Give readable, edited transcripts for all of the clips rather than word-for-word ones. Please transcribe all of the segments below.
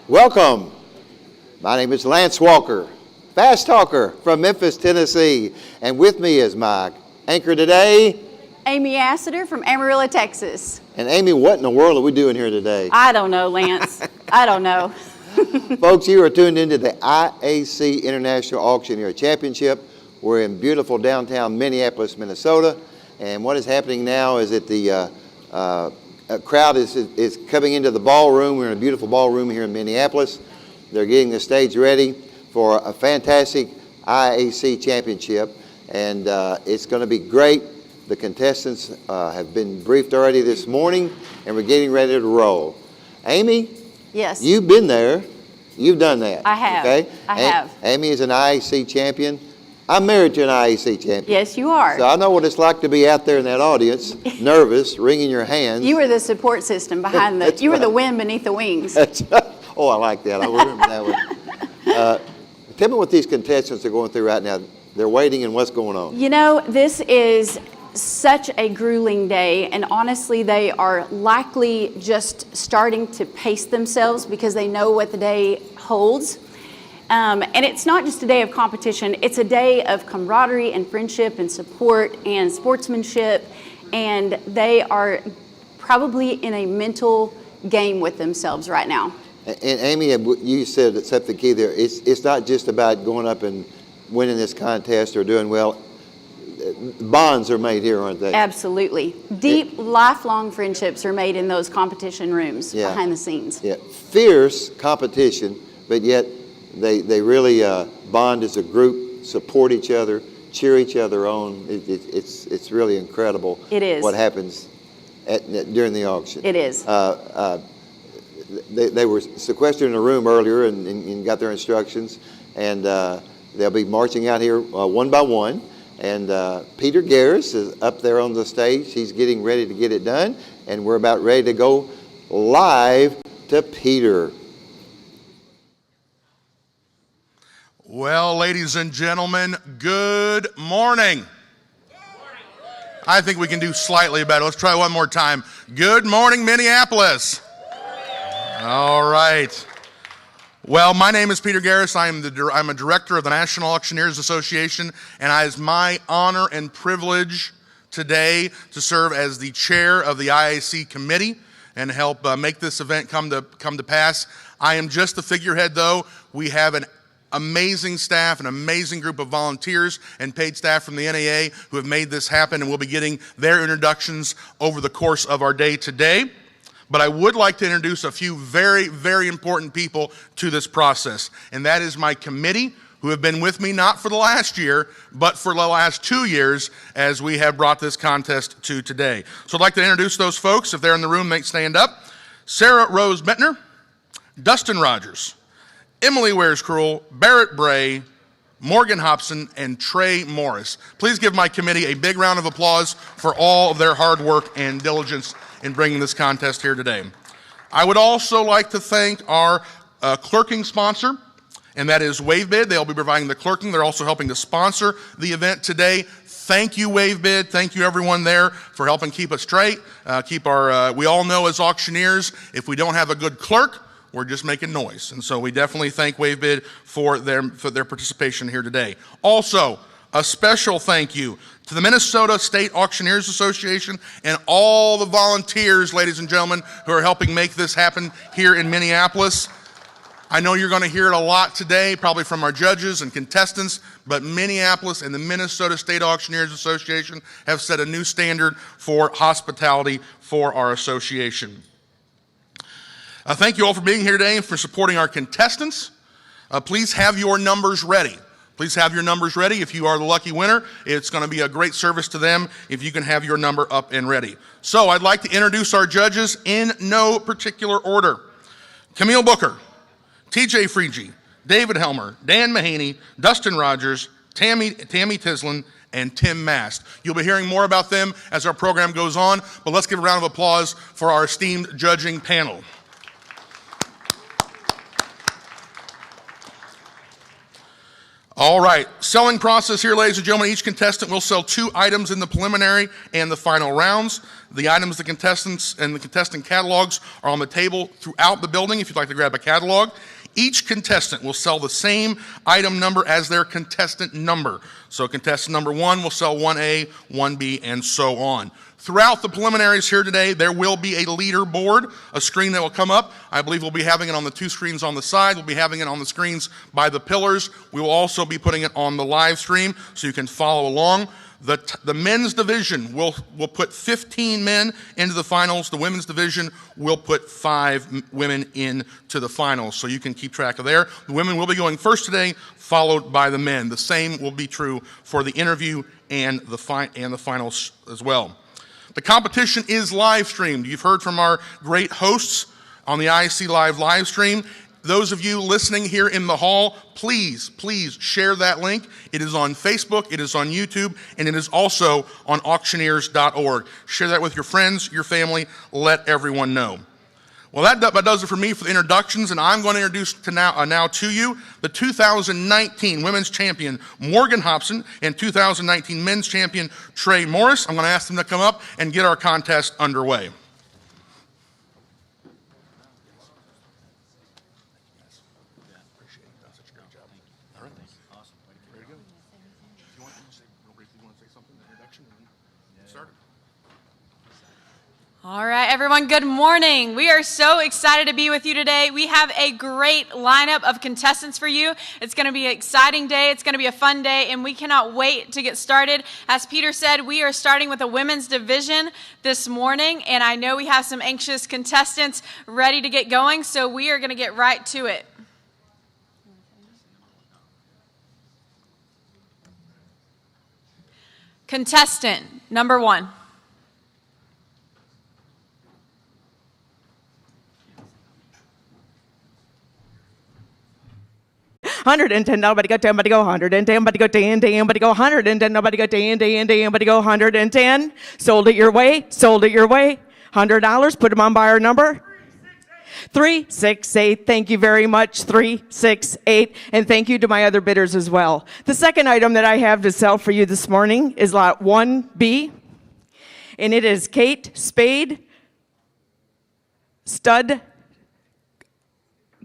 Welcome. My name is Lance Walker, fast talker from Memphis, Tennessee. And with me is my anchor today, Amy Assiter from Amarillo, Texas. And Amy, what in the world are we doing here today? I don't know, Lance. I don't know. Folks, you are tuned into the IAC International Auctioneer Championship. We're in beautiful downtown Minneapolis, Minnesota. And what is happening now is that the crowd is coming into the ballroom. We're in a beautiful ballroom here in Minneapolis. They're getting the stage ready for a fantastic IAC championship, and it's going to be great. The contestants have been briefed already this morning, and we're getting ready to roll. Amy? Yes. You've been there. You've done that. I have. Okay? I have. Amy is an IAC champion. I'm married to an IAC champion. Yes, you are. So I know what it's like to be out there in that audience, nervous, wringing your hands. You were the support system behind the, you were the wind beneath the wings. Oh, I like that. I remember that one. Tell me what these contestants are going through right now. They're waiting and what's going on? You know, this is such a grueling day, and honestly, they are likely just starting to pace themselves because they know what the day holds. And it's not just a day of competition, it's a day of camaraderie and friendship and support and sportsmanship, and they are probably in a mental game with themselves right now. And Amy, you said something key there. It's not just about going up and winning this contest or doing well. Bonds are made here, aren't they? Absolutely. Deep, lifelong friendships are made in those competition rooms behind the scenes. Yeah, fierce competition, but yet they really bond as a group, support each other, cheer each other on. It's really incredible. It is. What happens during the auction. It is. They were sequestered in a room earlier and got their instructions, and they'll be marching out here one by one. And Peter Garris is up there on the stage. He's getting ready to get it done, and we're about ready to go live to Peter. Well, ladies and gentlemen, good morning. I think we can do slightly better. Let's try one more time. Good morning, Minneapolis. All right. Well, my name is Peter Garris. I'm a director of the National Auctioneers Association, and it is my honor and privilege today to serve as the chair of the IAC committee and help make this event come to pass. I am just the figurehead, though. We have an amazing staff, an amazing group of volunteers and paid staff from the NAA who have made this happen, and we'll be getting their introductions over the course of our day today. But I would like to introduce a few very, very important people to this process, and that is my committee, who have been with me not for the last year, but for the last 2 years as we have brought this contest to today. So I'd like to introduce those folks. If they're in the room, they stand up. Sarah Rose Bettner, Dustin Rogers, Emily Wears-Cruel, Barrett Bray, Morgan Hobson, and Trey Morris. Please give my committee a big round of applause for all of their hard work and diligence in bringing this contest here today. I would also like to thank our clerking sponsor, and that is WaveBid. They'll be providing the clerking. They're also helping to sponsor the event today. Thank you, WaveBid. Thank you, everyone there, for helping keep us straight. We all know as auctioneers, if we don't have a good clerk, we're just making noise. And so we definitely thank WaveBid for their participation here today. Also, a special thank you to the Minnesota State Auctioneers Association and all the volunteers, ladies and gentlemen, who are helping make this happen here in Minneapolis. I know you're going to hear it a lot today, probably from our judges and contestants, but Minneapolis and the Minnesota State Auctioneers Association have set a new standard for hospitality for our association. Thank you all for being here today and for supporting our contestants. Please have your numbers ready. Please have your numbers ready. If you are the lucky winner, it's going to be a great service to them if you can have your number up and ready. So I'd like to introduce our judges in no particular order. Camille Booker, TJ Freege, David Helmer, Dan Mahaney, Dustin Rogers, Tammy Tislin, and Tim Mast. You'll be hearing more about them as our program goes on, but let's give a round of applause for our esteemed judging panel. All right, selling process here, ladies and gentlemen. Each contestant will sell 2 items in the preliminary and the final rounds. The items, the contestants, and the contestant catalogs are on the table throughout the building if you'd like to grab a catalog. Each contestant will sell the same item number as their contestant number. So contestant number 1 will sell 1A, 1B, and so on. Throughout the preliminaries here today, there will be a leaderboard, a screen that will come up. I believe we'll be having it on the 2 screens on the side. We'll be having it on the screens by the pillars. We will also be putting it on the live stream so you can follow along. The men's division will put 15 men into the finals. The women's division will put 5 women into the finals, so you can keep track of there. The women will be going first today, followed by the men. The same will be true for the interview and the finals as well. The competition is live streamed. You've heard from our great hosts on the IAC live stream. Those of you listening here in the hall, please share that link. It is on Facebook, it is on YouTube, and it is also on auctioneers.org. Share that with your friends, your family, let everyone know. Well, that does it for me for the introductions, and I'm going to introduce now to you the 2019 Women's Champion Morgan Hobson and 2019 Men's Champion Trey Morris. I'm going to ask them to come up and get our contest underway. All right, everyone, good morning. We are so excited to be with you today. We have a great lineup of contestants for you. It's going to be an exciting day. It's going to be a fun day, and we cannot wait to get started. As Peter said, we are starting with a women's division this morning, and I know we have some anxious contestants ready to get going, so we are going to get right to it. Contestant number 1. $110, nobody go 10, nobody go 110, nobody go 10, nobody go 110, nobody go 10, nobody go 110. Sold it your way, $100, put them on buyer number 368. Thank you very much, 368, and thank you to my other bidders as well. The second item that I have to sell for you this morning is lot 1B, and it is Kate Spade stud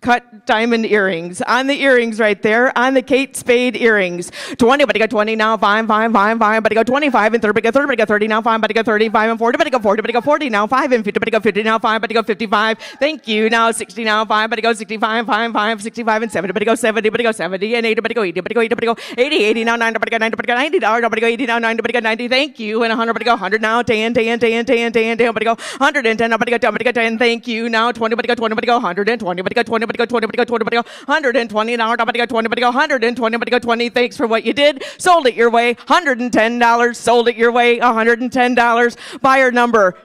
cut diamond earrings. On the earrings right there, on the Kate Spade earrings. 20, but I got 20 now, fine, but I got 25 and 30, but I got 30 now, fine, but I got 35 and 40, but I got 40, but I got 40 now, 5 and 50, but I got 50 now, fine, but I got 55. Thank you. Now 60 now, fine, but I go 65, fine, 65 and 70, but I go 70, but I go 70 and 80, but I go 80, but I go 80, but I go 80, 80 now, 90, but I got 90, but I got $90, but I go 80 now, 90, but I got 90. Thank you. And 100, but I go 100 now, 10, but I go 110 now, but I got 10, but I got 10. Thank you. Now 20, but I got 20, but I go 120, but I got 20, but I got 20, but I got 20, but I go 120 now, but I got 20, but I go 120, but I got 20. Thanks for what you did. Sold it your way, $110. Sold it your way, $110. Buyer number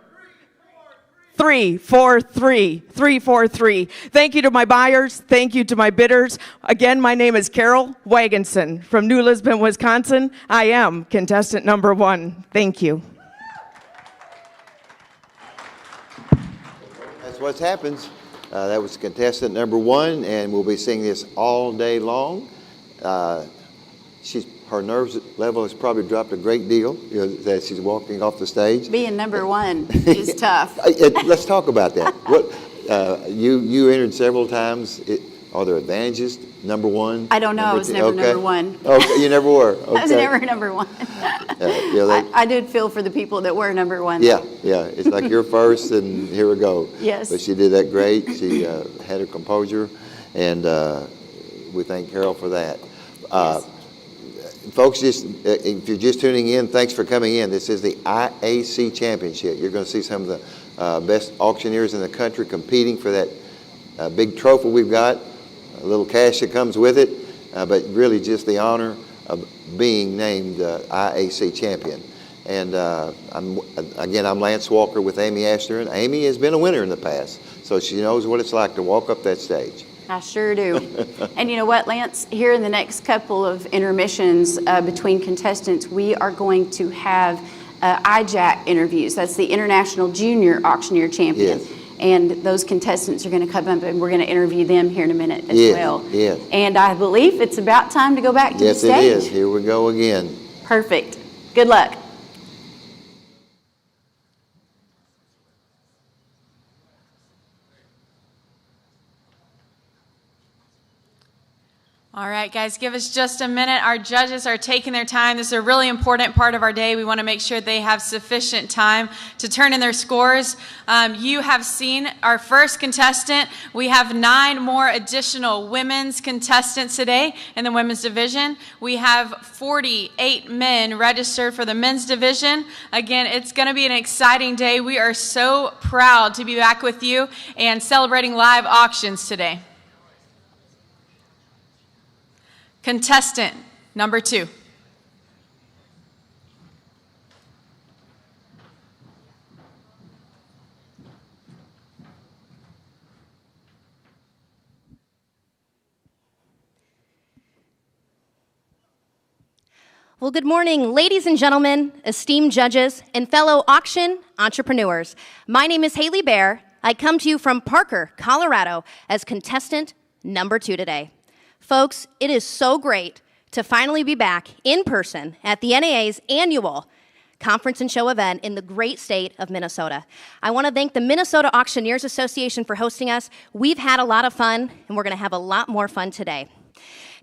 343. Thank you to my buyers. Thank you to my bidders. Again, my name is Carol Wagonson from New Lisbon, Wisconsin. I am contestant number 1. Thank you. That's what happens. That was contestant number 1, and we'll be seeing this all day long. Her nerves level has probably dropped a great deal as she's walking off the stage. Being number 1 is tough. Let's talk about that. What you entered several times. Are there advantages? Number 1. I don't know. I was never number 1. Okay, you never were. Okay. I was never number 1. I did feel for the people that were number 1. Yeah. It's like you're first, and here we go. Yes. But she did that great. She had her composure, and we thank Carol for that. Yes. Folks, if you're just tuning in, thanks for coming in. This is the IAC Championship. You're going to see some of the best auctioneers in the country competing for that big trophy we've got. A little cash that comes with it, but really just the honor of being named IAC champion. And I'm Lance Walker with Amy Ashner, and Amy has been a winner in the past, so she knows what it's like to walk up that stage. I sure do. And you know what, Lance? Here in the next couple of intermissions between contestants, we are going to have IJAC interviews. That's the International Junior Auctioneer Champion. Yes. And those contestants are going to come up, and we're going to interview them here in a minute as well. Yes. And I believe it's about time to go back to the stage. Yes, it is. Here we go again. Perfect. Good luck. All right, guys, give us just a minute. Our judges are taking their time. This is a really important part of our day. We want to make sure they have sufficient time to turn in their scores. You have seen our first contestant. We have 9 more additional women's contestants today in the women's division. We have 48 men registered for the men's division. Again, it's going to be an exciting day. We are so proud to be back with you and celebrating live auctions today. Contestant number 2. Well, good morning, ladies and gentlemen, esteemed judges, and fellow auction entrepreneurs. My name is Haley Bear. I come to you from Parker, Colorado, as contestant number 2 today. Folks, it is so great to finally be back in person at the NAA's annual conference and show event in the great state of Minnesota. I want to thank the Minnesota Auctioneers Association for hosting us. We've had a lot of fun, and we're going to have a lot more fun today.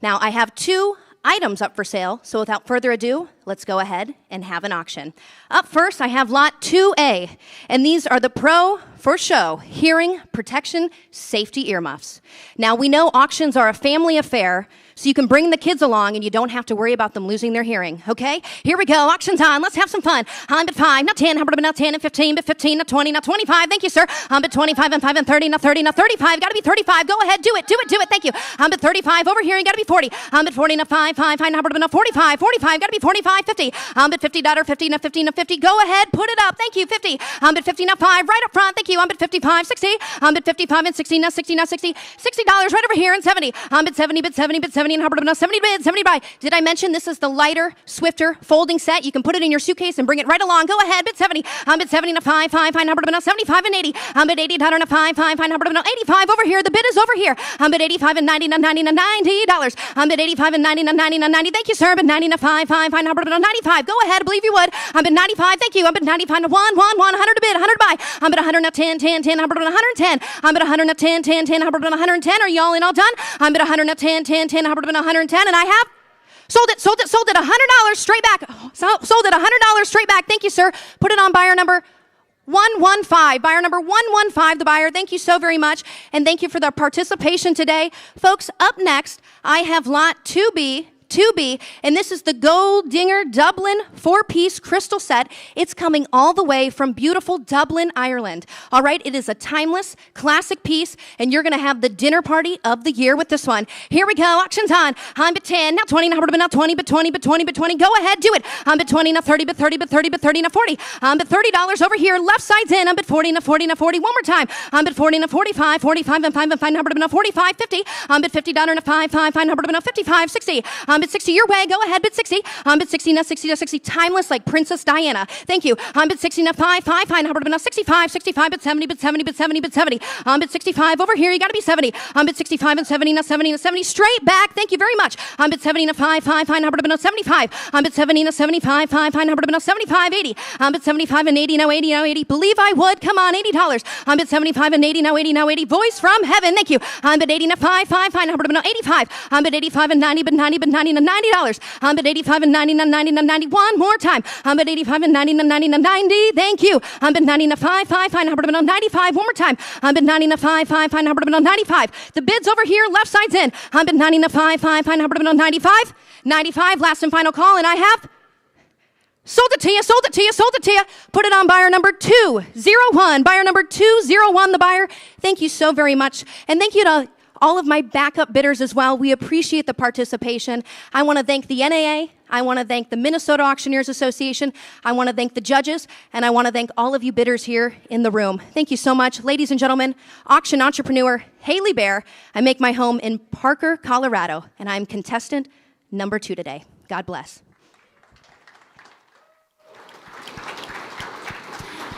Now, I have 2 items up for sale, so without further ado, let's go ahead and have an auction. Up first, I have lot 2A, and these are the Pro for Show Hearing Protection Safety Earmuffs. Now, we know auctions are a family affair, so you can bring the kids along and you don't have to worry about them losing their hearing, okay? Here we go, auction's on, let's have some fun. I'm at 5, not 10, how about not 10 and 15, but 15, not 20, not 25, thank you, sir. I'm at 25 and 5 and 30, not 30, not 35, gotta be 35, go ahead, do it, thank you. I'm at 35, over here, you gotta be 40. I'm at 40, not 5, how about not 45, 45, gotta be 45, 50. I'm at 50, daughter, 50, not 50, not 50, go ahead, put it up, thank you, 50. I'm at 50, not 5, right up front, thank you. I'm at 55, 60. I'm at 55 and 60, not 60, not 60. $60 right over here and 70. I'm at 70, but 70, but 70, and how about not 70 bid, 70 buy. Did I mention this is the lighter, swifter folding set? You can put it in your suitcase and bring it right along. Go ahead, bid 70. I'm at 70 and a 5, how about not 75 and 80. I'm at 80, daughter, and a 5, how about not 85 over here. The bid is over here. I'm at 85 and 90, and $90. I'm at 85 and 90, and 90, and 90. Thank you, sir. I'm at 90 and a 5, how about not 95. Go ahead, I believe you would. I'm at 95, thank you. I'm at 95 and 1, 100 to bid, 100 buy. I'm at 100 and 10, how about not 110. I'm at 100 and 10, how about not 110. Are y'all in all done? I'm at 100 and 10, how about not 110. And I have sold it, $100 straight back. Sold it, $100 straight back. Thank you, sir. Put it on buyer number 115. Buyer number 115, the buyer. Thank you so very much. And thank you for the participation today. Folks, up next, I have lot 2B, and this is the Gold Dinger Dublin 4-piece crystal set. It's coming all the way from beautiful Dublin, Ireland. All right, it is a timeless, classic piece, and you're going to have the dinner party of the year with this one. Here we go, auction's on. I'm at 10, now 20, now not 20, but 20, but 20, but 20. Go ahead, do it. I'm at 20, now 30, but 30, but 30, but 30, now 40. I'm at $30 over here, left side's in. I'm at 40, now 40, now 40. One more time. I'm at 40, now 45, 45, and 5, and 5, now 45, 50. I'm at $50, now 5, now 55, 60. I'm at 60 your way. Go ahead, bid 60. I'm at 60, now 60, now 60. Timeless like Princess Diana. Thank you. I'm at 60, now 5, now 65, 65, but 70, but 70, but 70, but 70. I'm at 65 over here. You got to be 70. I'm at 65 and 70, now 70, now 70. Straight back. Thank you very much. I'm at 70, now 5, now 75. I'm at 70, now 75, now 75, 80. I'm at 75 and 80, now 80, now 80. Believe I would. Come on, $80. I'm at 75 and 80, now 80, now 80. Voice from heaven. Thank you. I'm at 80, now 5, now 85. I'm at 85 and 90, but 90, but 90, now $90. I'm at 85 and 90, now 90, now 90. One more time. I'm at 85 and 90, now 90, now 90. Thank you. I'm at 90, now 5, now 95. One more time. I'm at 90, now 5, now 95. The bid's over here. Left side's in. I'm at 90, now 5, now 95. 95. Last and final call, and I have sold it to you. Put it on buyer number 201. Buyer number 201, the buyer. Thank you so very much. And thank you to all of my backup bidders as well. We appreciate the participation. I want to thank the NAA. I want to thank the Minnesota Auctioneers Association. I want to thank the judges. And I want to thank all of you bidders here in the room. Thank you so much. Ladies and gentlemen, auction entrepreneur Haley Bear. I make my home in Parker, Colorado. And I'm contestant number 2 today. God bless.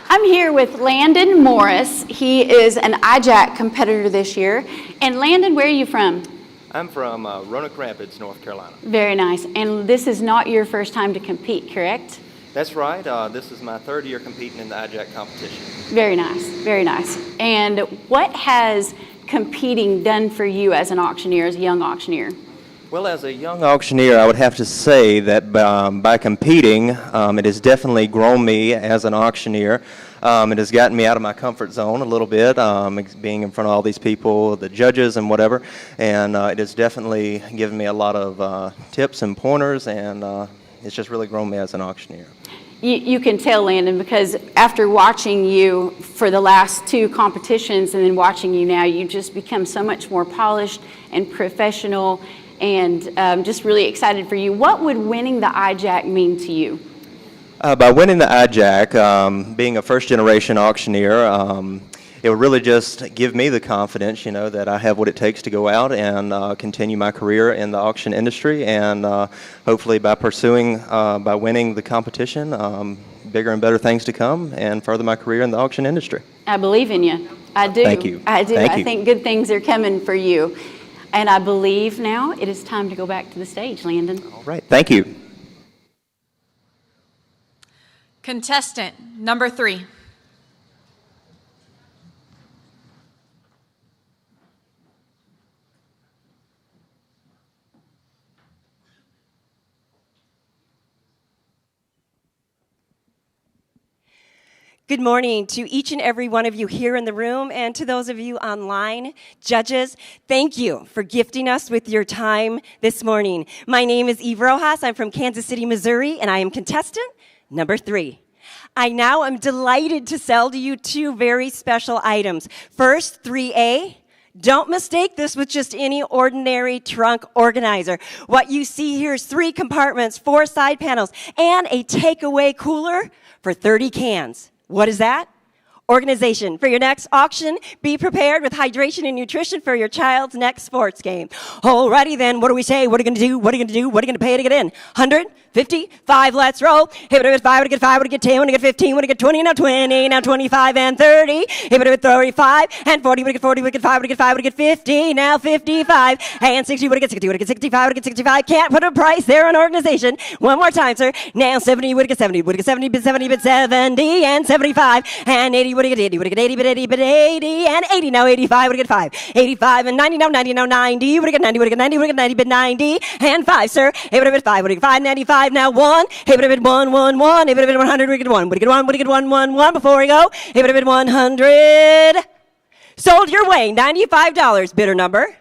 I'm here with Landon Morris. He is an IJAC competitor this year. And Landon, where are you from? I'm from Roanoke Rapids, North Carolina. Very nice. And this is not your first time to compete, correct? That's right. This is my 3rd year competing in the IJAC competition. Very nice, very nice. And what has competing done for you as an auctioneer, as a young auctioneer? Well, as a young auctioneer, I would have to say that by competing, it has definitely grown me as an auctioneer. It has gotten me out of my comfort zone a little bit, being in front of all these people, the judges and whatever, and it has definitely given me a lot of tips and pointers, and it's just really grown me as an auctioneer. You can tell, Landon, because after watching you for the last two competitions and then watching you now, you just become so much more polished and professional, and just really excited for you. What would winning the IJAC mean to you? By winning the IJAC, being a first-generation auctioneer, it would really just give me the confidence, that I have what it takes to go out and continue my career in the auction industry, and hopefully by winning the competition, bigger and better things to come, and further my career in the auction industry. I believe in you. I do. Thank you. I do. Thank I you. think good things are coming for you. And I believe now it is time to go back to the stage, Landon. All right. Thank you. Contestant number 3. Good morning to each and every one of you here in the room and to those of you online. Judges, thank you for gifting us with your time this morning. My name is Eve Rojas. I'm from Kansas City, Missouri, and I am contestant number 3. I now am delighted to sell to you 2 very special items. First, 3A. Don't mistake this with just any ordinary trunk organizer. What you see here is 3 compartments, 4 side panels, and a takeaway cooler for 30 cans. What is that? Organization. For your next auction, be prepared with hydration and nutrition for your child's next sports game. Alrighty then, what do we say? What are you going to do? What are you going to do? What are you going to pay to get in? 100? 50? 5, let's roll. Hit it with 5, would get 5, would get 10, would get 15, would get 20, now 20, now 25 and 30. Hit it with 35 and 40, would get 40, would get 5, would get 5, would get 50, now 55 and 60, would get 60, would get 65, would get 65. Can't put a price there on organization. One more time, sir. Now 70, would get 70, would get 70, but 70, but 70 and 75 and 80, would get 80, would get 80, but 80, but 80 and 80, now 85, would get 5, 85 and 90, now 90, now 90, would get 90, would get 90, would get 90, but 90 and 5, sir. Hit it with 5, would get 5, 95. Now 1, hey, but 1, 1, 1, hey, but 100, we get 1, would get 1, would get 1, 1, 1 before we go, hey, but 100. Sold your way, $95, bidder number.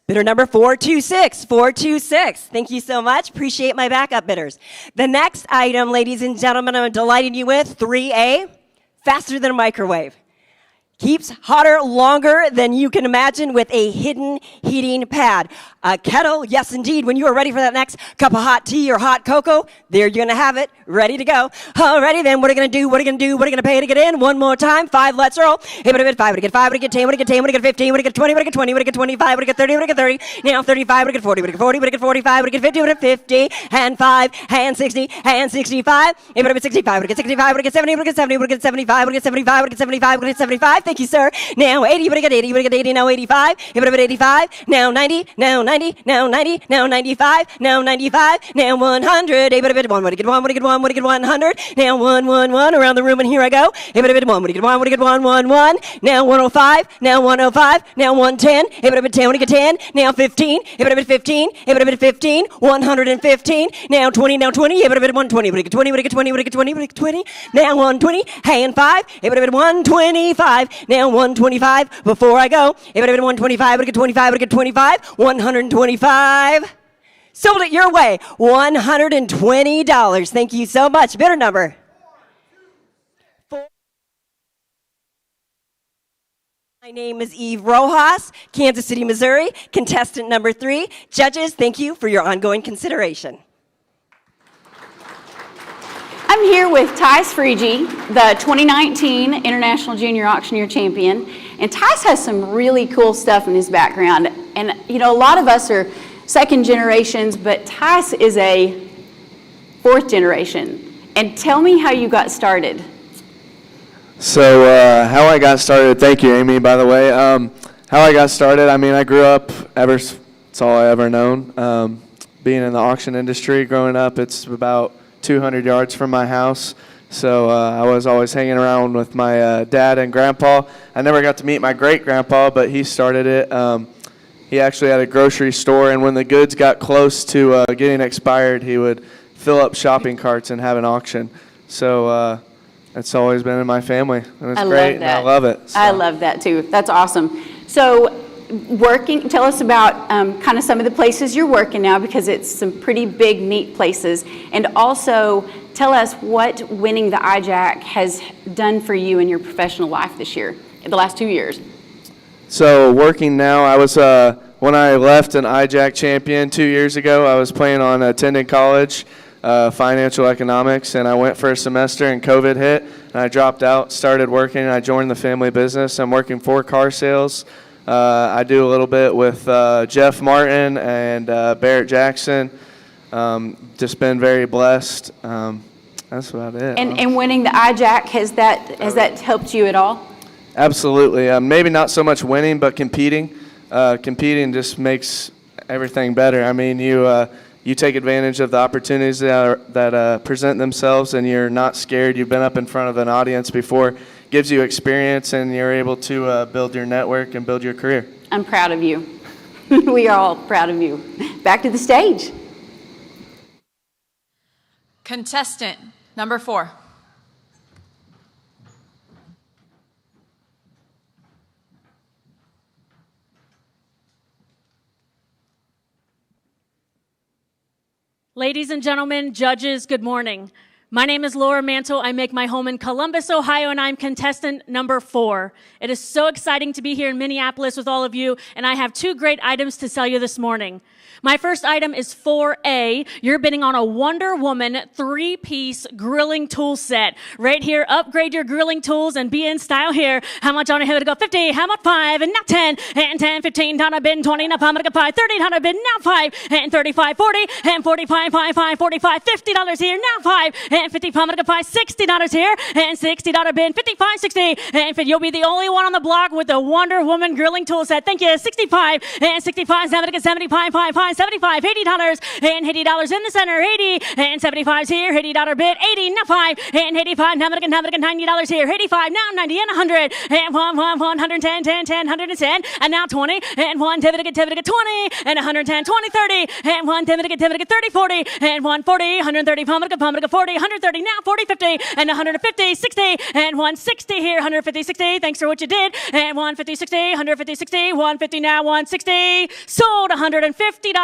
Bidder number 426, 426. Thank you so much. Appreciate my backup bidders. The next item, ladies and gentlemen, I'm delighting you with 3A, faster than a microwave. Keeps hotter longer than you can imagine with a hidden heating pad. A kettle, yes indeed, when you are ready for that next cup of hot tea or hot cocoa, there you're going to have it, ready to go. Alrighty then, what are you going to do, what are you going to do, what are you going to pay to get in? One more time, 5, let's roll. Hey, what 5, what get 5, what get 10, what get 10, what get 15, what get 20, what get 20, what get 25, what get 30, what get 30, now 35, what get 40, what get 40, what get 45, what get 50, what get 50, and 5, and 60, and 65, hey, what 65, what get 65, what get 70, what get 70, what get 75, what get 75, what get 75, what get 75, thank you, sir. Now 80, what get 80, what get 80, now 85, hey, what 85, now 90, now 90, now 90, now 95, now 95, now 100, hey, but 1, what get 1, what get 1, what get 100, now 1, 1, 1, around the room, and here I go, hey, but 1, what get 1, what get 1, 1, 1, now 105, now 105, now 110, hey, but 10, what get 10, now 15, hey, but 15, hey, but 15, 115, now 20, now 20, hey, but 120, what get 20, what get 20, what get 20, what get 20, now 120, hey, and 5, hey, but 125, now 125, before I go, hey, but 125, what get 25, what get 25, 125, sold it your way, $120. Thank you so much. Bidder number 4. My name is Eve Rojas, Kansas City, Missouri, contestant number 3. Judges, thank you for your ongoing consideration. I'm here with Tice Freegee, the 2019 International Junior Auctioneer Champion. And Tice has some really cool stuff in his background. And, you know, a lot of us are second generations, but Tice is a 4th generation. And tell me how you got started. So how I got started, thank you, Amy, by the way. How I got started, I mean, I grew up, that's all I ever known. Being in the auction industry, growing up, it's about 200 yards from my house. So I was always hanging around with my dad and grandpa. I never got to meet my great-grandpa, but he started it. he actually had a grocery store, and when the goods got close to getting expired, he would fill up shopping carts and have an auction. So it's always been in my family, and it's great, and I love it. So. I love that too. That's awesome. So tell us about kind of some of the places you're working now, because it's some pretty big, neat places. And also tell us what winning the IJAC has done for you in your professional life this year, the last 2 years. So working now, I was, when I left an IJAC champion 2 years ago, I was planning on attending college, financial economics, and I went for a semester and COVID hit, and I dropped out, started working, and I joined the family business. I'm working for car sales. I do a little bit with Jeff Martin and Barrett Jackson. Just been very blessed. That's about it. And winning the IJAC, has that helped you at all? Absolutely. Maybe not so much winning, but competing. Competing just makes everything better. I mean, you take advantage of the opportunities that present themselves, and you're not scared. You've been up in front of an audience before. Gives you experience, and you're able to build your network and build your career. I'm proud of you. We are all proud of you. Back to the stage. Contestant number 4. Ladies and gentlemen, judges, good morning. My name is Laura Mantle. I make my home in Columbus, Ohio, and I'm contestant number 4. It is so exciting to be here in Minneapolis with all of you, and I have 2 great items to sell you this morning. My first item is 4A. You're bidding on a Wonder Woman 3-piece grilling tool set. Right here, upgrade your grilling tools and be in style here. How much on a hill to go? 50. How about 5? And now 10. And 10, 15, down a bid, 20, now I'm gonna go 5, 30, down a bid, now 5, and 35, 40, and 45, 5, 45, $50 here, now 5, and 50, I'm gonna go 5, $60 here, and $60 bid, 55, 60, and you'll be the only one on the block with the Wonder Woman grilling tool set. Thank you. 65, and 65, 70, 75, 5, 75, $80, and $80 in the center, 80, and 75's here, $80 bid, 80, now 5, and 85, now I'm gonna $90 here, 85, now 90, and 100, and 110, 10, 10, 110, and now 20, and 1, 20, and 110, 20, 30, and 1, 30, 40, and 140, 130, 40, 130, now 40, 50, and 150, 60, and 160 here, 150, 60, thanks for what you did, and 150, 60, 150, 60, 150, now 160, sold $150.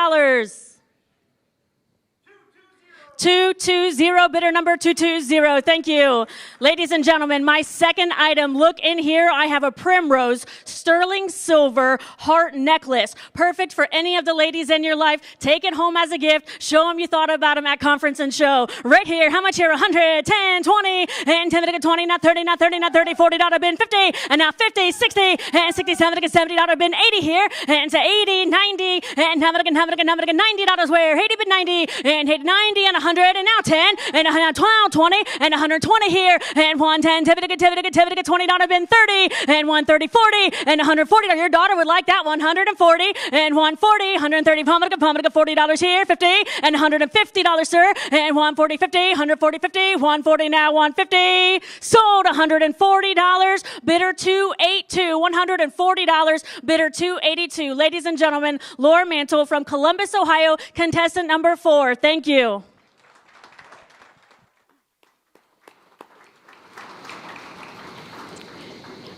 220, bidder number 220. Thank you. Ladies and gentlemen, my second item, look in here. I have a primrose sterling silver heart necklace. Perfect for any of the ladies in your life. Take it home as a gift. Show them you thought about them at conference and show. Right here, how much here? 100, 10, 20, and 10, 20, not 30, not 30, not 30, $40 bin, 50, and now 50, 60, and 60, $70 bin, 80 here, and to 80, 90, and $90 where? 80 bin 90, and hit 90, and 100, and now 10, and now 12, 20, and 120 here, and 110, $20 bin, 30, and 130, 40, and 140. Your daughter would like that one, 140, and 140, 130, $40 here, 50, and $150, sir, and 140, 50, 140, 50, 140, now 150, sold $140, bidder 282, $140, bidder 282. Ladies and gentlemen, Laura Mantle from Columbus, Ohio, contestant number 4. Thank you.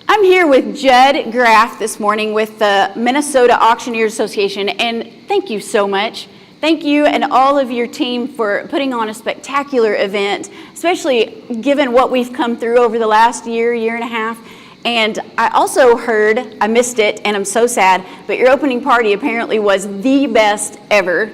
I'm here with Judd Graff this morning with the Minnesota Auctioneers Association, and thank you so much. Thank you and all of your team for putting on a spectacular event, especially given what we've come through over the last year and a half. And I also heard, I missed it, and I'm so sad, but your opening party apparently was the best ever.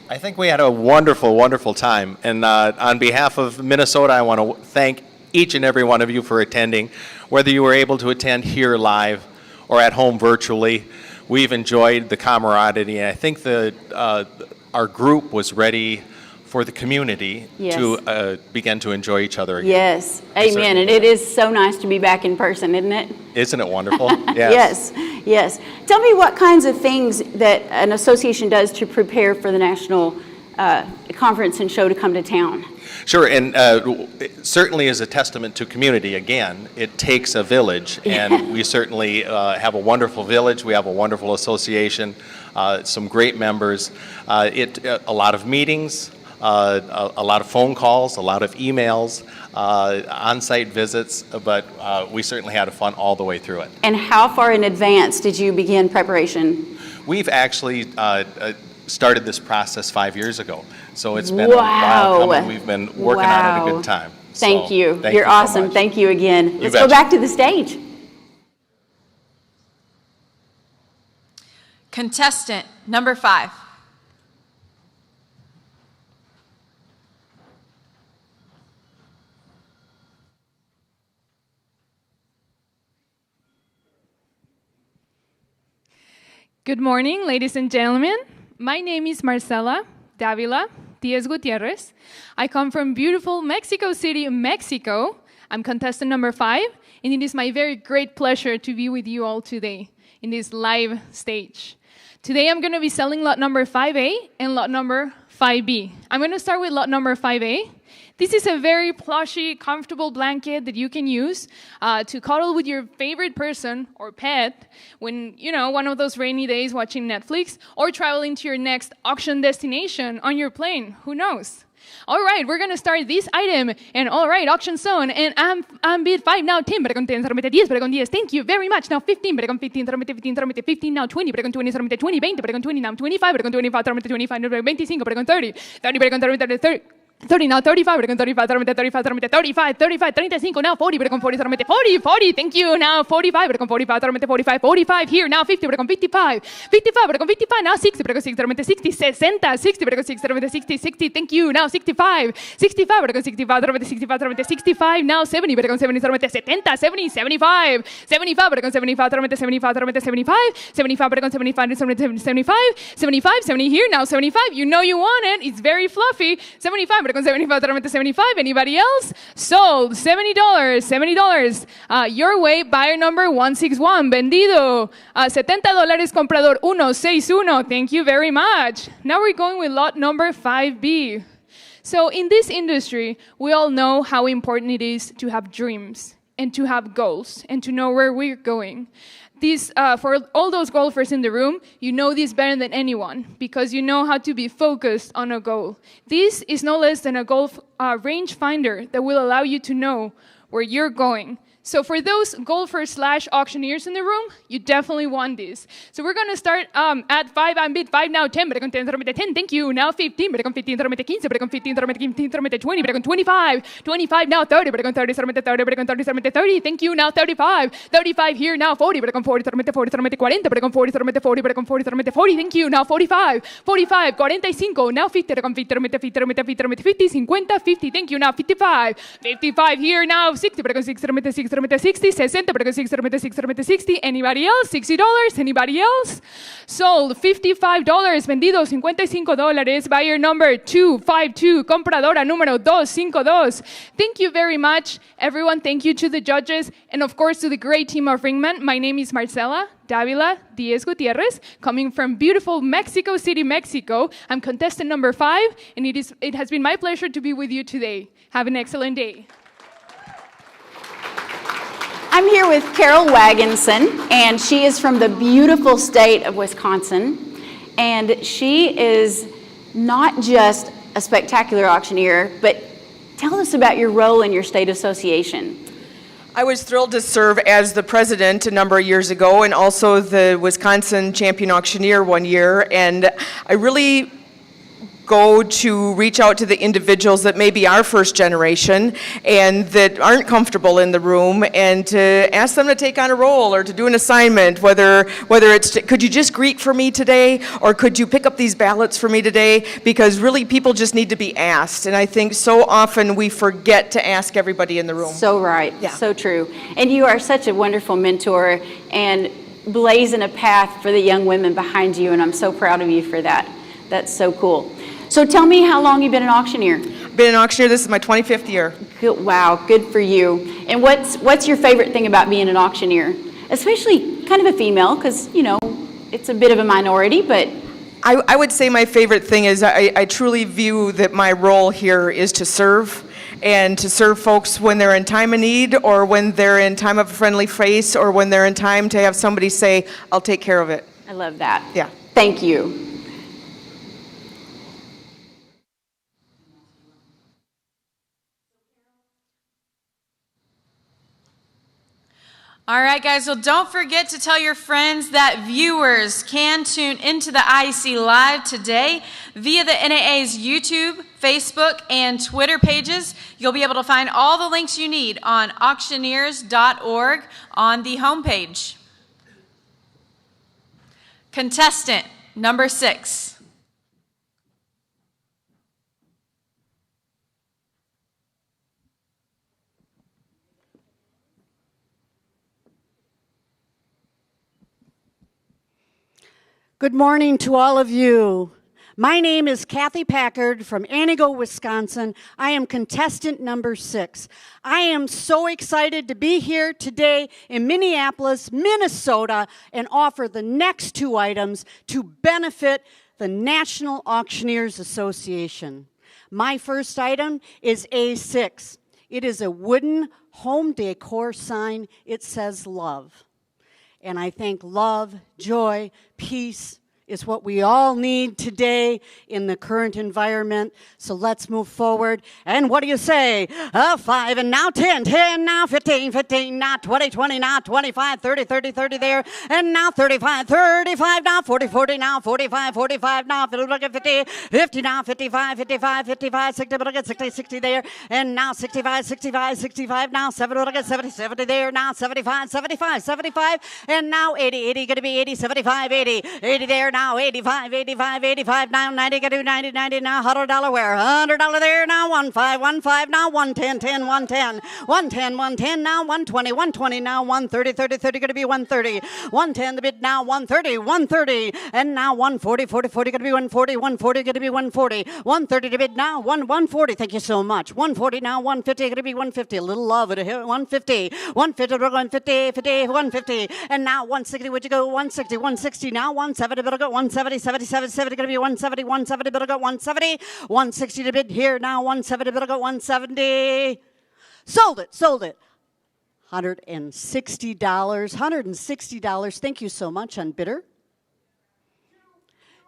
I think we had a wonderful, wonderful time. And on behalf of Minnesota, I want to thank each and every one of you for attending. Whether you were able to attend here live or at home virtually, we've enjoyed the camaraderie. I think our group was ready for the community to begin to enjoy each other again. Yes, amen. And it is so nice to be back in person, isn't it? Isn't it wonderful? Yes. Yes. Tell me what kinds of things that an association does to prepare for the national conference and show to come to town. Sure, and it certainly is a testament to community. Again, it takes a village, and we certainly have a wonderful village. We have a wonderful association, some great members. A lot of meetings, a lot of phone calls, a lot of emails, on-site visits, but we certainly had fun all the way through it. And how far in advance did you begin preparation? We've actually started this process 5 years ago, so it's been a while coming. We've been working on it a good time. Thank you. Thank You're you so awesome. much. Thank you again. Let's go betcha. back to the stage. Contestant number 5. Good morning, ladies and gentlemen. My name is Marcela Davila Diaz Gutierrez. I come from beautiful Mexico City, Mexico. I'm contestant number 5, and it is my very great pleasure to be with you all today in this live stage. Today I'm going to be selling lot number 5A and lot number 5B. I'm going to start with lot number 5A. This is a very plushy, comfortable blanket that you can use to cuddle with your favorite person or pet when, one of those rainy days watching Netflix or traveling to your next auction destination on your plane. Who knows? All right, we're going to start this item. And all right, auction zone. And I'm bid 5 now, 10, pero con 10, solamente 10, pero con 10. Thank you very much. Now 15, pero con 15, solamente 15, solamente 15, now 20, pero con 20, solamente 20, 20, pero con 20, now 25, pero con 25, solamente 25, no, pero 25, pero con 30, 30, pero con 30, 30. 30 now, 35, but 35, 35, 35, 35, now 40, but 40, 40, thank you, now 45, but 45, 45, 45, here, now 50, but 55, 55, but 55, now 60, but 60, 60, 60, but 60, 60, thank you, now 65, 65, but 65, 65, 65, now 70, but 70, 70, 70, 75, 75, but 75, 75, 75, 75, but 75, 75, 75, 70 here, now 75, you know you want it, it's very fluffy, 75, but 75, 75, anybody else? Sold, $70, $70. Your way, buyer number 161, vendido. $70, comprador 161, thank you very much. Now we're going with lot number 5B. So in this industry, we all know how important it is to have dreams and to have goals and to know where we're going. These, for all those golfers in the room, you know this better than anyone because you know how to be focused on a goal. This is no less than a golf range finder that will allow you to know where you're going. So for those golfers / auctioneers in the room, you definitely want this. So we're going to start at 5. I'm bid 5 now, 10, but con 10, 10, thank you. Now 15, but con 15, 15, but con 15, 15, 20, but con 25, 25 now 30, but con 30, 30, but con 30, 30, thank you. Now 35, 35 here, now 40, but con 40, 40, 40, but con 40, 40, but con 40, 40, thank you. Now 45, 45, 45, now 50, but con 50, 50, 50, 50, thank you. Now 55, 55 here, now 60, but con 60, 60, 60, 60, pero 60, 60, anybody else? $60, anybody else? Sold, $55, vendido, $55, buyer number 252, compradora número 252. Thank you very much, everyone. Thank you to the judges, and of course to the great team of Ringman. My name is Marcela Davila Diaz Gutierrez, coming from beautiful Mexico City, Mexico. I'm contestant number 5, and it has been my pleasure to be with you today. Have an excellent day. I'm here with Carol Wagonson, and she is from the beautiful state of Wisconsin. And she is not just a spectacular auctioneer, but tell us about your role in your state association. I was thrilled to serve as the president a number of years ago and also the Wisconsin champion auctioneer one year. And I really go to reach out to the individuals that may be our first generation and that aren't comfortable in the room and to ask them to take on a role or to do an assignment, whether it's, could you just greet for me today or could you pick up these ballots for me today? Because really people just need to be asked. And I think so often we forget to ask everybody in the room. So right, yeah. So true. And you are such a wonderful mentor and blazing a path for the young women behind you, and I'm so proud of you for that. That's so cool. So tell me how long you've been an auctioneer. Been an auctioneer, this is my 25th year. Good, wow, good for you. And what's your favorite thing about being an auctioneer? Especially kind of a female, because, it's a bit of a minority, but I would say my favorite thing is I truly view that my role here is to serve, and to serve folks when they're in time of need, or when they're in time of a friendly face, or when they're in time to have somebody say, I'll take care of it. I love that. Yeah. Thank you. All right, guys, well, don't forget to tell your friends that viewers can tune into the IAC Live today via the NAA's YouTube, Facebook, and Twitter pages. You'll be able to find all the links you need on auctioneers.org on the homepage. Contestant number 6. Good morning to all of you. My name is Kathy Packard from Antigo, Wisconsin. I am contestant number 6. I am so excited to be here today in Minneapolis, Minnesota, and offer the next 2 items to benefit the National Auctioneers Association. My first item is A6. It is a wooden home decor sign. It says love. And I think love, joy, peace is what we all need today in the current environment. So let's move forward. And what do you say? 5 and now 10, 10 now 15, 15 now 20, 20 now 25, 30, 30, 30 there. And now 35, 35 now 40, 40 now 45, 45 now 50, 50 now 55, 55, 55, 60, 60, 60 there. And now 65, 65, 65 now 70, 70, 70 there. Now 75, 75, 75. And now 80, 80 going to be 80, 75, 80, 80 there. Now 85, 85, 85, now 90, get to 90, 90, now $100 where? $100 there, now 15, 15, now 110, 10, 110, 110, 110, now 120, 120, now 130, 30, 30, going to be 130, 110 the bid now 130, 130, and now 140, 40, 40, going to be 140, 140, going to be 140, 130 the bid now 140, thank you so much, 140 now 150, going to be 150, a little love at 150, 150, we're going 50, 50, 150, and now 160, would you go 160, 160, now 170, better go 170, 77, 70, going to be 170, 170, better go 170, 160 to bid here, now 170, better go 170. Sold it, sold it. $160, $160. Thank you so much on bidder.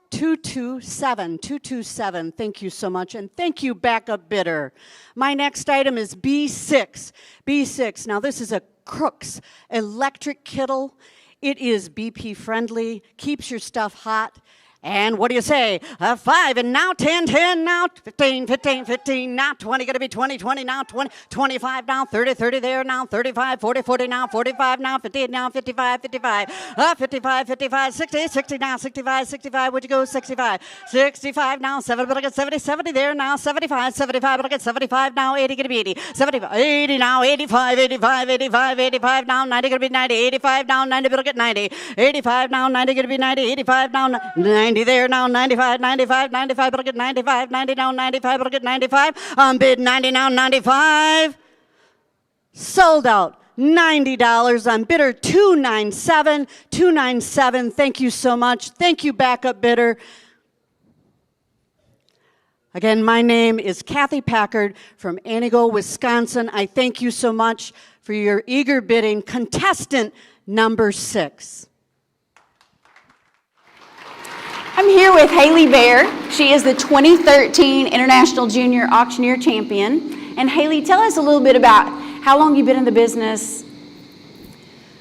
227, 227. Thank you so much, and thank you, backup bidder. My next item is B6. B6. Now this is a Crooks electric kettle. It is BP friendly, keeps your stuff hot. And what do you say? 5 and now 10, 10 now 15, 15, 15 now 20, going to be 20, 20 now 20, 25 now 30, 30 there now 35, 40, 40 now 45 now 50 now 55, 55, 55, 55, 60, 60 now 65, 65, would you go 65, 65 now 70, but I get 70, 70 there now 75, 75, but I get 75 now 80, going to be 80, 75, 80 now 85, 85, 85, 85 now 90, going to be 90, 85 now 90, but I get 90, 85 now 90, going to be 90, 85 now 90 there now 95, 95, 95, but I get 95, 90 now 95, but I get 95, bid 90 now 95, sold out. $90 on bidder 297, 297. Thank you so much. Thank you, backup bidder. Again, my name is Kathy Packard from Antigo, Wisconsin. I thank you so much for your eager bidding. Contestant number 6. I'm here with Haley Bear. She is the 2013 International Junior Auctioneer Champion. And Haley, tell us a little bit about how long you've been in the business.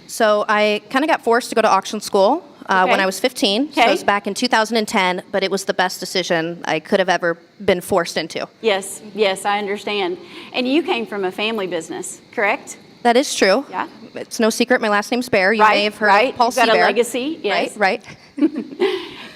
So I kind of got forced to go to auction school when I was 15. So it was back in 2010, but it was the best decision I could have ever been forced into. Yes, yes, I understand. And you came from a family business, correct? That is true. Yeah. It's no secret my last name's Bear. You may have heard Paul You've got Seabear. a legacy, yes. Right.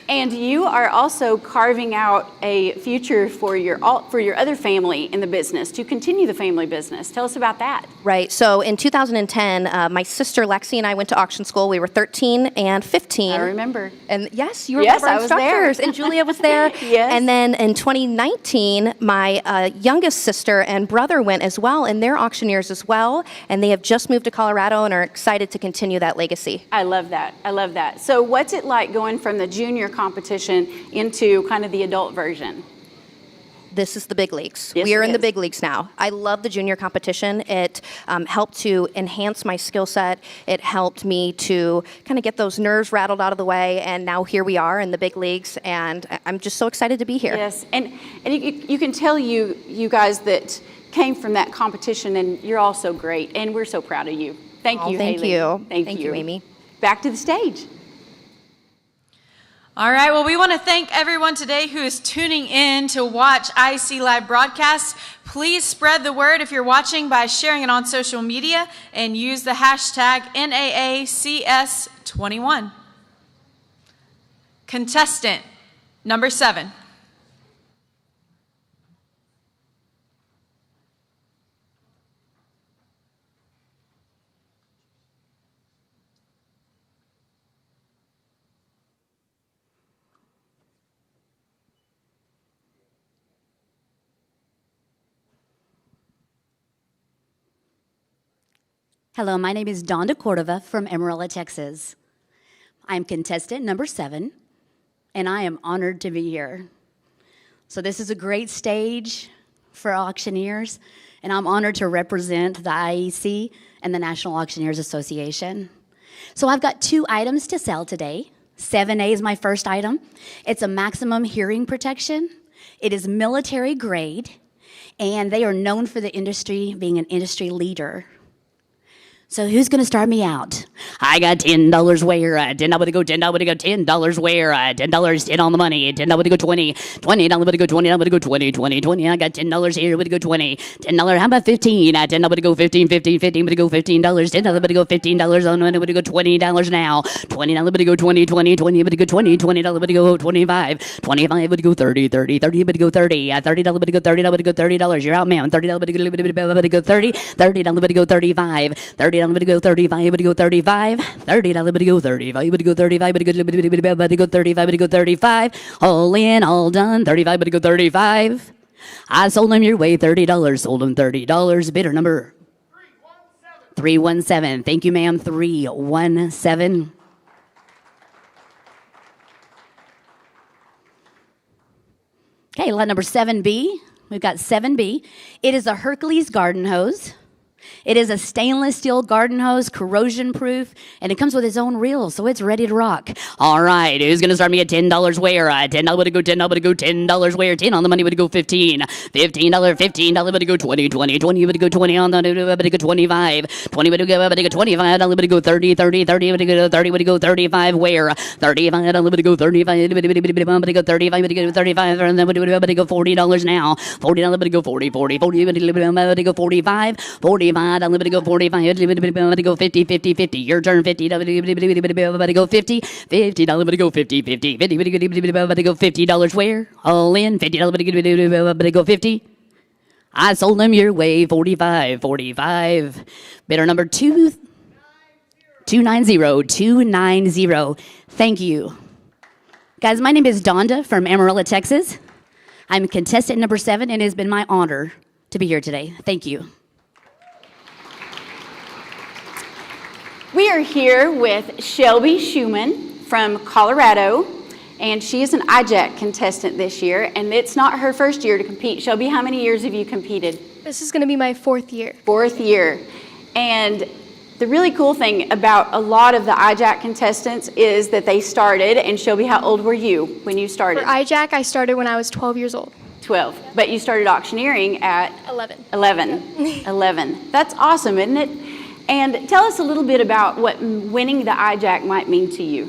And you are also carving out a future for your other family in the business, to continue the family business. Tell us about that. Right. So in 2010, my sister Lexi and I went to auction school. We were 13 and 15. I remember. And yes, you remember our instructors. And Julia was there. Yes. And then in 2019, my youngest sister and brother went as well, and they're auctioneers as well. And they have just moved to Colorado and are excited to continue that legacy. I love that. I love that. So what's it like going from the junior competition into kind of the adult version? This is the big leagues. Yes, We are it in the is. big leagues now. I love the junior competition. It helped to enhance my skill set. It helped me to kind of get those nerves rattled out of the way. And now here we are in the big leagues, and I'm just so excited to be here. Yes, and you can tell you guys that came from that competition, and you're all so great, and we're so proud of you. Thank you, Thank Haley. you. Thank you, Amy. Back to the stage. All right, well, we want to thank everyone today who is tuning in to watch IAC Live broadcasts. Please spread the word if you're watching by sharing it on social media and use the hashtag NAACS21. Contestant number 7. Hello, my name is Donda Cordova from Amarillo, Texas. I'm contestant number 7, and I am honored to be here. So this is a great stage for auctioneers, and I'm honored to represent the IAC and the National Auctioneers Association. So I've got 2 items to sell today. 7A is my first item. It's a maximum hearing protection. It is military grade, and they are known for the industry being an industry leader. So who's going to start me out? I got $10 where, $10 to go, $10 to go, $10 where, $10, 10 on the money, $10 to go, 20, $20 to go, $20 to go, 20, 20, 20, I got $10 here, would go 20, $10, how about 15, $10 to go, 15, 15, 15, to go, $15, $10 to go, $15 on one, would go, $20 now, $20 to go, 20, 20, 20, to go, 20, $20 to go, 25, 25 would go, 30, 30, 30 would go, 30, $30 to go, $30 to go, $30, you're out, man, $30 to go, 30, $30 to go, 35, $30 to go, 35 to go, 35, $30 to go, 35 to go, 35 to go, 35 to go, 35, all in, all done, 35 to go, 35. I sold them your way, $30, sold them $30, bidder number 317. Thank you, ma'am, 317. Okay, lot number 7B. We've got 7B. It is a Hercules garden hose. It is a stainless steel garden hose, corrosion proof, and it comes with its own reel, so it's ready to rock. All right, who's going to start me at $10 where? $10 would go, $10 would go, $10 where? 10 on the money would go 15. $15 would go 20, 20, 20 would go 20 on the would go 25. 20 would go, $25 would go 30, 30, 30 would go 30 would go 35 where? 35 would go 35 would go 35 would go 35 and then would go $40 now. $40 would go 40, 40, 40 would go 45, 45. I'm going to go 45. I'm going to go 50, 50, 50. Your turn, 50. I'm going to go 50, 50. I'm going to go 50, 50, 50. I'm going to go $50 where? All in. $50. I'm going to go 50. I sold them your way. 45, 45. Bidder number 290. Thank you. Guys, my name is Donda from Amarillo, Texas. I'm contestant number 7, and it has been my honor to be here today. Thank you. We are here with Shelby Schumann from Colorado, and she is an IJAC contestant this year, and it's not her first year to compete. Shelby, how many years have you competed? This is going to be my 4th year. 4th year. And the really cool thing about a lot of the IJAC contestants is that they started, and Shelby, how old were you when you started? For IJAC, I started when I was 12 years old. 12. But you started auctioneering at? 11. 11. That's awesome, isn't it? And tell us a little bit about what winning the IJAC might mean to you.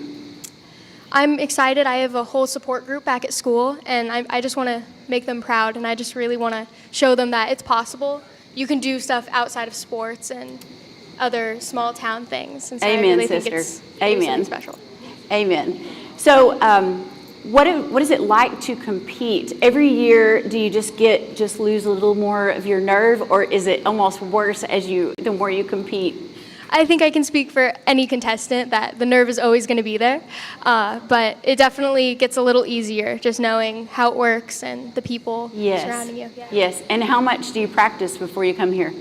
I'm excited. I have a whole support group back at school, and I just want to make them proud, and I just really want to show them that it's possible. You can do stuff outside of sports and other small town things. And so Amen, I really sister. think it's Amen. special. Amen. So what is it like to compete? Every year, do you just lose a little more of your nerve, or is it almost worse the more you compete? I think I can speak for any contestant that the nerve is always going to be there, but it definitely gets a little easier just knowing how it works and the people surrounding you. Yeah. Yes. And how much do you practice before you come here?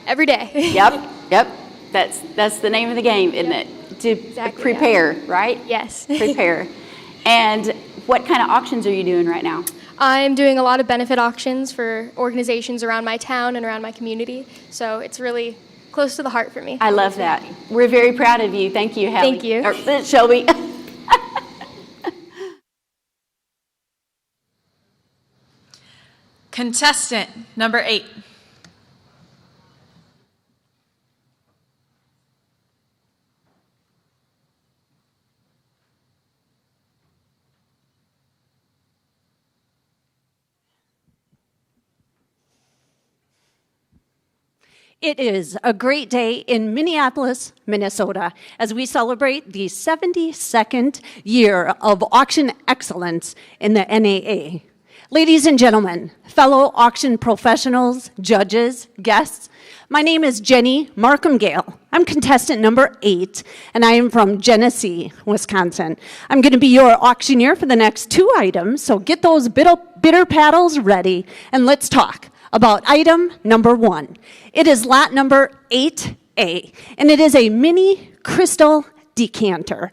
Every day. Yep. That's the name of the game, isn't it? To prepare, right? Yes. Prepare. And what kind of auctions are you doing right now? I'm doing a lot of benefit auctions for organizations around my town and around my community, so it's really close to the heart for me. I love that. We're very proud of you. Thank you, Hallie. Thank you. Or, Shelby. Contestant number 8. It is a great day in Minneapolis, Minnesota, as we celebrate the 72nd year of auction excellence in the NAA. Ladies and gentlemen, fellow auction professionals, judges, guests, my name is Jenny Markham-Gale. I'm contestant number 8, and I am from Genesee, Wisconsin. I'm going to be your auctioneer for the next 2 items, so get those bitter paddles ready, and let's talk about item number 1. It is lot number 8A, and it is a mini crystal decanter.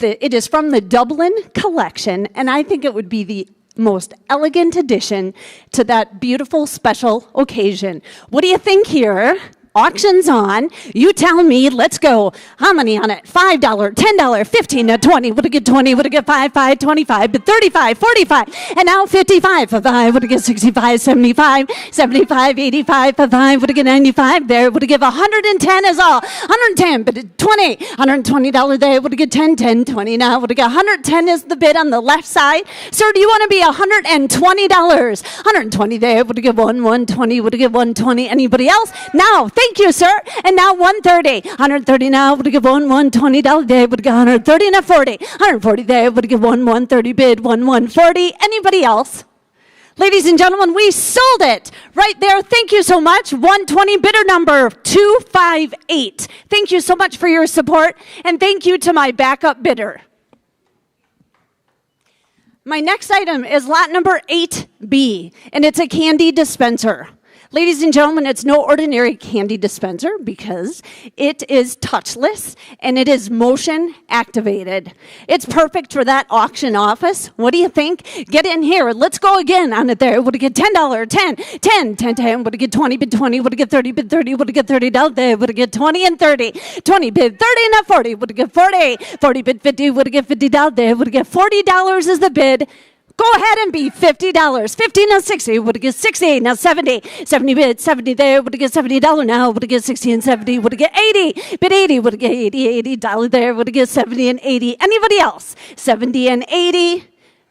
It is from the Dublin collection, and I think it would be the most elegant addition to that beautiful special occasion. What do you think here? Auction's on. You tell me. Let's go. How many on it? $5, $10, $15, $20. Would it get 20? Would it get 5, 25, but 35, 45, and now 55 for 5. Would it get 65, 75, 75, 85 for 5. Would it get 95 there? Would it give 110 is all? 110, but 20, $120 there. Would it get 10, 10, 20 now? Would it get 110 is the bid on the left side? Sir, do you want to be $120? 120 there. Would it get 120? Would it get 120? Anybody else? Now, thank you, sir. And now 130. 130 now. Would it give $120 there? Would it get 130 and a 40. 140 there. Would it give 130 bid? 140. Anybody else? Ladies and gentlemen, we sold it right there. Thank you so much. 120 bidder number 258. Thank you so much for your support. And thank you to my backup bidder. My next item is lot number 8B, and it's a candy dispenser. Ladies and gentlemen, it's no ordinary candy dispenser because it is touchless and it is motion activated. It's perfect for that auction office. What do you think? Get in here. Let's go again on it there. Would it get $10, 10, 10, 10, 10. Would it get 20 bid 20? Would it get 30 bid 30? Would it get $30 there? Would it get 20 and 30? 20 bid 30 and a 40. Would it get 40? 40 bid 50. Would it get $50 there? Would it get $40 is the bid? Go ahead and be $50. 50 now 60. Would it get 60? Now 70. 70 bid 70 there. Would it get $70 now? Would it get 60 and 70? Would it get 80? Bid 80. Would it get 80? $80 there. Would it get 70 and 80? Anybody else? 70 and 80.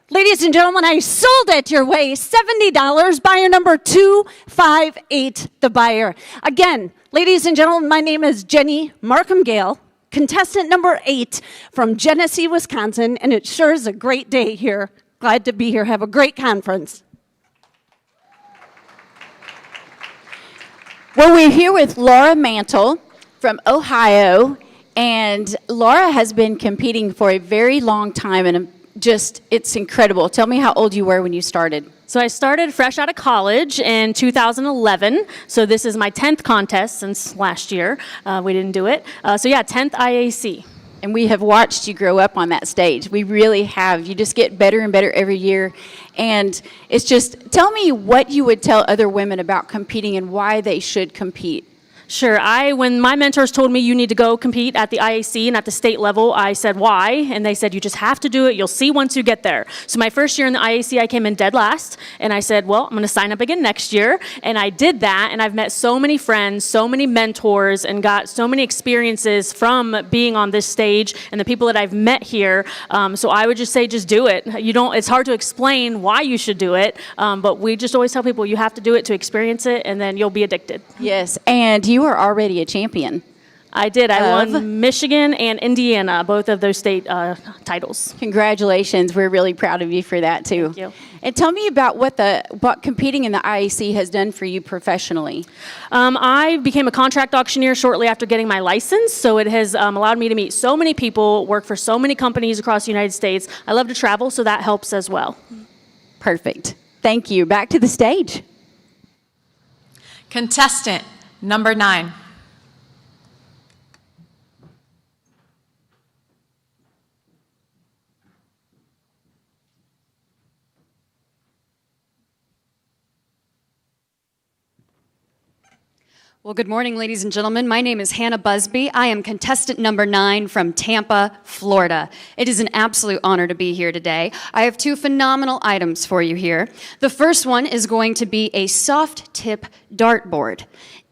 Ladies and gentlemen, I sold it your way. $70. Buyer number 258, the buyer. Again, ladies and gentlemen, my name is Jenny Markham-Gale, contestant number 8 from Genesee, Wisconsin, and it sure is a great day here. Glad to be here. Have a great conference. Well, we're here with Laura Mantle from Ohio, and Laura has been competing for a very long time, and it's incredible. Tell me how old you were when you started. So I started fresh out of college in 2011. So this is my 10th contest since last year. We didn't do it. 10th IAC. And we have watched you grow up on that stage. We really have. You just get better and better every year. And it's just, tell me what you would tell other women about competing and why they should compete. Sure. When my mentors told me you need to go compete at the IAC and at the state level, I said, why? And they said, you just have to do it. You'll see once you get there. So my first year in the IAC, I came in dead last. And I said, well, I'm going to sign up again next year. And I did that. And I've met so many friends, so many mentors, and got so many experiences from being on this stage and the people that I've met here. So I would just say, just do it. It's hard to explain why you should do it. But we just always tell people you have to do it to experience it, and then you'll be addicted. Yes. And you are already a champion. I did. I won Michigan and Indiana, both of those state titles. Congratulations. We're really proud of you for that, too. Thank you. And tell me about what competing in the IAC has done for you professionally. I became a contract auctioneer shortly after getting my license, so it has allowed me to meet so many people, work for so many companies across the United States. I love to travel, so that helps as well. Perfect. Thank you. Back to the stage. Contestant number 9. Well, good morning, ladies and gentlemen. My name is Hannah Busby. I am contestant number 9 from Tampa, Florida. It is an absolute honor to be here today. I have 2 phenomenal items for you here. The first one is going to be a soft tip dartboard.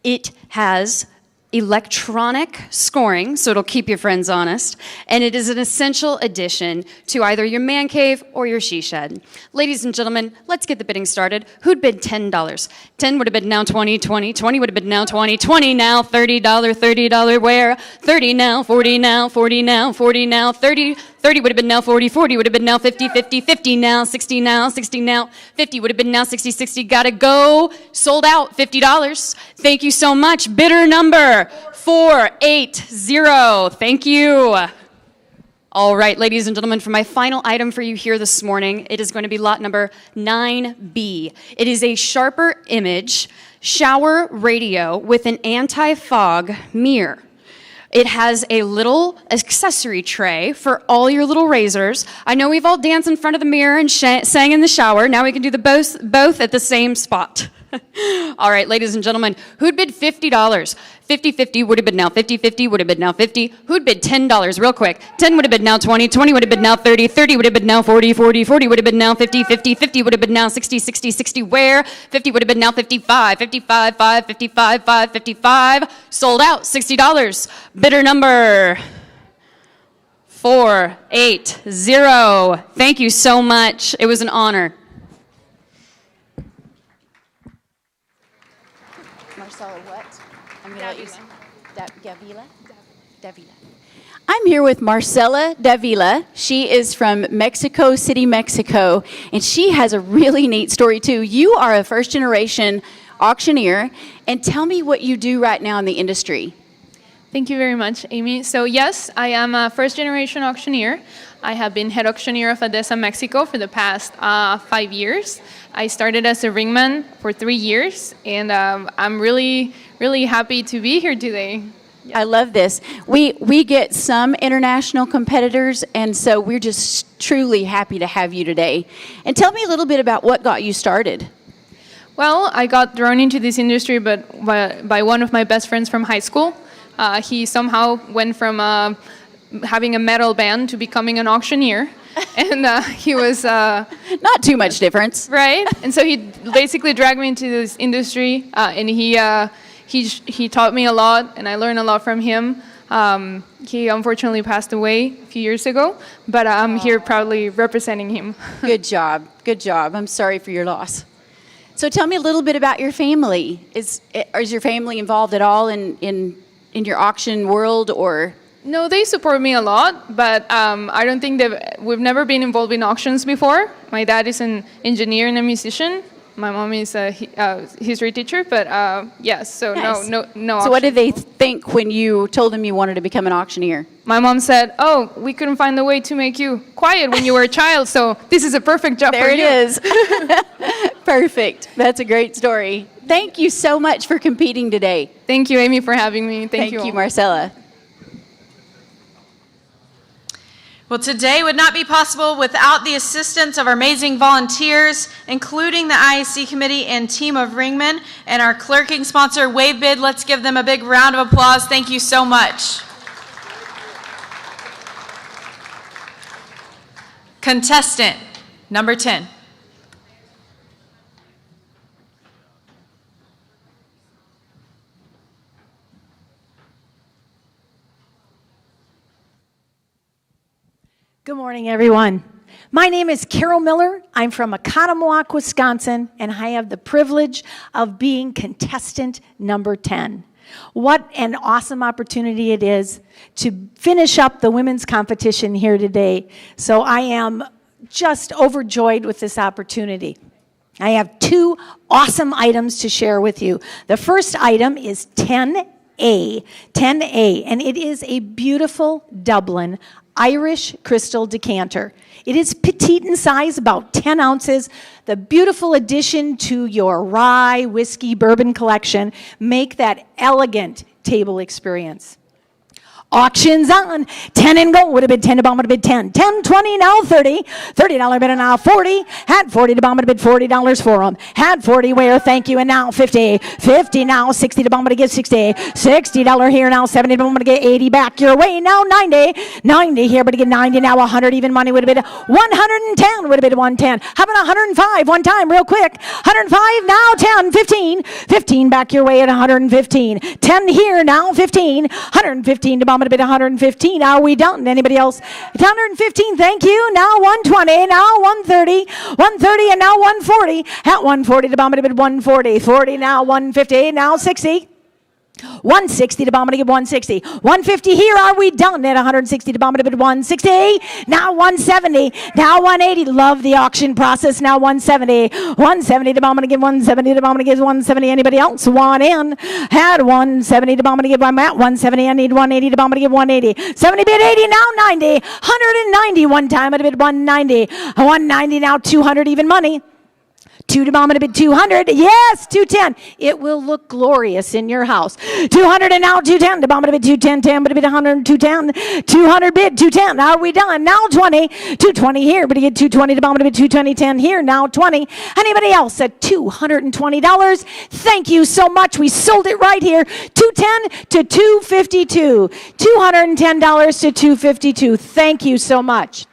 It has electronic scoring, so it'll keep your friends honest, and it is an essential addition to either your man cave or your she shed. Ladies and gentlemen, let's get the bidding started. Who'd bid $10? 10 would have been now 20, 20, 20 would have been now 20, 20 now, $30, $30 where? 30 now, 40 now, 40 now, 40 now, 30, 30 would have been now 40, 40 would have been now 50, 50, 50 now, 60 now, 60 now, 50 would have been now 60, 60, gotta go, sold out, $50. Thank you so much. Bidder number 480. Thank you. All right, ladies and gentlemen, for my final item for you here this morning, it is going to be lot number 9B. It is a sharper image shower radio with an anti-fog mirror. It has a little accessory tray for all your little razors. I know we've all danced in front of the mirror and sang in the shower. Now we can do the both at the same spot. All right, ladies and gentlemen, who'd bid $50? 50-50 would have been now 50-50 would have been now 50. Who'd bid $10 real quick? 10 would have been now 20, 20 would have been now 30, 30 would have been now 40, 40, 40 would have been now 50, 50, 50 would have been now 60, 60, 60 where? 50 would have been now 55, 55, 5, 55, 5, 55. Sold out, $60. Bidder number 480. Thank you so much. It was an honor. Marcella, what? I'm going to let you say. Davila? I'm here with Marcella Davila. She is from Mexico City, Mexico, and she has a really neat story too. You are a first-generation auctioneer, and tell me what you do right now in the industry. Thank you very much, Amy. So yes, I am a first-generation auctioneer. I have been head auctioneer of Odessa, Mexico for the past 5 years. I started as a ringman for 3 years, and I'm really, really happy to be here today. I love this. We get some international competitors, and so we're just truly happy to have you today. And tell me a little bit about what got you started. Well, I got thrown into this industry by one of my best friends from high school. He somehow went from having a metal band to becoming an auctioneer. And he was... Not too much difference. Right? And so he basically dragged me into this industry, and he taught me a lot, and I learned a lot from him. He unfortunately passed away a few years ago, but I'm here proudly representing him. Good job. Good job. I'm sorry for your loss. So tell me a little bit about your family. Is your family involved at all in your auction world, or? No, they support me a lot, but I don't think we've never been involved in auctions before. My dad is an engineer and a musician. My mom is a history teacher, but yes, so nice. no So auction. what did they think when you told them you wanted to become an auctioneer? My mom said, "Oh, we couldn't find a way to make you quiet when you were a child, so this is a perfect job for you." There it is. Perfect. That's a great story. Thank you so much for competing today. Thank you, Amy, for having me. Thank you Thank you, all. Marcella. Well, today would not be possible without the assistance of our amazing volunteers, including the IAC committee and team of ringmen, and our clerking sponsor, WaveBid. Let's give them a big round of applause. Thank you so much. Contestant number 10. Good morning, everyone. My name is Carol Miller. I'm from Oconomowoc, Wisconsin, and I have the privilege of being contestant number 10. What an awesome opportunity it is to finish up the women's competition here today. So I am just overjoyed with this opportunity. I have 2 awesome items to share with you. The first item is 10A, and it is a beautiful Dublin Irish crystal decanter. It is petite in size, about 10 ounces. The beautiful addition to your rye, whiskey, bourbon collection make that elegant table experience. Auctions on. 10 and go would have bid 10 to bomb would have bid 10. 10, 20, now 30. $30 bid and now 40. Had 40 to bomb would have bid $40 for them. Had 40 where, thank you, and now 50. 50 now, 60 to bomb would have get 60. $60 here now, 70 to bomb would have get 80 back your way. Now 90. 90 here, but to get 90 now, 100 even money would have been 110 would have been 110. How about 105 one time real quick? 105 now, 10, 15. 15 back your way at 115. 10 here now, 15. 115 to bomb would have been 115. Are we done? Anybody else? 115, thank you. Now 120, now 130. 130 and now 140. At 140 to bomb would have been 140. 40 now, 150, now 60. 160 to bomb to give 160. 150 here. Are we done at 160 to bomb to bid 160? Now 170. Now 180. Love the auction process. Now 170. 170 to bomb to give 170 to bomb to give 170. Anybody else? One in. Had 170 to bomb to give. I'm at 170. I need 180 to bomb to give 180. 70 bid 80. Now 90. 190 one time at a bid 190. 190 now 200 even money. 2 to bomb and a bid 200. Yes, 210. It will look glorious in your house. 200 and now 210. To bomb and a bid 210. 10 but a bid 100. 210. 200 bid 210. Are we done? Now 20. 220 here, but to get 220 to bomb and a bid 220. 10 here. Now 20. Anybody else at $220? Thank you so much. We sold it right here. 210 to 252. $210 to 252. Thank you so much.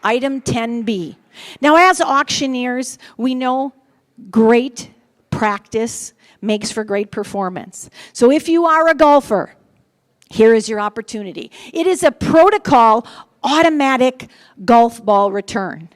Item 10B. Now, as auctioneers, we know great practice makes for great performance. So if you are a golfer, here is your opportunity. It is a protocol automatic golf ball return.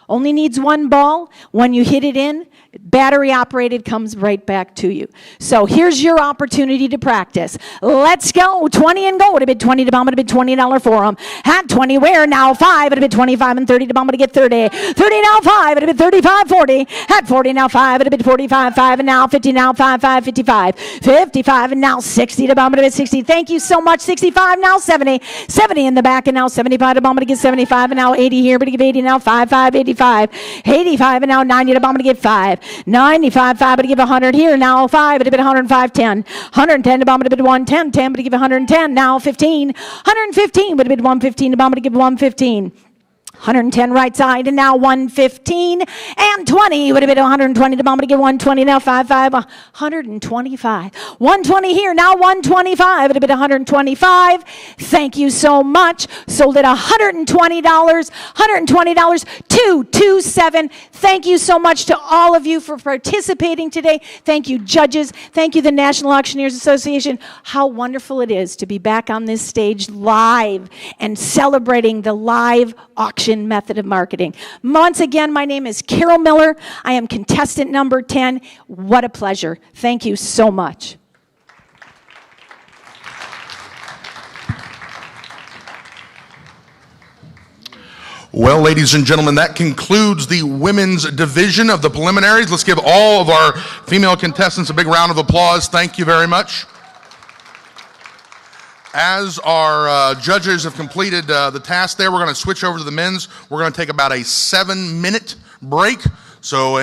Only needs one ball. When you hit it in, battery operated, comes right back to you. So here's your opportunity to practice. Let's go. 20 and go. Would have been 20 to bomb. Would have been $20 for them. Had 20 where? Now 5. Would have been 25 and 30 to bomb. Would have get 30. 30 now 5. Would have been 35, 40. Had 40 now 5. Would have been 45, 5. And now 50 now 5, 5, 55. 55 and now 60 to bomb. Would have been 60. Thank you so much. 65 now 70. 70 in the back and now 75 to bomb. Would have get 75 and now 80 here. Would have give 80 now 5, 5, 85. 85 and now 90 to bomb. Would have get 5. 95, 5, but to give 100 here. Now 5, but to bid 105, 10. 110 to bomb, but to bid 110. 10, but to give 110. Now 15. 115, but to bid 115 to bomb, but to give 115. 110 right side, and now 115 and 20. Would have been 120 to bomb to get 120. Now 5, 125. 120 here. Now 125. Would have been 125. Thank you so much. Sold at $120. $120. 227. Thank you so much to all of you for participating today. Thank you, judges. Thank you, the National Auctioneers Association. How wonderful it is to be back on this stage live and celebrating the live auction method of marketing. Once again, my name is Carol Miller. I am contestant number 10. What a pleasure. Thank you so much. Well, ladies and gentlemen, that concludes the women's division of the preliminaries. Let's give all of our female contestants a big round of applause. Thank you very much. As our judges have completed the task there, we're going to switch over to the men's. We're going to take about a 7-minute break. So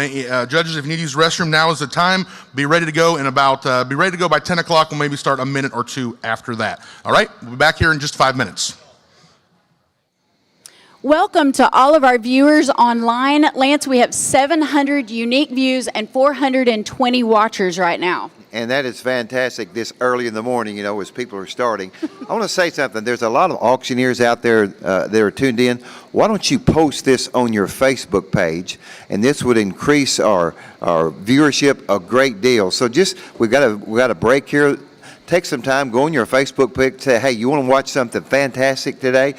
judges, if you need to use the restroom, now is the time. Be ready to go in about, be ready to go by 10 o'clock. We'll maybe start a minute or two after that. All right, we'll be back here in just 5 minutes. Welcome to all of our viewers online. Lance, we have 700 unique views and 420 watchers right now. And that is fantastic this early in the morning, you know, as people are starting. I want to say something. There's a lot of auctioneers out there that are tuned in. Why don't you post this on your Facebook page? And this would increase our viewership a great deal. So just, we got a break here. Take some time, go on your Facebook page, say, hey, you want to watch something fantastic today?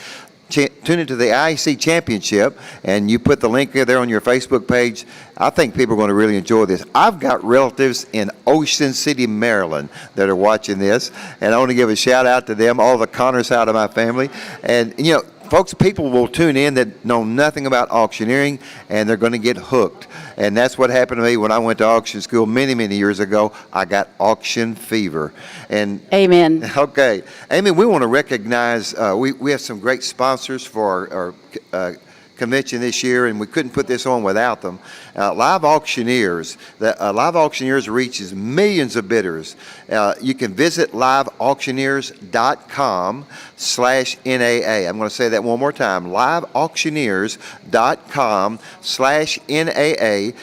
Tune into the IAC Championship, and you put the link there on your Facebook page. I think people are going to really enjoy this. I've got relatives in Ocean City, Maryland that are watching this, and I want to give a shout out to them, all the Connor side of my family. And, you know, folks, people will tune in that know nothing about auctioneering, and they're going to get hooked. And that's what happened to me when I went to auction school many, many years ago. I got auction fever. And amen. Okay. Amy, we want to recognize, we have some great sponsors for our convention this year, and we couldn't put this on without them. Live Auctioneers. Live Auctioneers reaches millions of bidders. You can visit liveauctioneers.com/NAA. I'm going to say that one more time. liveauctioneers.com/NAA.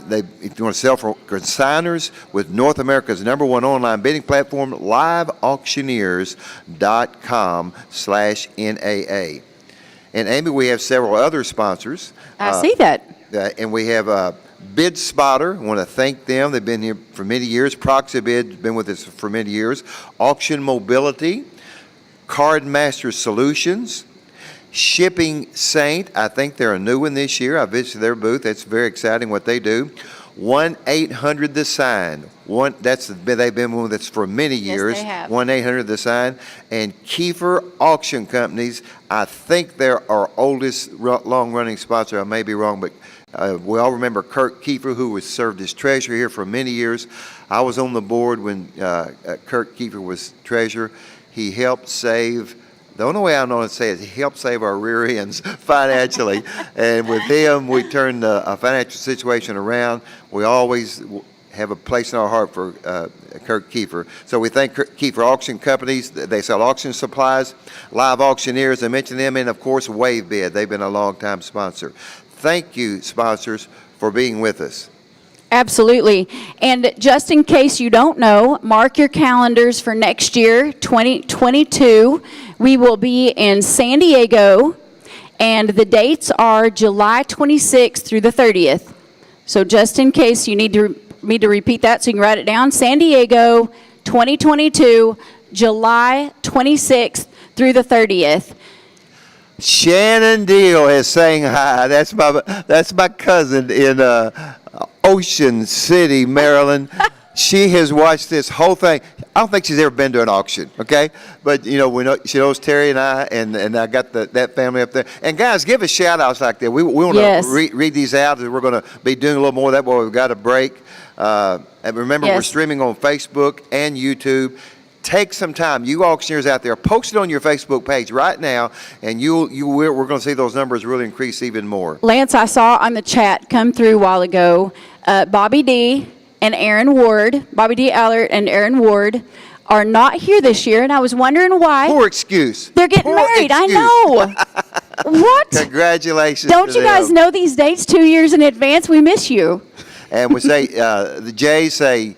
If you want to sell for consigners with North America's #1 online bidding platform, liveauctioneers.com/NAA. And Amy, we have several other sponsors. I see that. And we have Bid Spotter. I want to thank them. They've been here for many years. Proxy Bid been with us for many years. Auction Mobility, Card Master Solutions, Shipping Saint. I think they're a new one this year. I visited their booth. That's very exciting what they do. 1-800 The Sign. They've been with us for many years. Yes, they have. 1-800 The Sign. And Kiefer Auction Companies. I think they're our oldest long-running sponsor. I may be wrong, but we all remember Kurt Kiefer, who was served as treasurer here for many years. I was on the board when Kurt Kiefer was treasurer. He helped save. The only way I know to say it is he helped save our rear ends financially. And with him, we turned a financial situation around. We always have a place in our heart for Kurt Kiefer. So we thank Kiefer Auction Companies. They sell auction supplies. Live Auctioneers, I mentioned them. And, of course, Wave Bid. They've been a long-time sponsor. Thank you, sponsors, for being with us. Absolutely. And just in case you don't know, mark your calendars for next year, 2022. We will be in San Diego, and the dates are July 26th through the 30th. So just in case you need me to repeat that so you can write it down, San Diego, 2022, July 26th through the 30th. Shannon Deal is saying hi. That's my cousin in Ocean City, Maryland. She has watched this whole thing. I don't think she's ever been to an auction, okay? But, we know she knows Terry and I, and I got that family up there. And, guys, give us shout-outs like that. We want to read these out, and we're going to be doing a little more of that while we've got a break. And remember, we're streaming on Facebook and YouTube. Take some time. You auctioneers out there, post it on your Facebook page right now, and we're going to see those numbers really increase even more. Lance, I saw on the chat come through a while ago, Bobby D. and Aaron Ward, Bobby D. Allert and Aaron Ward are not here this year, and I was wondering why. Poor excuse. They're getting married. I know. What? Congratulations. Don't you guys know these dates 2 years in advance? We miss you. And we say, the Jays say,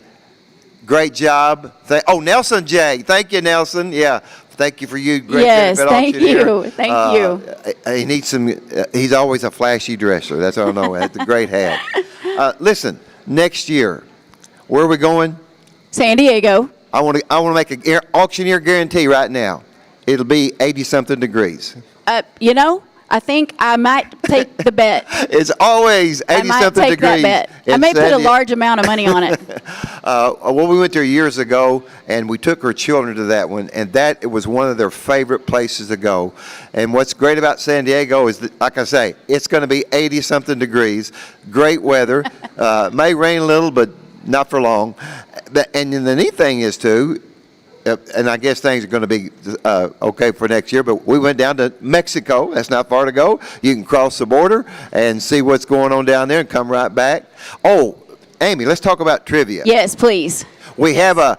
great job. Nelson J. Thank you, Nelson. Yeah. Thank you for you. Great benefit auctioneer. Thank you. He needs he's always a flashy dresser. That's all I know. That's a great hat. Listen, next year, where are we going? San Diego. I want to make an auctioneer guarantee right now. It'll be 80-something degrees. I think I might take the bet. It's always 80-something degrees. I might take that bet. I may put a large amount of money on it. We went there years ago, and we took our children to that one, and it was one of their favorite places to go. And what's great about San Diego is, that, like I say, it's going to be 80-something degrees, great weather. May rain a little, but not for long. And the neat thing is, too, and I guess things are going to be okay for next year, but we went down to Mexico. That's not far to go. You can cross the border and see what's going on down there and come right back. Oh, Amy, let's talk about trivia. Yes, please. We have a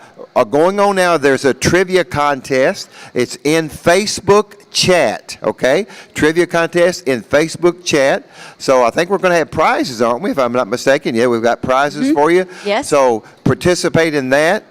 going on now. There's a trivia contest. It's in Facebook chat, okay? Trivia contest in Facebook chat. So I think we're going to have prizes, aren't we, if I'm not mistaken? Yeah, we've got prizes for you. Yes. So participate in that.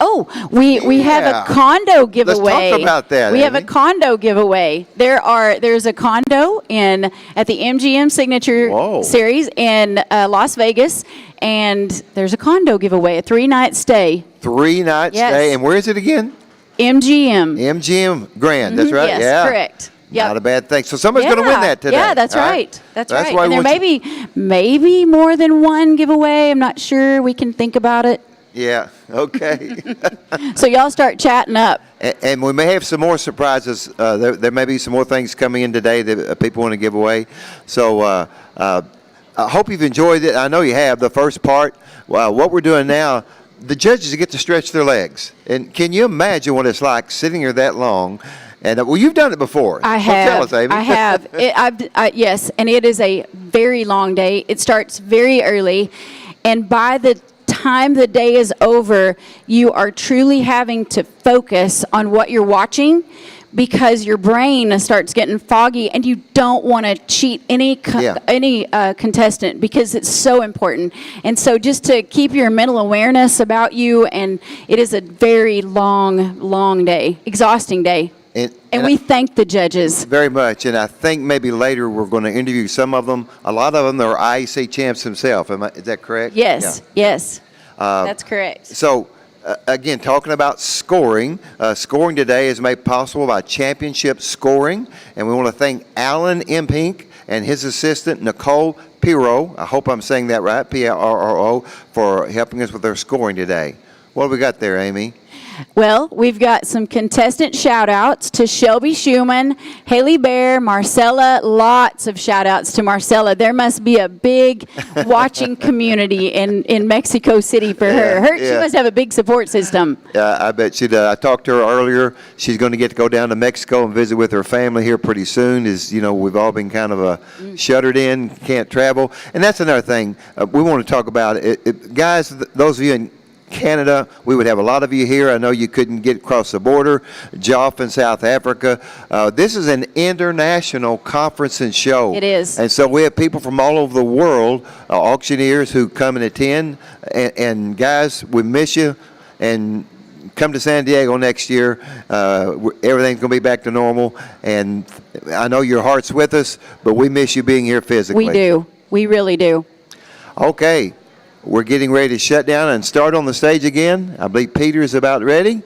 Oh, we have a condo giveaway. Let's talk about that. We have a condo giveaway. There's a condo at the MGM Signature Series in Las Vegas, and there's a condo giveaway, a 3-night stay. 3-night stay, and where is it again? MGM. MGM Grand. That's right. Yes, yeah, correct. Yep. Not a bad thing. So somebody's going to win that today. Yeah, that's right. That's right. Why and there may be more than one giveaway. I'm not sure. We can think about it. Yeah, okay. So y'all start chatting up. And we may have some more surprises. There may be some more things coming in today that people want to give away. So I hope you've enjoyed it. I know you have, the first part. What we're doing now, the judges get to stretch their legs. And can you imagine what it's like sitting here that long And well, you've done it before. I So have. tell us, Amy. I have. Yes, and it is a very long day. It starts very early, and by the time the day is over, you are truly having to focus on what you're watching, because your brain starts getting foggy, and you don't want to cheat any contestant, because it's so important. And so just to keep your mental awareness about you, and it is a very long day, exhausting day. And we thank the judges. Very much, and I think maybe later we're going to interview some of them. A lot of them are IAC champs themselves. Is that correct? Yes, yes, that's correct. So, again, talking about scoring, scoring today is made possible by Championship Scoring, and we want to thank Alan Impink and his assistant, Nicole Pirro, I hope I'm saying that right, P-I-R-R-O, for helping us with their scoring today. What have we got there, Amy? Well, we've got some contestant shout-outs to Shelby Schumann, Haley Bear, Marcella. Lots of shout-outs to Marcella. There must be a big watching community in Mexico City for her. She must have a big support system. Yeah, I bet she does. I talked to her earlier. She's going to get to go down to Mexico and visit with her family here pretty soon. As you know, we've all been kind of shuttered in, can't travel. And that's another thing we want to talk about. Guys, those of you in Canada, we would have a lot of you here. I know you couldn't get across the border. Joff in South Africa. This is an international conference and show. It is. And so we have people from all over the world, auctioneers who come and attend. And guys, we miss you. And come to San Diego next year. Everything's going to be back to normal. And I know your heart's with us, but we miss you being here physically. We do. We really do. Okay. We're getting ready to shut down and start on the stage again. I believe Peter is about ready.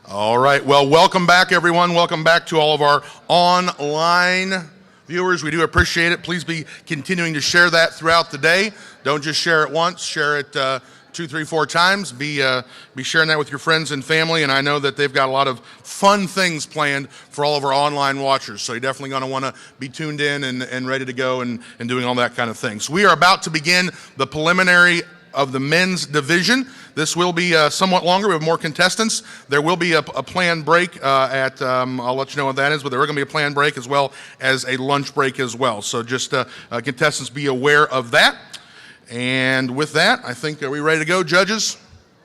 All right. Well, welcome back, everyone. Welcome back to all of our online viewers. We do appreciate it. Please be continuing to share that throughout the day. Don't just share it once. Share it 2, 3, 4 times. Be sharing that with your friends and family. And I know that they've got a lot of fun things planned for all of our online watchers. So you're definitely going to want to be tuned in and ready to go and doing all that kind of thing. So we are about to begin the preliminary of the men's division. This will be somewhat longer. We have more contestants. There will be a planned break I'll let you know what that is, but there are going to be a planned break as well as a lunch break as well. So just contestants be aware of that. And with that, I think, are we ready to go, judges?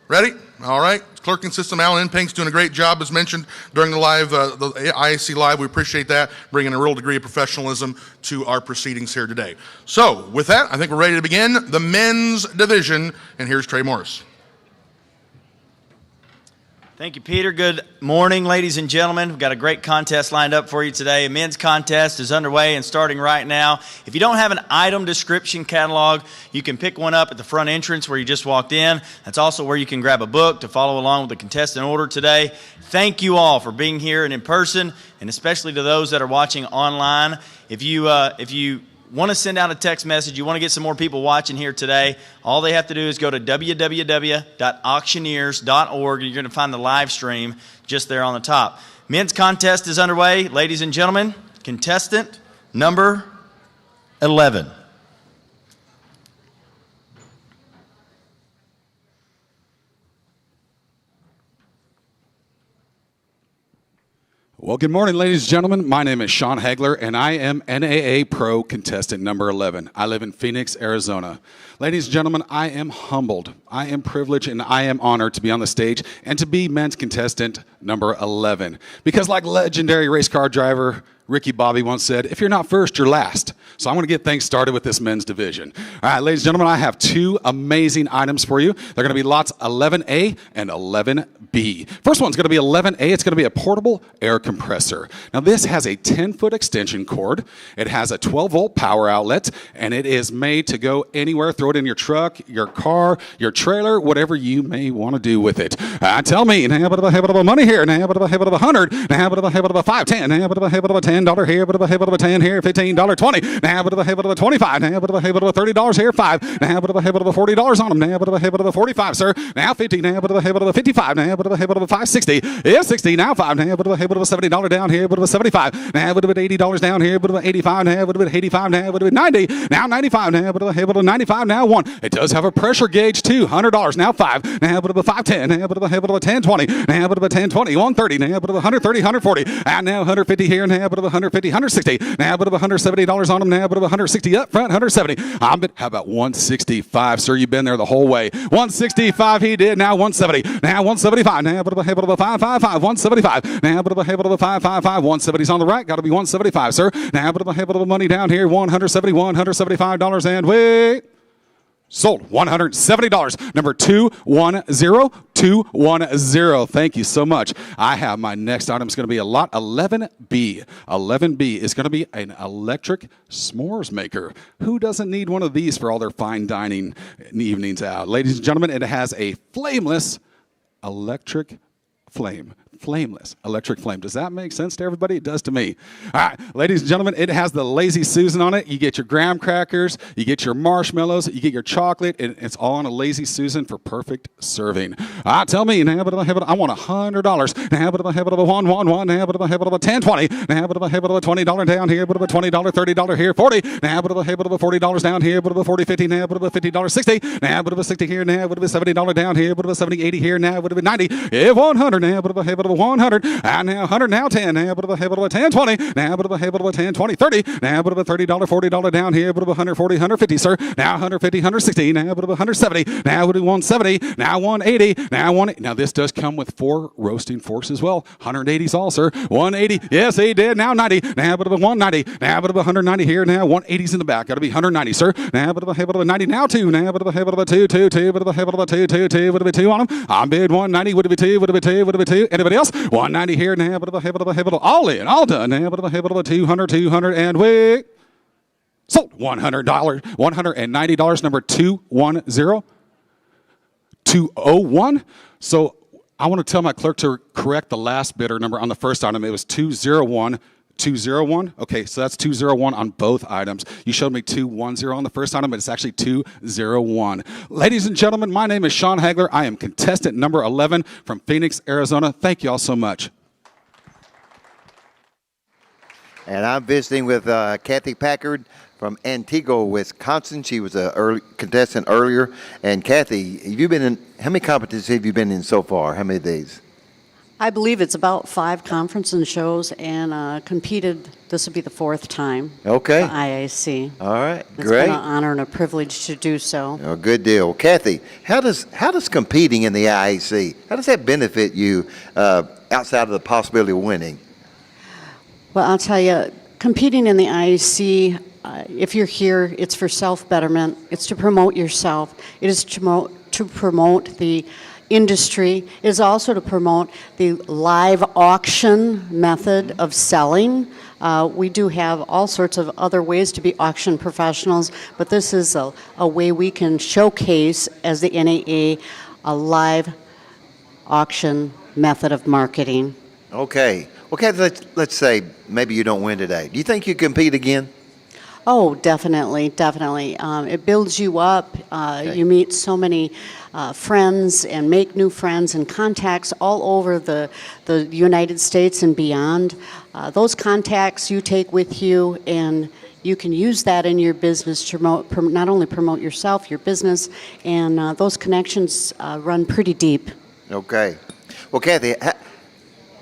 Ready? All right. Clerking system, Alan Pink's doing a great job, as mentioned during the IAC Live. We appreciate that, bringing a real degree of professionalism to our proceedings here today. So with that, I think we're ready to begin the men's division. And here's Trey Morris. Thank you, Peter. Good morning, ladies and gentlemen. We've got a great contest lined up for you today. A men's contest is underway and starting right now. If you don't have an item description catalog, you can pick one up at the front entrance where you just walked in. That's also where you can grab a book to follow along with the contestant order today. Thank you all for being here and in person, and especially to those that are watching online. If you want to send out a text message, you want to get some more people watching here today, all they have to do is go to www.auctioneers.org. You're going to find the live stream just there on the top. Men's contest is underway. Ladies and gentlemen, contestant number 11. Well, good morning, ladies and gentlemen. My name is Sean Hagler, and I am NAA Pro contestant number 11. I live in Phoenix, Arizona. Ladies and gentlemen, I am humbled, I am privileged, and I am honored to be on the stage and to be men's contestant number 11. Because like legendary race car driver Ricky Bobby once said, if you're not first, you're last. So I'm going to get things started with this men's division. All right, ladies and gentlemen, I have 2 amazing items for you. They're going to be lots 11A and 11B. First one's going to be 11A. It's going to be a portable air compressor. Now, this has a 10-foot extension cord. It has a 12-volt power outlet, and it is made to go anywhere. Throw it in your truck, your car, your trailer, whatever you may want to do with it. Tell me, have a bit of money here, have a bit of 100, have a bit of 5, 10, have a bit of 10, $10 here, but a $10 here, $15, 20. Now, but a $25. Now, but a $30 here, 5. Now, but a $40 on them. Now, but a $45, sir. Now, 50. Now, but a $55. Now, but a $5.60. Yeah, 60. Now, 5. Now, but a $70 down here, but a $75. Now, but a $80 down here, but a $85. Now, but a $85. Now, but a $90. Now, 95. Now, but a 95. Now, 1. It does have a pressure gauge too. $100. Now, 5. Now, but a $5.10. Now, but a $10.20. Now, but a $10.20. 130. Now, but a $130. $140. And now, $150 here. Now, but a $150. $160. Now, but a $170 on them. Now, but a $160 up front. $170. How about $165, sir? You've been there the whole way. $165 he did. Now $170. Now $175. Now but a $555. $175. Now but a $555. $170's on the right. Got to be $175, sir. Now but a money down here. $175 and wait. Sold. $170. Number 210. 210. Thank you so much. I have my next item is going to be a lot 11B. 11B is going to be an electric s'mores maker. Who doesn't need one of these for all their fine dining evenings out? Ladies and gentlemen, it has a flameless electric flame. Flameless electric flame. Does that make sense to everybody? It does to me. All right, ladies and gentlemen, it has the Lazy Susan on it. You get your graham crackers, you get your marshmallows, you get your chocolate, and it's all on a Lazy Susan for perfect serving. Tell me, I want $100. Now, but I have a $1. Now, but I have a $10.20. Now, but I have a $20 down here, but a $20, $30 here, 40. Now, but I have a $40 down here, but a $40, $50. Now, but a $50, 60. Now, but a $60 here. Now, but a $70 down here, but a $70, $80 here. Now, but a $90. Yeah, $100. Now, but I have a 100, and now 100, now 10, now but a $10, 20, now but a $10, 20, 30, now but a $30, $40 down here, but a $140, $150, sir, now $150, $160, now but a $170, now with $170, now $180, now $180. Now this does come with 4 roasting forks as well. $180s all, sir. $180, yes, he did. Now $90, now but a $190, now but a $190 here, now $180s in the back. Got to be $190, sir. Now but a $90, now 2, now but a $2, 2, but a $2, 2, would it be 2 on them? I'm bid $190, would it be 2, would it be 2, would it be 2? Anybody else? $190 here, now, but a all in, all done, now, but a $200, and wait. Sold. $100, $190, number 210, 201. So I want to tell my clerk to correct the last bidder number on the first item. It was 201. 201. Okay, so that's 201 on both items. You showed me 210 on the first item, but it's actually 201. Ladies and gentlemen, my name is Sean Hagler. I am contestant number 11 from Phoenix, Arizona. Thank you all so much. And I'm visiting with Kathy Packard from Antigua, Wisconsin. She was a contestant earlier. And Kathy, how many competitions have you been in so far? How many of these? I believe it's about 5 conference and shows, and competed, this will be the 4th time. Okay. For IAC. All right, It's great. been an honor and a privilege to do so. Oh, good deal. Kathy, how does competing in the IAC, how does that benefit you outside of the possibility of winning? Well, I'll tell you, competing in the IAC, if you're here, it's for self-betterment. It's to promote yourself. It is to promote the industry. It is also to promote the live auction method of selling. We do have all sorts of other ways to be auction professionals, but this is a way we can showcase as the NAA a live auction method of marketing. Okay. Well, Kathy, let's say maybe you don't win today. Do you think you compete again? Oh, definitely, definitely. It builds you up. Okay. You meet so many friends and make new friends and contacts all over the United States and beyond. Those contacts you take with you, and you can use that in your business to not only promote yourself, your business, and those connections run pretty deep. Okay. Well, Kathy,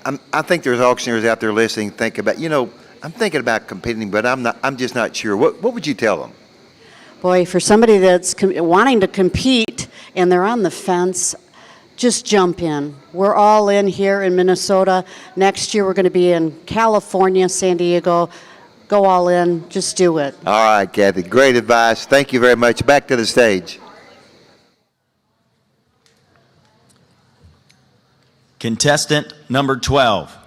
I think there's auctioneers out there listening, think about, I'm thinking about competing, but I'm just not sure. What would you tell them? Boy, for somebody that's wanting to compete and they're on the fence, just jump in. We're all in here in Minnesota. Next year we're going to be in California, San Diego. Go all in. Just do it. All right, Kathy. Great advice. Thank you very much. Back to the stage. Contestant number 12.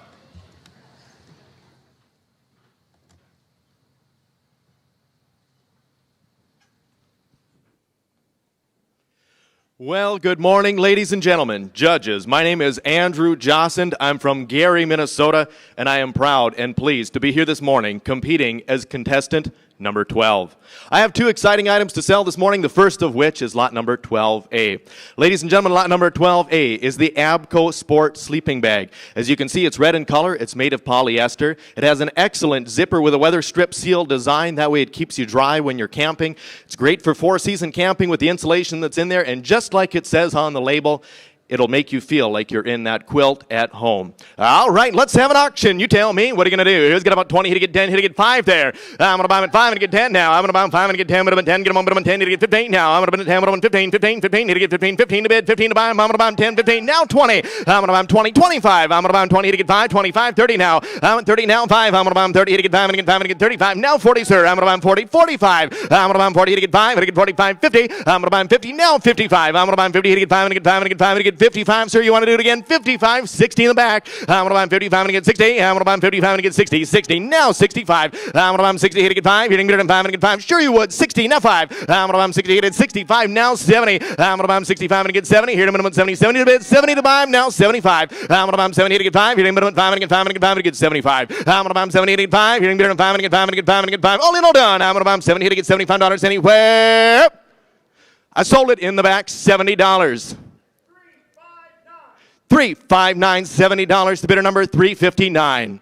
Well, good morning, ladies and gentlemen, judges. My name is Andrew Josand. I'm from Gary, Minnesota, and I am proud and pleased to be here this morning competing as contestant number 12. I have two exciting items to sell this morning, the first of which is lot number 12A. Ladies and gentlemen, lot number 12A is the Abco Sport Sleeping Bag. As you can see, it's red in color. It's made of polyester. It has an excellent zipper with a weather strip seal design. That way it keeps you dry when you're camping. It's great for four-season camping with the insulation that's in there, and just like it says on the label, it'll make you feel like you're in that quilt at home. All right, let's have an auction. You tell me. What are you going to do? Who's got about 20? Here to get 10. Here to get 5 there. I'm going to buy them at 5 and get 10 now. I'm going to buy them 5 and get 10. I'm going to buy 10. Get them on 10. Here to get 15 now. I'm going to buy 10. I'm going to buy 15. 15. 15. Here to get 15. 15 to bid. 15 to buy them. I'm going to buy them 10. 15. Now 20. I'm going to buy them 20. 25. I'm going to buy them 20. Here to get 5. 25. 30 now. I'm at 30 now. 5. I'm going to buy them 30. Here to get 5 and get 5 and get 35. Now 40, sir. I'm going to buy them 40. 45. I'm going to buy them 40. Here to get 5. Here to get 45. 50. I'm going to buy them 50. Now 55. I'm going to buy them 50. Here to get 5 and get 5 and get 5 and get 55, sir. You want to do it again? 55, 60 in the back. I'm going to buy him 55 and get 60. I'm going to buy him 55 and get 60. 60, now 65. I'm going to buy him 60, here to get 5. Here to get 5 and get 5. Sure you would. 60, now 5. I'm going to buy him 60, here to get 65. Now 70. I'm going to buy him 65 and get 70. Here to minimum 70. 70 to bid. 70 to buy him. Now 75. I'm going to buy him 70, here to get 5. Here to minimum 5 and get 5 and get 5 and get 75. I'm going to buy him 70, here to get 5. Here to get 5 and get 5 and get 5 and get 5. All in, all done. I'm going to buy him 70, here to get $75 anywhere. I sold it in the back, $70. $359, $70 to bidder number 359.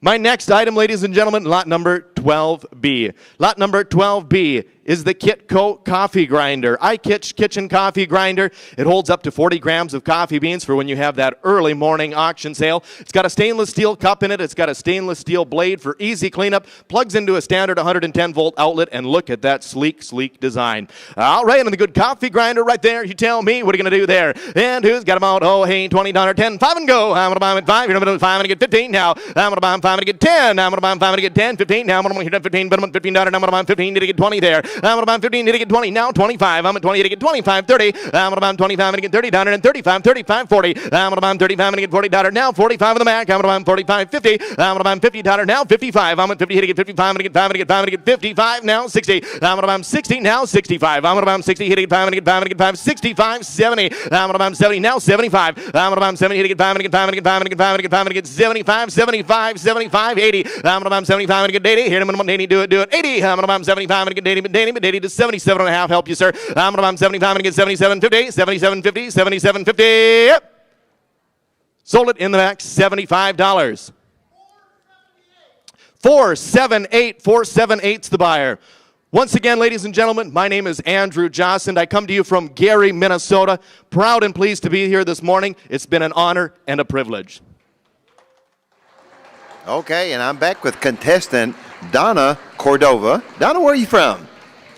My next item, ladies and gentlemen, lot number 12B. Lot number 12B is the Kitco coffee grinder. Kitchen coffee grinder. It holds up to 40 grams of coffee beans for when you have that early morning auction sale. It's got a stainless steel cup in it. It's got a stainless steel blade for easy cleanup. Plugs into a standard 110 volt outlet, and look at that sleek design. All right, and the good coffee grinder right there. You tell me, what are you going to do there? And who's got them out? Oh, hey, $20, 10, 5 and go. I'm going to buy them at 5. You're going to buy 5 and get 15 now. I'm going to buy them 5 and get 10. I'm going to buy them 5 and get 10, 15. Now I'm going to get 15, but I'm $15. I'm going to buy 15 to get 20 there. I'm going to buy 15 to get 20. Now 25. I'm at 20 to get 25, 30. I'm going to buy 25 and get $30 and 35, 35, 40. I'm going to buy 35 and get $40. Now 45 in the back. I'm going to buy 45, 50. I'm going to buy $50. Now 55. I'm at 50 to get 55 and get 5 and get 5 and get 55. Now 60. I'm going to buy 60. Now 65. I'm going to buy 60 to get 5 and get 5 and get 5. 65, 70. I'm going to buy 70. Now 75. I'm going to buy 70 to get 5 and get 5 and get 5 and get 5 and get 5 and get 75, 75, 75, 80. I'm going to buy 75 and get 80. Here to minimum 80. Do it. 80. I'm going to buy 75 and get 80 to 77 and a half. Help you, sir. I'm going to buy 75 and get 77.50, 77.50, 77.50. Sold it in the back, $75. 478, 478's the buyer. Once again, ladies and gentlemen, my name is Andrew Josand. I come to you from Gary, Minnesota. Proud and pleased to be here this morning. It's been an honor and a privilege. Okay, and I'm back with contestant Donna Cordova. Donna, where are you from?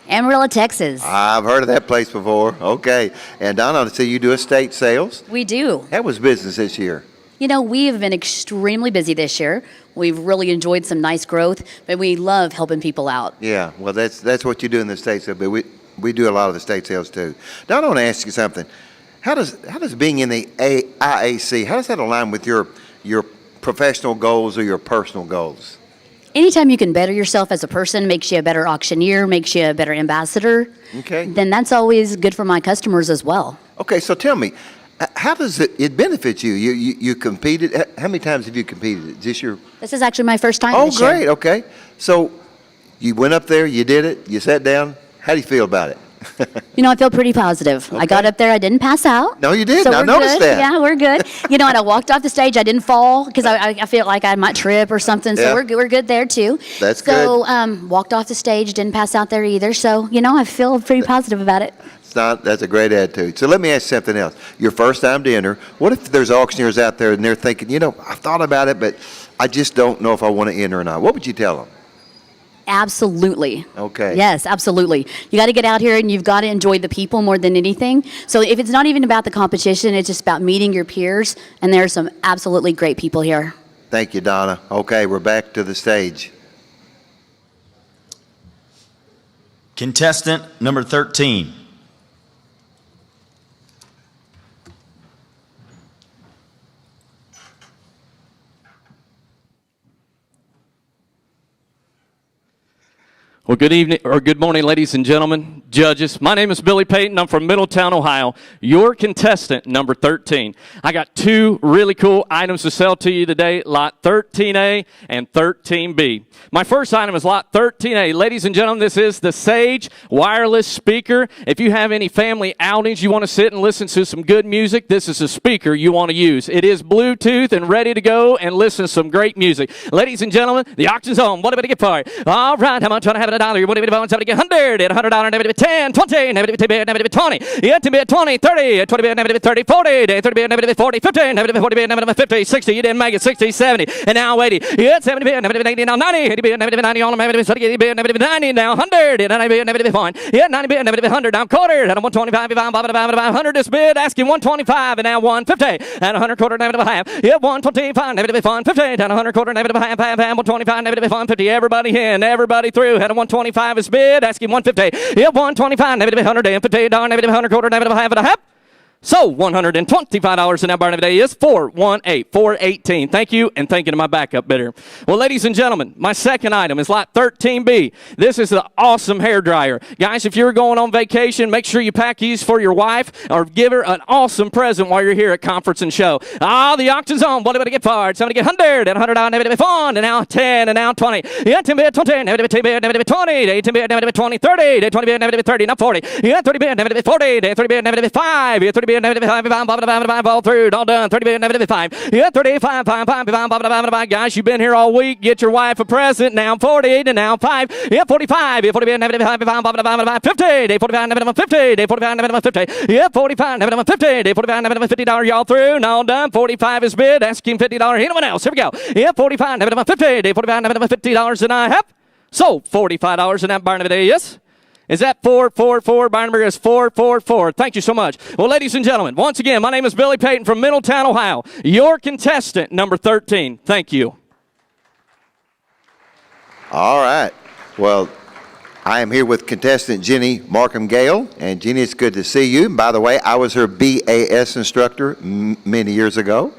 Amarillo, Texas. I've heard of that place before. Okay. And Donna, I see you do estate sales. We do. That was business this year. You know, we have been extremely busy this year. We've really enjoyed some nice growth, but we love helping people out. Yeah, well, that's what you do in the estate sales, but we do a lot of estate sales too. Now, I want to ask you something. How does being in the IAC, how does that align with your professional goals or your personal goals? Anytime you can better yourself as a person, makes you a better auctioneer, makes you a better ambassador, okay, then that's always good for my customers as well. Okay, so tell me, how does it benefit you? You competed, how many times have you competed? Is this your... This is actually my first time this great, year. okay. So you went up there, you did it, you sat down. How do you feel about it? You know, I feel pretty positive. Okay. I got up there, I didn't pass out. No, you did. So I noticed good. that. Yeah, we're good. You know, and I walked off the stage, I didn't fall because I feel like I might trip or something. So Yeah. we're good there too. That's good. So walked off the stage, didn't pass out there either. So, you know, I feel pretty positive about it. That's a great attitude. So let me ask you something else. Your first time to enter, what if there's auctioneers out there and they're thinking, you know, I thought about it, but I just don't know if I want to enter or not. What would you tell them? Absolutely. Okay. Yes, absolutely. You got to get out here and you've got to enjoy the people more than anything. So if it's not even about the competition, it's just about meeting your peers, and there are some absolutely great people here. Thank you, Donna. Okay, we're back to the stage. Contestant number 13. Well, good evening, or good morning, ladies and gentlemen, judges. My name is Billy Payton. I'm from Middletown, Ohio. Your contestant, number 13. I got two really cool items to sell to you today, lot 13A and 13B. My first item is lot 13A. Ladies and gentlemen, this is the Sage wireless speaker. If you have any family outings, you want to sit and listen to some good music, this is a speaker you want to use. It is Bluetooth and ready to go and listen to some great music. Ladies and gentlemen, the auction's on. What am I going to get for it? All right, how much do I have? $1. You want to get somebody get $100, $100, never to 10, 20, never to 20, yeah, to be 20, 30, 20, never to 30, 40, 30, never to 40, 50, never to 40, never to 50, 60, you didn't make it, 60, 70, and now 80, yeah, 70, never to 80, now 90, 80, never to 90, on never to 70, never to 90, now 100, and never to fine, yeah, 90, never to 100, now quarter, and 125, 100 is bid, asking 125, and now 150, and 100 quarter, never to half, yeah, 125, never to fine, 50, and 100 quarter, never to half, 125, never to fine, 50, everybody in, everybody through, had a 125 is bid, asking 150. Yeah, 125, negative 150, negative 100 quarter, negative half and a half. So $125 and that bar of the day is 418. Thank you, and thank you to my backup bidder. Well, ladies and gentlemen, my second item is lot 13B. This is the awesome hair dryer. Guys, if you're going on vacation, make sure you pack these for your wife or give her an awesome present while you're here at Conference and Show. The auction's on. What do I get for it? Somebody get 100 and $100, negative fun, and now 10 and now 20. Yeah, 10 bid, 20, negative 10 bid, negative 20, 10 bid, negative 20, 30, 20 bid, negative 30, now 40. Yeah, 30 bid, negative 40, 30 bid, negative 5, yeah, 30 bid, negative 5, all through, all done, 30 bid, negative 5. Yeah, 35, 5, guys, you've been here all week. Get your wife a present. Now 40 and now 5. Yeah, 45, yeah, 40 bid, negative 5, 50, 45, negative 50, 45, negative 50. Yeah, 45, negative 50, 45, negative $50, y'all through, and all done. 45 is bid, asking $50. Anyone else? Here we go. Yeah, 45, negative 50, 45, negative $50 and I have. So $45 and that bar of the day is. Is that 444? Barnberg is 444. Thank you so much. Well, ladies and gentlemen, once again, my name is Billy Payton from Middletown, Ohio. Your contestant, number 13. Thank you. All right. Well, I am here with contestant Jenny Markham Gale. And Jenny, it's good to see you. And by the way, I was her BAS instructor many years ago.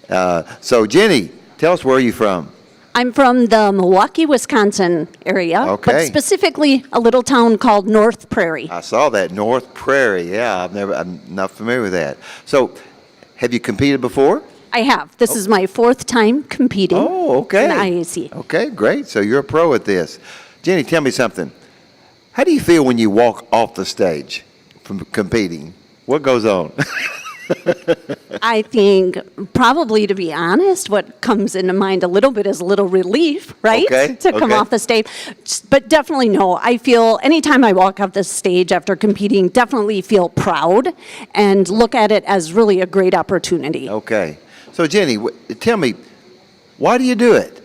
So Jenny, tell us where you're from. I'm from the Milwaukee, Wisconsin area, but specifically a little town called North Prairie. I saw that, North Prairie. Yeah, I'm not familiar with that. So, have you competed before? I have. This is my fourth time competing in the IAC. Okay, great. So you're a pro at this. Jenny, tell me something. How do you feel when you walk off the stage from competing? What goes on? I think probably, to be honest, what comes into mind a little bit is a little relief, right? To come off the stage. But definitely no, I feel anytime I walk off the stage after competing, definitely feel proud and look at it as really a great opportunity. Okay. So Jenny, tell me, why do you do it?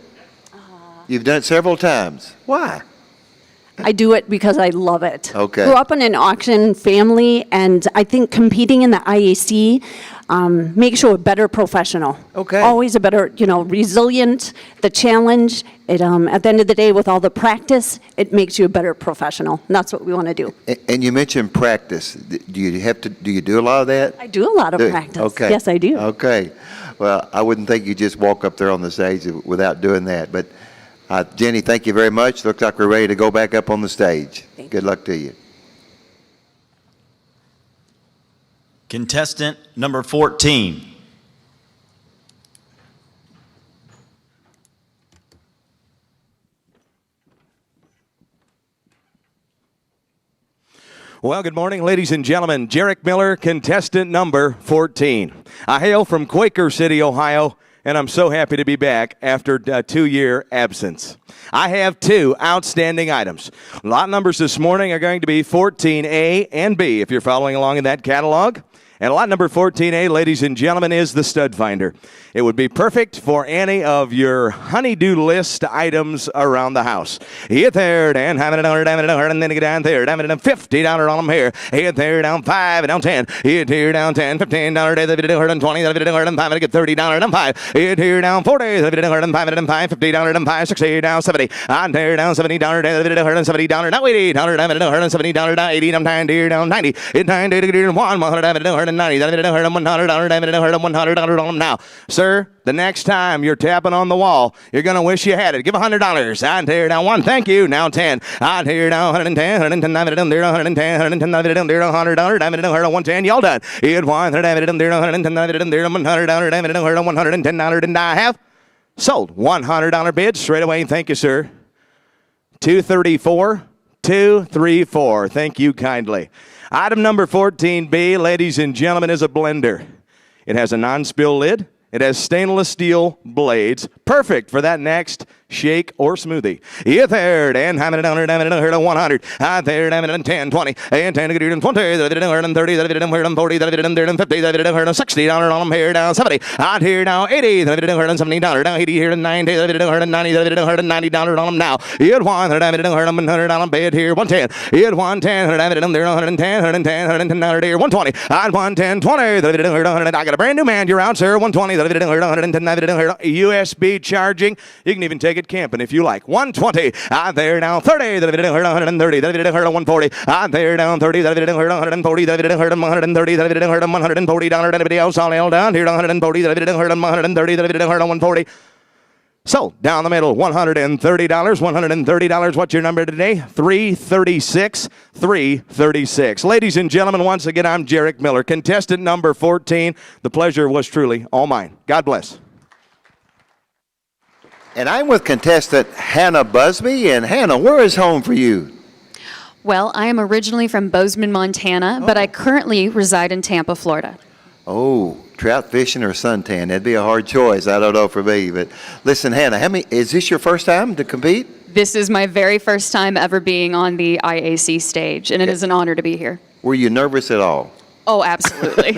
You've done it several times. Why? I do it because I love it. Okay. Grew up in an auction family, and I think competing in the IAC makes you a better professional. Okay. Always a better, resilient, the challenge. It, at the end of the day, with all the practice, it makes you a better professional. And that's what we want to do. And you mentioned practice. Do you do a lot of that? I do a lot of practice. Okay. Yes, I do. Okay. Well, I wouldn't think you just walk up there on the stage without doing that. But Jenny, thank you very much. Looks like we're ready to go back up on the stage. Good luck to you. Contestant number 14. Well, good morning, ladies and gentlemen. Jarek Miller, contestant number 14. I hail from Quaker City, Ohio, and I'm so happy to be back after a 2-year absence. I have two outstanding items. Lot numbers this morning are going to be 14A and B, if you're following along in that catalog. And lot number 14A, ladies and gentlemen, is the stud finder. It would be perfect for any of your honey-do list items around the house. Hit there, and have it down, and then get down there, down $50 on them here. Hit there, down 5, and down 10. Hit here, down 10, $15, $120, $5, I get $30 down 5. Hit here, down 40, $5, $50 down 5, 60 down 70. On there, down $70, $70 now $80, $70 down 80 down 90, down 90. Hit 90, $100, $190, $100 now. Sir, the next time you're tapping on the wall, you're going to wish you had it. Give $100. I tear down 1. Thank you. Now 10. I tear down 110, 110, 110, 110, 110. Y'all done. It won. 110, 110, and I have sold. $100 bid straight away. Thank you, sir. 234. 234. Thank you kindly. Item number 14B, ladies and gentlemen, is a blender. It has a non-spill lid. It has stainless steel blades, perfect for that next shake or smoothie. You there, and I'm at 100, I there, I'm at 10, 20, and 10, 20, 30, 40, 50, 60 on them here down 70. I here now 80, $70 down 80 here 90, $90 on them now. It $100 bed here 110. It 110, $110, $120. I 110, 20. I got a brand new man. You're out, sir. 120. USB charging. You can even take it camping if you like. 120. I there now 30. 130. 140. I there down 30. 140. 130. $140. Anybody else all nailed down here? 140. 130. 140. So, down the middle, $130. $130. What's your number today? 336. 336. Ladies and gentlemen, once again, I'm Jarek Miller, contestant number 14. The pleasure was truly all mine. God bless. And I'm with contestant Hannah Busby. And Hannah, where is home for you? Well, I am originally from Bozeman, Montana, but I currently reside in Tampa, Florida. Oh, trout fishing or suntan? That'd be a hard choice. I don't know for me. But listen, Hannah, is this your first time to compete? This is my very first time ever being on the IAC stage, and it is an honor to be here. Were you nervous at all? Oh, absolutely.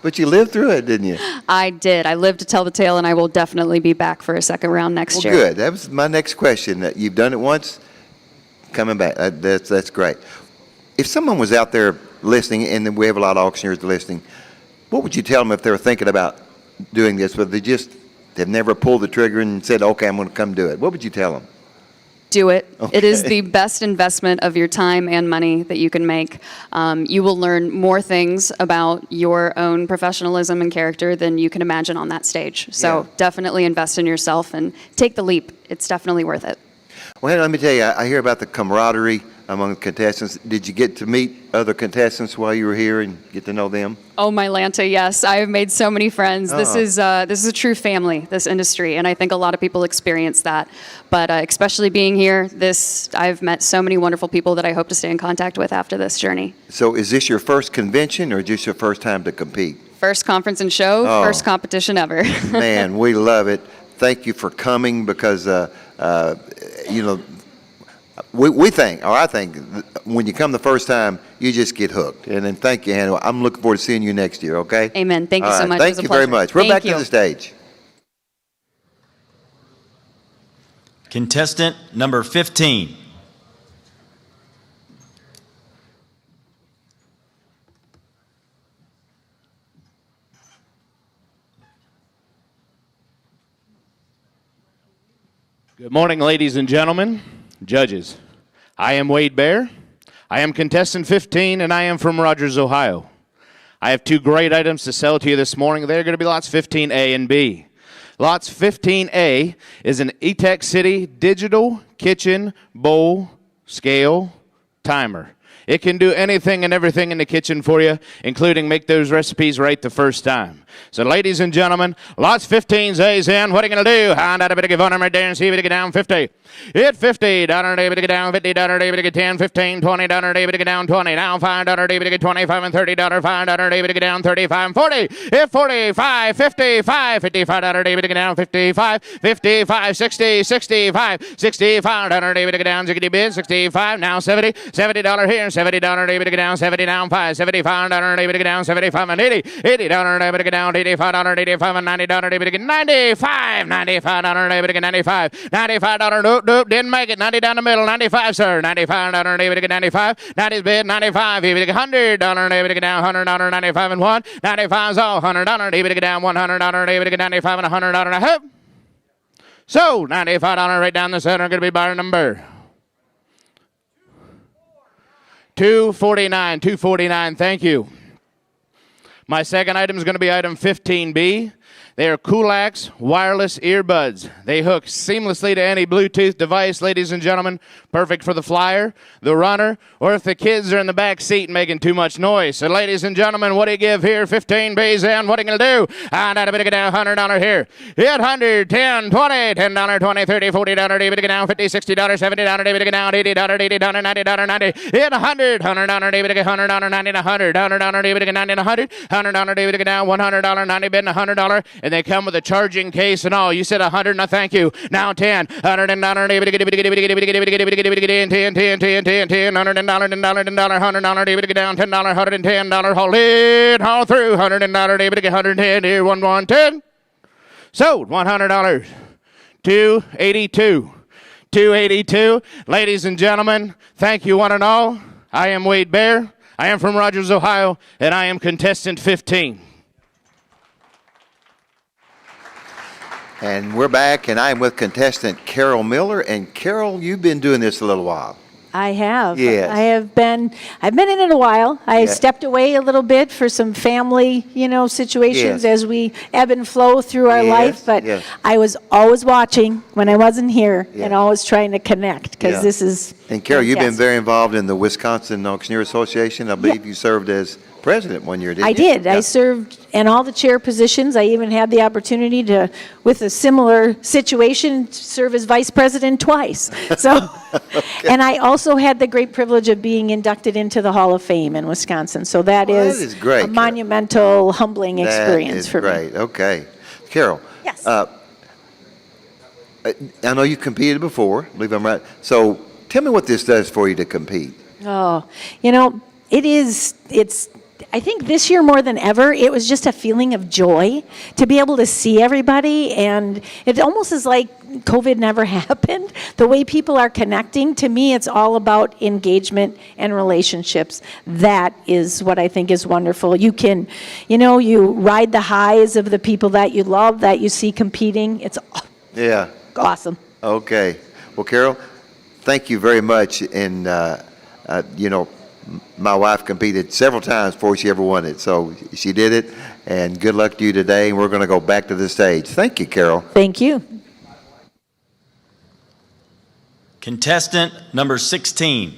But you lived through it, didn't you? I did. I lived to tell the tale, and I will definitely be back for a second round next year. Good. That was my next question. You've done it once, coming back. That's great. If someone was out there listening, and we have a lot of auctioneers listening, what would you tell them if they were thinking about doing this, but they've never pulled the trigger and said, okay, I'm going to come do it? What would you tell them? Do it. Okay. It is the best investment of your time and money that you can make. You will learn more things about your own professionalism and character than you can imagine on that stage. So definitely invest in yourself and take the leap. It's definitely worth it. Well, let me tell you, I hear about the camaraderie among the contestants. Did you get to meet other contestants while you were here and get to know them? Oh, my Lanta, yes. I have made so many friends. Oh. This is a true family, this industry, and I think a lot of people experience that. But especially being here, I've met so many wonderful people that I hope to stay in contact with after this journey. So is this your first convention or just your first time to compete? First conference and show, first competition ever. Man, we love it. Thank you for coming because, we think, or I think, when you come the first time, you just get hooked. And then thank you, Hannah. I'm looking forward to seeing you next year, okay? Amen. Thank you All so right. much. Thank you very much. We're back to the stage. Contestant number 15. Good morning, ladies and gentlemen, judges. I am Wade Bear. I am contestant 15, and I am from Rogers, Ohio. I have two great items to sell to you this morning. They're going to be lots 15A and B. Lots 15A is an E-Tech City digital kitchen bowl scale timer. It can do anything and everything in the kitchen for you, including make those recipes right the first time. So, ladies and gentlemen, lots 15's A's in. What are you going to do? Hand out a bit of give on them right there and see if you get down 50. Hit 50. $1 day, get down 50. $1 day, get 10, 15, $20. $1 day, get down 20. Now $5 day, get 25 and $30. $5 day, get down 35 and 40. Hit 45, 55, $55 day, get down 55, 55, 60, 65, 65. $100 day, get down 60 bid, 65. Now 70, $70 here, $70 day, get down 70 down 5, $75 day, get down 75 and 80, $80 day, get down $85, 85 and $90 day, get 95, $95 day, get 95, $95 nope, didn't make it. 90 down the middle, 95 sir, $95 day, get 95, 90's bid 95, $100 day, get down $100, 95 and 1, 95's all $100 day, get down $100 day, get 95 and $100 and a half. So $95 right down the center, going to be buyer number 249, 249, thank you. My second item is going to be item 15B. They are Kulak's wireless earbuds. They hook seamlessly to any Bluetooth device, ladies and gentlemen. Perfect for the flyer, the runner, or if the kids are in the back seat making too much noise. So, ladies and gentlemen, what do you give here? 15 B's in. What are you going to do? Not a bit of down, $100 here. Hit 100, 10, 20, $10, 20, 30, $40, David down, $50, $60, $70, David down, $80, $80, $90, 90. Hit 100, $100, David $100, 90, $100, $100, David 90, $100, $100, David down, $100, 90, bid $100. And they come with a charging case and all. You said 100, no thank you. Now 10, $100, 10, 10, 10, 10, $100, David get down, $10, $110, hold it, haul through, $100, David get 110, here, 110. Sold, $100, 282. 282. Ladies and gentlemen, thank you one and all. I am Wade Bear. I am from Rogers, Ohio, and I am contestant 15. And we're back, and I'm with contestant Carol Miller. And Carol, you've been doing this a little while. I have. Yes. I've been in it a while. I stepped away a little bit for some family, situations as we ebb and flow through our life. But I was always watching when I wasn't here and always trying to connect because this is. And Carol, you've been very involved in the Wisconsin Auctioneer Association. I believe you served as president one year, didn't you? I did. I served in all the chair positions. I even had the opportunity to, with a similar situation, serve as vice president twice. So, and I also had the great privilege of being inducted into the Hall of Fame in Wisconsin. So that is great, a monumental, humbling experience for me. That is great. Okay. Carol. Yes. I know you competed before, I believe I'm right. So tell me what this does for you to compete. Oh, I think this year more than ever, it was just a feeling of joy to be able to see everybody. And it almost is like COVID never happened. The way people are connecting, to me, it's all about engagement and relationships. That is what I think is wonderful. You can, you ride the highs of the people that you love, that you see competing. It's awesome. Okay. Well, Carol, thank you very much. And, my wife competed several times before she ever won it, so she did it, and good luck to you today, and we're going to go back to the stage. Thank you, Carol. Thank you. Contestant number 16.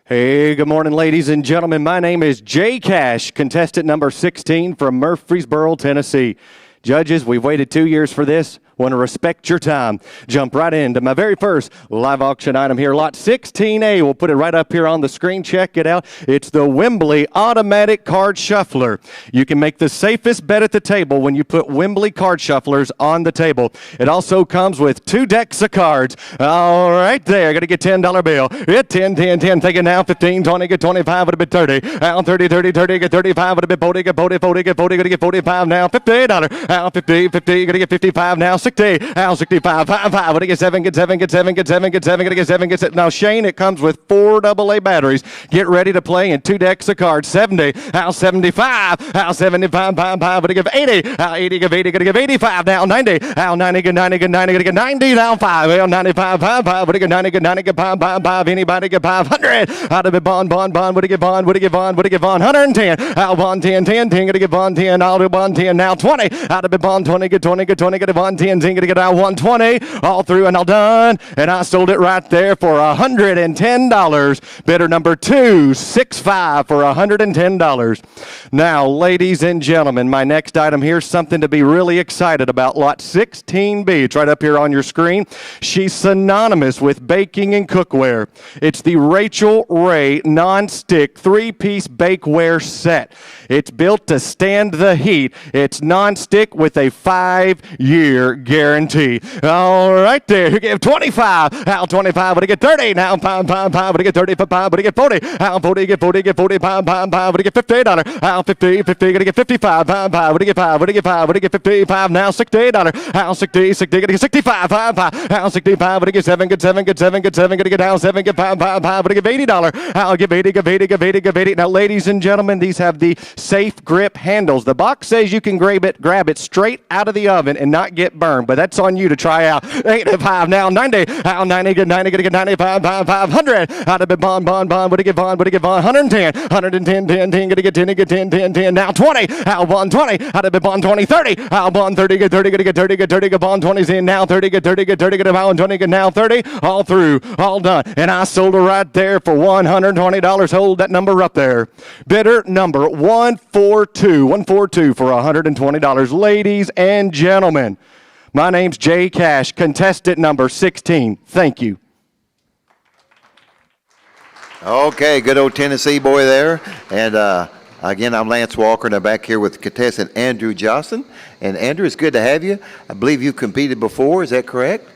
Hey, good morning, ladies and gentlemen. My name is Jay Cash, contestant number 16 from Murfreesboro, Tennessee. Judges, we've waited 2 years for this. Want to respect your time. Jump right into my very first live auction item here, lot 16A. We'll put it right up here on the screen. Check it out. It's the Wembley Automatic Card Shuffler. You can make the safest bet at the table when you put Wembley card shufflers on the table. It also comes with 2 decks of cards. All right, there. Got to get $10 bill. Get 10, 10, 10. Take it now. 15, 20, get 25 at a bit 30. Now 30, 30, 30, get 35 at a bit 40, get 40, 40, get 40, got to get 45 now. $50. Now 50, 50, got to get 55 now. 60, now 65, 5, 5, what do you get 7, get 7, get 7, get 7, get 7, get 7, get 7. Now, Shane, it comes with 4 AA batteries. Get ready to play in 2 decks of cards. 70, now 75, now 75, 5, 5, what do you give 80, now 80, give 80, got to give 85, now 90, now 90, get 90, get 90, got to get 90, now 5, well, 95, 5, 5, what do you get 90, get 90, get 5, 5, 5, anybody get 500, out of it, bond, what do you get bond, what do you get bond, what do you get bond, 110, out bond 10, 10, 10, got to get bond 10, out of bond 10, now 20, out of it, bond 20, get 20, get 20, get a bond 10, 10, get out 120, all through and all done, and I sold it right there for $110. Bidder number 265 for $110. Now, ladies and gentlemen, my next item here is something to be really excited about. Lot 16B, it's right up here on your screen. She's synonymous with baking and cookware. It's the Rachel Ray non-stick 3-piece bakeware set. It's built to stand the heat. It's non-stick with a 5-year guarantee. All right there. You give 25. Now 25. What do you get 30? Now 5, 5, 5. What do you get 30? 5, what do you get 40? Now 40, get 40, get 45, 5, 5. What do you get $50? Now 50, 50. Gonna get 55, 5, 5. What do you get 5? What do you get 5? What do you get 55? Now $68. Now 60, 60. Gonna get 65, 5, 5. Now 65. What do you get 7? Get 7, get 7, get 7. Gonna get down 7, get 5, 5, 5. What do you get $80? I'll give 80, give 80, give 80, give 80. Now, ladies and gentlemen, these have the safe grip handles. The box says you can grab it straight out of the oven and not get burned. arm, but that's on you to try out. 85 now, 90. How 90, get 90, get 95, 500. How to be bond, what to get bond, 110, 110, 10, 10, get 10, get 10, 10, 10. Now 20. How bond 20. How to be bond 20, 30. How bond 30, get 30, get 30, get 30, get bond 20's in. Now 30, get 30, get 30, get bond 20, get now 30. All through, all done. And I sold her right there for $120. Hold that number up there. Bidder number 142 for $120. Ladies and gentlemen, my name's Jay Cash, contestant number 16. Thank you. Okay, good old Tennessee boy there. And again, I'm Lance Walker, and I'm back here with contestant Andrew Johnson. And Andrew, it's good to have you. I believe you've competed before, is that correct?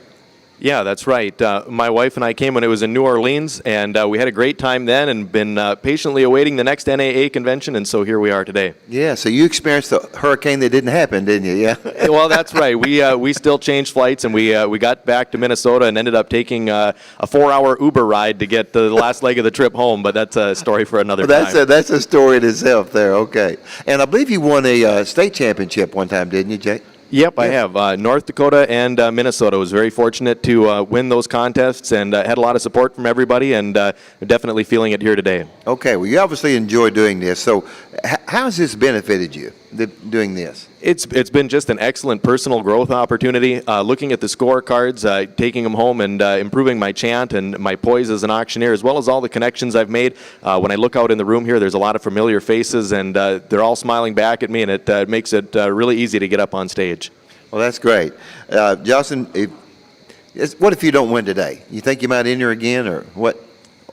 Yeah, that's right. My wife and I came when it was in New Orleans, and we had a great time then and been patiently awaiting the next NAA convention, and so here we are today. Yeah, so you experienced the hurricane that didn't happen, didn't you? Yeah. Well, that's right. We still changed flights, and we got back to Minnesota and ended up taking a 4-hour Uber ride to get the last leg of the trip home, but that's a story for another time. That's a story in itself there, okay. And I believe you won a state championship one time, didn't you, Jay? Yep, I have. North Dakota and Minnesota. Was very fortunate to win those contests and had a lot of support from everybody, and definitely feeling it here today. Okay, well, you obviously enjoy doing this. So how has this benefited you, doing this? It's been just an excellent personal growth opportunity. Looking at the scorecards, taking them home and improving my chant and my poise as an auctioneer, as well as all the connections I've made. When I look out in the room here, there's a lot of familiar faces, and they're all smiling back at me, and it makes it really easy to get up on stage. Well, that's great. Justin, what if you don't win today? You think you might enter again, or what?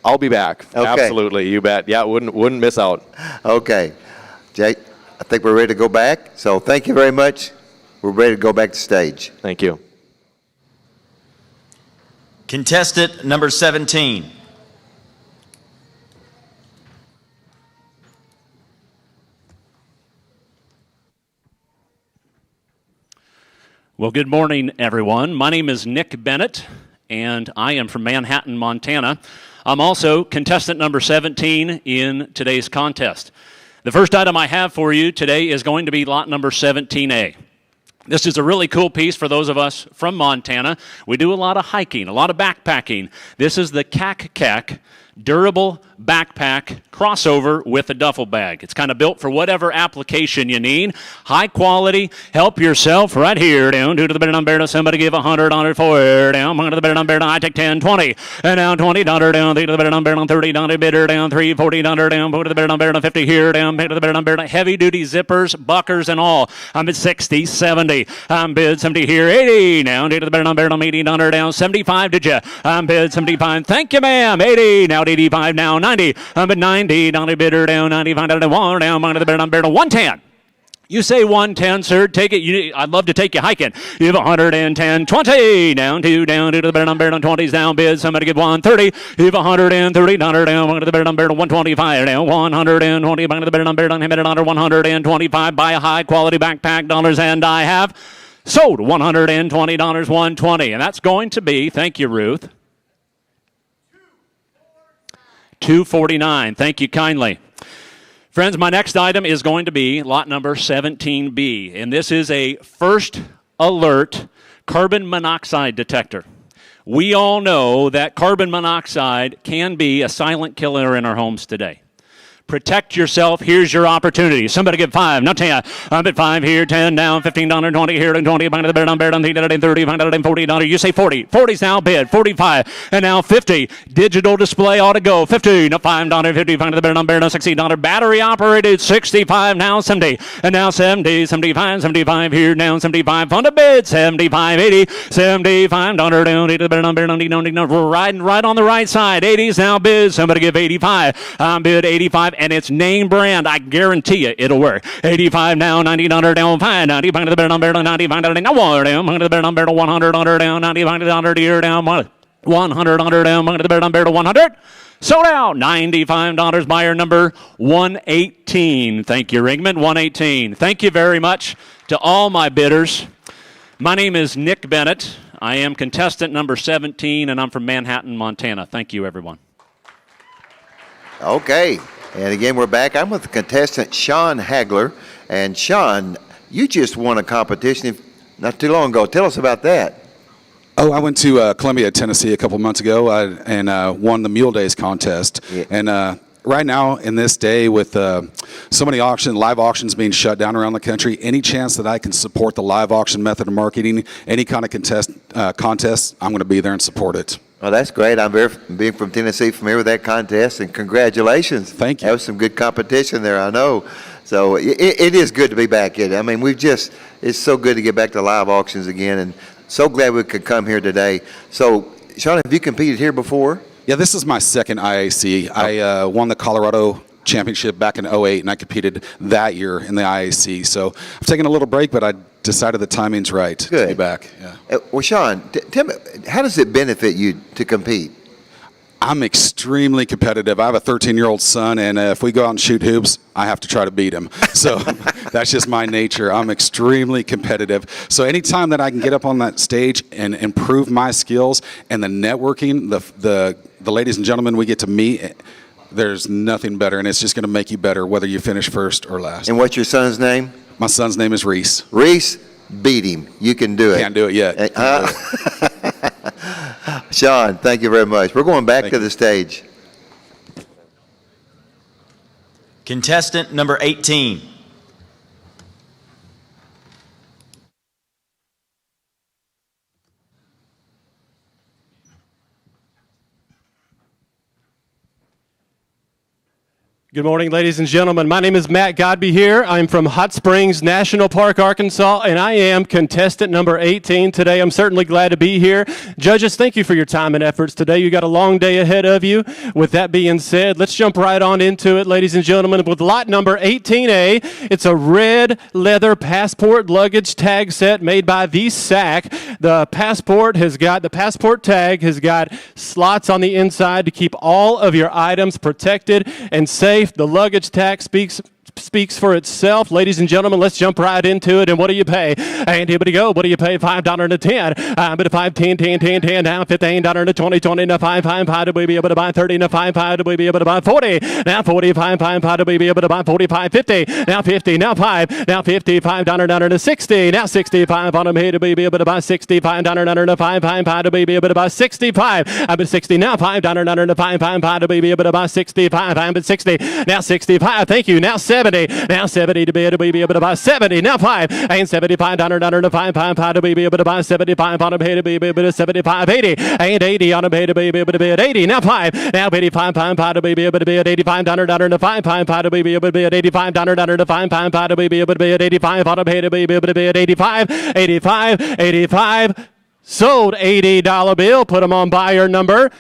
I'll be back. Okay. Absolutely, you bet. Yeah, wouldn't miss out. Okay. Jay, I think we're ready to go back. So thank you very much. We're ready to go back to stage. Thank you. Contestant number 17. Well, good morning, everyone. My name is Nick Bennett, and I am from Manhattan, Montana. I'm also contestant number 17 in today's contest. The first item I have for you today is going to be lot number 17A. This is a really cool piece for those of us from Montana. We do a lot of hiking, a lot of backpacking. This is the CAC durable backpack crossover with a duffel bag. It's kind of built for whatever application you need. High quality, help yourself right here. Down to the bid number, somebody give $100 for it. Down to the bid number, I take 10, 20. And now $20 down to the bid number, $30 bidder down, $340 down, put to the bid number, 50 here down, pay to the bid number, heavy duty zippers, buckers and all. I'm at 60, 70. I'm bid 70 here, 80. Now to the bid number, I'm $80 down, 75 did you? I'm bid 75. Thank you, ma'am. 80 now. 85 now, 90. I'm at 90, bidder down, 95 down, to the bidder down, 110. You say 110, sir. Take it. I'd love to take you hiking. You have 110, 20. Down to the bidder number, 20's down, bid. Somebody give 130. You have 130, down to the bidder number, 125 down, 120, back to the bidder number, $100, 125. Buy a high quality backpack dollars, and I have sold $120, 120. And that's going to be, thank you, Ruth, $249. Thank you kindly. Friends, my next item is going to be lot number 17B, and this is a first alert carbon monoxide detector. We all know that carbon monoxide can be a silent killer in our homes today. Protect yourself. Here's your opportunity. Somebody give 5, not 10. I'm at 5 here, 10 down, $15, 20 here, and 20. Back to the bid, I'm 30, $40. You say 40. 40's now bid, 45, and now 50. Digital display ought to go. 50, no $5, 50. Back to the bid, I'm $60. Battery operated, 65 now, 70, and now 70, 75, 75 here, down 75. On the bid, 75, 80, $75 down. To the bid, I'm we're riding right on the right side. 80's now bid. Somebody give 85. I'm bid 85. And it's name brand. I guarantee you it'll work. 85 now, $90 down, fine. 90 back to the bid number, 95 down, now $1 down, back to the bid number, $100 down, 95 here down, $100 down, back to the bid number, $100. Sold out, $95, buyer number 118. Thank you, Ringman, 118. Thank you very much to all my bidders. My name is Nick Bennett. I am contestant number 17, and I'm from Manhattan, Montana. Thank you, everyone. Okay. And again, we're back. I'm with contestant Sean Hagler. And Sean, you just won a competition. not too long ago. Tell us about that. Oh, I went to Columbia, Tennessee a couple months ago and won the Mule Days contest. Yeah. And right now, in this day, with so many live auctions being shut down around the country, any chance that I can support the live auction method of marketing, any kind of contest, I'm going to be there and support it. Well, that's great. I'm being from Tennessee, familiar with that contest, and congratulations. Thank you. That was some good competition there, I know. So it is good to be back in it. I mean, it's so good to get back to live auctions again, and so glad we could come here today. So, Sean, have you competed here before? Yeah, this is my second IAC. I won the Colorado Championship back in 2008, and I competed that year in the IAC. So I've taken a little break, but I decided the timing's right to be back. Yeah. Well, Sean, tell me, how does it benefit you to compete? I'm extremely competitive. I have a 13-year-old son, and if we go out and shoot hoops, I have to try to beat him. So that's just my nature. I'm extremely competitive. So anytime that I can get up on that stage and improve my skills and the networking, the ladies and gentlemen we get to meet, there's nothing better, and it's just going to make you better whether you finish first or last. And what's your son's name? My son's name is Reese. Reese, beat him. You can do it. Can't do it yet. Sean, thank you very much. We're going back to the stage. Contestant number 18. Good morning, ladies and gentlemen. My name is Matt Godby here. I'm from Hot Springs National Park, Arkansas, and I am contestant number 18 today. I'm certainly glad to be here. Judges, thank you for your time and efforts today. You got a long day ahead of you. With that being said, let's jump right on into it, ladies and gentlemen, with lot number 18A. It's a red leather passport luggage tag set made by the SAC. The passport tag has got slots on the inside to keep all of your items protected and safe. The luggage tag speaks for itself. Ladies and gentlemen, let's jump right into it. And what do you pay? And here we go. What do you pay? $5 and a 10. But a 5, 10, 10, 10, 10, down $15 and a 20, 20 and a 5, 5, 5, do we be able to buy 30 and a 5, 5, do we be able to buy 40? Now 45, 5, 5, do we be able to buy 45, 50? Now 50, now 5, now 55, down and a 60. Now 65 on them here, do we be able to buy 65, down and a 5, 5, 5, do we be able to buy 65? I'm at 60, now 5, down and a 5, 5, 5, do we be able to buy 65? I'm at 60, now 65, thank you, now 70. Now 70 to be able to buy 70. Now 5 and 75 down and 5 to be able to buy 75 on a pay to be able to 75 80 and 80 on a pay to be able to be at 80. Now 5 now 85 pound to be able to be at 85 down and 5 pound to be able to be at 85 down and 5 pound to be able to be at 85 on a pay to be able to be at 85 85 sold. $80 bill. Put them on buyer number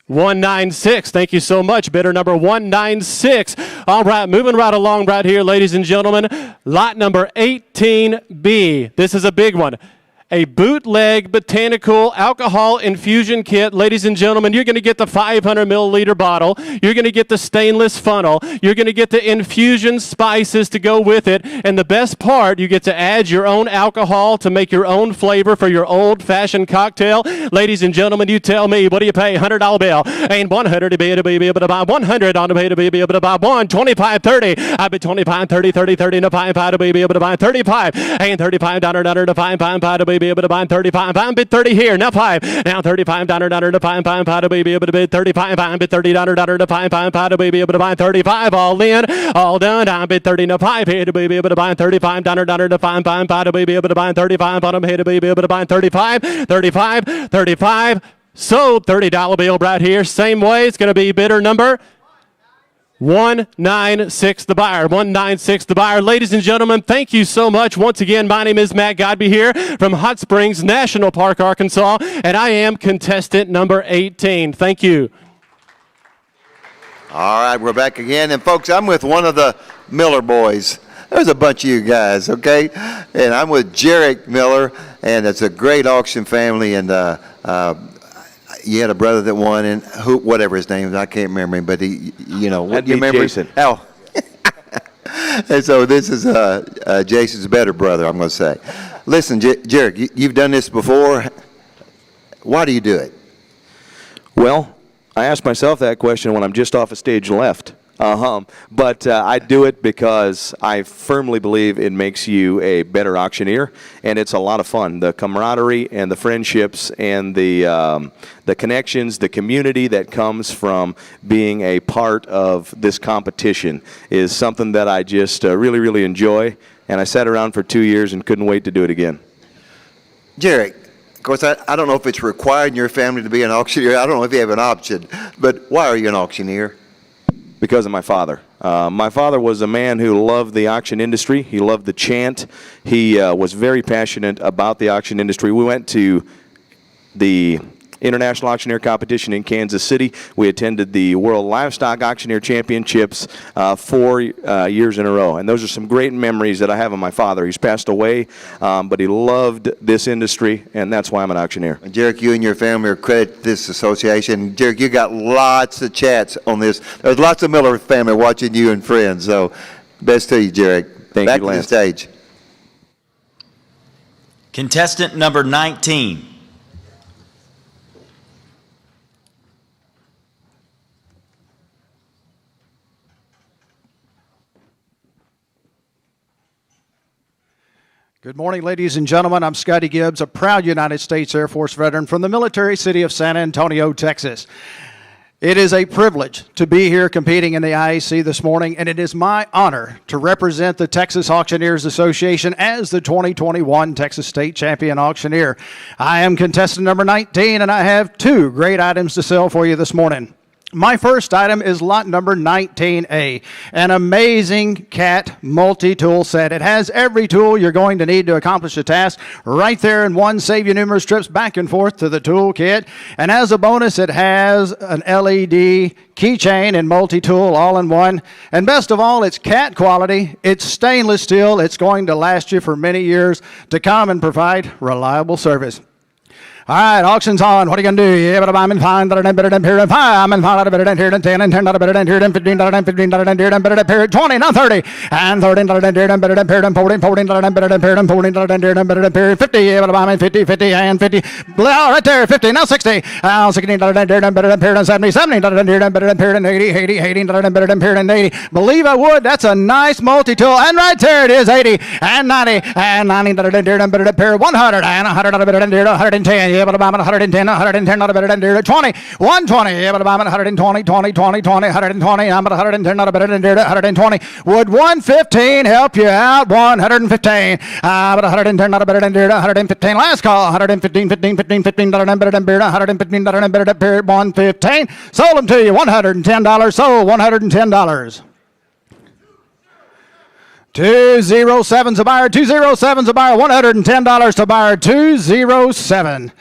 196. Thank you so much. Bidder number 196. All right, moving right along right here, ladies and gentlemen. Lot number 18B. This is a big one. A bootleg botanical alcohol infusion kit. Ladies and gentlemen, you're going to get the 500 milliliter bottle. You're going to get the stainless funnel. You're going to get the infusion spices to go with it. And the best part, you get to add your own alcohol to make your own flavor for your old-fashioned cocktail. Ladies and gentlemen, you tell me, what do you pay? $100 bill. And 100 to be able to buy 100 on the pay to be able to buy 1. 25, 30. I bet 25, 30, 30, 30 to 5 to be able to buy 35. And 35 down to 5 to be able to buy 35. I'm bid 30 here. Now 5. Now 35 down to 5 to be able to bid 35. I'm bid 30 down to 5 to be able to buy 35. All in, all done. I'm bid 30 to 5 here to be able to buy 35 down to 5 to be able to buy 35 on them here to be able to buy 35. 35, 35. Sold. $30 bill right here. Same way. It's going to be bidder number 196 the buyer. 196 the buyer. Ladies and gentlemen, thank you so much. Once again, my name is Matt Godby here from Hot Springs National Park, Arkansas, and I am contestant number 18. Thank you. All right, we're back again. And folks, I'm with one of the Miller boys. There's a bunch of you guys, okay? And I'm with Jarek Miller, and it's a great auction family. And you had a brother that won, and whatever his name is, I can't remember him, but he, you know, That'd you be remember? Jason. Oh. And so this is Jason's better brother, I'm going to say. Listen, Jarek, you've done this before. Why do you do it? Well, I asked myself that question when I'm just off a stage left. But I do it because I firmly believe it makes you a better auctioneer, and it's a lot of fun. The camaraderie and the friendships and the connections, the community that comes from being a part of this competition is something that I just really, really enjoy. And I sat around for 2 years and couldn't wait to do it again. Jerry, of course, I don't know if it's required in your family to be an auctioneer. I don't know if you have an option, but why are you an auctioneer? Because of my father. My father was a man who loved the auction industry. He loved the chant. He was very passionate about the auction industry. We went to the International Auctioneer Competition in Kansas City. We attended the World Livestock Auctioneer Championships 4 years in a row. And those are some great memories that I have of my father. He's passed away, but he loved this industry, and that's why I'm an auctioneer. Jerick, you and your family are credit to this association. Jerick, you got lots of chats on this. There's lots of Miller family watching you and friends. So best to you, Jerick. Back to the stage. Contestant number 19. Good morning, ladies and gentlemen. I'm Scotty Gibbs, a proud United States Air Force veteran from the military city of San Antonio, Texas. It is a privilege to be here competing in the IAC this morning, and it is my honor to represent the Texas Auctioneers Association as the 2021 Texas State Champion Auctioneer. I am contestant number 19, and I have 2 great items to sell for you this morning. My first item is lot number 19A, an amazing CAT multi-tool set. It has every tool you're going to need to accomplish a task right there in one, save you numerous trips back and forth to the tool kit. And as a bonus, it has an LED keychain and multi-tool all in one. And best of all, it's CAT quality. It's stainless steel. It's going to last you for many years to come and provide reliable service. All right, auction's on. What are you going to do? Yeah, but I'm in fine. I'm in here and 5. I'm in 5. I'm in here and 10 and 10. I'm in here and 15. I'm in 15. I'm in here and period 20. Now 30 and 30. I'm in here and period and 40. 40. I'm in period and 40. I'm in here and period 50. Yeah, but I'm in 50. 50 and 50. Right there. 50. Now 60. Now 60. I'm in here and period and 70. 70. I'm in here and period and 80. 80. 80. I'm in period and 80. Believe I would. That's a nice multi-tool. And right there it is. 80 and 90 and 90. I'm in here and period 100 and 100. I'm in here 110. Yeah, but I'm at 110, 110, not a better than 20, 120, yeah, but I'm at 120, 20, 20, 20, 120, I'm at 110, not a better than 120. Would 115 help you out? 115, I'm at 110, not a better than 115. Last call, 115, 15, 15, 15, not a better than 115, not a better than 115. Sold them to you, $110, sold $110. 207's a buyer, 207's a buyer, $110 to buyer 207.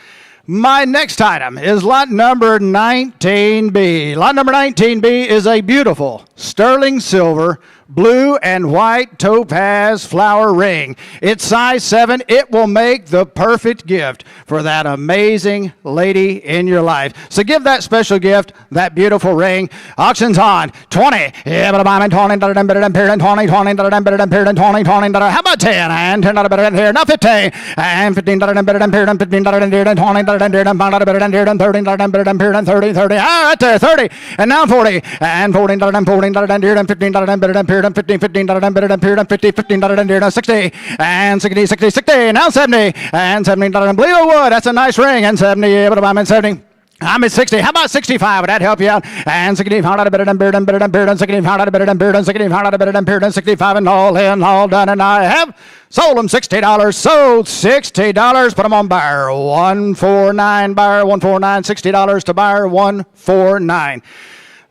My next item is lot number 19B. Lot number 19B is a beautiful sterling silver, blue and white topaz flower ring. It's size 7. It will make the perfect gift for that amazing lady in your life. So give that special gift, that beautiful ring. Auction's on. 20. Yeah, but I'm 20. 20, 20, 20, 20, 20. How about 10? And 10 better than here. Now 15. And 15 better than 15 better than 20 better than 30 better than 30 better than 30. Ah, right there. 30. And now 40. And 14 better than 14 better than 15 better than 15, 15, better than 50, 15, better than 60, and 60, 60, 60, now 70, and 70, believe it would, that's a nice ring, and 70, yeah, but I'm at 70. I'm at 60. How about 65? Would that help you out? And 65 out of better than 65 out of better than 65 out of better than 65 and all in, all done. And I have sold them $60. Sold $60. Put them on buyer 149. Buyer 149. $60 to buyer 149.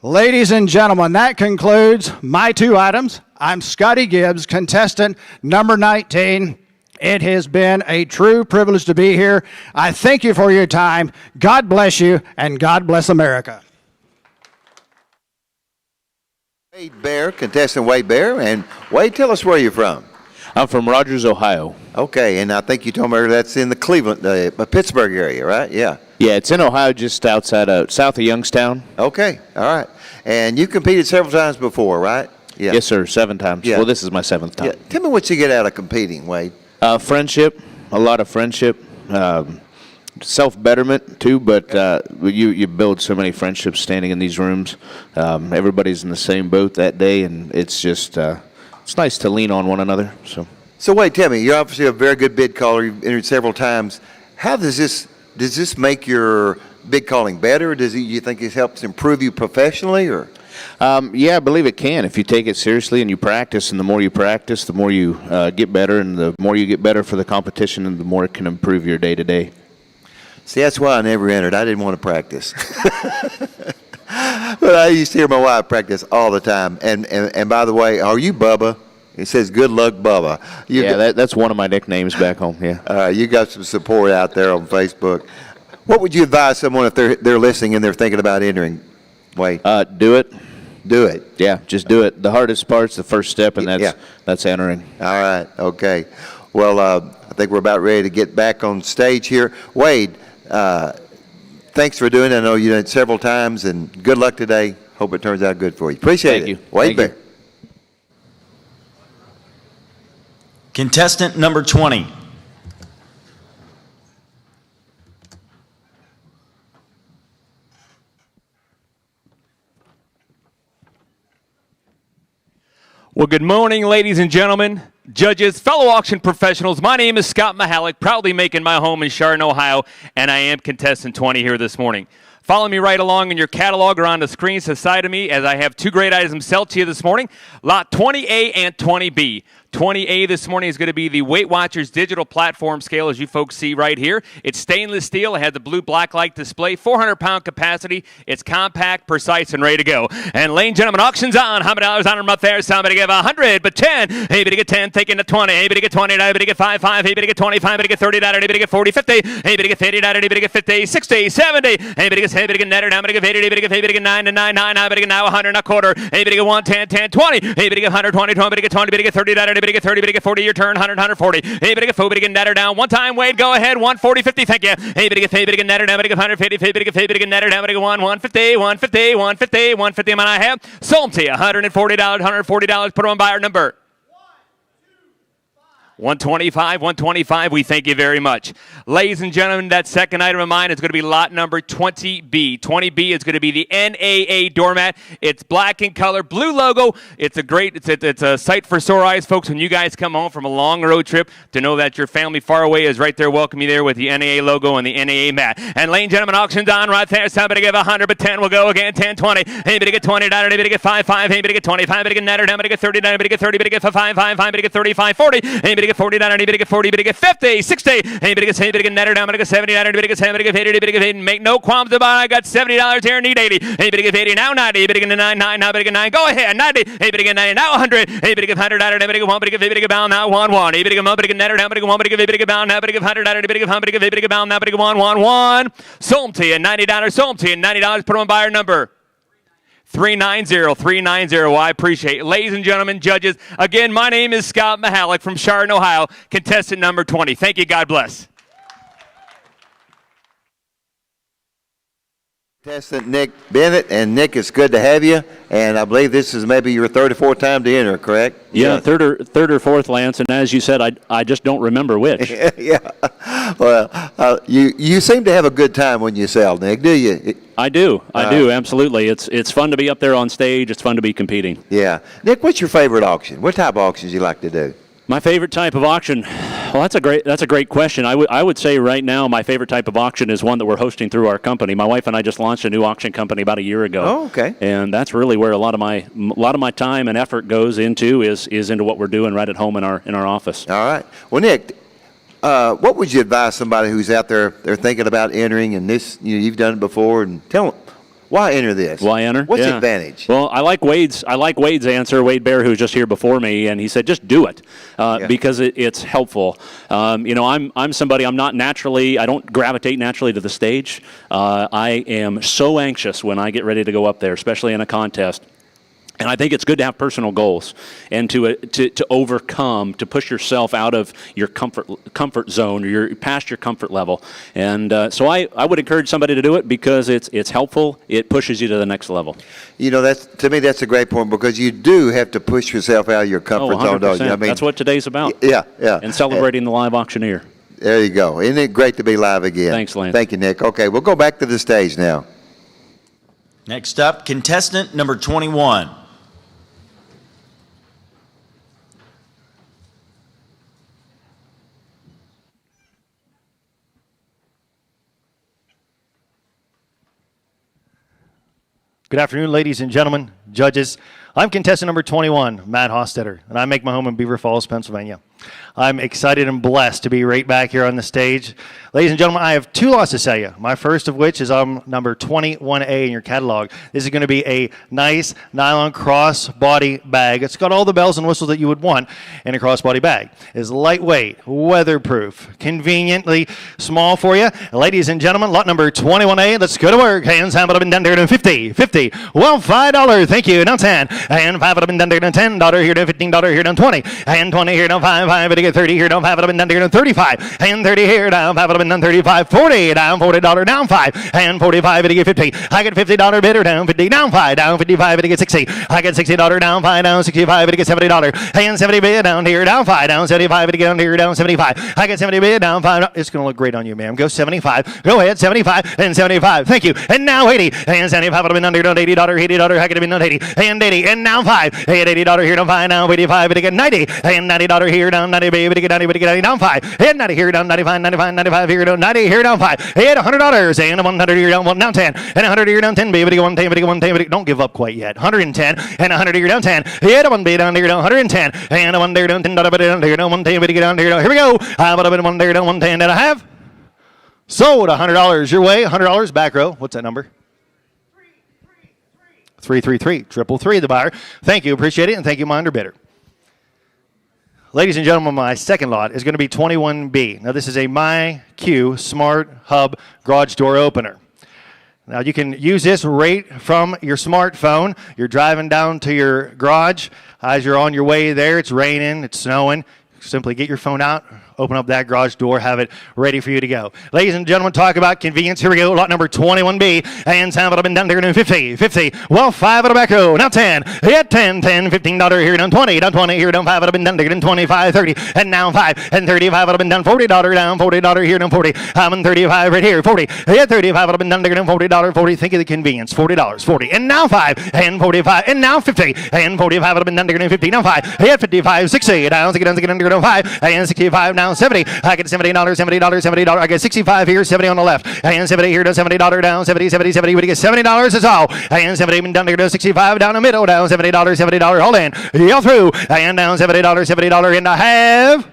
Ladies and gentlemen, that concludes my 2 items. I'm Scotty Gibbs, contestant number 19. It has been a true privilege to be here. I thank you for your time. God bless you, and God bless America. Wade Bear, contestant Wade Bear. And Wade, tell us where you're from. I'm from Rogers, Ohio. Okay, and I think you told me that's in the Cleveland, Pittsburgh area, right? Yeah. Yeah, it's in Ohio, just outside of south of Youngstown. Okay, all right. And you competed several times before, right? Yeah. Yes, sir, 7 times. Yeah. Well, this is my 7th time. Yeah. Tell me what you get out of competing, Wade. Friendship, a lot of friendship. self-betterment too, but you build so many friendships standing in these rooms. Everybody's in the same boat that day, and it's just it's nice to lean on one another. So wait, tell me, you're obviously a very good bid caller. You've entered several times. How does this make your bid calling better? You think it helps improve you professionally, or? Yeah, I believe it can if you take it seriously and you practice. And the more you practice, the more you get better, and the more you get better for the competition, and the more it can improve your day to day. See, that's why I never entered. I didn't want to practice. But I used to hear my wife practice all the time. And by the way, are you Bubba? It says, "Good luck, Bubba." That's one of my nicknames back home. Yeah. You got some support out there on Facebook. What would you advise someone if they're listening and they're thinking about entering? Wait. Do it. Do it. Yeah, just do it. The hardest part's the first step, and that's entering. All right. Okay. Well, I think we're about ready to get back on stage here. Wade, thanks for doing it. I know you did it several times, and good luck today. Hope it turns out good for you. Appreciate it. Thank you. Wade Bear. Contestant number 20. Well, good morning, ladies and gentlemen, judges, fellow auction professionals. My name is Scott Mahalik, proudly making my home in Chardon, Ohio, and I am contestant 20 here this morning. Follow me right along in your catalog or on the screens to the side of me, as I have two great items to sell to you this morning, lot 20A and 20B. 20A this morning is going to be the Weight Watchers digital platform scale, as you folks see right here. It's stainless steel. It has the blue black light display, 400-pound capacity. It's compact, precise, and ready to go. And ladies and gentlemen, auction's on. $100 on them up there. Somebody give 100, but 10. Hey, to get 10, taking the 20. Hey, to get 20, hey, to get 5, 5. Hey, to get 25, to get 30, hey, to get 40, 50. Hey, to get 50, hey, to get 50, 60, 70. Hey, to get netter, I'm going to get 80, hey, to get 9 to 9, 9. I'm going to get now 100 and a quarter. Hey, to get 1, 10, 10, 20. Hey, to get 120, 20, to get 20, to get 30, to get 30, to get 40, your turn, 100, 140. Hey, to get 4, to get netter down. One time, Wade, go ahead, 140, 50, thank you. Hey, to get 5, to get netter down, to get 150, to get netter down, to get 150, 150, 150, 150, and I have sold them to you, $140, $140, put them on buyer number. 125, we thank you very much. Ladies and gentlemen, that second item of mine is going to be lot number 20B. 20B is going to be the NAA doormat. It's black in color, blue logo. It's a sight for sore eyes, folks, when you guys come home from a long road trip, to know that your family far away is right there welcoming you there with the NAA logo and the NAA mat. And ladies and gentlemen, auction's on right there. Somebody give 100, but 10 will go again, 10, 20. Hey, to get $20, hey, to get 5, 5. Hey, to get 25, to get netter down, to get 30, to get 30, to get 5, 5, 5, to get 35, 40. Hey, to get 40, to get 40, to get 50, 60. Hey, to get netter down, to get 70, to get 70, to get 80, to get 80. Make no qualms about it. I got $70 here, need 80. Hey, to get 80, now 90. To get 9, now to get 9. Go ahead, 90. Hey, to get 90, now 100. Hey, to get 100, to get 1, to get 50, to get bound, now 1, 1. Hey, to get 1, to get netter down, to get 1, to get 50, to get bound, now to get 100, to get 100, to get 50, to get bound, now to get 1, 1, 1. Sold them to you, $90, sold them to you, $90, put them on buyer number. 390. Well, I appreciate it. Ladies and gentlemen, judges, again, my name is Scott Mahalik from Chardon, Ohio, contestant number 20. Thank you. God bless. Contestant Nick Bennett, and Nick, it's good to have you. And I believe this is maybe your third or fourth time to enter, correct? Yeah, third or fourth, Lance. And as you said, I just don't remember which. Yeah. Well, you seem to have a good time when you sell, Nick, do you? I do, absolutely. It's fun to be up there on stage. It's fun to be competing. Yeah. Nick, what's your favorite auction? What type of auctions you like to do? My favorite type of auction, well, that's a great question. I would say right now my favorite type of auction is one that we're hosting through our company. My wife and I just launched a new auction company about a year ago. Oh, okay. And that's really where a lot of my time and effort goes into is into what we're doing right at home in our office. All right. Well, Nick, what would you advise somebody who's out there, they're thinking about entering, and this, you've done it before, and tell them, why enter this? Why enter? What's the advantage? Well, I like Wade's answer, Wade Bear, who was just here before me, and he said just do it because it's helpful. I'm somebody, I don't gravitate naturally to the stage. I am so anxious when I get ready to go up there, especially in a contest. And I think it's good to have personal goals and to overcome, to push yourself out of your comfort zone or past your comfort level. And so I would encourage somebody to do it because it's helpful. It pushes you to the next level. To me, that's a great point because you do have to push yourself out of your comfort zone, don't you? I mean, that's what today's about. Yeah. And celebrating the live auctioneer. There you go. Isn't it great to be live again? Thanks, Lance. Thank you, Nick. Okay, we'll go back to the stage now. Next up, contestant number 21. Good afternoon, ladies and gentlemen, judges. I'm contestant number 21, Matt Hostetter, and I make my home in Beaver Falls, Pennsylvania. I'm excited and blessed to be right back here on the stage. Ladies and gentlemen, I have two lots to sell you. My first of which is number 21A in your catalog. This is going to be a nice nylon crossbody bag. It's got all the bells and whistles that you would want in a crossbody bag. It's lightweight, weatherproof, conveniently small for you. Ladies and gentlemen, lot number 21A. Let's go to work. Hands have it up and down there to 50. Well, $5. Thank you. Now 10. And 5 up and down there to $10 here to $15 here down 20. And 20 here down 5. 5 to get 30 here down 5 up and down there to 35. And 30 here down 5 up and down 35. 40 down $40 down 5. And 45 to get 50. I get $50 bidder down 50 down 5 down 55 to get 60. I get $60 down 5 down 65 to get $70. And 70 bid down here down 5 down 75 to get down here down 75. I get 70 bid down 5. It's going to look great on you, ma'am. Go 75. Go ahead 75 and 75. Thank you. And now 80 and 75 up and down here down $80. $80 I get down 80 and 80 and now 5. And $80 here down 5 now 85 to get 90 and $90 here down 90 baby to get 90 to get 90 down 5 and 90 here down 95 95 here down 90 here down 5 and $100 and 100 here down 1 down 10 and 100 here down 10 baby to get 1 baby to get 1 baby. Don't give up quite yet. 110 and 100 here down 10 and 1 baby down here down 110 and 1 there down 10 down here down 1 baby to get down here down. Here we go. I've got 1 there down 110 that I have sold $100 your way. $100 back row. What's that number? 333 333 the buyer. Thank you, appreciate it, and thank you, my underbidder. Ladies and gentlemen, my second lot is going to be 21B. Now, this is a MyQ Smart Hub garage door opener. Now, you can use this right from your smartphone. You're driving down to your garage. As you're on your way there, it's raining, it's snowing. Simply get your phone out, open up that garage door, have it ready for you to go. Ladies and gentlemen, talk about convenience. Here we go. Lot number 21B. And have it up and down there to 50. Well, 5 at the back row. Now 10. Hit 10. $15 here down 20. Down 20 here down 5 at up and down there. 25, 30. And now 5. And 35 up and down $40 down. $40 here down 40. I'm in 35 right here. 40. Hit 35 up and down there. Down $40. 40. Think of the convenience. $40. 40. And now 5. And 45. And now 50. And 45 up and down there. 50. Now 5. Hit 55. 60. Down. Get down 5. And 65 now. 70. I get $70, $70. I get 65 here, 70 on the left. And 70 here to $70 down, 70. We get $70 is all. And 70 down here to 65 down the middle, down $70. Hold in. Yell through. And down $70 and I have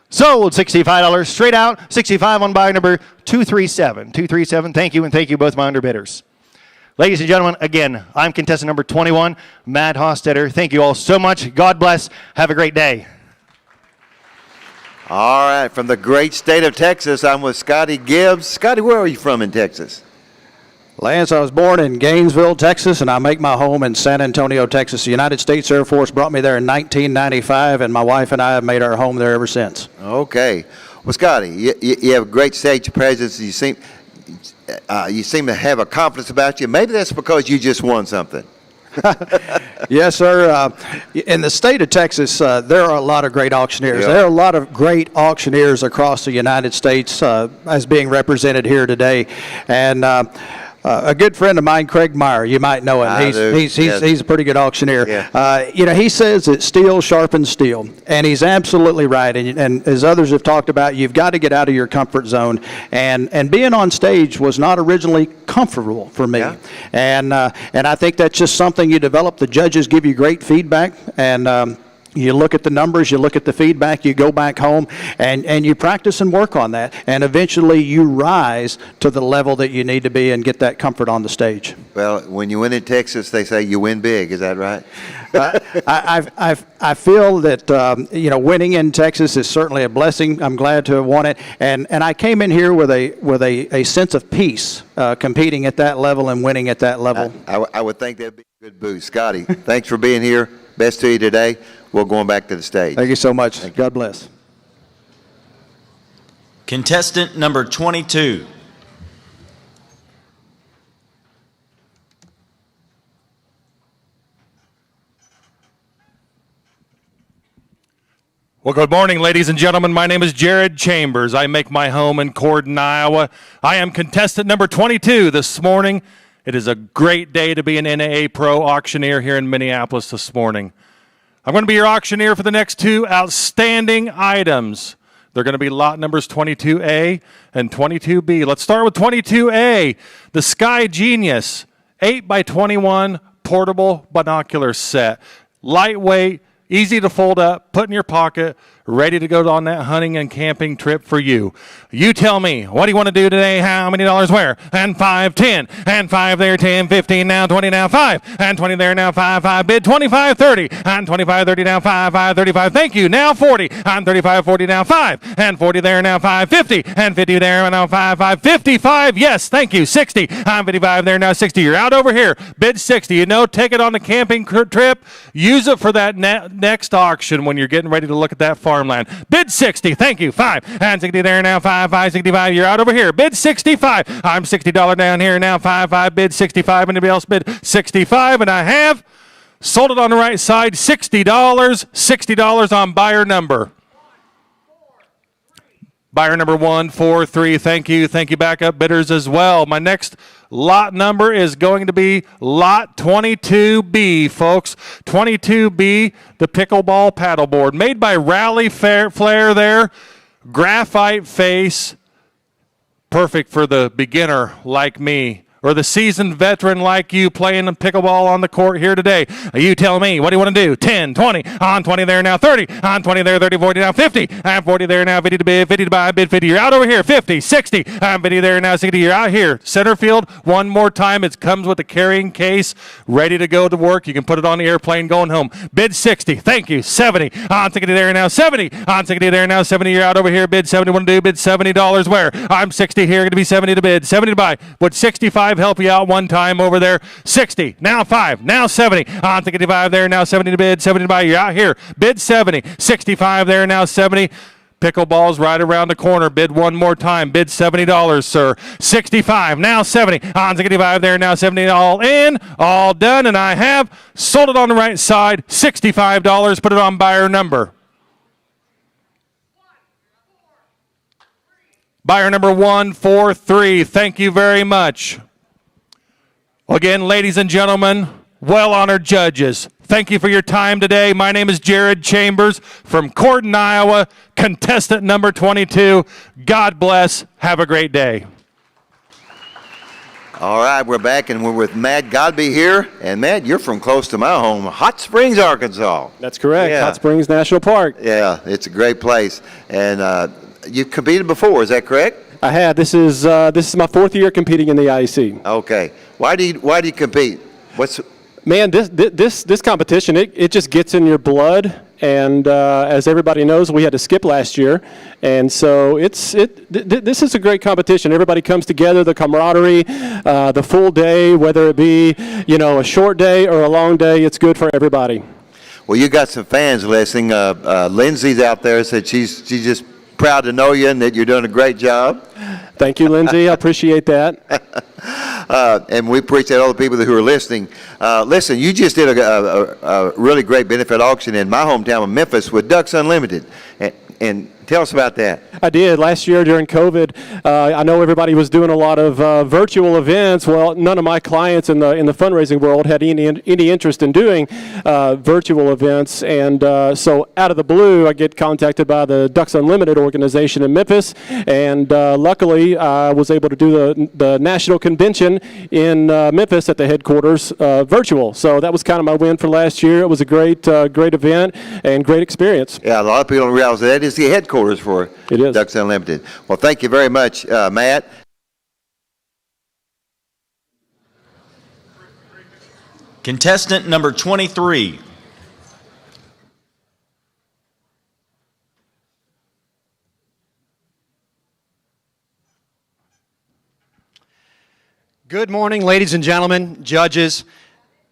sold $65 straight out. 65 on buyer number 237. 237. Thank you, and thank you both my underbidders. Ladies and gentlemen, again, I'm contestant number 21, Matt Hostetter. Thank you all so much. God bless. Have a great day. All right, from the great state of Texas, I'm with Scotty Gibbs. Scotty, where are you from in Texas? Lance, I was born in Gainesville, Texas, and I make my home in San Antonio, Texas. The United States Air Force brought me there in 1995, and my wife and I have made our home there ever since. Okay. Well, Scotty, you have a great stage presence. You seem to have a confidence about you. Maybe that's because you just won something. Yes, sir. In the state of Texas, there are a lot of great auctioneers. Yeah. There are a lot of great auctioneers across the United States as being represented here today. And a good friend of mine, Craig Meyer, you might know him. He's a pretty good auctioneer. Yeah. He says that steel sharpens steel, and he's absolutely right. And as others have talked about, you've got to get out of your comfort zone. And being on stage was not originally comfortable for me. Yeah. And I think that's just something you develop. The judges give you great feedback, and you look at the numbers, you look at the feedback, you go back home, and you practice and work on that. And eventually you rise to the level that you need to be and get that comfort on the stage. Well, when you win in Texas, they say you win big. Is that right? I feel that winning in Texas is certainly a blessing. I'm glad to have won it, and I came in here with a sense of peace, competing at that level and winning at that level. I would think that'd be a good boost. Scotty, thanks for being here. Best to you today. We're going back to the stage. Thank you so much. God bless. Contestant number 22. Well, good morning, ladies and gentlemen. My name is Jared Chambers. I make my home in Corden, Iowa. I am contestant number 22 this morning. It is a great day to be an NAA Pro auctioneer here in Minneapolis this morning. I'm going to be your auctioneer for the next two outstanding items. They're going to be lot numbers 22A and 22B. Let's start with 22A, the Sky Genius 8x21 portable binocular set. Lightweight, easy to fold up, put in your pocket, ready to go on that hunting and camping trip for you. You tell me, what do you want to do today? How many dollars where? And 5, 10, and 5 there, 10, 15, now 20, now 5, and 20 there, now 5, 5, bid 25, 30, and 25, 30, now 5, 5, 35, thank you, now 40, and 35, 40, now 5, and 40 there, now 5, 50, and 50 there, now 5, 5, 55, yes, thank you, 60, and 55 there, now 60, you're out over here, bid 60, you know, take it on the camping trip, use it for that next auction when you're getting ready to look at that farmland. Bid 60, thank you, 5, and 60 there, now 5, 5, 65, you're out over here, bid 65, I'm $60 down here, now 5, 5, bid 65, anybody else bid 65, and I have sold it on the right side, $60 on buyer number. Buyer number 143, thank you backup bidders as well. My next lot number is going to be lot 22B, folks. 22B, the pickleball paddleboard, made by Rally Flair there, graphite face, perfect for the beginner like me, or the seasoned veteran like you playing pickleball on the court here today. You tell me, what do you want to do? 10, 20, on 20 there, now 30, on 20 there, 30, 40, now 50, and 40 there, now 50 to bid, 50 to buy, bid 50, you're out over here, 50, 60, and 50 there, now 60, you're out here. Center field, one more time, it comes with a carrying case, ready to go to work. You can put it on the airplane going home. Bid 60, thank you, 70, on 60 there, now 70, on 60 there, now 70, you're out over here, bid 70, want to do, bid $70 where? I'm 60 here, going to be 70 to bid, 70 to buy, would 65 help you out one time over there? 60, now 5, now 70, on 65 there, now 70 to bid, 70 to buy, you're out here, bid 70, 65 there, now 70, pickleball's right around the corner, bid one more time, bid $70, sir, 65, now 70, on 65 there, now 70, all in, all done, and I have sold it on the right side, $65, put it on buyer number. Buyer number 143, thank you very much. Again, ladies and gentlemen, well-honored judges, thank you for your time today. My name is Jared Chambers from Corden, Iowa, contestant number 22. God bless. Have a great day. All right, we're back, and we're with Matt Godby here. And Matt, you're from close to my home, Hot Springs, Arkansas. That's correct, Yeah. Hot Springs National Park. Yeah, it's a great place. And you competed before, is that correct? I had. This is my fourth year competing in the IAC. Okay. Why do you compete? Man, this competition, it just gets in your blood, and as everybody knows, we had to skip last year, and so this is a great competition. Everybody comes together, the camaraderie, the full day, whether it be a short day or a long day, it's good for everybody. Well, you got some fans listening. Lindsay's out there, said she's just proud to know you and that you're doing a great job. Thank you, Lindsay. I appreciate that. And we appreciate all the people who are listening. Listen, you just did a really great benefit auction in my hometown of Memphis with Ducks Unlimited. And tell us about that. I did. Last year during COVID, I know everybody was doing a lot of virtual events. Well, none of my clients in the fundraising world had any interest in doing virtual events. And so out of the blue, I get contacted by the Ducks Unlimited organization in Memphis. And luckily, I was able to do the national convention in Memphis at the headquarters virtual. So that was kind of my win for last year. It was a great event and great experience. Yeah, a lot of people don't realize that is the headquarters for Ducks Unlimited. Well, thank you very much, Matt. Contestant number 23. Good morning, ladies and gentlemen, judges.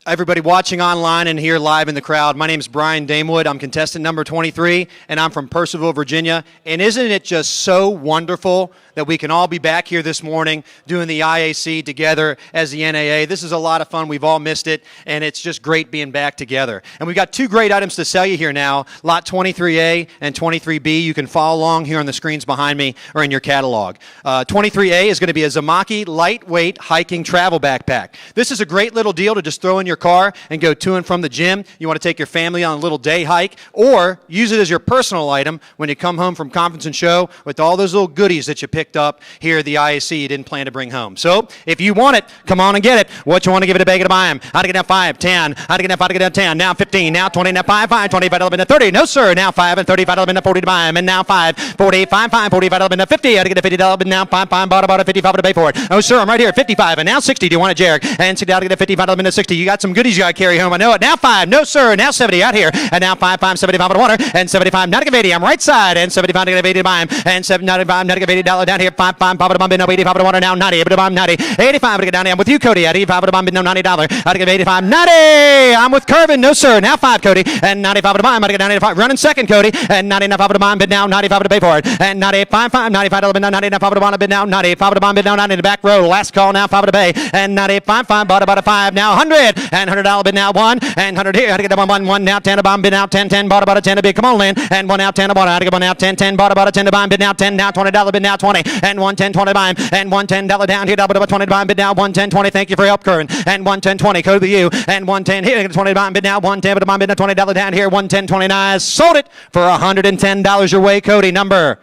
everybody watching online and here live in the crowd. My name is Brian Damewood. I'm contestant number 23, and I'm from Purcellville, Virginia. And isn't it just so wonderful that we can all be back here this morning doing the IAC together as the NAA? This is a lot of fun. We've all missed it, and it's just great being back together. And we've got two great items to sell you here now, Lot 23A and 23B. You can follow along here on the screens behind me or in your catalog. 23A is going to be a Zamaki lightweight hiking travel backpack. This is a great little deal to just throw in your car and go to and from the gym. You want to take your family on a little day hike, or use it as your personal item when you come home from conference and show with all those little goodies that you picked up here at the IAC you didn't plan to bring home. So if you want it, come on and get it. What you want to give it a bag to buy them? How to get down 5, 10, how to get down 5 to get down 10, now 15, now 20, now 5, 5, 25, 11, 30. No, sir, now 5 and 35, 11, 40 to buy them, and now 5, 40, 5, 5, 45, 11, 50. How to get a 50, now 5, 5, bought about a 55 to pay for it. Oh, sir, I'm right here, 55, and now 60. Do you want it, Jarek? And 60, how to get a 55, 11, 60. You got some goodies you got to carry home. I know it. Now 5, no, sir, now 70 out here, and now 5, 5, 75 to water, and 75, not to get 80. I'm right side, and 75 to get 80 to buy him, and 75, not to get $80 down here, 5, 5, Papa to bump in, no 85 to water, now 90, but I'm 90, 85 to get down here. I'm with you, Cody, at 85 to bump in, no $90. How to get 85, 90. I'm with Curvin, no, sir, now 5, Cody, and 95 to buy him. How to get down 85, running second, Cody, and 95 to buy him, but now 95 to pay for it, and 95, 5, 95 to bid, now 95 to buy him, bid now 95 to buy him, bid now 90 in the back row, last call, now 5 to pay, and 95, 5, bought about a 5, now 100, and $100 bid now 1, and 100 here. How to get down 1, now 10 to buy him, bid now 10, 10, bought about a 10 to bid, come on, Lynn, and 1 now 10 to buy him. How to get 1 now 10, 10, bought about a 10 to buy him, bid now 10, now $20 bid now 20, and 1 10 20 buy him, and 1 $10 down here, double about 20 to buy him, bid now 1 10 20. Thank you for your help, Curran, and 1 10 20. Code to you, and 1 10 here, 20 to buy him, bid now 1 10 to buy him, bid now $20 down here, 1 10 29. Sold it for $110 your way, Cody. Number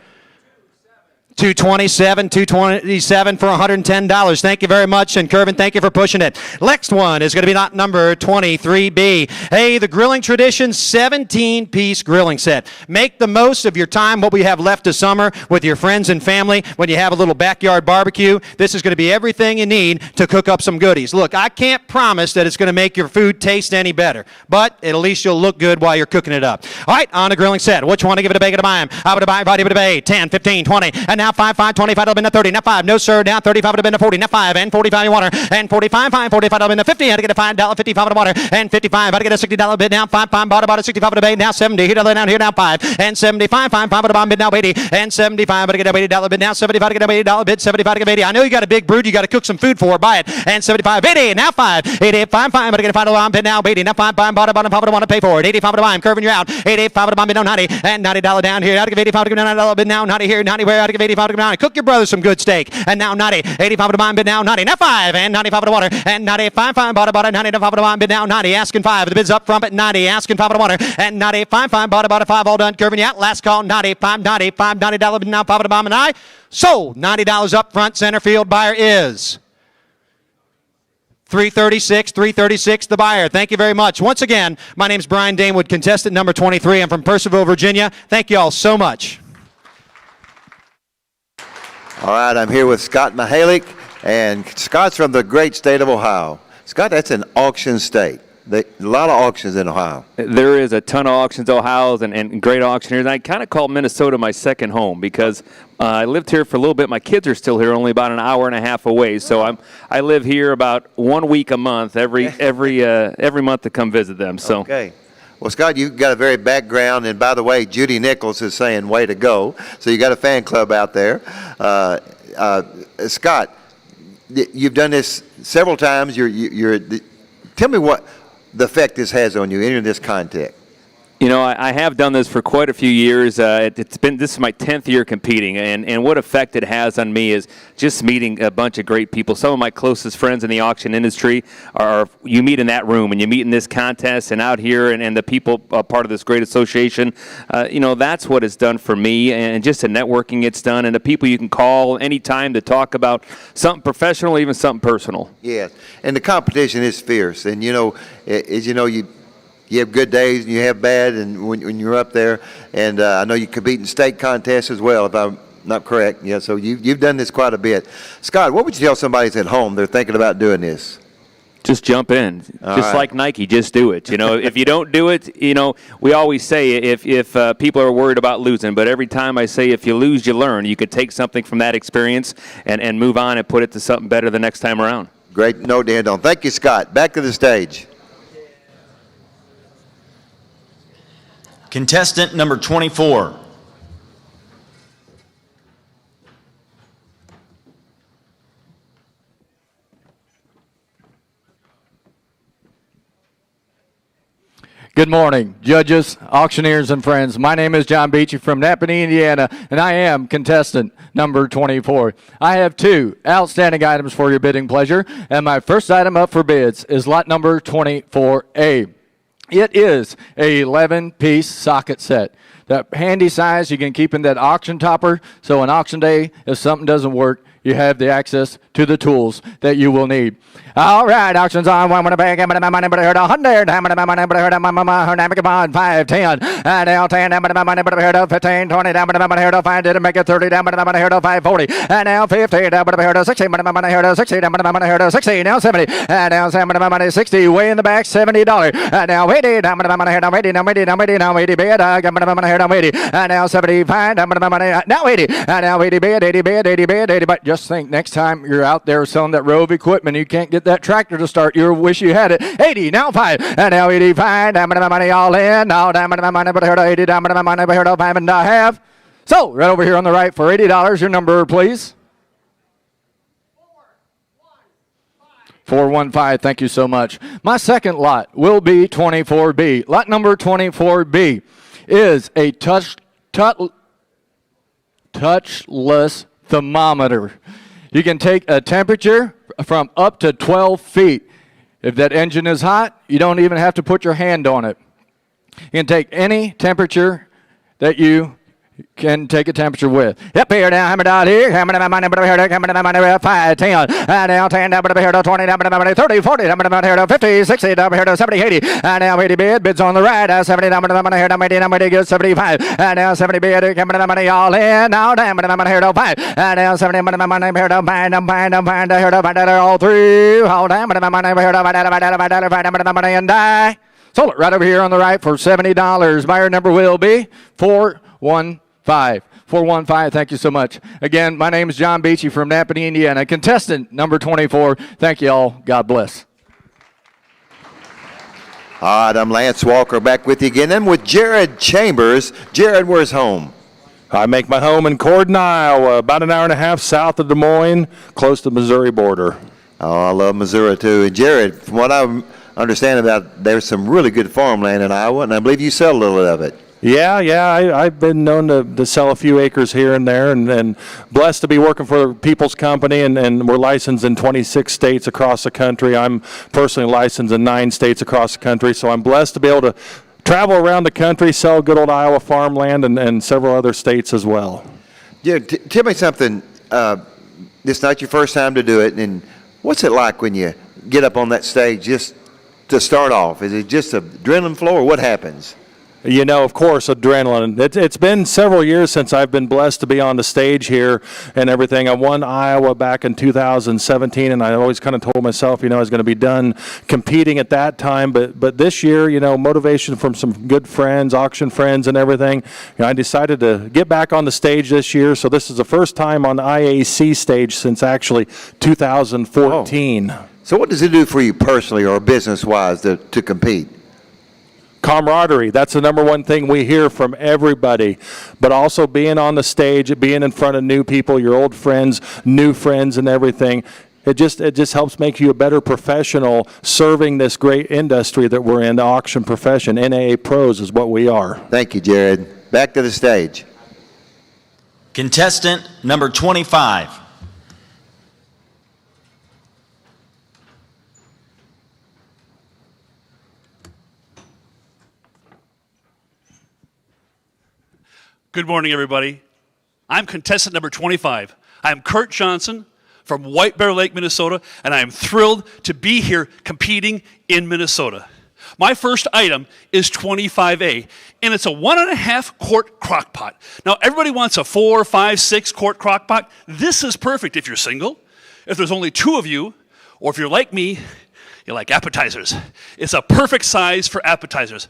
227 for $110. Thank you very much, and Curvin, thank you for pushing it. Next one is going to be lot number 23B. Hey, the Grilling Tradition 17-piece grilling set. Make the most of your time, what we have left of summer, with your friends and family when you have a little backyard barbecue. This is going to be everything you need to cook up some goodies. Look, I can't promise that it's going to make your food taste any better, but at least you'll look good while you're cooking it up. All right, on the grilling set. What you want to give it a bag to buy them? How about a buy, give it a bag? 10, 15, 20, and now 5, 5, 25, it'll be a 30, now 5, no sir, now 35, it'll be a 40, now 5, and 45 in water, and 45, 5, 45, it'll be a 50, how to get a $5, 55 in water, and 55, how to get a $60 bid, now 5, 5, bought about a 65 in a bid, now 70, here down here, now 5, and 75, 5, 5, about a bid, now 80, and 75, how to get a $80 bid, now 75, to get a $80 bid, 75 to get 80. I know you got a big brood, you got to cook some food for, buy it, and 75, 80, now 5, 88, 5, 5, how to get a $5 bid, now 80, now 5, 5, bought about a $5 want to pay for it, 85 to buy him, curving you out, 88, 5 to buy bid, now 90, and $90 down here, how to give 85 to give $90 bid, now 90 here, 90 where, how to give 85 to give 90, cook your brother some good steak, and now 90, 85 to buy bid now 90, now 5, and 95 to water, and 95, 5, bought about it, 95 to buy bid now 90, asking 5, the bid's up from it, 90, asking 5 to water, and 95, 5, bought about a 5, all done, curving you out, last call, 95, $90 bid now 5 to buy and I sold, $90 up front, center field, buyer is 336, the buyer. Thank you very much. Once again, my name's Brian Damewood, contestant number 23. I'm from Purcellville, Virginia. Thank you all so much. All right, I'm here with Scott Mihalik, and Scott's from the great state of Ohio. Scott, that's an auction state. A lot of auctions in Ohio. There is a ton of auctions, Ohio, and great auctioneers. I kind of call Minnesota my second home because I lived here for a little bit. My kids are still here, only about an hour and a half away. So I live here about 1 week a month, every month to come visit them. So. Okay. Well, Scott, you've got a very background, and by the way, Judy Nichols is saying way to go. So you got a fan club out there. Scott, you've done this several times. Tell me what the effect this has on you entering this contest. You know, I have done this for quite a few years. This is my 10th year competing, and what effect it has on me is just meeting a bunch of great people. Some of my closest friends in the auction industry are you meet in that room, and you meet in this contest, and out here, and the people part of this great association. You know, that's what it's done for me, and just the networking it's done, and the people you can call anytime to talk about something professional, even something personal. Yeah, and the competition is fierce, and you know, you have good days and you have bad, and when you're up there, and I know you compete in state contests as well, if I'm not correct. Yeah, so you've done this quite a bit. Scott, what would you tell somebody that's at home, they're thinking about doing this? Just jump in. Just like Nike, just do it. You know, if you don't do it, you know, we always say if people are worried about losing, but every time I say if you lose, you learn. You could take something from that experience and move on and put it to something better the next time around. Great note to end on. Thank you, Scott. Back to the stage. Contestant number 24. Good morning, judges, auctioneers, and friends. My name is John Beachy from Napanee, Indiana, and I am contestant number 24. I have two outstanding items for your bidding pleasure, and my first item up for bids is lot number 24A. It is a 11-piece socket set. That handy size you can keep in that auction topper, so on auction day, if something doesn't work, you have the access to the tools that you will need. All right, auctions on. One bag, my money, but I heard 100. My money, but I heard my name, come on, 5, 10. And now 10, my money, but I heard 15, 20. Down, but I heard 5, didn't make it 30. Down, but I heard 5, 40. And now 50. Down, but I heard 60. My money, heard 60. Down, but I heard 60. Now 70. And now 70. My money, 60. Way in the back, $70. And now 80. Down, but I heard 80. Now 80. Now 80. Now 80. Bid. My money, heard 80. And now 75. Down, but my money, now 80. And now 80 bid, 80 bid, 80 bid, 80. But just think, next time you're out there selling that row of equipment, you can't get that tractor to start. You wish you had it. 80, now 5, and now 85. Damn it, my money all in. Now, damn it, my money, but I heard 80. Damn it, my money, but I heard 5 and a half. So, right over here on the right for $80. Your number, please. 415. Thank you so much. My second lot will be 24B. Lot number 24B is a touchless thermometer. You can take a temperature from up to 12 feet. If that engine is hot, you don't even have to put your hand on it. You can take any temperature that you can take a temperature with. Yep, here now, hammer out here, hammer my money, but I heard, hammer my money, 5, 10, and now 10, down, but I heard 20, down, but I 30, 40, down, but I heard 50, 60, down, but I heard 70, 80, and now 80 bid, bids on the right, 70, down, but I heard 80, down, but I 75, and now 70 bid, hammer my money all in, now down, but I heard 5, and now 70, but my money, heard 5, I heard 5, all through, all down, but my money, heard 5, but my money, and die. Sold it right over here on the right for $70. Buyer number will be 415. 415, thank you so much. Again, my name is John Beachy from Napanee, Indiana. Contestant number 24. Thank you all. God bless. All right, I'm Lance Walker back with you again. I'm with Jared Chambers. Jared, where's home? I make my home in Corden, Iowa, about an hour and a half south of Des Moines, close to the Missouri border. Oh, I love Missouri too. And Jared, from what I understand about, there's some really good farmland in Iowa, and I believe you sell a little of it. Yeah, I've been known to sell a few acres here and there, and blessed to be working for People's Company, and we're licensed in 26 states across the country. I'm personally licensed in 9 states across the country, so I'm blessed to be able to travel around the country, sell good old Iowa farmland, and several other states as well. Yeah, tell me something. This is not your first time to do it, and what's it like when you get up on that stage just to start off? Is it just an adrenaline flow, or what happens? You know, of course, adrenaline. It's been several years since I've been blessed to be on the stage here and everything. I won Iowa back in 2017, and I always kind of told myself, I was going to be done competing at that time. But this year, motivation from some good friends, auction friends and everything, I decided to get back on the stage this year. So this is the first time on the IAC stage since actually 2014. Oh. So what does it do for you personally or business-wise to compete? Camaraderie, that's the number one thing we hear from everybody, but also being on the stage, being in front of new people, your old friends, new friends and everything. It just helps make you a better professional serving this great industry that we're in, the auction profession. NAA pros is what we are. Thank you, Jared. Back to the stage. Contestant number 25. Good morning, everybody. I'm contestant number 25. I'm Kurt Johnson from White Bear Lake, Minnesota, and I am thrilled to be here competing in Minnesota. My first item is 25A, and it's a 1.5 quart crock pot. Now, everybody wants a 4, 5, 6 quart crock pot. This is perfect if you're single, if there's only 2 of you, or if you're like me, you like appetizers. It's a perfect size for appetizers.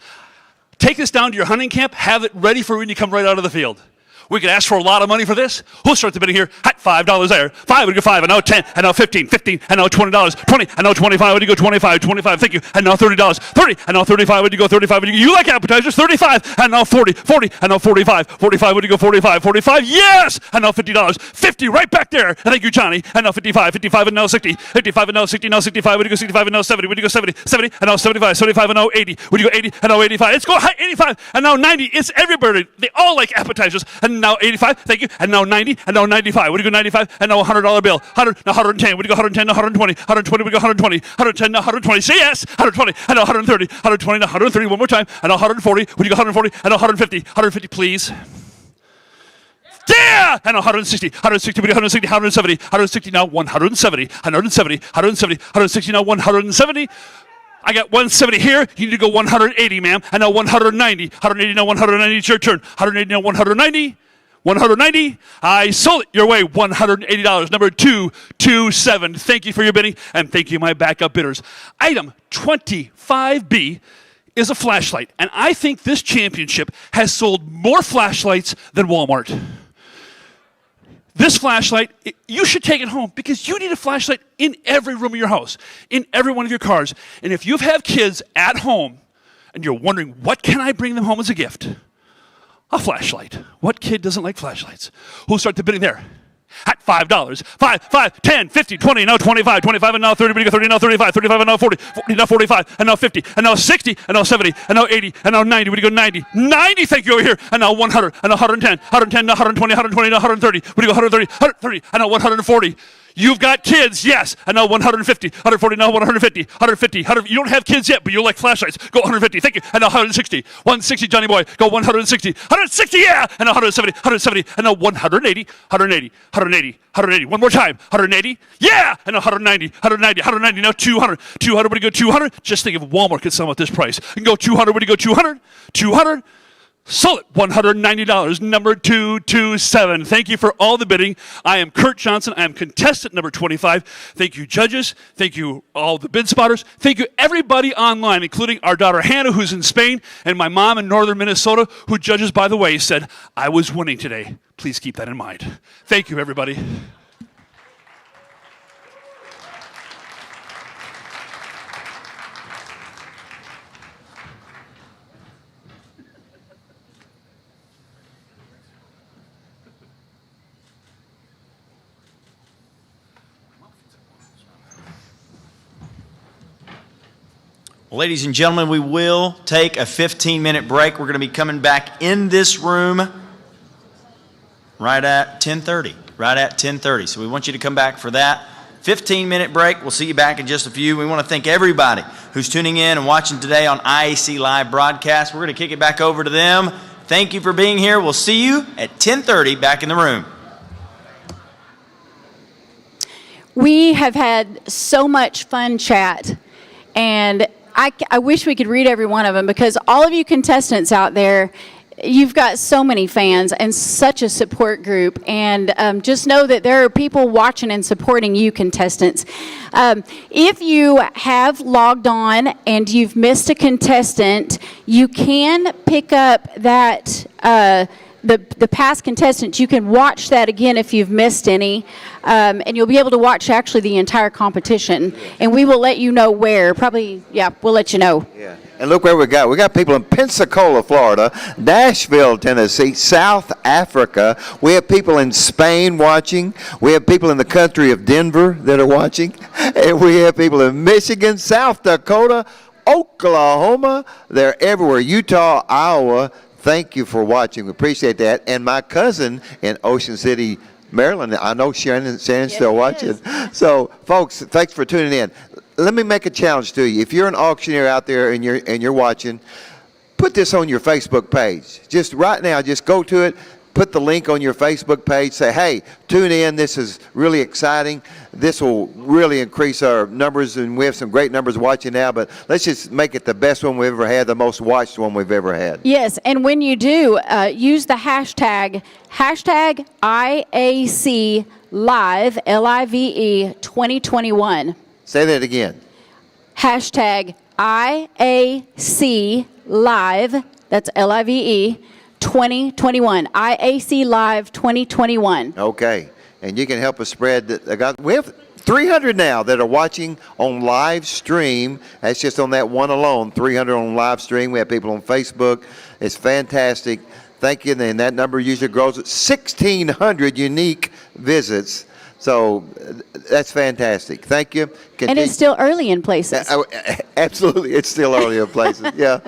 Take this down to your hunting camp, have it ready for when you come right out of the field. We could ask for a lot of money for this. Who'll start the bidding here? At $5 there. 5 would go 5, and now 10, and now 15, 15, and now $20, 20, and now 25 would you go 25, 25, thank you, and now $30, 30, and now 35 would you go 35, would you like appetizers, 35, and now 40, 40, and now 45, 45 would you go 45, 45, yes, and now $50, 50 right back there, and thank you, Johnny, and now 55, 55, and now 60, 55, and now 60, now 65, would you go 65, and now 70, would you go 70, 70, and now 75, 75, and now 80, would you go 80, and now 85, let's go 85, and now 90, it's everybody, they all like appetizers, and now 85, thank you, and now 90, and now 95, would you go 95, and now $100 bill, 100, now 110, would you go 110, now 120, 120, would you go 120, 110, now 120, say yes, 120, and now 130, 120, now 130, one more time, and now 140, would you go 140, and now 150, 150, please. Yeah! And 160, 160, 160, 170, 160, now 170, 170, 170, 160, now 170. I got 170 here. You need to go 180, ma'am. And now 190, 180, now 190, it's your turn. 180, now 190. 190. I sold it your way. $180. Number 227. Thank you for your bidding, and thank you, my backup bidders. Item 25B is a flashlight, and I think this championship has sold more flashlights than Walmart. This flashlight, you should take it home because you need a flashlight in every room of your house, in every one of your cars. And if you have kids at home and you're wondering, what can I bring them home as a gift? A flashlight. What kid doesn't like flashlights? Who'll start the bidding there? At $5. 5, 10, 50, 20, now 25, 25, and now 30, 30, now 35, 35, and now 40, 40, now 45, and now 50, and now 60, and now 70, and now 80, and now 90. Would you go 90? 90, thank you, over here. And now 100, and now 110, 110, now 120, 120, now 130. Would you go 130, 130, and now 140. You've got kids, yes. And now 150, 140, now 150, 150, 100. You don't have kids yet, but you like flashlights. Go 150, thank you. And now 160, 160, Johnny boy. Go 160, 160, yeah. And now 170, 170, and now 180, 180, 180, 180. One more time, 180, yeah. And now 190, 190, 190, now 200. 200, would you go 200? Just think if Walmart could sell them at this price. You can go 200, would you go 200? 200. Sold it, $190, number 227. Thank you for all the bidding. I am Kurt Johnson. I am contestant number 25. Thank you, judges. Thank you, all the bid spotters. Thank you, everybody online, including our daughter Hannah, who's in Spain, and my mom in northern Minnesota, who judges, by the way, said, I was winning today. Please keep that in mind. Thank you, everybody. Well, ladies and gentlemen, we will take a 15-minute break. We're going to be coming back in this room right at 10:30. Right at 10:30. So we want you to come back for that 15-minute break. We'll see you back in just a few. We want to thank everybody who's tuning in and watching today on IAC Live Broadcast. We're going to kick it back over to them. Thank you for being here. We'll see you at 10:30 back in the room. We have had so much fun chat, and I wish we could read every one of them, because all of you contestants out there, you've got so many fans and such a support group, and just know that there are people watching and supporting you contestants. If you have logged on and you've missed a contestant, you can pick up that the past contestants. You can watch that again if you've missed any, and you'll be able to watch actually the entire competition, and we will let you know where. Probably, yeah, we'll let you know. Yeah. And look where we got. We got people in Pensacola, Florida, Nashville, Tennessee, South Africa. We have people in Spain watching. We have people in the country of Denver that are watching. And we have people in Michigan, South Dakota, Oklahoma. They're everywhere. Utah, Iowa. Thank you for watching. We appreciate that. And my cousin in Ocean City, Maryland, I know Shannon's still watching. So, folks, thanks for tuning in. Let me make a challenge to you. If you're an auctioneer out there and you're watching, put this on your Facebook page. Just right now, just go to it. Put the link on your Facebook page. Say, hey, tune in. This is really exciting. This will really increase our numbers, and we have some great numbers watching now, but let's just make it the best one we've ever had, the most watched one we've ever had. Yes, and when you do, use the hashtag IAC Live, Live 2021. Say that again. Hashtag IAC Live, that's Live 2021. IAC Live 2021. Okay. And you can help us spread we have 300 now that are watching on live stream. That's just on that one alone. 300 on live stream. We have people on Facebook. It's fantastic. Thank you. And that number usually grows at 1,600 unique visits. So that's fantastic. Thank you. And it's still early in places. Absolutely. It's still early in places. Yeah.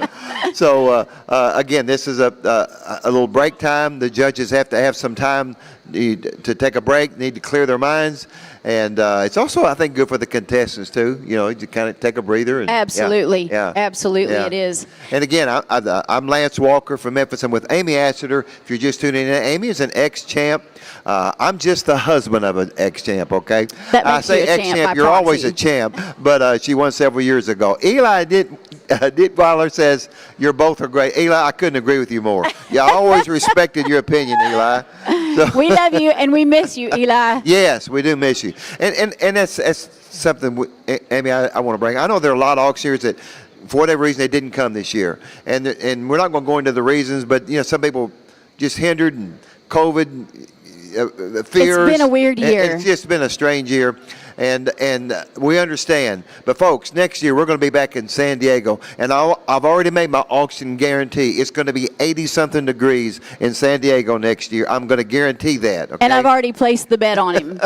So, again, this is a little break time. The judges have to have some time to take a break, need to clear their minds. And it's also, I think, good for the contestants, too. You know, to kind of take a breather. And, Absolutely. Yeah. Absolutely, Yeah. it is. And again, I'm Lance Walker from Memphis. I'm with Amy Assiter. If you're just tuning in, Amy is an ex-champ. I'm just the husband of an ex-champ, okay? That I makes say you a champ ex-champ, by you're always a proxy. champ, but she won several years ago. Eli Dittweiler says, you're both are great. Eli, I couldn't agree with you more. Yeah, I always respected your opinion, Eli. So, We love you and we miss you, Eli. yes, we do miss you. And that's something, Amy, I want to bring. I know there are a lot of auctioneers that, for whatever reason, they didn't come this year. And we're not going to go into the reasons, but, you know, some people just hindered and COVID, fears. It's been a weird year. It's just been a strange year. And we understand. But, folks, next year we're going to be back in San Diego. And I've already made my auction guarantee. It's going to be 80-something degrees in San Diego next year. I'm going to guarantee that. Okay? And I've already placed the bet on him.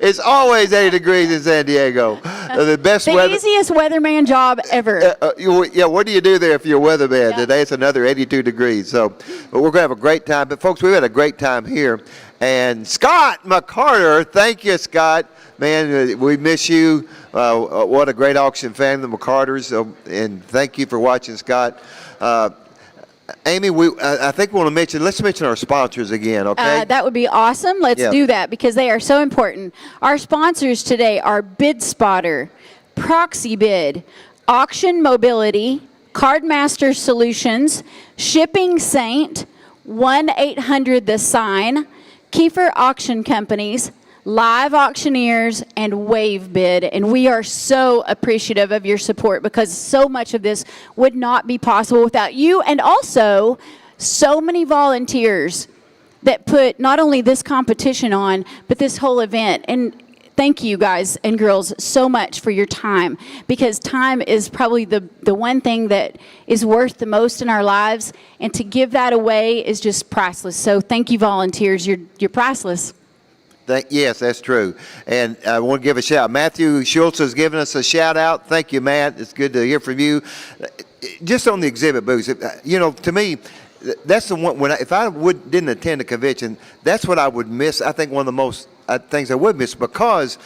It's always 80 degrees in San Diego. The best The weather. easiest weatherman job ever. Yeah, what do you do there if you're a weatherman? Today it's another 82 degrees. So, but we're going to have a great time. But, folks, we've had a great time here. And Scott McCarter, thank you, Scott. Man, we miss you. What a great auction family, the McCarters. And thank you for watching, Scott. Amy, I think we want to let's mention our sponsors again, okay? That would be awesome. Let's do that because they are so important. Our sponsors today are Bid Spotter, Proxy Bid, Auction Mobility, Cardmaster Solutions, Shipping Saint, 1-800-THE-SIGN, Kiefer Auction Companies, Live Auctioneers, and Wave Bid. And we are so appreciative of your support because so much of this would not be possible without you, and also so many volunteers that put not only this competition on, but this whole event. And thank you guys and girls so much for your time, because time is probably the one thing that is worth the most in our lives, and to give that away is just priceless. So thank you, volunteers. You're priceless. Yes, that's true. And I want to give a shout out. Matthew Schultz has given us a shout out. Thank you, Matt. It's good to hear from you. Just on the exhibit booths, you know, to me, that's the one. If I didn't attend a convention, that's what I would miss. I think one of the most things I would miss, because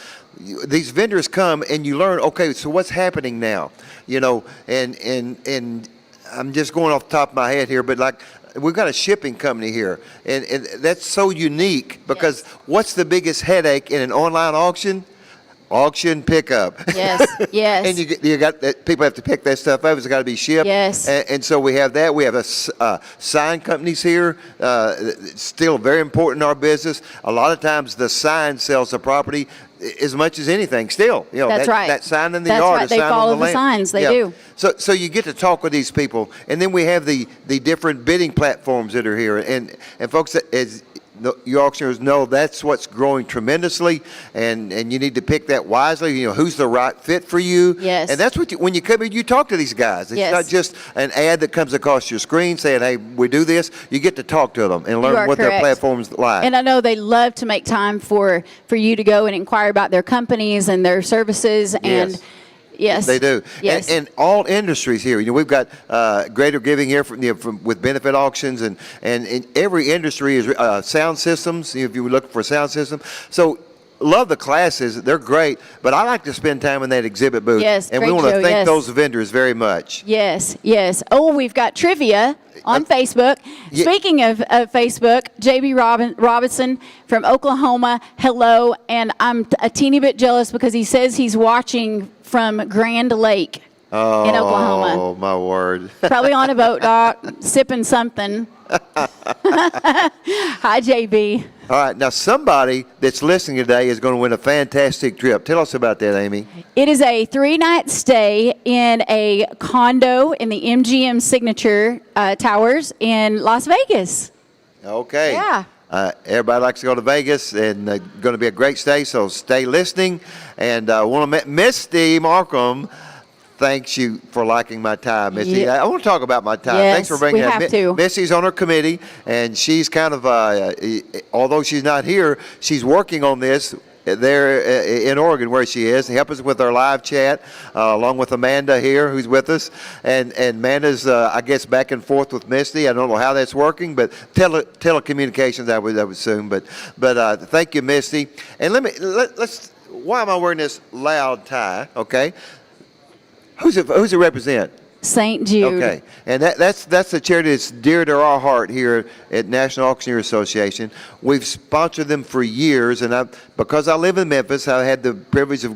these vendors come and you learn. Okay, so what's happening now? You know, and I'm just going off the top of my head here, but like, we've got a shipping company here, and that's so unique because what's the biggest headache in an online auction? Auction pickup. Yes, yes. And you got that, people have to pick that stuff up. It's got to be shipped. Yes. And so we have that. We have sign companies here. It's still very important in our business. A lot of times the sign sells the property as much as anything. Still, you know, That's right. That sign in the That's yard. right. The They sign follow on the the land. signs. They do. So you get to talk with these people, and then we have the different bidding platforms that are here, and folks, as you auctioneers know, that's what's growing tremendously, and you need to pick that wisely. You know, who's the right fit for you. Yes. And that's what when you come in, you talk to these guys. It's not just an ad that comes across your screen saying, "Hey, we do this." You get to talk to them and learn what their platform's like. And I know they love to make time for you to go and inquire about their companies and their services. And yes, They do. Yes. And all industries here. You know, we've got greater giving here from with benefit auctions, and in every industry is sound systems. If you look for a sound system, so love the classes. They're great, but I like to spend time in that exhibit booth. Yes, and we great want to show, thank yes. those vendors very much. Yes, yes. Oh, we've got trivia on Facebook. Yeah. Speaking of Facebook, JB Robinson from Oklahoma, hello. And I'm a teeny bit jealous because he says he's watching from Grand Lake in Oklahoma. Oh, my word. Probably on a boat dock, sipping something. Hi, JB. All right, now somebody that's listening today is going to win a fantastic trip. Tell us about that, Amy. It is a 3-night stay in a condo in the MGM Signature Towers in Las Vegas. Okay. Yeah. Everybody likes to go to Vegas, and going to be a great stay, so stay listening. And Misty Markham, thanks you for liking my tie, Misty. Yeah. I want to talk about my tie. Yes, Thanks for bringing we that. have to. Misty's on her committee, and she's kind of, although she's not here, she's working on this there in Oregon where she is, help us with our live chat, along with Amanda here who's with us. And Amanda's, I guess, back and forth with Misty. I don't know how that's working, but telecommunications, I would assume. But thank you, Misty. And let's, why am I wearing this loud tie, okay? Who's it represent? St. Jude. Okay, and that's a charity that's dear to our heart here at National Auctioneer Association. We've sponsored them for years, and because I live in Memphis, I had the privilege of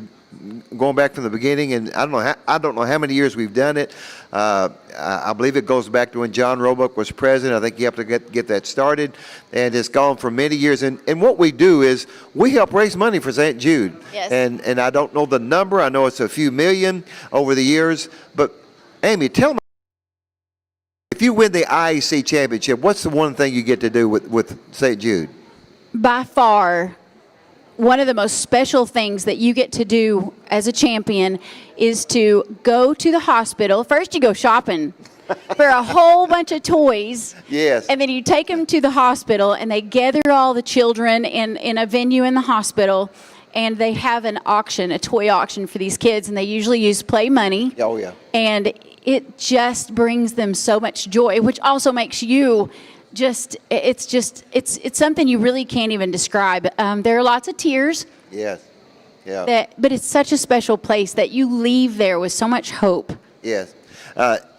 going back from the beginning, and I don't know how many years we've done it. I believe it goes back to when John Roebuck was president. I think you have to get that started, and it's gone for many years. And what we do is we help raise money for St. Jude. Yes. And I don't know the number. I know it's a few million over the years, but Amy, tell me, if you win the IAC championship, what's the one thing you get to do with St. Jude? By far, one of the most special things that you get to do as a champion is to go to the hospital. First, you go shopping for a whole bunch of toys. Yes. And then you take them to the hospital, and they gather all the children in a venue in the hospital, and they have an auction, a toy auction for these kids, and they usually use play money. Oh, yeah. And it just brings them so much joy, which also makes you it's something you really can't even describe. There are lots of tears. Yes. Yeah. But it's such a special place that you leave there with so much hope. Yes.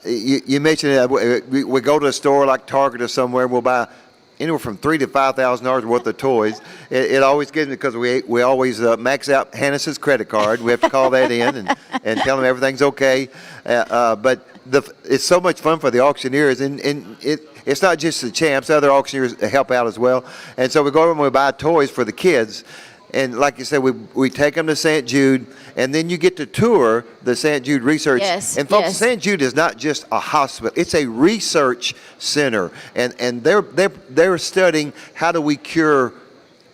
You mentioned that we go to a store like Target or somewhere, and we'll buy anywhere from $3,000 to $5,000 worth of toys. It always gives me, because we always max out Hannes's credit card. We have to call that in and tell them everything's okay. But it's so much fun for the auctioneers, and it's not just the champs. Other auctioneers help out as well. And so we go over and we buy toys for the kids. And like you said, we take them to St. Jude, and then you get to tour the St. Jude Research. Yes, and folks, yes. St. Jude is not just a hospital; it's a research center, and they're studying how do we cure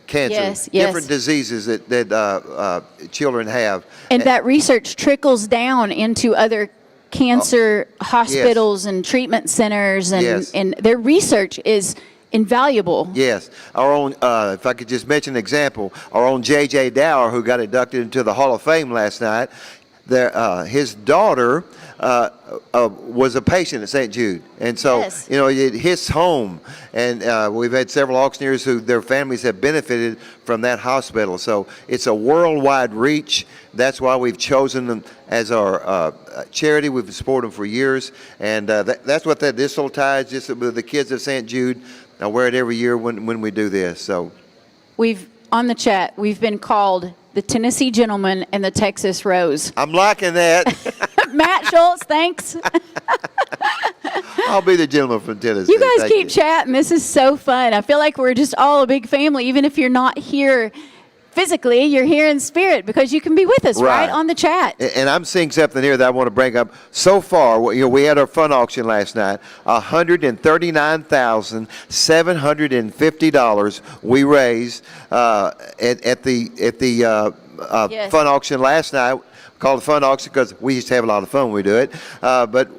cancer, Yes, yes. different diseases that children have. And that research trickles down into other cancer hospitals and treatment centers, and their research is invaluable. Yes. Our own, if I could just mention an example, our own J.J. Dower, who got inducted into the Hall of Fame last night, his daughter was a patient at St. Jude. And so, Yes. it hits home. And we've had several auctioneers who their families have benefited from that hospital. So it's a worldwide reach. That's why we've chosen them as our charity. We've supported them for years. And that's what this little tie is, just with the kids of St. Jude. I wear it every year when we do this. So On the chat, we've been called the Tennessee Gentleman and the Texas Rose. I'm liking that. Matt Schultz, thanks. I'll be the gentleman from Tennessee. You guys Thank keep chatting. This is so fun. I feel like we're just all a big family, even if you're not here physically, you're here in spirit, because you can be with us right on the chat. And I'm seeing something here that I want to bring up. So far, we had our fun auction last night. $139,750 we raised at the fun auction last night. Called the fun auction because we used to have a lot of fun when we do it. But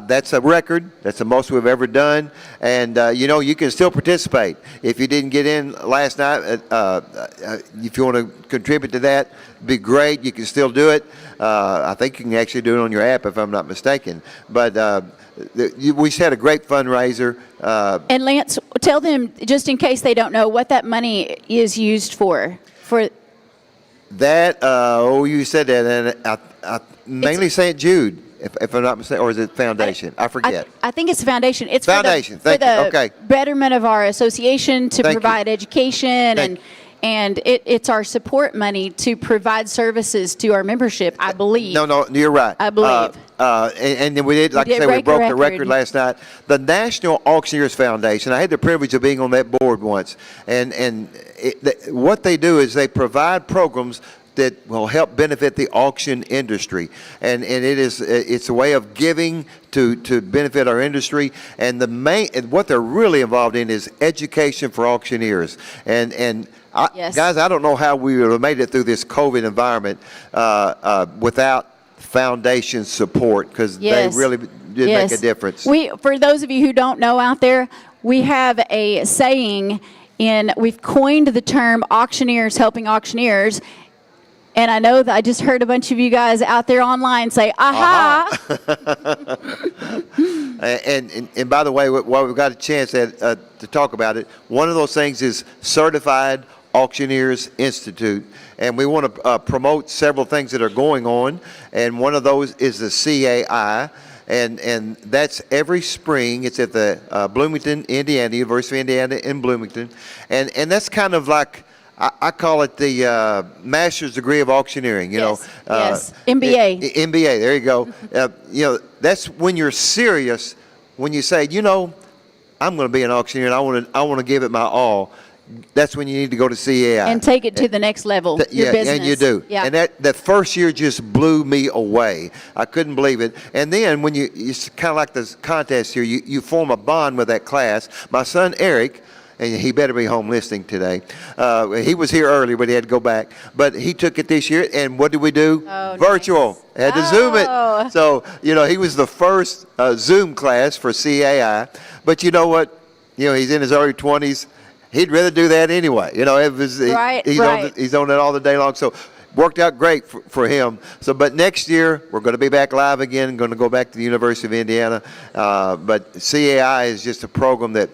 that's a record. That's the most we've ever done. And, you can still participate. If you didn't get in last night, if you want to contribute to that, it'd be great. You can still do it. I think you can actually do it on your app, if I'm not mistaken. But we just had a great fundraiser. And Lance, tell them, just in case they don't know, what that money is used for. That, you said that, and mainly St. Jude, if I'm not mistaken, or is it foundation? I forget. I think it's foundation. It's foundation. for the Okay. betterment of our association to provide education and it's our support money to provide services to our membership, I believe. No, you're right. I believe. And then we did, like I say, we broke the record last night. The National Auctioneers Foundation, I had the privilege of being on that board once, and what they do is they provide programs that will help benefit the auction industry, and it's a way of giving to benefit our industry. And what they're really involved in is education for auctioneers. Yes. Guys, I don't know how we would have made it through this COVID environment without foundation support, because they really did make a difference. For those of you who don't know out there, we have a saying we've coined the term auctioneers helping auctioneers. And I know that I just heard a bunch of you guys out there online say, aha. And by the way, while we've got a chance to talk about it, one of those things is Certified Auctioneers Institute. And we want to promote several things that are going on. And one of those is the CAI. And that's every spring. It's at the Bloomington, Indiana, University of Indiana in Bloomington. And that's kind of like, I call it the master's degree of auctioneering, yes, MBA. MBA, there you go. That's when you're serious, when you say, I'm going to be an auctioneer and I want to give it my all. That's when you need to go to CAI. And take it to the next level, your business. And you do. Yeah. And that first year just blew me away. I couldn't believe it. And then when it's kind of like this contest here, you form a bond with that class. My son, Eric, and he better be home listening today. He was here earlier, but he had to go back. But he took it this year, and what did we do? Virtual. Nice. Had to Zoom it. So, he was the first Zoom class for CAI. But you know what? He's in his early 20s. He'd rather do that anyway. He's on it all the day long. So worked out great for him. So, but next year we're going to be back live again. Going to go back to the University of Indiana. But CAI is just a program that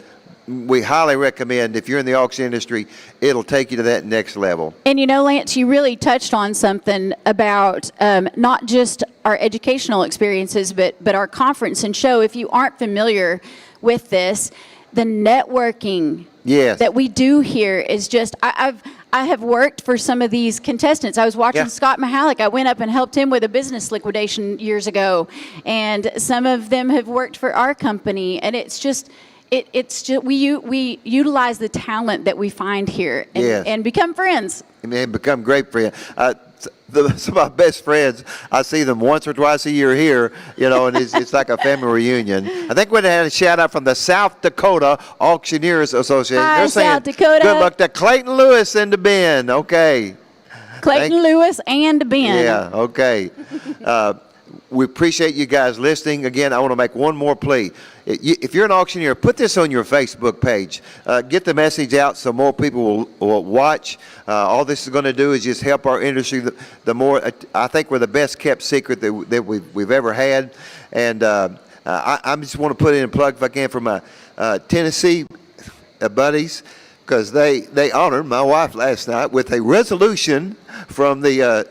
we highly recommend. If you're in the auction industry, it'll take you to that next level. And Lance, you really touched on something about not just our educational experiences, but our conference and show. If you aren't familiar with this, the networking that we do here is just, I have worked for some of these contestants. I was watching Scott Mahalik. I went up and helped him with a business liquidation years ago. And some of them have worked for our company. And it's just, we utilize the talent that we find here and become friends. And become great friends. Some of my best friends, I see them once or twice a year here, and it's like a family reunion. I think we had a shout out from the South Dakota Auctioneers Association. Hi, They're saying, South Dakota. Good luck to Clayton Lewis and to Ben. Okay. Clayton Lewis and Ben. Yeah, okay. We appreciate you guys listening. Again, I want to make one more plea. If you're an auctioneer, put this on your Facebook page. Get the message out so more people will watch. All this is going to do is just help our industry. The more, I think we're the best kept secret that we've ever had. And I just want to put in a plug, if I can, for my Tennessee buddies, because they honored my wife last night with a resolution from the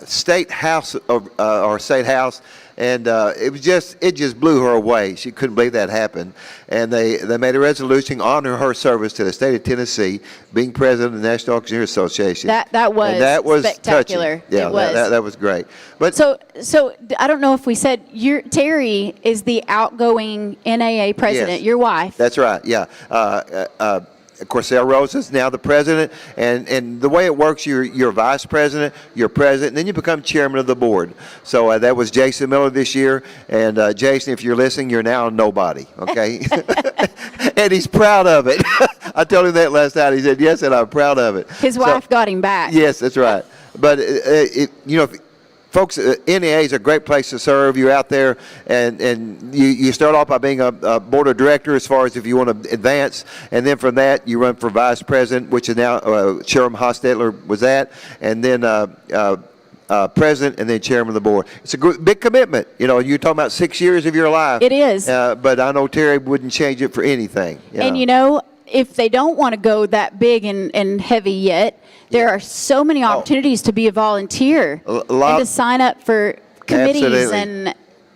state house or state house, and it just blew her away. She couldn't believe that happened, and they made a resolution honoring her service to the state of Tennessee, being president of the National Auctioneer Association. That was spectacular. Touching. Yeah, it was. That was great. But so I don't know if we said Terry is the outgoing NAA president. Yes. Your wife. That's right. Yeah. Of course, Sarah Rose is now the president, and the way it works, you're vice president, you're president, and then you become chairman of the board. So that was Jason Miller this year, and Jason, if you're listening, you're now a nobody, okay? And he's proud of it. I told him that last night. He said, yes, and I'm proud of it. His wife got him back. Yes, that's right. But, folks, NAA is a great place to serve. You're out there, and you start off by being a board of director as far as if you want to advance, and then from that you run for vice president, which is now Sherm Hostetler was that, and then president, and then chairman of the board. It's a big commitment. You're talking about 6 years of your life. It is. But I know Terry wouldn't change it for anything. And if they don't want to go that big and heavy yet, there are so many opportunities to be a volunteer and to sign up for committees. Absolutely. And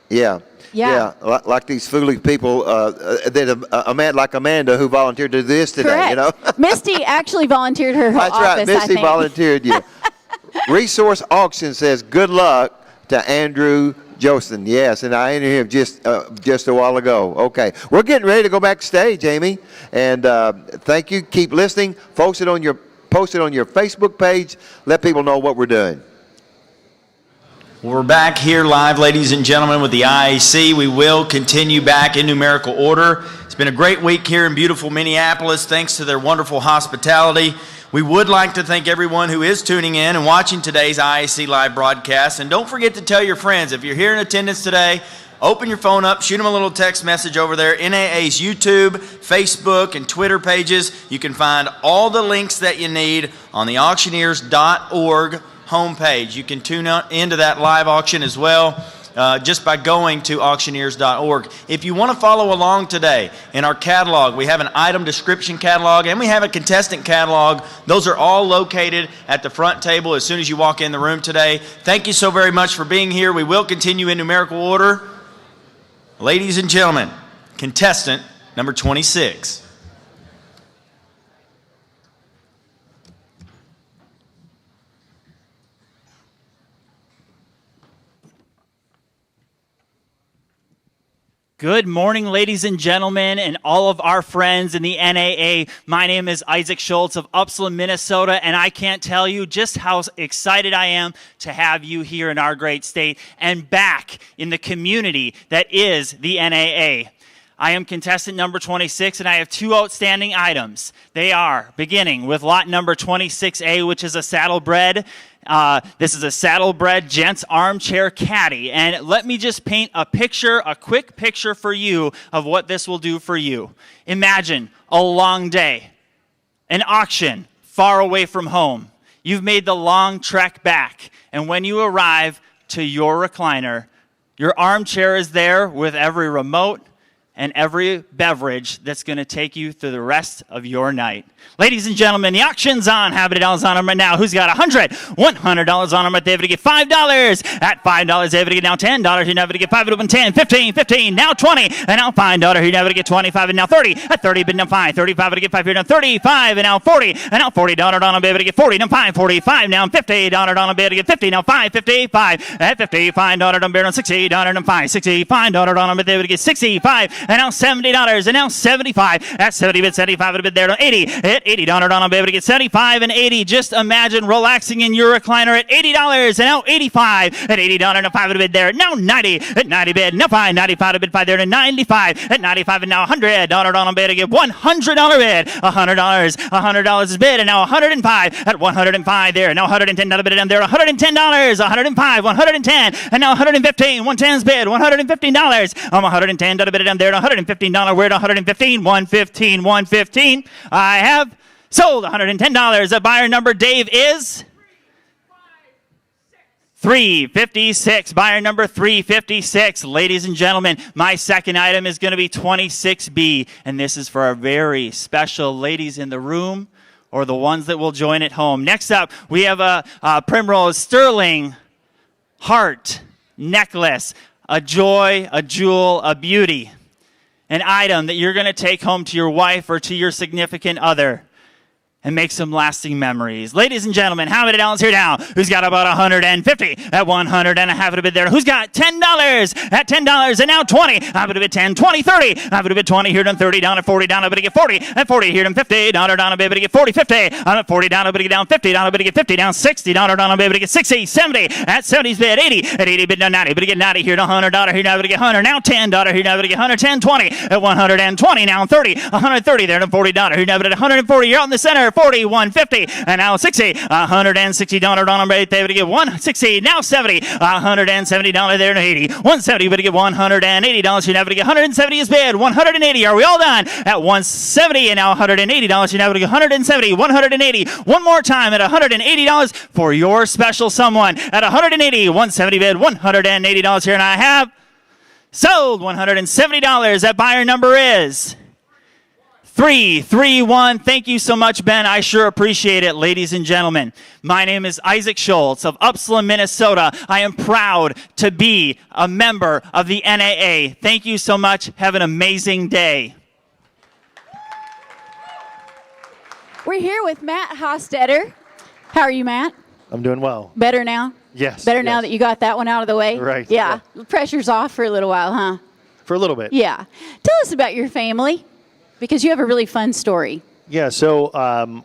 yeah. Yeah. like these foolish people a man like Amanda who volunteered to do this today. Correct. You know. Misty actually volunteered her That's office, right. Misty I think. volunteered you. Resource Auction says good luck to Andrew Joseph. Yes, and I interviewed him just a while ago. Okay, we're getting ready to go backstage, Amy, and thank you. Keep listening. Post it on your Facebook page. Let people know what we're doing. We're back here live, ladies and gentlemen, with the IAC. We will continue back in numerical order. It's been a great week here in beautiful Minneapolis, thanks to their wonderful hospitality. We would like to thank everyone who is tuning in and watching today's IAC Live broadcast. And don't forget to tell your friends, if you're here in attendance today, open your phone up, shoot them a little text message over there. NAA's YouTube, Facebook, and Twitter pages. You can find all the links that you need on the auctioneers.org homepage. You can tune into that live auction as well just by going to auctioneers.org. If you want to follow along today in our catalog, we have an item description catalog and we have a contestant catalog. Those are all located at the front table as soon as you walk in the room today. Thank you so very much for being here. We will continue in numerical order. Ladies and gentlemen, contestant number 26. Good morning, ladies and gentlemen, and all of our friends in the NAA. My name is Isaac Schultz of Upsala, Minnesota, and I can't tell you just how excited I am to have you here in our great state and back in the community that is the NAA. I am contestant number 26, and I have two outstanding items. They are beginning with lot number 26A, which is a saddlebred. This is a saddlebred gents armchair caddy. And let me just paint a quick picture for you of what this will do for you. Imagine a long day, an auction far away from home. You've made the long trek back. And when you arrive to your recliner, your armchair is there with every remote and every beverage that's going to take you through the rest of your night. Ladies and gentlemen, the auction's on. How many dollars on them right now? Who's got $100? $100 on them right there to get $5. At $5, they're able to get now $10. You're never to get $5. It open 10, 15, 15, now 20. And now $5. You're never to get 25. And now 30. At 30, but now 5. 35 to get 5. Here now 35. And now 40. And now $40 on them, be able to get 40. Now 5, 45. Now $50 on them, be able to get 50. Now 5, 55. At 55 on them, be able to get $60 on them, 5. $65 on them, be able to get 65. And now $70. And now 75. At 70, but 75 a bit there. 80. At $80 on them, be able to get 75 and 80. Just imagine relaxing in your recliner at $80 and now 85. At $80 and a 5 a bit there. Now 90. At 90 bid. Now 5. 95 a bit 5 there to 95. At 95 and now $100 on them, be able to get $100 bid. $100 is bid and now 105. At 105 there. Now $110 bid and there. $110. 105. 110 and now 115. 110's bid. $115. I'm $110 bid and there. $115. We're at 115. 115. 115. I have sold $110. The buyer number, Dave, is 356. Buyer number 356. Ladies and gentlemen, my second item is going to be 26B, and this is for our very special ladies in the room or the ones that will join at home. Next up, we have a Primrose Sterling heart necklace, a joy, a jewel, a beauty. An item that you're going to take home to your wife or to your significant other and make some lasting memories. Ladies and gentlemen, how many dollars here now? Who's got about 150? At 100 and a half of a bit there. Who's got $10? At $10 and now 20. I would have been 10, 20, 30. I would have been 20 here, done 30 down at 40 down. I would get 40. At 40 here, done 50 down. I'm able to get 40, 50. I'm at 40 down. I would get down 50 down. I would get 50 down 60 down. I'm able to get 60, 70. At 70's bid 80. At 80 bid down 90. But get 90 here to $100 here. Now I would get 100. Now $10 here. Now I would get 110, 20. At 120 now 30. 130 there to $40 here. Now at 140. You're out in the center. 40, 150. And now 60, $160 on them, right there to get 160, now 70, $170 there to 80, 170, but to get $180, you never to get 170 is bid, 180, are we all done? At 170 and now $180, you never to get 170, 180, one more time at $180 for your special someone, at 180, 170 bid, $180 here, and I have sold $170. That buyer number is 3, 3, 1. Thank you so much, Ben. I sure appreciate it, ladies and gentlemen. My name is Isaac Schultz of Upsilon, Minnesota. I am proud to be a member of the NAA. Thank you so much. Have an amazing day. We're here with Matt Hostetter. How are you, Matt? I'm doing well. Better now? Yes. Better now that you got that one out of the way? Right. Yeah. The pressure's off for a little while, huh? For a little bit. Yeah. Tell us about your family, because you have a really fun story. Yeah, so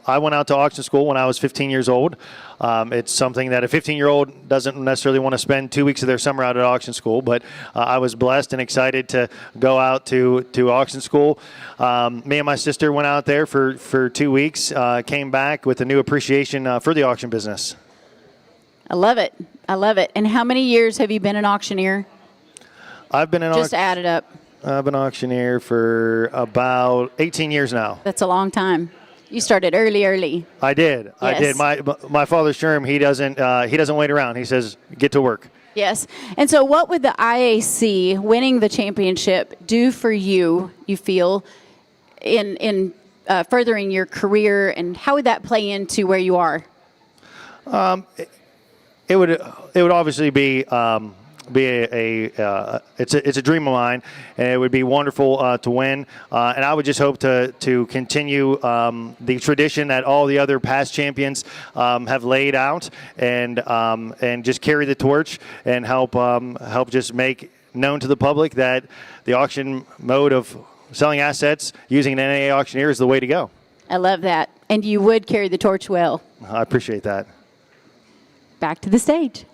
I went out to auction school when I was 15 years old. It's something that a 15-year-old doesn't necessarily want to spend 2 weeks of their summer out at auction school, but I was blessed and excited to go out to auction school. Me and my sister went out there for 2 weeks, came back with a new appreciation for the auction business. I love it. I love it. And how many years have you been an auctioneer? I've been Just add it up. I've been an auctioneer for about 18 years now. That's a long time. You started early. I did. Yes. My father Sherm, he doesn't wait around. He says, get to work. Yes. And so what would the IAC winning the championship do for you, you feel, in furthering your career, and how would that play into where you are? It would obviously be it's a dream of mine, and it would be wonderful to win. And I would just hope to continue the tradition that all the other past champions have laid out, and just carry the torch and help just make known to the public that the auction mode of selling assets using an NAA auctioneer is the way to go. I love that. And you would carry the torch well. I appreciate that. Back to the stage.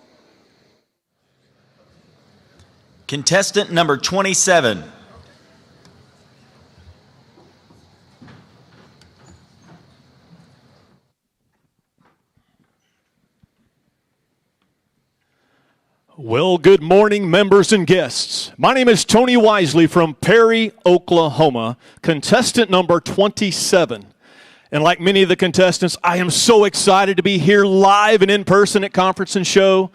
Contestant number 27. Well, good morning, members and guests. My name is Tony Wisely from Perry, Oklahoma, contestant number 27. And like many of the contestants, I am so excited to be here live and in person at Conference and Show,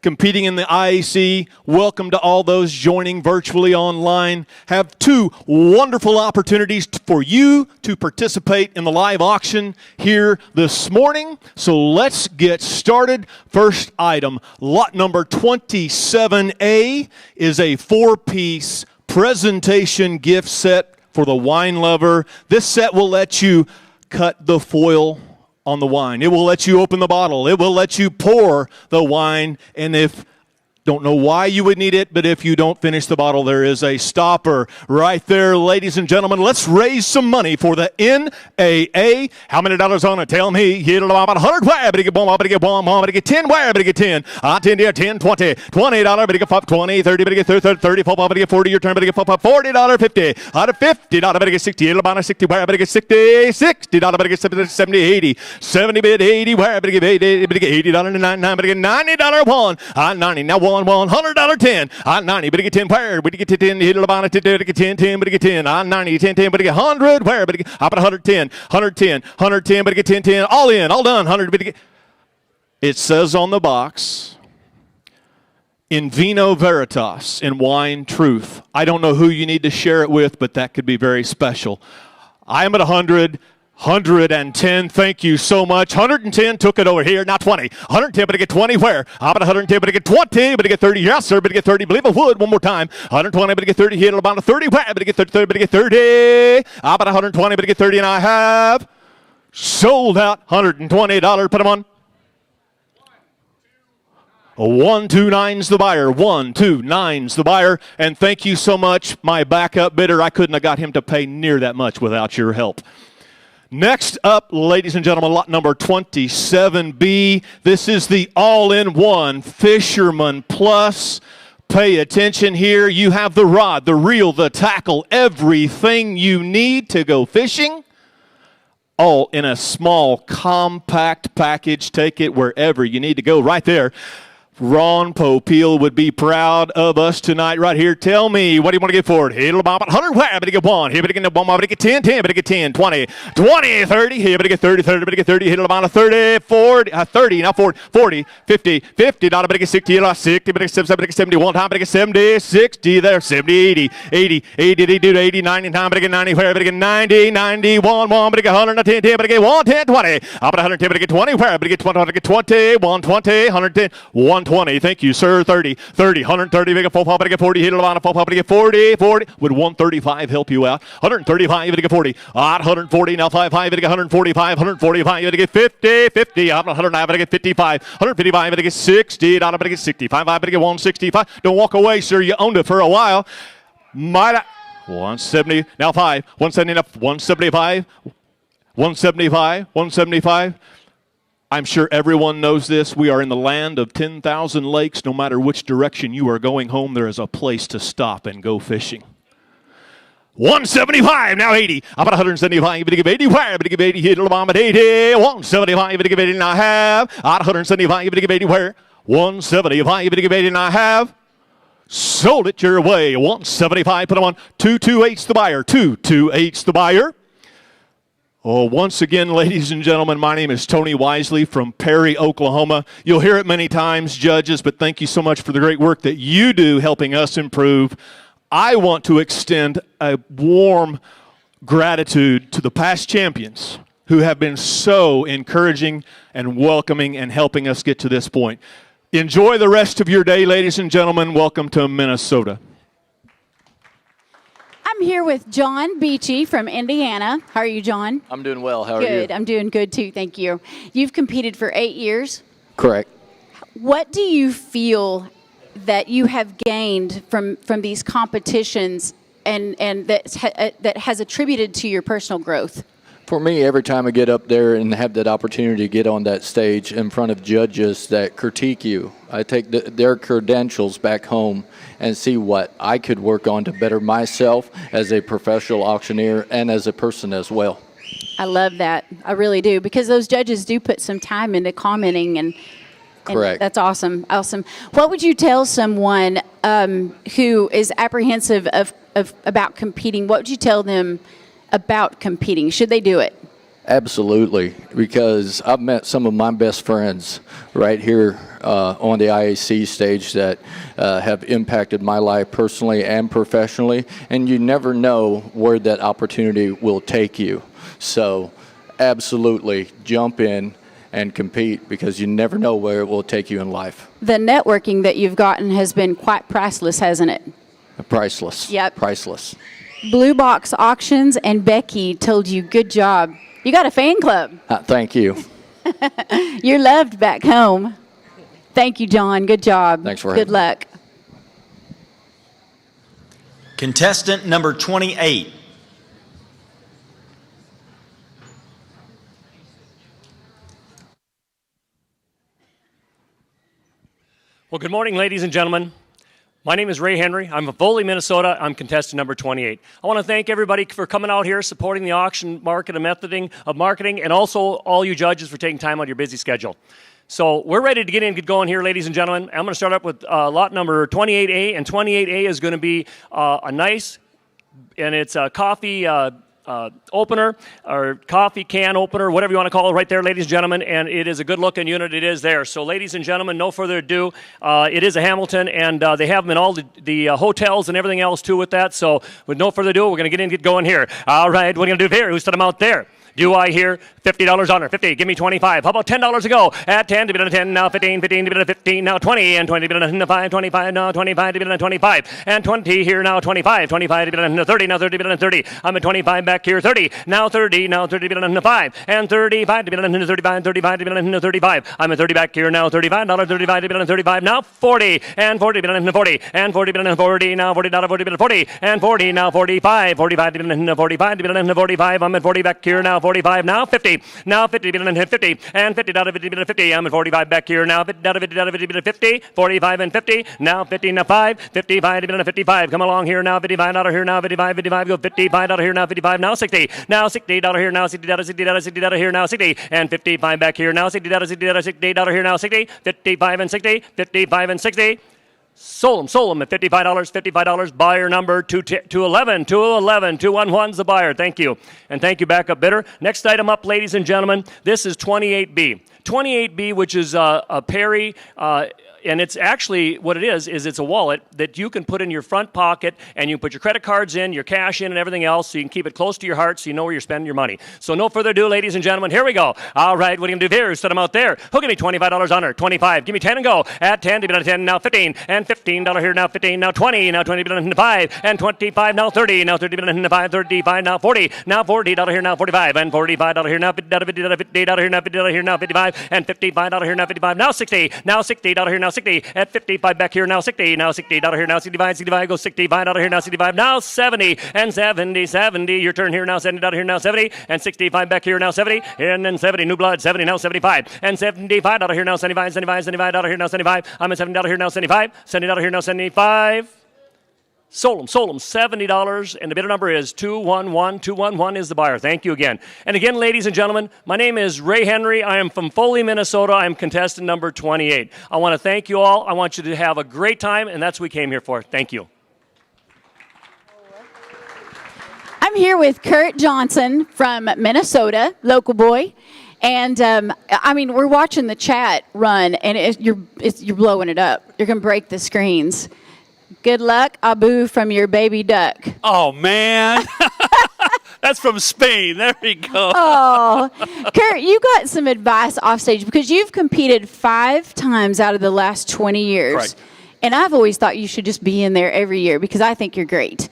competing in the IAC. Welcome to all those joining virtually online. Have two wonderful opportunities for you to participate in the live auction here this morning. So let's get started. First item, lot number 27A, is a 4-piece presentation gift set for the wine lover. This set will let you cut the foil on the wine. It will let you open the bottle. It will let you pour the wine. And if don't know why you would need it, but if you don't finish the bottle, there is a stopper right there. Ladies and gentlemen, let's raise some money for the NAA. How many dollars on it? Tell me. Hit about 100. Where? But get one. But get one. But get 10. Where? But get 10. 10 there. 10. 20. $20. But get 5. 20. 30. But get 30. 30. But get 40. Your turn. But get $40. 50. Out of $50. But get 60. About 60. Where? But get 60. $60. But get 70. 80. 70. But 80. Where? But get 80. But get $80 and 99. But get $90 one. 90. Now one. $100 10. 90. But get 10. Where? But get 10. Hit about it. But get 10. 10. But get 10. 90. 10. 10. But get 100. Where? But get up at 110. 110. 110. But get 10. 10. All in. All done. 100. But get. It says on the box, in vino veritas, in wine truth. I don't know who you need to share it with, but that could be very special. I am at 100. 110, thank you so much. 110, took it over here, not 20. 110, but I get 20 where? How about 110, but I get 20, but I get 30. Yes, sir, but I get 30. Believe I would, one more time. 120, but I get 30. Hit about a 30 where? But I get 30, but I get 30. How about 120, but I get 30, and I have sold out. $120, put them on. 129's the buyer. 129's the buyer. And thank you so much, my backup bidder. I couldn't have got him to pay near that much without your help. Next up, ladies and gentlemen, lot number 27B. This is the all-in-one Fisherman Plus. Pay attention here. You have the rod, the reel, the tackle, everything you need to go fishing, all in a small, compact package. Take it wherever you need to go. Right there. Ron Popeil would be proud of us tonight right here. Tell me, what do you want to get for it? Hit about 100, where? But get 1. Here, but get 1, but get 10, 10, but get 10, 20, 20, 30. Here, but get 30, 30, but get 30. Hit about 30, 40, 30, now 40, 40, 50, 50, but get 60, 60, but get 70, one time, but get 70, 60 there, 70, 80, 80, 80, 80, 90, time, but get 90, where? But get 90, 91, 1, but get 100, 10, 10, but get 1, 10, 20. Up at 110, but get 20, where? But get 20, but get 20, 120, 110, 120. Thank you, sir. 30, 30, 130, make a full pop, but get 40, hit it on a full pop, but get 40, 40. Would 135 help you out? 135, but get 40. At 140, now 5, 5, but get 145, 145, but get 50, 50. Out 109, but get 55, 155, but get 60, down, but get 65, but get 165. Don't walk away, sir. You owned it for a while. 170, now 5, 170, 175, 175, 175. I'm sure everyone knows this. We are in the land of 10,000 lakes. No matter which direction you are going home, there is a place to stop and go fishing. 175, now 80. Up at 175, but give 80. Where? But give 80. Hit a bomb at 80. 175, but give 80 and I have. At 175, but give 80. Where? 175, but give 80 and I have. Sold it your way. 175, put them on. 228's the buyer. 228's the buyer. Oh, once again, ladies and gentlemen, my name is Tony Wisely from Perry, Oklahoma. You'll hear it many times, judges, but thank you so much for the great work that you do helping us improve. I want to extend a warm gratitude to the past champions who have been so encouraging and welcoming and helping us get to this point. Enjoy the rest of your day, ladies and gentlemen. Welcome to Minnesota. I'm here with John Beachy from Indiana. How are you, John? I'm doing well. How are you? Good. I'm doing good, too. Thank you. You've competed for 8 years. Correct. What do you feel that you have gained from these competitions and that has attributed to your personal growth? For me, every time I get up there and have that opportunity to get on that stage in front of judges that critique you, I take their credentials back home and see what I could work on to better myself as a professional auctioneer and as a person as well. I love that. I really do, because those judges do put some time into commenting and correct. That's awesome. Awesome. What would you tell someone who is apprehensive about competing? What would you tell them about competing? Should they do it? Absolutely, because I've met some of my best friends right here on the IAC stage that have impacted my life personally and professionally, and you never know where that opportunity will take you. So absolutely jump in and compete, because you never know where it will take you in life. The networking that you've gotten has been quite priceless, hasn't it? Priceless. Yep. Priceless. Blue Box Auctions and Becky told you good job. You got a fan club. Thank you. You're loved back home. Thank you, John. Good job. Thanks for having me. Good luck. Contestant number 28. Well, good morning, ladies and gentlemen. My name is Ray Henry. I'm from Foley, Minnesota. I'm contestant number 28. I want to thank everybody for coming out here, supporting the auction market and marketing, and also all you judges for taking time out of your busy schedule. So we're ready to get going here, ladies and gentlemen. I'm going to start up with lot number 28A, and 28A is going to be a nice, and it's a coffee opener, or coffee can opener, whatever you want to call it, right there, ladies and gentlemen, and it is a good-looking unit. It is there. So, ladies and gentlemen, no further ado, it is a Hamilton, and they have them in all the hotels and everything else, too, with that. So, with no further ado, we're going to get in and get going here. All right, what are you going to do here? Who's set them out there? Do I hear $50 on her? 50, give me 25. How about $10 to go? At 10, to be done 10, now 15, 15, to be done 15, now 20, and 20 to be done 5, 25, now 25, to be done 25, and 20 here, now 25, 25 to be done 30, now 30 to be done 30. I'm at 25 back here, 30, now 30, now 30 to be done 5, and 35 to be done 35, 35 to be done 35. I'm at 30 back here, now $35, 35 to be done 35, now 40, and 40 to be done 40, and 40 to be done 40, now $40, 40 to be done 40, and 40, now 45, 45 to be done 45 to be done 45. I'm at 40 back here, now 40. 45, now 50, now 50, and 50, and 50 down to 50, 50. I'm at 45 back here now, 50 down to 50, down to 50, 50, 45 and 50, now 50, now 5, 55, and 55. Come along here now, 55 out of here now, 55, 55, go 55 out of here now, 55, now 60, now 60 out of here now, 60 down to 60, down to 60 out of here now, 60, and 55 back here now, 60 down to 60, down to 60 out of here now, 60, 55 and 60, 55 and 60. Sold them at $55, buyer number 211, 211's the buyer. Thank you. And thank you, backup bidder. Next item up, ladies and gentlemen, this is 28B. 28B, which is a Perry, and it's actually, what it is it's a wallet that you can put in your front pocket, and you put your credit cards in, your cash in, and everything else, so you can keep it close to your heart so you know where you're spending your money. So no further ado, ladies and gentlemen, here we go. All right, what are you going to do here? Set them out there. Who'll give me $25 on her? 25. Give me 10 and go. At 10, give me 10, now 15, and $15 here, now 15, now 20, now 20, 5, and 25, now 30, now 30, 5, 35, now 40, now $40 here, now 45, and $45 here, now $50, $50 here, now $50 here, now 55, and $55 here, now 55, now 60, now $60 here, now 60, at 55 back here, now 60, now $60 here, now 65, 65, go 65 out of here, now 65, now 70, and 70, 70, your turn here, now $70 here, now 70, and 65 back here, now 70, and then 70, new blood, 70, now 75, and 75 out of here, now 75, 75, 75 out of here, now 75, I'm at $70 here, now 75, $70 here, now 75, sold them, $70, and the bidder number is 211. 211 is the buyer. Thank you again. And again, ladies and gentlemen, my name is Ray Henry. I am from Foley, Minnesota. I am contestant number 28. I want to thank you all. I want you to have a great time, and that's what we came here for. Thank you. I'm here with Kurt Johnson from Minnesota, local boy. And I mean, we're watching the chat run, and you're blowing it up. You're going to break the screens. Good luck, Abu, from your baby duck. Oh, man. That's from Spain. There we go. Oh, Kurt, you got some advice off stage because you've competed 5 times out of the last 20 years. Correct. And I've always thought you should just be in there every year because I think you're great.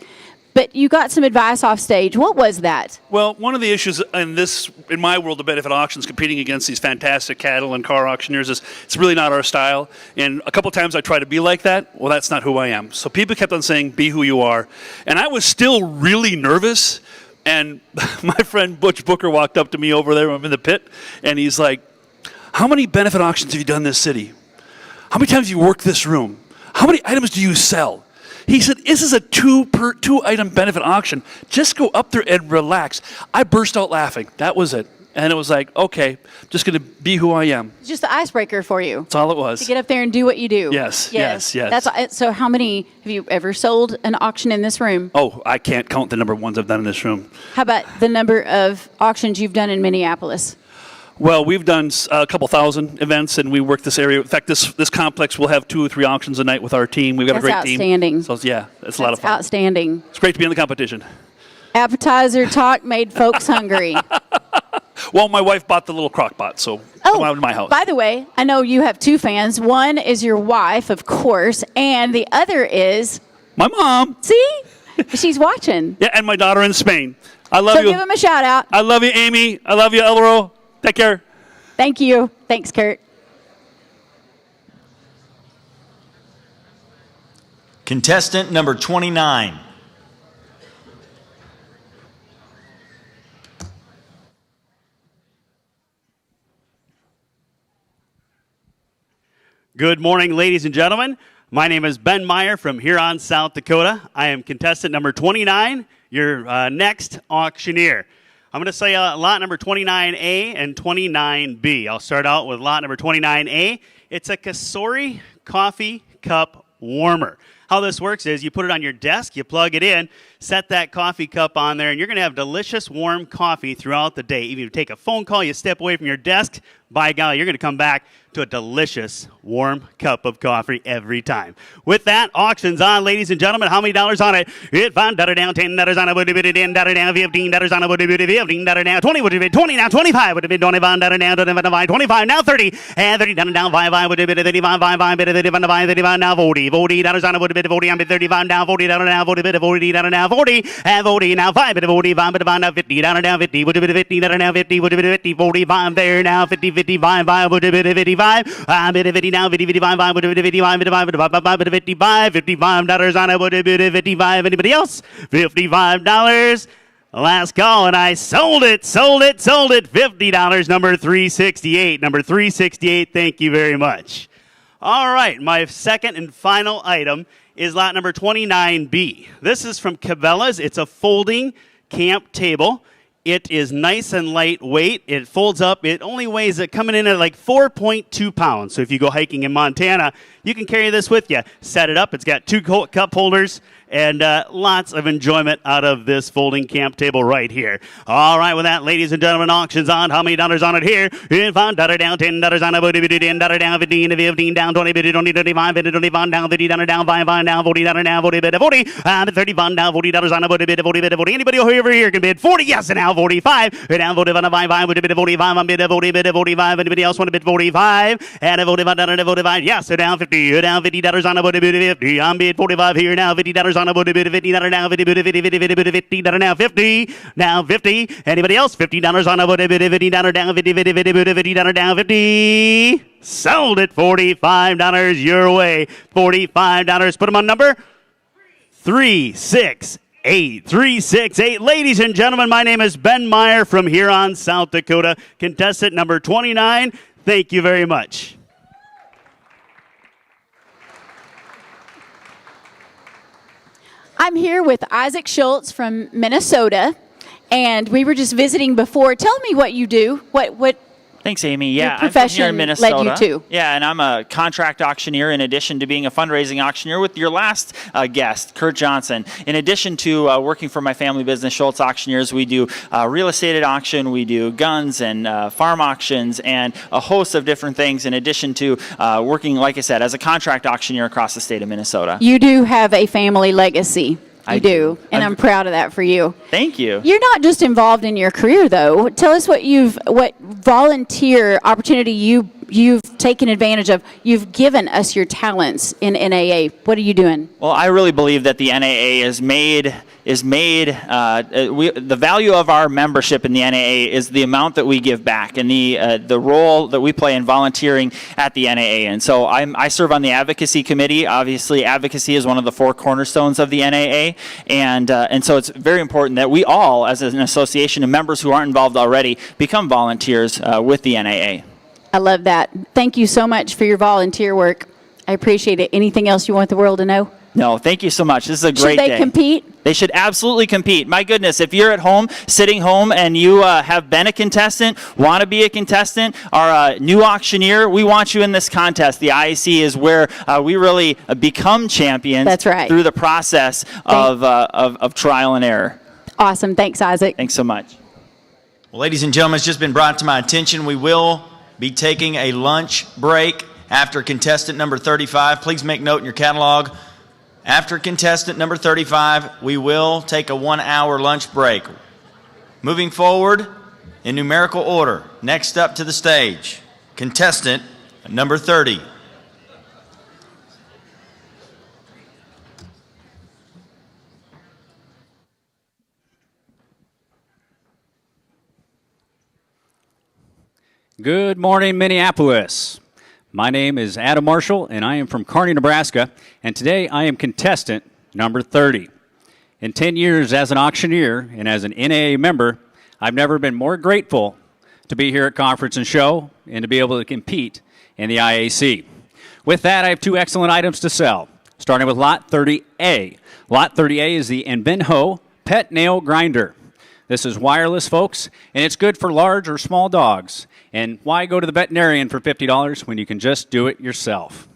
But you got some advice off stage. What was that? Well, one of the issues in my world of benefit auctions, competing against these fantastic cattle and car auctioneers, is it's really not our style. And a couple times I try to be like that. Well, that's not who I am. So people kept on saying, be who you are. And I was still really nervous. And my friend Butch Booker walked up to me over there. I'm in the pit. And he's like, how many benefit auctions have you done in this city? How many times have you worked this room? How many items do you sell? He said, this is a 2-item benefit auction. Just go up there and relax. I burst out laughing. That was it. And it was like, okay, just going to be who I am. It's just the icebreaker for you. That's all it was. To get up there and do what you do. Yes. So how many, have you ever sold an auction in this room? Oh, I can't count the number of ones I've done in this room. How about the number of auctions you've done in Minneapolis? Well, we've done a couple thousand events, and we work this area. In fact, this complex will have 2 or 3 auctions a night with our team. We've got a great team. Outstanding. So, yeah, it's a lot of fun. Outstanding. It's great to be in the competition. Appetizer talk made folks hungry. Well, my wife bought the little crock pot, so come out to my house. By the way, I know you have 2 fans. One is your wife, of course, and the other is... my mom. See? She's watching. Yeah, and my daughter in Spain. I love you. So give him a shout out. I love you, Amy. I love you, Elro. Take care. Thank you. Thanks, Kurt. Contestant number 29. Good morning, ladies and gentlemen. My name is Ben Meyer from Huron, South Dakota. I am contestant number 29, your next auctioneer. I'm going to say lot number 29A and 29B. I'll start out with lot number 29A. It's a Kasori coffee cup warmer. How this works is you put it on your desk, you plug it in, set that coffee cup on there, and you're going to have delicious warm coffee throughout the day. Even if you take a phone call, you step away from your desk, by golly, you're going to come back to a delicious warm cup of coffee every time. With that, auction's on, ladies and gentlemen. How many dollars on it? $5 down, $10 on it, would have been $10 down, $15 on it, would have been $15 down, 20 would have been 20 now, 25 would have been $25 down, 25 now, 30, and 30 down, 5 would have been 35, 5, 35 now, 40 $40 on it, would have been 40, I'm at 35 down, $40 now, 40 now, 40, and 40 now, 5 45 now, 50 down, 50 would have been 50 now, 50 would have been 50, 45 there now, 50, 55, 5 would have been 55. I'm at 50 now, 50, 55, 5 would have been 55, 55 $55 on it would have been 55. Anybody else? $55. Last call, and I sold it. $50, number 368. Number 368, thank you very much. All right, my second and final item is lot number 29B. This is from Cabela's. It's a folding camp table. It is nice and lightweight. It folds up. It only weighs it coming in at like 4.2 pounds. So if you go hiking in Montana, you can carry this with you. Set it up. It's got 2 cup holders and lots of enjoyment out of this folding camp table right here. All right, with that, ladies and gentlemen, auction's on. How many dollars on it here? $5 down, $10 on it, $10 down, 15 to 15 down, 20, 20, 25, 25 down, $50 down, 5 down, $40 down, 40 bid, 40, 35 down, $40 on a bid, 40 bid, 40. Anybody over here can bid 40? Yes, and now 45. Down 45 on a 5 with a bid 45 on bid 40 bid 45. Anybody else want to bid 45? And a 45 down and a 45. Yes, so down 50. Down $50 on a bid 50. I'm bid 45 here now. $50 on a bid 50 now 50 50 now 50 now 50. Anybody else? $50 on a bid 50 down 50 50 down 50. Sold it $45 your way. $45. Put them on number 368. 368. Ladies and gentlemen, my name is Ben Meyer from Huron, South Dakota. Contestant number 29. Thank you very much. I'm here with Isaac Schultz from Minnesota, and we were just visiting before. Tell me what you do. What Thanks, Amy. Yeah, your I'm from profession here in Minnesota. led you to. Yeah, and I'm a contract auctioneer in addition to being a fundraising auctioneer with your last guest, Kurt Johnson. In addition to working for my family business, Schultz Auctioneers, we do real estate at auction, we do guns and farm auctions, and a host of different things in addition to working, like I said, as a contract auctioneer across the state of Minnesota. You do have a family legacy. You do, and I'm proud of that for you. Thank you. You're not just involved in your career, though. Tell us what volunteer opportunity you've taken advantage of. You've given us your talents in NAA. What are you doing? Well, I really believe that the NAA is made. The value of our membership in the NAA is the amount that we give back and the role that we play in volunteering at the NAA. And so I serve on the advocacy committee. Obviously, advocacy is one of the 4 cornerstones of the NAA, and so it's very important that we all, as an association and members who aren't involved already, become volunteers with the NAA. I love that. Thank you so much for your volunteer work. I appreciate it. Anything else you want the world to know? No, thank you so much. This is a great day. Should they compete? They should absolutely compete. My goodness, if you're at home, sitting home, and you have been a contestant, want to be a contestant, or a new auctioneer, we want you in this contest. The IAC is where we really become champions. That's right. Through the process of trial and error. Awesome. Thanks, Isaac. Thanks so much. Well, ladies and gentlemen, it's just been brought to my attention. We will be taking a lunch break after contestant number 35. Please make note in your catalog. After contestant number 35, we will take a 1-hour lunch break. Moving forward in numerical order, next up to the stage, contestant number 30. Good morning, Minneapolis. My name is Adam Marshall, and I am from Kearney, Nebraska, and today I am contestant number 30. In 10 years as an auctioneer and as an NAA member, I've never been more grateful to be here at Conference and Show and to be able to compete in the IAC. With that, I have 2 excellent items to sell, starting with Lot 30A. Lot 30A is the Envinho Pet Nail Grinder. This is wireless, folks, and it's good for large or small dogs. And why go to the veterinarian for $50 when you can just do it yourself?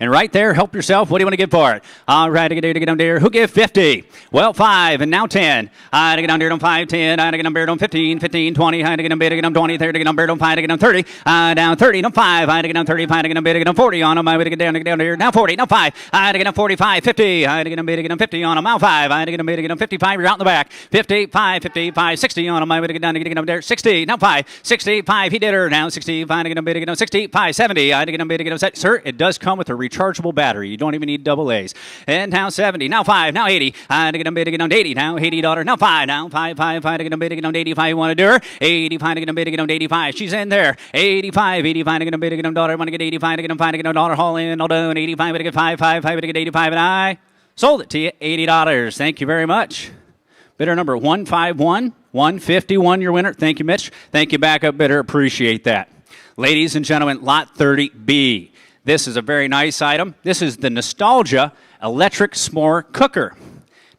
And right there, help yourself. What do you want to give for it? All right, to get down there. Who give 50? Well, 5, and now 10. I to get down there on 5, 10. I to get down there on 15, 15, 20. I to get down there, to get down 20, 30, to get down there on 5, to get down 30. Down 30, no 5. I to get down 35, to get down there, to get down 40 on them. I to get down there. Now 40, now 5. I to get down 45, 50. I to get down there, to get down 50 on them. Now 5. I to get down there, to get down 55. You're out in the back. 55, 55, 60 on them. I to get down there. 60, now 5. 65, he did her. Now 65, to get down there, to get down 65, 70. I to get down there, to get down. Sir, it does come with a rechargeable battery. You don't even need double A's. And now 70, now 5, now 80. I to get down to get down to 80. Now $80. Now 5, now 5 to get down to get down to 85. You want to do her? 85 to get down to get down to 85. She's in there. 85 to get down to get down $1. I want to get 85 to get down $5 to get down $1. Haul in, all done. 85 to get 5 to get 85, and I sold it to you $80. Thank you very much. Bidder number 151, 151, your winner. Thank you, Mitch. Thank you, backup bidder. Appreciate that. Ladies and gentlemen, lot 30B. This is a very nice item. This is the Nostalgia Electric S'more Cooker.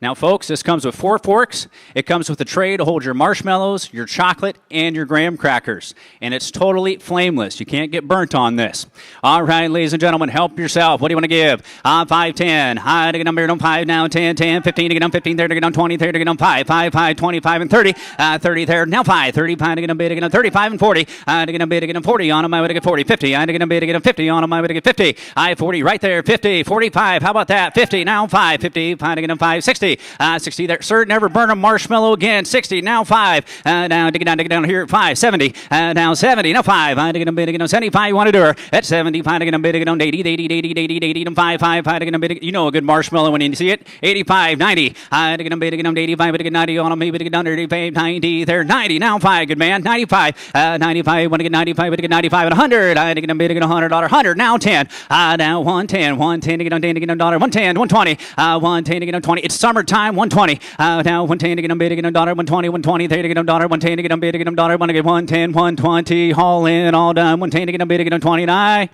Now, folks, this comes with 4 forks. It comes with a tray to hold your marshmallows, your chocolate, and your graham crackers. And it's totally flameless. You can't get burnt on this. All right, ladies and gentlemen, help yourself. What do you want to give? 5, 10. High to get number 5 now, 10, 10, 15 to get on 15, 30 to get on 20, 30 to get on 5, 5, 5, 25, and 30. 30 there, now 5, 35 to get on bid to get on 35 and 40. To get on bid to get on 40, on my way to get 40, 50. To get on bid to get on 50, on my way to get 50. 40 right there, 50, 45. How about that? 50, now 5, 50, to get on 5, 60. 60 there, sir, never burn a marshmallow again. 60, now 5. Now dig it down here at 5, 70. Now 70, now 5. To get on bid to get on 75, you want to do her. At 75, to get on bid to get on 80, 80, 80, 80, 80, 5, 5, to get on bid. You know a good marshmallow when you see it. 85, 90. To get on bid to get on 85, to get 90 on maybe to get down 85, 90 there, 90, now 5, good man. 95, 95, want to get 95, to get 95 and 100. To get on bid to get $100, 100, now 10. Now 110, 110 to get on 10 to get on $1, 110, 120, 110 to get on 20. It's summertime. 120. Now 110 to get on bid to get on $1, 120, 120, 30 to get on $1, 110 to get on bid to get on $1, want to get 110, 120, all in, all done. 110 to get on bid to get on 29.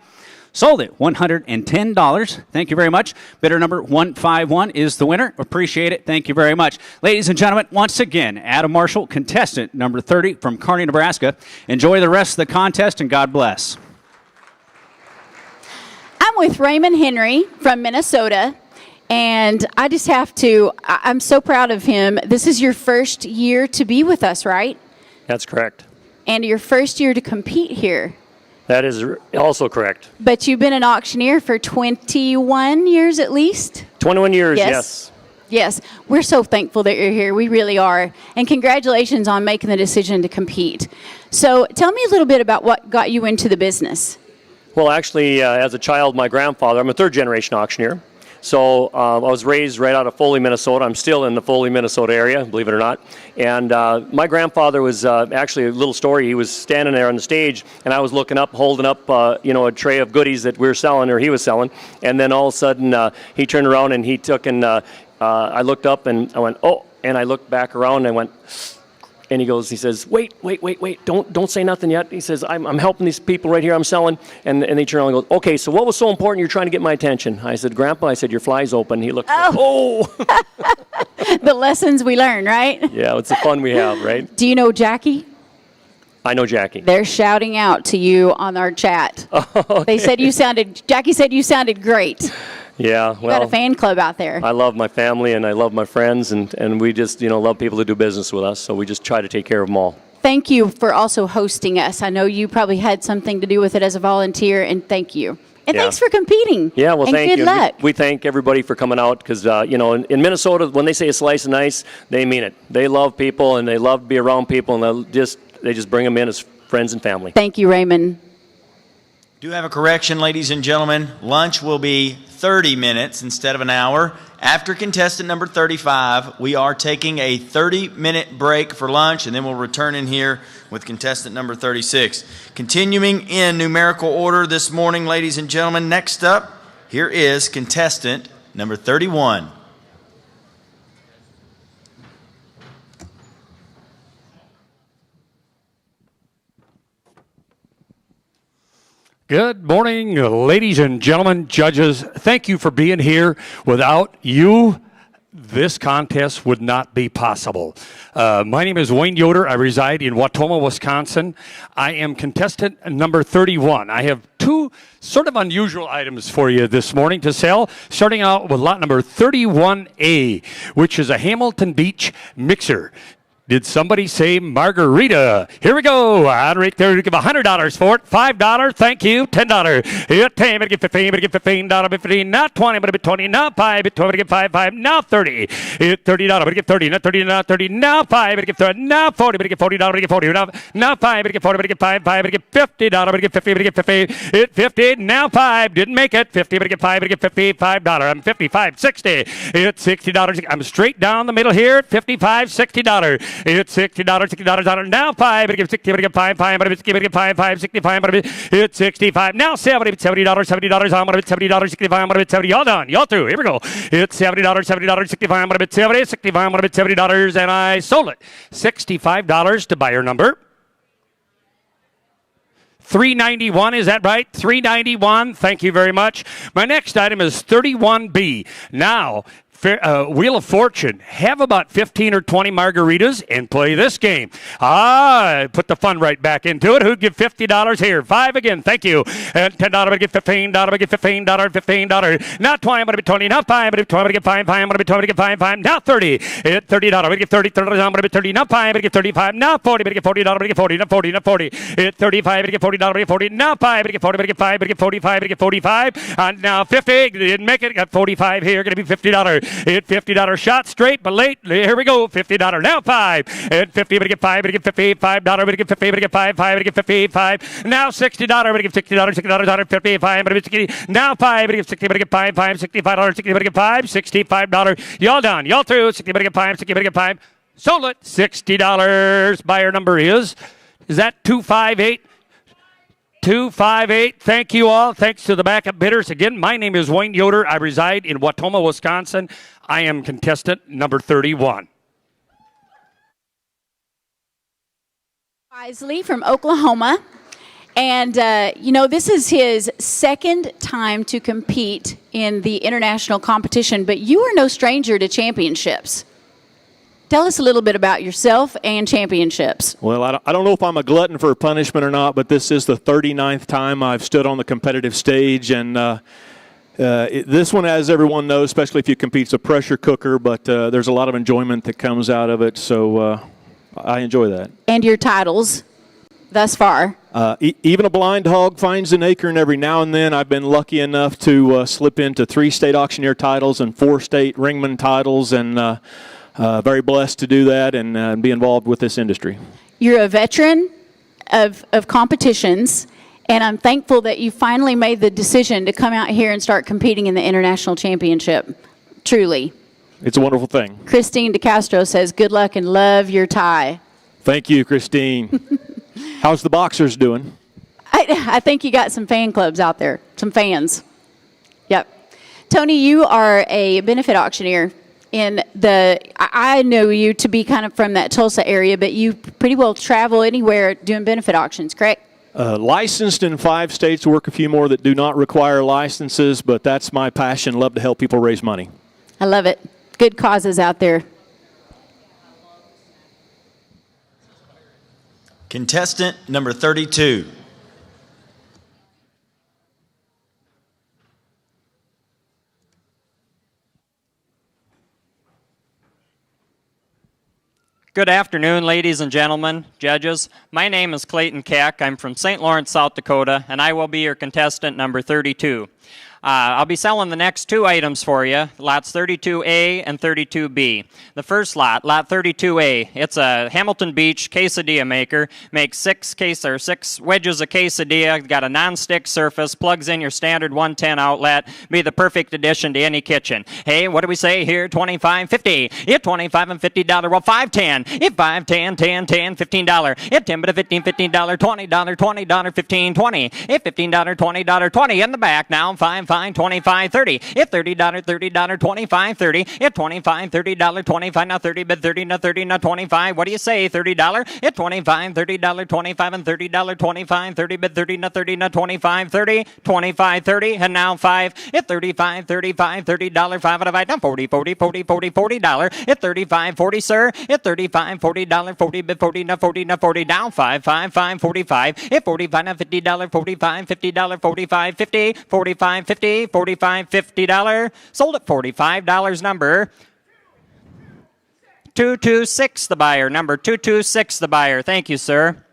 Sold it. $110. Thank you very much. Bidder number 151 is the winner. Appreciate it. Thank you very much. Ladies and gentlemen, once again, Adam Marshall, contestant number 30 from Kearney, Nebraska. Enjoy the rest of the contest and God bless. I'm with Raymond Henry from Minnesota. And I just have to, I'm so proud of him. This is your first year to be with us, right? That's correct. And your first year to compete here. That is also correct. But you've been an auctioneer for 21 years at least? 21 years, yes. Yes. We're so thankful that you're here. We really are. And congratulations on making the decision to compete. So tell me a little bit about what got you into the business. Well, actually, as a child, my grandfather, I'm a third-generation auctioneer. So I was raised right out of Foley, Minnesota. I'm still in the Foley, Minnesota area, believe it or not. And my grandfather was actually a little story. He was standing there on the stage, and I was looking up, holding up, a tray of goodies that we were selling, or he was selling. And then all of a sudden, he turned around and he took and I looked up and I went, oh, and I looked back around and I went, and he says, wait, don't say nothing yet. He says, I'm helping these people right here, I'm selling. And they turn around and goes, okay, so what was so important you're trying to get my attention? I said, Grandpa, your fly's open. He looked, The lessons we learn, right? Yeah, it's the fun we have, right? Do you know Jackie? I know Jackie. They're shouting out to you on our chat. Okay. They said Jackie said you sounded great. Yeah, well, You got a fan club out there. I love my family and I love my friends, and we just, love people to do business with us, so we just try to take care of them all. Thank you for also hosting us. I know you probably had something to do with it as a volunteer, and thank you. And thanks for competing. Yeah, well, and thank you. Good luck. We thank everybody for coming out because, in Minnesota, when they say a slice of nice, they mean it. They love people and they love to be around people, and they just bring them in as friends and family. Thank you, Raymond. Do have a correction, ladies and gentlemen. Lunch will be 30 minutes instead of an hour. After contestant number 35, we are taking a 30-minute break for lunch, and then we'll return in here with contestant number 36. Continuing in numerical order this morning, ladies and gentlemen, next up, here is contestant number 31. Good morning, ladies and gentlemen, judges. Thank you for being here. Without you, this contest would not be possible. My name is Wayne Yoder. I reside in Wautoma, Wisconsin. I am contestant number 31. I have two sort of unusual items for you this morning to sell, starting out with lot number 31A, which is a Hamilton Beach mixer. Did somebody say margarita? Here we go. I'd rate there to give $100 for it. $5. Thank you. $10. $10. But give $15. But give $15. But $15. Not $20. But $20. Now $5. But $20. But give $5. Now $30. $30. But give $30. Not $30. Now $30. Now $5. But give $30. Now $40. But give $40. But give $40. Now $5. But give $40. But give $5. But give $50. But give $50. But give $50. $50. Now $5. Didn't make it. $50. But give $5. But give $55. I'm $55. $60. $60. I'm straight down the middle here at $55. $60. It's $60, $60 now 5, but give 60, but give 5, 5, but give 5, 5, 65, but it's 65. Now $70, $70, $70, I'm gonna $70, 65, I'm gonna $70. Y'all done, y'all through. Here we go. It's $70, $70, 65, I'm gonna $70, 65, I'm gonna $70, and I sold it. $65 to buyer number $391, is that right? $391. Thank you very much. My next item is 31B. Now, Wheel of Fortune. Have about 15 or 20 margaritas and play this game. Put the fun right back into it. Who'd give $50 here? 5 again. Thank you. And $10, but get $15, but get $15, $15. Now 20, but be 20. Now 5, but 20, but get 5, 5, but be 20, but get 5, 5. Now 30. At $30, but get $30, but be 30. Now 5, but get 35. Now 40, but get $40, but get 40. Now 40, now 40. At 35, but get $40, but get 40. Now 5, but get 40, but get 5, but get 45, but get 45. And now 50. Didn't make it. Got 45 here. Going to be $50. At $50 shot straight, but late. Here we go. $50 now 5. At 50, but get 5, but get 50. $5, but get 50, but get 5, 5, but get 55. Now $60, but get $60, $60, 55, but get 60. Now 5, but get 60, but get 5, 5, $65, 60, but get 5, $65. Y'all done. Y'all through. 60, but get 5, 60, but get 5. Sold it. $60. Buyer number is that 258? 258. Thank you all. Thanks to the backup bidders. Again, my name is Wayne Yoder. I reside in Wautoma, Wisconsin. I am contestant number 31. Isley from Oklahoma. And, this is his second time to compete in the international competition, but you are no stranger to championships. Tell us a little bit about yourself and championships. Well, I don't know if I'm a glutton for punishment or not, but this is the 39th time I've stood on the competitive stage. And this one, as everyone knows, especially if you compete, is a pressure cooker, but there's a lot of enjoyment that comes out of it. So I enjoy that. And your titles thus far? Even a blind hog finds an acorn every now and then. I've been lucky enough to slip into 3 state auctioneer titles and 4 state ringman titles, and very blessed to do that and be involved with this industry. You're a veteran of competitions, and I'm thankful that you finally made the decision to come out here and start competing in the international championship. Truly. It's a wonderful thing. Christine DeCastro says, good luck and love your tie. Thank you, Christine. How's the boxers doing? I think you got some fan clubs out there, some fans. Yep. Tony, you are a benefit auctioneer. I know you to be kind of from that Tulsa area, but you pretty well travel anywhere doing benefit auctions, correct? Licensed in 5 states, work a few more that do not require licenses, but that's my passion. Love to help people raise money. I love it. Good causes out there. Contestant number 32. Good afternoon, ladies and gentlemen, judges. My name is Clayton Keck. I'm from St. Lawrence, South Dakota, and I will be your contestant number 32. I'll be selling the next 2 items for you, lots 32A and 32B. The first lot, lot 32A, it's a Hamilton Beach quesadilla maker. Makes 6 wedges of quesadilla, got a non-stick surface, plugs in your standard 110 outlet, be the perfect addition to any kitchen. Hey, what do we say here? 25, 50. If 25 and $50, well, 5, 10. If 5, 10, 10, 10, $15. If 10, but a 15, $15, $20, 15, 20. If $15, $20, 20 in the back. Now 5, 25, 30. If $30, 25, 30. If $25, $30, 25, now 30, but 30, now 30, now 25. What do you say? $30. If $25, $30, 25, and $30, 25, 30, but 30, now 30, now 25, 30, 25, 30, and now 5. If 35, $30, 5 out of 5, now 40, $40. If 35, 40, sir. If 35, $40, 40, but 40, now 40, now 40, down 5, 45. If 45, now $50, 45, $50, 45, 50, 45, 50, $45, $50. Sold at $45 number 226, the buyer. Number 226, the buyer. Thank you, sir.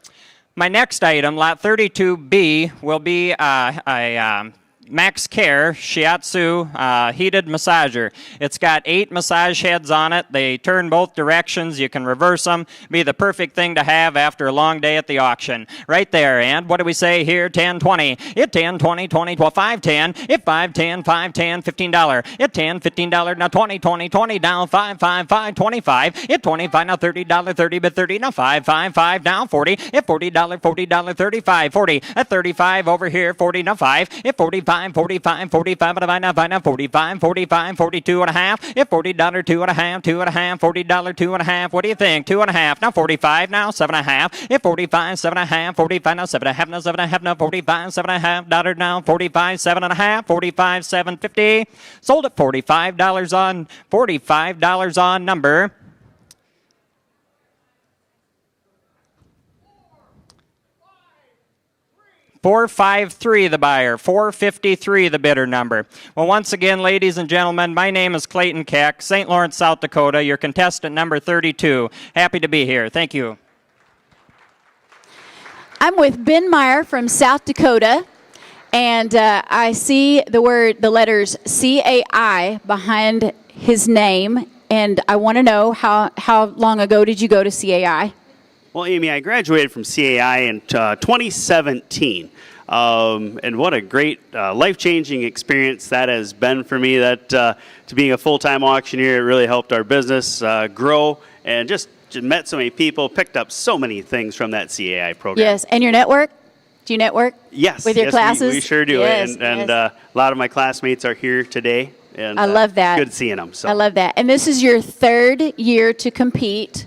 My next item, lot 32B, will be a Max Care Shiatsu heated massager. It's got 8 massage heads on it. They turn both directions. You can reverse them. Be the perfect thing to have after a long day at the auction. Right there. And what do we say here? 10, 20. It 10, 20, 20, 12, 5, 10. It 5, 10, 5, 10, $15. It 10, $15. Now 20, 20, 20. Down 5, 5, 5, 25. It 25. Now $30, 30, but 30. Now 5, 5, 5. Down 40. It $40, $40, 35, 40. At 35 over here. 40. Now 5. It 45. 45, 45, now 45, 45, 42 and a half. If $40, 2 and a half, $40, 2 and a half. What do you think? 2 and a half. Now 45, now 7 and a half. If 45, 7 and a half, 45, now 7 and a half, now 7 and a half, now 45, 7 and a half. Dollar now 45, 7 and a half, 45, 7.50. Sold at $45 on number 453 the buyer, 453 the bidder number. Well, once again, ladies and gentlemen, my name is Clayton Keck, St. Lawrence, South Dakota, your contestant number 32. Happy to be here. Thank you. I'm with Ben Meyer from South Dakota, and I see the letters CAI behind his name, and I want to know how long ago did you go to CAI? Well, Amy, I graduated from CAI in 2017. And what a great life-changing experience that has been for me. That to being a full-time auctioneer, it really helped our business grow, and just met so many people, picked up so many things from that CAI program. Yes, and your network? Do you network? Yes. With your classes? We sure do. Yes, and a lot of my classmates are here today. And, I love that. Good seeing them. So. I love that. And this is your 3rd year to compete.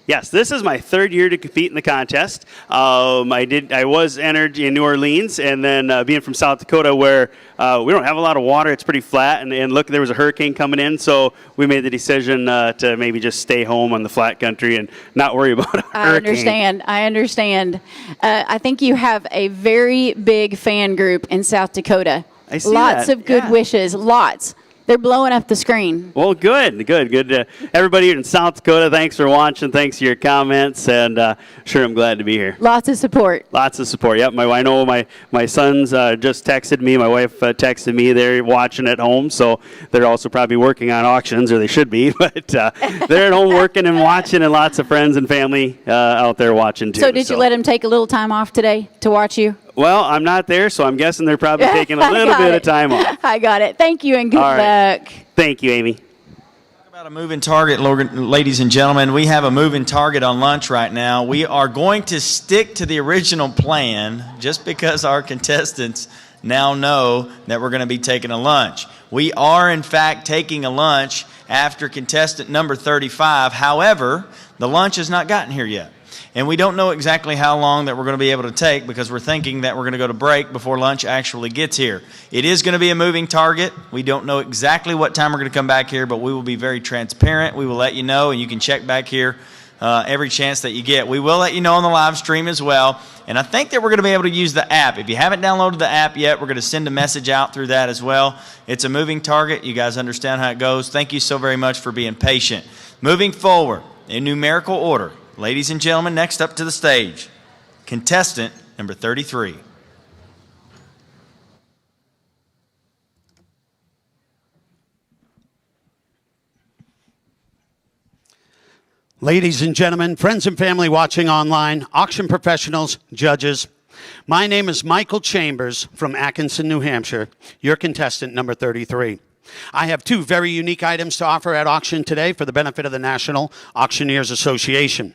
Yes, this is my 3rd year to compete in the contest. I was entered in New Orleans, and then being from South Dakota, where we don't have a lot of water, it's pretty flat, and look, there was a hurricane coming in, so we made the decision to maybe just stay home on the flat country and not worry about a hurricane. I understand. I think you have a very big fan group in South Dakota. I see lots that. of good wishes, lots. They're blowing up the screen. Well, good. Everybody in South Dakota, thanks for watching. Thanks for your comments, and sure, I'm glad to be here. Lots of support. Lots of support. Yep. I know my sons just texted me. My wife texted me. They're watching at home, so they're also probably working on auctions, or they should be. But they're at home working and watching, and lots of friends and family out there watching too. So did you let them take a little time off today to watch you? Well, I'm not there, so I'm guessing they're probably taking a little bit of time off. I got it. Thank you, and good luck. Thank you, Amy. About a moving target, ladies and gentlemen. We have a moving target on lunch right now. We are going to stick to the original plan just because our contestants now know that we're going to be taking a lunch. We are, in fact, taking a lunch after contestant number 35. However, the lunch has not gotten here yet. And we don't know exactly how long that we're going to be able to take, because we're thinking that we're going to go to break before lunch actually gets here. It is going to be a moving target. We don't know exactly what time we're going to come back here, but we will be very transparent. We will let you know, and you can check back here every chance that you get. We will let you know on the live stream as well. And I think that we're going to be able to use the app. If you haven't downloaded the app yet, we're going to send a message out through that as well. It's a moving target. You guys understand how it goes. Thank you so very much for being patient. Moving forward in numerical order. Ladies and gentlemen, next up to the stage, contestant number 33. Ladies and gentlemen, friends and family watching online, auction professionals, judges, my name is Michael Chambers from Atkinson, New Hampshire, your contestant number 33. I have 2 very unique items to offer at auction today for the benefit of the National Auctioneers Association.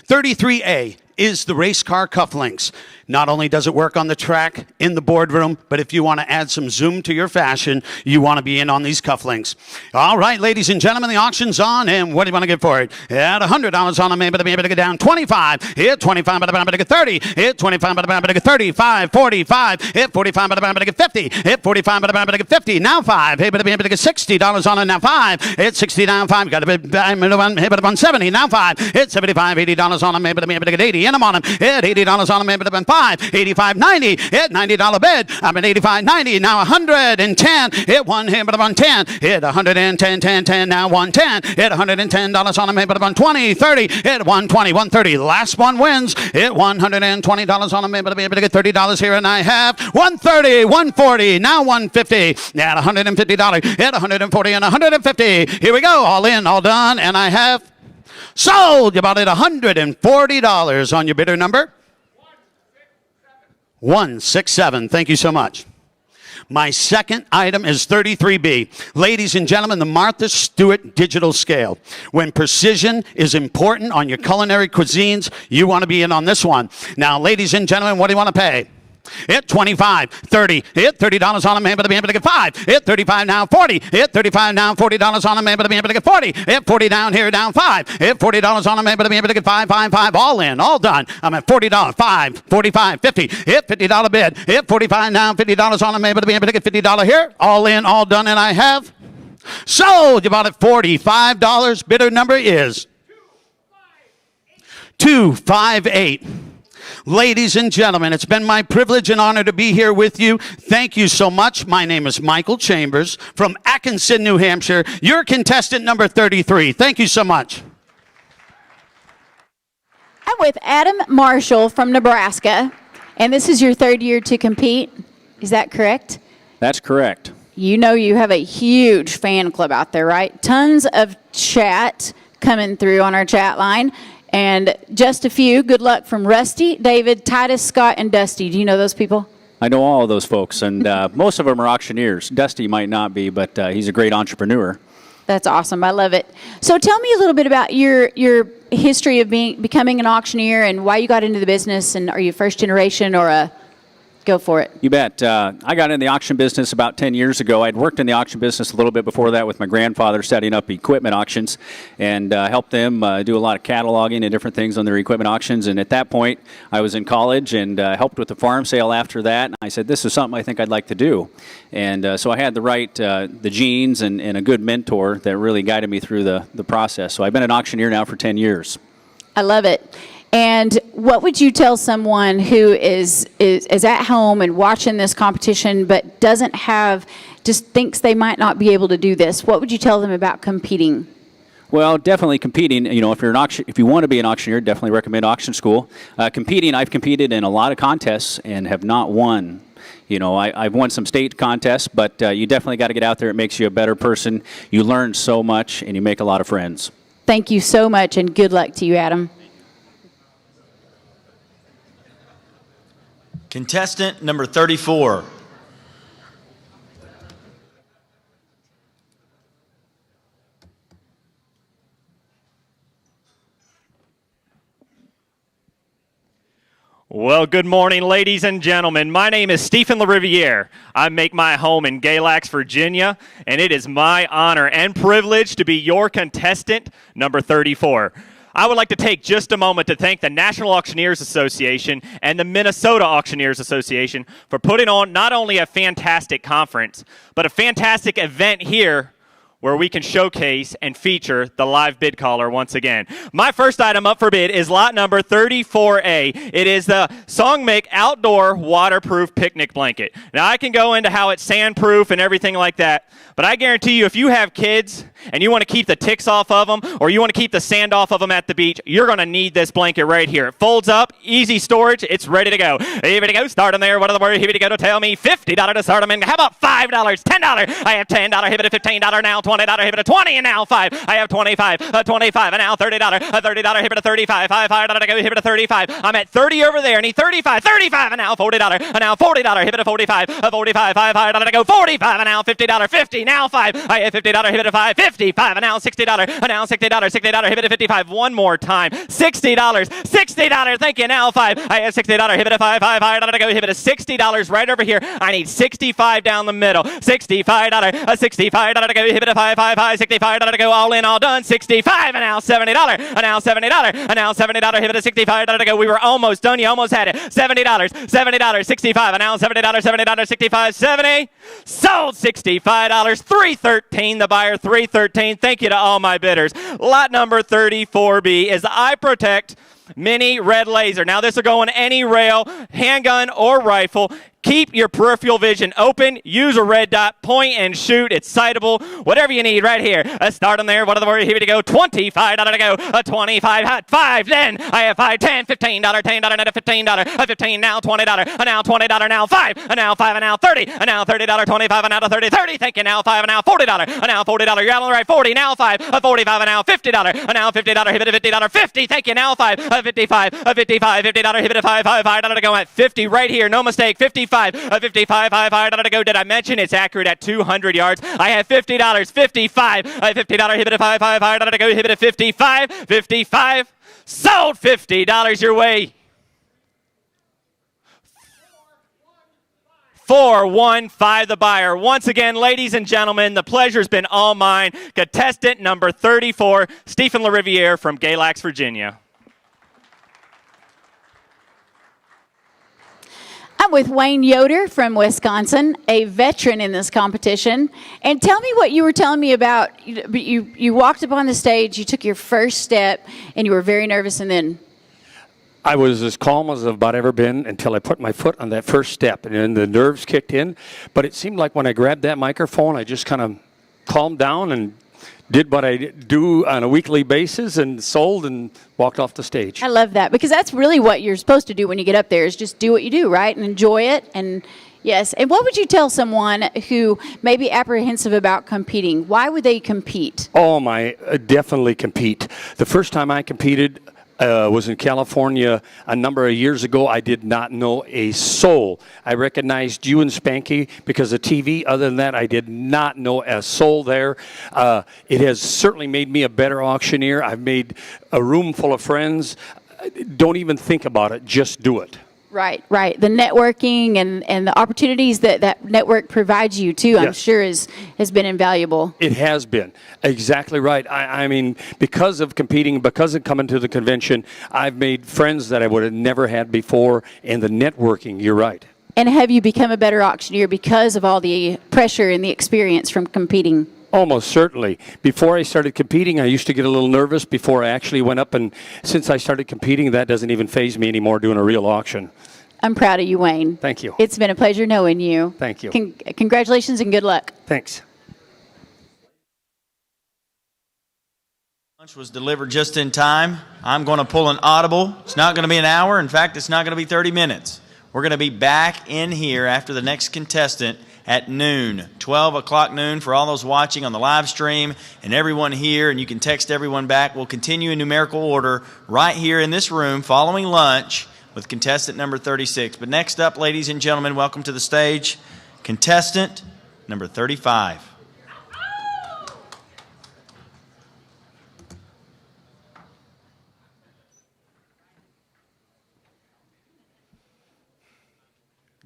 33A is the race car cufflinks. Not only does it work on the track, in the boardroom, but if you want to add some zoom to your fashion, you want to be in on these cufflinks. All right, ladies and gentlemen, the auction's on, and what do you want to get for it? At $100 on, I'm able to get down 25. Hit 25, but I'm able to get 30. Hit 25, but I'm able to get 35, 45. Hit 45, but I'm able to get 50. Hit 45, but I'm able to get 50. Now 5. Hit, but I'm able to get $60 on it. Now 5. Hit 60, now 5. Got to be hit, but I'm 70. Now 5. Hit 75, 80, $80 on him, maybe to get 80 in them on him. Hit $80 on him, maybe to been 5, 85.90. Hit $90 bid. I'm at 85.90. Now 110. Hit one, hit but 110. Hit 110, 10, 10. Now 110. Hit $110 on him, maybe to been 20, 30. Hit 120, 130. Last one wins. Hit $120 on him, maybe to get $30 here, and I have 130, 140. Now 150. At $150. Hit 140 and 150. Here we go. All in, all done, and I have sold. You bought it $140 on your bidder number 167. Thank you so much. My second item is 33B. Ladies and gentlemen, the Martha Stewart digital scale. When precision is important on your culinary cuisines, you want to be in on this one. Now, ladies and gentlemen, what do you want to pay? Hit 25, 30. Hit $30 on them, able to be able to get 5. Hit 35 now, 40. Hit 35 now, $40 on them, able to be able to get 40. Hit 40 down here, down 5. Hit $40 on them, able to be able to get 5, 5, 5. All in, all done. I'm at $40, 5, 45, 50. Hit $50 bid. Hit 45 now, $50 on them, able to be able to get $50 here. All in, all done, and I have sold. You bought it $45. Bidder number is 258. Ladies and gentlemen, it's been my privilege and honor to be here with you. Thank you so much. My name is Michael Chambers from Atkinson, New Hampshire. You're contestant number 33. Thank you so much. I'm with Adam Marshall from Nebraska, and this is your third year to compete. Is that correct? That's correct. You know you have a huge fan club out there, right? Tons of chat coming through on our chat line. And just a few. Good luck from Rusty, David, Titus, Scott, and Dusty. Do you know those people? I know all of those folks, and most of them are auctioneers. Dusty might not be, but he's a great entrepreneur. That's awesome. I love it. So tell me a little bit about your history of becoming an auctioneer and why you got into the business, and are you first generation or a... Go for it. You bet. I got in the auction business about 10 years ago. I'd worked in the auction business a little bit before that with my grandfather, setting up equipment auctions, and helped them do a lot of cataloging and different things on their equipment auctions. And at that point, I was in college and helped with the farm sale after that. And I said, this is something I think I'd like to do. And so I had the genes and a good mentor that really guided me through the process. So I've been an auctioneer now for 10 years. I love it. And what would you tell someone who is at home and watching this competition but doesn't have, just thinks they might not be able to do this? What would you tell them about competing? Well, definitely competing. You know, if you want to be an auctioneer, definitely recommend auction school. Competing, I've competed in a lot of contests and have not won. You know, I've won some state contests, but you definitely got to get out there. It makes you a better person. You learn so much, and you make a lot of friends. Thank you so much, and good luck to you, Adam. Contestant number 34. Well, good morning, ladies and gentlemen. My name is Stephen LaRiviere. I make my home in Galax, Virginia, and it is my honor and privilege to be your contestant number 34. I would like to take just a moment to thank the National Auctioneers Association and the Minnesota Auctioneers Association for putting on not only a fantastic conference, but a fantastic event here where we can showcase and feature the live bid caller once again. My first item up for bid is lot number 34A. It is the Songmake Outdoor Waterproof Picnic Blanket. Now, I can go into how it's sandproof and everything like that, but I guarantee you if you have kids and you want to keep the ticks off of them or you want to keep the sand off of them at the beach, you're going to need this blanket right here. It folds up, easy storage, it's ready to go. Here we go, start them there. What are the words? Here we go to tell me $50 to start them in. How about $5, $10? I have $10, hit it at $15 now. $20, hit it at 20, and now 5. I have 25, 25, and now $30, $30, hit it at 35, $5 to go, hit it at 35. I'm at 30 over there, and he 35, 35, and now $40, and now $40, hit it at 45, 45, $5 to go, 45, and now $50, 50, now 5. I have $50, hit it at 5, 55, and now $60, and now $60, $60, hit it at 55. One more time, $60, $60, thank you, now 5. I have $60, hit it at 5, $5 to go, hit it at $60 right over here. I need 65 down the middle, $65, $65 to go, hit it at $5, $65 to go, all in, all done, 65, and now $70, and now $70, and now $70, hit it at $65 to go. We were almost done, you almost had it. $70, 65, and now $70, 65, 70, sold $65, 313, the buyer, 313. Thank you to all my bidders. Lot number 34B is the Eye Protect Mini Red Laser. Now this will go on any rail, handgun, or rifle. Keep your peripheral vision open. Use a red dot. Point and shoot. It's sightable. Whatever you need right here. Start them there. What are the words? Here we go. $25 to go. A 25 hot. 5. Then I have 5. 10. $15. $10 net. A $15. A 15 now. $20. A now $20. Now 5. A now 5. A now 30. A now $30. 25. A now to 30. 30. Thank you. Now 5. A now $40. A now $40. You're out on the right. 40. Now 5. A 45. A now $50. A now $50. Hit it at $50. 50. Thank you. Now 5. A 55. A 55. $50. Hit it at $5 to go at 50 right here. No mistake. 55. A 55, $5 to go. Did I mention it's accurate at 200 yards? I have $50, 55, a $50, hit it at $5 to go. Hit it at 55, 55, sold $50 your way. 415 the buyer. Once again, ladies and gentlemen, the pleasure's been all mine. Contestant number 34, Stephen LaRiviere from Galax, Virginia. I'm with Wayne Yoder from Wisconsin, a veteran in this competition. And tell me what you were telling me about. You walked up on the stage, you took your first step, and you were very nervous, and then... I was as calm as I've about ever been until I put my foot on that first step, and then the nerves kicked in. But it seemed like when I grabbed that microphone, I just kind of calmed down and did what I do on a weekly basis and sold and walked off the stage. I love that, because that's really what you're supposed to do when you get up there, is just do what you do, right? And enjoy it. And yes. And what would you tell someone who may be apprehensive about competing? Why would they compete? Oh, definitely compete. The first time I competed was in California a number of years ago. I did not know a soul. I recognized you and Spanky because of TV. Other than that, I did not know a soul there. It has certainly made me a better auctioneer. I've made a room full of friends. Don't even think about it. Just do it. Right. The networking and the opportunities that network provides you, too, I'm sure has been invaluable. It has been. Exactly right. I mean, because of competing, because of coming to the convention, I've made friends that I would have never had before, and the networking, you're right. And have you become a better auctioneer because of all the pressure and the experience from competing? Almost certainly. Before I started competing, I used to get a little nervous before I actually went up, and since I started competing, that doesn't even faze me anymore doing a real auction. I'm proud of you, Wayne. Thank you. It's been a pleasure knowing you. Thank you. Congratulations and good luck. Thanks. Lunch was delivered just in time. I'm going to pull an audible. It's not going to be an hour. In fact, it's not going to be 30 minutes. We're going to be back in here after the next contestant at noon, 12 o'clock noon for all those watching on the live stream and everyone here, and you can text everyone back. We'll continue in numerical order right here in this room following lunch with contestant number 36. But next up, ladies and gentlemen, welcome to the stage, contestant number 35.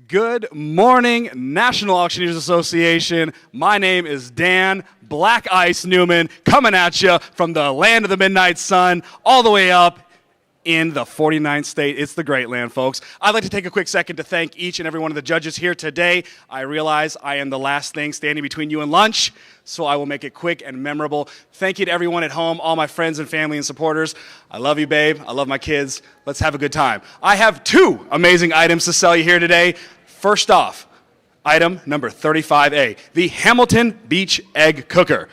Good morning, National Auctioneers Association. My name is Dan Black Ice Newman, coming at you from the land of the midnight sun, all the way up in the 49th state. It's the great land, folks. I'd like to take a quick second to thank each and every one of the judges here today. I realize I am the last thing standing between you and lunch, so I will make it quick and memorable. Thank you to everyone at home, all my friends and family and supporters. I love you, babe. I love my kids. Let's have a good time. I have two amazing items to sell you here today. First off, item number 35A, the Hamilton Beach Egg Cooker.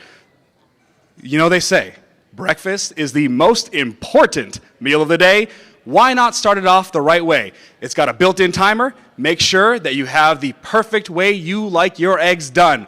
You know, they say breakfast is the most important meal of the day. Why not start it off the right way? It's got a built-in timer. Make sure that you have the perfect way you like your eggs done.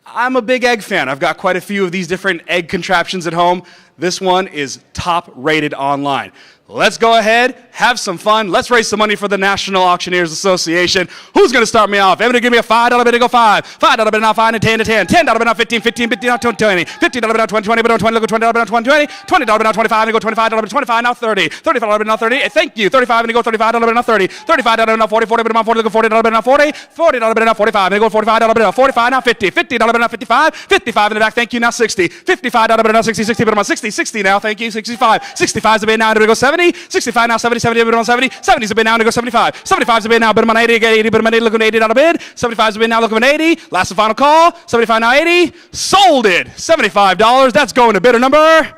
I'm a big egg fan. I've got quite a few of these different egg contraptions at home. This one is top rated online. Let's go ahead, have some fun. Let's raise some money for the National Auctioneers Association. Who's going to start me off? Everybody give me a $5 bid to go 5. $5 bid now 5 and 10 to 10. $10 bid now 15, 15 bid now 20. $15 bid now 20, 20 bid now 20, look at $20 bid now 20, $20 bid now 25 and go $25 bid 25 now 30. $35 bid now 30. Thank you. 35 and go $35 bid now 30. $35 bid now 40, 40 bid now 40, look at $40 bid now 40. $40 bid now 45 and go $45 bid now 45 now 50. $50 bid now 55. 55 in the back. Thank you. Now 60. $55 bid now 60. 60 bid now 60. 60 now. Thank you. 65. 65 is the bid now to go 70. 65 now 70. 70 bid on 70. 70 is the bid now to go 75. 75 is the bid now. Bid on 80. Get 80. Bid on 80. Look at $80 bid. 75 is the bid now. Look at 80. Last and final call. 75 now 80. Sold it. $75. That's going to bidder number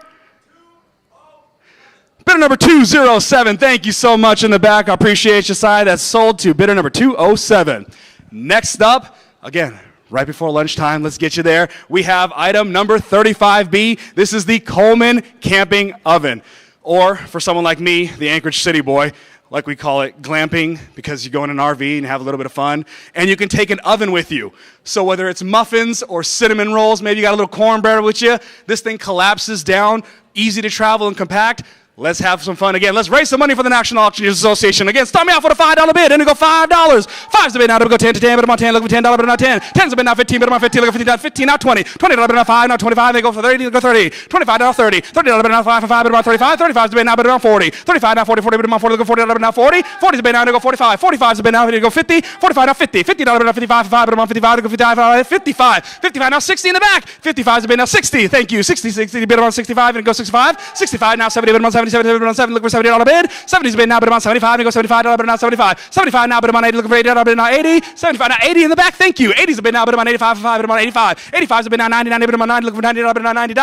207. Thank you so much in the back. I appreciate your side. That's sold to bidder number 207. Next up, again, right before lunchtime, let's get you there. We have item number 35B. This is the Coleman Camping Oven. Or, for someone like me, the Anchorage City boy, like we call it, glamping, because you go in an RV and have a little bit of fun. And you can take an oven with you. So whether it's muffins or cinnamon rolls, maybe you got a little cornbread with you, this thing collapses down, easy to travel and compact. Let's have some fun again. Let's raise some money for the National Auctioneers Association. Again, start me off with a $5 bid. And go $5. $5's the bid now. To go 10 to 10. Bid on 10. Look for $10. Bid on 10. 10's the bid now. 15. Bid on 15. Look for 15. 15 now 20. $20 bid now 5. Now 25. They go for 30. Go 30. 25 now 30. $30 bid now 5 for 5. Bid on 35. 35's the bid now. Bid on 40. 35 now 40. 40 bid on 40. Look for $40 bid now 40. 40's the bid now. To go 45. 45's the bid now. To go 50. 45 now 50. $50 bid now 55 for 5. Bid on 55. To go 55. 55. 55 now 60 in the back. 55's the bid now 60. Thank you. 60. 60 bid on 65 and go 65. 65 now 70 bid on 70. 70 bid on 7. Look for $70 bid. 70's bid now, bid on 75, and go $75 bid now 75. 75 now, bid on 80, looking for $80 bid now 80. 75 now 80 in the back, thank you. 80's the bid now, bid on 85 for 5, bid on 85. 85's the bid now 90, 90 bid on 90, looking for $90 bid now $90.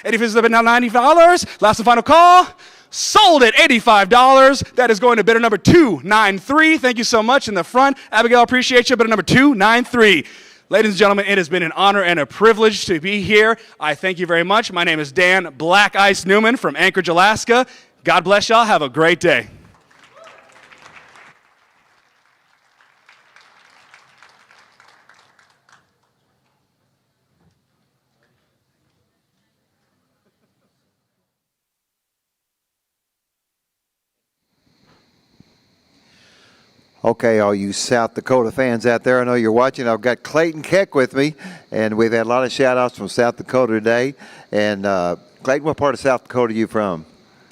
85's the bid now $90. Last and final call. Sold at $85. That is going to bidder number 293. Thank you so much in the front. Abigail, appreciate you. Bidder number 293. Ladies and gentlemen, it has been an honor and a privilege to be here. I thank you very much. My name is Dan Black Ice Newman from Anchorage, Alaska. God bless y'all. Have a great day. Okay, all you South Dakota fans out there, I know you're watching. I've got Clayton Keck with me, and we've had a lot of shout-outs from South Dakota today. And Clayton, what part of South Dakota are you from?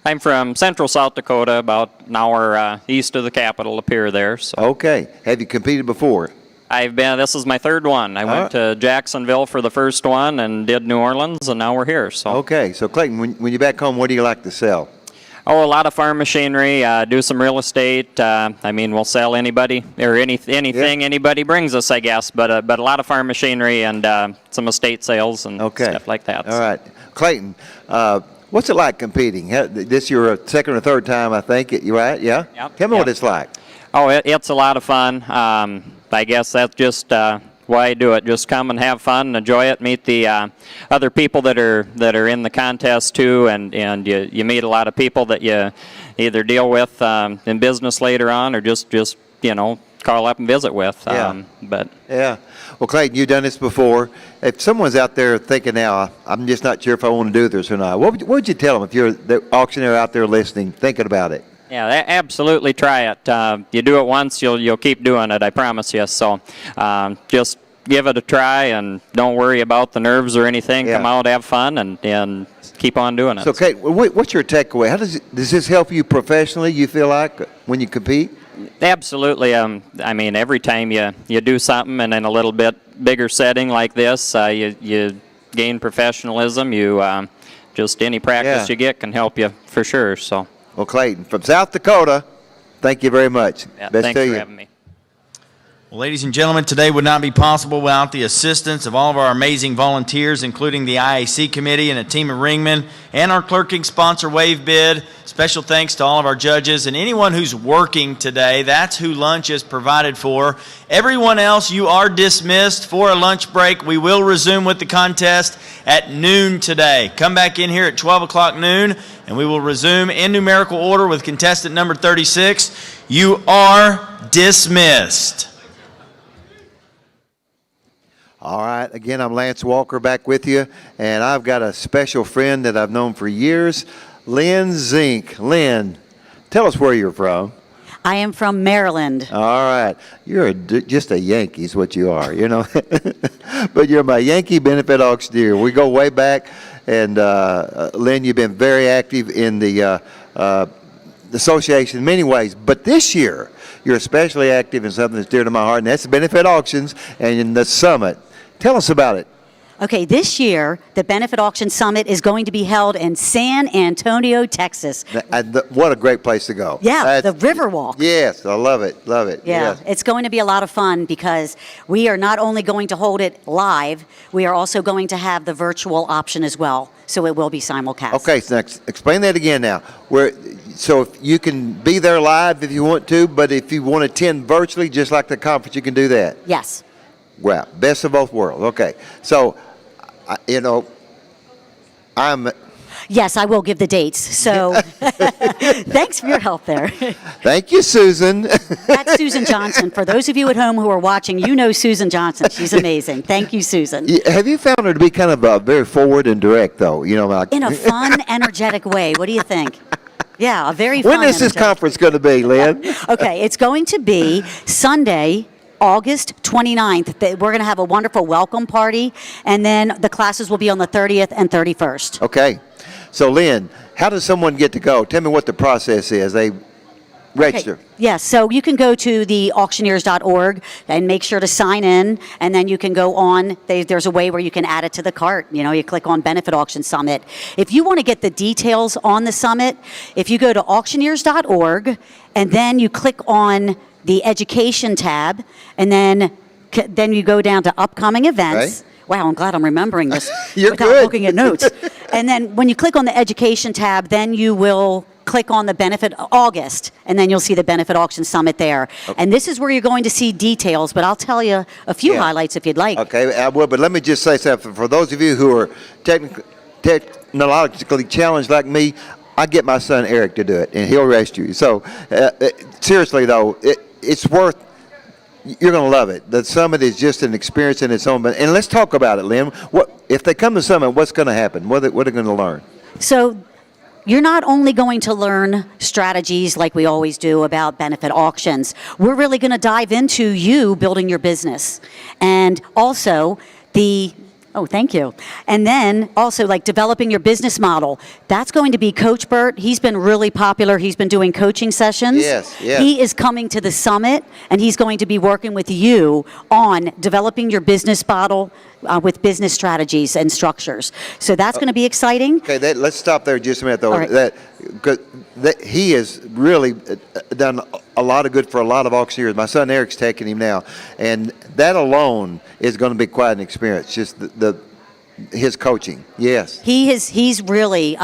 I'm from central South Dakota, about an hour east of the capital up here there. So. Okay. Have you competed before? I've been, this is my third one. I went to Jacksonville for the first one and did New Orleans, and now we're here. So. Okay. So, Clayton, when you're back home, what do you like to sell? Oh, a lot of farm machinery, do some real estate. I mean, we'll sell anybody or anything anybody brings us, I guess. But a lot of farm machinery and some estate sales and stuff like that. All right. Clayton, what's it like competing? This your second or third time, I think. You right? Yeah? Yep. Tell me what it's like. Oh, it's a lot of fun. I guess that's just why I do it. Just come and have fun, enjoy it, meet the other people that are in the contest too, and you meet a lot of people that you either deal with in business later on or just call up and visit with. Yeah. Well, Clayton, you've done this before. If someone's out there thinking now, I'm just not sure if I want to do this or not, what would you tell them if you're the auctioneer out there listening, thinking about it? Yeah, absolutely try it. You do it once, you'll keep doing it, I promise you. So just give it a try and don't worry about the nerves or anything. Come out, have fun, and keep on doing it. So, Kate, what's your takeaway? How does this help you professionally, you feel like, when you compete? Absolutely. I mean, every time you do something and in a little bit bigger setting like this, you gain professionalism. You just any practice you get can help you for sure. So. Well, Clayton, from South Dakota, thank you very much. Best thanks to you. for having me. Well, ladies and gentlemen, today would not be possible without the assistance of all of our amazing volunteers, including the IAC committee and a team of ringmen, and our clerking sponsor, Wave Bid. Special thanks to all of our judges and anyone who's working today. That's who lunch is provided for. Everyone else, you are dismissed for a lunch break. We will resume with the contest at noon today. Come back in here at 12 o'clock noon, and we will resume in numerical order with contestant number 36. You are dismissed. All right. Again, I'm Lance Walker back with you, and I've got a special friend that I've known for years, Lynn Zink. Lynn, tell us where you're from. I am from Maryland. All right. You're just a Yankee is what you are, you know. But you're my Yankee benefit auctioneer. We go way back, and Lynn, you've been very active in the association in many ways. But this year, you're especially active in something that's dear to my heart, and that's the benefit auctions and in the summit. Tell us about it. Okay, this year, the Benefit Auction Summit is going to be held in San Antonio, Texas. What a great place to go. Yeah, the Riverwalk. Yes, I love it, love it. Yeah, Yes. it's going to be a lot of fun because we are not only going to hold it live, we are also going to have the virtual option as well. So it will be simulcast. Okay, so next, explain that again now. So if you can be there live if you want to, but if you want to attend virtually, just like the conference, you can do that? Yes. Wow, best of both worlds. Okay, so, Yes, I will give the dates. So thanks for your help there. Thank you, Susan. That's Susan Johnson. For those of you at home who are watching, you know Susan Johnson. She's amazing. Thank you, Susan. Have you found her to be kind of very forward and direct, though? You know, like In a fun, energetic way. What do you think? Yeah, a very fun. When is this conference going to be, Lynn? Okay, it's going to be Sunday, August 29th. We're going to have a wonderful welcome party, and then the classes will be on the 30th and 31st. Okay. So, Lynn, how does someone get to go? Tell me what the process is. They register. Okay. Yes, so you can go to the auctioneers.org and make sure to sign in, and then you can go on. There's a way where you can add it to the cart. You know, you click on Benefit Auction Summit. If you want to get the details on the summit, if you go to auctioneers.org and then you click on the education tab, and then you go down to upcoming events. Right. Wow, I'm glad I'm remembering this You're without good. looking at notes. And then when you click on the education tab, then you will click on the Benefit August, and then you'll see the Benefit Auction Summit there. Okay. And this is where you're going to see details, but I'll tell you a few highlights if you'd like. Okay, I will, but let me just say something. For those of you who are technologically challenged like me, I get my son Eric to do it, and he'll rescue you. So, seriously, though, it's worth. You're going to love it. The summit is just an experience in its own. And let's talk about it, Lynn. What if they come to summit? What's going to happen? What are they going to learn? So, you're not only going to learn strategies like we always do about benefit auctions. We're really going to dive into you building your business, and also thank you. And then also like developing your business model. That's going to be Coach Bert. He's been really popular. He's been doing coaching sessions. Yes. He is coming to the summit, and he's going to be working with you on developing your business model with business strategies and structures. So that's going to be exciting. Okay, let's stop there just a minute, though. All right. He has really done a lot of good for a lot of auctioneers. My son Eric's taking him now, and that alone is going to be quite an experience. Just his coaching. Yes. He's really.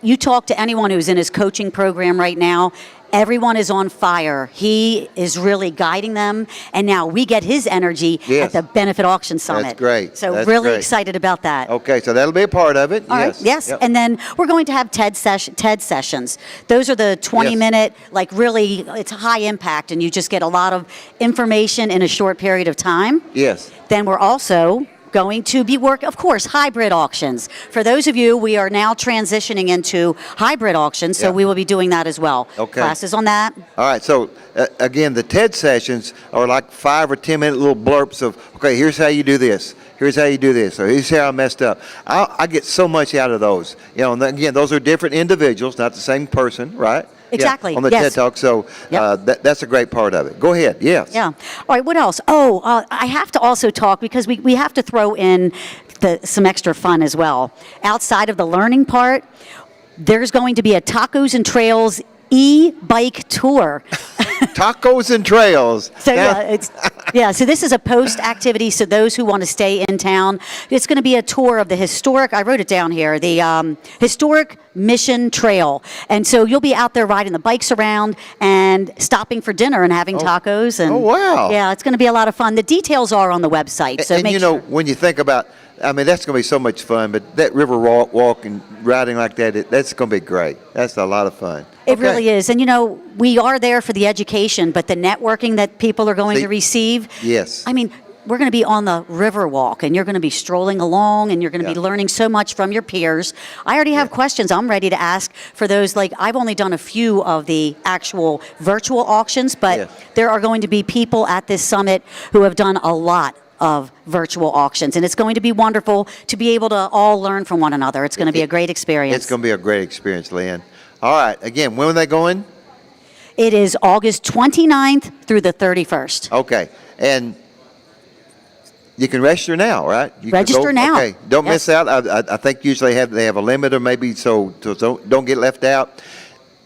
You talk to anyone who's in his coaching program right now. Everyone is on fire. He is really guiding them, and now we get his energy at the Benefit Auction Summit. That's great. So That's really great. excited about that. Okay, so that'll be a part of it. All right. Yes. Yep. And then we're going to have TED sessions. Those are the 20-minute, like really, it's high impact, and you just get a lot of information in a short period of time. Yes. Then we're also going to be of course, hybrid auctions. For those of you, we are now transitioning into hybrid auctions, so we will be doing that as well. Okay. Classes on that. All right, so again, the TED sessions are like 5 or 10 minute little blurps of, okay, here's how you do this. Here's how you do this, or here's how I messed up. I get so much out of those. You know, and again, those are different individuals, not the same person, right? Exactly. On the yes. TED Talk, so that's a great part of it. Go ahead. Yes. Yeah. All right. What else? I have to also talk because we have to throw in some extra fun as well. Outside of the learning part, there's going to be a Tacos and Trails e-bike tour. Tacos and Trails. So so this is a post activity. So those who want to stay in town, it's going to be a tour of the historic. I wrote it down here. The historic Mission Trail, and so you'll be out there riding the bikes around and stopping for dinner and having tacos. And wow! Yeah, it's going to be a lot of fun. The details are on the website. So and you know, when you think about, I mean, that's going to be so much fun. But that river walk and riding like that, that's going to be great. That's a lot of fun. It really is. And, you know, we are there for the education, but the networking that people are going to receive. Yes. I mean, we're going to be on the Riverwalk, and you're going to be strolling along, and you're going to be learning so much from your peers. I already have questions I'm ready to ask for those. Like, I've only done a few of the actual virtual auctions, but there are going to be people at this summit who have done a lot of virtual auctions, and it's going to be wonderful to be able to all learn from one another. It's going to be a great experience. It's going to be a great experience, Lynn. All right, again, when are they going? It is August 29th through the 31st. Okay, and you can register now, right? You can Register now. Okay, don't miss out. I think usually they have a limit, or maybe so don't get left out.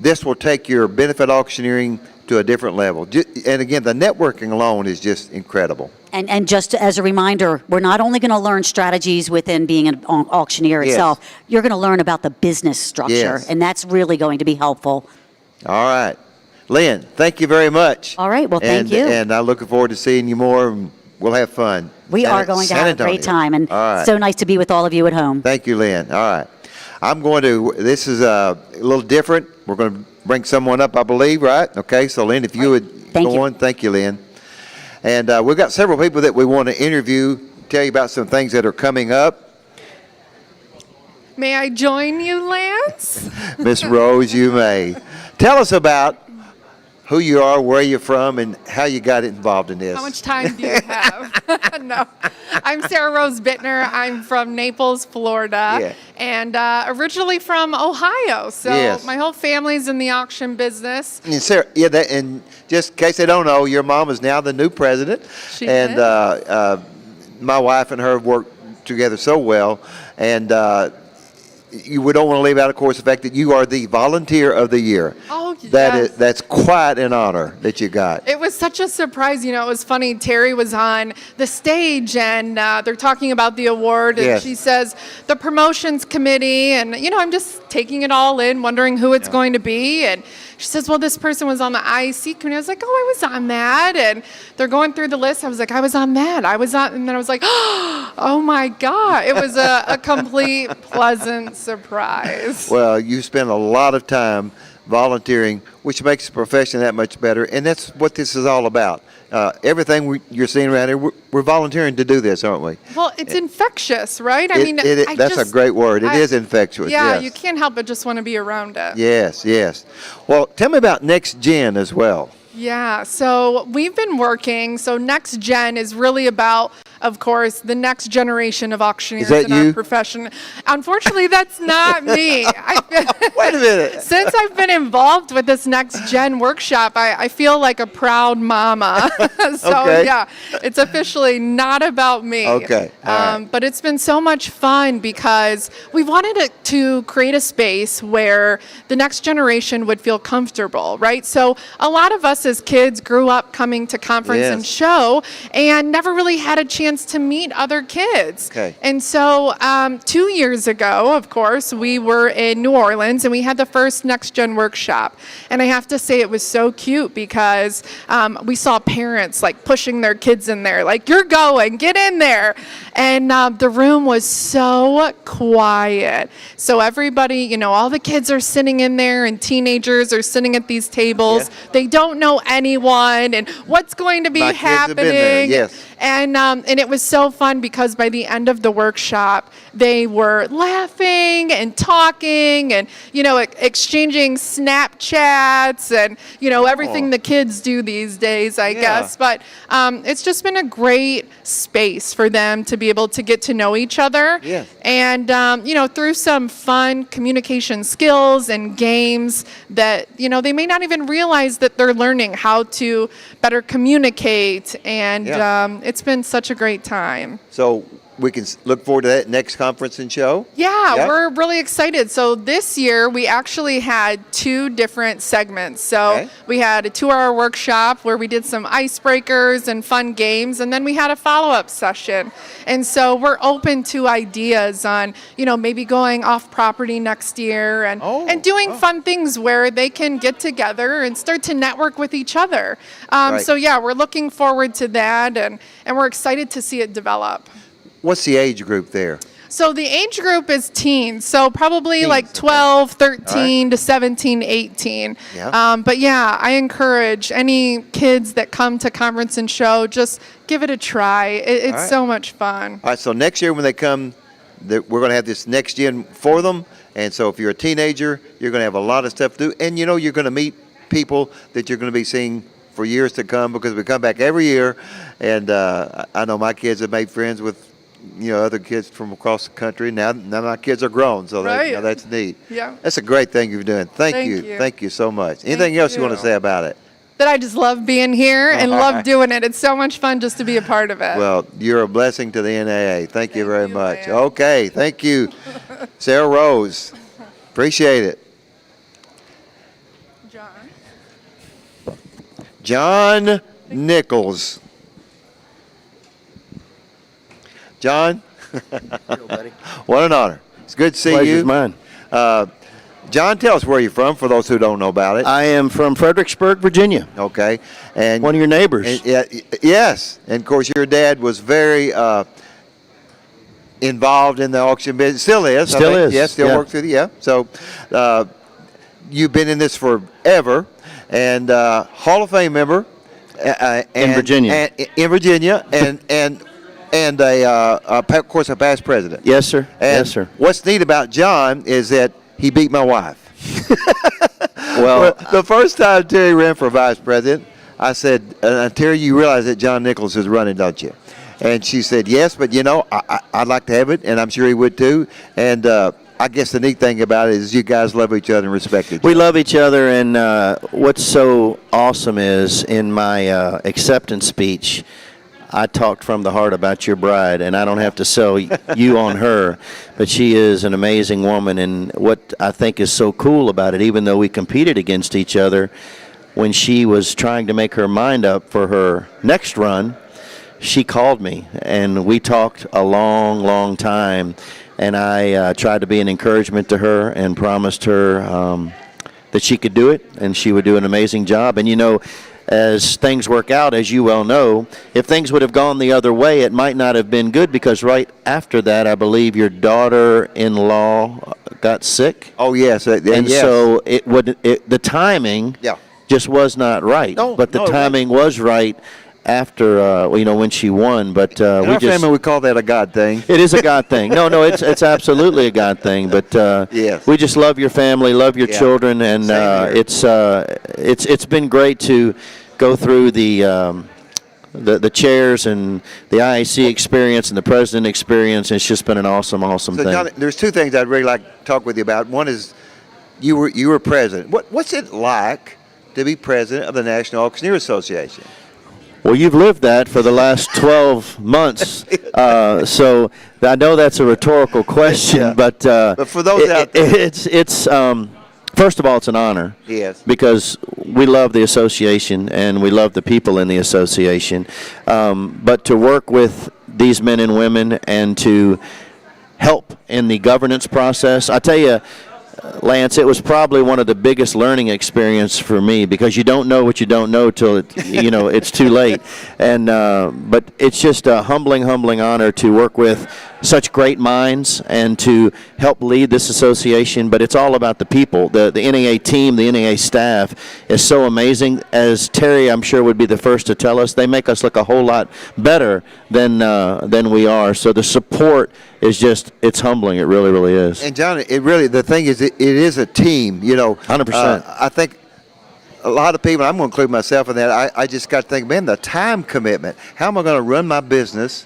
This will take your benefit auctioneering to a different level. And again, the networking alone is just incredible. And just as a reminder, we're not only going to learn strategies within being an auctioneer itself, you're going to learn about the business structure, and that's really going to be helpful. All right. Lynn, thank you very much. All right, well, thank you. And I'm looking forward to seeing you more, and we'll have fun. We are going to have a great time, and so nice to be with all of you at home. Thank you, Lynn. All right. This is a little different. We're going to bring someone up, I believe, right? Okay, so Lynn, if you would go on. Thank you, Lynn. And we've got several people that we want to interview, tell you about some things that are coming up. May I join you, Lance? Miss Rose, you may. Tell us about who you are, where you're from, and how you got involved in this. How much time do you have? No. I'm Sarah Rose Bittner. I'm from Naples, Florida, and originally from Ohio. So my whole family's in the auction business. And Sarah, and just in case they don't know, your mom is now the new president. She and my wife and her have worked together so well. And we don't want to leave out, of course, the fact that you are the Volunteer of the Year. Oh, that's quite an honor that you got. It was such a surprise. You know, it was funny. Terry was on the stage, and they're talking about the award, and she says, the promotions committee, and, you know, I'm just taking it all in, wondering who it's going to be, and she says, well, this person was on the IAC committee. I was like, oh, I was on that, and they're going through the list. I was like, I was on that. And then I was like, oh, my God. It was a complete pleasant surprise. Well, you spend a lot of time volunteering, which makes the profession that much better, and that's what this is all about. Everything you're seeing around here, we're volunteering to do this, aren't we? Well, it's infectious, right? That's a great word. It is infectious. Yeah, yes. You can't help but just want to be around it. Yes, yes. Well, tell me about Next Gen as well. Yeah, so we've been working. So Next Gen is really about, of course, the next generation of auctioneers in our profession. Unfortunately, that's not me. Wait a minute. Since I've been involved with this Next Gen workshop, I feel like a proud mama. Yeah, it's officially not about me. Okay. But it's been so much fun because we wanted to create a space where the next generation would feel comfortable, right? So a lot of us as kids grew up coming to conference and show and never really had a chance to meet other kids. Okay. And so 2 years ago, of course, we were in New Orleans and we had the first Next Gen workshop. And I have to say it was so cute because we saw parents like pushing their kids in there, like, you're going, get in there. And the room was so quiet. So everybody, you know, all the kids are sitting in there and teenagers are sitting at these tables. They don't know anyone and what's going to be happening. And it was so fun because by the end of the workshop, they were laughing and talking and, you know, exchanging Snapchats and, you know, everything the kids do these days, I guess. But it's just been a great space for them to be able to get to know each other. And, you know, through some fun communication skills and games that, you know, they may not even realize that they're learning how to better communicate. And it's been such a great time. So we can look forward to that next conference and show? Yeah, we're really excited. So this year we actually had 2 different segments. So we had a 2-hour workshop where we did some icebreakers and fun games, and then we had a follow-up session. And so we're open to ideas on, you know, maybe going off property next year and doing fun things where they can get together and start to network with each other. So yeah, we're looking forward to that, and we're excited to see it develop. What's the age group there? So the age group is teens, so probably Teens, like okay. 12, 13 All to 17, 18. Yeah. But yeah, I encourage any kids that come to conference and show, just give it a try. It's All right. so much fun. All right, so next year when they come, we're going to have this next gen for them. And so if you're a teenager, you're going to have a lot of stuff to do. And, you're going to meet people that you're going to be seeing for years to come, because we come back every year. And I know my kids have made friends with, other kids from across the country. Now my kids are grown, so Right. that's neat. Yeah. That's a great thing you're doing. Thank you. you. Thank you so much. Anything else you want to say about it? That I just love being here and All love right. doing it. It's so much fun just to be a part of it. Well, you're a blessing to the NAA. Thank you very much. Okay, thank you, Sarah Rose. Appreciate it. John Nichols. John, what an honor. It's good to see Pleasure's you. mine. John, tell us where you're from for those who don't know about it. I am from Fredericksburg, Virginia. Okay. And one of your neighbors. Yes. And of course, your dad was very involved in the auction business. Still is. I Still think. is, Yes, still yeah. works with you. Yeah. So you've been in this forever, and Hall of Fame member. In Virginia. In Virginia, and of course, a past president. Yes, sir. And Yes, sir. what's neat about John is that he beat my wife. Well, The first time Terry ran for vice president, I said, Terry, you realize that John Nichols is running, don't you? And she said, yes, but I'd like to have it, and I'm sure he would too. And I guess the neat thing about it is you guys love each other and respect each other. We love each other, and what's so awesome is in my acceptance speech, I talked from the heart about your bride, and I don't have to sell you on her, but she is an amazing woman. And what I think is so cool about it, even though we competed against each other, when she was trying to make her mind up for her next run, she called me, and we talked a long, long time. And I tried to be an encouragement to her and promised her that she could do it, and she would do an amazing job. And as things work out, as you well know, if things would have gone the other way, it might not have been good, because right after that, I believe your daughter-in-law got sick. Oh, yes. And yes. so the timing just was not right. But the timing was right after, when she won. But In our family, we call that a God thing. It is a God thing. No, it's absolutely a God thing. But yes. we just love your family, love your children, and it's been great to go through the chairs and the IAC experience and the president experience. It's just been an awesome So, thing. John, there's two things I'd really like to talk with you about. One is you were president. What's it like to be president of the National Auctioneer Association? Well, you've lived that for the last 12 months, so I know that's a rhetorical question, but for those out there, it's first of all, it's an honor. Yes. Because we love the association and we love the people in the association, but to work with these men and women and to help in the governance process, I tell you, Lance, it was probably one of the biggest learning experience for me, because you don't know what you don't know till it's too late. And but it's just a humbling honor to work with such great minds and to help lead this association. But it's all about the people. The NAA team, the NAA staff is so amazing. As Terry, I'm sure, would be the first to tell us, they make us look a whole lot better than we are. So the support is it's humbling. It really, really is. And John, the thing is, it is a team. 100%. I think a lot of people, I'm going to include myself in that, I just got to think, man, the time commitment. How am I going to run my business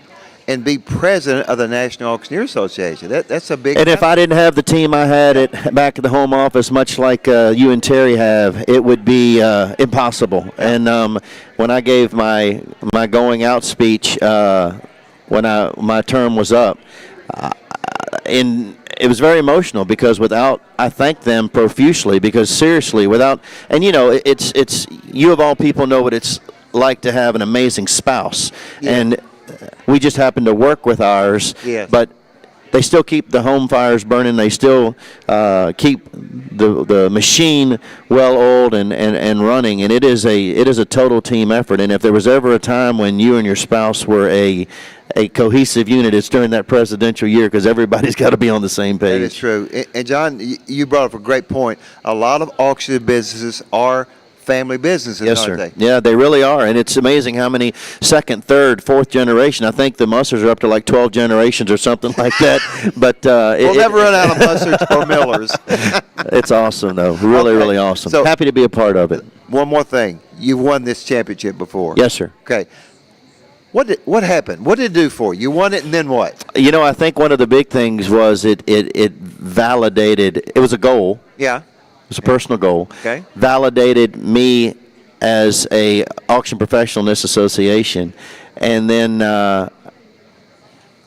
and be president of the National Auctioneer Association? That's a big. And if I didn't have the team I had back at the home office, much like you and Terry have, it would be impossible. And when I gave my going out speech when my term was up, it was very emotional, because I thanked them profusely, because seriously, it's you of all people know what it's like to have an amazing spouse, and we just happen to work with ours, but they still keep the home fires burning. They still keep the machine well-oiled and running, and it is a total team effort. And if there was ever a time when you and your spouse were a a cohesive unit, it's during that presidential year because everybody's got to be on the same page. That is true. And John, you brought up a great point. A lot of auction businesses are family businesses, Yes, aren't sir. they? Yeah, they really are, and it's amazing how many second, third, fourth generation. I think the Mussers are up to like 12 generations or something like that. But We'll never run out of Musserds or Millers. It's awesome, though. Really, Okay. really awesome. So- Happy to be a part of it. One more thing. You've won this championship before. Yes, sir. Okay. What happened? What did it do for you? You won it, and then what? You know, I think one of the big things was it validated. It was a goal. Yeah. It was a personal goal. Okay. Validated me as a auction professional in this association, and then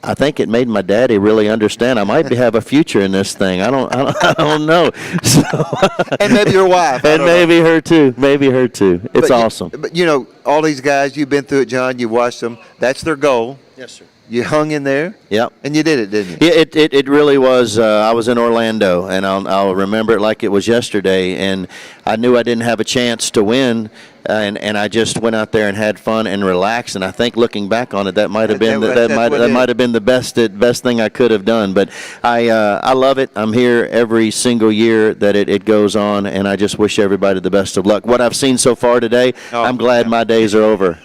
I think it made my daddy really understand I might have a future in this thing. I don't know. So, And maybe your wife. I and don't know. maybe her too. Maybe her too. It's But awesome. But you know, all these guys, you've been through it, John. You watched them. That's their goal. Yes, sir. You hung in there. Yep. And you did it, didn't you? Yeah, it really was. I was in Orlando, and I'll remember it like it was yesterday. And I knew I didn't have a chance to win, and I just went out there and had fun and relaxed. And I think looking back on it, that might have been that might have been the best thing I could have done. But I love it. I'm here every single year that it goes on, and I just wish everybody the best of luck. What I've seen so far today, I'm glad my days are over.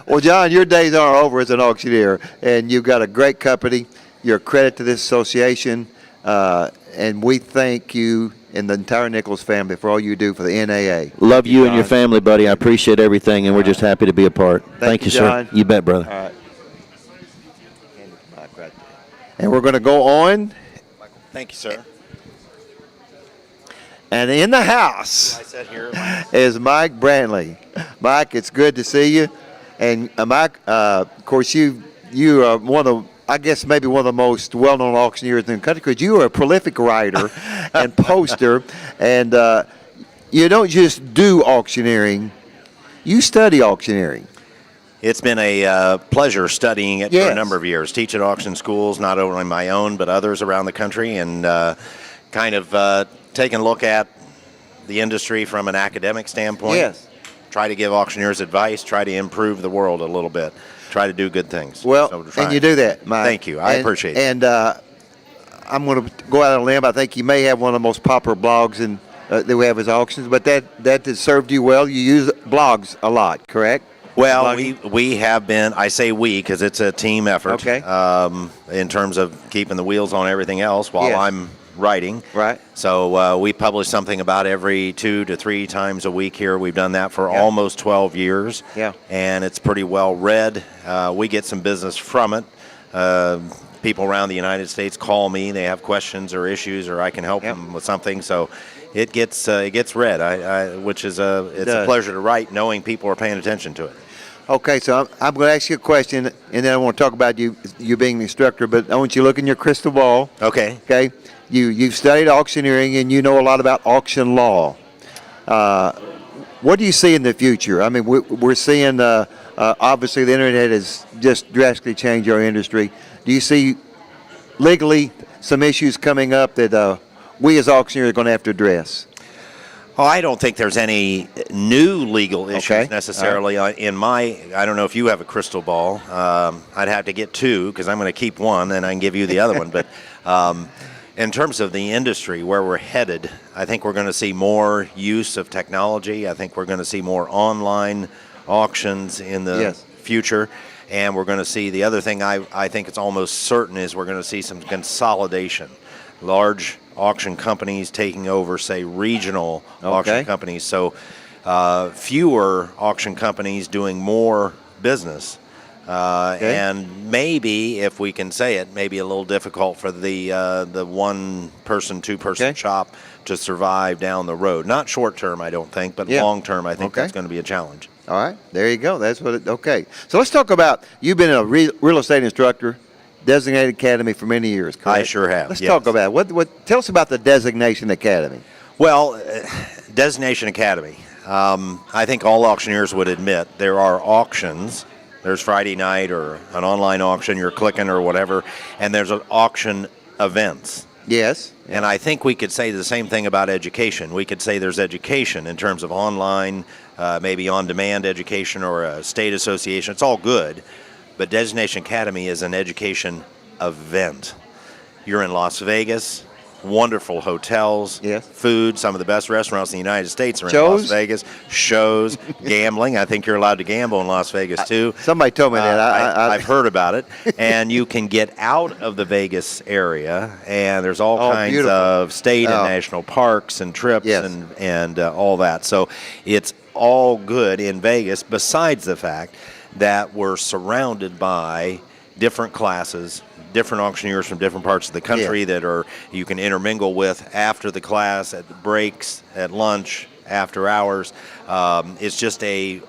Well, John, your days are over as an auctioneer, and you've got a great company. You're a credit to this association, and we thank you and the entire Nichols family for all you do for the NAA. Love you and your family, buddy. I appreciate everything, and we're just happy to be a part. Thank you, sir. John. You bet, brother. All right. And we're going to go on. Thank you, sir. And in the house is Mike Brantley. Mike, it's good to see you. And Mike, of course, you are one of, I guess, maybe one of the most well-known auctioneers in the country because you are a prolific writer and poster. And you don't just do auctioneering, you study auctioneering. It's been a pleasure studying it for Yes. a number of years. Teach at auction schools, not only my own, but others around the country, and kind of taking a look at the industry from an academic standpoint. Yes. Try to give auctioneers advice, try to improve the world a little bit, try to do good things. Well, So and trying. you do that, Mike. Thank you. I appreciate it. And I'm going to go out on a limb. I think you may have one of the most popular blogs that we have as auctions, but that has served you well. You use blogs a lot, correct? Well, Blogging? we have been, I say we because it's a team effort. Okay. In terms of keeping the wheels on everything else while Yes. I'm writing. Right. So we publish something about every 2 to 3 times a week here. We've done that for almost 12 years. Yeah. And it's pretty well read. We get some business from it. People around the United States call me. They have questions or issues, or I can help them with something. So it gets read, which is it's a pleasure to write, knowing people are paying attention to it. Okay, so I'm going to ask you a question, and then I want to talk about you being the instructor, but I want you to look in your crystal ball. Okay. Okay. You've studied auctioneering, and you know a lot about auction law. What do you see in the future? I mean, we're seeing, obviously, the internet has just drastically changed our industry. Do you see legally some issues coming up that we as auctioneers are going to have to address? Oh, I don't think there's any new legal issues necessarily. In my, I don't know if you have a crystal ball. I'd have to get 2 because I'm going to keep one and I can give you the other one. But in terms of the industry, where we're headed, I think we're going to see more use of technology. I think we're going to see more online auctions in the future. And we're going to see, the other thing I think it's almost certain is we're going to see some consolidation. Large auction companies taking over, say, regional auction companies. So fewer auction companies doing more business. And maybe, if we can say it, maybe a little difficult for the one-person, two-person shop to survive down the road. Not short-term, I don't think, but long-term, I think that's going to be a challenge. All right, there you go. That's what okay. So let's talk about, you've been a real estate instructor, Designated Academy for many years, correct? I sure have. Let's talk about it. Tell us about the Designation Academy. Well, Designation Academy. I think all auctioneers would admit there are auctions. There's Friday night or an online auction you're clicking or whatever, and there's an auction events. Yes. And I think we could say the same thing about education. We could say there's education in terms of online, maybe on-demand education or a state association. It's all good. but Destination Academy is an education event. You're in Las Vegas, wonderful hotels, food, some of the best restaurants in the United States are in Las Vegas, shows, gambling. I think you're allowed to gamble in Las Vegas too. Somebody told me that. I've heard about it. And you can get out of the Vegas area, and there's all kinds of state and national parks and trips and all that. So it's all good in Vegas, besides the fact that we're surrounded by different classes, different auctioneers from different parts of the country that you can intermingle with after the class, at the breaks, at lunch, after hours. It's just a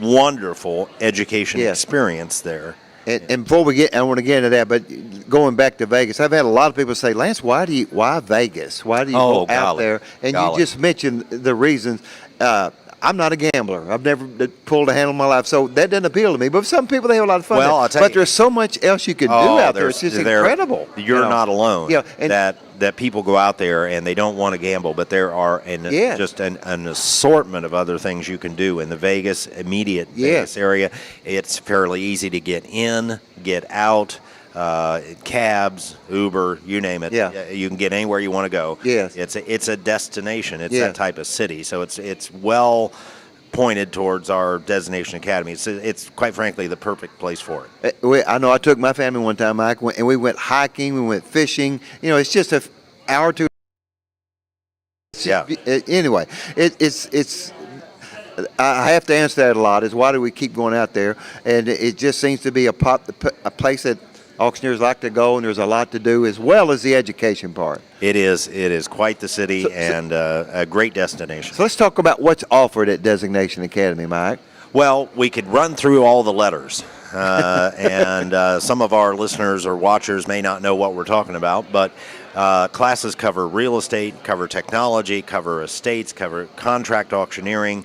wonderful education experience there. And before we get, I want to get into that, but going back to Vegas, I've had a lot of people say, Lance, why Vegas? Why do you go out there? And you just mentioned the reasons. I'm not a gambler. I've never pulled a handle in my life, so that doesn't appeal to me. But some people, they have a lot of fun there. I'll tell you. But there's so much else you can do out there. It's just incredible. You're not alone. That people go out there and they don't want to gamble, but there are just an assortment of other things you can do in the immediate Vegas area. It's fairly easy to get in, get out. Cabs, Uber, you name it. You can get anywhere you want to go. It's a destination. It's that type of city. So it's well pointed towards our Destination Academy. It's quite frankly the perfect place for it. I know I took my family one time, Mike, and we went hiking, we went fishing. It's just an hour or two. Anyway, it's. I have to answer that a lot. Is why do we keep going out there? And it just seems to be a place that auctioneers like to go, and there's a lot to do, as well as the education part. It is quite the city and a great destination. So let's talk about what's offered at Destination Academy, Mike. Well, we could run through all the letters, and some of our listeners or watchers may not know what we're talking about, but classes cover real estate, cover technology, cover estates, cover contract auctioneering,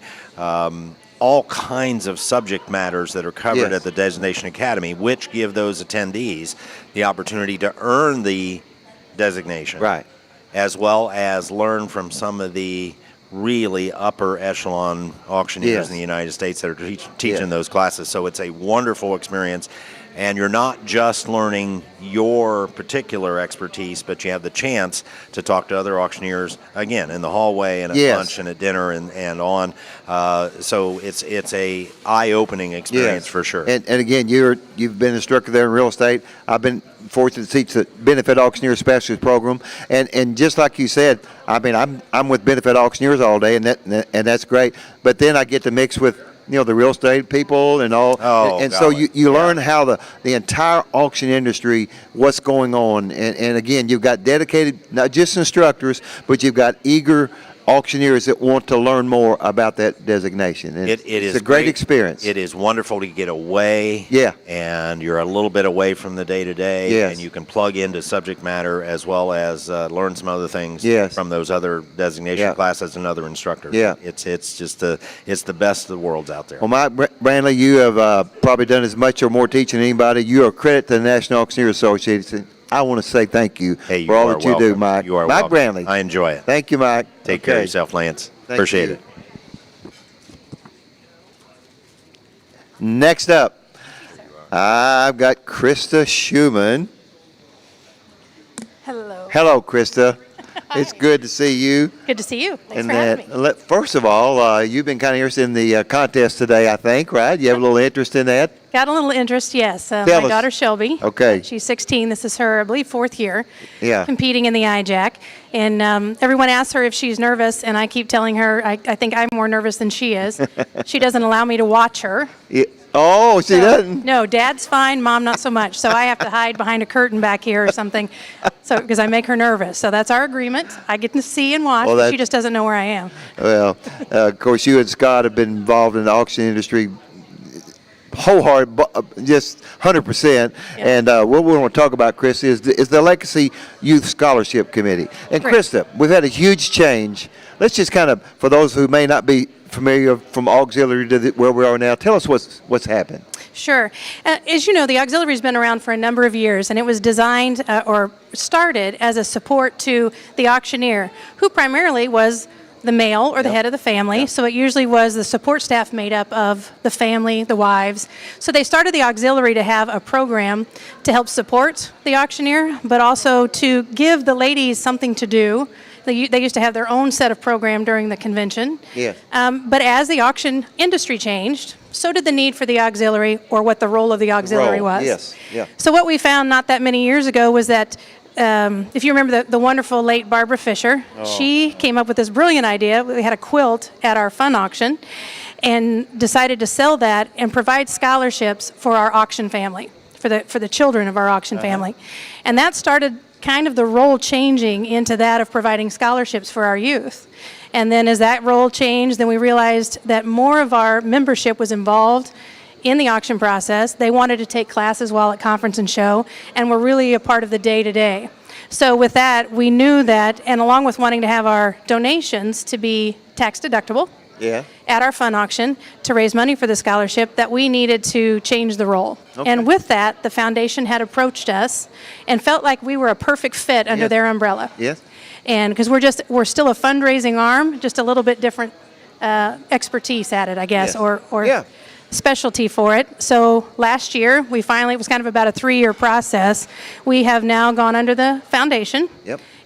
all kinds of subject matters that are covered at the Destination Academy, which give those attendees the opportunity to earn the designation, as well as learn from some of the really upper echelon auctioneers in the United States that are teaching those classes. So it's a wonderful experience. And you're not just learning your particular expertise, but you have the chance to talk to other auctioneers, again, in the hallway and at lunch and at dinner and on. So it's a eye-opening experience for sure. And again, you've been instructor there in real estate. I've been fortunate to teach the Benefit Auctioneer Specialist Program. And just like you said, I mean, I'm with Benefit Auctioneers all day, and that's great. But then I get to mix with the real estate people and all. So you learn how the entire auction industry, what's going on. And again, you've got dedicated, not just instructors, but you've got eager auctioneers that want to learn more about that designation. And it's a great experience. It is wonderful to get away. And you're a little bit away from the day-to-day. And you can plug into subject matter as well as learn some other things from those other designation classes and other instructors. It's just it's the best of the worlds out there. Well, Mike Brandley, you have probably done as much or more teaching than anybody. You're a credit to the National Auctioneer Association. I want to say thank you for all that you do, Mike. You are Mike welcome. Brandley. I enjoy it. Thank you, Mike. Take care of yourself, Lance. Appreciate it. Next up, I've got Krista Schumann. Hello. Hello, Krista. It's good to see you. Good to see you. Thanks And for having me. first of all, you've been kind of interested in the contest today, I think, right? You have a little interest in that? Got a little interest, yes. My Tell us. daughter Shelby. Okay. She's 16. This is her, I believe, 4th year competing in the IJAC. And everyone asks her if she's nervous, and I keep telling her I think I'm more nervous than she is. She doesn't allow me to watch her. Oh, she doesn't? No, Dad's fine, Mom not so much. So I have to hide behind a curtain back here or something because I make her nervous. So that's our agreement. I get to see and watch, but she just doesn't know where I am. Well, of course, you and Scott have been involved in the auction industry wholehearted, just 100%. And what we want to talk about, Chris, is the Legacy Youth Scholarship Committee. And Krista, we've had a huge change. Let's just kind of, for those who may not be familiar from auxiliary to where we are now, tell us what's happened. Sure. As you know, the auxiliary has been around for a number of years, and it was designed or started as a support to the auctioneer, who primarily was the male or the head of the family. So it usually was the support staff made up of the family, the wives. So they started the auxiliary to have a program to help support the auctioneer, but also to give the ladies something to do. They used to have their own set of program during the convention. Yes. But as the auction industry changed, so did the need for the auxiliary, or what the role of the auxiliary was. Yes. Yeah. So what we found not that many years ago was that if you remember the wonderful late Barbara Fisher, she came up with this brilliant idea. We had a quilt at our fun auction and decided to sell that and provide scholarships for our auction family, for the children of our auction family. And that started kind of the role changing into that of providing scholarships for our youth. And then as that role changed, then we realized that more of our membership was involved in the auction process. They wanted to take classes while at conference and show, and were really a part of the day-to-day. So with that, we knew that, and along with wanting to have our donations to be tax deductible at our fun auction to raise money for the scholarship, that we needed to change the role. Okay. And with that, the foundation had approached us and felt like we were a perfect fit under their umbrella. Yes. And because we're still a fundraising arm, just a little bit different expertise at it, I guess, or specialty for it. So last year, we finally, it was kind of about a 3-year process. We have now gone under the foundation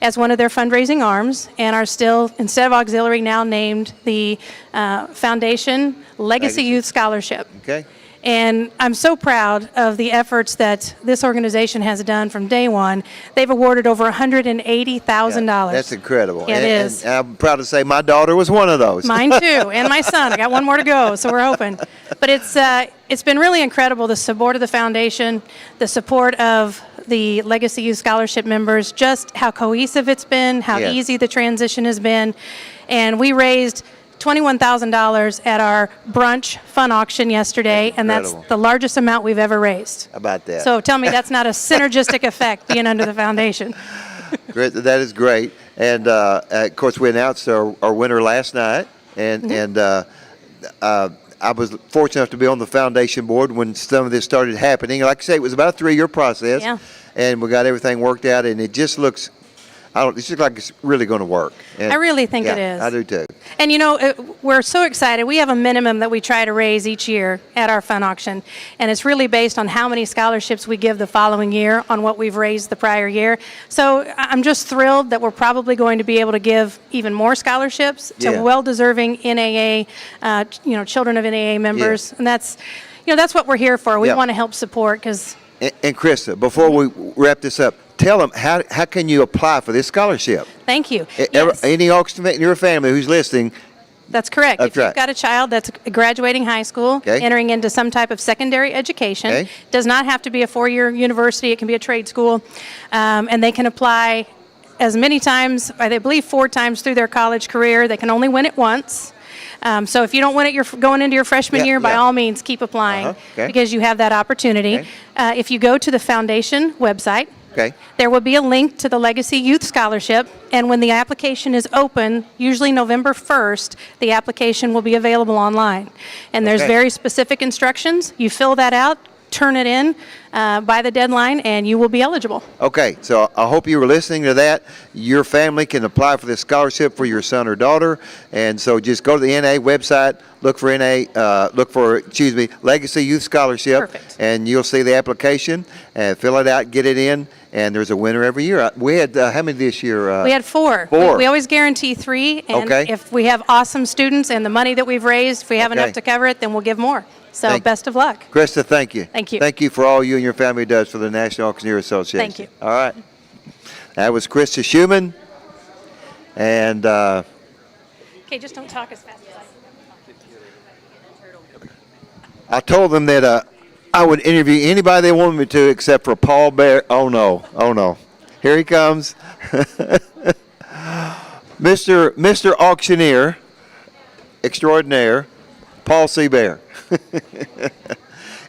as one of their fundraising arms, and are still, instead of auxiliary, now named the Foundation Legacy Youth Scholarship. Okay. And I'm so proud of the efforts that this organization has done from day one. They've awarded over $180,000. That's incredible. It is. And I'm proud to say my daughter was one of those. Mine too, and my son. I got one more to go, so we're hoping. But it's been really incredible, the support of the foundation, the support of the Legacy Youth Scholarship members, just how cohesive it's been, how easy the transition has been. And we raised $21,000 at our brunch fun auction yesterday, and that's the largest amount we've ever raised. How about that? So tell me that's not a synergistic effect being under the foundation. Great, that is great. And of course, we announced our winner last night, and I was fortunate enough to be on the foundation board when some of this started happening. Like I say, it was about a 3-year process, and we got everything worked out, and it just looks. It just looks like it's really going to work. And I really think it is. I do too. And you know, we're so excited. We have a minimum that we try to raise each year at our fun auction, and it's really based on how many scholarships we give the following year on what we've raised the prior year. So I'm just thrilled that we're probably going to be able to give even more scholarships to well-deserving NAA, children of NAA members, and that's what we're here for. We want to help support because. And Krista, before we wrap this up, tell them how can you apply for this scholarship? Thank you. Any auctioneer in your family who's listening. That's correct. That's if you've got a child that's graduating high school, entering into some type of secondary education, does not have to be a 4-year university. It can be a trade school, and they can apply as many times, I believe 4 times through their college career. They can only win it once. So if you don't win it, you're going into your freshman year, by all means, keep applying because you have that opportunity. If you go to the foundation website, there will be a link to the Legacy Youth Scholarship, and when the application is open, usually November 1st, the application will be available online. And there's very specific instructions. You fill that out, turn it in by the deadline, and you will be eligible. Okay, so I hope you were listening to that. Your family can apply for this scholarship for your son or daughter, and so just go to the NAA website, look for Legacy Youth Scholarship, and you'll see the application, and fill it out, get it in, and there's a winner every year. We had, how many this year? We had 4. 4. We always guarantee 3, and if we have awesome students and the money that we've raised, if we have enough to cover it, then we'll give more. So best of luck. Krista, thank you. Thank you. Thank you for all you and your family does for the National Auctioneer Association. Thank you. All right. That was Krista Schumann. And okay, just don't talk as fast as I told them that I would interview anybody they wanted me to except for Paul Bear. Oh, no. Here he comes. Mr. Auctioneer Extraordinaire, Paul C. Bear.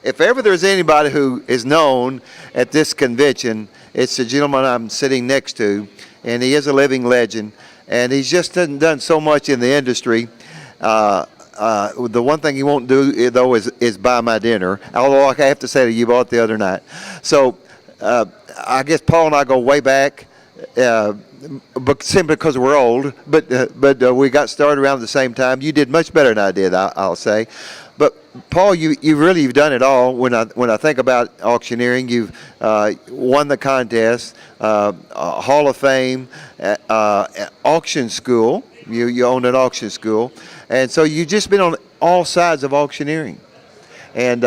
If ever there's anybody who is known at this convention, it's the gentleman I'm sitting next to, and he is a living legend, and he's just done so much in the industry. The one thing he won't do, though, is buy my dinner, although I have to say that you bought the other night. So I guess Paul and I go way back. but simply because we're old, but we got started around the same time. You did much better than I did, I'll say. But Paul, you've done it all. When I think about auctioneering, you've won the contest, Hall of Fame, auction school. You owned an auction school, and so you've just been on all sides of auctioneering. And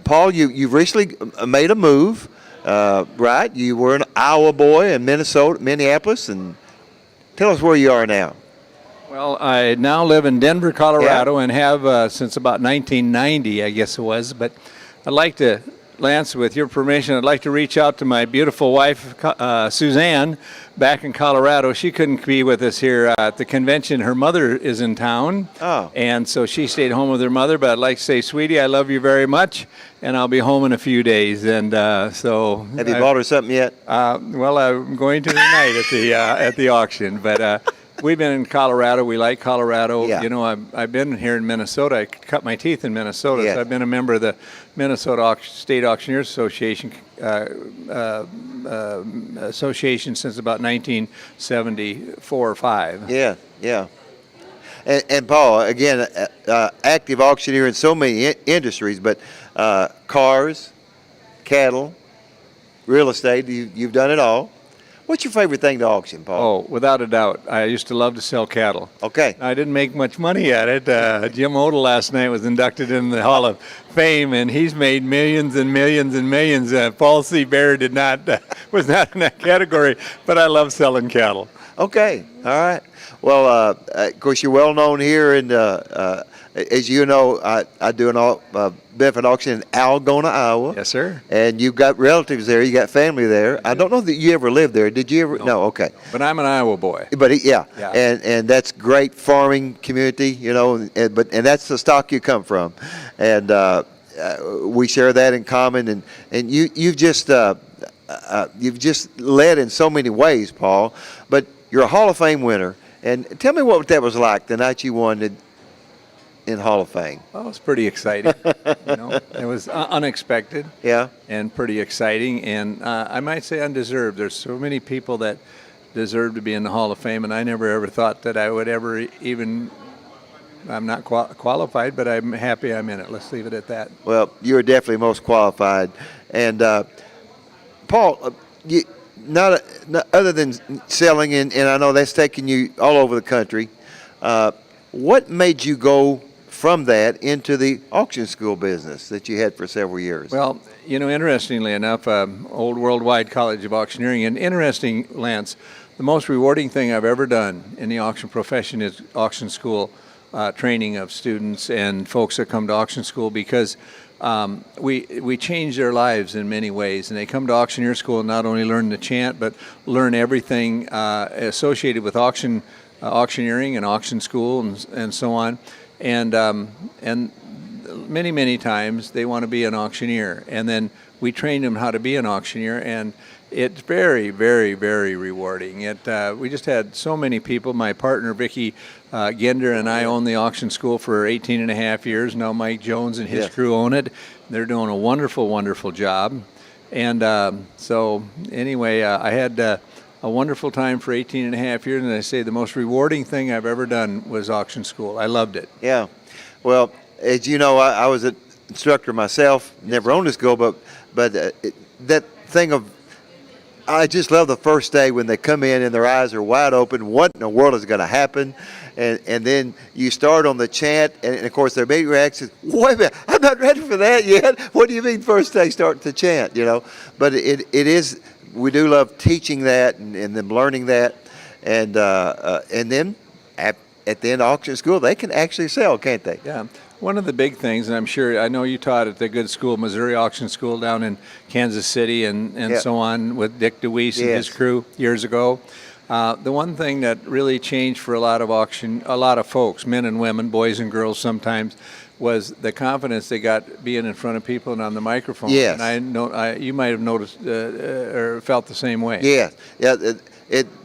Paul, you've recently made a move, right? You were an Iowa boy in Minneapolis, and tell us where you are now. Well, I now live in Denver, Colorado, and have since about 1990, I guess it was. But I'd like to, Lance, with your permission, I'd like to reach out to my beautiful wife, Suzanne, back in Colorado. She couldn't be with us here at the convention. Her mother is in town, and so she stayed home with her mother. But I'd like to say, sweetie, I love you very much, and I'll be home in a few days. And so, have you bought her something yet? Well, I'm going to tonight at the auction, but. We've been in Colorado. We like Colorado. Yeah. You know, I've been here in Minnesota. I cut my teeth in Minnesota. Yes. So I've been a member of the Minnesota State Auctioneers Association since about 1974 or 5. Yeah, yeah. And Paul, again, active auctioneer in so many industries, but cars, cattle, real estate, you've done it all. What's your favorite thing to auction, Paul? Oh, without a doubt. I used to love to sell cattle. Okay. I didn't make much money at it. Jim Odell last night was inducted in the Hall of Fame, and he's made millions and millions and millions. Paul C. Bear was not in that category, but I love selling cattle. Okay. All right. Well, of course, you're well known here, and as you know, I do an benefit auction in Algona, Iowa. Yes, sir. And you've got relatives there. You got family there. I don't know that you ever lived there. Did you ever? No. Okay. But I'm an Iowa boy. But yeah. And that's great farming community, you know. And that's the stock you come from, and we share that in common. And you've just led in so many ways, Paul. But you're a Hall of Fame winner. And tell me what that was like the night you won in Hall of Fame. Well, it was pretty exciting. You know, it was unexpected. Yeah. And pretty exciting, and I might say undeserved. There's so many people that deserve to be in the Hall of Fame, and I never ever thought that I would ever even. I'm not qualified, but I'm happy I'm in it. Let's leave it at that. Well, you're definitely most qualified, and Paul, not other than selling, and I know that's taking you all over the country. What made you go from that into the auction school business that you had for several years? Well, you know, interestingly enough, Old Worldwide College of Auctioneering, and interesting, Lance, the most rewarding thing I've ever done in the auction profession is auction school training of students and folks that come to auction school, because we change their lives in many ways, and they come to auctioneer school and not only learn the chant, but learn everything associated with auctioneering and auction school and so on, and many times they want to be an auctioneer, and then we train them how to be an auctioneer, and it's very rewarding. We just had so many people. My partner Vicki Gender and I own the auction school for 18 and a half years now. Mike Jones and his crew own it. They're doing a wonderful job, and so anyway, I had a wonderful time for 18 and a half years, and I say the most rewarding thing I've ever done was auction school. I loved it. Yeah. Well, as you know, I was an instructor myself, never owned a school, but that thing of, I just love the first day when they come in and their eyes are wide open. What in the world is going to happen? And then you start on the chant, and of course their big reaction is, wait a minute, I'm not ready for that yet. What do you mean first day start to chant, you know? But it is, we do love teaching that and them learning that. And then at the end of auction school, they can actually sell, can't they? Yeah. One of the big things, and I know you taught at the good school, Missouri Auction School down in Kansas City and so on with Dick DeWeese and his crew years ago. The one thing that really changed for a lot of folks, men and women, boys and girls sometimes, was the confidence they got being in front of people and on the microphone. Yes. And I know you might have noticed or felt the same way. Yeah.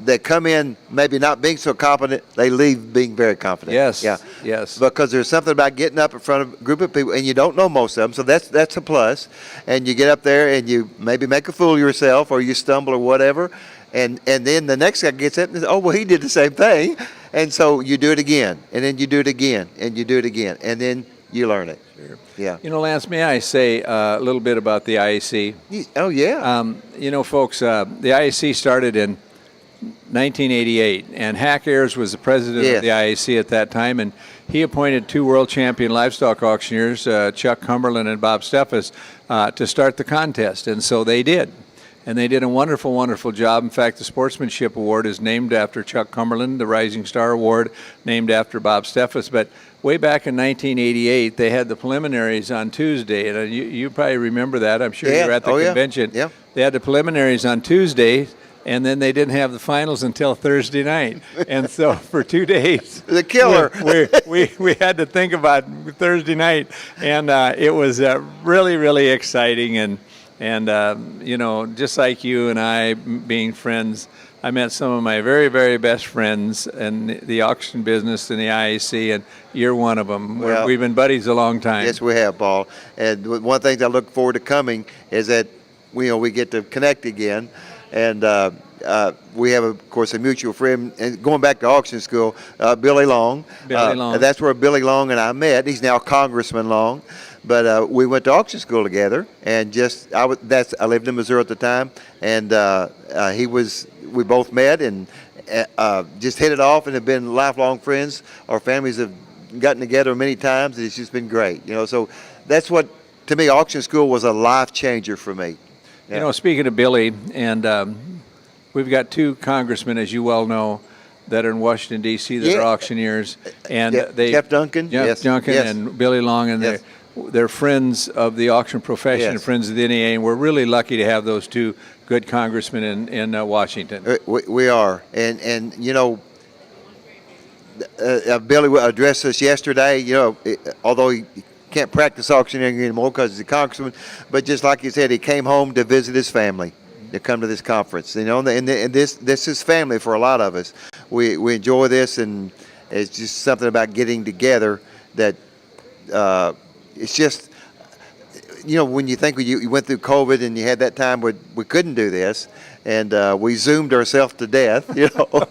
They come in maybe not being so confident, they leave being very confident. Yes. Yeah. Yes. Because there's something about getting up in front of a group of people, and you don't know most of them, so that's a plus. And you get up there and you maybe make a fool of yourself, or you stumble or whatever, And then the next guy gets it and says, oh, well, he did the same thing. And so you do it again, and then you do it again, and you do it again, and then you learn it. Sure. Yeah. You know, Lance, may I say a little bit about the IAC? Oh, yeah. You know, folks, the IAC started in 1988, and Hack Ayers was the president of the IAC at that time, and he appointed 2 world champion livestock auctioneers, Chuck Cumberland and Bob Steffes, to start the contest, and so they did. And they did a wonderful, wonderful job. In fact, the Sportsmanship Award is named after Chuck Cumberland, the Rising Star Award named after Bob Steffes. But way back in 1988, they had the preliminaries on Tuesday, and you probably remember that. I'm sure you were at the convention. Yeah. They had the preliminaries on Tuesday, and then they didn't have the finals until Thursday night. And so for 2 days, the killer. we had to think about Thursday night, and it was really, really exciting. And you know, just like you and I being friends, I met some of my very, very best friends in the auction business in the IAC, and you're one of them. Well, we've been buddies a long time. Yes, we have, Paul. And one of the things I look forward to coming is that we get to connect again. And we have, of course, a mutual friend, and going back to auction school, Billy Long. Billy Long. That's where Billy Long and I met. He's now Congressman Long. But we went to auction school together, and I lived in Missouri at the time, and we both met and just hit it off and have been lifelong friends. Our families have gotten together many times, and it's just been great. You know, so that's what, to me, auction school was a life changer for me. You know, speaking of Billy, and we've got 2 congressmen, as you well know, that are in Washington, D.C. that are auctioneers. And Jeff Duncan. Jeff Duncan and Billy Long, and they're friends of the auction profession, and friends of the NAA, and we're really lucky to have those 2 good congressmen in Washington. We are. And you know, Billy addressed us yesterday, you know, although he can't practice auctioneering anymore because he's a congressman, but just like he said, he came home to visit his family, to come to this conference. You know, and this is family for a lot of us. We enjoy this, and it's just something about getting together that it's just, you know, when you think you went through COVID and you had that time where we couldn't do this, and we Zoomed ourselves to death, you know.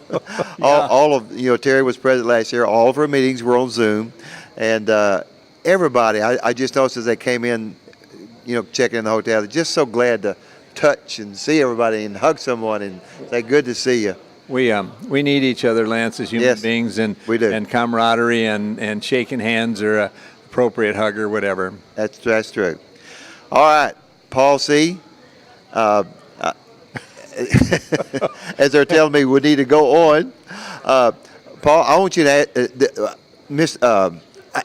all of, you know, Terry was president last year. All of our meetings were on Zoom, and everybody, I just noticed as they came in, you know, checking in the hotel, they're just so glad to touch and see everybody and hug someone and say, good to see you. We need each other, Lance, as human beings, and we do. And camaraderie and shaking hands or appropriate hug or whatever. That's true. All right, Paul C. As they're telling me we need to go on, Paul, I want you to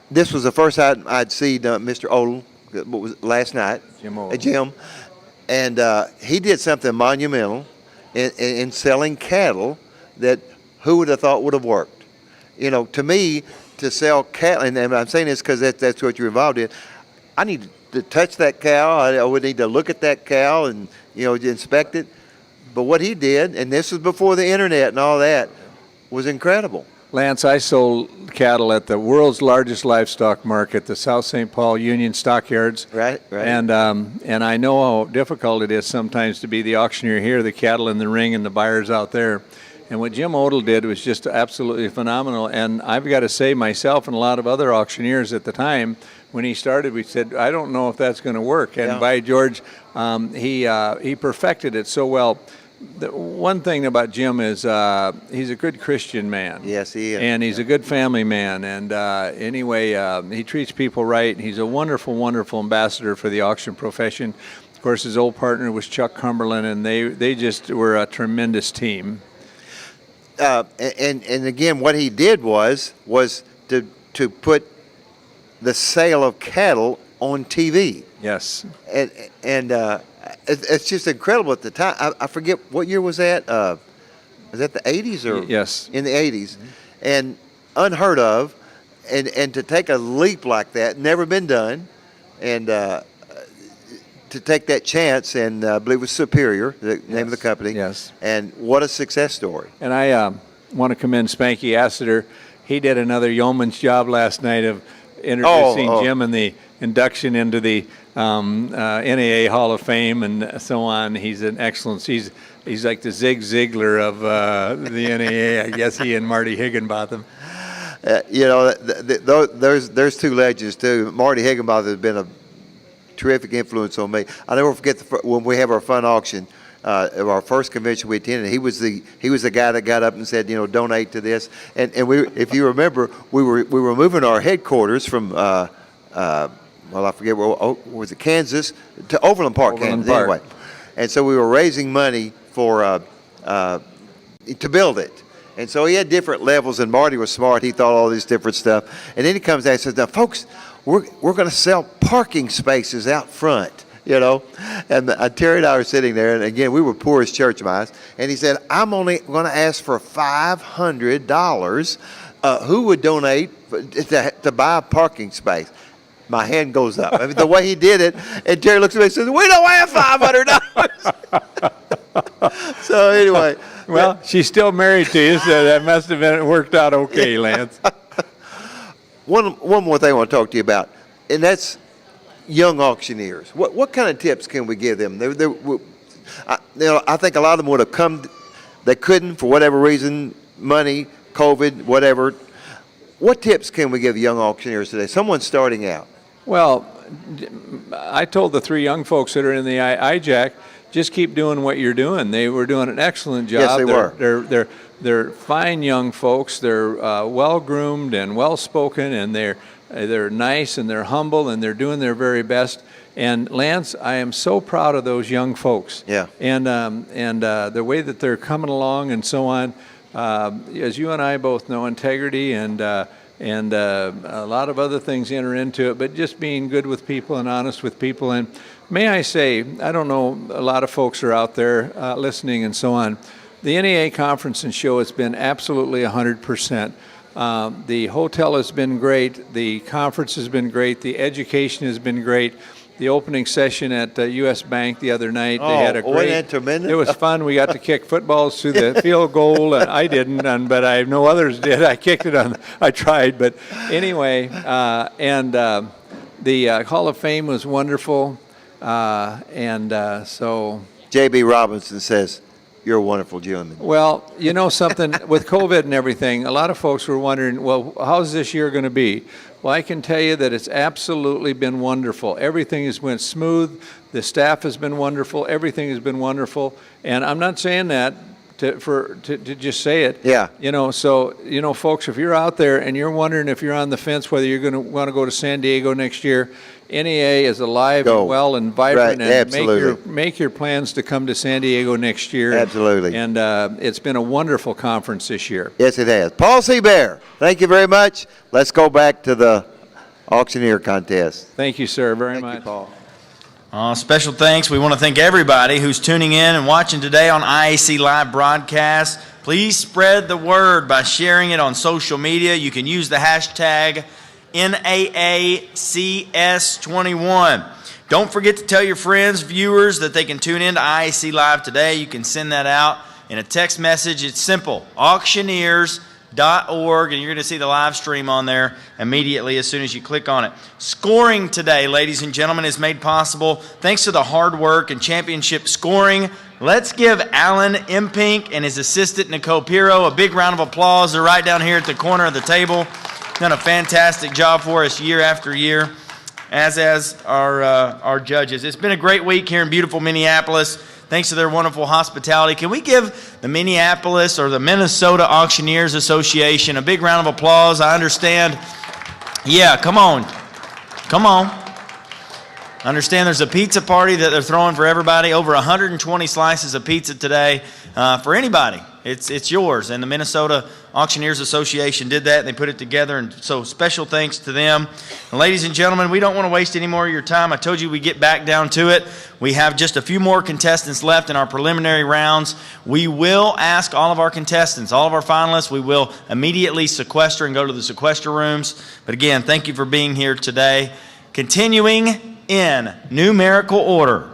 this was the first time I'd seen Mr. Odell. What was it, last night? Jim. And he did something monumental in selling cattle that who would have thought would have worked. You know, to me, to sell cattle, and I'm saying this because that's what you're involved in, I need to touch that cow. I would need to look at that cow and, you know, inspect it. But what he did, and this was before the internet and all that, was incredible. Lance, I sold cattle at the world's largest livestock market, the South St. Paul Union Stockyards. Right. And I know how difficult it is sometimes to be the auctioneer here, the cattle in the ring and the buyers out there. And what Jim Odell did was just absolutely phenomenal. And I've got to say, myself and a lot of other auctioneers at the time, when he started, we said, I don't know if that's going to work. And by George, he perfected it so well. The one thing about Jim is he's a good Christian man. Yes, he is. And he's a good family man. And anyway, he treats people right. He's a wonderful, wonderful ambassador for the auction profession. Of course, his old partner was Chuck Cumberland, and they just were a tremendous team. And again, what he did was to put the sale of cattle on TV. Yes. And it's just incredible at the time. I forget what year was that. Was that the 80s or? Yes. In the 80s, and unheard of, and to take a leap like that, never been done, and to take that chance, and I believe it was Superior, the name of the company. Yes. And what a success story. And I want to commend Spanky Assiter. He did another yeoman's job last night of introducing Jim in the induction into the NAA Hall of Fame and so on. He's an excellence. He's He's like the Zig Ziglar of the NAA. I guess he and Marty Higginbotham. You know, there's two legends too. Marty Higginbotham has been a terrific influence on me. I never forget when we have our fun auction. Our first convention we attended, he was the guy that got up and said, you know, donate to this. And we, if you remember, we were moving our headquarters from well, I forget where, was it Kansas to Overland Park, Kansas, anyway. And so we were raising money for to build it. And so he had different levels, and Marty was smart. He thought all this different stuff. And then he comes out and says, now, folks, we're going to sell parking spaces out front, you know. And Terry and I were sitting there, and again, we were poor as church mice. And he said, I'm only going to ask for $500. Who would donate to buy a parking space? My hand goes up. I mean, the way he did it, and Terry looks at me and says, we don't have $500. So anyway. Well, she's still married to you, so that must have worked out okay, Lance. One more thing I want to talk to you about, and that's young auctioneers. What kind of tips can we give them? I think a lot of them would have come, they couldn't for whatever reason, money, COVID, whatever. What tips can we give young auctioneers today? Someone starting out. Well, I told the three young folks that are in the IJAC, just keep doing what you're doing. They were doing an excellent job. Yes, they were. They're fine young folks. They're well-groomed and well-spoken, and they're nice and they're humble and they're doing their very best. And Lance, I am so proud of those young folks. Yeah. And the way that they're coming along and so on. As you and I both know, integrity and a lot of other things enter into it, but just being good with people and honest with people. And may I say, I don't know, a lot of folks are out there listening and so on. The NAA conference and show has been absolutely 100%. The hotel has been great. The conference has been great. The education has been great. The opening session at U.S. Bank the other night, they had a great. It was fun. We got to kick footballs through the field goal. I didn't, but I know others did. I kicked it I tried, but anyway. The Hall of Fame was wonderful, so. J.B. Robinson says, "You're a wonderful gentleman." Well, you know something, with COVID and everything, a lot of folks were wondering, well, how's this year going to be? Well, I can tell you that it's absolutely been wonderful. Everything has went smooth. The staff has been wonderful. Everything has been wonderful. And I'm not saying that to just say it. Yeah. You know, so, you know, folks, if you're out there and you're wondering if you're on the fence whether you're going to want to go to San Diego next year, NAA is alive and well and vibrant, right, and make your plans to come to San Diego next year. Absolutely. And it's been a wonderful conference this year. Yes, it has. Paul Seabear, thank you very much. Let's go back to the auctioneer contest. Thank you, sir, very much. Thank you, Paul. Special thanks. We want to thank everybody who's tuning in and watching today on IAC Live Broadcast. Please spread the word by sharing it on social media. You can use the hashtag NAACS21. Don't forget to tell your friends, viewers, that they can tune in to IAC Live today. You can send that out in a text message. It's simple, auctioneers.org, and you're going to see the live stream on there immediately as soon as you click on it. Scoring today, ladies and gentlemen, is made possible thanks to the hard work and championship scoring. Let's give Alan Impink and his assistant Nicole Piro a big round of applause. They're right down here at the corner of the table. Done a fantastic job for us year after year, as our judges. It's been a great week here in beautiful Minneapolis, thanks to their wonderful hospitality. Can we give the Minneapolis or the Minnesota Auctioneers Association a big round of applause? I understand. Yeah, come on. Come on. I understand there's a pizza party that they're throwing for everybody. Over 120 slices of pizza today for anybody. It's yours. And the Minnesota Auctioneers Association did that. And they put it together. And so special thanks to them. And ladies and gentlemen, we don't want to waste any more of your time. I told you we get back down to it. We have just a few more contestants left in our preliminary rounds. We will ask all of our contestants, all of our finalists, we will immediately sequester and go to the sequester rooms. But again, thank you for being here today. Continuing in numerical order,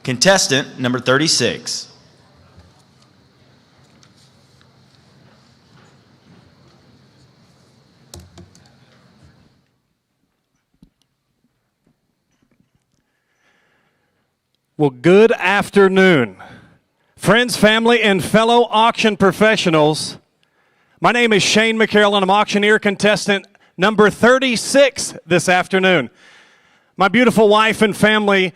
contestant number 36. Well, good afternoon. Friends, family, and fellow auction professionals, my name is Shane McCarroll, and I'm auctioneer contestant number 36 this afternoon. My beautiful wife and family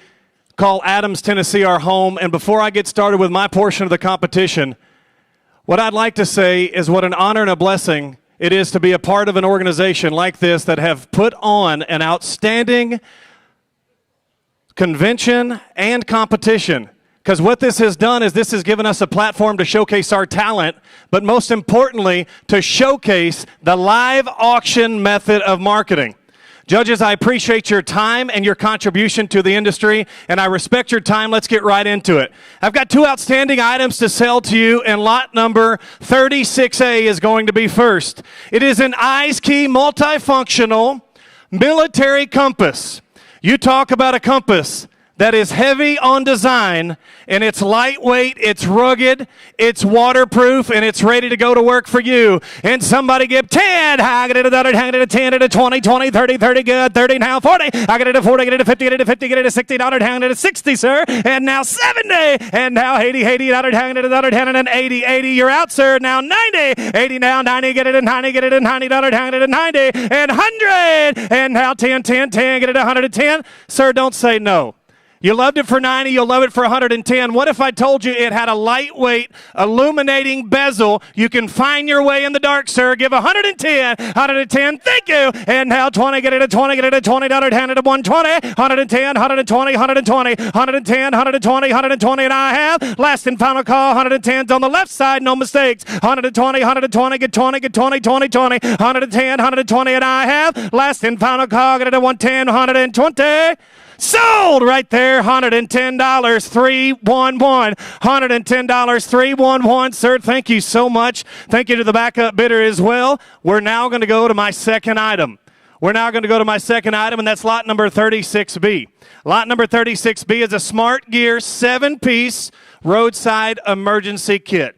call Adams, Tennessee our home, and before I get started with my portion of the competition, what I'd like to say is what an honor and a blessing it is to be a part of an organization like this that have put on an outstanding convention and competition. Because what this has done is this has given us a platform to showcase our talent, but most importantly, to showcase the live auction method of marketing. Judges, I appreciate your time and your contribution to the industry, and I respect your time. Let's get right into it. I've got two outstanding items to sell to you, and lot number 36A is going to be first. It is an IAC multifunctional military compass. You talk about a compass that is heavy on design, and it's lightweight, it's rugged, it's waterproof, and it's ready to go to work for you. And somebody give 10, I get it a dollar, I get it a 10, get it a 20, 20, 30, 30, good, 30, now 40, I get it a 40, get it a 50, get it a 50, get it a $60, I get it a 60, sir, and now 70, and now 80, 80, dollar, I get it a dollar, 10, and then 80, 80, you're out, sir, now 90, 80, now 90, get it a 90, get it a 90, dollar, I get it a 90, and 100, and now 10, 10, 10, get it a 110, sir, don't say no. You loved it for 90, you'll love it for 110. What if I told you it had a lightweight, illuminating bezel? You can find your way in the dark, sir. Give 110, 110, thank you. And now 20, get it a 20, get it a $20, hand it a 120, 110, 120, 120, 110, 120, 120, and I have last and final call, 110's on the left side, no mistakes. 120, 120, get 20, get 20, 20, 20, 110, 120, and I have last and final call, get it a 110, 120. Sold right there, $110, 311, $110, 311. Sir, thank you so much. Thank you to the backup bidder as well. We're now going to go to my second item. And that's lot number 36B. Lot number 36B is a Smart Gear 7-piece roadside emergency kit.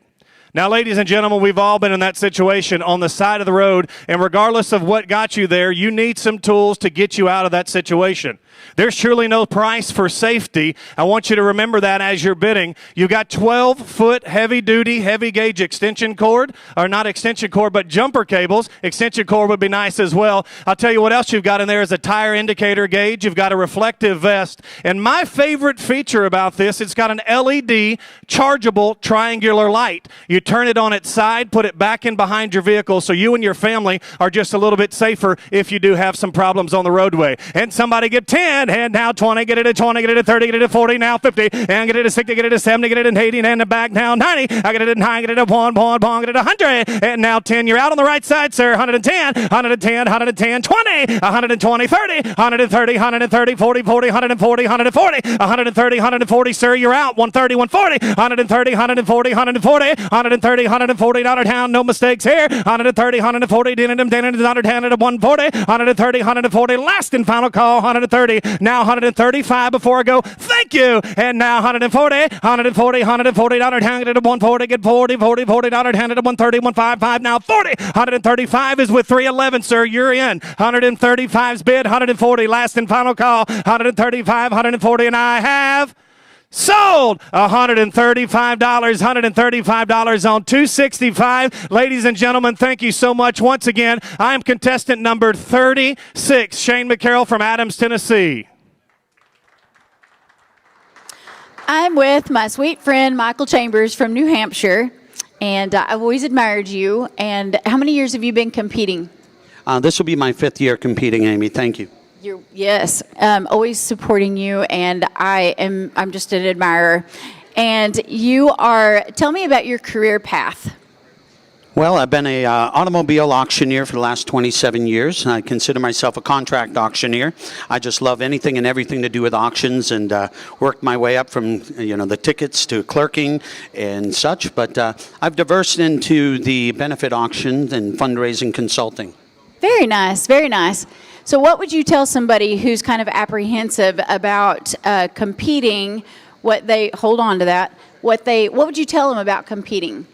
Now, ladies and gentlemen, we've all been in that situation on the side of the road, and regardless of what got you there, you need some tools to get you out of that situation. There's surely no price for safety. I want you to remember that as you're bidding. You got 12-foot heavy-duty, heavy-gauge extension cord, or not extension cord, but jumper cables. Extension cord would be nice as well. I'll tell you what else you've got in there is a tire indicator gauge. You've got a reflective vest. And my favorite feature about this, it's got an LED chargeable triangular light. You turn it on its side, put it back in behind your vehicle so you and your family are just a little bit safer if you do have some problems on the roadway. And somebody get 10, and now 20, get it a 20, get it a 30, get it a 40, now 50, and get it a 60, get it a 70, get it an 80, and the back now 90, I get it a 9, get it a 1, get it a 100, and now 10, you're out on the right side, sir, 110, 110, 110, 20, 120, 30, 130, 130, 40, 40, 140, 140, 130, 140, sir, you're out, 130, 140, 130, 140, 140, 130, 140, $100, no mistakes here, 130, 140, $100, 140, 130, 140, last and final call, 130, now 135 before I go, thank you, and now 140, 140, $140, hand it at 140, get 40, 40, $40, hand it at 130, 155, now 40, 135 is with 311, sir, you're in, 135's bid, 140, last and final call, 135, 140, and I have sold $135 on 265. Ladies and gentlemen, thank you so much once again. I am contestant number 36, Shane McCarroll from Adams, Tennessee. I'm with my sweet friend Michael Chambers from New Hampshire, and I've always admired you. And how many years have you been competing? This will be my 5th year competing, Amy. Thank you. Yes, always supporting you, and I'm just an admirer. And tell me about your career path. Well, I've been an automobile auctioneer for the last 27 years. I consider myself a contract auctioneer. I just love anything and everything to do with auctions, and worked my way up from the tickets to clerking and such. But I've diversed into the benefit auctions and fundraising consulting. Very nice, very nice. So what would you tell somebody who's kind of apprehensive about competing? What would you tell them about competing?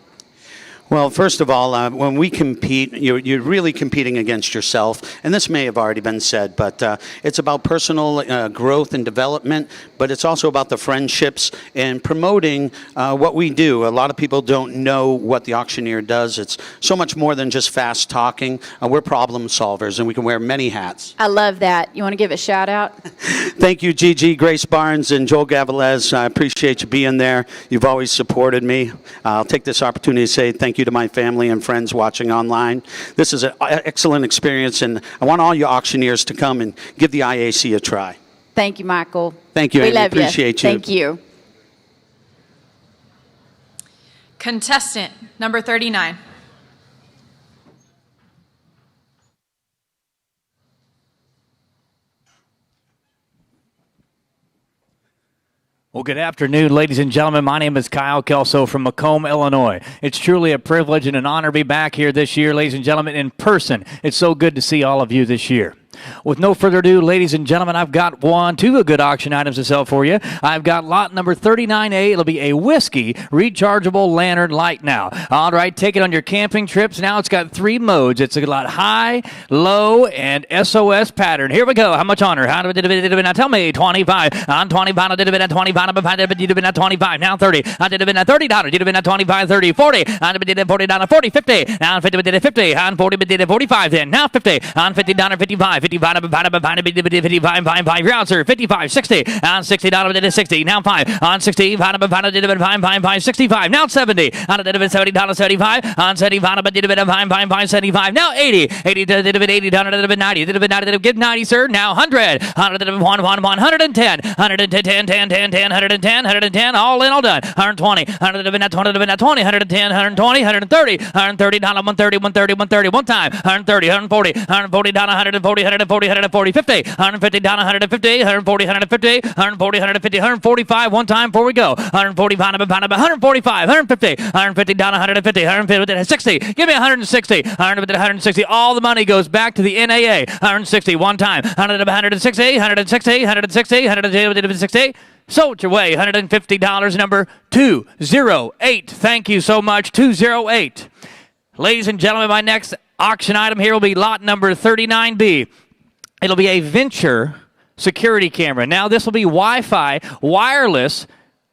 Well, first of all, when we compete, you're really competing against yourself. And this may have already been said, but it's about personal growth and development, but it's also about the friendships and promoting what we do. A lot of people don't know what the auctioneer does. It's so much more than just fast talking. We're problem solvers, and we can wear many hats. I love that. You want to give a shout out? Thank you, Gigi, Grace Barnes, and Joel Gavalez. I appreciate you being there. You've always supported me. I'll take this opportunity to say thank you to my family and friends watching online. This is an excellent experience, and I want all you auctioneers to come and give the IAC a try. Thank you, Michael. Thank you, We Amy. love you. Appreciate you. Thank you. Contestant number 39. Well, good afternoon, ladies and gentlemen. My name is Kyle Kelso from Macomb, Illinois. It's truly a privilege and an honor to be back here this year, ladies and gentlemen, in person. It's so good to see all of you this year. With no further ado, ladies and gentlemen, I've got two good auction items to sell for you. I've got lot number 39A. It'll be a whiskey rechargeable lantern light now. All right, take it on your camping trips. Now it's got 3 modes. It's a lot high, low, and SOS pattern. Here we go. How much on her? How did it? Now tell me. 25. On 25. I did it at 25. I did it at 25. Now 30. I did it at $30. Did it at 25, 30, 40. I did it at $40, 40, 50. Now 50. Did it 50. On 40. Did it 45. Then now 50. On $50, 55. 55, 55, your answer, 55, 60, on $60, did it 60, now 5, on 60, did it 5, 65, now 70, on did it $70, 75, on 75, did it 5, 75, now 80, 80, did it 80, did it 90, did it 90, did it give 90, sir, now 100, 110, 110, 10, 110, 110, all in, all done, 120, 120, 110, 120, 130, $130, 130, 130, 130, one time, 130, 140, 140, down 140, 140, 140, 50, 150 down 150, 140, 150, 140, 150, 145, one time before we go. 140, 145, 150, 150 down 150, 150, 60. Give me 160, 160. All the money goes back to the NAA. 160, one time. 160, 160, 160, 160. Sold your way. $150, number 208. Thank you so much, 208. Ladies and gentlemen, my next auction item here will be lot number 39B. It'll be a Venture security camera. Now, this will be Wi-Fi, wireless.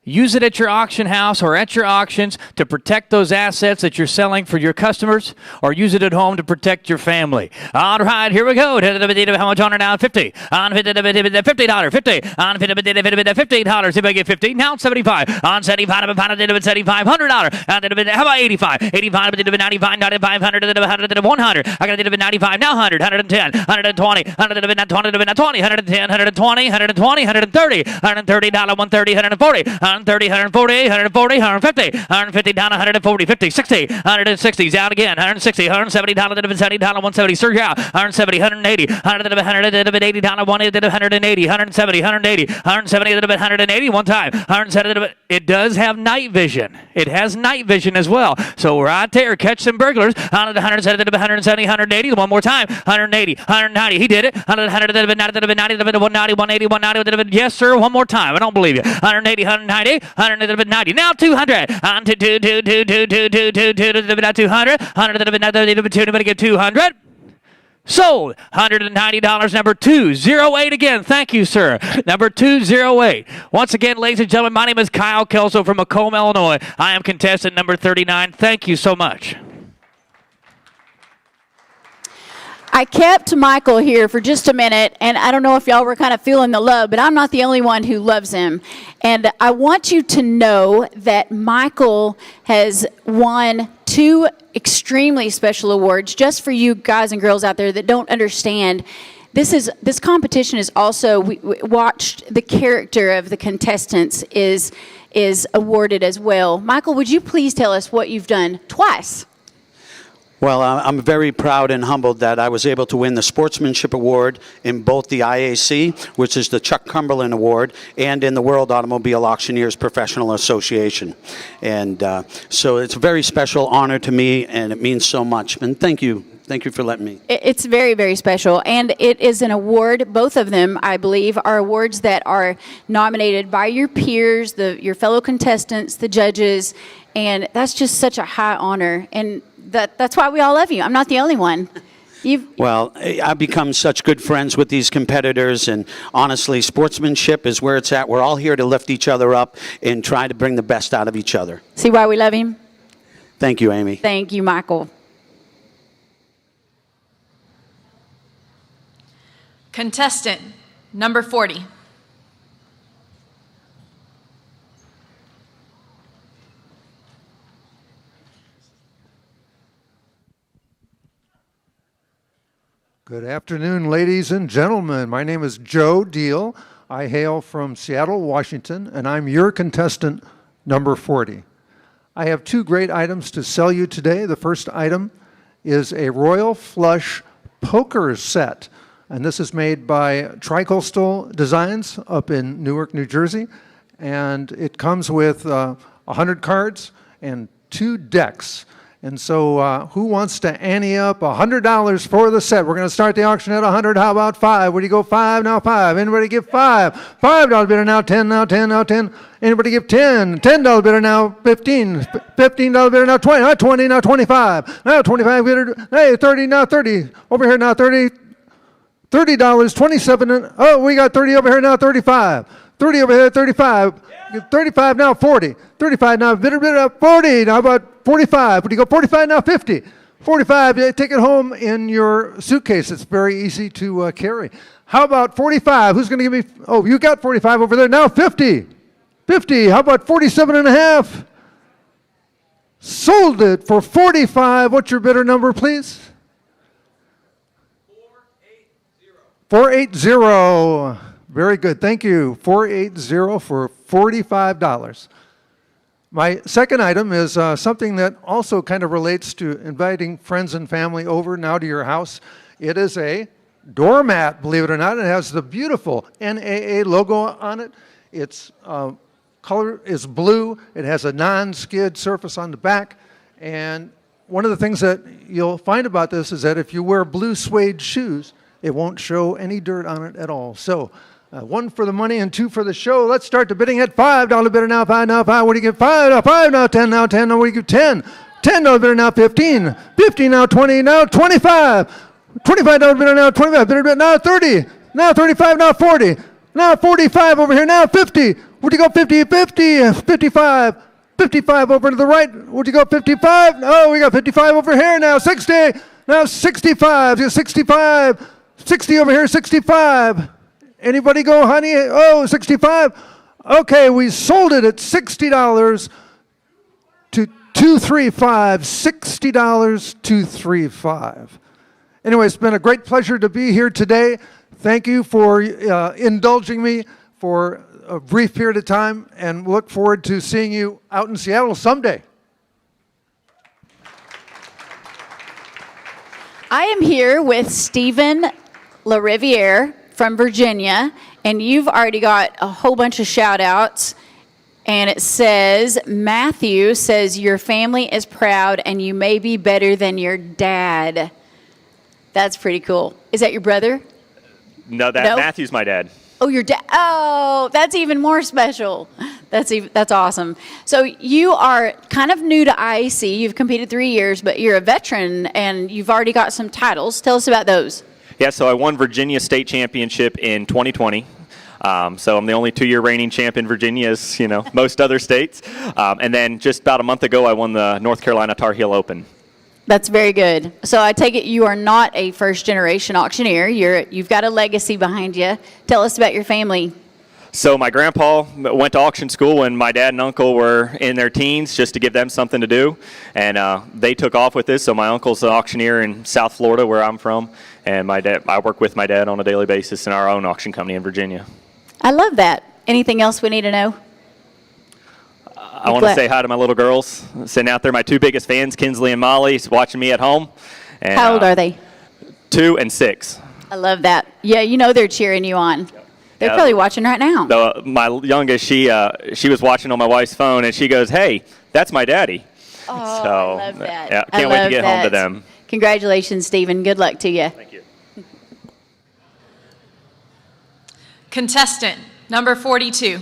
Use it at your auction house or at your auctions to protect those assets that you're selling for your customers, or use it at home to protect your family. All right, here we go. How much on it now? 50. On $50, $50. 50. On $50, if I get 50. Now 75. On 75, $75. $100. How about 85? 85, 95, 95, 100, 100. I got to 95. Now 100, 110, 120, 120, 110, 120, 120, 130, $130, 130, 140. 130, 140, 140, 150, 150 down 140, 50, 60, 160, out again, 160, 170 down, $70, 170, surge out, 170, 180, 180 down, 180, 170, 180, 170, 180, one time, 170. It does have night vision. It has night vision as well. So right there, catch some burglars. 170, 170, 180, one more time, 180, 190. He did it. 190, 190, 180, yes, sir, one more time. I don't believe you. 180, 190. 190. Now 200. On to 200. 100. Anybody get 200? Sold. $190. Number 208 again. Thank you, sir. Number 208. Once again, ladies and gentlemen, my name is Kyle Kelso from Macomb, Illinois. I am contestant number 39. Thank you so much. I kept Michael here for just a minute, and I don't know if y'all were kind of feeling the love, but I'm not the only one who loves him. And I want you to know that Michael has won 2 extremely special awards. Just for you guys and girls out there that don't understand, this competition is also, we watched the character of the contestants is awarded as well. Michael, would you please tell us what you've done twice? Well, I'm very proud and humbled that I was able to win the Sportsmanship Award in both the IAC, which is the Chuck Cumberland Award, and in the World Automobile Auctioneers Professional Association. And so it's a very special honor to me, and it means so much. And thank you Thank you for letting me. It's very, very special. And it is an award, both of them, I believe, are awards that are nominated by your peers, your fellow contestants, the judges, and that's just such a high honor. And that's why we all love you. I'm not the only one. Well, I've become such good friends with these competitors, and honestly, sportsmanship is where it's at. We're all here to lift each other up and try to bring the best out of each other. See why we love him? Thank you, Amy. Thank you, Michael. Contestant number 40. Good afternoon, ladies and gentlemen. My name is Joe Deal. I hail from Seattle, Washington, and I'm your contestant number 40. I have two great items to sell you today. The first item is a Royal Flush poker set. And this is made by Tricoastal Designs up in Newark, New Jersey. And it comes with 100 cards and 2 decks. And so who wants to ante up $100 for the set? We're going to start the auction at 100. How about 5? Where do you go? 5 now, 5. Anybody give 5? $5 bidder now, 10 now, 10 now, 10. Anybody give 10? $10 bidder now, 15. $15 bidder now, 20. Now 20, now 25. Now 25 bidder, hey, 30, now 30. Over here now, 30. $30, 27, we got 30 over here now, 35. 30 over here, 35. 35 now, 40. 35 now, bidder up, 40. Now about 45. Would you go 45 now, 50? 45, take it home in your suitcase. It's very easy to carry. How about 45? Who's going to give me, you got 45 over there. Now 50. 50, how about 47 and a half? Sold it for 45. What's your bidder number, please? 480. Very good. Thank you. 480 for $45. My second item is something that also kind of relates to inviting friends and family over now to your house. It is a doormat, believe it or not. It has the beautiful NAA logo on it. Its color is blue. It has a non-skid surface on the back. And one of the things that you'll find about this is that if you wear blue suede shoes, it won't show any dirt on it at all. So 1 for the money and 2 for the show. Let's start the bidding at $5 bidder now, 5 now, 5. What do you get? 5 now, 5 now, 10 now, 10 now. What do you get? 10. $10 bidder now, 15. 15 now, 20 now, 25. $25 bidder now, 25. Bidder now, 30. Now 35, now 40. Now 45 over here, now 50. Where'd you go? 50, 50, 55. 55 over to the right. Where'd you go? 55. Oh, we got 55 over here now. 60. Now 65. 65. 60 over here, 65. Anybody go, honey? 65. Okay, we sold it at $60 to $235. $60 $235. Anyway, it's been a great pleasure to be here today. Thank you for indulging me for a brief period of time, and look forward to seeing you out in Seattle someday. I am here with Stephen LaRiviere from Virginia, and you've already got a whole bunch of shout outs. And it says, Matthew says, your family is proud and you may be better than your dad. That's pretty cool. Is that your brother? No, Matthew's my dad. Oh, your dad. Oh, that's even more special. That's awesome. So you are kind of new to IAC. You've competed 3 years, but you're a veteran and you've already got some titles. Tell us about those. Yeah, so I won Virginia State Championship in 2020. So I'm the only 2-year reigning champ in Virginia, as most other states. And then just about a month ago, I won the North Carolina Tar Heel Open. That's very good. So I take it you are not a first-generation auctioneer. You've got a legacy behind you. Tell us about your family. So my grandpa went to auction school when my dad and uncle were in their teens, just to give them something to do. And they took off with this. So my uncle's an auctioneer in South Florida, where I'm from. And I work with my dad on a daily basis in our own auction company in Virginia. I love that. Anything else we need to know? I want to say hi to my little girls sitting out there. My 2 biggest fans, Kinsley and Molly, watching me at home. And, how old are they? 2 and 6. I love that. Yeah, they're cheering you on. They're probably watching right now. My youngest, she was watching on my wife's phone, and she goes, "Hey, that's my daddy." Oh, so, I love that. Yeah, can't wait to get home to them. Congratulations, Stephen. Good luck to you. Thank you. Contestant number 42.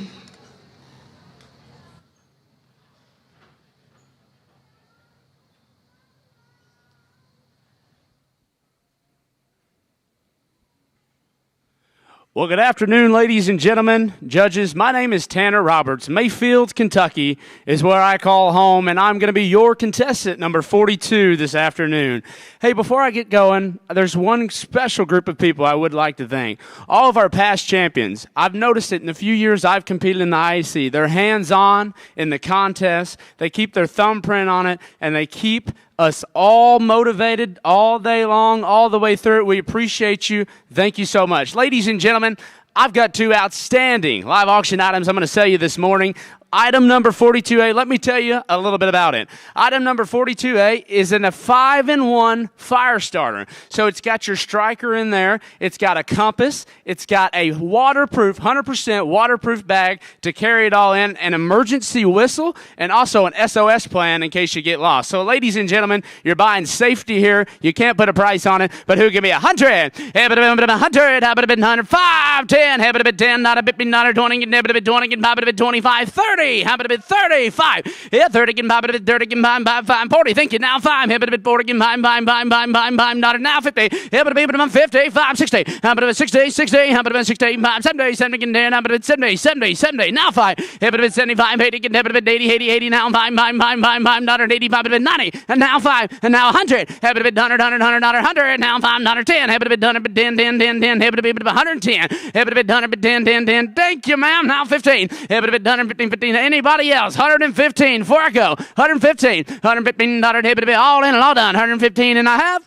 Well, good afternoon, ladies and gentlemen, judges. My name is Tanner Roberts. Mayfield, Kentucky is where I call home, and I'm going to be your contestant number 42 this afternoon. Hey, before I get going, there's one special group of people I would like to thank. All of our past champions. I've noticed it in the few years I've competed in the IAC. They're hands-on in the contest. They keep their thumbprint on it, and they keep us all motivated all day long, all the way through it. We appreciate you. Thank you so much. Ladies and gentlemen, I've got two outstanding live auction items I'm going to sell you this morning. Item number 42A, let me tell you a little bit about it. Item number 42A is in a 5-in-1 fire starter. So it's got your striker in there. It's got a compass. It's got a waterproof, 100% waterproof bag to carry it all in, an emergency whistle, and also an SOS plan in case you get lost. So ladies and gentlemen, you're buying safety here. You can't put a price on it, but who give me 100? Have it been 100? Have it been 105? 10? Have it been 10? Not a bit, not a 20, have it been 20, have it been 25, 30. How about a bit 35? Yeah, 30 can buy a bit 30 can buy 40. Thank you. Now 5. How about a bit 40 can buy not now 50. How about a bit 50, 5, 60. How about a bit 60, 60. How about a bit 60, 5, 70, 70 can 10. How about a bit 70, 70, 70. Now 5. How about a bit 75, 80 can have a bit 80, 80, 80. Now 5, not 85, a bit 90. And now 5. And now 100. How about a bit 100, 100, 100, 100. Now 5, not 10. How about a bit 100, 10, 10, 10, 10. How about a bit 110. How about a bit 100, 10, 10, 10. Thank you, ma'am. Now 15. How about a bit 115, 15. Anybody else? 115. Before I go, 115. 115. All in and all done. 115 and I have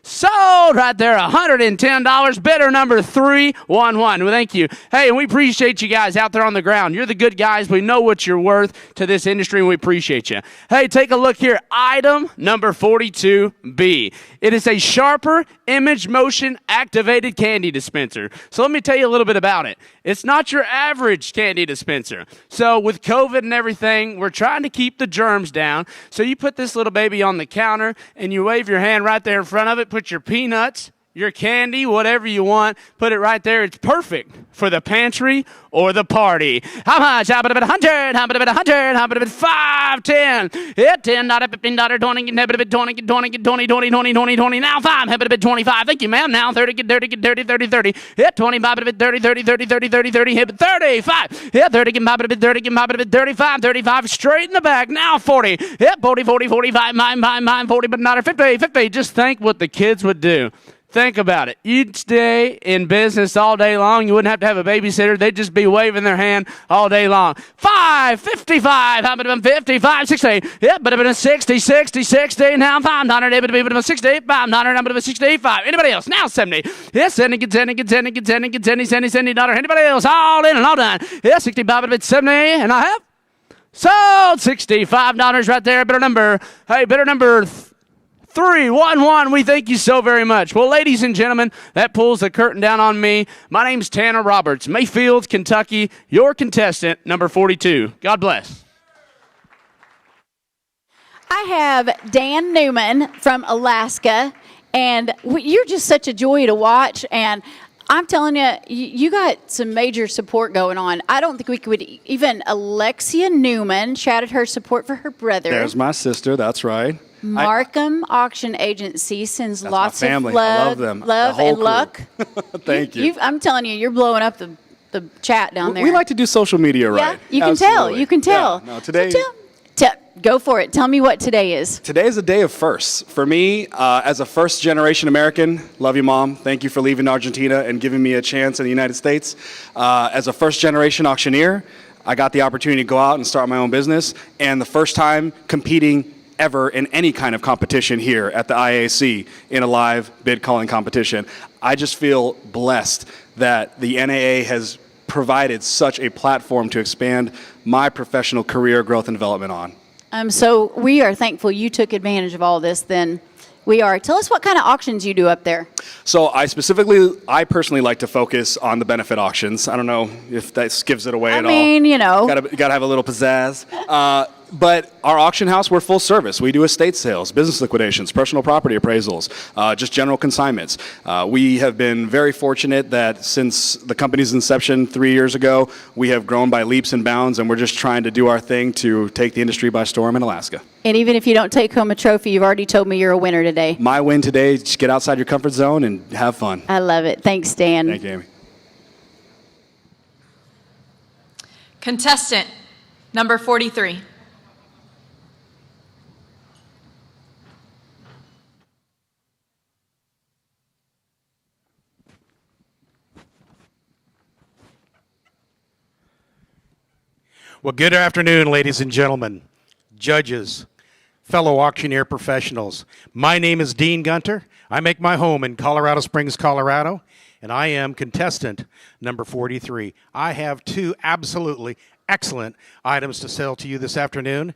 sold right there. $110. Bidder number 311. Well, thank you. Hey, and we appreciate you guys out there on the ground. You're the good guys. We know what you're worth to this industry, and we appreciate you. Hey, take a look here. Item number 42B. It is a Sharper image motion activated candy dispenser. So let me tell you a little bit about it. It's not your average candy dispenser. So with COVID and everything, we're trying to keep the germs down. So you put this little baby on the counter and you wave your hand right there in front of it, put your peanuts, your candy, whatever you want, put it right there. It's perfect for the pantry or the party. How much? How about a bit 100? How about a bit 100? How about a bit 5, 10? Yeah, 10, not a 15, not a 20, how about a bit 20, 20, 20, 20, 20, 20, 20. Now 5, how about a bit 25? Thank you, ma'am. Now 30, get dirty, get dirty, 30, 30. Yeah, 25, a bit 30, 30, 30, 30, 30, 30, hit 35. Yeah, 30, get a bit 30, get a bit 35, 35, straight in the back. Now 40. Yeah, 40, 40, 45, mine, 40, but not a 50, 50. Just think what the kids would do. Think about it. You'd stay in business all day long. You wouldn't have to have a babysitter. They'd just be waving their hand all day long. 5, 55. How about 55, 60? Yep, but a 60, 60, 60. Now 500. It would be a 60, 500. How about a 65? Anybody else? Now 70. Yes, 70, get 70, get 70, get 70, get 70, 70, 70 $. Anybody else? All in and all done. Yeah, 65, a bit 70, and I have sold $65 right there. Bidder number. Hey, bidder number 311. We thank you so very much. Well, ladies and gentlemen, that pulls the curtain down on me. My name's Tanner Roberts, Mayfield, Kentucky, your contestant, number 42. God bless. I have Dan Newman from Alaska, and you're just such a joy to watch, and I'm telling you, you got some major support going on. I don't think we could even Alexia Newman shouted her support for her brother. There's my sister. That's right. Markham Auction Agency sends That's lots my family. of love, I love them. love The whole and luck. Thank you. I'm telling you, you're blowing up the chat down there. We like to do social media right. Yeah, you can tell. You can tell. Yeah, no, today. Go for it. Tell me what today is. Today is a day of firsts. For me, as a first-generation American, love you, Mom. Thank you for leaving Argentina and giving me a chance in the United States. As a first-generation auctioneer, I got the opportunity to go out and start my own business, and the first time competing ever in any kind of competition here at the IAC in a live bid calling competition. I just feel blessed that the NAA has provided such a platform to expand my professional career growth and development on. So we are thankful you took advantage of all this then. We are. Tell us what kind of auctions you do up there. So I personally like to focus on the benefit auctions. I don't know if that gives it away at all. I mean, you know. Gotta have a little pizzazz. But our auction house, we're full service. We do estate sales, business liquidations, personal property appraisals, just general consignments. We have been very fortunate that since the company's inception 3 years ago, we have grown by leaps and bounds, and we're just trying to do our thing to take the industry by storm in Alaska. And even if you don't take home a trophy, you've already told me you're a winner today. My win today, just get outside your comfort zone and have fun. I love it. Thanks, Dan. Thank you, Amy. Contestant number 43. Well, good afternoon, ladies and gentlemen, judges, fellow auctioneer professionals. My name is Dean Gunter. I make my home in Colorado Springs, Colorado, and I am contestant number 43. I have two absolutely excellent items to sell to you this afternoon.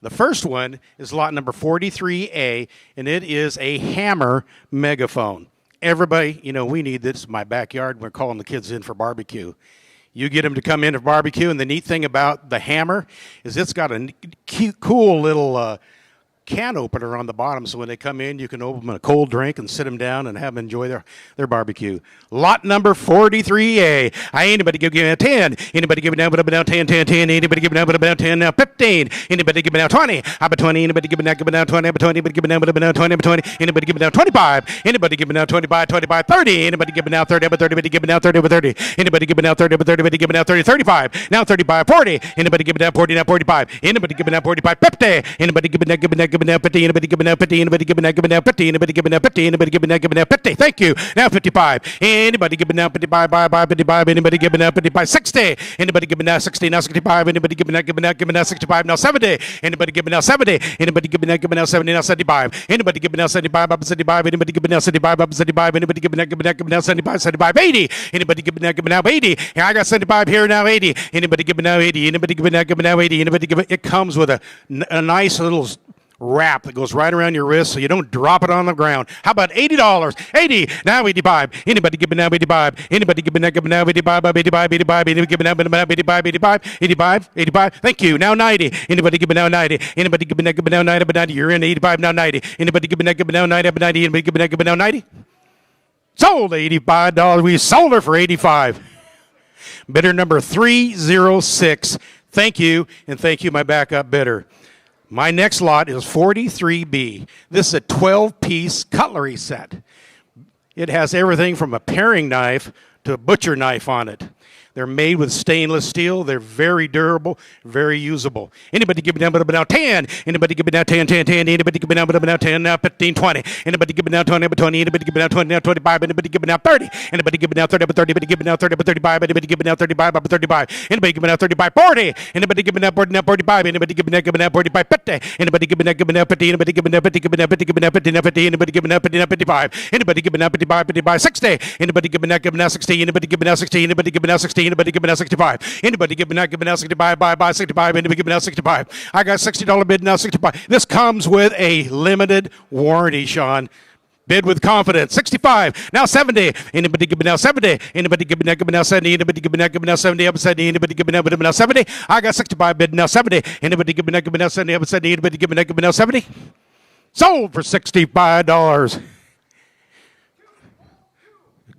The first one is lot number 43A, and it is a Hammer megaphone. Everybody, you know, we need this in my backyard. We're calling the kids in for barbecue. You get them to come in for barbecue, and the neat thing about the Hammer is it's got a cute, cool little can opener on the bottom, so when they come in, you can open them a cold drink and sit them down and have them enjoy their barbecue. Lot number 43A. Anybody give me a 10? Anybody give me down 10, 10, 10? Anybody give me down 10, now 15? Anybody give me down 20? How about 20? Anybody give me down 20? How about 20? Anybody give me down 20? 20? Anybody give me down 25? Anybody give me down 25? 25, 30? Anybody give me down 30? About 30? Anybody give me down 30? About 30? Anybody give me down 30? About 30? Anybody give me down 30? 35? Now 35, 40? Anybody give me down 40? Now 45? Anybody give me down 45? 50? Anybody give me down 50? Anybody give me down 50? Anybody give me down 50? Anybody give me down 50? Anybody give me down 50? Thank you. Now 55. Anybody give me down 55? 55. Anybody give me down 55? 60. Anybody give me down 60? Now 65. Anybody give me down 65? Now 70. Anybody give me down 70? Anybody give me down 70? Now 75. Anybody give me down 75? Up 75. Anybody give me down 75? Up 75. Anybody give me down 75? 75. 80. Anybody give me down 80? I got 75 here now. 80. Anybody give me down 80? Anybody give me down 80? Anybody give it? It comes with a nice little wrap that goes right around your wrist so you don't drop it on the ground. How about $80? 80. Now 85. Anybody give me now 85? Anybody give me now 85? 85. 85. Anybody give me now 85? 85. 85. 85. Thank you. Now 90. Anybody give me now 90? Anybody give me now 90? But 90. You're in 85. Now 90. Anybody give me now 90? But 90. Anybody give me now 90? Sold $85. We sold her for 85. Bidder number 306. Thank you, and thank you, my backup bidder. My next lot is 43B. This is a 12-piece cutlery set. It has everything from a paring knife to a butcher knife on it. They're made with stainless steel. They're very durable, very usable. Anybody give me down 10? Anybody give me down 10, 10, 10? Anybody give me down 10, now 15, 20? Anybody give me down 20, 20? Anybody give me down 20, now 25? Anybody give me down 30? Anybody give me down 30, 30? Anybody give me down 30, 35? Anybody give me down 35, 35? Anybody give me down 35, 40? Anybody give me down 40, now 45? Anybody give me down 45, 50? Anybody give me down 50? Anybody give me down 50? Give me down 50? Give me down 50? Now 50? Anybody give me down 50? Now 55? Anybody give me down 55, 55, 60? Anybody give me down 60? Anybody give me down 60? Anybody give me down 60? Anybody give me down 65? Anybody give me now 65? Buy 65. Anybody give me now 65? I got $60 bid now 65. This comes with a limited warranty, Sean. Bid with confidence. 65. Now 70. Anybody give me now 70? Anybody give me now 70? Anybody give me now 70? Up 70. Anybody give me now 70? I got 65 bid now 70. Anybody give me now 70? Up 70. Anybody give me now 70? Sold for $65.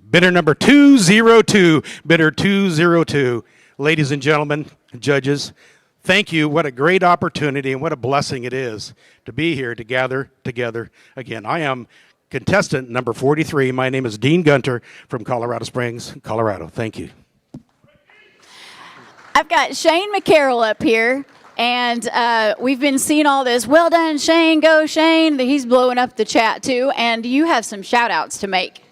Bidder number 202. Bidder 202. Ladies and gentlemen, judges, thank you. What a great opportunity and what a blessing it is to be here to gather together again. I am contestant number 43. My name is Dean Gunter from Colorado Springs, Colorado. Thank you. I've got Shane McCarroll up here, and we've been seeing all this. Well done, Shane. Go, Shane. He's blowing up the chat, too, and you have some shout-outs to make.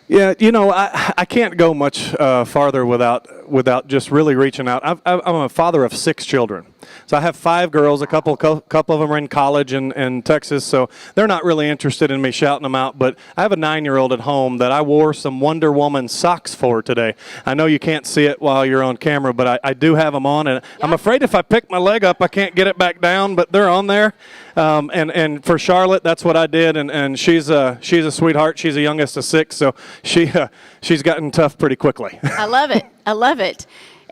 Yeah, you know, I can't go much farther without just really reaching out. I'm a father of 6 children. So I have 5 girls, a couple of them are in college in Texas, so they're not really interested in me shouting them out, but I have a 9-year-old at home that I wore some Wonder Woman socks for today. I know you can't see it while you're on camera, but I do have them on, and I'm afraid if I pick my leg up, I can't get it back down, but they're on there. And for Charlotte, that's what I did, and she's a sweetheart. She's the youngest of 6, so she's gotten tough pretty quickly. I love it. I love it.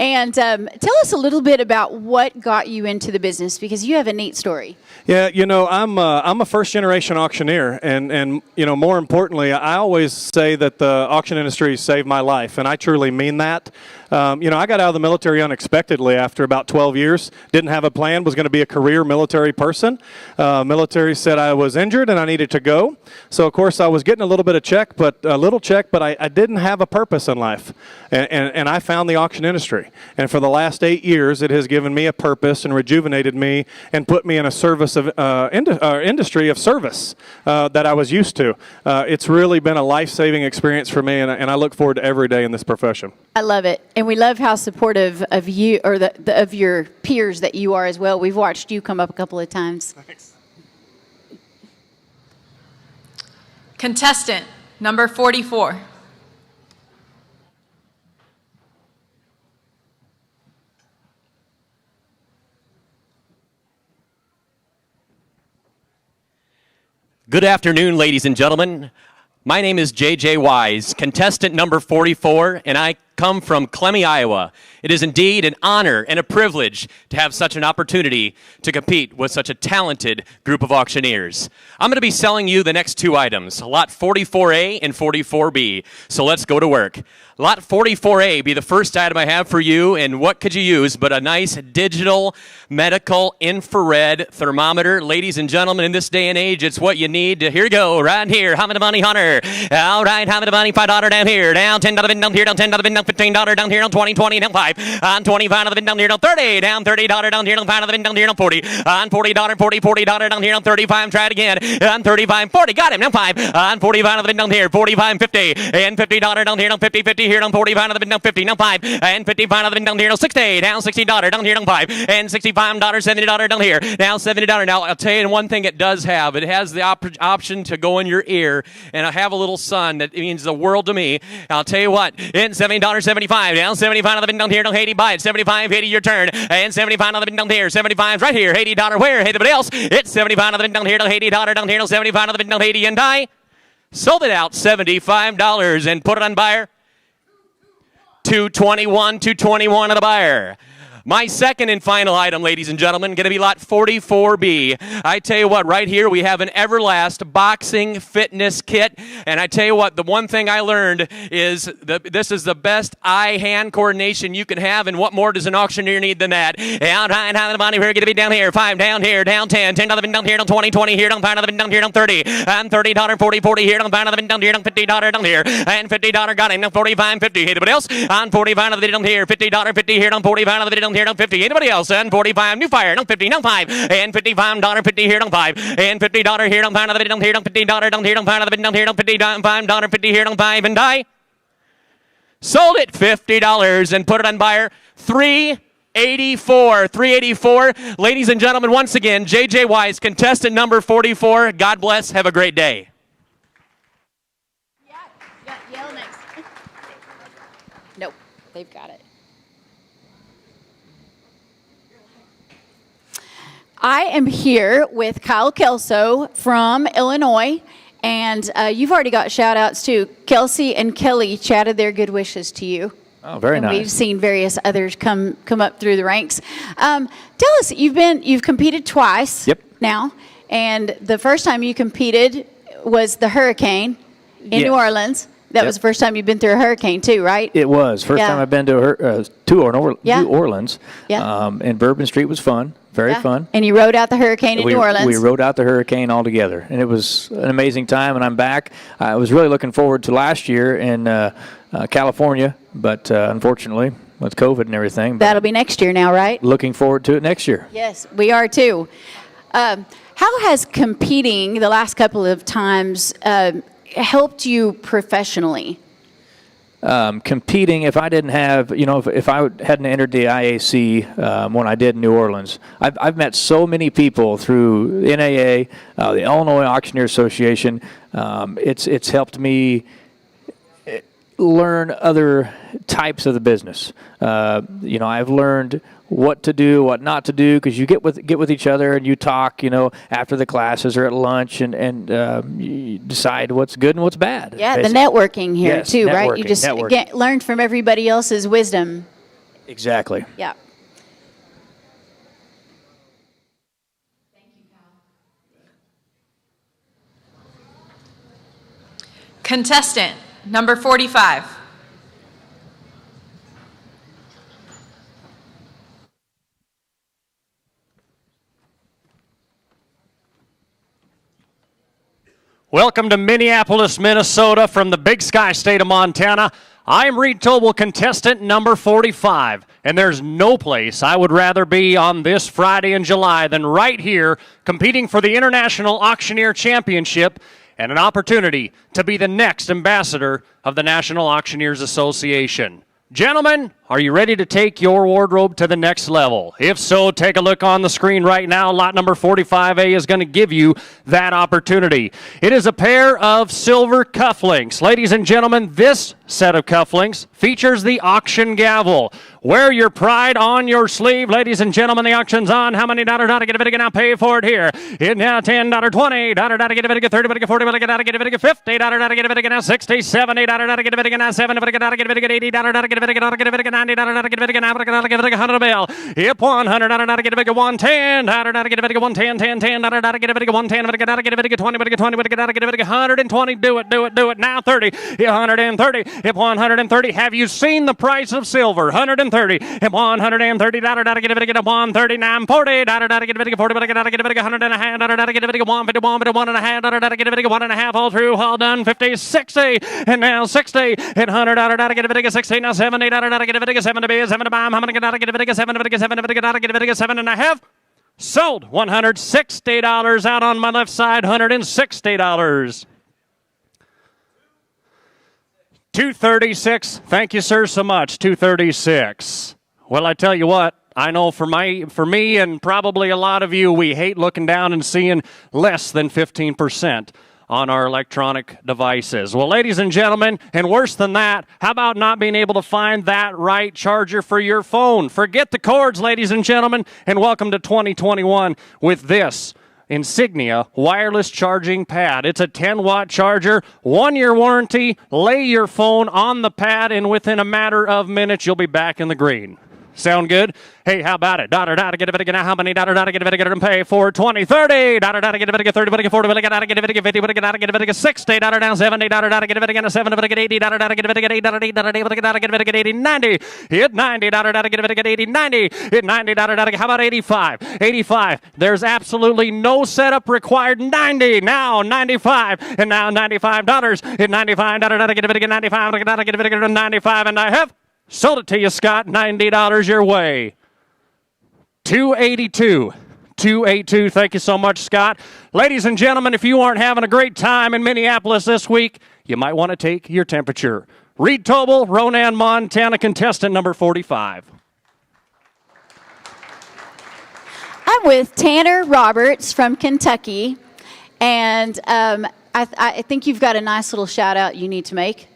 And tell us a little bit about what got you into the business, because you have a neat story. Yeah, I'm a first-generation auctioneer, and more importantly, I always say that the auction industry saved my life, and I truly mean that. I got out of the military unexpectedly after about 12 years. Didn't have a plan, was going to be a career military person. Military said I was injured and I needed to go. So, of course, I was getting a little check, but I didn't have a purpose in life. And I found the auction industry. And for the last 8 years, it has given me a purpose and rejuvenated me and put me in a industry of service that I was used to. It's really been a life-saving experience for me, and I look forward to every day in this profession. I love it. And we love how supportive of you, or of your peers that you are as well. We've watched you come up a couple of times. Thanks. Contestant number 44. Good afternoon, ladies and gentlemen. My name is J.J. Wise, contestant number 44, and I come from Clemmy, Iowa. It is indeed an honor and a privilege to have such an opportunity to compete with such a talented group of auctioneers. I'm going to be selling you the next two items, Lot 44A and 44B. So let's go to work. Lot 44A be the first item I have for you, and what could you use but a nice digital medical infrared thermometer? Ladies and gentlemen, in this day and age, it's what you need. Here you go, right here. How many money, Hunter? All right, how many money? $5 down here, down $10 down here, down $10 down $15 down here, down 20, down 5, on 25 of the down here, down 30, down $30 down here, down 5 of the down here, down 40, on $40, $40 down here, down 35, try it again, on 35, 40, got him, down 5, on 45 of the down here, 45, 50, and $50 down here, down 50, 50 here, down 45 of the down 50, down 5, and 55 of the down here, down 60, down $60 down here, down 5, and $65, $70 down here, down $70. Now, I'll tell you one thing it does have. It has the option to go in your ear, and I have a little son that means the world to me. I'll tell you what, in $70.75, down 75 of the down here, down 80, buy it, 75, 80, your turn, and 75 of the down here, 75 right here, $80 where, hey, everybody else, it's 75 of the down here, down $80 down here, down 75 of the down 80, and die. Sold it out, $75, and put it on buyer. 221 of the buyer. My second and final item, ladies and gentlemen, going to be lot 44B. I tell you what, right here we have an Everlast boxing fitness kit. And I tell you what, the one thing I learned is this is the best eye-hand coordination you can have. And what more does an auctioneer need than that? Out high, how the money here going to be down here. 5 down here, down 10, $10 down here, down 20, 20 here, down 5 down here, down 30, and $30, 40, 40 here, down 5 down here, down $50 down here, and $50 got him, down 45, 50. Anybody else? On 45 down here, $50, 50 here, down 45 down here, down 50. Anybody else? And 45, new fire, down 50, down 5, and $55, 50 here, down 5, and $50 here, down 5 down here, down $50 down here, down 5 down here, down $55, 50 here, down 5, and die. Sold it $50 and put it on buyer. 384. Ladies and gentlemen, once again, J.J. Wise, contestant number 44. God bless. Have a great day. Yell next. Nope, they've got it. I am here with Kyle Kelso from Illinois, and you've already got shout-outs too. Kelsey and Kelly chatted their good wishes to you. Oh, very and nice. We've seen various others come up through the ranks. Tell us, you've competed twice. Yep. Now, and the first time you competed was the hurricane in New Orleans. That was the first time you've been through a hurricane too, right? It was. First time I've been to New Orleans. Yeah. And Bourbon Street was fun. Very fun. And you rode out the hurricane in New Orleans. We rode out the hurricane all together. And it was an amazing time, and I'm back. I was really looking forward to last year in California, but unfortunately, with COVID and everything. That'll be next year now, right? Looking forward to it next year. Yes, we are too. How has competing the last couple of times helped you professionally? Competing, if I didn't have, if I hadn't entered the IAC when I did in New Orleans, I've met so many people through the NAA, the Illinois Auctioneer Association. It's helped me learn other types of the business. I've learned what to do, what not to do, because you get with each other and you talk, after the classes or at lunch, and you decide what's good and what's bad. Yeah, basically. the networking here too, right? You just networking. learn from everybody else's wisdom Exactly. Yeah. Contestant number 45. Welcome to Minneapolis, Minnesota from the Big Sky State of Montana. I'm Reed Tobel, contestant number 45, and there's no place I would rather be on this Friday in July than right here competing for the International Auctioneer Championship and an opportunity to be the next ambassador of the National Auctioneers Association. Gentlemen, are you ready to take your wardrobe to the next level? If so, take a look on the screen right now. Lot number 45A is going to give you that opportunity. It is a pair of silver cufflinks. Ladies and gentlemen, this set of cufflinks features the auction gavel. Wear your pride on your sleeve. Ladies and gentlemen, the auction's on. How many dollar get it now? Pay for it here. It now $10, $20, get it, $30, $40, get it, $50, get it now, $60, $70, get it now, $70, get it, $80, get it, $90, get it now, $100 bill. Hip $100, get it, $110, get it, $110, $10, get it, $110, get it, $20, get it, $120. Do it now. $30, $130, hip $130. Have you seen the price of silver? $130, hip $130, get it, $139, $40, get it, $40, get it, $100.5, get it, $151, get it, $1.5, all through, all done, $50, $60, and now $60, and $100, get it, $60, now $70, get it, $70, $75, how many get it, $70, get it, $7.5. Sold. $160 out on my left side, $160. 236. Thank you, sir, so much. 236. Well, I tell you what, I know for me and probably a lot of you, we hate looking down and seeing less than 15% on our electronic devices. Well, ladies and gentlemen, and worse than that, how about not being able to find that right charger for your phone? Forget the cords, ladies and gentlemen, and welcome to 2021 with this Insignia wireless charging pad. It's a 10-watt charger, 1-year warranty. Lay your phone on the pad, and within a matter of minutes, you'll be back in the green. Sound good? Hey, how about it? Get it now. How many get it and pay for 20, 30, get it 30, 40, get it 50, get it 60, down 70, get it again 7, get 80, get it 80, 90, hit 90, get 80, 90, hit 90, how about 85? 85. There's absolutely no setup required. 90, now 95, and now $95, hit 95, get it 95, get it 95, and I have sold it to you, Scott. $90 your way. 282. 282. Thank you so much, Scott. Ladies and gentlemen, if you aren't having a great time in Minneapolis this week, you might want to take your temperature. Reed Tobel, Ronan, Montana, contestant number 45. I'm with Tanner Roberts from Kentucky, and I think you've got a nice little shout out you need to make.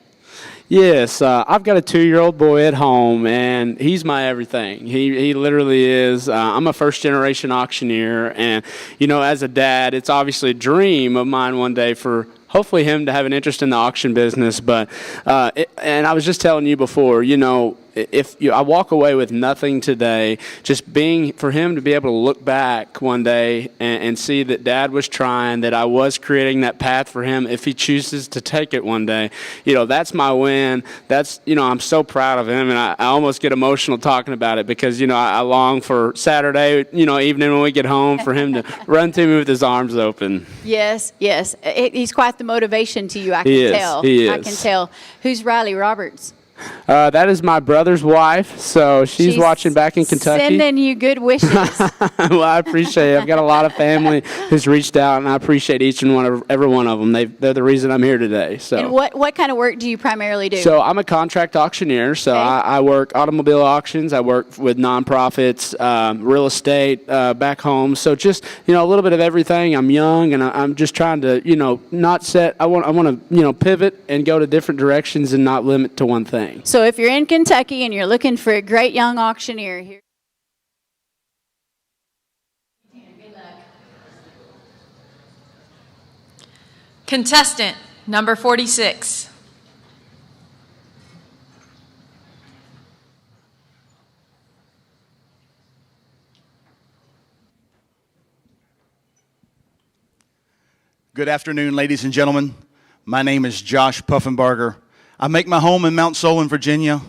Yes, I've got a 2-year-old boy at home, and he's my everything. He literally is. I'm a first-generation auctioneer, and, you know, as a dad, it's obviously a dream of mine one day for hopefully him to have an interest in the auction business. But and I was just telling you before, you know, I walk away with nothing today, just being for him to be able to look back one day and see that Dad was trying, that I was creating that path for him if he chooses to take it one day. You know, that's my win. That's, you know, I'm so proud of him, and I almost get emotional talking about it because, you know, I long for Saturday, you know, evening when we get home for him to run to me with his arms open. Yes, yes. He's quite the motivation to you, I can tell. He is. I can tell. Who's Riley Roberts? That is my brother's wife, so she's watching back in Kentucky. Sending you good wishes. Well, I appreciate it. I've got a lot of family who's reached out, and I appreciate every one of them. They're the reason I'm here today. So. And what kind of work do you primarily do? So I'm a contract auctioneer. So okay. I work automobile auctions. I work with nonprofits, real estate back home. So just, you know, a little bit of everything. I'm young, and I'm just trying to, you know, not set. I want to, you know, pivot and go to different directions and not limit to one thing. So if you're in Kentucky and you're looking for a great young auctioneer here. Contestant number 46. Good afternoon, ladies and gentlemen. My name is Josh Puffenbarger. I make my home in Mount Solon, Virginia,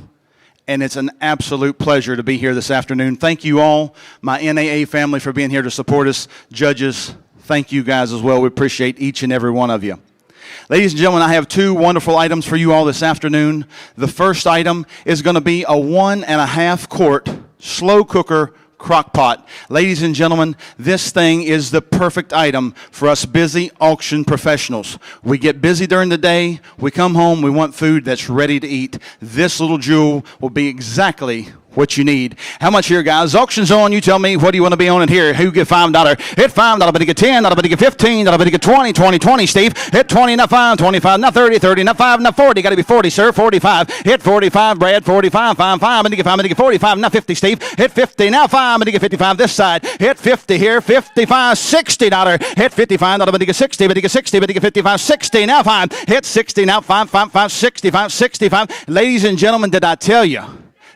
and it's an absolute pleasure to be here this afternoon. Thank you all, my NAA family, for being here to support us. Judges, thank you guys as well. We appreciate each and every one of you. Ladies and gentlemen, I have two wonderful items for you all this afternoon. The first item is going to be a 1.5 quart slow cooker crock pot. Ladies and gentlemen, this thing is the perfect item for us busy auction professionals. We get busy during the day, we come home, we want food that's ready to eat. This little jewel will be exactly what you need. How much here, guys? Auction's on. You tell me, what do you want to be on it here? Who get $5? Hit $5, but you get 10, but you get 15, but you get 20, 20, 20, Steve. Hit 20, not 5, 25, not 30, 30, not 5, not 40. Got to be 40, sir. 45. Hit 45, Brad. 45, 5, 5, but you get 5, but you get 45, not 50, Steve. Hit 50, now 5, but you get 55 this side. Hit 50 here, 55, $60. Hit 55, but you get 60, but you get 60, but you get 55, 60, now 5. Hit 60, now 5, 5, 5, 65, 65. Ladies and gentlemen, did I tell you?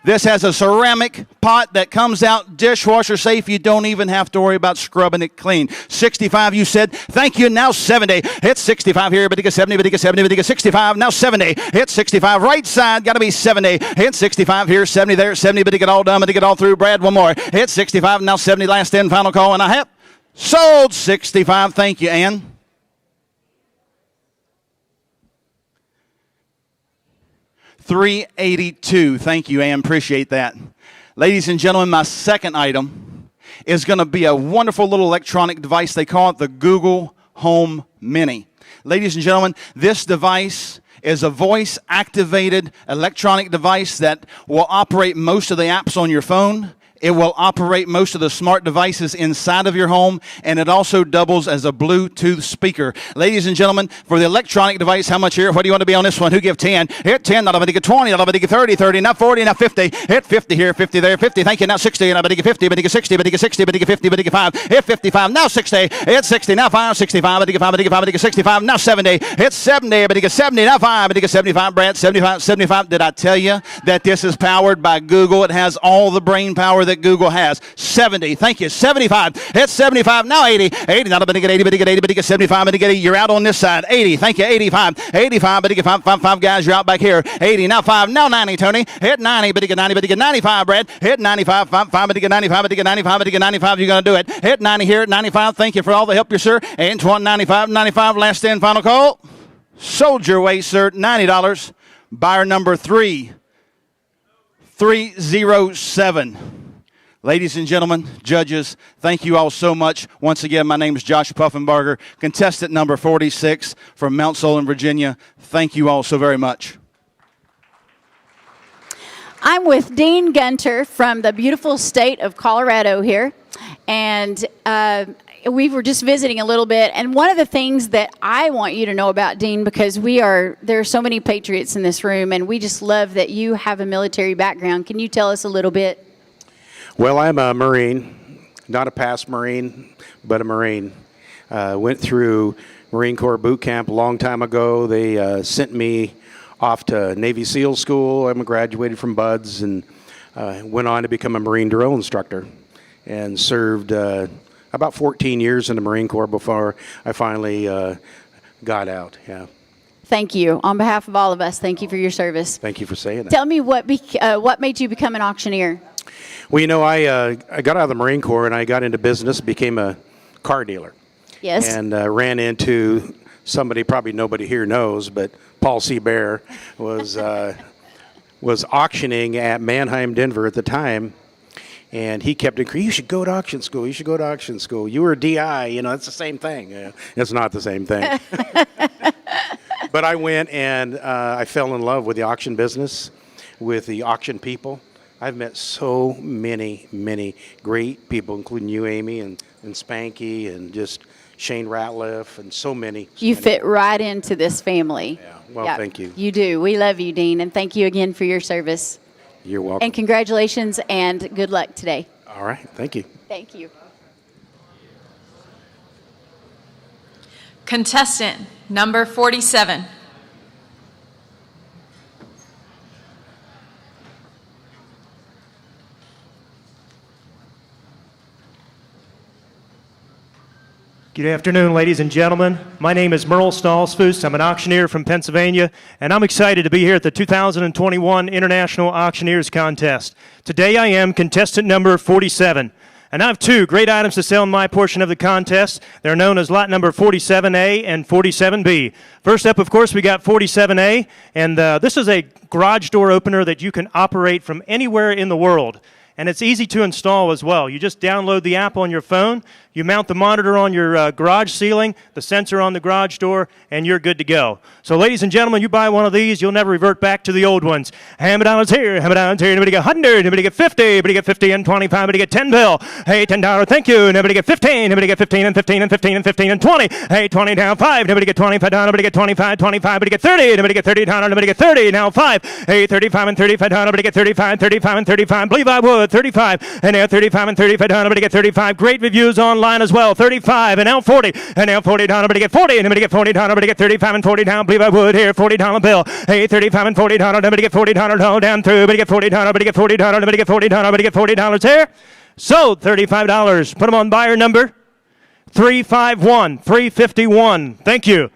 This has a ceramic pot that comes out dishwasher safe. You don't even have to worry about scrubbing it clean. 65, you said. Thank you. Now 70. Hit 65 here, but you get 70, but you get 70, but you get 65. Now 70. Hit 65. Right side, got to be 70. Hit 65 here, 70 there, 70, but you get all done, but you get all through. Brad, one more. Hit 65. Now 70. Last 10, final call, and I have sold 65. Thank you, Ann. $382. Thank you, Ann. Appreciate that. Ladies and gentlemen, my second item is going to be a wonderful little electronic device. They call it the Google Home Mini. Ladies and gentlemen, this device is a voice-activated electronic device that will operate most of the apps on your phone. It will operate most of the smart devices inside of your home, and it also doubles as a Bluetooth speaker. Ladies and gentlemen, for the electronic device, how much here? What do you want to be on this one? Who give 10? Hit 10, not about to get 20, not about to get 30, 30, not 40, not 50. Hit 50 here, 50 there, 50. Thank you. Now 60, not about to get 50, but you get 60, but you get 60, but you get 50, but you get 5. Hit 55, now 60. Hit 60, now 5, 65, but you get 5, but you get 5, but you get 65, now 70. Hit 70, but you get 70, now 5, but you get 75. Brad, 75, 75. Did I tell you that this is powered by Google? It has all the brain power that Google has. 70. Thank you. 75. Hit 75. Now 80. 80. Not about to get 80, but you get 80, but you get 75, but you get 80. You're out on this side. 80. Thank you. 85. 85, but you get 5, 5, 5 guys. You're out back here. 80. Now 5. Now 90, Tony. Hit 90, but you get 90, but you get 95, Brad. Hit 95. 5, 5, but you get 95, but you get 95, but you get 95. You're going to do it. Hit 90 here at 95. Thank you for all the help, you sir. And 20, 95, 95. Last 10, final call. Sold your way, sir. $90. Buyer number 307. Ladies and gentlemen, judges, thank you all so much. Once again, my name is Josh Puffenbarger, contestant number 46 from Mount Solon, Virginia. Thank you all so very much. I'm with Dean Gunter from the beautiful state of Colorado here, and we were just visiting a little bit. And one of the things that I want you to know about, Dean, because there are so many patriots in this room, and we just love that you have a military background. Can you tell us a little bit? Well, I'm a Marine, not a past Marine, but a Marine. Went through Marine Corps boot camp a long time ago. They sent me off to Navy SEAL school. I graduated from BUD/S and went on to become a Marine drill instructor and served about 14 years in the Marine Corps before I finally got out. Yeah. Thank you. On behalf of all of us, thank you for your service. Thank you for saying that. Tell me what made you become an auctioneer? Well, you know, I got out of the Marine Corps and I got into business, became a car dealer. Yes. And ran into somebody probably nobody here knows, but Paul C. Bear was auctioning at Mannheim, Denver at the time. And he kept increasing, you should go to auction school, you should go to auction school. You were a DI, you know, it's the same thing. Yeah, it's not the same thing. But I went and I fell in love with the auction business, with the auction people. I've met so many, many great people, including you, Amy, and Spanky, and just Shane Ratliff, and so many. You fit right into this family. Yeah, well, thank you. You do. We love you, Dean, and thank you again for your service. You're welcome. And congratulations and good luck today. All right, thank you. Thank you. Contestant number 47. Good afternoon, ladies and gentlemen. My name is Merle Stallsfoos. I'm an auctioneer from Pennsylvania, and I'm excited to be here at the 2021 International Auctioneers Contest. Today I am contestant number 47, and I have two great items to sell in my portion of the contest. They're known as lot number 47A and 47B. First up, of course, we got 47A, and this is a garage door opener that you can operate from anywhere in the world. And it's easy to install as well. You just download the app on your phone, you mount the monitor on your garage ceiling, the sensor on the garage door, and you're good to go. So ladies and gentlemen, you buy one of these, you'll never revert back to the old ones. $100 here, $100 here, anybody get 100, anybody get 50, anybody get 50 and 25, anybody get 10 bill. Hey, $10, thank you, anybody get 15, anybody get 15 and 15 and 15 and 15 and 20. Hey, 20 now 5, anybody get 25, anybody get 25, 25, anybody get 30, anybody get 30, anybody get 30, now 5. Hey, 35 and 35, anybody get 35, 35 and 35, believe I would, 35, and now 35 and 35, anybody get 35. Great reviews online as well, 35, and now 40, and now 40, anybody get 40, anybody get 40, anybody get 35 and 40 down, believe I would, here, $40 bill. Hey, 35 and 40, anybody get $40 down through, anybody get 40, anybody get 40, anybody get 40, anybody get $40 here. Sold, $35. Put them on buyer number 351. Thank you.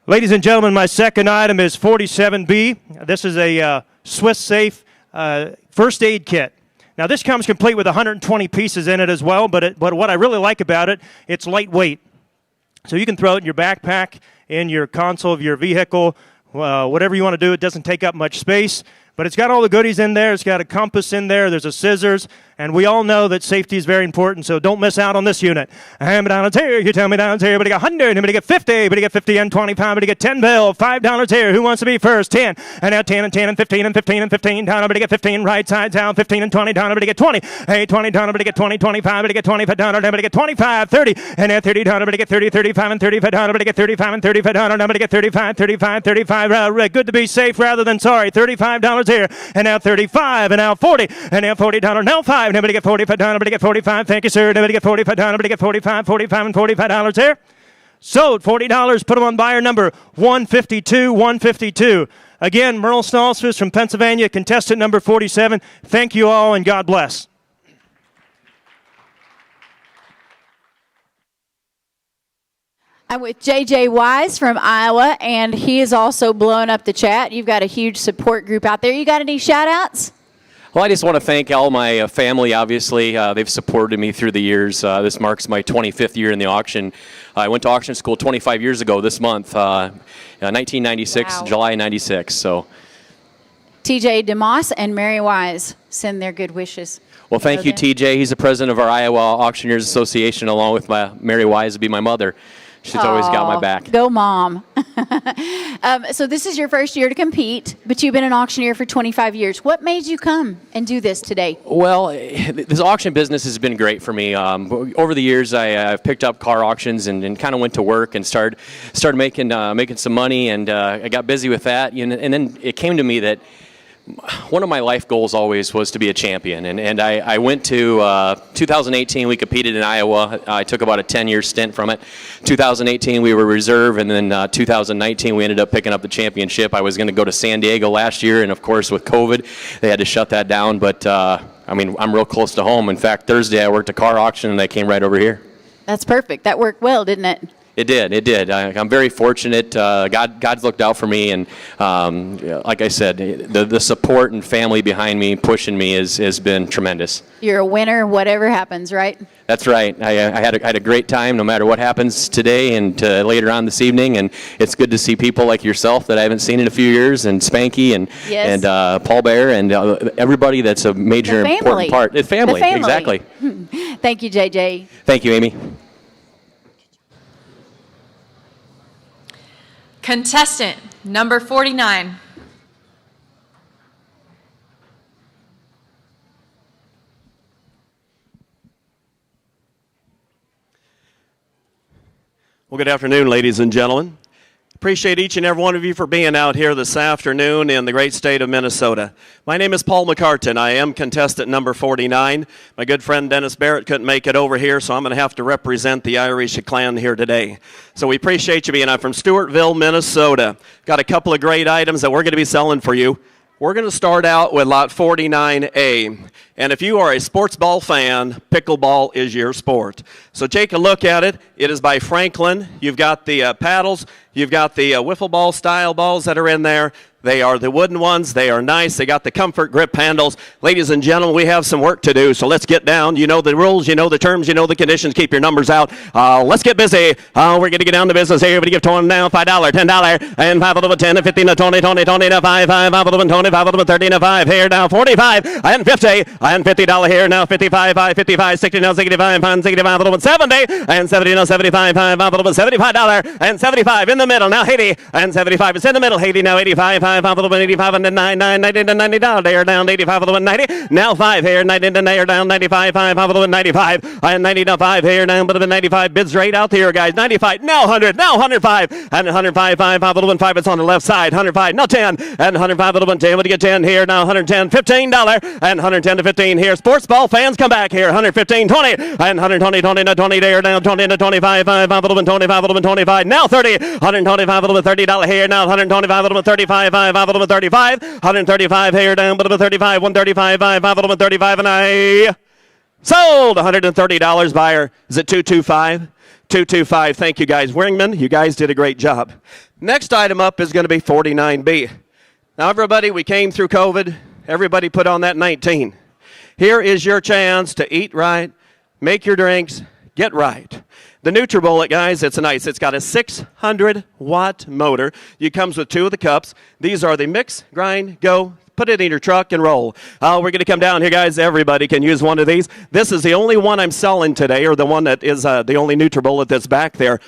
Ladies and gentlemen, my second item is 47B. This is a Swiss Safe first aid kit. Now this comes complete with 120 pieces in it as well, but what I really like about it, it's lightweight. So you can throw it in your backpack, in your console of your vehicle, whatever you want to do. It doesn't take up much space. But it's got all the goodies in there. It's got a compass in there. There's a scissors. And we all know that safety is very important, so don't miss out on this unit. $100 here. You tell me down here. Everybody got 100. Everybody get 50. Everybody get 50 and 25. Everybody get 10 bill. $5 here. Who wants to be first? 10. And now 10 and 10 and 15 and 15 and 15. Down. Everybody get 15. Right side down. 15 and 20. Down. Everybody get 20. Hey, 20 down. Everybody get 20. 25. Everybody get 25 down. Everybody get 25. 30. And now 30 down. Everybody get 30. 35 and 35 down. Everybody get 35 and 35 down. Everybody get 35. 35. 35. Good to be safe rather than sorry. $35 here. And now 35. And now 40. And now $40. Now 5. And everybody get 45 down. Everybody get 45. Thank you, sir. Everybody get 45 down. Everybody get 45. 45 and $45 there. Sold. $40. Put them on buyer number 152. Again, Merle Stallsfuss from Pennsylvania, contestant number 47. Thank you all, and God bless. I'm with J.J. Wise from Iowa, and he is also blowing up the chat. You've got a huge support group out there. You got any shout-outs? Well, I just want to thank all my family, obviously. They've supported me through the years. This marks my 25th year in the auction. I went to auction school 25 years ago this month, 1996, wow. July 96. So, TJ DeMoss and Mary Wise send their good wishes. Well, thank you, TJ. He's the president of our Iowa Auctioneers Association, along with Mary Wise, to be my mother. She's always got my back. Go, Mom. So this is your first year to compete, but you've been an auctioneer for 25 years. What made you come and do this today? Well, this auction business has been great for me. Over the years, I've picked up car auctions and kind of went to work and started making some money, and I got busy with that. And then it came to me that one of my life goals always was to be a champion, and I went to 2018. We competed in Iowa. I took about a 10-year stint from it. 2018 we were reserve, and then 2019 we ended up picking up the championship. I was going to go to San Diego last year, and of course with COVID they had to shut that down, but I mean, I'm real close to home. In fact, Thursday I worked a car auction and I came right over here. That's perfect. That worked well, didn't it? It did. I'm very fortunate. God's looked out for me, and like I said, the support and family behind me, pushing me, has been tremendous. You're a winner, whatever happens, right? That's right. I had a great time, no matter what happens today and later on this evening. And it's good to see people like yourself that I haven't seen in a few years, and Spanky and Paul Bear and everybody that's a major important part. The family. Exactly. Thank you, JJ. Thank you, Amy. Contestant number 49. Well, good afternoon, ladies and gentlemen. Appreciate each and every one of you for being out here this afternoon in the great state of Minnesota. My name is Paul McCartan. I am contestant number 49. My good friend Dennis Barrett couldn't make it over here, so I'm going to have to represent the Irish clan here today. So we appreciate you being. I'm from Stewartville, Minnesota. Got a couple of great items that we're going to be selling for you. We're going to start out with lot 49A. And if you are a sports ball fan, pickleball is your sport. So take a look at it. It is by Franklin. You've got the paddles. You've got the wiffle ball style balls that are in there. They are the wooden ones. They are nice. They got the comfort grip handles. Ladies and gentlemen, we have some work to do, so let's get down. You know the rules, you know the terms, you know the conditions. Keep your numbers out. Let's get busy. We're going to get down to business here. We're going to give $20 now, $5, $10, and 5 of them, 10, and 15, and 20, 20, 20, and 5, 5 of them, 20, 5 of them, 30, and 5. Here now, 45, and 50, and $50 here now, 55, 5, 55, 60 now, 65, and 65 of them, 70, and 70 now, 75, 5 of them, $75, and 75 in the middle now, 80, and 75 is in the middle, 80 now, 85, 5 of them, 85, and then 90 to $90 there down, 85 of them, 90, now 5 here, 90 to there down, 95, 5 of them, 95, and 90 to 5 here down, but 95 bids right out here, guys, 95, now 100, now 105, and 105, 5 of them, 5, it's on the left side, 105, now 10, and 105 of them, 10, what do you get 10 here now, 110, $15, and 110 to 15 here, sports ball fans come back here, 115, 20, and 120, 20 to 20 there down, 20 to 25, 5 of them, 25 of them, 25, now 30, 125 of them, $30 here now, 125 of them, 35, 5 of them, 35, 135 here down, but 35, 135, 5 of them, 35, and I sold $130 buyer. Is it 225? 225. Thank you guys. Wingman, you guys did a great job. Next item up is going to be 49B. Now everybody, we came through COVID. Everybody put on that 19. Here is your chance to eat right, make your drinks, get right. The NutriBullet, guys, it's nice. It's got a 600-watt motor. It comes with 2 of the cups. These are the mix, grind, go, put it in your truck and roll. We're going to come down here, guys. Everybody can use one of these. This is the only one I'm selling today, or the one that is the only NutriBullet that's back there.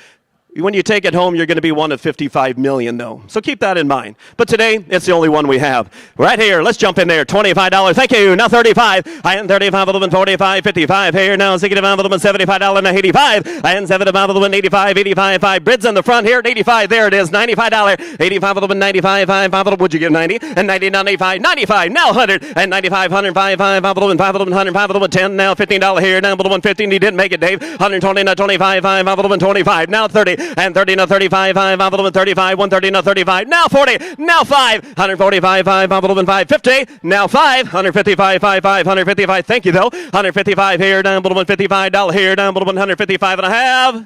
When you take it home, you're going to be one of 55 million, though. So keep that in mind. But today, it's the only one we have. Right here, let's jump in there. $25. Thank you. Now 35. And 35 of them, 45, 55. Here now, 65 of them, $75. Now 85. And 75 of them, 85, 85, 5. Bids in the front here, 85. There it is, $95. 85 of them, 95, 5 of them. Would you give 90? And 90, 95, 95. Now 100. And 95, 105, 5 of them, 5 of them, 105 of them, 10. Now $15 here. Now 115. He didn't make it, Dave. 120, now 25, 5 of them, 25. Now 30. And 30 now 35, 5 of them, 35, 130 now 35, now 40, now 5, 145, 5 of them, 5, 50, now 5, 155, 5, 155, thank you though, 155 here, down below $155 here, down below 155 and a half.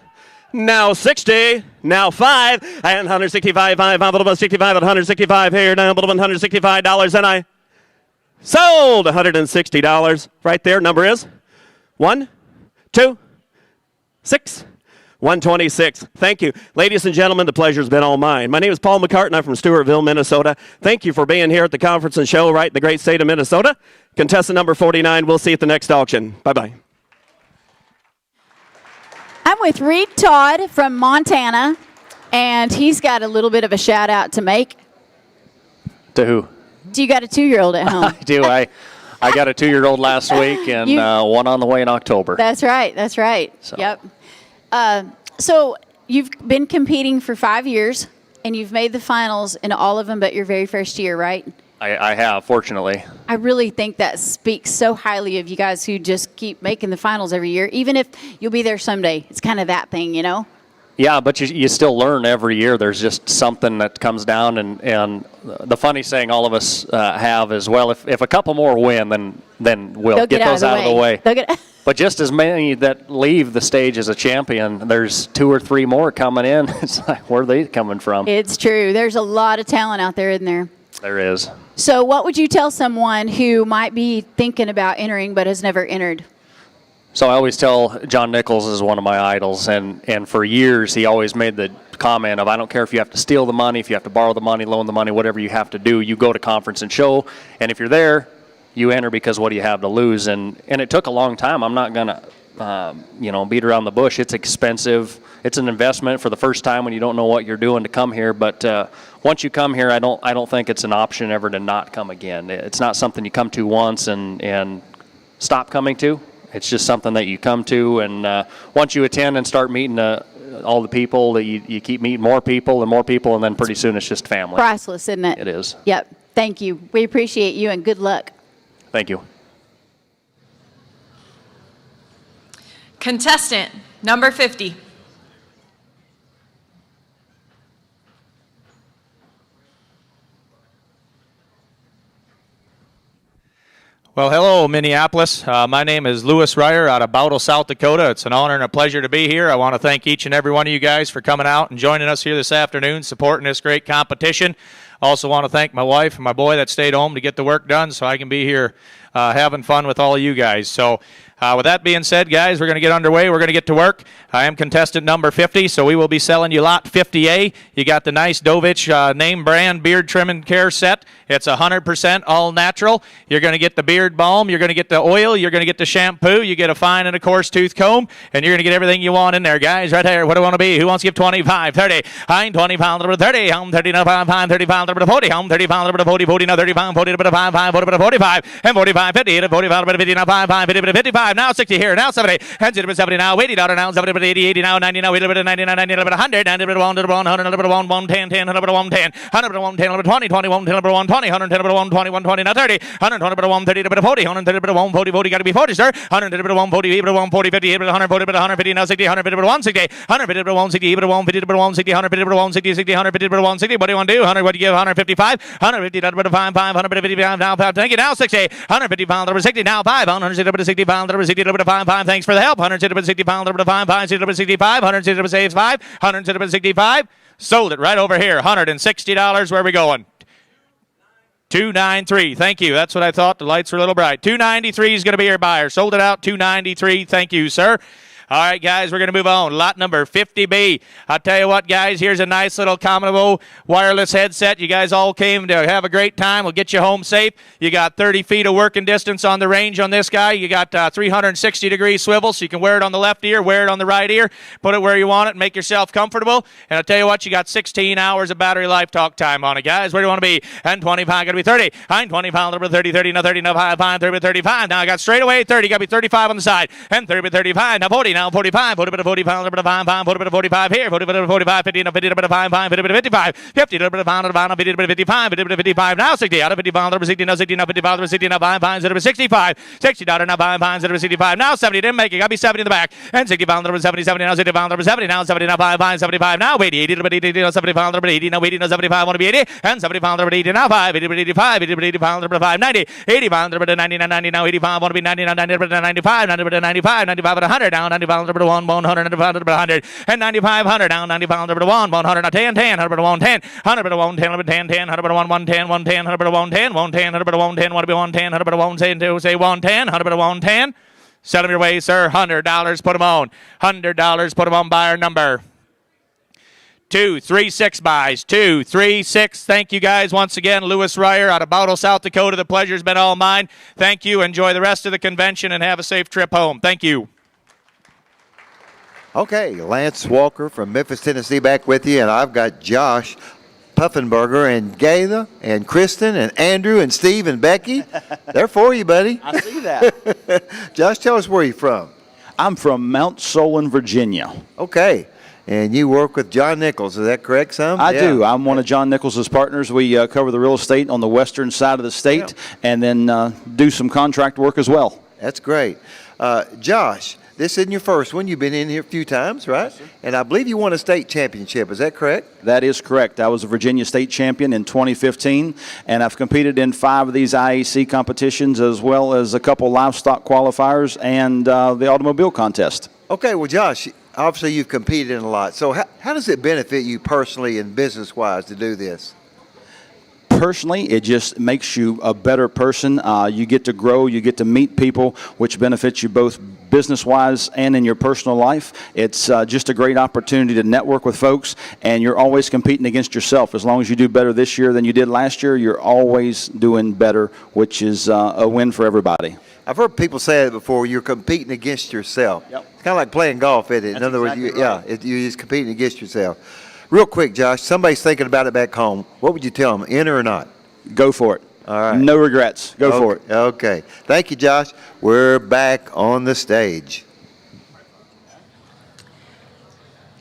Now 60, now 5, and 165, 5, of them, 65 and 165 here, down below $165, and I sold $160. Right there, number is 1, 2, 6, 126. Thank you. Ladies and gentlemen, the pleasure's been all mine. My name is Paul McCartan. I'm from Stewartville, Minnesota. Thank you for being here at the conference and show right in the great state of Minnesota. Contestant number 49, we'll see you at the next auction. Bye-bye. I'm with Reed Todd from Montana, and he's got a little bit of a shout out to make. To who? Do you got a 2-year-old at home? I do. I got a 2-year-old last week and one on the way in October. That's right. That's right. So. Yep. So you've been competing for 5 years, and you've made the finals in all of them but your very first year, right? I have, fortunately. I really think that speaks so highly of you guys who just keep making the finals every year, even if you'll be there someday. It's kind of that thing, you know? Yeah, but you still learn every year. There's just something that comes down, and the funny saying all of us have is, well, if a couple more win, then we'll get those out of the way. But just as many that leave the stage as a champion, there's 2 or 3 more coming in. It's like, where are they coming from? It's true. There's a lot of talent out there, isn't there? There is. So what would you tell someone who might be thinking about entering but has never entered? So I always tell John Nichols is one of my idols, and for years he always made the comment of, I don't care if you have to steal the money, if you have to borrow the money, loan the money, whatever you have to do, you go to conference and show, and if you're there, you enter because what do you have to lose? And it took a long time. I'm not going to beat around the bush. It's expensive. It's an investment for the first time when you don't know what you're doing to come here, but once you come here, I don't think it's an option ever to not come again. It's not something you come to once and stop coming to. It's just something that you come to, and once you attend and start meeting all the people, that you keep meeting more people, and then pretty soon it's just family. Priceless, isn't it? It is. Yep. Thank you. We appreciate you, and good luck. Thank you. Contestant number 50. Well, hello, Minneapolis. My name is Louis Ryer out of Bowdle, South Dakota. It's an honor and a pleasure to be here. I want to thank each and every one of you guys for coming out and joining us here this afternoon, supporting this great competition. Also want to thank my wife and my boy that stayed home to get the work done so I can be here having fun with all of you guys. So with that being said, guys, we're going to get underway. We're going to get to work. I am contestant number 50, so we will be selling you lot 50A. You got the nice Dovich name brand beard trim and care set. It's 100% all natural. You're going to get the beard balm. You're going to get the oil. You're going to get the shampoo. You get a fine and a coarse tooth comb, and you're going to get everything you want in there, guys. Right here. What do I want to be? Who wants to give 25, 30? I'm 20 pounds, 30. I'm 30, 30 pounds, 40. I'm 30 pounds, 40, 40, 30 pounds, 40, 5, 5, 40, 45, and 45, 50, 45, 50, 5, 5, 50, 55. Now 60 here, now 70, and 70 now, $80 now, 70, 80, 80 now, 90 now, 80, 99, 90, 100, 90, 100, 100, 110, 10, 100, 110, 100, 110, 20, 20, 110, 120, 110, 120, 120, now 30, 120, 130, 40, 130, 140, 40, got to be 40, sir, 130, 140, 140, 50, 140, 150, now 60, 150, 160, 150, 160, 150, 160, 150, 160, 60, 150, 160, what do you want to do? 100, what do you give? 155, 150, 5, 155, now 5, thank you, now 60, 150 pounds, 60, now 5, 160 pounds, 60, 5, 5, thanks for the help, 160 pounds, 5, 5, 65, 165, 165, sold it right over here, $160, where are we going? 293, thank you, that's what I thought, the lights were a little bright. 293 is going to be your buyer, sold it out, 293, thank you, sir. All right, guys, we're going to move on. Lot number 50B. I'll tell you what, guys, here's a nice little combo wireless headset. You guys all came to have a great time. We'll get you home safe. You got 30 feet of working distance on the range on this guy. You got 360-degree swivel, so you can wear it on the left ear, wear it on the right ear, put it where you want it, and make yourself comfortable. And I'll tell you what, you got 16 hours of battery life talk time on it, guys. Where do you want to be? And 25, got to be 30. I'm 20 pounds, 30, 30, now 30, now 5, 5, 30, 35. Now I got straight away 30, got to be 35 on the side. And 30, 35, now 40, now 45, 40, 40 pounds, 5, 5, 40, 45 here, 40, 45, 50, 50, 5, 5, 50, 55, 50, 50, pound, 50, 55, 50, 55, now 60, out of 50 pounds, 60, now 60, now 55, 60, now 5 pounds, 65, $60, now 5 pounds, 65, now 70, didn't make it, got to be 70 in the back, and 60 pounds, 70, 70, now 60 pounds, 70, now 70, now 5 pounds, 75, now 80, 80, 80, now 70 pounds, 80, now 80, now 75, want to be 80, and 70 pounds, 80, now 5, 80, 85, 80 pounds, 5, 90, 80 pounds, 90, 90, now 80 pounds, want to be 90, now 90, 95, 90, 95, 95, 100, now 90 pounds, 100, 100, and 9,500 down, 90 pounds over to 100, now 10, 10, 100 to 110, 100 to 110, 10, 10, 100 to 110, 110, 100 to 110, 110, 100 to 110, want to be 110, 100 to 110, say 110, 100 to 110. Sell them your way, sir. $100, put them on. $100, put them on buyer number 236 buys. 236. Thank you guys once again. Louis Ryer out of Bowdle, South Dakota. The pleasure's been all mine. Thank you. Enjoy the rest of the convention and have a safe trip home. Thank you. Okay, Lance Walker from Memphis, Tennessee back with you, and I've got Josh Puffenberger and Gaither and Kristen and Andrew and Steve and Becky. They're for you, buddy. I see that. Josh, tell us where you're from. I'm from Mount Solon, Virginia. Okay. And you work with John Nichols, is that correct, Sam? I do. I'm one of John Nichols' partners. We cover the real estate on the western side of the state and then do some contract work as well. That's great. Josh, this isn't your first one. You've been in here a few times, right? Yes, and I believe you won a state championship. Is that correct? That is correct. I was a Virginia state champion in 2015, and I've competed in 5 of these IAC competitions as well as a couple livestock qualifiers and the automobile contest. Okay, well, Josh, obviously you've competed in a lot. So how does it benefit you personally and business-wise to do this? Personally, it just makes you a better person. You get to grow, you get to meet people, which benefits you both business-wise and in your personal life. It's just a great opportunity to network with folks, and you're always competing against yourself. As long as you do better this year than you did last year, you're always doing better, which is a win for everybody. I've heard people say it before, you're competing against yourself. Yep. It's kind of like playing golf, isn't it? That's in other exactly words, right. you're just competing against yourself. Real quick, Josh, somebody's thinking about it back home. What would you tell them, in or not? Go for it. All right. No regrets. Go for it. Okay. Thank you, Josh. We're back on the stage.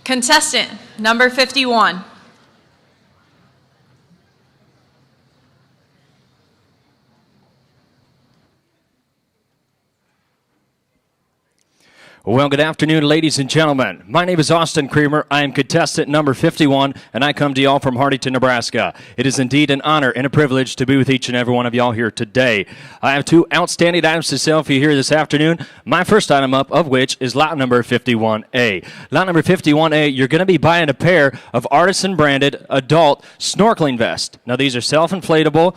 Contestant number 51. Well, good afternoon, ladies and gentlemen. My name is Austin Creamer. I am contestant number 51, and I come to y'all from Hartington, Nebraska. It is indeed an honor and a privilege to be with each and every one of y'all here today. I have two outstanding items to sell for you here this afternoon. My first item up, of which is lot number 51A. Lot number 51A, you're going to be buying a pair of artisan-branded adult snorkeling vests. Now, these are self-inflatable.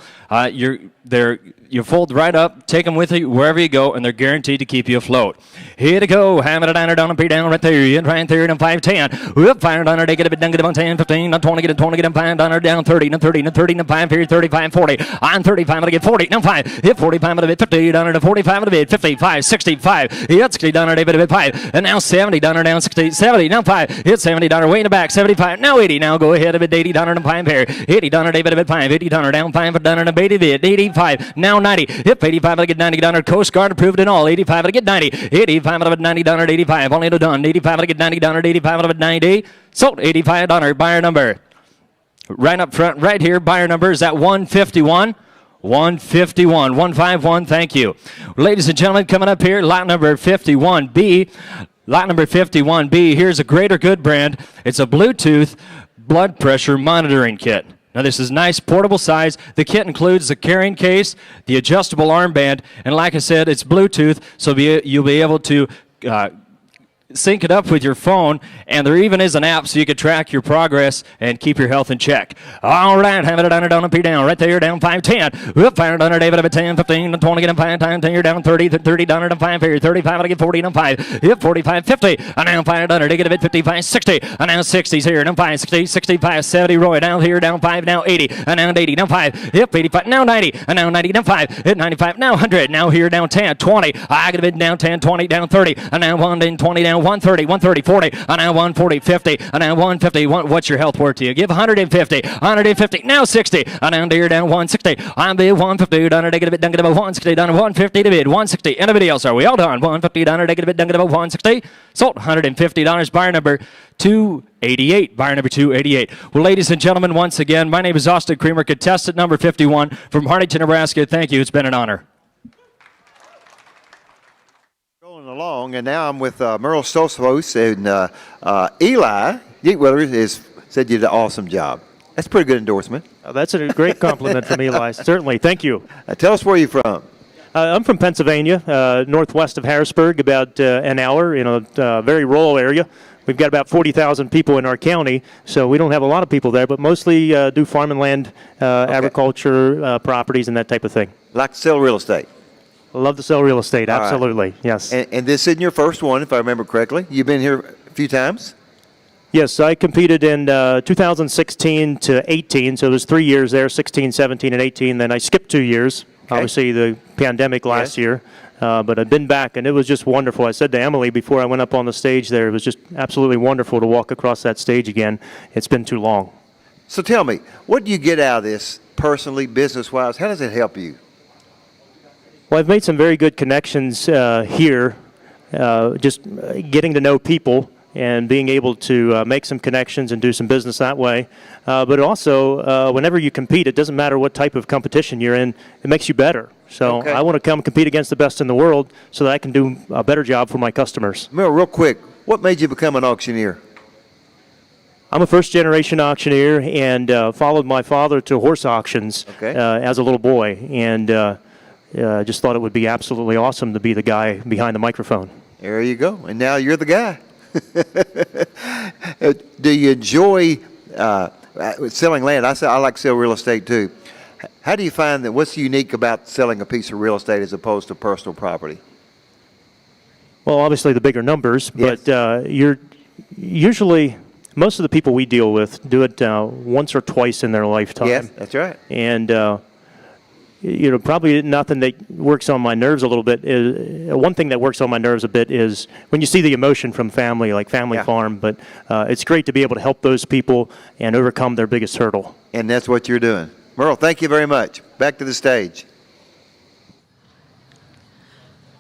You fold right up, take them with you wherever you go, and they're guaranteed to keep you afloat. Here to go, hammer it down, down, and down right there. You right there, and 510. Whoop, fire down, they get a bit down, get them 10, 15, 20, get 20, get them 5 down, 30, 30, 30, 5, 35, 40. On 35, I get 40, now 5. Hit 45 out of it, 50 down to 45 out of it, 55, 65. Hit 60 down, David, a bit 5. And now 70 down, down 60, 70, now 5. Hit 70 down, way in the back, 75, now 80. Now go ahead, a bit 80 down, and 5 pair. 80 down, David, a bit 5. 80 down, down 5, down, and a bit 85. Now 90. Hip 85, I get 90 down. Coast Guard approved it all. 85, I get 90. 85 out of it, 90 down. 85, only done. 85, I get 90 down. 85 out of it, 90. Sold. 85 down. Buyer number. Right up front, right here. Buyer number is at 151. 151. 151. Thank you. Ladies and gentlemen, coming up here, lot number 51B. Lot number 51B. Here's a Greater Good brand. It's a Bluetooth blood pressure monitoring kit. Now, this is nice, portable size. The kit includes the carrying case, the adjustable armband, and like I said, it's Bluetooth, so you'll be able to sync it up with your phone, and there even is an app so you can track your progress and keep your health in check. All right, have it down, down, up, down, right there, down 510. Whoop, fire down, David, up at 10, 15, 20, get him 5 times, 10, you're down 30, 30 down, down 5 here, 35, I get 40, down 5, hit 45, 50, and now 5 down, they get a bit 55, 60, and now 60's here, down 5, 60, 65, 70, Roy, down here, down 5, now 80, and now 80, down 5, hit 85, now 90, and now 90, down 5, hit 95, now 100, now here, down 10, 20, I get a bit down 10, 20, down 30, and now 1, then 20, down 130, 130, 40, and now 140, 50, and now 150. What's your health worth to you? Give 150, 150, now 60, and now here down 160. I'm bid 150, down to get a bit, down to about 160, down to 150 to bid, 160. Anybody else? Are we all done? 150, down to get a bit, down to about 160. Sold. $150. Buyer number 288. Buyer number 288. Well, ladies and gentlemen, once again, my name is Austin Creamer, contestant number 51 from Hartington, Nebraska. Thank you. It's been an honor. Along, and now I'm with Merle Stoltzfus, and Eli Yeatwiller said you did an awesome job. That's a pretty good endorsement. That's a great compliment from Eli. Certainly. Thank you. Tell us where you're from. I'm from Pennsylvania, northwest of Harrisburg, about an hour in a very rural area. We've got about 40,000 people in our county, so we don't have a lot of people there, but mostly do farm and land, agriculture, properties, and that type of thing. Like to sell real estate? I love to sell real estate, All absolutely, right. yes. And this isn't your first one, if I remember correctly. You've been here a few times? Yes, I competed in 2016 to 18, so it was 3 years there, 16, 17, and 18. Then I skipped 2 years, obviously the pandemic last year. But I've been back, and it was just wonderful. I said to Emily before I went up on the stage there, it was just absolutely wonderful to walk across that stage again. It's been too long. So tell me, what do you get out of this personally, business-wise? How does it help you? Well, I've made some very good connections here, just getting to know people and being able to make some connections and do some business that way. But also, whenever you compete, it doesn't matter what type of competition you're in, it makes you better. So I want to come compete against the best in the world so that I can do a better job for my customers. Mel, real quick, what made you become an auctioneer? I'm a first-generation auctioneer and followed my father to horse auctions as a little boy. And just thought it would be absolutely awesome to be the guy behind the microphone. There you go. And now you're the guy. Do you enjoy selling land? I like to sell real estate too. How do you find that? What's unique about selling a piece of real estate as opposed to personal property? Well, obviously the bigger numbers, but you're usually, most of the people we deal with do it once or twice in their lifetime. Yes, that's right. And probably nothing that works on my nerves a little bit is, one thing that works on my nerves a bit is when you see the emotion from family, like family farm, but it's great to be able to help those people and overcome their biggest hurdle. And that's what you're doing. Merle, thank you very much. Back to the stage.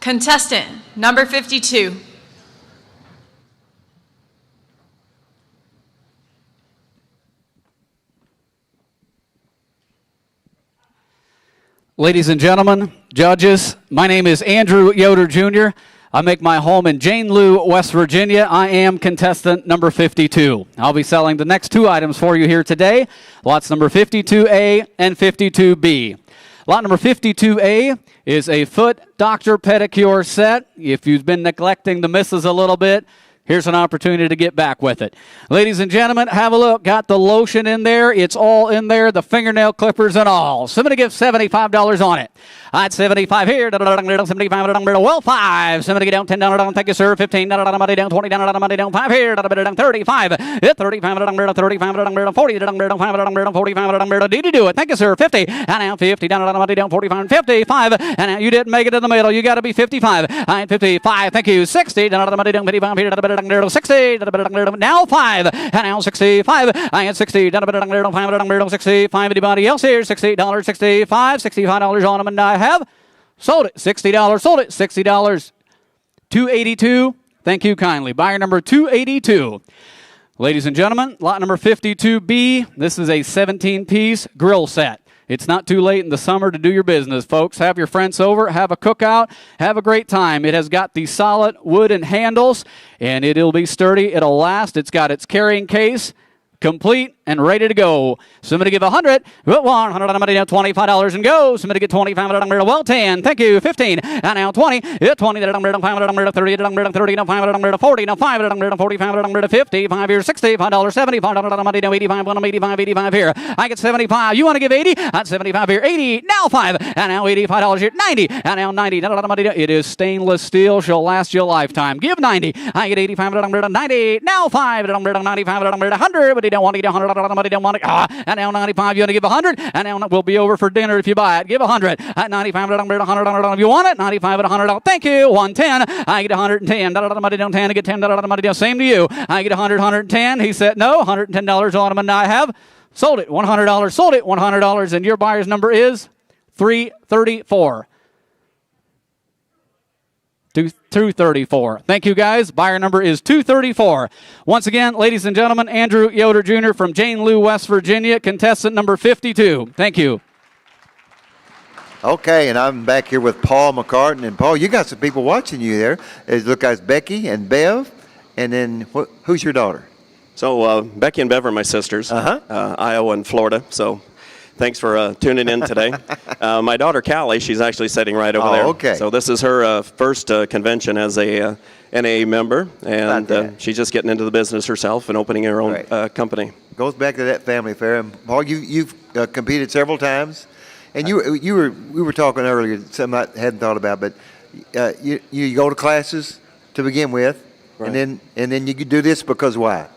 Contestant number 52. Ladies and gentlemen, judges, my name is Andrew Yoder Jr. I make my home in Jane Lou, West Virginia. I am contestant number 52. I'll be selling the next two items for you here today, lots number 52A and 52B. Lot number 52A is a foot doctor pedicure set. If you've been neglecting the misses a little bit, here's an opportunity to get back with it. Ladies and gentlemen, have a look. Got the lotion in there. It's all in there, the fingernail clippers and all. Somebody give $75 on it. I had 75 here. 75. Well, 5. Somebody get down $10. Thank you, sir. 15. Money down 20. Money down 5 here. 35. 35. 35. 40. 45. Did you do it? Thank you, sir. 50. And now 50. Money down 45. 55. And now you didn't make it in the middle. You got to be 55. I had 55. Thank you. 60. Money down 55 here. 60. Now 5. And now 65. I had 60. 65. Anybody else here? $68. 65. $65 on them, and I have sold it. $60. Sold it. $60. 282. Thank you kindly. Buyer number 282. Ladies and gentlemen, lot number 52B. This is a 17-piece grill set. It's not too late in the summer to do your business, folks. Have your friends over, have a cookout, have a great time. It has got the solid wooden handles, and it'll be sturdy. It'll last. It's got its carrying case complete and ready to go. Somebody give 100. Put 100 money down, $25 and go. Somebody get 25. Well, 10. Thank you. 15. And now 20. 20. 30. 30. 40. 5. 45. 50. 5 here. $65. 75 money down. 85. 85. 85 here. I get 75. You want to give 80? At 75 here. 80. Now 5. And now $85 here. 90. And now 90. It is stainless steel. She'll last you a lifetime. Give 90. I get 85. 90. Now 5. 95. 100. But he don't want to get 100. Somebody don't want to. And now 95. You want to give 100? And now we'll be over for dinner if you buy it. Give 100. At 95. 100. If you want it, 95 at 100. Thank you. 110. I get 110. Somebody don't 10. I get $10. Same to you. I get 100. 110. He said no. $110 on him, and I have sold it. $100. Sold it. $100. And your buyer's number is 334. 234. Thank you, guys. Buyer number is 234. Once again, ladies and gentlemen, Andrew Yoder Jr. from Jane Lou, West Virginia, contestant number 52. Thank you. Okay, and I'm back here with Paul McCartan. And Paul, you got some people watching you there. It look like Becky and Bev. And then who's your daughter? So Becky and Bev are my sisters, Iowa and Florida. So thanks for tuning in today. My daughter, Callie, she's actually sitting right over there. Okay. So this is her first convention as a NAA member, and she's just getting into the business herself and opening her own company. Goes back to that family fair. And Paul, you've competed several times, and we were talking earlier, something I hadn't thought about, but you go to classes to begin with, and then you do this because why?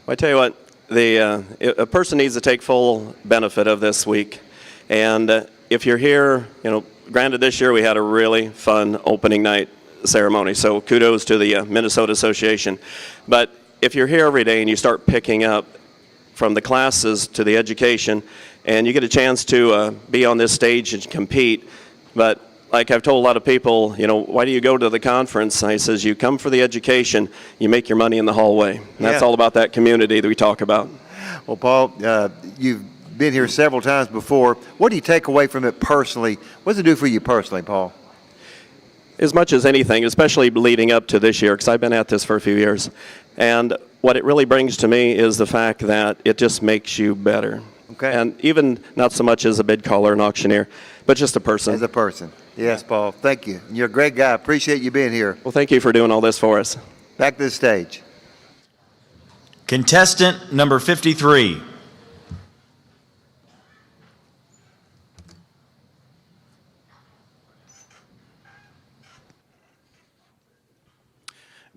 Well, I tell you what. A person needs to take full benefit of this week, and if you're here, granted this year we had a really fun opening night ceremony, so kudos to the Minnesota Association. But if you're here every day and you start picking up from the classes to the education, and you get a chance to be on this stage and compete, but like I've told a lot of people, why do you go to the conference? I says, you come for the education, you make your money in the hallway. And that's all about that community that we talk about. Well, Paul, you've been here several times before. What do you take away from it personally? What does it do for you personally, Paul? As much as anything, especially leading up to this year, because I've been at this for a few years. And what it really brings to me is the fact that it just makes you better. Okay. And even not so much as a bid caller and auctioneer, but just a person. As a person. Yes, Paul. Thank you. You're a great guy. Appreciate you being here. Well, thank you for doing all this for us. Back to the stage. Contestant number 53.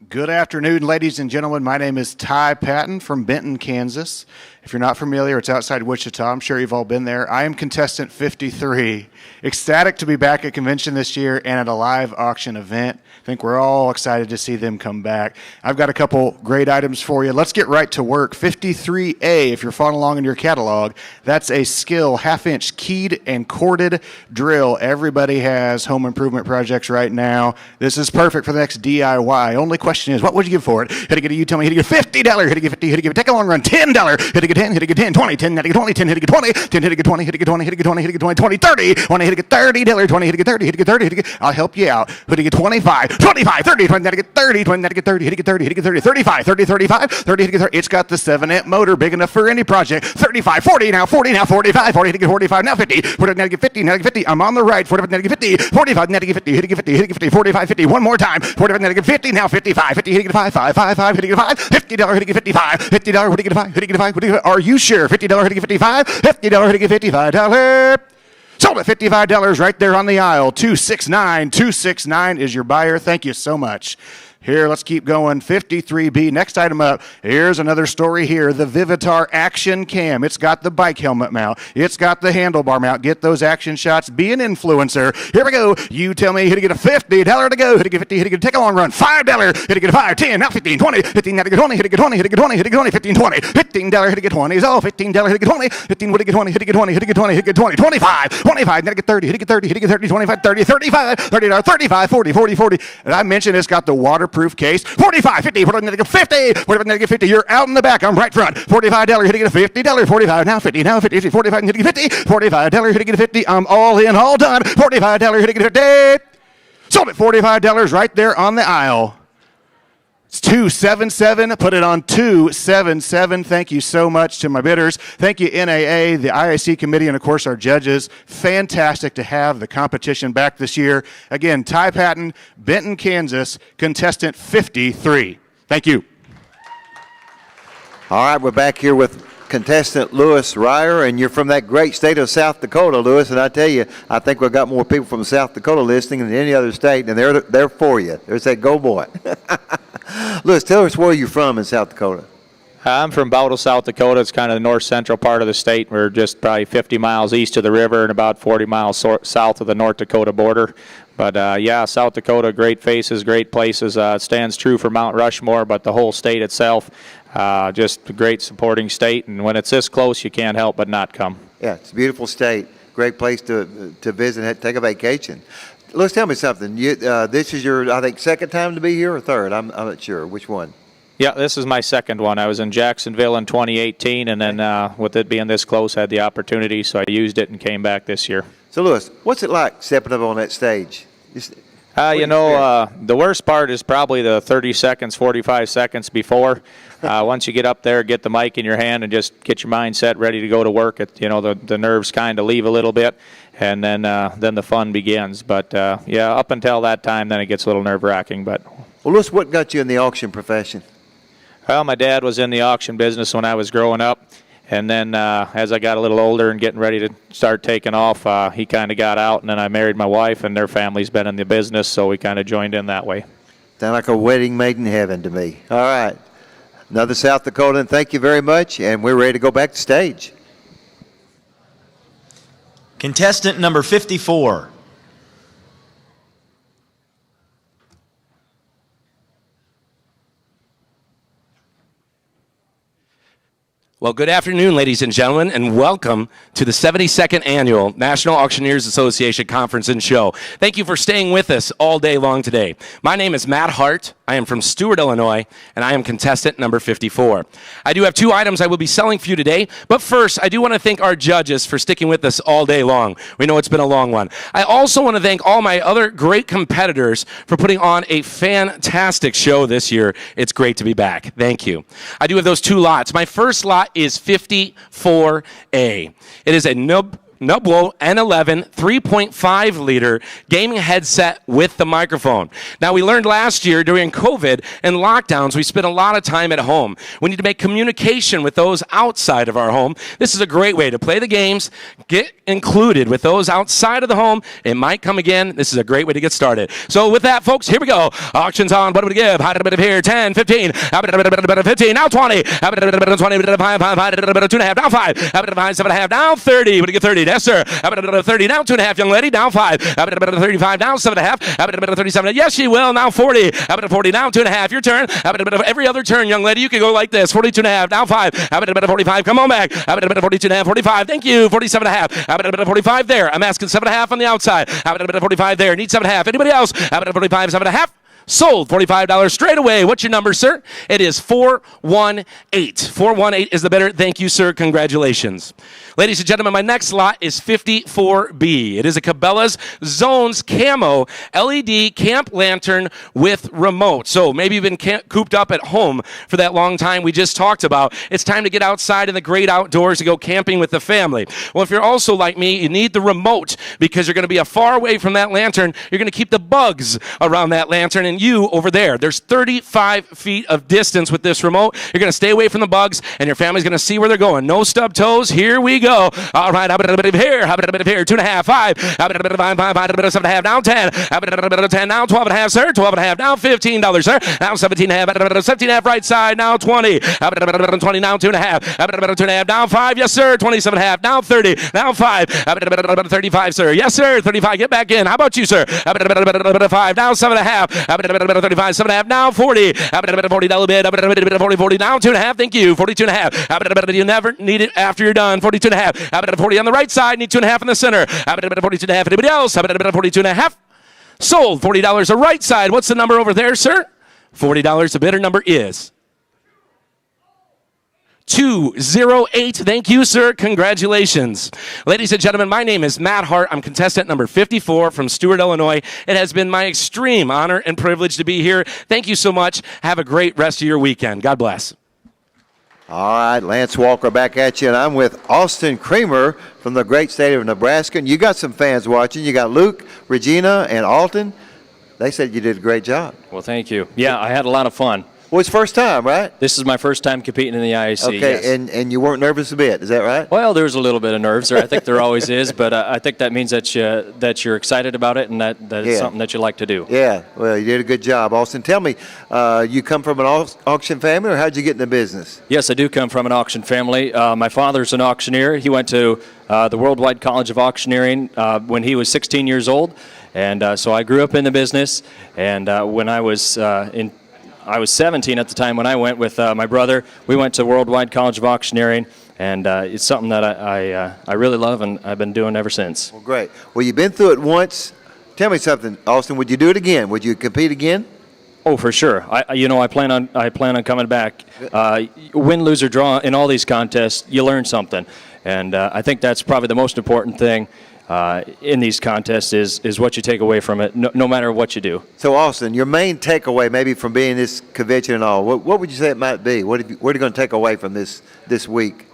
Good afternoon, ladies and gentlemen. My name is Ty Patton from Benton, Kansas. If you're not familiar, it's outside Wichita. I'm sure you've all been there. I am contestant 53. Ecstatic to be back at convention this year and at a live auction event. I think we're all excited to see them come back. I've got a couple great items for you. Let's get right to work. 53A, if you're following along in your catalog, that's a skill half-inch keyed and corded drill. Everybody has home improvement projects right now. This is perfect for the next DIY. Only question question is, what would you give for it? Hit to get a, you tell me, hit to get $50, hit to get 50, hit to get, take a long run, $10, hit to get 10, hit to get 10, 20, 10, hit to get 20, 10, hit to get 20, 10, hit to get 20, hit to get 20, hit to get 20, hit to get 20, 20, 30, 20, hit to get $30, 20, hit to get 30, hit to get 30, hit to get, I'll help you out. Hit to get 25, 25, 30, 20, hit to get 30, 20, hit to get 30, hit to get 30, hit to get 30, 35, 30, 35, 30, hit to get 30. It's got the 7-amp motor, big enough for any project. 35, 40, now 40, now 45, 40, hit to get 45, now 50, 40, now to get 50, now to get 50. I'm on the right, 45, now to get 50, 45, now to get 50, hit to get 50, hit to get 50, 45, 50. One more time, 45, now to get 50, now 55, 50, hit to get 5, 5, 5, 5, hit to get 5, $50, hit to get 55, $50, hit to get 5, hit to get 5, hit to get 5. Are you sure? $50, hit to get 55, $50, hit to get $55. Sold at $55 right there on the aisle. 269 is your buyer. Thank you so much. Here, let's keep going. 53B. Next item up. Here's another story here. The Vivitar Action Cam. It's got the bike helmet mount. It's got the handlebar mount. Get those action shots. Be an influencer. Here we go. You tell me. Hit to get a $50 to go. Hit to get 50. Hit to get take a long run. $5. Hit to get a 5. 10. Now 15. 20. 15. Now to get 20. Hit to get 20. Hit to get 20. Hit to get 20. 15. 20. $15. Hit to get 20. Is all. $15. Hit to get 20. 15. Hit to get 20. Hit to get 20. Hit to get 20. Hit to get 20. 25. 25. Now to get 30. Hit to get 30. Hit to get 30. 25. 30. 35. $30. 35. 40. 40. 40. And I mentioned it's got the waterproof case. 45, 50, 50, 50, 50. You're out in the back. I'm right front. $45, hit to get a $50, 45, now 50, now 50, 45, hit to get 50, $45, hit to get a 50. I'm all in, all done. $45, hit to get a 50. Sold at $45 right there on the aisle. It's 277. Put it on 277. Thank you so much to my bidders. Thank you, NAA, the IAC committee, and of course our judges. Fantastic to have the competition back this year. Again, Ty Patton, Benton, Kansas, contestant 53. Thank you. All right, we're back here with contestant Lewis Ryer, and you're from that great state of South Dakota, Lewis. And I tell you, I think we've got more people from South Dakota listening than any other state, and they're for you. There's that go boy. Lewis, tell us where you're from in South Dakota. I'm from Bowdle, South Dakota. It's kind of the north-central part of the state. We're just probably 50 miles east of the river and about 40 miles south of the North Dakota border. But, yeah, South Dakota, great faces, great places. It stands true for Mount Rushmore, but the whole state itself, just a great supporting state. And when it's this close, you can't help but not come. Yeah, it's a beautiful state. Great place to visit and take a vacation. Let's tell me something. This is your, I think, second time to be here or third? I'm not sure. Which one? Yeah, this is my second one. I was in Jacksonville in 2018, and then with it being this close, I had the opportunity, so I used it and came back this year. So, Lewis, what's it like stepping up on that stage? The worst part is probably the 30 seconds, 45 seconds before. Once you get up there, get the mic in your hand, and just get your mindset ready to go to work. The nerves kind of leave a little bit, and then the fun begins. But, yeah, up until that time, then it gets a little nerve-wracking. But well, Lewis, what got you in the auction profession? Well, my dad was in the auction business when I was growing up. And then as I got a little older and getting ready to start taking off, he kind of got out, and then I married my wife, and their family's been in the business, so we kind of joined in that way. Sound like a wedding made in heaven to me. All right. Another South Dakotan, thank you very much, and we're ready to go back to stage. Contestant number 54. Well, good afternoon, ladies and gentlemen, and welcome to the 72nd Annual National Auctioneers Association Conference and Show. Thank you for staying with us all day long today. My name is Matt Hart. I am from Stewart, Illinois, and I am contestant number 54. I do have 2 items I will be selling for you today, but first, I do want to thank our judges for sticking with us all day long. We know it's been a long one. I also want to thank all my other great competitors for putting on a fantastic show this year. It's great to be back. Thank you. I do have those 2 lots. My first lot is 54A. It is a Nublo N11 3.5 liter gaming headset with the microphone. Now, we learned last year during COVID and lockdowns, we spent a lot of time at home. We need to make communication with those outside of our home. This is a great way to play the games, get included with those outside of the home. It might come again. This is a great way to get started. So with that, folks, here we go. Auctions on. What do we give? Here, 10, 15, 15, now 20, 20, 2.5, now 5, 7.5, now 30. What do you get? 30? Yes, sir. 30, now 2.5, young lady, now 5. 35, now 7.5. 37, yes, she will. Now 40. 40, now 2.5. Your turn. Every other turn, young lady, you can go like this. 42.5, now 5. 45, come on back. 42.5, 45. Thank you. 47.5. 45 there. I'm asking 7.5 on the outside. 45 there. Need 7.5. Anybody else? 45, 7.5. Sold. $45 straight away. What's your number, sir? It is 418. 418 is the bidder. Thank you, sir. Congratulations. Ladies and gentlemen, my next lot is 54B. It is a Cabela's Zones Camo LED camp lantern with remote. So maybe you've been cooped up at home for that long time we just talked about. It's time to get outside in the great outdoors to go camping with the family. Well, if you're also like me, you need the remote because you're going to be far away from that lantern. You're going to keep the bugs around that lantern and you over there. There's 35 feet of distance with this remote. You're going to stay away from the bugs and your family's going to see where they're going. No stub toes. Here we go. All right, have a bit of here, have a bit of here, 2.5, 5, have a bit of 5, 7.5, now 10, have a bit of 10, now 12.5, sir, 12.5, now $15, sir, now 17.5, 17.5, right side, now 20, have a bit of 20, now 2.5, have a bit of 2.5, now 5, yes, sir, 27.5, now 30, now 5, have a bit of 35, sir, yes, sir, 35, get back in, how about you, sir, have a bit of 5, now 7.5, have a bit of 35, 7.5, now 40, have a bit of $40 bid, have a bit of 40, now 2.5, thank you, 42.5, have a bit of, you never need it after you're done, 42.5, have a bit of 40 on the right side, need 2.5 in the center, have a bit of 42.5, anybody else, have a bit of 42.5, sold, $40 the right side, what's the number over there, sir? $40, the bidder number is 208. Thank you, sir. Congratulations. Ladies and gentlemen, my name is Matt Hart. I'm contestant number 54 from Stewart, Illinois. It has been my extreme honor and privilege to be here. Thank you so much. Have a great rest of your weekend. God bless. All right, Lance Walker back at you, and I'm with Austin Creamer from the great state of Nebraska. And you got some fans watching. You got Luke, Regina, and Alton. They said you did a great job. Well, thank you. Yeah, I had a lot of fun. Well, it's first time, right? This is my first time competing in the IAC. Okay, yes. and you weren't nervous a bit, is that right? Well, there's a little bit of nerves there. I think there always is, but I think that means that you're excited about it and that it's something that you like to do. Yeah, well, you did a good job, Austin. Tell me, you come from an auction family, or how'd you get in the business? Yes, I do come from an auction family. My father's an auctioneer. He went to the Worldwide College of Auctioneering when he was 16 years old, and so I grew up in the business. And when I was I was 17 at the time when I went with my brother. We went to Worldwide College of Auctioneering, and it's something that I really love, and I've been doing ever since. Well, great. Well, you've been through it once. Tell me something, Austin. Would you do it again? Would you compete again? Oh, for sure. I plan on coming back. Win, lose, or draw in all these contests, you learn something, and I think that's probably the most important thing. In these contests is what you take away from it, no matter what you do. So, Austin, your main takeaway maybe from being this convention and all, what would you say it might be? What are you going to take away from this week?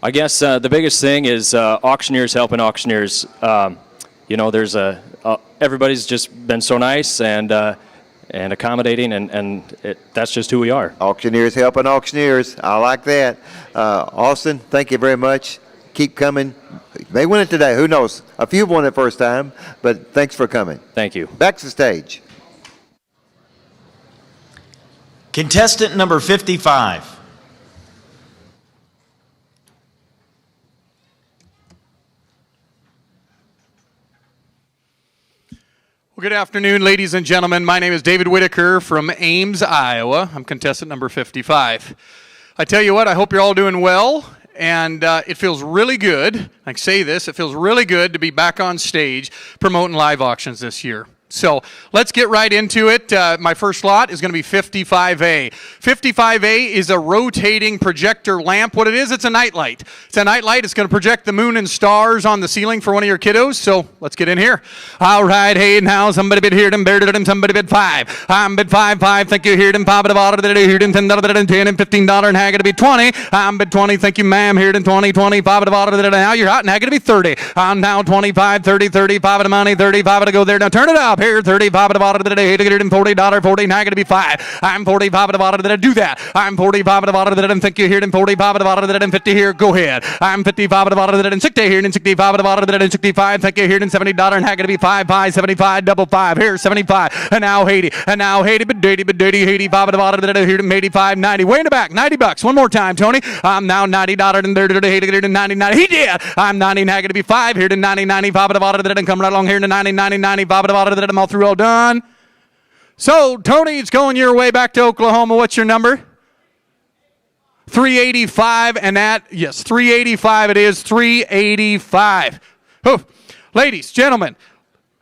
I guess the biggest thing is auctioneers helping auctioneers. There's everybody's just been so nice and accommodating, and that's just who we are. Auctioneers helping auctioneers. I like that. Austin, thank you very much. Keep coming. You may win it today. Who knows? A few won it first time, but thanks for coming. Thank you. Back to the stage. Contestant number 55. Well, good afternoon, ladies and gentlemen. My name is David Whitaker from Ames, Iowa. I'm contestant number 55. I tell you what, I hope you're all doing well. And it feels really good, I say this, it feels really good to be back on stage promoting live auctions this year. So let's get right into it. My first lot is going to be 55A. 55A is a rotating projector lamp. What it is, it's a nightlight. It's a nightlight. It's going to project the moon and stars on the ceiling for one of your kiddos. So let's get in here. All right, hey, now somebody bid here, somebody bid 5. I'm bid 5, thank you, here, and 5, here, and 10, and $15, and hag to be 20. I'm bid 20, thank you, ma'am, here, and 20, 25, now you're hot, and hag to be 30. I'm now 25, 30, 35 of the money, 35 to go there. Now turn it up. Here, 35 at the bottom of the day, to get it in $40, 40, now I gotta be 5. I'm 45 at the bottom of the day, do that. I'm 45 at the bottom of the day, and think you here, and 45 at the bottom of the day, and 50 here, go ahead. I'm 55 at the bottom of the day, and 60 here, and 65 at the bottom of the day, and 65, thank you here, and $70, and I gotta be 5, 75, double 5, here, 75, and now 80, but 85 at the bottom of the day, here, and 85, 90, way in the back, $90. One more time, Tony. I'm now $90, and there, to get it in 90, he did. I'm 90, and I gotta be 5, here, to 90, 95 at the bottom of the day, and come right along here, to 90, 95 at the bottom of the day, I'm all through, all done. So, Tony, it's going your way back to Oklahoma. What's your number? 385, and that, yes, 385 it is, 385. Oh, ladies, gentlemen,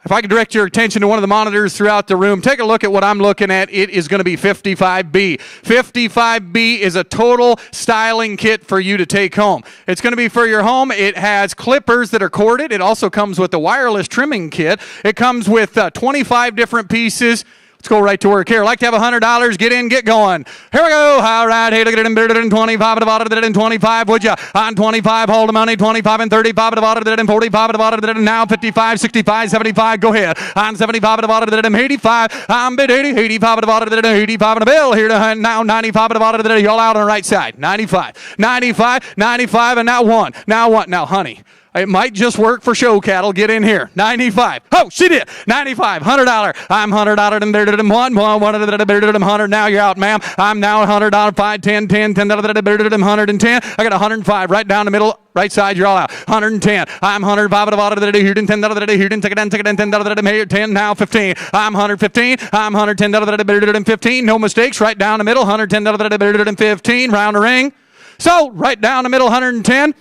If I could direct your attention to one of the monitors throughout the room, take a look at what I'm looking at. It is going to be 55B. 55B is a total styling kit for you to take home. It's going to be for your home. It has clippers that are corded. It also comes with a wireless trimming kit. It comes with 25 different pieces. Let's go right to work here. Like to have $100. Get in, get going. Here we go. All right. Hey, look at it in 25. At the bottom of it in 25. Would you? On 25. Hold the money. 25 and 35. At the bottom of it in 45. At the bottom of it in now 55, 65, 75. Go ahead. On 75. At the bottom of it in 85. On bid 80. 85. At the bottom of it in 85. And a bill here to now 95. At the bottom of it. Y'all out on the right side. 95. 95. 95. And now one. Now what? Now, honey. It might just work for show cattle. Get in here. 95. Oh, she did. 95. $100. I'm $100 and there to one. 100. Now you're out, ma'am. I'm now $100. 5, 10, 10, 10, 110. I got 105 right down the middle. Right side, you're all out. 110. I'm 105 at the bottom of the here, 10, here, 10, take it in, 10, 10, now 15. I'm 115. I'm 110, 15. No mistakes. Right down the middle, 110, 15. Round the ring. So, right down the middle, 110.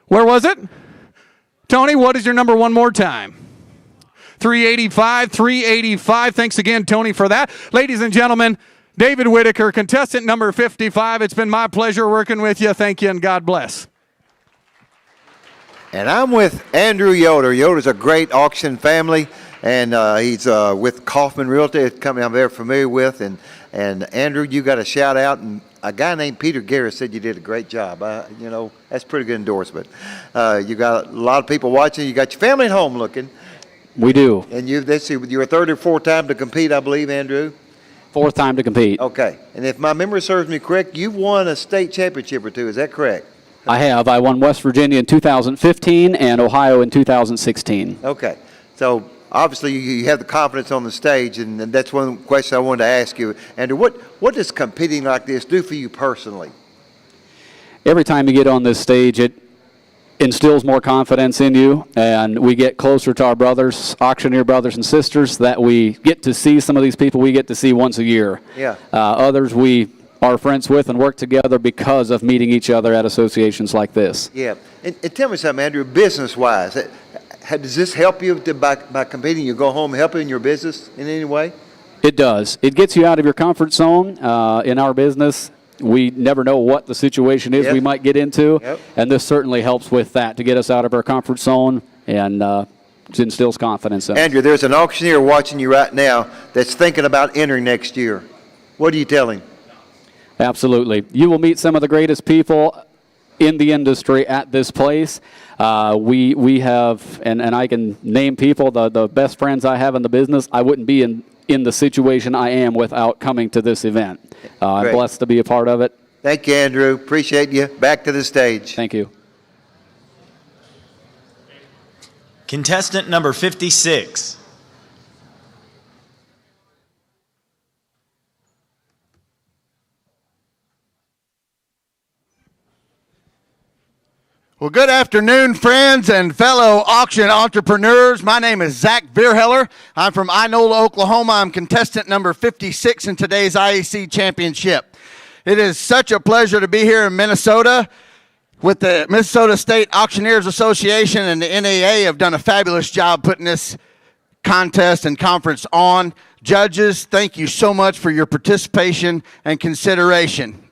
Where was it? Tony, what is your number one more time? 385, 385. Thanks again, Tony, for that. Ladies and gentlemen, David Whitaker, contestant number 55. It's been my pleasure working with you. Thank you, and God bless. And I'm with Andrew Yoder. Yoder's a great auction family, and he's with Kaufman Realty, a company I'm very familiar with. And Andrew, you got a shout out, and a guy named Peter Garris said you did a great job. You know, that's a pretty good endorsement. You got a lot of people watching. You got your family at home looking. We do. And you're third or fourth time to compete, I believe, Andrew? Fourth time to compete. Okay. And if my memory serves me correct, you've won a state championship or two. Is that correct? I have. I won West Virginia in 2015 and Ohio in 2016. Okay. So obviously you have the confidence on the stage, and that's one question I wanted to ask you. Andrew, what does competing like this do for you personally? Every time you get on this stage, it instills more confidence in you, and we get closer to our brothers, auctioneer brothers and sisters, that we get to see some of these people we get to see once a year. Yeah. Others we are friends with and work together because of meeting each other at associations like this. Yeah. And tell me something, Andrew, business-wise, does this help you by competing? You go home helping in your business in any way? It does. It gets you out of your comfort zone. In our business, we never know what the situation is we might get into, and this certainly helps with that, to get us out of our comfort zone and instills confidence in us. Andrew, there's an auctioneer watching you right now that's thinking about entering next year. What do you tell him? Absolutely. You will meet some of the greatest people in the industry at this place. We have, and I can name people, the best friends I have in the business. I wouldn't be in the situation I am without coming to this event. I'm blessed to be a part of it. Thank you, Andrew. Appreciate you. Back to the stage. Thank you. Contestant number 56. Well, good afternoon, friends and fellow auction entrepreneurs. My name is Zach Vierheller. I'm from Inola, Oklahoma. I'm contestant number 56 in today's IAC Championship. It is such a pleasure to be here in Minnesota with the Minnesota State Auctioneers Association, and the NAA have done a fabulous job putting this contest and conference on. Judges, thank you so much for your participation and consideration.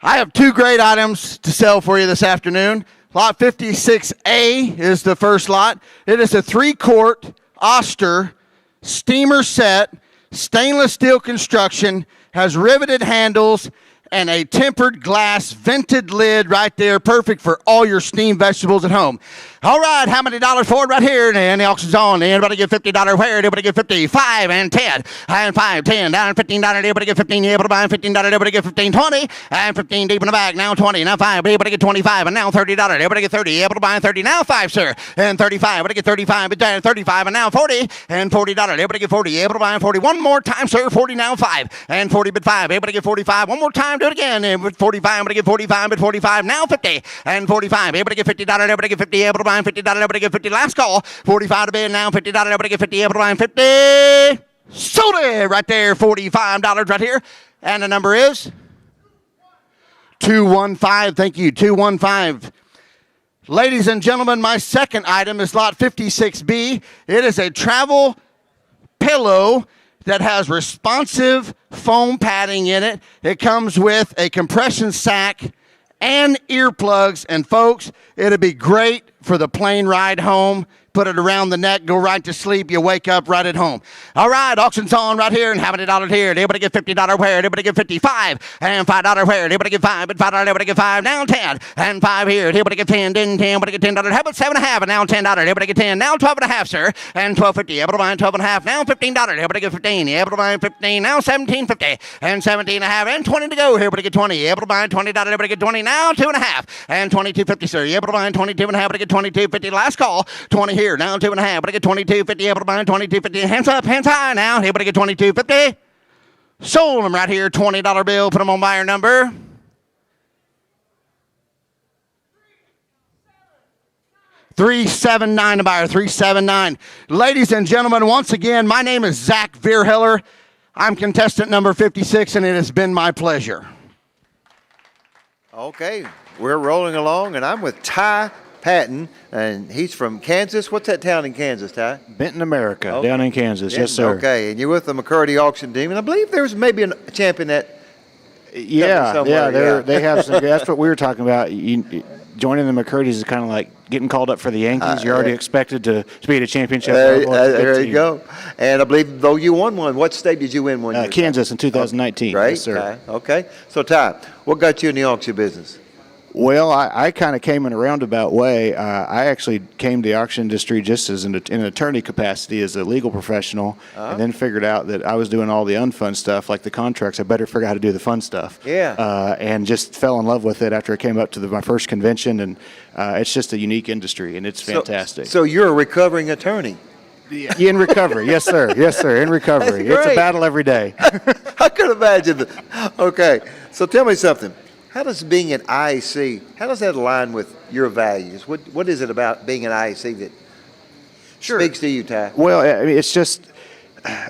I have two great items to sell for you this afternoon. Lot 56A is the first lot. It is a 3-quart Oster steamer set, stainless steel construction, has riveted handles, and a tempered glass vented lid right there, perfect for all your steamed vegetables at home. All right, how many dollars for it right here? And the auction's on. Anybody get $50 where? Everybody get 50, 5 and 10. And 5, 10, down $15. Everybody get 15. Able to buy $15. Everybody get 15, 20. And 15 deep in the bag. Now 20. Now 5. Everybody get 25. And now $30. Everybody get 30. Able to buy 30. Now 5, sir. And 35. Everybody get 35. But 35. And now 40. And $40. Everybody get 40. Able to buy 40. One more time, sir. 40 now 5. And 40 but 5. Everybody get 45. One more time. Do it again. And with 45. Everybody get 45. But 45. Now 50. And 45. Everybody get $50. Everybody get 50. Able to buy $50. Everybody get 50. Last call. 45 to bid. Now $50. Everybody get 50. Able to buy 50. Sold it right there. $45 right here. And the number is 215. Thank you. 215. Ladies and gentlemen, my second item is lot 56B. It is a travel pillow that has responsive foam padding in it. It comes with a compression sack and earplugs. And folks, it'll be great for the plane ride home. Put it around the neck, go right to sleep. You wake up right at home. All right, auction's on right here, and how many dollars here? Everybody get $50 where? Everybody get 55 and $5 where? Everybody get 5 and $5. Everybody get 5 now 10 and 5 here. Everybody get 10, then 10. Everybody get $10. How about 7.5 and now $10? Everybody get 10 now 12.5, sir, and $12.50. Able to buy 12.5 now $15. Everybody get 15. Able to buy 15 now $17.50 and 17.5 and 20 to go. Everybody get 20. Able to buy $20. Everybody get 20 now 2.5 and $22.50, sir. Able to buy 22.5. Everybody get 22.50. Last call 20 here now 2.5. Everybody get 22.50. Able to buy 22.50. Hands up, hands high now. Everybody get 22.50. Sold them right here. $20 bill. Put them on buyer number 379. The buyer 379. Ladies and gentlemen, once again, my name is Zach Vierheller. I'm contestant number 56, and it has been my pleasure. Okay, we're rolling along, and I'm with Ty Patton, and he's from Kansas. What's that town in Kansas, Ty? Benton, America, down in Kansas. Yes, sir. Okay, and you're with the McCurdy auction team, and I believe there's maybe a champion that. They have some. That's what we were talking about. Joining the McCurdy's is kind of like getting called up for the Yankees. You're already expected to be at a championship level. There you go. And I believe, though, you won one. What state did you win one year? Kansas in 2019. Great. Yes, sir. Okay. So, Ty, what got you in the auction business? Well, I kind of came in a roundabout way. I actually came to the auction industry just as in an attorney capacity as a legal professional, and then figured out that I was doing all the unfun stuff, like the contracts. I better figure out how to do the fun stuff. Yeah. And just fell in love with it after I came up to my first convention, and it's just a unique industry, and it's fantastic. So you're a recovering attorney. In recovery, yes, sir. Yes, sir, in recovery. It's a battle every day. I could imagine that. Okay, so tell me something. How does being an IAC, how does that align with your values? What is it about being an IAC that speaks to you, Ty? Well, I mean, it's just,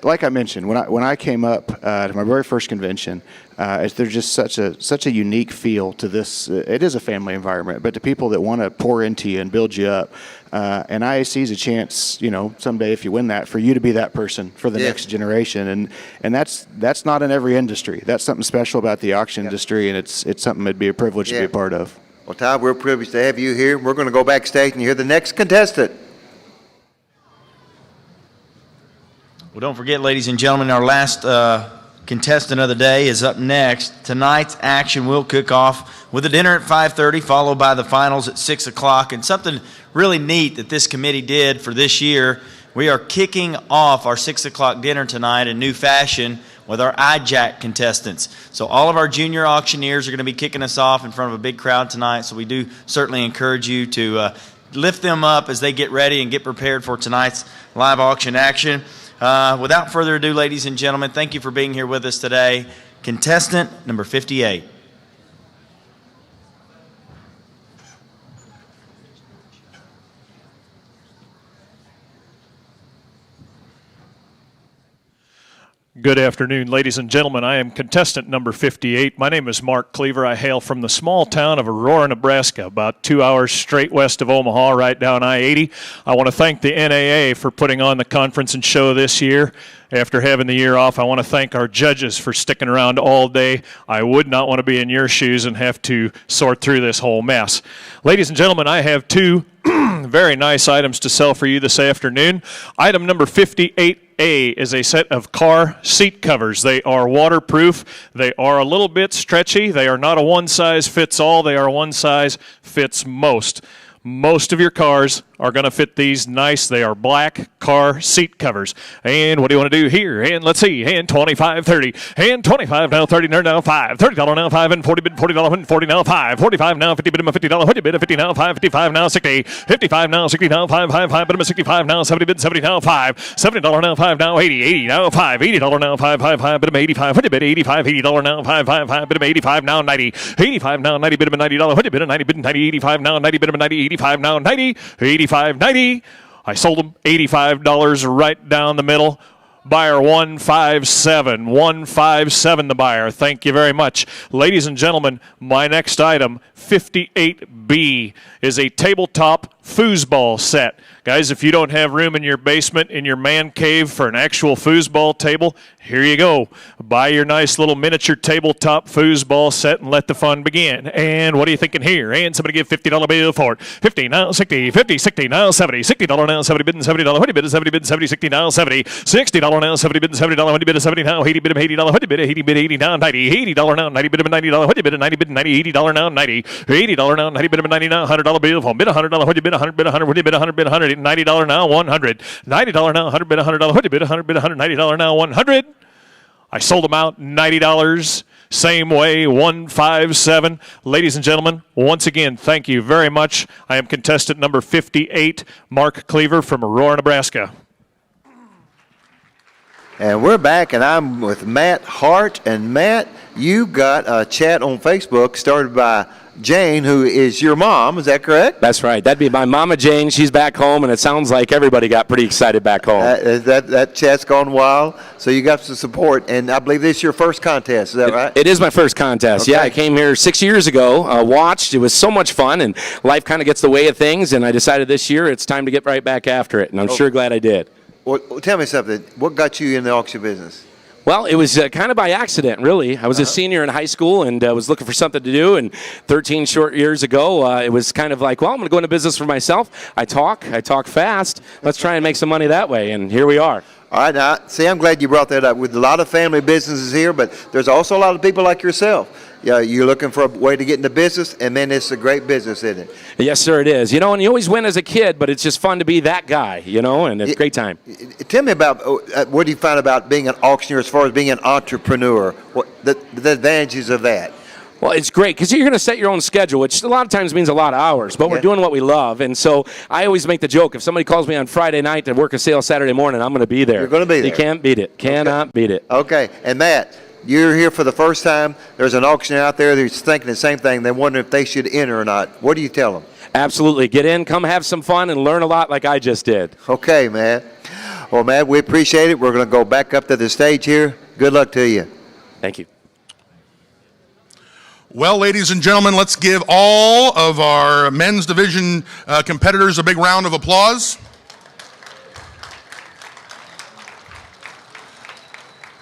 like I mentioned, when I came up to my very first convention, there's just such a unique feel to this. It is a family environment, but to people that want to pour into you and build you up, and IAC is a chance, someday if you win that, for you to be that person for the next generation, and that's not in every industry. That's something special about the auction industry, and it's something that'd be a privilege to be a part of. Well, Ty, we're privileged to have you here. We're going to go backstage and hear the next contestant. Well, don't forget, ladies and gentlemen, our last contestant of the day is up next. Tonight's action will kick off with a dinner at 5:30, followed by the finals at 6 o'clock. And something really neat that this committee did for this year, we are kicking off our 6 o'clock dinner tonight in new fashion with our IJAC contestants. So all of our junior auctioneers are going to be kicking us off in front of a big crowd tonight. So we do certainly encourage you to lift them up as they get ready and get prepared for tonight's live auction action. Without further ado, ladies and gentlemen, thank you for being here with us today. Contestant number 58. Good afternoon, ladies and gentlemen. I am contestant number 58. My name is Mark Cleaver. I hail from the small town of Aurora, Nebraska, about 2 hours straight west of Omaha, right down I-80. I want to thank the NAA for putting on the conference and show this year. After having the year off, I want to thank our judges for sticking around all day. I would not want to be in your shoes and have to sort through this whole mess. Ladies and gentlemen, I have two very nice items to sell for you this afternoon. Item number 58A is a set of car seat covers. They are waterproof. They are a little bit stretchy. They are not a one-size-fits-all. They are one-size-fits-most. Most of your cars are going to fit these nice. They are black car seat covers. And what do you want to do here? And let's see. And 25, 30. And 25 now, 30 now, 5. $30 now, 5. And 40 bid, $40, 40 now, 5. 45 now, 50 bid, $50. 50 bid, 50 now, 5. 55 now, 60. 55 now, 60 now, 5. 5 bid, 65 now, 70 bid, 70 now, 5. $70 now, 5 now, 80. 80 now, 5. $80 now, 5 bid, 85. 50 bid, 85. $80 now, 5 bid, 85 now, 90. 85 now, 90 bid, $90. 50 bid, 90 bid, 90. 85 now, 90 bid, 90. 85 now, 90. 85, 90. I sold them $85 right down the middle. Buyer 157. 157 the buyer. Thank you very much. Ladies and gentlemen, my next item, 58B, is a tabletop foosball set. Guys, if you don't have room in your basement, in your man cave for an actual foosball table, here you go. Buy your nice little miniature tabletop foosball set and let the fun begin. And what are you thinking here? And somebody give $50 bill for it. 50, now 60, 50, 60, now 70, $60 now 70, bidding $70, what bid 70, bidding 70, 60 now 70, $60 now 70, bidding $70, what bid 70 now 80, bid $80, what bid 80, bid 80 now 90, $80 now 90, bid $90, what bid 90, bid 90, $80 now 90, $80 now 90, bid $90 now $100 bill for bid $100, what bid 100, bid 100, what bid 100, bid 100, $90 now 100, $90 now 100, bid $100, what bid 100, bid 100, $90 now 100. I sold them out $90. Same way, 157. Ladies and gentlemen, once again, thank you very much. I am contestant number 58, Mark Cleaver from Aurora, Nebraska. And we're back, and I'm with Matt Hart. And Matt, you got a chat on Facebook started by Jane, who is your mom. Is that correct? That's right. That'd be my mama Jane. She's back home, and it sounds like everybody got pretty excited back home. That chat's gone wild. So you got some support, and I believe this is your first contest. Is that right? It is my first contest. Okay. Yeah, I came here 6 years ago, watched. It was so much fun, and life kind of gets the way of things, and I decided this year it's time to get right back after it, and I'm sure glad I did. Well, tell me something. What got you in the auction business? Well, it was kind of by accident, really. I was a senior in high school and was looking for something to do. And 13 short years ago, it was kind of like, well, I'm going to go into business for myself. I talk fast. Let's try and make some money that way. And here we are. All right. Now, see, I'm glad you brought that up. With a lot of family businesses here, but there's also a lot of people like yourself. Yeah, you're looking for a way to get into business, and man, it's a great business, isn't it? Yes, sir, it is. You know, and you always win as a kid, but it's just fun to be that guy, you know, and it's a great time. Tell me about what do you find about being an auctioneer as far as being an entrepreneur? What the advantages of that? Well, it's great because you're going to set your own schedule, which a lot of times means a lot of hours, but we're doing what we love. And so I always make the joke, if somebody calls me on Friday night to work a sale Saturday morning, I'm going to be there. You're going to be there. You can't beat it. Cannot beat it. Okay. And Matt, you're here for the first time. There's an auctioneer out there who's thinking the same thing. They wonder if they should enter or not. What do you tell them? Absolutely. Get in, come have some fun, and learn a lot like I just did. Okay, man. Well, Matt, we appreciate it. We're going to go back up to the stage here. Good luck to you. Thank you. Well, ladies and gentlemen, let's give all of our men's division competitors a big round of applause.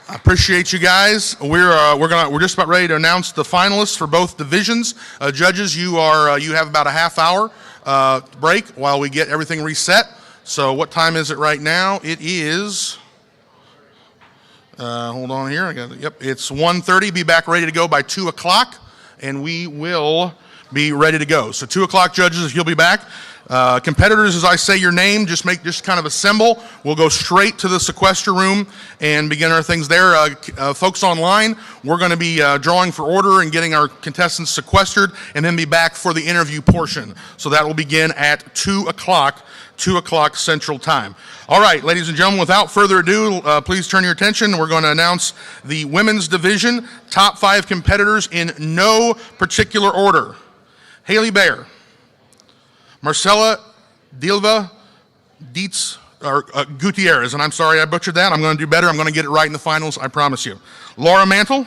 I appreciate you guys. We're just about ready to announce the finalists for both divisions. Judges, you have about a half hour break while we get everything reset. So what time is it right now? It is. Hold on here. It's 1:30. Be back ready to go by 2 o'clock, and we will be ready to go. So 2 o'clock, judges, if you'll be back. Competitors, as I say your name, just kind of assemble. We'll go straight to the sequester room and begin our things there. Folks online, we're going to be drawing for order and getting our contestants sequestered, and then be back for the interview portion. So that will begin at 2 o'clock Central Time. All right, ladies and gentlemen, without further ado, please turn your attention. We're going to announce the women's division top 5 competitors in no particular order. Haley Bayer, Marcella Dilva Dietz, or Gutierrez, and I'm sorry I butchered that. I'm going to do better. I'm going to get it right in the finals, I promise you. Laura Mantle,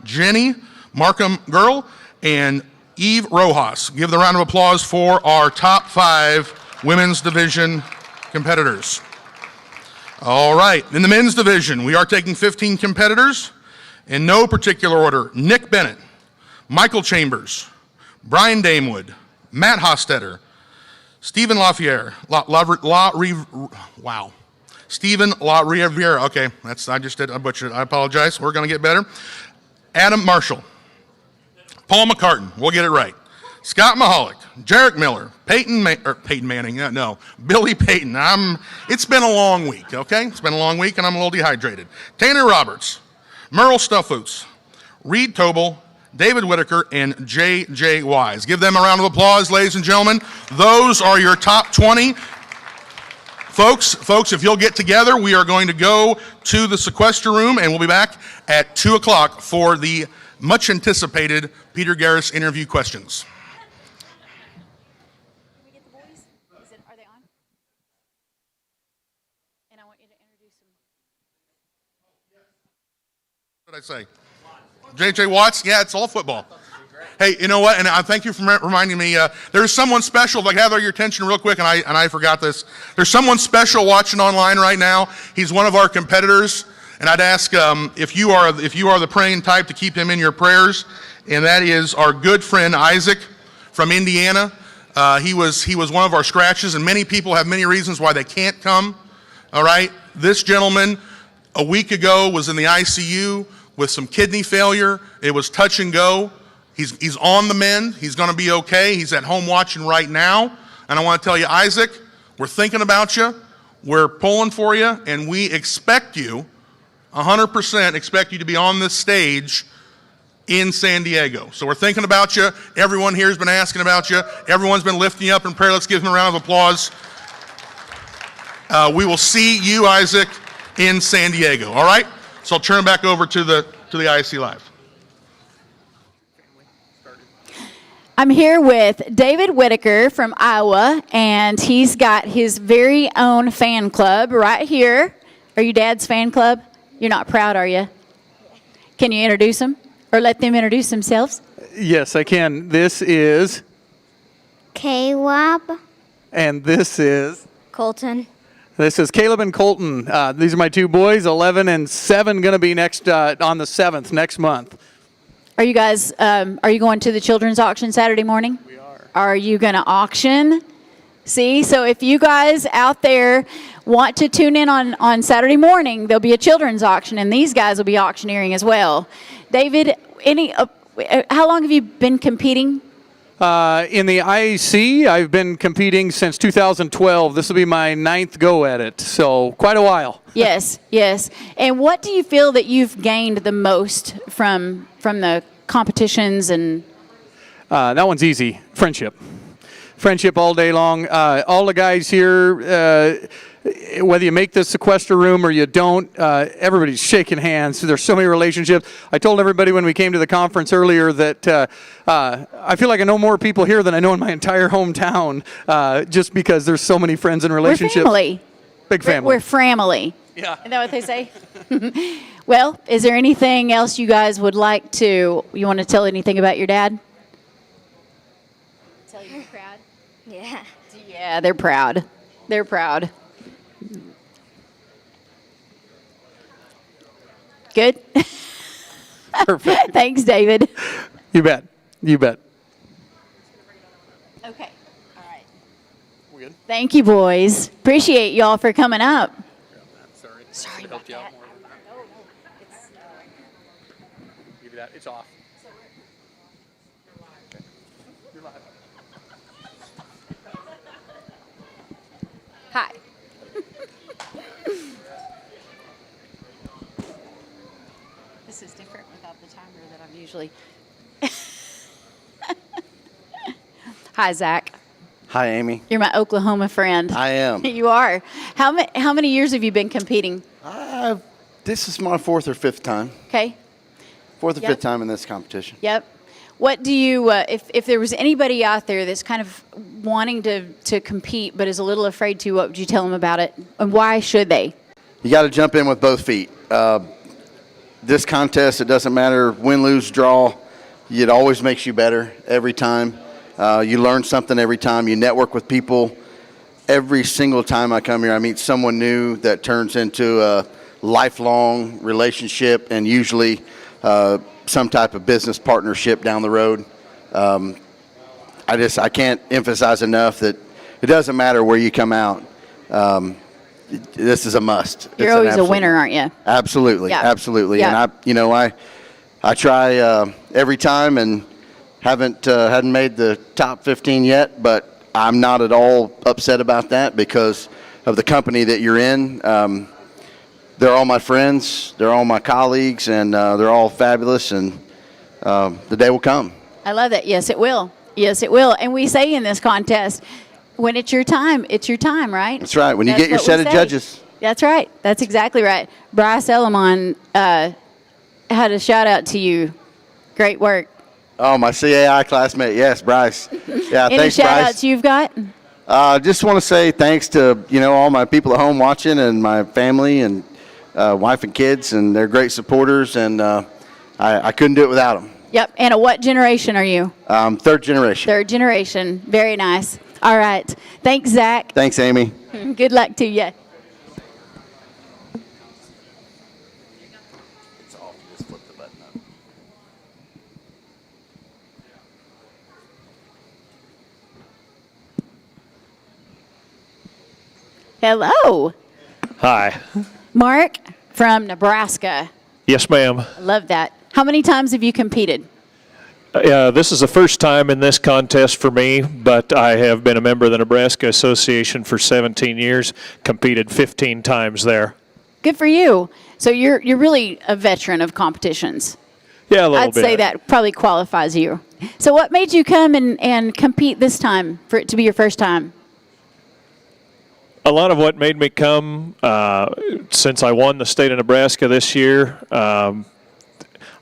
Jenny Markham Girl, and Eve Rojas. Give the round of applause for our top 5 women's division competitors. All right, in the men's division, we are taking 15 competitors in no particular order. Nick Bennett, Michael Chambers, Brian Damewood, Matt Hostetter, Stephen LaFiere, Stephen La Riviera. Okay, I butchered it. I apologize. We're going to get better. Adam Marshall, Paul McCartan. We'll get it right. Scott Mahalik, Jarek Miller, Billy Payton. It's been a long week, okay? It's been a long week, and I'm a little dehydrated. Tanner Roberts, Merle Stuffoots, Reed Tobel, David Whitaker, and J.J. Wise. Give them a round of applause, ladies and gentlemen. Those are your top 20. Folks, if you'll get together, we are going to go to the sequester room, and we'll be back at 2 o'clock for the much-anticipated Peter Garris interview questions. Are they on? And I want you to introduce them. What did I say? J.J. Watts? Yeah, it's all football. Hey, you know what? And I thank you for reminding me. There's someone special. If I gather your attention real quick, and I forgot this. There's someone special watching online right now. He's one of our competitors, and I'd ask if you are the praying type to keep him in your prayers. And that is our good friend Isaac from Indiana. He was one of our scratches, and many people have many reasons why they can't come. All right, this gentleman a week ago was in the ICU with some kidney failure. It was touch and go. He's on the mend. He's going to be okay. He's at home watching right now. And I want to tell you, Isaac, we're thinking about you. We're pulling for you. And we expect you, 100% expect you to be on this stage in San Diego. So we're thinking about you. Everyone here has been asking about you. Everyone's been lifting you up in prayer. Let's give him a round of applause. We will see you, Isaac, in San Diego. All right? So I'll turn it back over to the IAC Live. I'm here with David Whitaker from Iowa, and he's got his very own fan club right here. Are you Dad's fan club? You're not proud, are you? Can you introduce them or let them introduce themselves? Yes, I can. This is K-Wab. And this is Colton. This is Caleb and Colton. These are my two boys, 11 and 7, going to be next on the 7th next month. Are you guys, are you going to the children's auction Saturday morning? We are. Are you going to auction? See, so if you guys out there want to tune in on Saturday morning, there'll be a children's auction, and these guys will be auctioneering as well. David, how long have you been competing? In the IAC, I've been competing since 2012. This will be my 9th go at it, so quite a while. Yes, yes. And what do you feel that you've gained the most from the competitions? And that one's easy. Friendship all day long. All the guys here, whether you make the sequester room or you don't, everybody's shaking hands. There's so many relationships. I told everybody when we came to the conference earlier that I feel like I know more people here than I know in my entire hometown, just because there's so many friends and relationships. We're family. Big family. We're family. Yeah. Is that what they say? Well, is there anything else you guys would like to, you want to tell anything about your dad? Tell you you're proud? Yeah. Yeah, they're proud. They're proud. Good? Perfect. Thanks, David. You bet. You bet. Okay. All right. We good? Thank you, boys. Appreciate y'all for coming up. Sorry about that. Give you that. It's off. Hi. This is different without the timer that I'm usually. Hi, Zach. Hi, Amy. You're my Oklahoma friend. I am. You are. How many years have you been competing? This is my 4th or 5th time. Okay. 4th or 5th time in this competition. Yep. What do you, if there was anybody out there that's kind of wanting to compete but is a little afraid to, what would you tell them about it? And why should they? You got to jump in with both feet. This contest, it doesn't matter win, lose, draw. It always makes you better every time. You learn something every time. You network with people. Every single time I come here, I meet someone new that turns into a lifelong relationship and usually some type of business partnership down the road. I can't emphasize enough that it doesn't matter where you come out. This is a must. You're always a winner, aren't you? Absolutely, Yeah. absolutely. Yeah. And I try every time and hadn't made the top 15 yet, but I'm not at all upset about that because of the company that you're in. They're all my friends, they're all my colleagues, and they're all fabulous, and the day will come. I love that. Yes, it will. Yes, it will. And we say in this contest, when it's your time, right? That's right. When you get your set of judges. That's right. That's exactly right. Bryce Elamon had a shout out to you. Great work. Oh, my CAI classmate. Yes, Bryce. Yeah, Any thanks, shout Bryce. outs you've got? Just want to say thanks to all my people at home watching and my family and wife and kids, and they're great supporters, and I couldn't do it without them. Yep. And what generation are you? Third generation. Third generation. Very nice. All right. Thanks, Zach. Thanks, Amy. Good luck to you. Hello. Hi. Mark from Nebraska. Yes, ma'am. I love that. How many times have you competed? This is the first time in this contest for me, but I have been a member of the Nebraska Association for 17 years, competed 15 times there. Good for you. So you're really a veteran of competitions. Yeah, a little I'd bit. say that probably qualifies you. So what made you come and compete this time for it to be your first time? A lot of what made me come, since I won the state of Nebraska this year,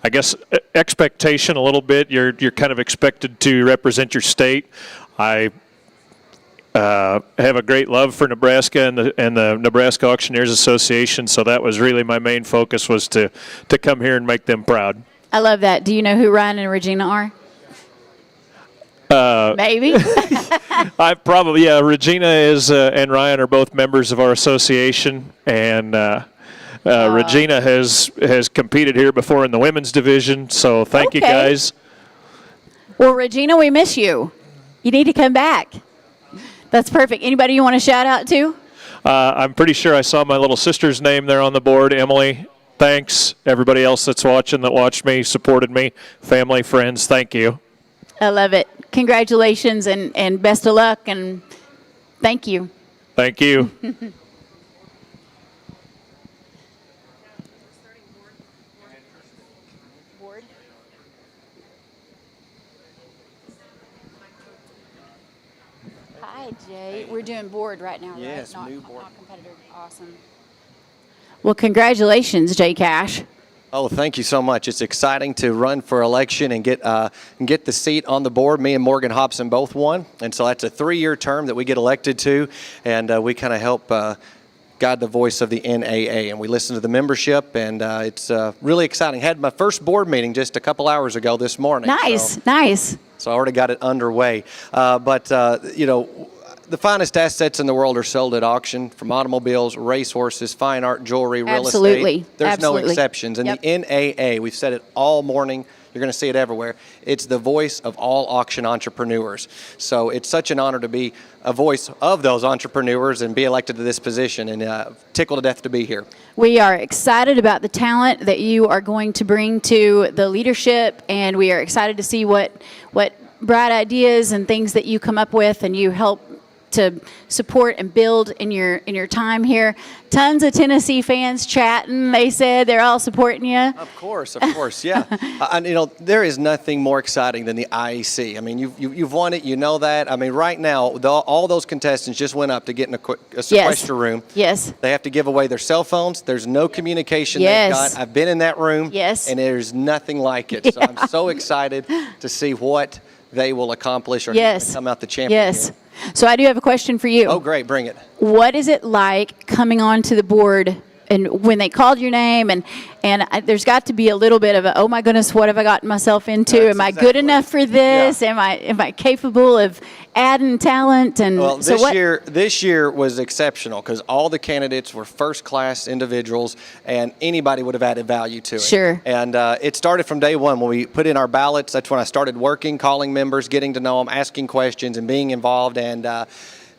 I guess expectation a little bit. You're kind of expected to represent your state. I have a great love for Nebraska and the Nebraska Auctioneers Association, so that was really my main focus, was to come here and make them proud. I love that. Do you know who Ryan and Regina are? Maybe. I probably, yeah. Regina is and Ryan are both members of our association, and Regina has competed here before in the women's division. So thank you guys. Well, Regina, we miss you. You need to come back. That's perfect. Anybody you want to shout out to? I'm pretty sure I saw my little sister's name there on the board, Emily. Thanks. Everybody else that's watching, that watched me, supported me, family, friends, thank you. I love it. Congratulations and best of luck, and thank you. Thank you. Hi, Jay. We're doing board right now, yes, right? new board. Not competitor. Awesome. Well, congratulations, Jay Cash. Oh, thank you so much. It's exciting to run for election and get the seat on the board. Me and Morgan Hobson both won, and so that's a 3-year term that we get elected to, and we kind of help guide the voice of the NAA, and we listen to the membership, and it's really exciting. Had my first board meeting just a couple hours ago this morning. Nice, nice. So I already got it underway, but you know, the finest assets in the world are sold at auction, from automobiles, racehorses, fine art, jewelry, real Absolutely. estate. There's Absolutely. no exceptions. And Yep. the NAA, we've said it all morning, you're going to see it everywhere. It's the voice of all auction entrepreneurs. So it's such an honor to be a voice of those entrepreneurs and be elected to this position, and tickled to death to be here. We are excited about the talent that you are going to bring to the leadership, and we are excited to see what bright ideas and things that you come up with and you help to support and build in your time here. Tons of Tennessee fans chatting. They said they're all supporting you. Of course, yeah. And you know, there is nothing more exciting than the IAC. I mean, you've won it, you know that. I mean, right now, all those contestants just went up to get in a sequester room. Yes. They have to give away their cell phones. There's no communication Yes. they've got. I've been in that room. Yes. And there's nothing like it. So I'm so excited to see what they will accomplish or Yes. come out the champion. Yes. here. So I do have a question for you. Oh, great. Bring it. What is it like coming onto the board and when they called your name and there's got to be a little bit of a, oh my goodness, what have I gotten myself into? That's Am I good enough for this? Am I capable of adding talent? And Well, so this year was exceptional because all the candidates were first-class individuals, and anybody would have added value to it. Sure. And it started from day one when we put in our ballots. That's when I started working, calling members, getting to know them, asking questions, and being involved. And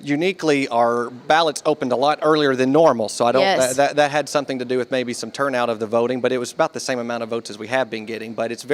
uniquely, our ballots opened a lot earlier than normal, so I don't. Yes. That had something to do with maybe some turnout of the voting, but it was about the same amount of votes as we have been getting. But it's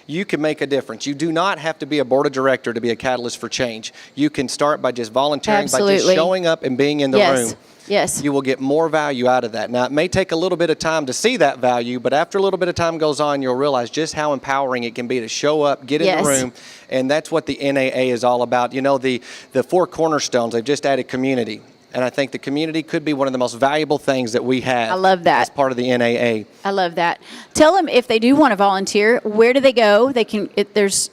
you can make a difference. You do not have to be a board of director to be a catalyst for change. You can start by just volunteering, by just Absolutely. showing up and being in the Yes. room. Yes. You will get more value out of that. Now, it may take a little bit of time to see that value, but after a little bit of time goes on, you'll realize just how empowering it can be to show up, get in Yes. the room, and that's what the NAA is all about. You know, the 4 cornerstones, they've just added community, and I think the community could be one of the most valuable things that we have. I love that. As part of the NAA. I love that. Tell them if they do want to volunteer, where do they go? There's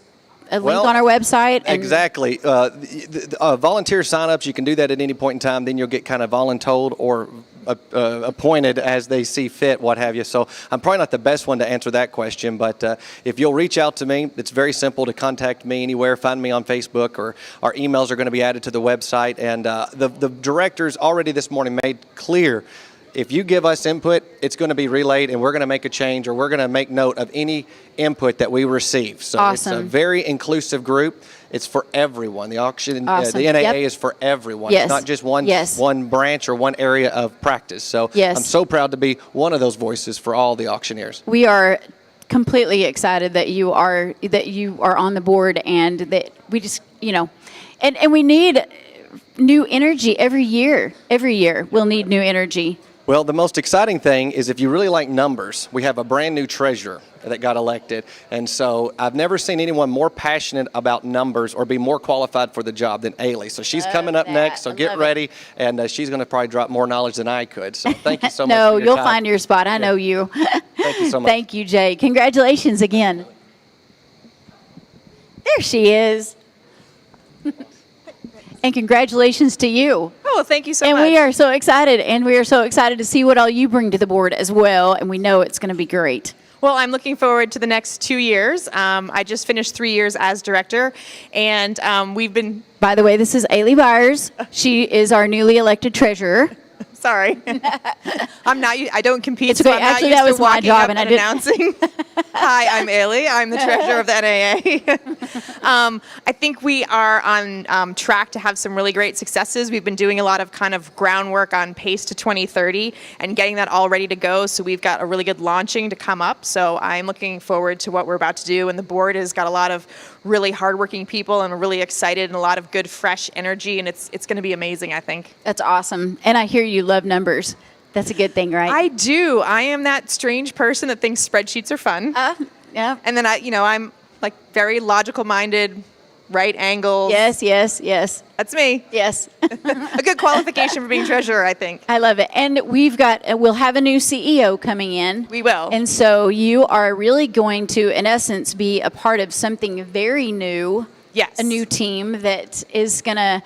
a link on our website. And Exactly. Volunteer signups, you can do that at any point in time. Then you'll get kind of voluntold or appointed as they see fit, what have you. So I'm probably not the best one to answer that question, but if you'll reach out to me, it's very simple to contact me anywhere. Find me on Facebook, or our emails are going to be added to the website. And the directors already this morning made clear, if you give us input, it's going to be relayed, and we're going to make a change, or we're going to make note of any input that we receive. So It's a very inclusive group. It's for everyone. The auction, the NAA is for everyone. Yes. It's not just one branch or one area of practice. So Yes. I'm so proud to be one of those voices for all the auctioneers. We are completely excited that you are on the board, and that we just, and we need new energy every year. Every year we'll need new energy. Well, the most exciting thing is, if you really like numbers, we have a brand new treasurer that got elected. And so I've never seen anyone more passionate about numbers or be more qualified for the job than Ailey. So she's coming up next, so get ready. And she's going to probably drop more knowledge than I could. So thank you so much for your you'll time. find your spot. I know you. Thank you so much. Thank you, Jay. Congratulations again. There she is. And congratulations to you. Oh, thank you so much. much. And we are so excited to see what all you bring to the board as well, and we know it's going to be great. Well, I'm looking forward to the next 2 years. I just finished 3 years as director, and we've been... By the way, this is Ailey Byers. She is our newly elected treasurer. Sorry. I'm not. I don't compete. It's okay. So I'm Actually, not that used was to my walking job, up and I and didn't- announcing. Hi, I'm Ailey. I'm the treasurer of the NAA. I think we are on track to have some really great successes. We've been doing a lot of kind of groundwork on Pace to 2030 and getting that all ready to go. So we've got a really good launching to come up. So I'm looking forward to what we're about to do. And the board has got a lot of really hardworking people, and we're really excited, and a lot of good, fresh energy. And it's going to be amazing, I think. That's awesome. And I hear you love numbers. That's a good thing, right? I do. I am that strange person that thinks spreadsheets are fun. Yeah. And then I'm like very logical minded, right angles. Yes. That's me. Yes. A good qualification for being treasurer, I think. I love it. And we'll have a new CEO coming in. We will. And so you are really going to, in essence, be a part of something very new. Yes. A new team that is going to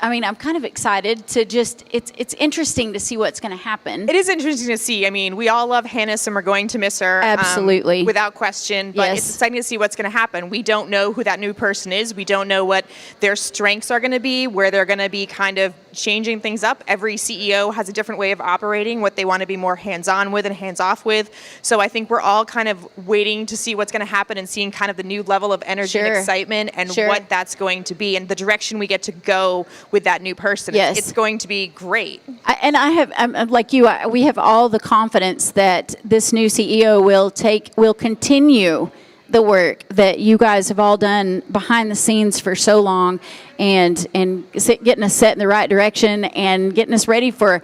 I'm kind of excited to it's interesting to see what's going to happen. It is interesting to see. I mean, we all love Hannes, and we're going to miss her. Absolutely. Without question. But it's exciting to see what's going to happen. We don't know who that new person is. We don't know what their strengths are going to be, where they're going to be kind of changing things up. Every CEO has a different way of operating, what they want to be more hands-on with and hands-off with. So I think we're all kind of waiting to see what's going to happen and seeing kind of the new level of energy and excitement and what that's going to be and the direction we get to go with that new person. Yes. It's going to be great. I'm like you, we have all the confidence that this new CEO will continue the work that you guys have all done behind the scenes for so long, and getting us set in the right direction and getting us ready for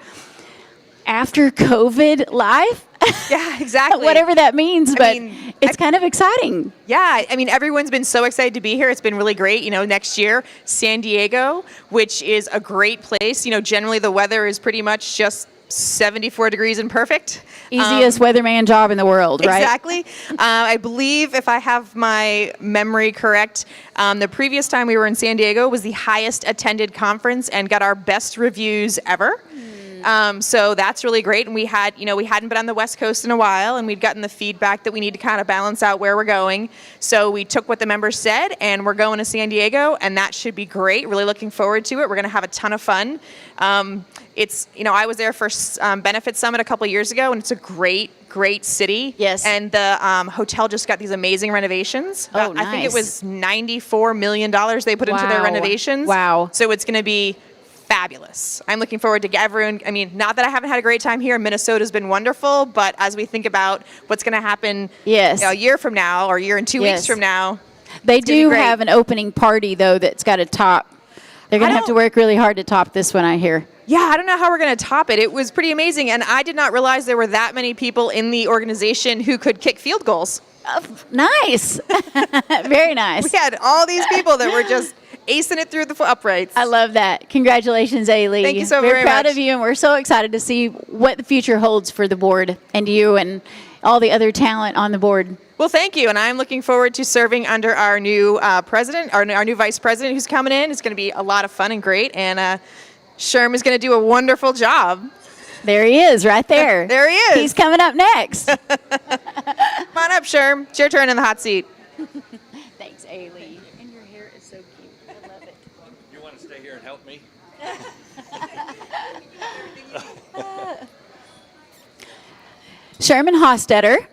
after COVID life. Yeah, exactly. Whatever that means, it's kind of exciting. Yeah, I mean, everyone's been so excited to be here. It's been really great. Next year, San Diego, which is a great place. Generally the weather is pretty much just 74 degrees and perfect. Easiest weatherman job in the world, right? Exactly. I believe, if I have my memory correct, the previous time we were in San Diego was the highest attended conference and got our best reviews ever. So that's really great. And we hadn't been on the West Coast in a while, and we'd gotten the feedback that we need to kind of balance out where we're going. So we took what the members said, and we're going to San Diego, and that should be great. Really looking forward to it. We're going to have a ton of fun. I was there for Benefit Summit a couple of years ago, and it's a great city. Yes. And the hotel just got these amazing renovations. Oh, nice. I think it was $94 million they put into their renovations. Wow. So it's going to be fabulous. I'm looking forward to everyone. I mean, not that I haven't had a great time here. Minnesota's been wonderful, but as we think about what's going to happen a year from now or a year and 2 weeks from now, they do have an opening party, though, that's got to top. They're going to have to work really hard to top this one, I hear. Yeah, I don't know how we're going to top it. It was pretty amazing, and I did not realize there were that many people in the organization who could kick field goals. Nice. Very nice. We had all these people that were just acing it through the uprights. I love that. Congratulations, Ailey. Thank you so very very much. We're proud much. of you, and we're so excited to see what the future holds for the board and you and all the other talent on the board. Well, thank you, and I'm looking forward to serving under our new president, our new vice president who's coming in. It's going to be a lot of fun and great, and Sherm is going to do a wonderful job. There he is, right there. There he is. He's coming up next. Come on up, Sherm. It's your turn in the hot seat. Thanks, Ailey. And your hair is so cute. I love it. You want to stay here and help me? Sherman Hostetter,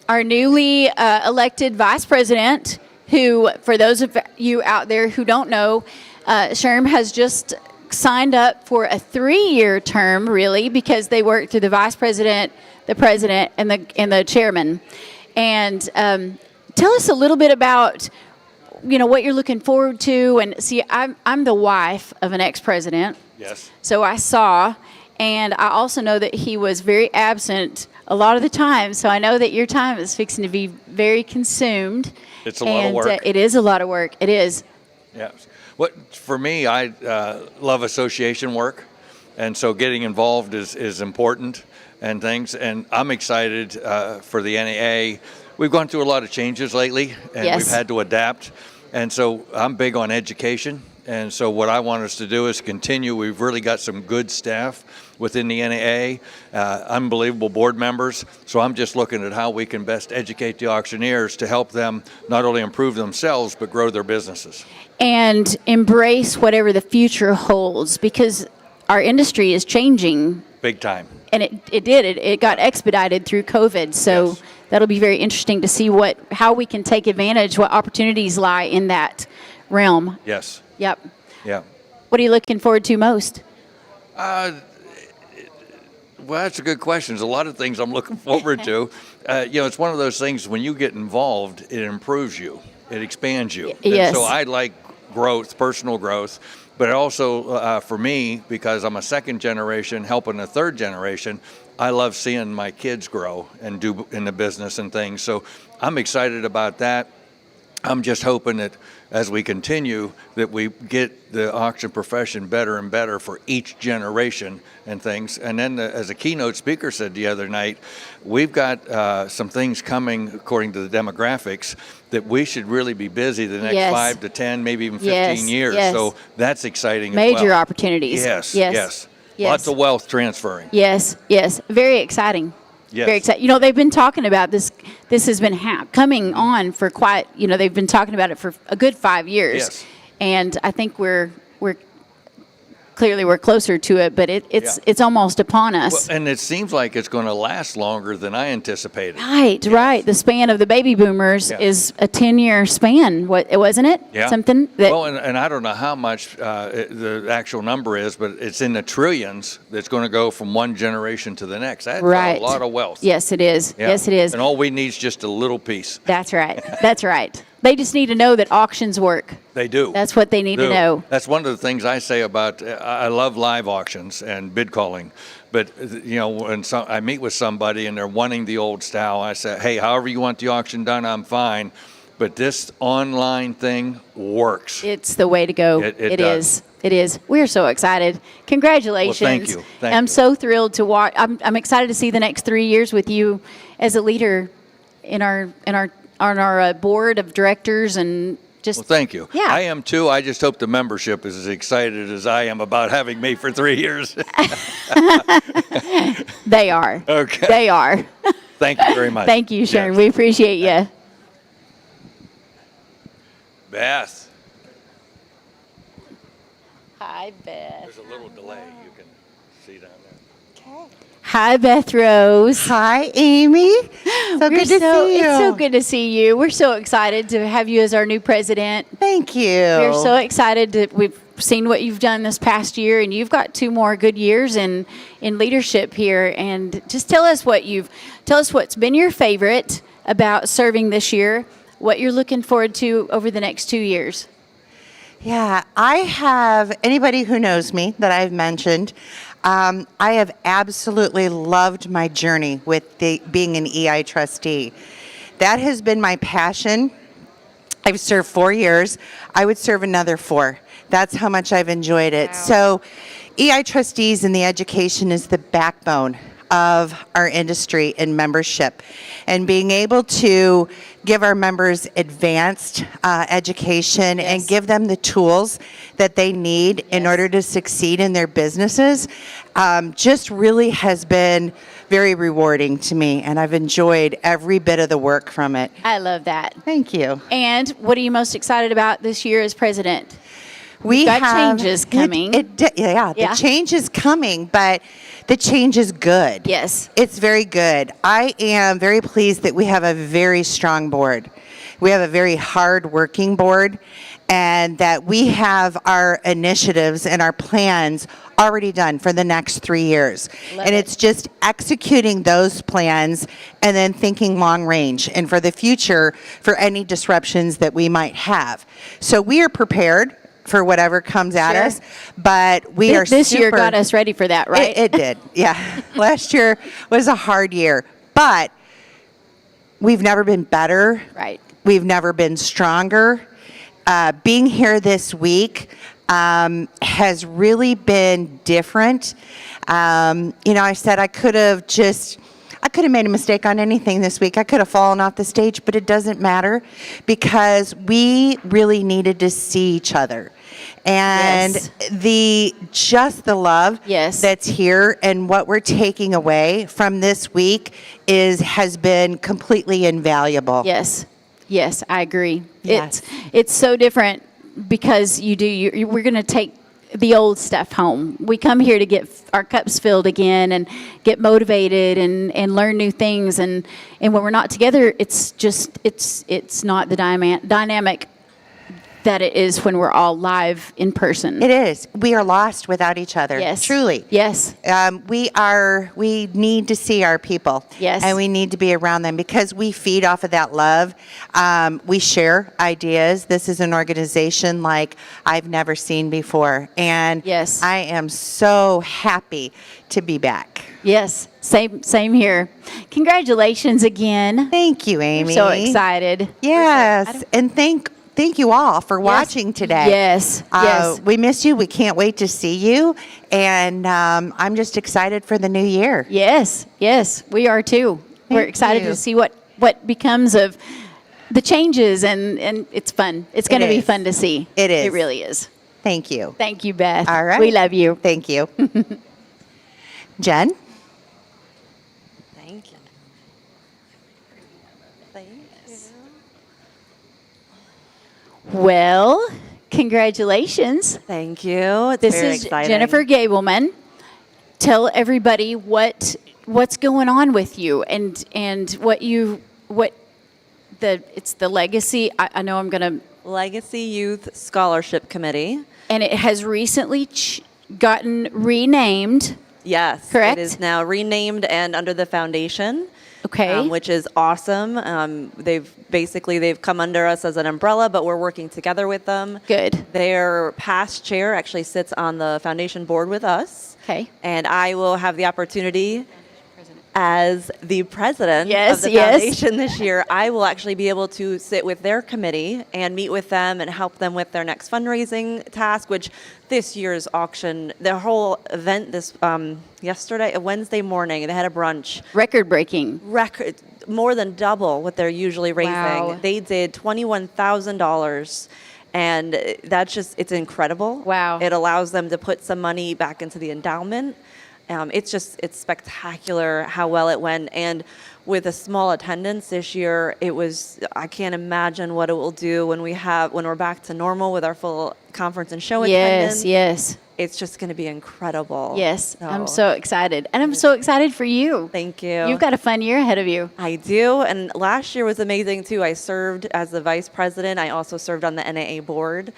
our newly elected vice president, who, for those of you out there who don't know, Sherm has just signed up for a 3-year term, really, because they work through the vice president, the president, and the chairman. And tell us a little bit about, what you're looking forward to. And see, I'm the wife of an ex-president. Yes. So I saw, and I also know that he was very absent a lot of the time. So I know that your time is fixing to be very consumed. It's a lot of work. It is a lot of work. It is. Yes. For me, I love association work, and so getting involved is important and things. And I'm excited for the NAA. We've gone through a lot of changes lately, and Yes. we've had to adapt. And so I'm big on education. And so what I want us to do is continue. We've really got some good staff within the NAA, unbelievable board members. So I'm just looking at how we can best educate the auctioneers to help them not only improve themselves, but grow their businesses. And embrace whatever the future holds, because our industry is changing. Big time. And it got expedited through COVID. So that'll be very interesting to see how we can take advantage, what opportunities lie in that realm. Yes. Yep. Yeah. What are you looking forward to most? Well, that's a good question. There's a lot of things I'm looking forward to. It's one of those things, when you get involved, it improves you. It expands you. Yes. And so I like growth, personal growth, but also for me, because I'm a second generation helping a third generation, I love seeing my kids grow and do in the business and things. So I'm excited about that. I'm just hoping that as we continue, that we get the auction profession better and better for each generation and things. And then, as a keynote speaker said the other night, we've got some things coming according to the demographics that we should really be busy the next 5 to 10, maybe even 15 years. Yes. So that's exciting as Major well. opportunities. Yes. Lots of wealth transferring. Yes. Very exciting. Yes. Very exciting. They've been talking about this. This has been coming on for quite. They've been talking about it for a good 5 years. Yes. And I think we're closer to it, but it's almost upon us. Well, and it seems like it's going to last longer than I anticipated. Right. The span of the baby boomers is a 10-year span. Wasn't it? Yeah. Something that. Well, and I don't know how much the actual number is, but it's in the trillions that's going to go from one generation to the next. That's Right. a lot of wealth. Yes, it is. Yeah. Yes, it is. And all we need is just a little piece. That's right. That's right. They just need to know that auctions work. They do. That's what they need to know. That's one of the things I say about, I love live auctions and bid calling. But, when I meet with somebody and they're wanting the old style, I say, hey, however you want the auction done, I'm fine. But this online thing works. It's the way to go. It does. It is. We're so excited. Congratulations. Well, thank you. I'm so thrilled to watch. I'm excited to see the next 3 years with you as a leader on our board of directors and just. Well, thank you. Yeah. I am too. I just hope the membership is as excited as I am about having me for 3 years. They are. Okay. They are. Thank you very much. Thank you, Sharon. Yes. We appreciate you. Beth. Hi, Beth. There's a little delay. You can see down there. Hi, Beth Rose. Hi, Amy. So good to see you. It's so good to see you. We're so excited to have you as our new president. Thank you. We're so excited that we've seen what you've done this past year, and you've got 2 more good years in leadership here. And just tell us what's been your favorite about serving this year, what you're looking forward to over the next 2 years. Yeah, I have, anybody who knows me that I've mentioned, I have absolutely loved my journey with being an EI trustee. That has been my passion. I've served 4 years. I would serve another 4. That's how much I've enjoyed it. Wow. So EI trustees and the education is the backbone of our industry and membership. And being able to give our members advanced education and give them the tools that they need in order to succeed in their businesses just really has been very rewarding to me, and I've enjoyed every bit of the work from it. I love that. Thank you. And what are you most excited about this year as president? We've got have changes coming. The change is coming, but the change is good. Yes. It's very good. I am very pleased that we have a very strong board. We have a very hard-working board, and that we have our initiatives and our plans already done for the next 3 years. And it's just executing those plans and then thinking long range and for the future for any disruptions that we might have. So we are prepared for whatever comes at us, but we are This year got us ready for that, right? It did, yeah. Last year was a hard year, but we've never been better. Right. We've never been stronger. Being here this week has really been different. I said I could have made a mistake on anything this week. I could have fallen off the stage, but it doesn't matter because we really needed to see each other. And the love that's here and what we're taking away from this week has been completely invaluable. Yes, I agree. Yes. It's so different because we're going to take the old stuff home. We come here to get our cups filled again and get motivated and learn new things. And when we're not together, it's not the dynamic that it is when we're all live in person. It is. We are lost without each other. Yes. Truly. Yes. We need to see our people. Yes. And we need to be around them because we feed off of that love. We share ideas. This is an organization like I've never seen before. And I am so happy to be back. Yes. Same here. Congratulations again. Thank you, Amy. We're so excited. Yes. And thank you all for watching today. Yes. We miss you. We can't wait to see you. And I'm just excited for the new year. Yes. We are too. We're excited to see what becomes of the changes, and it's fun. It's going to be fun to see. It is. It really is. Thank you. Thank you, Beth. All right. We love you. Thank you. Jen? Thank you. Well, congratulations. Thank you. This very is exciting. Jennifer Gableman. Tell everybody what's going on with you and it's the legacy. I know I'm going to Legacy Youth Scholarship Committee. And it has recently gotten renamed. Yes. Correct? It is now renamed and under the foundation. Okay. Which is awesome. They've come under us as an umbrella, but we're working together with them. Good. Their past chair actually sits on the foundation board with us. Okay. And I will have the opportunity as the president of the foundation this year. I will actually be able to sit with their committee and meet with them and help them with their next fundraising task, which this year's auction, the whole event Wednesday morning, they had a brunch. Record-breaking. More than double what they're usually raising. Wow. They did $21,000. And it's incredible. Wow. It allows them to put some money back into the endowment. It's spectacular how well it went. And with a small attendance this year, I can't imagine what it will do when we're back to normal with our full conference and show attendance. Yes. It's just going to be incredible. Yes. I'm so excited. And I'm so excited for you. Thank you. You've got a fun year ahead of you. I do. And last year was amazing too. I served as the vice president. I also served on the NAA board.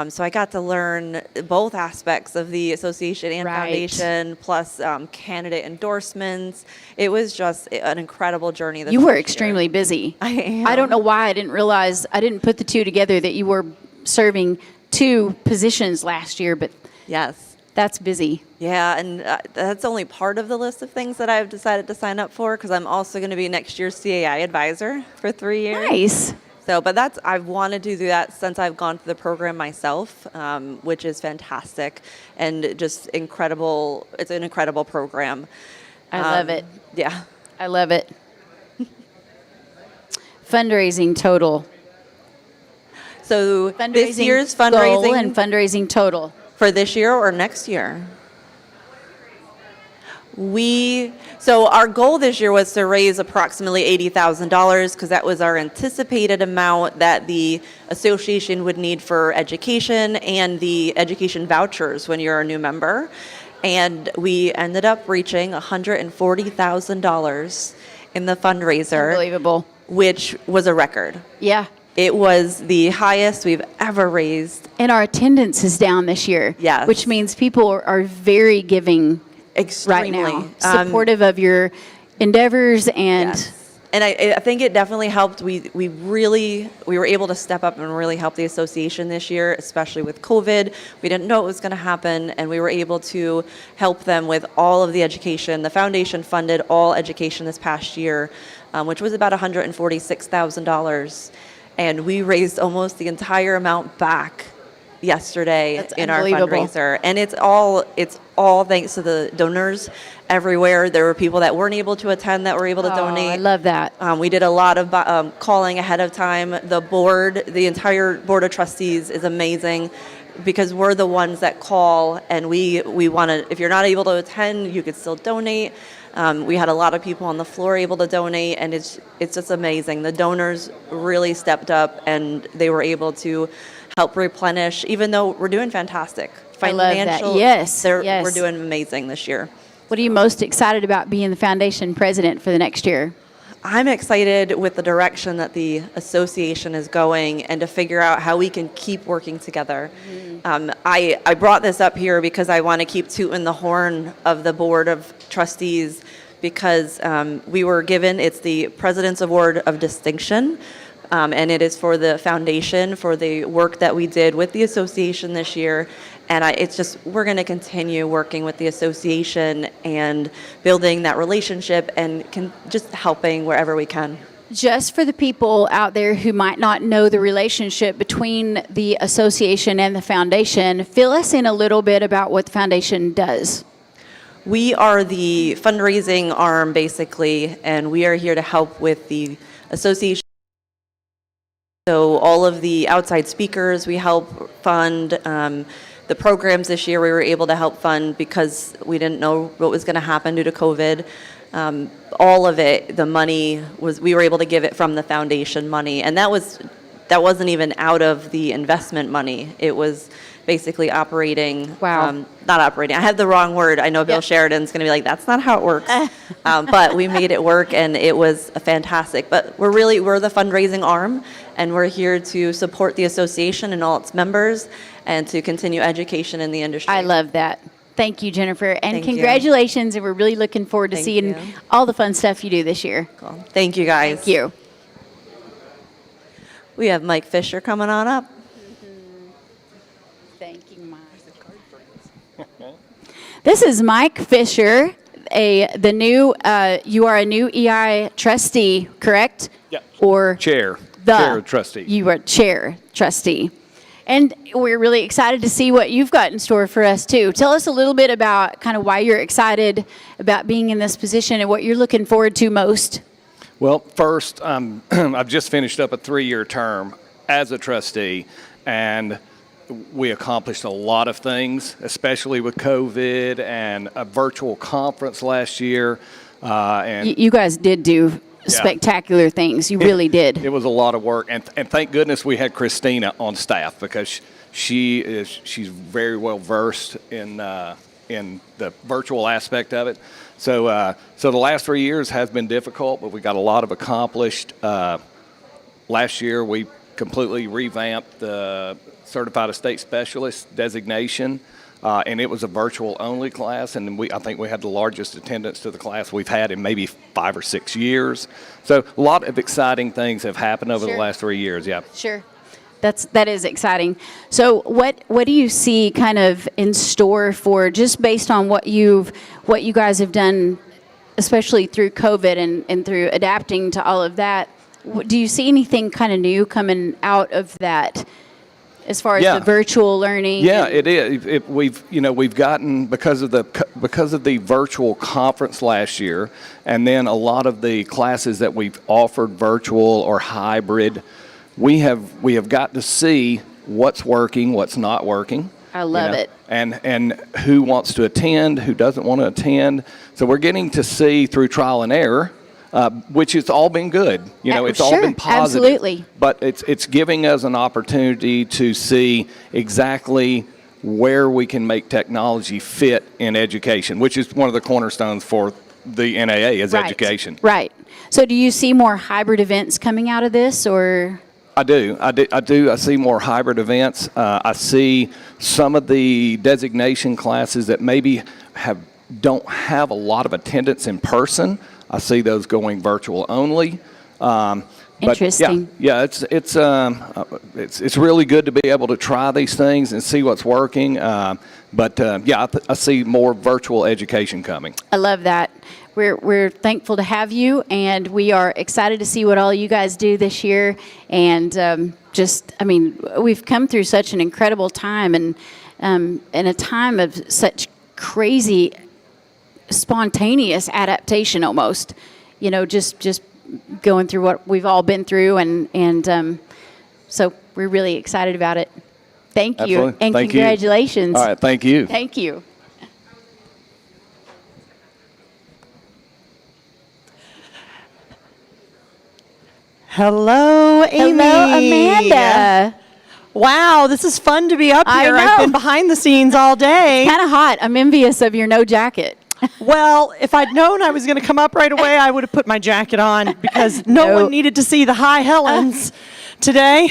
So I got to learn both aspects of the association and foundation, plus candidate endorsements. It was just an incredible journey. You were extremely busy. I am. I don't know why I didn't put the two together that you were serving 2 positions last year, but yes, that's busy. Yeah, and that's only part of the list of things that I've decided to sign up for, because I'm also going to be next year's CAI advisor for 3 years. Nice. So, but I've wanted to do that since I've gone through the program myself, which is fantastic and just incredible. It's an incredible program. I love it. Yeah. I love it. Fundraising total. So Fundraising this year's goal fundraising and fundraising total. for this year or next year? So our goal this year was to raise approximately $80,000 because that was our anticipated amount that the association would need for education and the education vouchers when you're a new member. And we ended up reaching $140,000 in the fundraiser. Unbelievable. Which was a record. Yeah. It was the highest we've ever raised. And our attendance is down this year. Yes. Which means people are very giving right now. Supportive of your endeavors and And I think it definitely helped. We were able to step up and really help the association this year, especially with COVID. We didn't know it was going to happen, and we were able to help them with all of the education. The foundation funded all education this past year, which was about $146,000, and we raised almost the entire amount back yesterday in our fundraiser. And it's all thanks to the donors everywhere. There were people that weren't able to attend that were able to donate. I love that. We did a lot of calling ahead of time. The entire board of trustees is amazing because we're the ones that call, and we want to, if you're not able to attend, you could still donate. We had a lot of people on the floor able to donate, and it's just amazing. The donors really stepped up, and they were able to help replenish, even though we're doing fantastic. I love that. Yes. We're doing amazing this year. What are you most excited about being the foundation president for the next year? I'm excited with the direction that the association is going and to figure out how we can keep working together. I brought this up here because I want to keep tooting the horn of the Board of Trustees because we were given, it's the President's Award of Distinction, and it is for the foundation for the work that we did with the association this year. And we're going to continue working with the association and building that relationship and just helping wherever we can. Just for the people out there who might not know the relationship between the association and the foundation, fill us in a little bit about what the foundation does. We are the fundraising arm, basically, and we are here to help with the association. So all of the outside speakers we help fund. The programs this year we were able to help fund because we didn't know what was going to happen due to COVID. All of it, the money we were able to give it from the foundation money, and that wasn't even out of the investment money. It was basically operating. Wow. Not operating. I had the wrong word. I know Bill Sheridan's going to be like, that's not how it works. But we made it work, and it was fantastic. But we're the fundraising arm, and we're here to support the association and all its members and to continue education in the industry. I love that. Thank you, Jennifer. And Thank you. congratulations. And we're really looking forward to Thank seeing you. all the fun stuff you do this year. Cool. Thank you, guys. Thank you. We have Mike Fisher coming on up. Thank you, Mike. This is Mike Fisher, you are a new EI trustee, correct? Yeah. Or Chair trustee. You are chair trustee. And we're really excited to see what you've got in store for us too. Tell us a little bit about kind of why you're excited about being in this position and what you're looking forward to most. Well, first, I've just finished up a 3-year term as a trustee, and we accomplished a lot of things, especially with COVID and a virtual conference last year. And You guys did do spectacular things. You really did. It was a lot of work, and thank goodness we had Christina on staff because she's very well versed in the virtual aspect of it. So the last 3 years has been difficult, but we got a lot of accomplished. Last year we completely revamped the Certified Estate Specialist designation. And it was a virtual-only class, and I think we had the largest attendance to the class we've had in maybe 5 or 6 years. So a lot of exciting things have happened over the last 3 years, yeah. Sure. That is exciting. So what do you see kind of in store for, just based on what you guys have done, especially through COVID and through adapting to all of that? Do you see anything kind of new coming out of that? as far as the virtual learning? Yeah, it is. We've gotten because of the virtual conference last year, and then a lot of the classes that we've offered virtual or hybrid, we have got to see what's working, what's not working. I love it. And who wants to attend, who doesn't want to attend. So we're getting to see through trial and error, which has all been good. It's all been positive. Absolutely. But it's giving us an opportunity to see exactly where we can make technology fit in education, which is one of the cornerstones for the NAA is education. Right. So do you see more hybrid events coming out of this, or? I do. I see more hybrid events. I see some of the designation classes that maybe don't have a lot of attendance in person. I see those going virtual only. Interesting. Yeah, it's really good to be able to try these things and see what's working. I see more virtual education coming. I love that. We're thankful to have you, and we are excited to see what all you guys do this year. And we've come through such an incredible time, and in a time of such crazy, spontaneous adaptation almost. Just going through what we've all been through, and so we're really excited about it. Thank you. Absolutely. And thank congratulations. You. All right, thank you. Thank you. Hello, Amy. Hello, Amanda. Wow, this is fun to be up here. I know. I've been behind the scenes all day. It's kind of hot. I'm envious of your no jacket. Well, if I'd known I was going to come up right away, I would have put my jacket on because no one needed to see the High Helens today.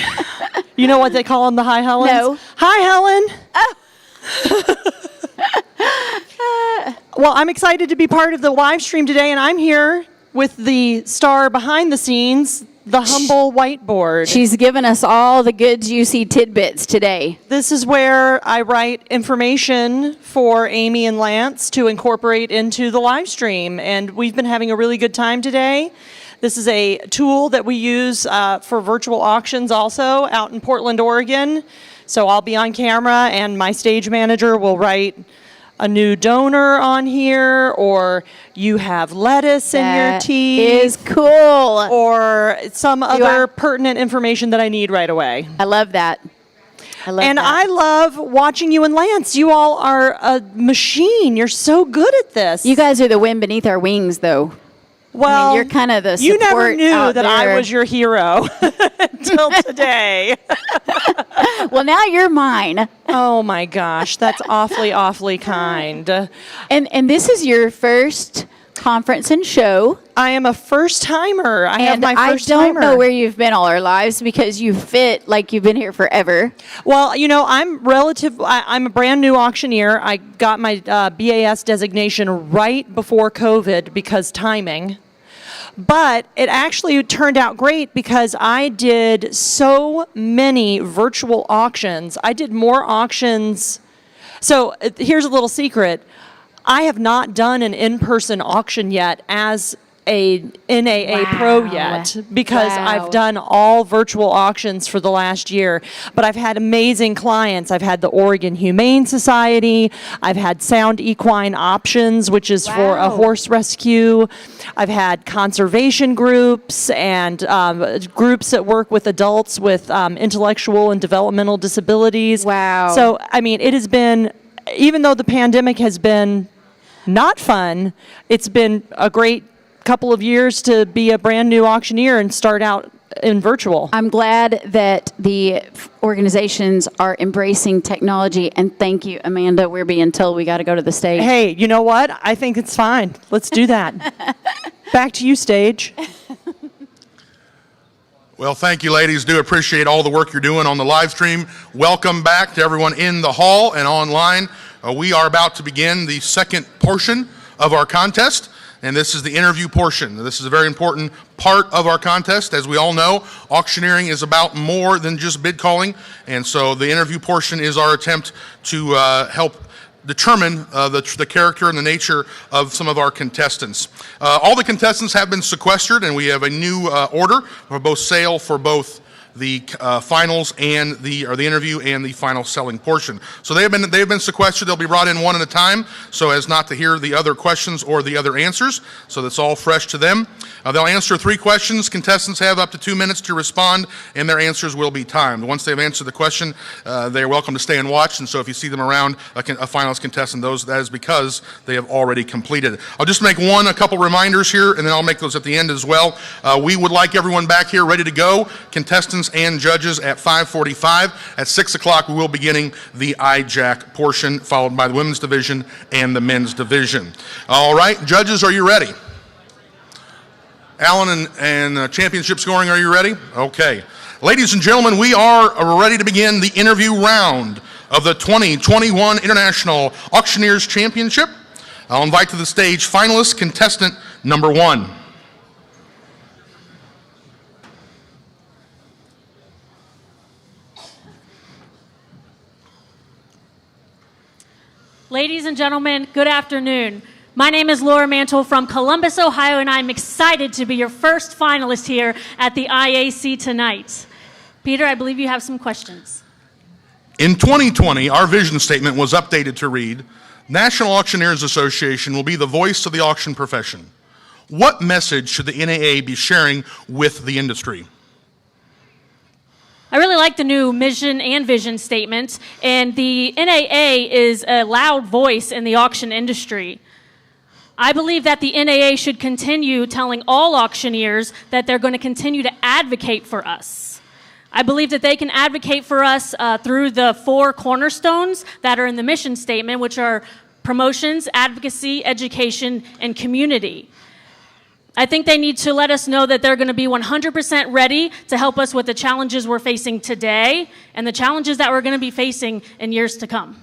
You know what they call them, the High Helens? No. Hi, Helen. Well, I'm excited to be part of the live stream today, and I'm here with the star behind the scenes, the humble whiteboard. She's given us all the good, juicy tidbits today. This is where I write information for Amy and Lance to incorporate into the live stream, and we've been having a really good time today. This is a tool that we use for virtual auctions also out in Portland, Oregon. So I'll be on camera, and my stage manager will write a new donor on here, or you have lettuce in your tea. Is cool. Or some other pertinent information that I need right away. I love that. I love watching you and Lance. You all are a machine. You're so good at this. You guys are the wind beneath our wings, though. Well, you're kind of the support. You never knew out that there. I was your hero until today. Well, now you're mine. Oh my gosh, that's awfully, awfully kind. And this is your first conference and show. I am a first timer. I have my first I don't timer. know where you've been all our lives because you fit like you've been here forever. Well, I'm a brand new auctioneer. I got my BAS designation right before COVID because timing. But it actually turned out great because I did so many virtual auctions. I did more auctions. So here's a little secret. I have not done an in-person auction yet as a NAA Pro yet because I've done all virtual auctions for the last year. But I've had amazing clients. I've had the Oregon Humane Society. I've had Sound Equine Options, which is for a horse rescue. I've had conservation groups and groups that work with adults with intellectual and developmental disabilities. Wow. So, it has been, even though the pandemic has been not fun, it's been a great couple of years to be a brand new auctioneer and start out in virtual. I'm glad that the organizations are embracing technology, and thank you, Amanda. We're being told we got to go to the stage. Hey, you know what? I think it's fine. Let's do that. Back to you, stage. Well, thank you, ladies. Do appreciate all the work you're doing on the live stream. Welcome back to everyone in the hall and online. We are about to begin the second portion of our contest, and this is the interview portion. This is a very important part of our contest. As we all know, auctioneering is about more than just bid calling, and so the interview portion is our attempt to help determine the character and the nature of some of our contestants. All the contestants have been sequestered, and we have a new order for both sale for both the finals and the interview and the final selling portion. So they have been sequestered. They'll be brought in one at a time so as not to hear the other questions or the other answers. So that's all fresh to them. They'll answer 3 questions. Contestants have up to 2 minutes to respond, and their answers will be timed. Once they've answered the question, they are welcome to stay and watch. And so if you see them around a finalist contestant, that is because they have already completed. I'll just make a couple reminders here, and then I'll make those at the end as well. We would like everyone back here ready to go, contestants and judges, at 5:45. At 6 o'clock, we will be beginning the IJAC portion, followed by the women's division and the men's division. All right, judges, are you ready? Alan and championship scoring, are you ready? Okay. Ladies and gentlemen, we are ready to begin the interview round of the 2021 International Auctioneers Championship. I'll invite to the stage finalist contestant number 1. Ladies and gentlemen, good afternoon. My name is Laura Mantle from Columbus, Ohio, and I'm excited to be your first finalist here at the IAC tonight. Peter, I believe you have some questions. In 2020, our vision statement was updated to read, National Auctioneers Association will be the voice of the auction profession. What message should the NAA be sharing with the industry? I really like the new mission and vision statement, and the NAA is a loud voice in the auction industry. I believe that the NAA should continue telling all auctioneers that they're going to continue to advocate for us. I believe that they can advocate for us through the 4 cornerstones that are in the mission statement, which are promotions, advocacy, education, and community. I think they need to let us know that they're going to be 100% ready to help us with the challenges we're facing today and the challenges that we're going to be facing in years to come.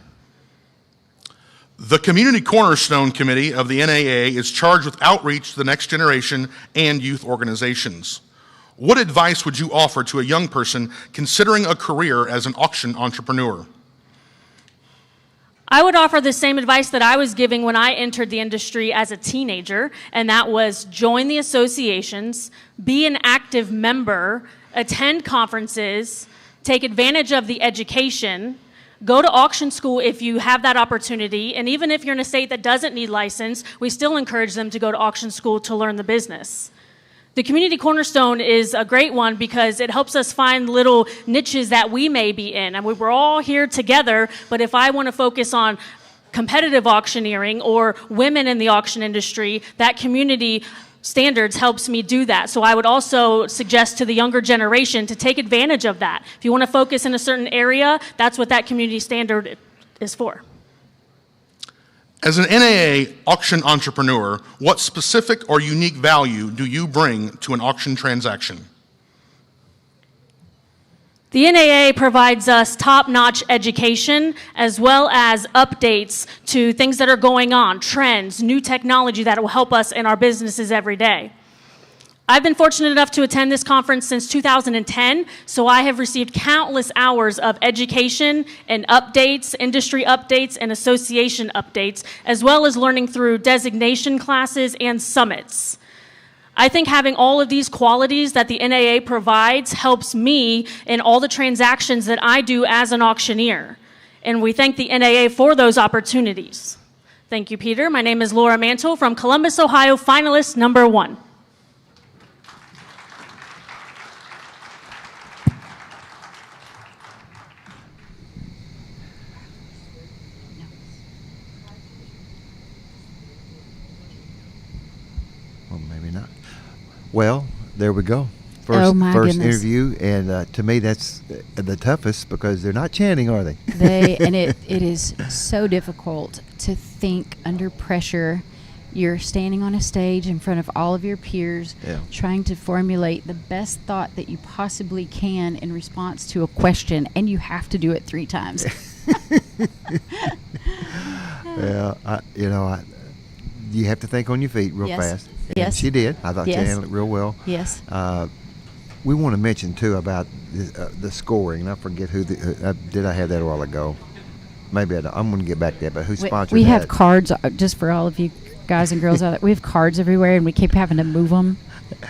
The Community Cornerstone Committee of the NAA is charged with outreach to the next generation and youth organizations. What advice would you offer to a young person considering a career as an auction entrepreneur? I would offer the same advice that I was giving when I entered the industry as a teenager, and that was join the associations, be an active member, attend conferences, take advantage of the education, go to auction school if you have that opportunity, and even if you're in a state that doesn't need license, we still encourage them to go to auction school to learn the business. The Community Cornerstone is a great one because it helps us find little niches that we may be in. And we're all here together, but if I want to focus on competitive auctioneering or women in the auction industry, that community standards helps me do that. So I would also suggest to the younger generation to take advantage of that. If you want to focus in a certain area, that's what that community standard is for. As an NAA auction entrepreneur, what specific or unique value do you bring to an auction transaction? The NAA provides us top-notch education as well as updates to things that are going on, trends, new technology that will help us in our businesses every day. I've been fortunate enough to attend this conference since 2010, so I have received countless hours of education and updates, industry updates, and association updates, as well as learning through designation classes and summits. I think having all of these qualities that the NAA provides helps me in all the transactions that I do as an auctioneer. And we thank the NAA for those opportunities. Thank you, Peter. My name is Laura Mantle from Columbus, Ohio, finalist number 1. Well, there we go. First interview, and to me that's the toughest because they're not chanting, are they? It is so difficult to think under pressure. You're standing on a stage in front of all of your peers, trying to formulate the best thought that you possibly can in response to a question, and you have to do it 3 times. You have to think on your feet real fast. And she did. I thought she handled it real well. Yes. We want to mention, too, about the scoring. And I forget who did I have that a while ago? Maybe I don't. I'm going to get back to that, but who sponsored that? We have cards, just for all of you guys and girls out there. We have cards everywhere, and we keep having to move them.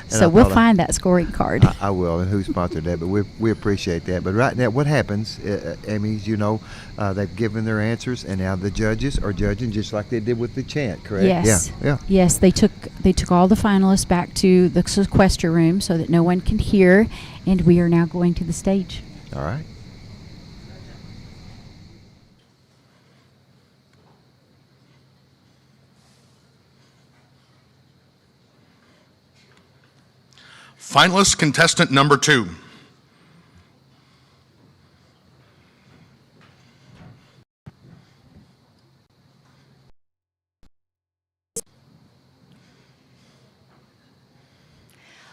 So we'll find that scoring card. I will, and who sponsored that, but we appreciate that. But right now, what happens, Amy, is, they've given their answers, and now the judges are judging just like they did with the chant, correct? Yes. Yeah. Yes, they took all the finalists back to the sequester room so that no one can hear, and we are now going to the stage. All right. Finalist contestant number 2.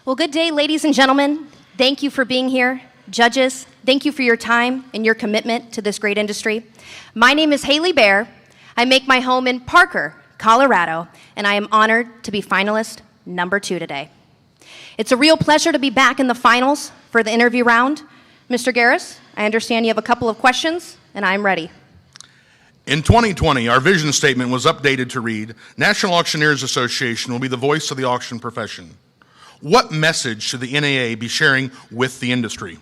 Well, good day, ladies and gentlemen. Thank you for being here. Judges, thank you for your time and your commitment to this great industry. My name is Haley Bear. I make my home in Parker, Colorado, and I am honored to be finalist number 2 today. It's a real pleasure to be back in the finals for the interview round. Mr. Garris, I understand you have a couple of questions, and I'm ready. In 2020, our vision statement was updated to read, National Auctioneers Association will be the voice of the auction profession. What message should the NAA be sharing with the industry?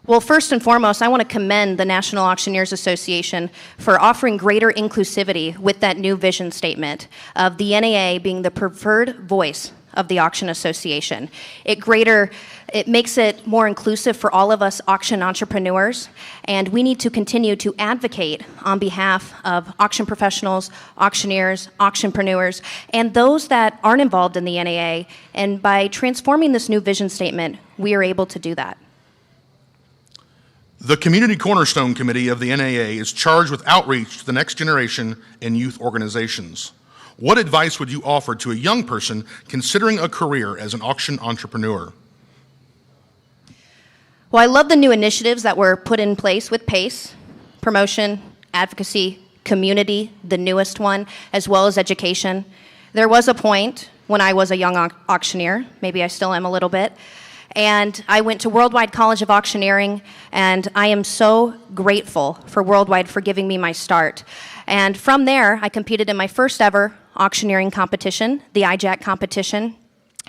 Well, first and foremost, I want to commend the National Auctioneers Association for offering greater inclusivity with that new vision statement of the NAA being the preferred voice of the Auction Association. It makes it more inclusive for all of us auction entrepreneurs, and we need to continue to advocate on behalf of auction professionals, auctioneers, auctionpreneurs, and those that aren't involved in the NAA, and by transforming this new vision statement, we are able to do that. The Community Cornerstone Committee of the NAA is charged with outreach to the next generation in youth organizations. What advice would you offer to a young person considering a career as an auction entrepreneur? Well, I love the new initiatives that were put in place with PACE, promotion, advocacy, community, the newest one, as well as education. There was a point when I was a young auctioneer, maybe I still am a little bit, and I went to Worldwide College of Auctioneering, and I am so grateful for Worldwide for giving me my start. And from there, I competed in my first ever auctioneering competition, the IJAC competition,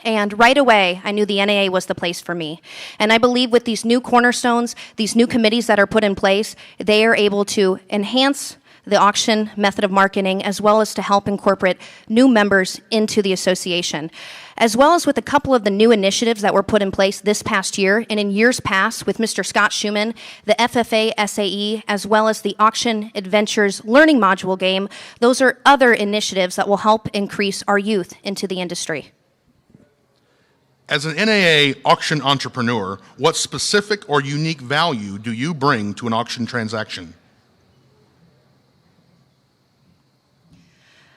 and right away, I knew the NAA was the place for me. And I believe with these new cornerstones, these new committees that are put in place, they are able to enhance the auction method of marketing, as well as to help incorporate new members into the association. As well as with a couple of the new initiatives that were put in place this past year, and in years past with Mr. Scott Schumann, the FFA SAE, as well as the Auction Adventures Learning Module game, those are other initiatives that will help increase our youth into the industry. As an NAA auction entrepreneur, what specific or unique value do you bring to an auction transaction?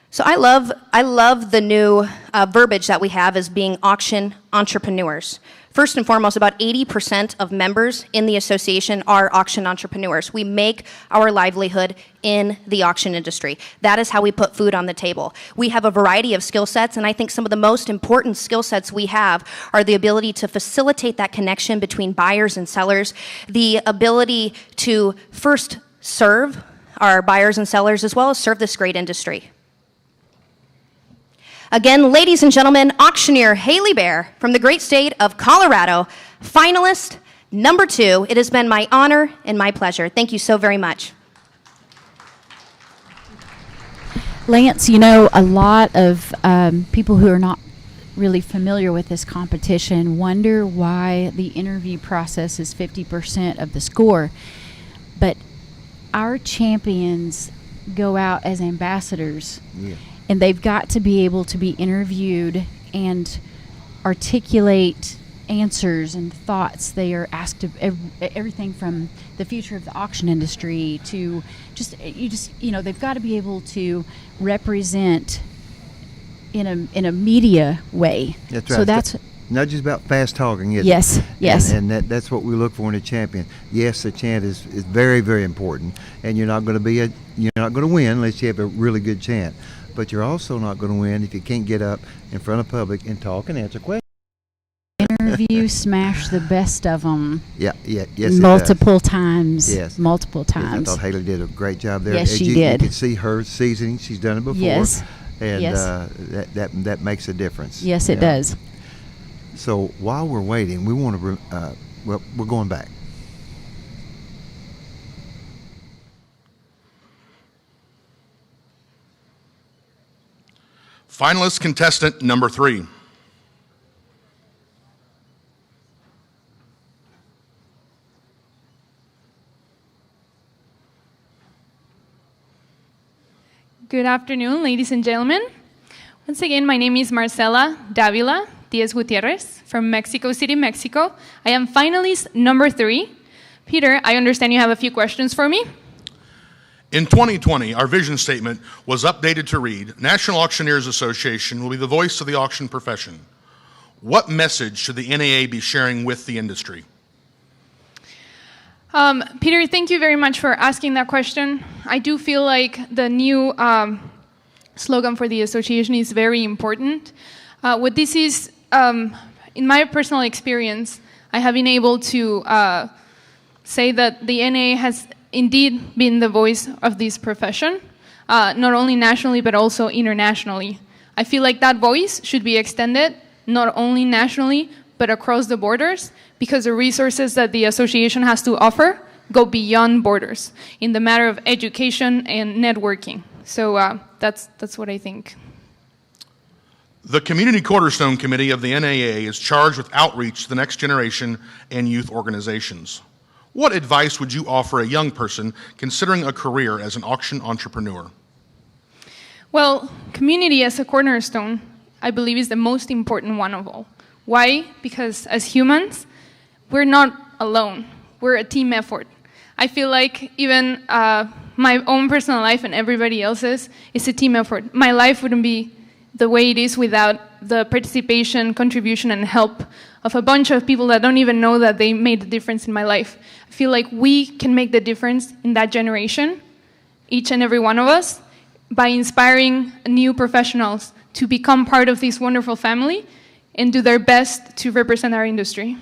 So I love the new verbiage that we have as being auction entrepreneurs. First and foremost, about 80% of members in the association are auction entrepreneurs. We make our livelihood in the auction industry. That is how we put food on the table. We have a variety of skill sets, and I think some of the most important skill sets we have are the ability to facilitate that connection between buyers and sellers, the ability to first serve our buyers and sellers, as well as serve this great industry. Again, ladies and gentlemen, auctioneer Haley Bear from the great state of Colorado, finalist number 2. It has been my honor and my pleasure. Thank you so very much. Lance, you know, a lot of people who are not really familiar with this competition wonder why the interview process is 50% of the score. But our champions go out as ambassadors. Yeah. And they've got to be able to be interviewed and articulate answers and thoughts. They are asked of everything from the future of the auction industry to they've got to be able to represent in a media way. That's right. So that's not just about fast talking, is it? Yes, yes. And that's what we look for in a champion. Yes, the chant is very, very important, and you're not going to win unless you have a really good chant. But you're also not going to win if you can't get up in front of public and talk and answer questions. Interview smash the best of them. Yes, multiple times. Yes, multiple times. Yes, I thought Haley did a great job there. Yes, As she you did. You can see her seasoning. She's done it before. Yes. And Yes. that makes a difference. Yes, it does. So while we're waiting, we want to, well, we're going back. Finalist contestant number 3. Good afternoon, ladies and gentlemen. Once again, my name is Marcela Davila Diaz Gutierrez from Mexico City, Mexico. I am finalist number 3. Peter, I understand you have a few questions for me. In 2020, our vision statement was updated to read, National Auctioneers Association will be the voice of the auction profession. What message should the NAA be sharing with the industry? Peter, thank you very much for asking that question. I do feel like the new slogan for the association is very important. What this is, in my personal experience, I have been able to say that the NAA has indeed been the voice of this profession, not only nationally but also internationally. I feel like that voice should be extended not only nationally but across the borders, because the resources that the association has to offer go beyond borders in the matter of education and networking. So that's what I think. The Community Cornerstone Committee of the NAA is charged with outreach to the next generation and youth organizations. What advice would you offer a young person considering a career as an auction entrepreneur? Well, community as a cornerstone, I believe, is the most important one of all. Why? Because as humans, we're not alone. We're a team effort. I feel like even my own personal life and everybody else's is a team effort. My life wouldn't be the way it is without the participation, contribution, and help of a bunch of people that don't even know that they made a difference in my life. I feel like we can make the difference in that generation, each and every one of us, by inspiring new professionals to become part of this wonderful family and do their best to represent our industry.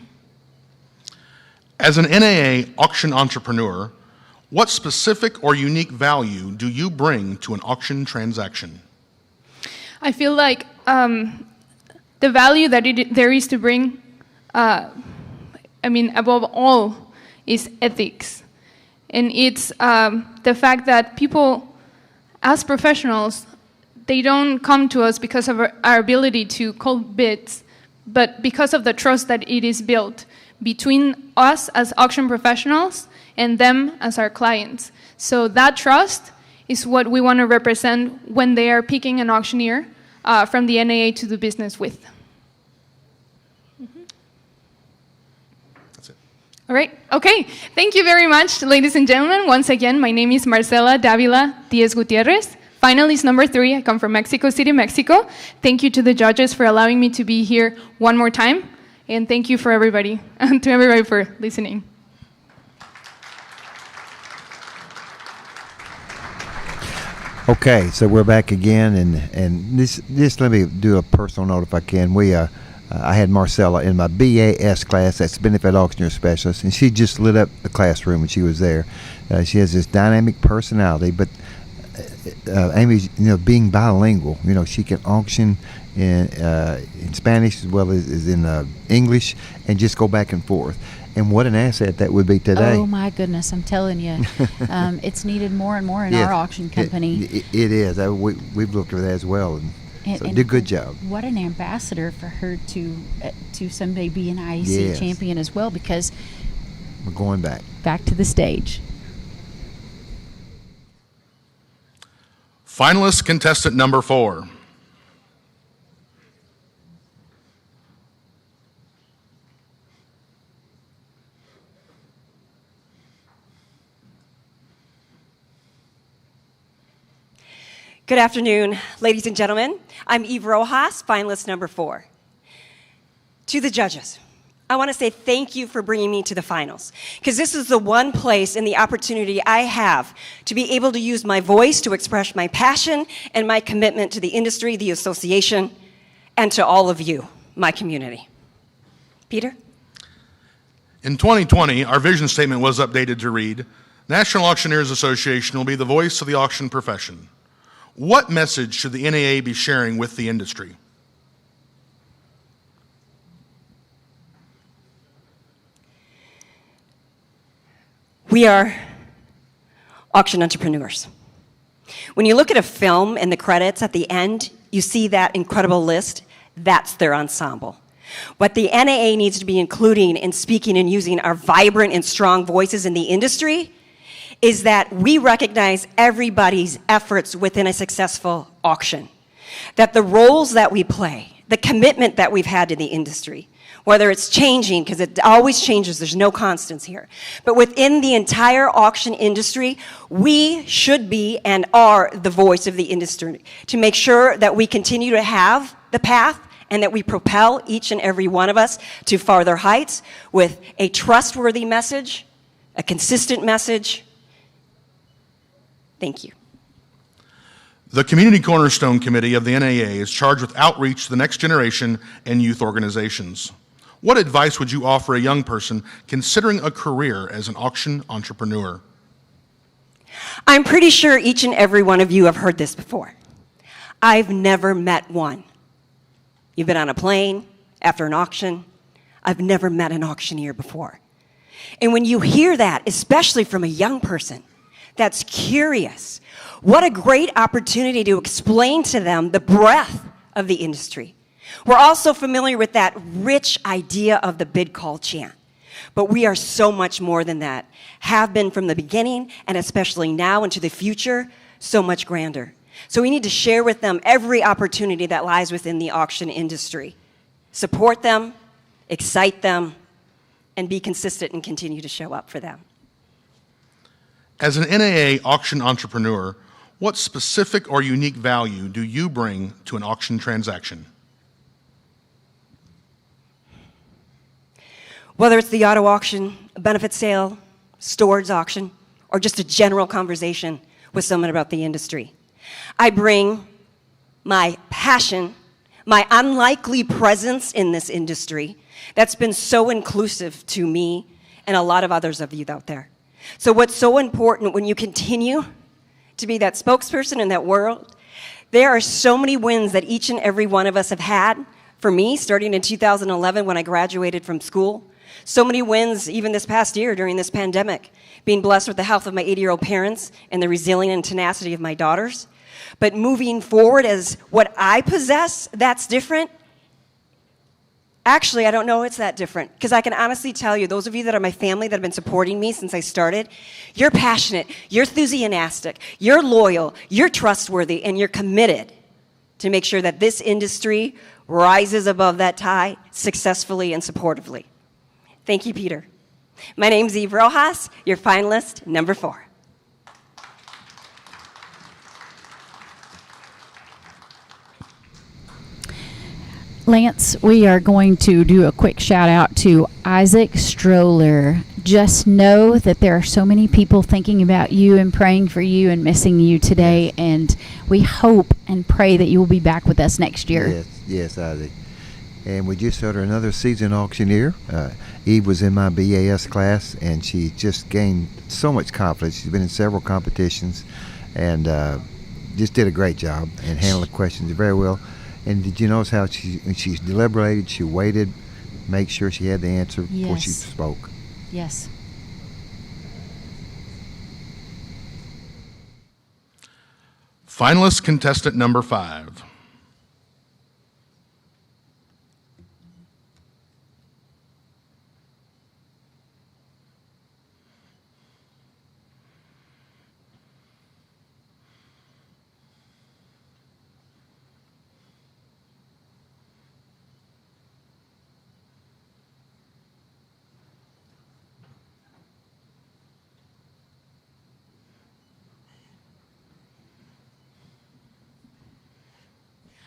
As an NAA auction entrepreneur, what specific or unique value do you bring to an auction transaction? I feel like the value that there is to bring, above all, is ethics. And it's the fact that people, as professionals, they don't come to us because of our ability to call bids, but because of the trust that it is built between us as auction professionals and them as our clients. So that trust is what we want to represent when they are picking an auctioneer from the NAA to do business with. That's it. All right. Okay. Thank you very much, ladies and gentlemen. Once again, my name is Marcela Davila Diaz Gutierrez. Finalist number 3. I come from Mexico City, Mexico. Thank you to the judges for allowing me to be here one more time. And thank you for everybody, to everybody for listening. Okay, so we're back again, and this let me do a personal note if I can. I had Marcella in my BAS class, that's Benefit Auctioneer Specialist, and she just lit up the classroom when she was there. She has this dynamic personality, but Amy's, being bilingual, she can auction in Spanish as well as in English, and just go back and forth. And what an asset that would be today. Oh my goodness, I'm telling you, it's needed more and more in our auction company. It is. We've looked at that as well, and so did a good job. What an ambassador for her to someday be an IAC champion as well, because we're going back to the stage. Finalist contestant number 4. Good afternoon, ladies and gentlemen. I'm Eve Rojas, finalist number 4. To the judges, I want to say thank you for bringing me to the finals, because this is the one place and the opportunity I have to be able to use my voice to express my passion and my commitment to the industry, the association, and to all of you, my community. Peter? In 2020, our vision statement was updated to read, National Auctioneers Association will be the voice of the auction profession. What message should the NAA be sharing with the industry? We are auction entrepreneurs. When you look at a film and the credits at the end, you see that incredible list. That's their ensemble. What the NAA needs to be including in speaking and using our vibrant and strong voices in the industry is that we recognize everybody's efforts within a successful auction. That the roles that we play, the commitment that we've had to the industry, whether it's changing, because it always changes, there's no constants here. But within the entire auction industry, we should be and are the voice of the industry to make sure that we continue to have the path and that we propel each and every one of us to farther heights with a trustworthy message, a consistent message. Thank you. The Community Cornerstone Committee of the NAA is charged with outreach to the next generation and youth organizations. What advice would you offer a young person considering a career as an auction entrepreneur? I'm pretty sure each and every one of you have heard this before. I've never met one. You've been on a plane after an auction. I've never met an auctioneer before. And when you hear that, especially from a young person that's curious, what a great opportunity to explain to them the breadth of the industry. We're also familiar with that rich idea of the bid call chant. But we are so much more than that. Have been from the beginning, and especially now into the future, so much grander. So we need to share with them every opportunity that lies within the auction industry. Support them, excite them, and be consistent and continue to show up for them. As an NAA auction entrepreneur, what specific or unique value do you bring to an auction transaction? Whether it's the auto auction, a benefit sale, storage auction, or just a general conversation with someone about the industry. I bring my passion, my unlikely presence in this industry that's been so inclusive to me and a lot of others of you out there. So what's so important when you continue to be that spokesperson in that world, there are so many wins that each and every one of us have had. For me, starting in 2011 when I graduated from school, so many wins even this past year during this pandemic, being blessed with the health of my 80-year-old parents and the resilience and tenacity of my daughters. But moving forward as what I possess, that's different. Actually, I don't know it's that different, because I can honestly tell you, those of you that are my family that have been supporting me since I started, you're passionate, you're enthusiastic, you're loyal, you're trustworthy, and you're committed to make sure that this industry rises above that tide successfully and supportively. Thank you, Peter. My name's Eve Rojas, your finalist number 4. Lance, we are going to do a quick shout out to Isaac Stroller. Just know that there are so many people thinking about you and praying for you and missing you today, and we hope and pray that you will be back with us next year. Yes, Isaac. And we just heard another seasoned auctioneer. Eve was in my BAS class, and she just gained so much confidence. She's been in several competitions, and just did a great job and handled the questions very well. And did you notice how when she deliberated, she waited, make sure she had the answer before she spoke? Yes. Finalist contestant number 5.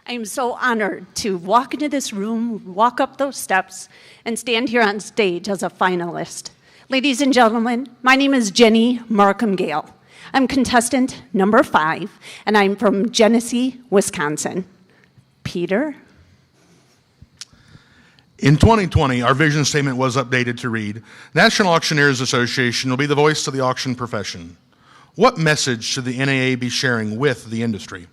I am so honored to walk into this room, walk up those steps, and stand here on stage as a finalist. Ladies and gentlemen, my name is Jenny Markham Gale. I'm contestant number 5, and I'm from Genesee, Wisconsin. Peter? In 2020, our vision statement was updated to read, National Auctioneers Association will be the voice of the auction profession. What message should the NAA be sharing with the industry?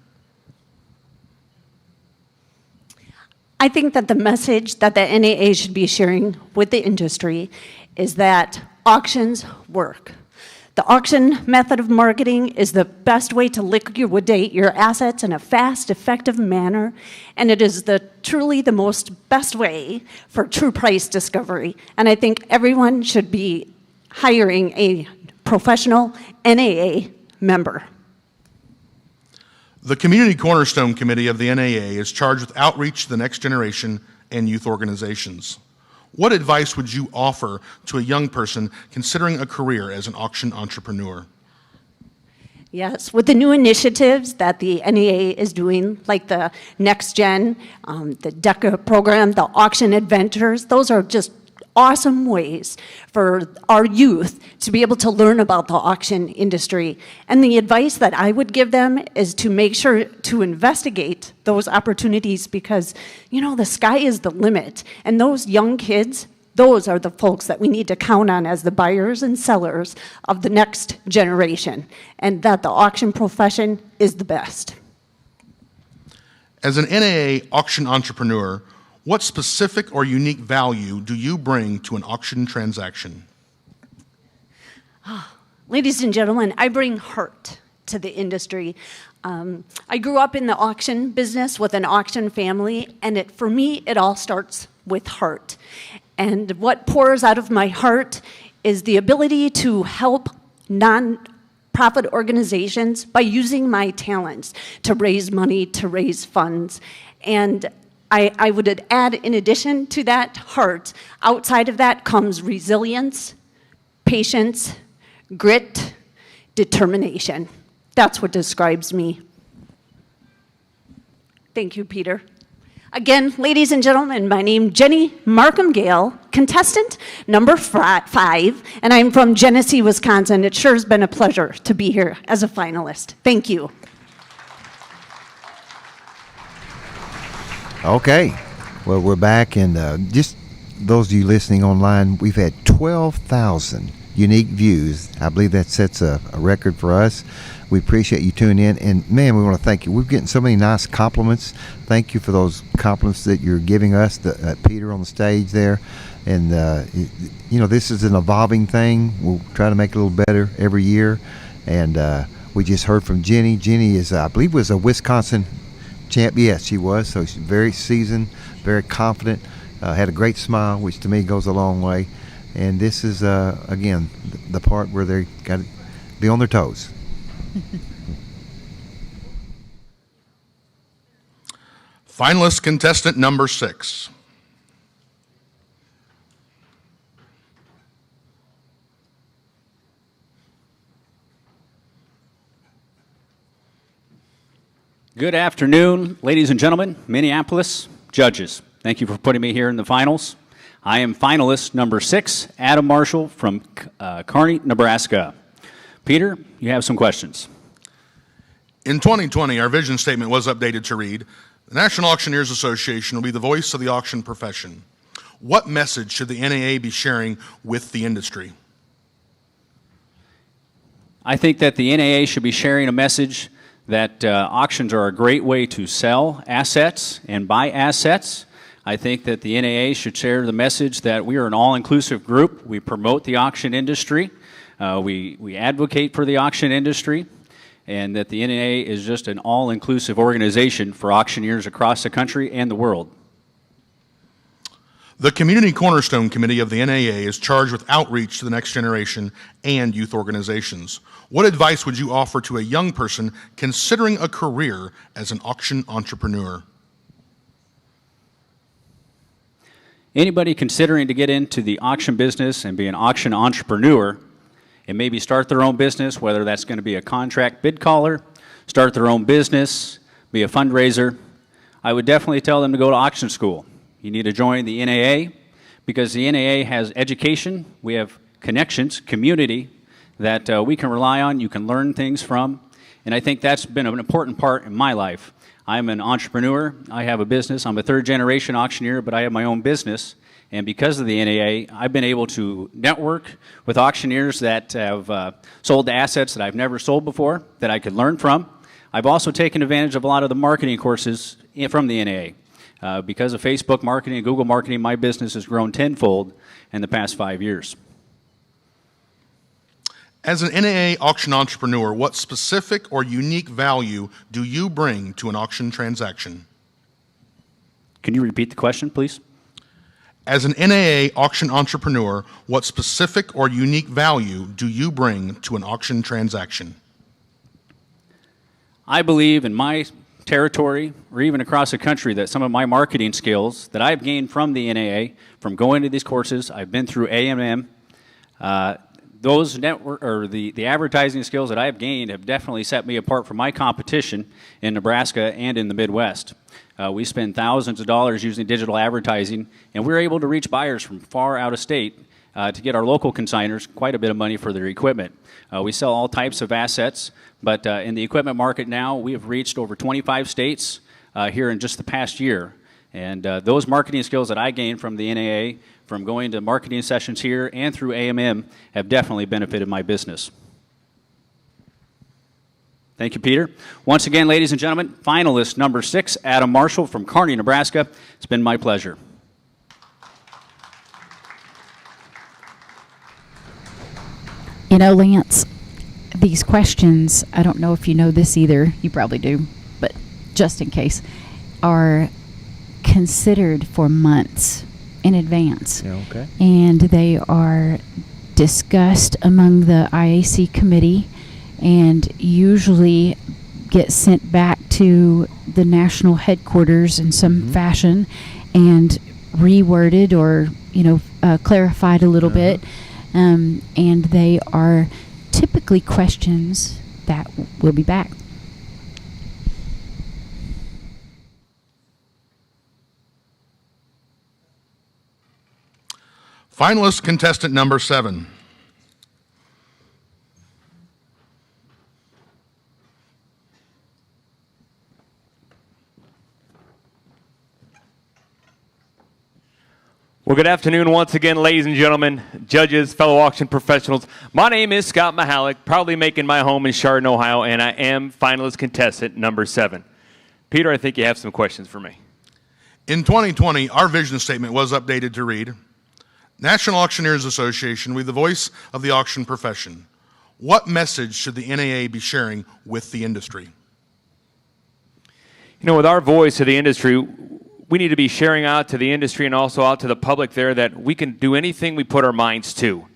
I think that the message that the NAA should be sharing with the industry is that auctions work. The auction method of marketing is the best way to liquidate your assets in a fast, effective manner, and it is truly the most best way for true price discovery. And I think everyone should be hiring a professional NAA member. The Community Cornerstone Committee of the NAA is charged with outreach to the next generation and youth organizations. What advice would you offer to a young person considering a career as an auction entrepreneur? Yes, with the new initiatives that the NAA is doing, like the Next Gen, the DECA program, the Auction Adventures, those are just awesome ways for our youth to be able to learn about the auction industry. And the advice that I would give them is to make sure to investigate those opportunities because, you know, the sky is the limit. And those young kids, those are the folks that we need to count on as the buyers and sellers of the next generation, and that the auction profession is the best. As an NAA auction entrepreneur, what specific or unique value do you bring to an auction transaction? Ladies and gentlemen, I bring heart to the industry. I grew up in the auction business with an auction family, and for me, it all starts with heart. And what pours out of my heart is the ability to help non-profit organizations by using my talents to raise money, to raise funds. And I would add, in addition to that heart, outside of that comes resilience, patience, grit, determination. That's what describes me. Thank you, Peter. Again, ladies and gentlemen, my name is Jenny Markham Gale, contestant number 5, and I'm from Genesee, Wisconsin. It sure has been a pleasure to be here as a finalist. Thank you. Okay, well, we're back, and just those of you listening online, we've had 12,000 unique views. I believe that sets a record for us. We appreciate you tuning in, and man, we want to thank you. We're getting so many nice compliments. Thank you for those compliments that you're giving us, Peter on the stage there. And you know, this is an evolving thing. We'll try to make it a little better every year. And we just heard from Jenny. Jenny is, I believe, was a Wisconsin champ. Yes, she was. So she's very seasoned, very confident, had a great smile, which to me goes a long way. And this is, again, the part where they got to be on their toes. Finalist contestant number 6. Good afternoon, ladies and gentlemen, Minneapolis judges. Thank you for putting me here in the finals. I am finalist number 6, Adam Marshall from Kearney, Nebraska. Peter, you have some questions. In 2020, our vision statement was updated to read, the National Auctioneers Association will be the voice of the auction profession. What message should the NAA be sharing with the industry? I think that the NAA should be sharing a message that auctions are a great way to sell assets and buy assets. I think that the NAA should share the message that we are an all-inclusive group. We promote the auction industry. We advocate for the auction industry, and that the NAA is just an all-inclusive organization for auctioneers across the country and the world. The Community Cornerstone Committee of the NAA is charged with outreach to the next generation and youth organizations. What advice would you offer to a young person considering a career as an auction entrepreneur? Anybody considering to get into the auction business and be an auction entrepreneur and maybe start their own business, whether that's going to be a contract bid caller, start their own business, be a fundraiser, I would definitely tell them to go to auction school. You need to join the NAA because the NAA has education, we have connections, community that we can rely on, you can learn things from, and I think that's been an important part in my life. I'm an entrepreneur, I have a business, I'm a third-generation auctioneer, but I have my own business, and because of the NAA, I've been able to network with auctioneers that have sold assets that I've never sold before, that I could learn from. I've also taken advantage of a lot of the marketing courses from the NAA. Because of Facebook marketing and Google marketing, my business has grown tenfold in the past 5 years. As an NAA auction entrepreneur, what specific or unique value do you bring to an auction transaction? Can you repeat the question, please? As an NAA auction entrepreneur, what specific or unique value do you bring to an auction transaction? I believe in my territory or even across the country that some of my marketing skills that I've gained from the NAA, from going to these courses, I've been through AMM, those network or the advertising skills that I've gained have definitely set me apart from my competition in Nebraska and in the Midwest. We spend thousands of dollars using digital advertising, and we're able to reach buyers from far out of state to get our local consigners quite a bit of money for their equipment. We sell all types of assets, but in the equipment market now, we have reached over 25 states here in just the past year. And those marketing skills that I gained from the NAA, from going to marketing sessions here and through AMM, have definitely benefited my business. Thank you, Peter. Once again, ladies and gentlemen, finalist number 6, Adam Marshall from Kearney, Nebraska. It's been my pleasure. You know, Lance, these questions, I don't know if you know this either, you probably do, but just in case, are considered for months in advance. Yeah, okay. And they are discussed among the IAC committee and usually get sent back to the national headquarters in some fashion and reworded or, clarified a little bit. And they are typically questions that will be back. Finalist contestant number 7. Well, good afternoon once again, ladies and gentlemen, judges, fellow auction professionals. My name is Scott Mahalik, proudly making my home in Chardon, Ohio, and I am finalist contestant number 7. Peter, I think you have some questions for me. In 2020, our vision statement was updated to read, National Auctioneers Association, we the voice of the auction profession. What message should the NAA be sharing with the industry? With our voice of the industry, we need to be sharing out to the industry and also out to the public there that we can do anything we put our minds to.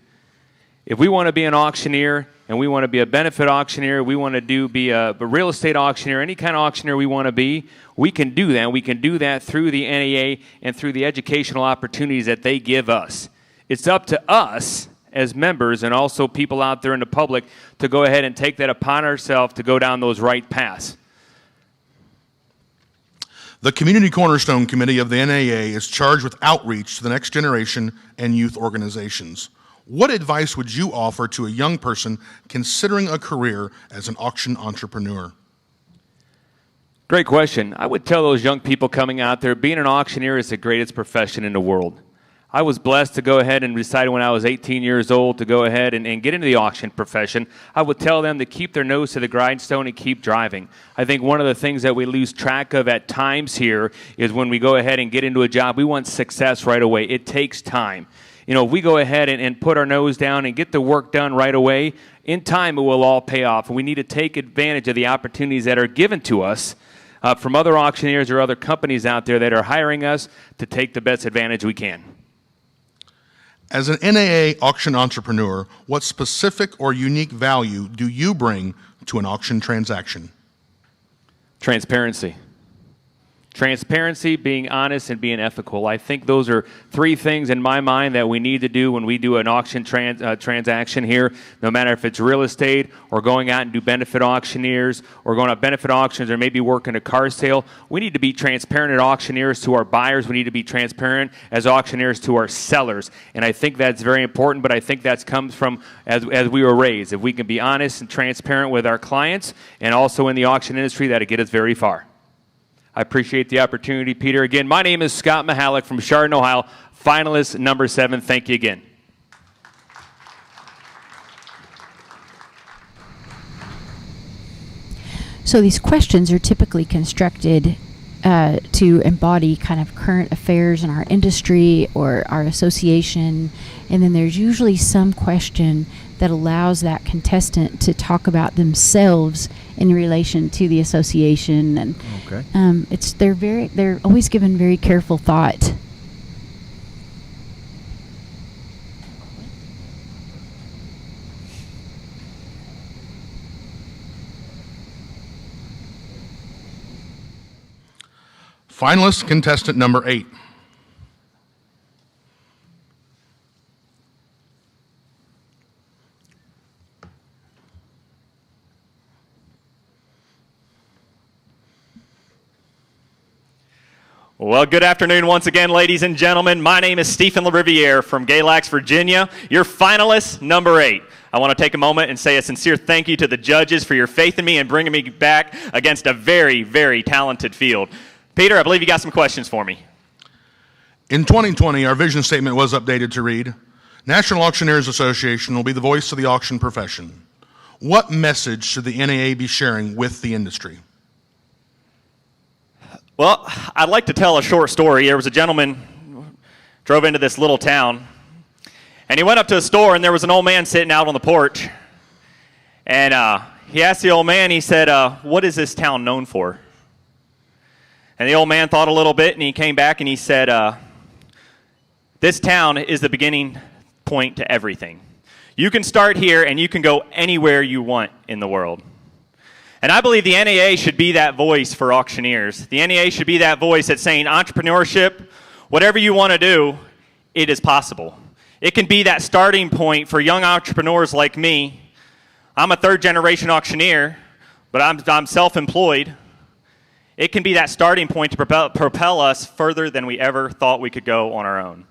If we want to be an auctioneer and we want to be a benefit auctioneer, we want to be a real estate auctioneer, any kind of auctioneer we want to be, we can do that. We can do that through the NAA and through the educational opportunities that they give us. It's up to us as members and also people out there in the public to go ahead and take that upon ourselves to go down those right paths. The Community Cornerstone Committee of the NAA is charged with outreach to the next generation and youth organizations. What advice would you offer to a young person considering a career as an auction entrepreneur? Great question. I would tell those young people coming out there, being an auctioneer is the greatest profession in the world. I was blessed to go ahead and decide when I was 18 years old to go ahead and get into the auction profession. I would tell them to keep their nose to the grindstone and keep driving. I think one of the things that we lose track of at times here is when we go ahead and get into a job, we want success right away. It takes time. If we go ahead and put our nose down and get the work done right away, in time it will all pay off. And we need to take advantage of the opportunities that are given to us from other auctioneers or other companies out there that are hiring us to take the best advantage we can. As an NAA auction entrepreneur, what specific or unique value do you bring to an auction transaction? Transparency. Transparency, being honest, and being ethical. I think those are 3 things in my mind that we need to do when we do an auction transaction here, no matter if it's real estate or going out and do benefit auctioneers or going to benefit auctions or maybe working a car sale. We need to be transparent as auctioneers to our buyers. We need to be transparent as auctioneers to our sellers. And I think that's very important, but I think that comes from as we were raised. If we can be honest and transparent with our clients and also in the auction industry, that'll get us very far. I appreciate the opportunity, Peter. Again, my name is Scott Mahalik from Chardon, Ohio, finalist number 7. Thank you again. So these questions are typically constructed to embody kind of current affairs in our industry or our association. And then there's usually some question that allows that contestant to talk about themselves in relation to the association. And okay. They're always given very careful thought. Finalist contestant number 8. Well, good afternoon once again, ladies and gentlemen. My name is Stephen LaRiviere from Galax, Virginia, your finalist number 8. I want to take a moment and say a sincere thank you to the judges for your faith in me and bringing me back against a very, very talented field. Peter, I believe you got some questions for me. In 2020, our vision statement was updated to read, National Auctioneers Association will be the voice of the auction profession. What message should the NAA be sharing with the industry? Well, I'd like to tell a short story. There was a gentleman drove into this little town, and he went up to a store, and there was an old man sitting out on the porch. And he asked the old man, he said, what is this town known for? And the old man thought a little bit, and he came back and he said, this town is the beginning point to everything. You can start here, and you can go anywhere you want in the world. And I believe the NAA should be that voice for auctioneers. The NAA should be that voice that's saying entrepreneurship, whatever you want to do, it is possible. It can be that starting point for young entrepreneurs like me. I'm a third-generation auctioneer, but I'm self-employed. It can be that starting point to propel us further than we ever thought we could go on our own.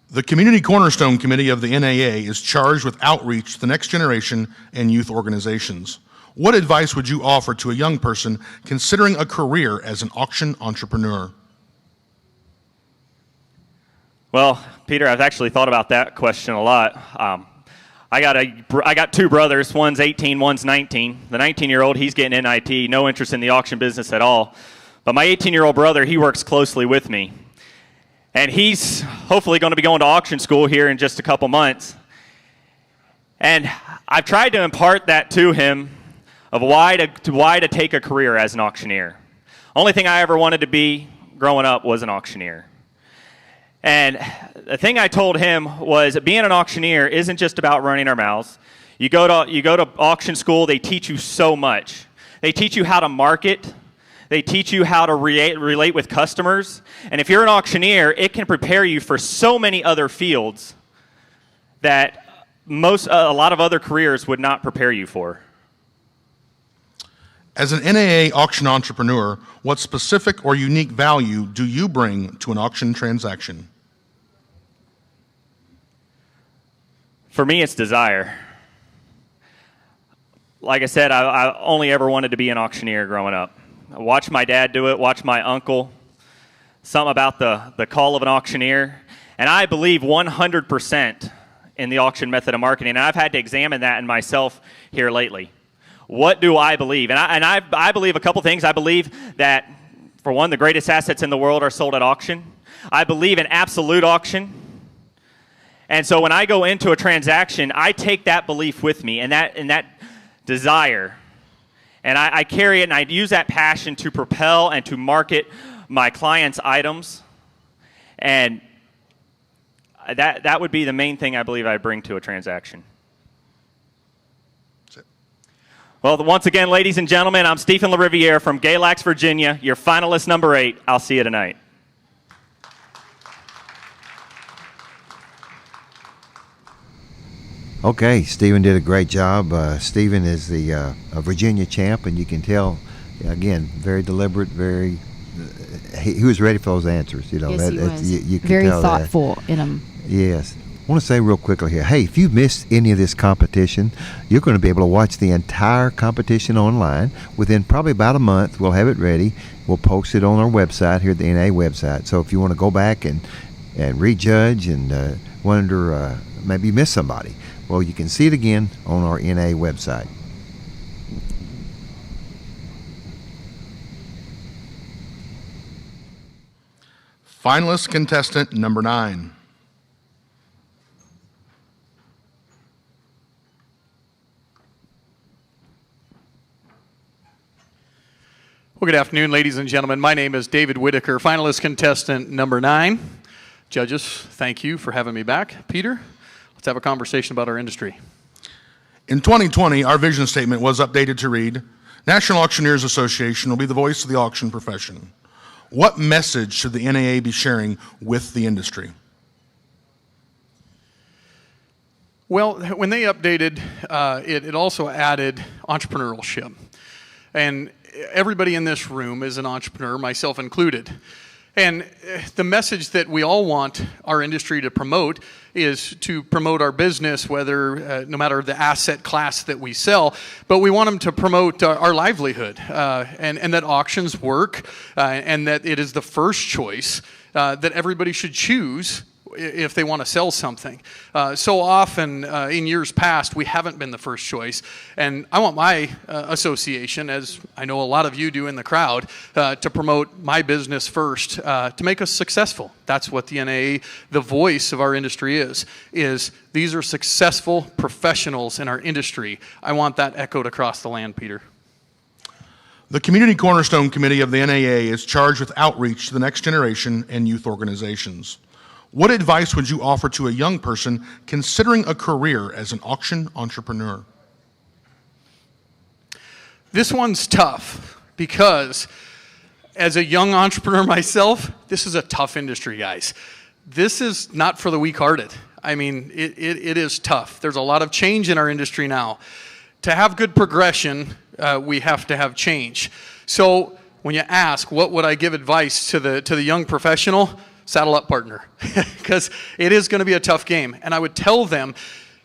The Community Cornerstone Committee of the NAA is charged with outreach to the next generation and youth organizations. What advice would you offer to a young person considering a career as an auction entrepreneur? Well, Peter, I've actually thought about that question a lot. I got 2 brothers. One's 18, one's 19. The 19-year-old, he's getting NIT, no interest in the auction business at all. But my 18-year-old brother, he works closely with me. And he's hopefully going to be going to auction school here in just a couple months. And I've tried to impart that to him of why to take a career as an auctioneer. Only thing I ever wanted to be growing up was an auctioneer. And the thing I told him was being an auctioneer isn't just about running our mouths. You go to auction school, they teach you so much. They teach you how to market. They teach you how to relate with customers. And if you're an auctioneer, it can prepare you for so many other fields that a lot of other careers would not prepare you for. As an NAA auction entrepreneur, what specific or unique value do you bring to an auction transaction? For me, it's desire. Like I said, I only ever wanted to be an auctioneer growing up. I watched my dad do it, watched my uncle, something about the call of an auctioneer. And I believe 100% in the auction method of marketing. And I've had to examine that in myself here lately. What do I believe? And I believe a couple things. I believe that, for one, the greatest assets in the world are sold at auction. I believe in absolute auction. And so when I go into a transaction, I take that belief with me and that desire. And I carry it and I use that passion to propel and to market my clients' items. And that would be the main thing I believe I bring to a transaction. That's it. Well, once again, ladies and gentlemen, I'm Stephen LaRiviere from Galax, Virginia, your finalist number 8. I'll see you tonight. Okay, Stephen did a great job. Stephen is the Virginia champ, and you can tell, again, very deliberate, very. He was ready for those answers. You know, yes, he was. You can very tell thoughtful that. in them. Yes. I want to say real quickly here, hey, if you missed any of this competition, you're going to be able to watch the entire competition online. Within probably about a month, we'll have it ready. We'll post it on our website here at the NAA website. So if you want to go back and rejudge and wonder, maybe you missed somebody, well, you can see it again on our NAA website. Finalist contestant number 9. Well, good afternoon, ladies and gentlemen. My name is David Whitaker, finalist contestant number 9. Judges, thank you for having me back. Peter, let's have a conversation about our industry. In 2020, our vision statement was updated to read, National Auctioneers Association will be the voice of the auction profession. What message should the NAA be sharing with the industry? Well, when they updated, it also added entrepreneurship. And everybody in this room is an entrepreneur, myself included. And the message that we all want our industry to promote is to promote our business, whether no matter the asset class that we sell, but we want them to promote our livelihood, and that auctions work, and that it is the first choice that everybody should choose if they want to sell something. So often in years past, we haven't been the first choice. And I want my association, as I know a lot of you do in the crowd, to promote my business first, to make us successful. That's what the NAA, the voice of our industry is these are successful professionals in our industry. I want that echoed across the land, Peter. The Community Cornerstone Committee of the NAA is charged with outreach to the next generation and youth organizations. What advice would you offer to a young person considering a career as an auction entrepreneur? This one's tough because as a young entrepreneur myself, this is a tough industry, guys. This is not for the weak-hearted. I mean, it is tough. There's a lot of change in our industry now. To have good progression, we have to have change. So when you ask, what would I give advice to the young professional? Saddle up, partner, because it is going to be a tough game. And I would tell them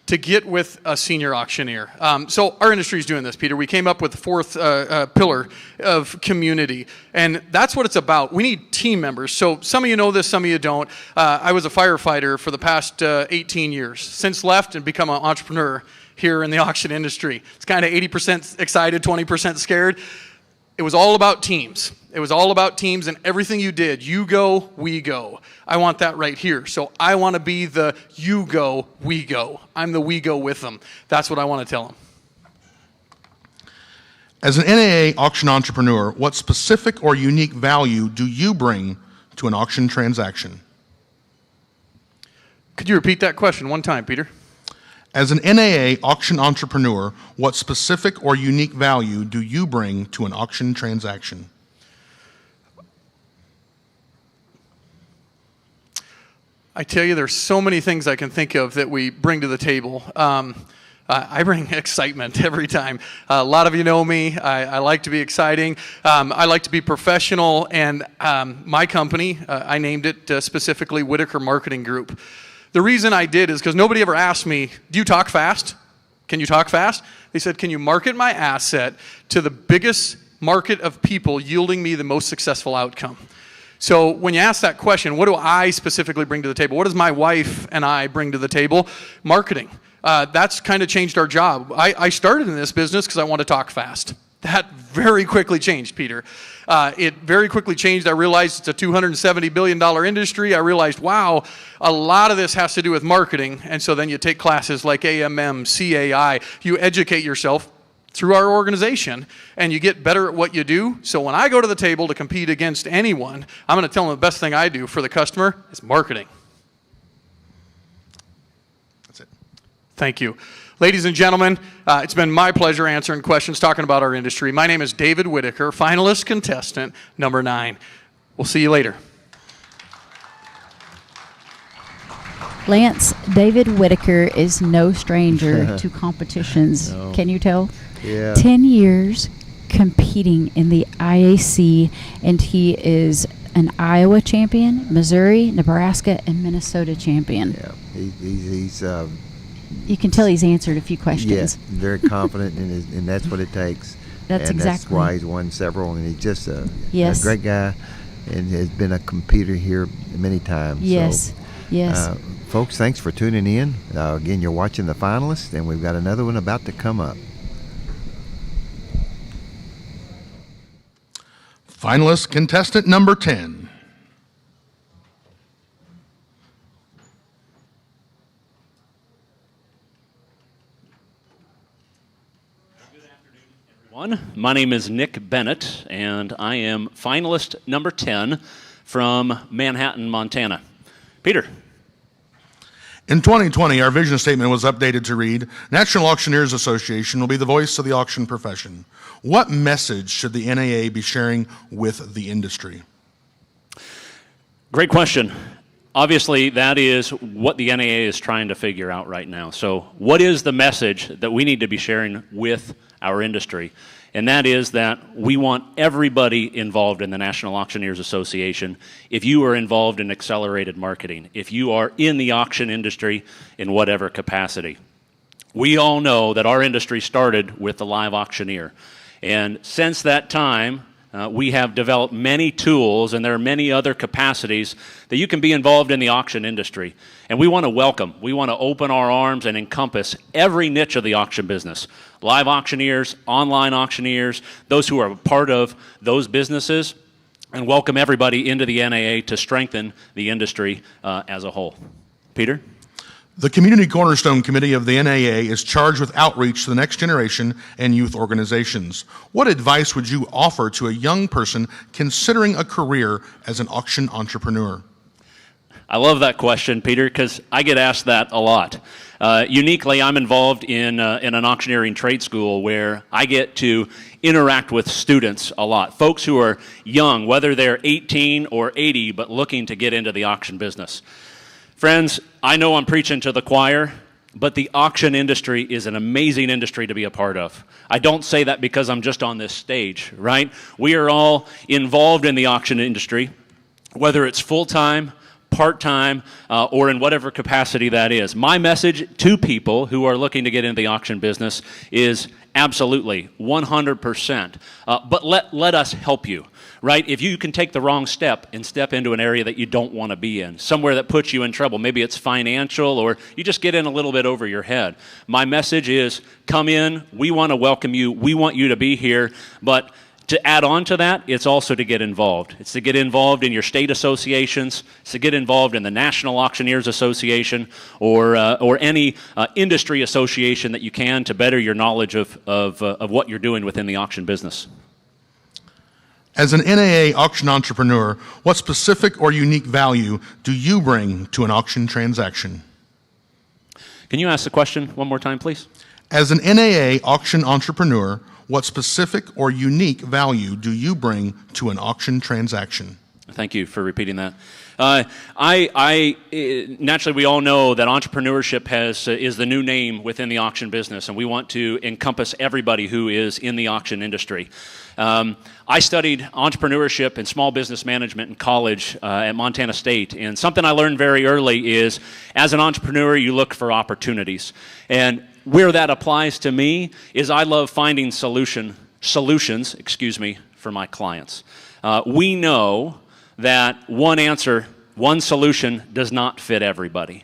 to get with a senior auctioneer. So our industry is doing this, Peter. We came up with the 4th pillar of community, and that's what it's about. We need team members. So some of you know this, some of you don't. I was a firefighter for the past 18 years. Since left and become an entrepreneur here in the auction industry. It's kind of 80% excited, 20% scared. It was all about teams. It was all about teams and everything you did. You go, we go. I want that right here. So I want to be the you go, we go. I'm the we go with them. That's what I want to tell them. As an NAA auction entrepreneur, what specific or unique value do you bring to an auction transaction? Could you repeat that question one time, Peter? As an NAA auction entrepreneur, what specific or unique value do you bring to an auction transaction? I tell you, there's so many things I can think of that we bring to the table. I bring excitement every time. A lot of you know me. I like to be exciting. I like to be professional. And my company, I named it specifically Whitaker Marketing Group. The reason I did is because nobody ever asked me, do you talk fast? Can you talk fast? They said, can you market my asset to the biggest market of people yielding me the most successful outcome? So when you ask that question, what do I specifically bring to the table? What does my wife and I bring to the table? Marketing. That's kind of changed our job. I started in this business because I want to talk fast. That very quickly changed, Peter. It very quickly changed. I realized it's a $270 billion industry. I realized, wow, a lot of this has to do with marketing. And so then you take classes like AMM, CAI. You educate yourself through our organization, and you get better at what you do. So when I go to the table to compete against anyone, I'm going to tell them the best thing I do for the customer is marketing. That's it. Thank you. Ladies and gentlemen, it's been my pleasure answering questions, talking about our industry. My name is David Whitaker, finalist contestant number 9. We'll see you later. Lance, David Whitaker is no stranger to competitions. No. Can you tell? Yeah. 10 years competing in the IAC, and he is an Iowa champion, Missouri, Nebraska, and Minnesota champion. Yeah, he's you can tell he's answered a few questions. Yes, very confident, and that's what it takes. That's exactly. That's why he's won several, and he's just a Yes. great guy, and has been a competitor here many times. Yes, so, yes. Folks, thanks for tuning in. Again, you're watching the finalists, and we've got another one about to come up. Finalist contestant number 10. My name is Nick Bennett, and I am finalist number 10 from Manhattan, Montana. Peter. In 2020, our vision statement was updated to read, National Auctioneers Association will be the voice of the auction profession. What message should the NAA be sharing with the industry? Great question. Obviously, that is what the NAA is trying to figure out right now. So what is the message that we need to be sharing with our industry? And that is that we want everybody involved in the National Auctioneers Association. If you are involved in accelerated marketing, if you are in the auction industry in whatever capacity. We all know that our industry started with the live auctioneer. And since that time, we have developed many tools, and there are many other capacities that you can be involved in the auction industry. And we want to welcome, we want to open our arms and encompass every niche of the auction business. Live auctioneers, online auctioneers, those who are part of those businesses, and welcome everybody into the NAA to strengthen the industry as a whole. Peter? The Community Cornerstone Committee of the NAA is charged with outreach to the next generation and youth organizations. What advice would you offer to a young person considering a career as an auction entrepreneur? I love that question, Peter, because I get asked that a lot. Uniquely, I'm involved in an auctioneering trade school where I get to interact with students a lot. Folks who are young, whether they're 18 or 80, but looking to get into the auction business. Friends, I know I'm preaching to the choir, but the auction industry is an amazing industry to be a part of. I don't say that because I'm just on this stage, right? We are all involved in the auction industry, whether it's full-time, part-time, or in whatever capacity that is. My message to people who are looking to get into the auction business is absolutely, 100%. But let us help you. Right? If you can take the wrong step and step into an area that you don't want to be in, somewhere that puts you in trouble, maybe it's financial or you just get in a little bit over your head. My message is come in, we want to welcome you, we want you to be here, but to add on to that, it's also to get involved. It's to get involved in your state associations, it's to get involved in the National Auctioneers Association or any industry association that you can to better your knowledge of what you're doing within the auction business. As an NAA auction entrepreneur, what specific or unique value do you bring to an auction transaction? Can you ask the question one more time, please? As an NAA auction entrepreneur, what specific or unique value do you bring to an auction transaction? Thank you for repeating that. Naturally, we all know that entrepreneurship is the new name within the auction business, and we want to encompass everybody who is in the auction industry. I studied entrepreneurship and small business management in college at Montana State, and something I learned very early is, as an entrepreneur, you look for opportunities. And where that applies to me is I love finding solutions, for my clients. We know that one answer, one solution does not fit everybody.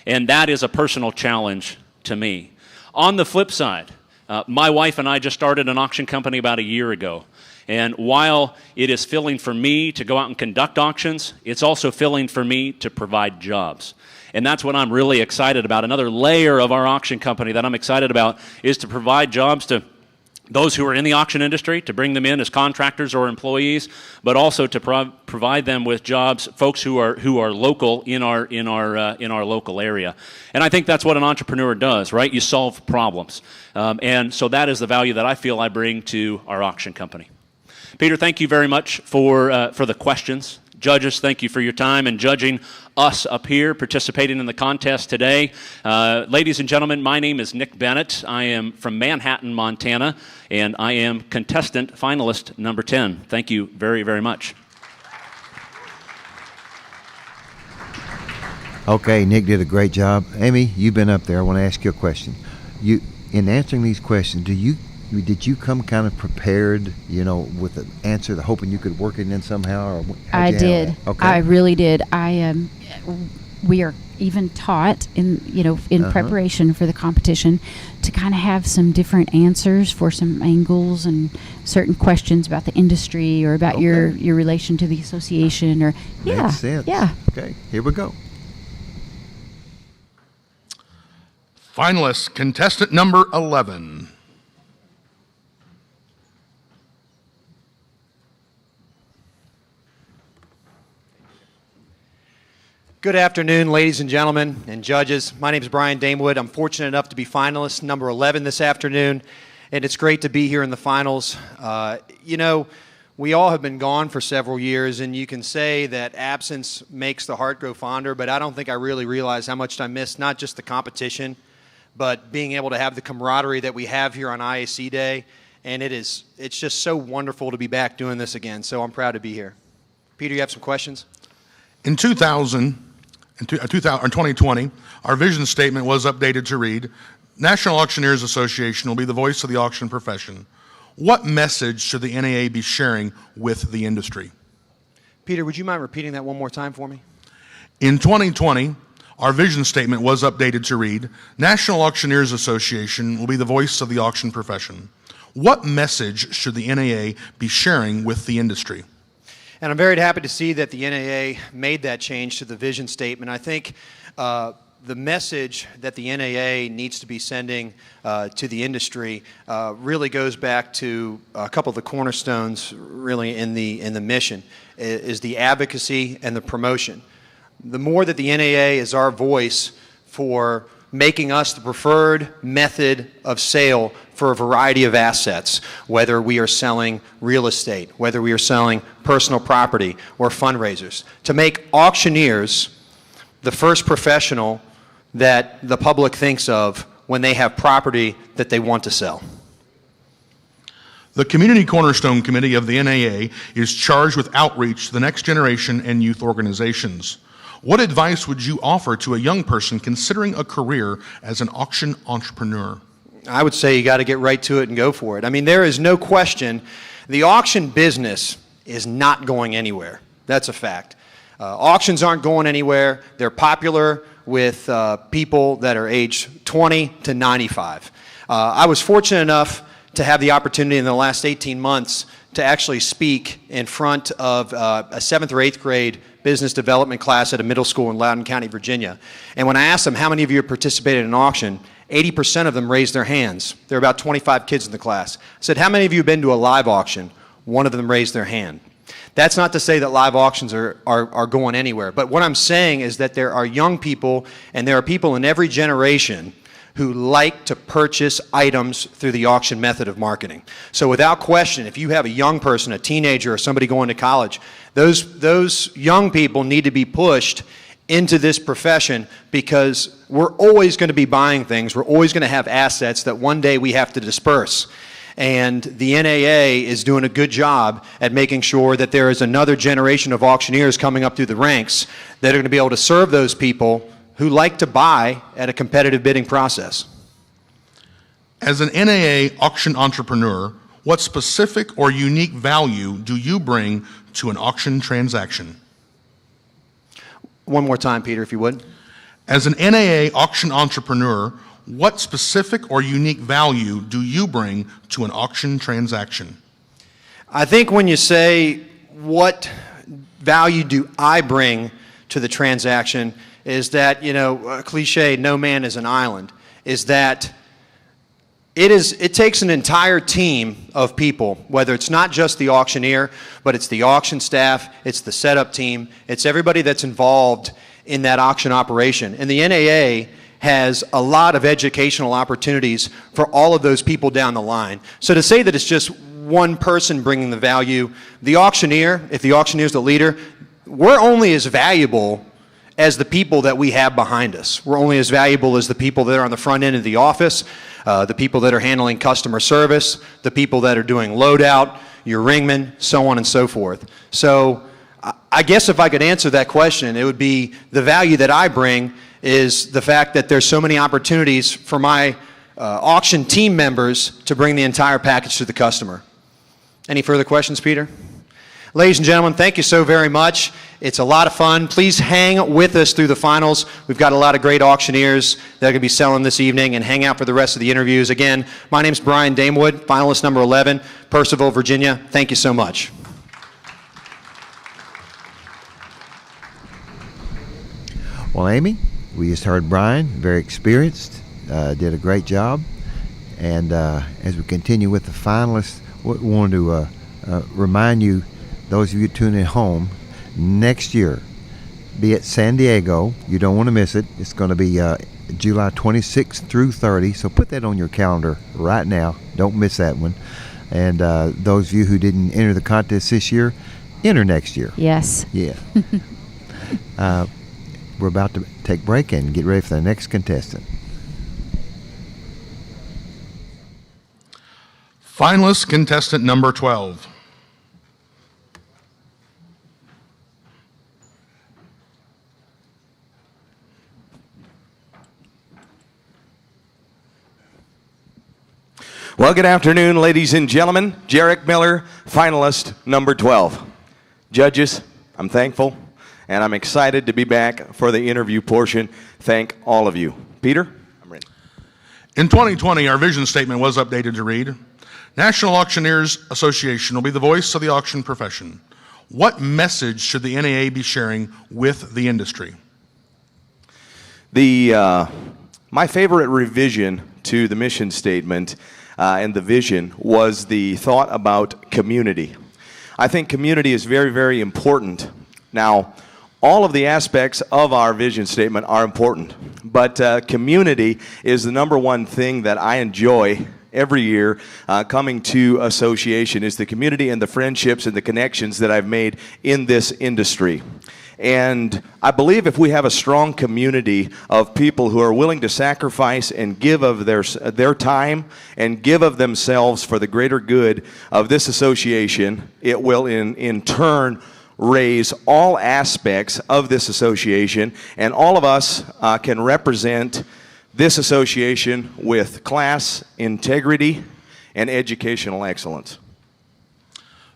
And that is a personal challenge to me. On the flip side, my wife and I just started an auction company about a year ago. And while it is filling for me to go out and conduct auctions, it's also filling for me to provide jobs. And that's what I'm really excited about. Another layer of our auction company that I'm excited about is to provide jobs to those who are in the auction industry, to bring them in as contractors or employees, but also to provide them with jobs, folks who are local in our local area. And I think that's what an entrepreneur does, right? You solve problems. And so that is the value that I feel I bring to our auction company. Peter, thank you very much for the questions. Judges, thank you for your time and judging us up here, participating in the contest today. Ladies and gentlemen, my name is Nick Bennett. I am from Manhattan, Montana, and I am contestant finalist number 10. Thank you very, very much. Okay, Nick did a great job. Amy, you've been up there. I want to ask you a question. In answering these questions, did you come kind of prepared, with an answer, hoping you could work it in somehow? Or I did. Okay. I really did. We are even taught in preparation for the competition to kind of have some different answers for some angles and certain questions about the industry or about your relation to the association or Makes sense. Yeah. Okay, here we go. Finalists, contestant number 11. Good afternoon, ladies and gentlemen and judges. My name is Brian Damewood. I'm fortunate enough to be finalist number 11 this afternoon, and it's great to be here in the finals. You know, we all have been gone for several years, and you can say that absence makes the heart grow fonder, but I don't think I really realized how much I missed not just the competition, but being able to have the camaraderie that we have here on IAC Day, and it's just so wonderful to be back doing this again, so I'm proud to be here. Peter, you have some questions? In 2020, our vision statement was updated to read, National Auctioneers Association will be the voice of the auction profession. What message should the NAA be sharing with the industry? Peter, would you mind repeating that one more time for me? In 2020, our vision statement was updated to read, National Auctioneers Association will be the voice of the auction profession. What message should the NAA be sharing with the industry? And I'm very happy to see that the NAA made that change to the vision statement. I think the message that the NAA needs to be sending to the industry really goes back to a couple of the cornerstones really in the mission, is the advocacy and the promotion. The more that the NAA is our voice for making us the preferred method of sale for a variety of assets, whether we are selling real estate, whether we are selling personal property or fundraisers, to make auctioneers the first professional that the public thinks of when they have property that they want to sell. The Community Cornerstone Committee of the NAA is charged with outreach to the next generation and youth organizations. What advice would you offer to a young person considering a career as an auction entrepreneur? I would say you got to get right to it and go for it. I mean, there is no question the auction business is not going anywhere. That's a fact. Auctions aren't going anywhere. They're popular with people that are aged 20 to 95. I was fortunate enough to have the opportunity in the last 18 months to actually speak in front of a 7th or 8th grade business development class at a middle school in Loudoun County, Virginia. And when I asked them how many of you have participated in an auction, 80% of them raised their hands. There were about 25 kids in the class. I said, how many of you have been to a live auction? One of them raised their hand. That's not to say that live auctions are going anywhere, but what I'm saying is that there are young people and there are people in every generation who like to purchase items through the auction method of marketing. So without question, if you have a young person, a teenager, or somebody going to college, those young people need to be pushed into this profession because we're always going to be buying things. We're always going to have assets that one day we have to disperse. And the NAA is doing a good job at making sure that there is another generation of auctioneers coming up through the ranks that are going to be able to serve those people who like to buy at a competitive bidding process. As an NAA auction entrepreneur, what specific or unique value do you bring to an auction transaction? One more time, Peter, if you would. As an NAA auction entrepreneur, what specific or unique value do you bring to an auction transaction? I think when you say, what value do I bring to the transaction, is that, you know, a cliche, no man is an island, is that it takes an entire team of people, whether it's not just the auctioneer, but it's the auction staff, it's the setup team, it's everybody that's involved in that auction operation. And the NAA has a lot of educational opportunities for all of those people down the line. So to say that it's just one person bringing the value, the auctioneer, if the auctioneer is the leader, we're only as valuable as the people that we have behind us. We're only as valuable as the people that are on the front end of the office, the people that are handling customer service, the people that are doing loadout, your ringmen, so on and so forth. So I guess if I could answer that question, it would be the value that I bring is the fact that there's so many opportunities for my auction team members to bring the entire package to the customer. Any further questions, Peter? Ladies and gentlemen, thank you so very much. It's a lot of fun. Please hang with us through the finals. We've got a lot of great auctioneers that are going to be selling this evening, and hang out for the rest of the interviews. Again, my name's Brian Damewood, finalist number 11, Purcellville, Virginia. Thank you so much. Well, Amy, we just heard Brian, very experienced, did a great job. And as we continue with the finalists, we wanted to remind you, those of you tuning in home, next year, be at San Diego. You don't want to miss it. It's going to be July 26th through 30, so put that on your calendar right now. Don't miss that one. And those of you who didn't enter the contest this year, enter next year. Yes. Yeah. We're about to take a break and get ready for the next contestant. Finalist contestant number 12. Well, good afternoon, ladies and gentlemen. Jarek Miller, finalist number 12. Judges, I'm thankful, and I'm excited to be back for the interview portion. Thank all of you. Peter, I'm ready. In 2020, our vision statement was updated to read, National Auctioneers Association will be the voice of the auction profession. What message should the NAA be sharing with the industry? My favorite revision to the mission statement and the vision was the thought about community. I think community is very, very important. Now, all of the aspects of our vision statement are important, but community is the number one thing that I enjoy every year coming to association, is the community and the friendships and the connections that I've made in this industry. And I believe if we have a strong community of people who are willing to sacrifice and give of their time and give of themselves for the greater good of this association, it will in turn raise all aspects of this association, and all of us can represent this association with class, integrity, and educational excellence.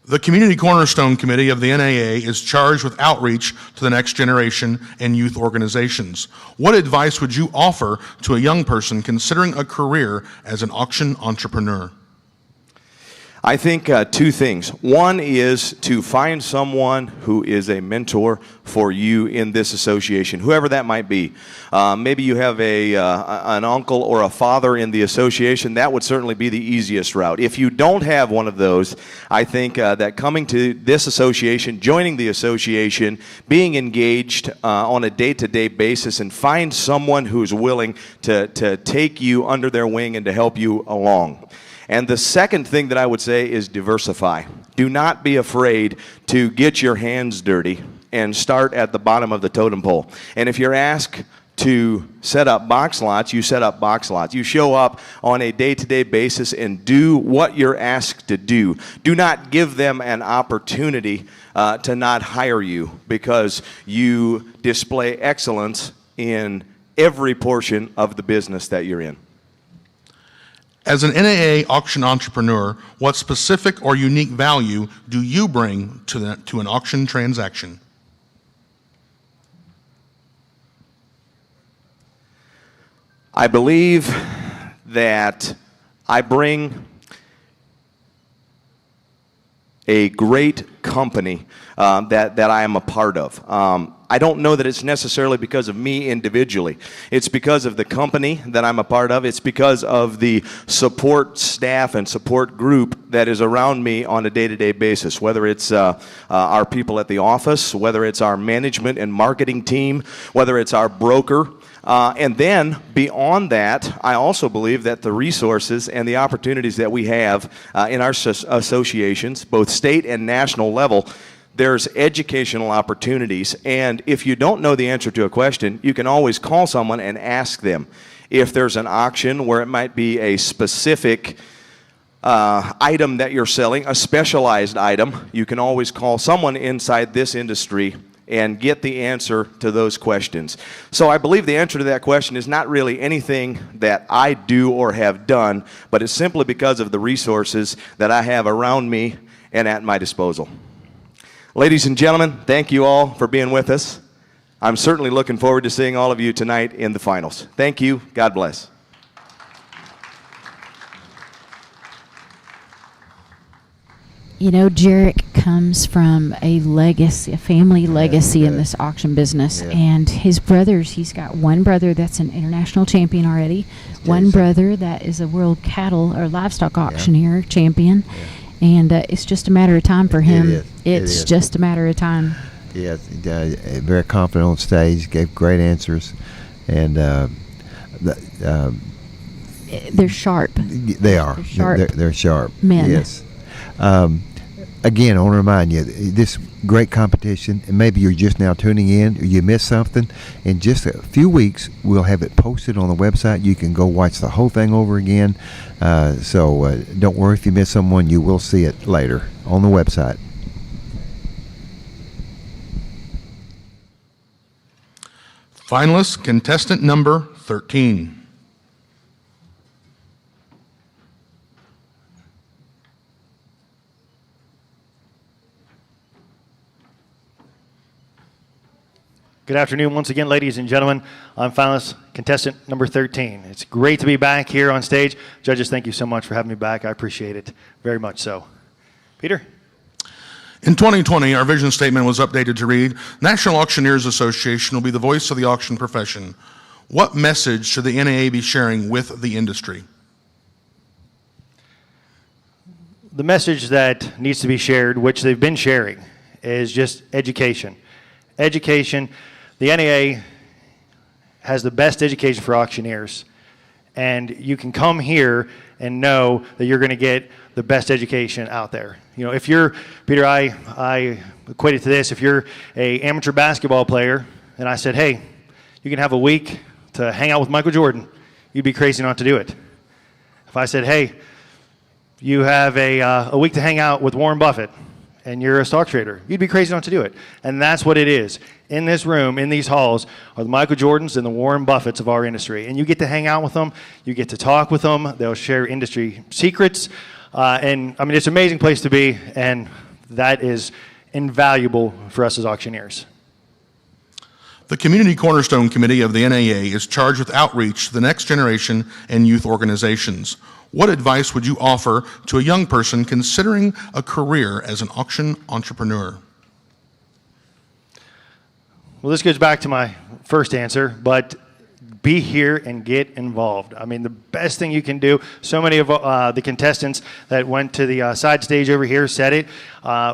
The Community Cornerstone Committee of the NAA is charged with outreach to the next generation and youth organizations. What advice would you offer to a young person considering a career as an auction entrepreneur? I think two things. One is to find someone who is a mentor for you in this association, whoever that might be. Maybe you have an uncle or a father in the association. That would certainly be the easiest route. If you don't have one of those, I think that coming to this association, joining the association, being engaged on a day-to-day basis, and find someone who's willing to take you under their wing and to help you along. And the second thing that I would say is diversify. Do not be afraid to get your hands dirty and start at the bottom of the totem pole. And if you're asked to set up box lots, you set up box lots. You show up on a day-to-day basis and do what you're asked to do. Do not give them an opportunity to not hire you, because you display excellence in every portion of the business that you're in. As an NAA auction entrepreneur, what specific or unique value do you bring to an auction transaction? I believe that I bring a great company that I am a part of. I don't know that it's necessarily because of me individually. It's because of the company that I'm a part of. It's because of the support staff and support group that is around me on a day-to-day basis, whether it's our people at the office, whether it's our management and marketing team, whether it's our broker. And then beyond that, I also believe that the resources and the opportunities that we have in our associations, both state and national level, there's educational opportunities. And if you don't know the answer to a question, you can always call someone and ask them. If there's an auction where it might be a specific item that you're selling, a specialized item, you can always call someone inside this industry and get the answer to those questions. So I believe the answer to that question is not really anything that I do or have done, but it's simply because of the resources that I have around me and at my disposal. Ladies and gentlemen, thank you all for being with us. I'm certainly looking forward to seeing all of you tonight in the finals. Thank you. God bless. You know, Jarek comes from a legacy, a family legacy in this auction business. Yeah. And his brothers, he's got one brother that's an international champion already, one brother that is a world cattle or livestock auctioneer champion. Yeah. And it's just a matter of time for him. It's just a matter of time. Yeah, very confident on stage, gave great answers, and they're sharp. They are. They're sharp. They're sharp. Men. Yes. Again, I want to remind you, this great competition, and maybe you're just now tuning in, or you missed something. In just a few weeks, we'll have it posted on the website. You can go watch the whole thing over again. So don't worry if you miss someone, you will see it later on the website. Finalist, contestant number 13. Good afternoon once again, ladies and gentlemen. I'm finalist contestant number 13. It's great to be back here on stage. Judges, thank you so much for having me back. I appreciate it very much so. Peter? In 2020, our vision statement was updated to read, National Auctioneers Association will be the voice of the auction profession. What message should the NAA be sharing with the industry? The message that needs to be shared, which they've been sharing, is just education. Education. The NAA has the best education for auctioneers, and you can come here and know that you're going to get the best education out there. You know, if you're, Peter, I equate it to this, if you're an amateur basketball player, and I said, hey, you can have a week to hang out with Michael Jordan, you'd be crazy not to do it. If I said, hey, you have a week to hang out with Warren Buffett, and you're a stock trader, you'd be crazy not to do it. And that's what it is. In this room, in these halls, are the Michael Jordans and the Warren Buffetts of our industry. And you get to hang out with them, you get to talk with them, they'll share industry secrets. And I mean, it's an amazing place to be, and that is invaluable for us as auctioneers. The Community Cornerstone Committee of the NAA is charged with outreach to the next generation and youth organizations. What advice would you offer to a young person considering a career as an auction entrepreneur? Well, this goes back to my first answer, but be here and get involved. I mean, the best thing you can do, so many of the contestants that went to the side stage over here said it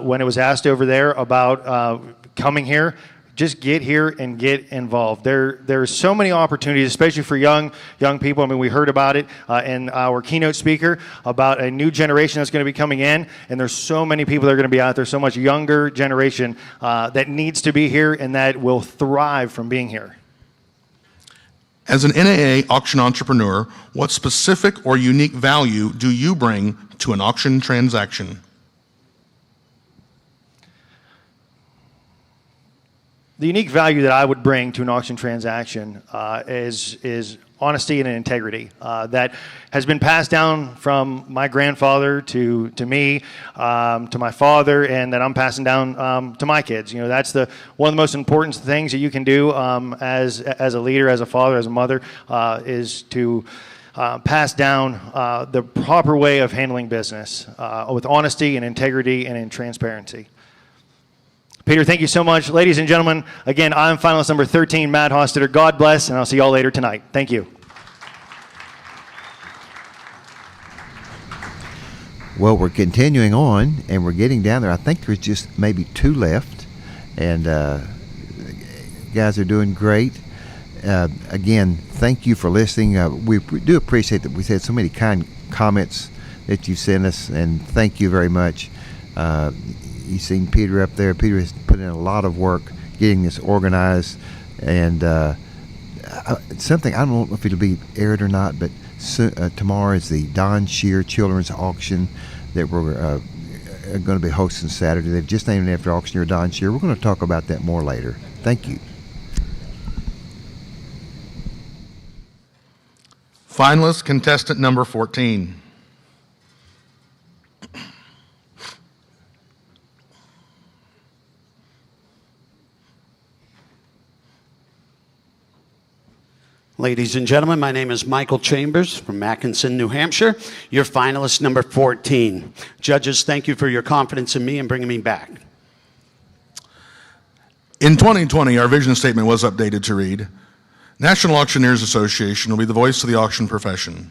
when it was asked over there about coming here. Just get here and get involved. There's so many opportunities, especially for young people. I mean, we heard about it in our keynote speaker about a new generation that's going to be coming in, and there's so many people that are going to be out there, so much younger generation that needs to be here and that will thrive from being here. As an NAA auction entrepreneur, what specific or unique value do you bring to an auction transaction? The unique value that I would bring to an auction transaction is honesty and integrity that has been passed down from my grandfather to me, to my father, and that I'm passing down to my kids. You know, that's one of the most important things that you can do as a leader, as a father, as a mother, is to pass down the proper way of handling business with honesty and integrity and in transparency. Peter, thank you so much. Ladies and gentlemen, again, I'm finalist number 13, Matt Hostetter. God bless, and I'll see you all later tonight. Thank you. Well, we're continuing on, and we're getting down there. I think there's just maybe 2 left, and guys are doing great. Again, thank you for listening. We do appreciate that we've had so many kind comments that you've sent us, and thank you very much. You've seen Peter up there. Peter has put in a lot of work getting this organized, and something, I don't know if it'll be aired or not, but tomorrow is the Don Shear Children's Auction that we're going to be hosting Saturday. They've just named it after auctioneer Don Shear. We're going to talk about that more later. Thank you. Finalist contestant number 14. Ladies and gentlemen, my name is Michael Chambers from Atkinson, New Hampshire. Your finalist number 14. Judges, thank you for your confidence in me and bringing me back. In 2020, our vision statement was updated to read, National Auctioneers Association will be the voice of the auction profession.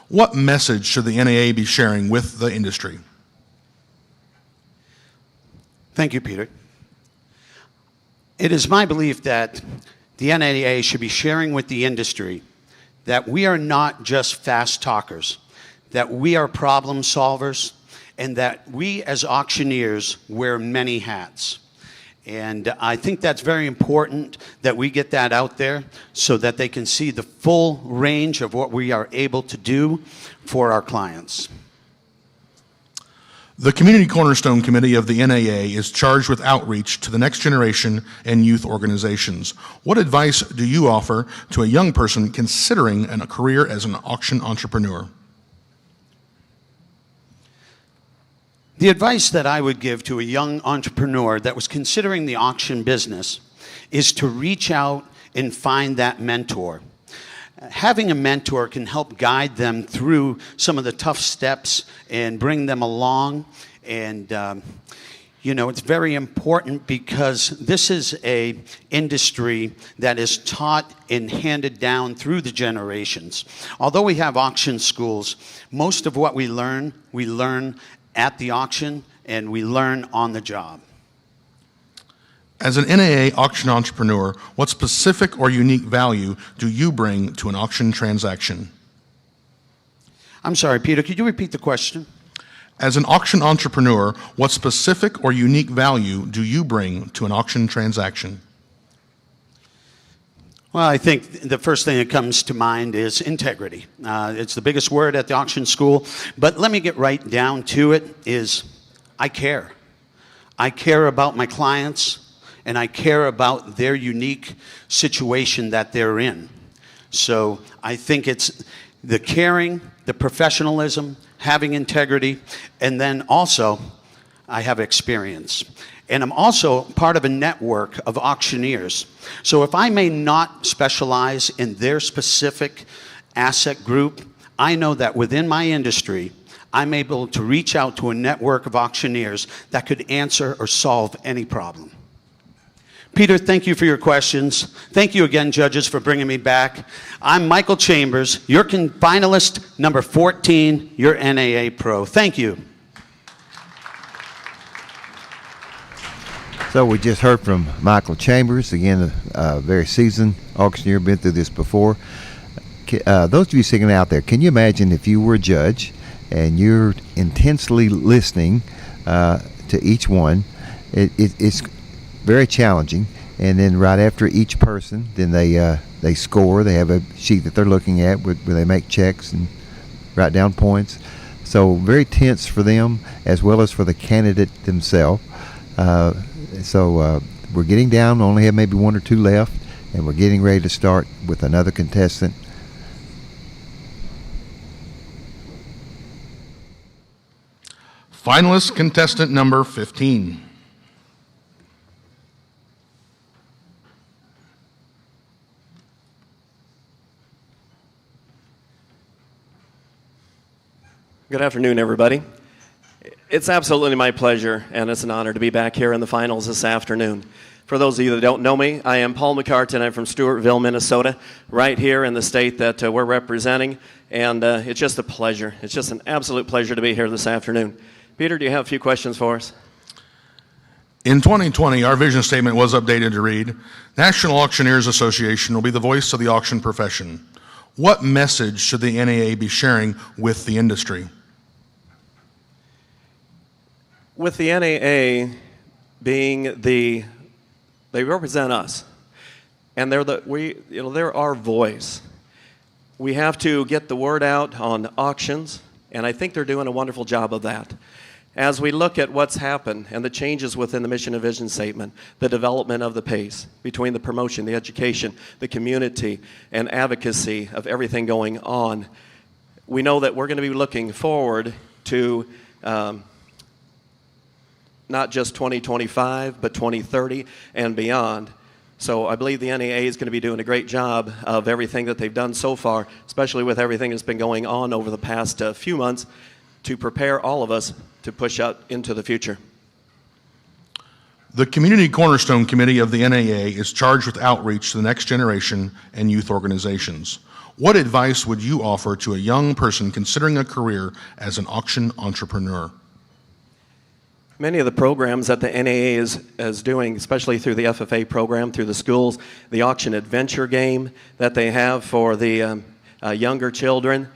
What message should the NAA be sharing with the industry? Thank you, Peter. It is my belief that the NAA should be sharing with the industry that we are not just fast talkers, that we are problem solvers, and that we as auctioneers wear many hats. And I think that's very important that we get that out there so that they can see the full range of what we are able to do for our clients. The Community Cornerstone Committee of the NAA is charged with outreach to the next generation and youth organizations. What advice do you offer to a young person considering a career as an auction entrepreneur? The advice that I would give to a young entrepreneur that was considering the auction business is to reach out and find that mentor. Having a mentor can help guide them through some of the tough steps and bring them along. And, it's very important because this is an industry that is taught and handed down through the generations. Although we have auction schools, most of what we learn at the auction and we learn on the job. As an NAA auction entrepreneur, what specific or unique value do you bring to an auction transaction? I'm sorry, Peter, could you repeat the question? As an auction entrepreneur, what specific or unique value do you bring to an auction transaction? Well, I think the first thing that comes to mind is integrity. It's the biggest word at the auction school, but let me get right down to it, is I care. I care about my clients, and I care about their unique situation that they're in. So I think it's the caring, the professionalism, having integrity, and then also I have experience. And I'm also part of a network of auctioneers. So if I may not specialize in their specific asset group, I know that within my industry, I'm able to reach out to a network of auctioneers that could answer or solve any problem. Peter, thank you for your questions. Thank you again, judges, for bringing me back. I'm Michael Chambers, your finalist number 14, your NAA Pro. Thank you. So we just heard from Michael Chambers, again, a very seasoned auctioneer, been through this before. Those of you sitting out there, can you imagine if you were a judge and you're intensely listening to each one? It's very challenging. And then right after each person, then they score. They have a sheet that they're looking at where they make checks and write down points. So very tense for them as well as for the candidate themselves. So we're getting down, only have maybe one or two left, and we're getting ready to start with another contestant. Finalist contestant number 15. Good afternoon, everybody. It's absolutely my pleasure, and it's an honor to be back here in the finals this afternoon. For those of you that don't know me, I am Paul McCartan. I'm from Stewartville, Minnesota, right here in the state that we're representing, and it's just a pleasure. It's just an absolute pleasure to be here this afternoon. Peter, do you have a few questions for us? In 2020, our vision statement was updated to read, National Auctioneers Association will be the voice of the auction profession. What message should the NAA be sharing with the industry? With the NAA being they represent us, and they're our voice. We have to get the word out on auctions, and I think they're doing a wonderful job of that. As we look at what's happened and the changes within the mission and vision statement, the development of the pace between the promotion, the education, the community, and advocacy of everything going on, we know that we're going to be looking forward to not just 2025, but 2030 and beyond. So I believe the NAA is going to be doing a great job of everything that they've done so far, especially with everything that's been going on over the past few months, to prepare all of us to push out into the future. The Community Cornerstone Committee of the NAA is charged with outreach to the next generation and youth organizations. What advice would you offer to a young person considering a career as an auction entrepreneur? Many of the programs that the NAA is doing, especially through the FFA program, through the schools, the auction adventure game that they have for the younger children,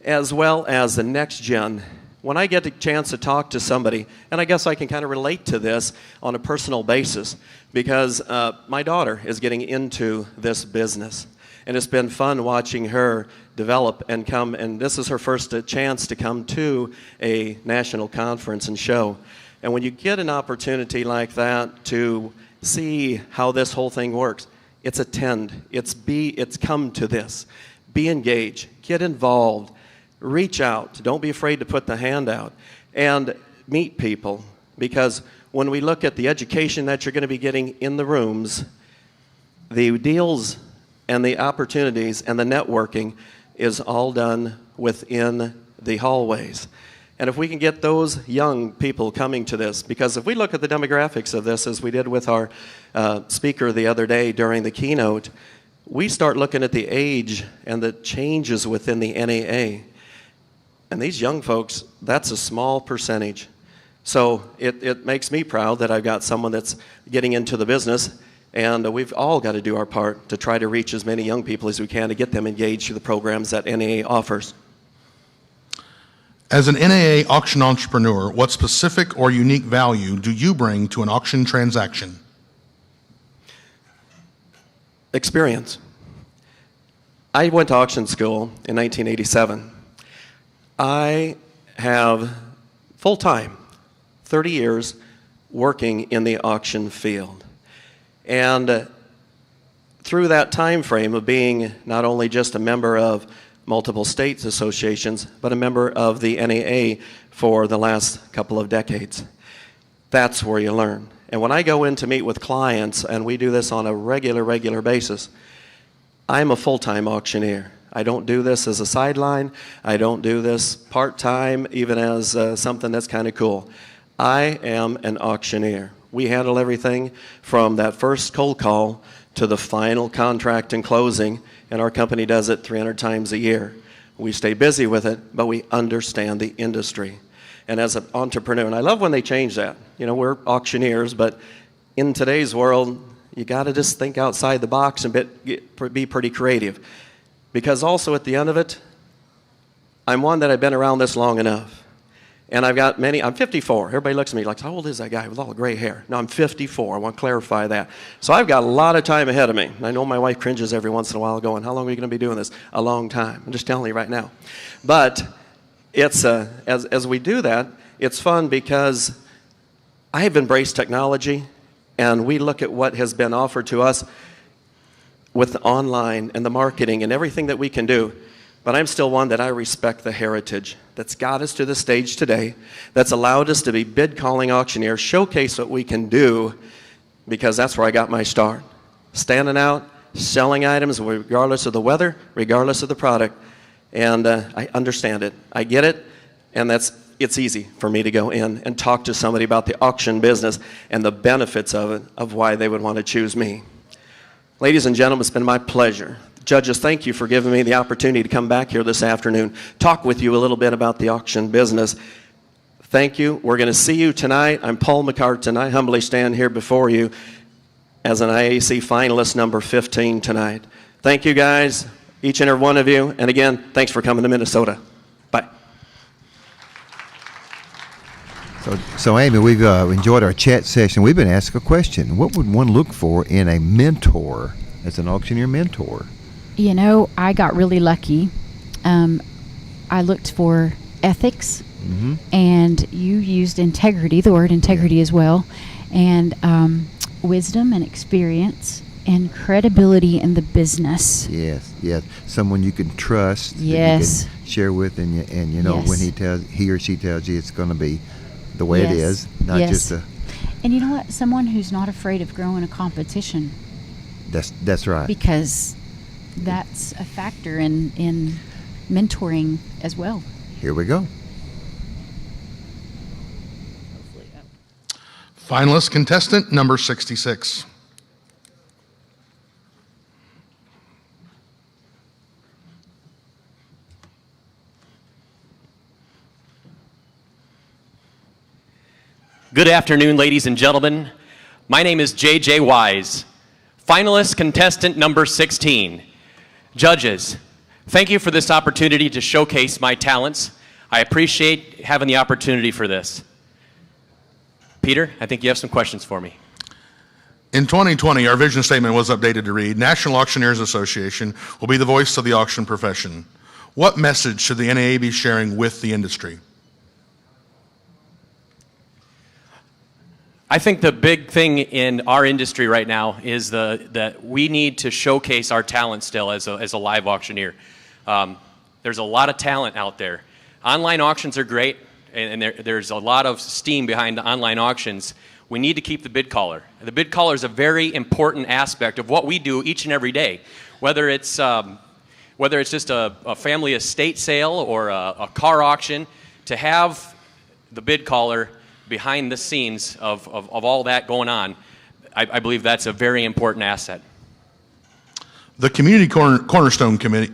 as well as the next gen. When I get a chance to talk to somebody, and I guess I can kind of relate to this on a personal basis, because my daughter is getting into this business. And it's been fun watching her develop and come, and this is her first chance to come to a national conference and show. And when you get an opportunity like that to see how this whole thing works, it's attend, it's come to this. Be engaged, get involved, reach out, don't be afraid to put the hand out, and meet people. Because when we look at the education that you're going to be getting in the rooms, the deals and the opportunities and the networking is all done within the hallways. And if we can get those young people coming to this, because if we look at the demographics of this, as we did with our speaker the other day during the keynote, we start looking at the age and the changes within the NAA. And these young folks, that's a small percentage. So it makes me proud that I've got someone that's getting into the business, and we've all got to do our part to try to reach as many young people as we can to get them engaged through the programs that NAA offers. As an NAA auction entrepreneur, what specific or unique value do you bring to an auction transaction? Experience. I went to auction school in 1987. I have full-time, 30 years, working in the auction field. And through that time frame of being not only just a member of multiple states associations, but a member of the NAA for the last couple of decades. That's where you learn. And when I go in to meet with clients, and we do this on a regular basis, I'm a full-time auctioneer. I don't do this as a sideline. I don't do this part-time, even as something that's kind of cool. I am an auctioneer. We handle everything from that first cold call to the final contract and closing, and our company does it 300 times a year. We stay busy with it, but we understand the industry. And as an entrepreneur, and I love when they change that. You know, we're auctioneers, but in today's world, you got to just think outside the box and be pretty creative. Because also at the end of it, I'm one that I've been around this long enough. And I've got many, I'm 54. Everybody looks at me like, how old is that guy with all the gray hair? No, I'm 54. I want to clarify that. So I've got a lot of time ahead of me. And I know my wife cringes every once in a while going, how long are you going to be doing this? A long time. I'm just telling you right now. But it's as we do that, it's fun because I have embraced technology, and we look at what has been offered to us with online and the marketing and everything that we can do. But I'm still one that I respect the heritage that's got us to the stage today, that's allowed us to be bid calling auctioneers, showcase what we can do, because that's where I got my start. Standing out, selling items regardless of the weather, regardless of the product. And I understand it. I get it. And it's easy for me to go in and talk to somebody about the auction business and the benefits of it, of why they would want to choose me. Ladies and gentlemen, it's been my pleasure. Judges, thank you for giving me the opportunity to come back here this afternoon, talk with you a little bit about the auction business. Thank you. We're going to see you tonight. I'm Paul McCartan. I humbly stand here before you as an IAC finalist number 15 tonight. Thank you, guys, each and every one of you. And again, thanks for coming to Minnesota. Bye. So Amy, we've enjoyed our chat session. We've been asked a question. What would one look for in a mentor, as an auctioneer mentor? You know, I got really lucky. I looked for ethics, and you used integrity, the word integrity as well, and wisdom and experience and credibility in the business. Yes, yes. Someone you can trust, yes, that you can share with, and you know, when he or she tells you it's going to be the way it is, not just a... And you know what? Someone who's not afraid of growing a competition. That's right. Because that's a factor in mentoring as well. Here we go. Finalist contestant number 66. Good afternoon, ladies and gentlemen. My name is J.J. Wise, finalist contestant number 16. Judges, thank you for this opportunity to showcase my talents. I appreciate having the opportunity for this. Peter, I think you have some questions for me. In 2020, our vision statement was updated to read, National Auctioneers Association will be the voice of the auction profession. What message should the NAA be sharing with the industry? I think the big thing in our industry right now is that we need to showcase our talent still as a live auctioneer. There's a lot of talent out there. Online auctions are great, and there's a lot of steam behind the online auctions. We need to keep the bid caller. The bid caller is a very important aspect of what we do each and every day, whether it's just a family estate sale or a car auction. To have the bid caller behind the scenes of all that going on, I believe that's a very important asset. The Community Cornerstone Committee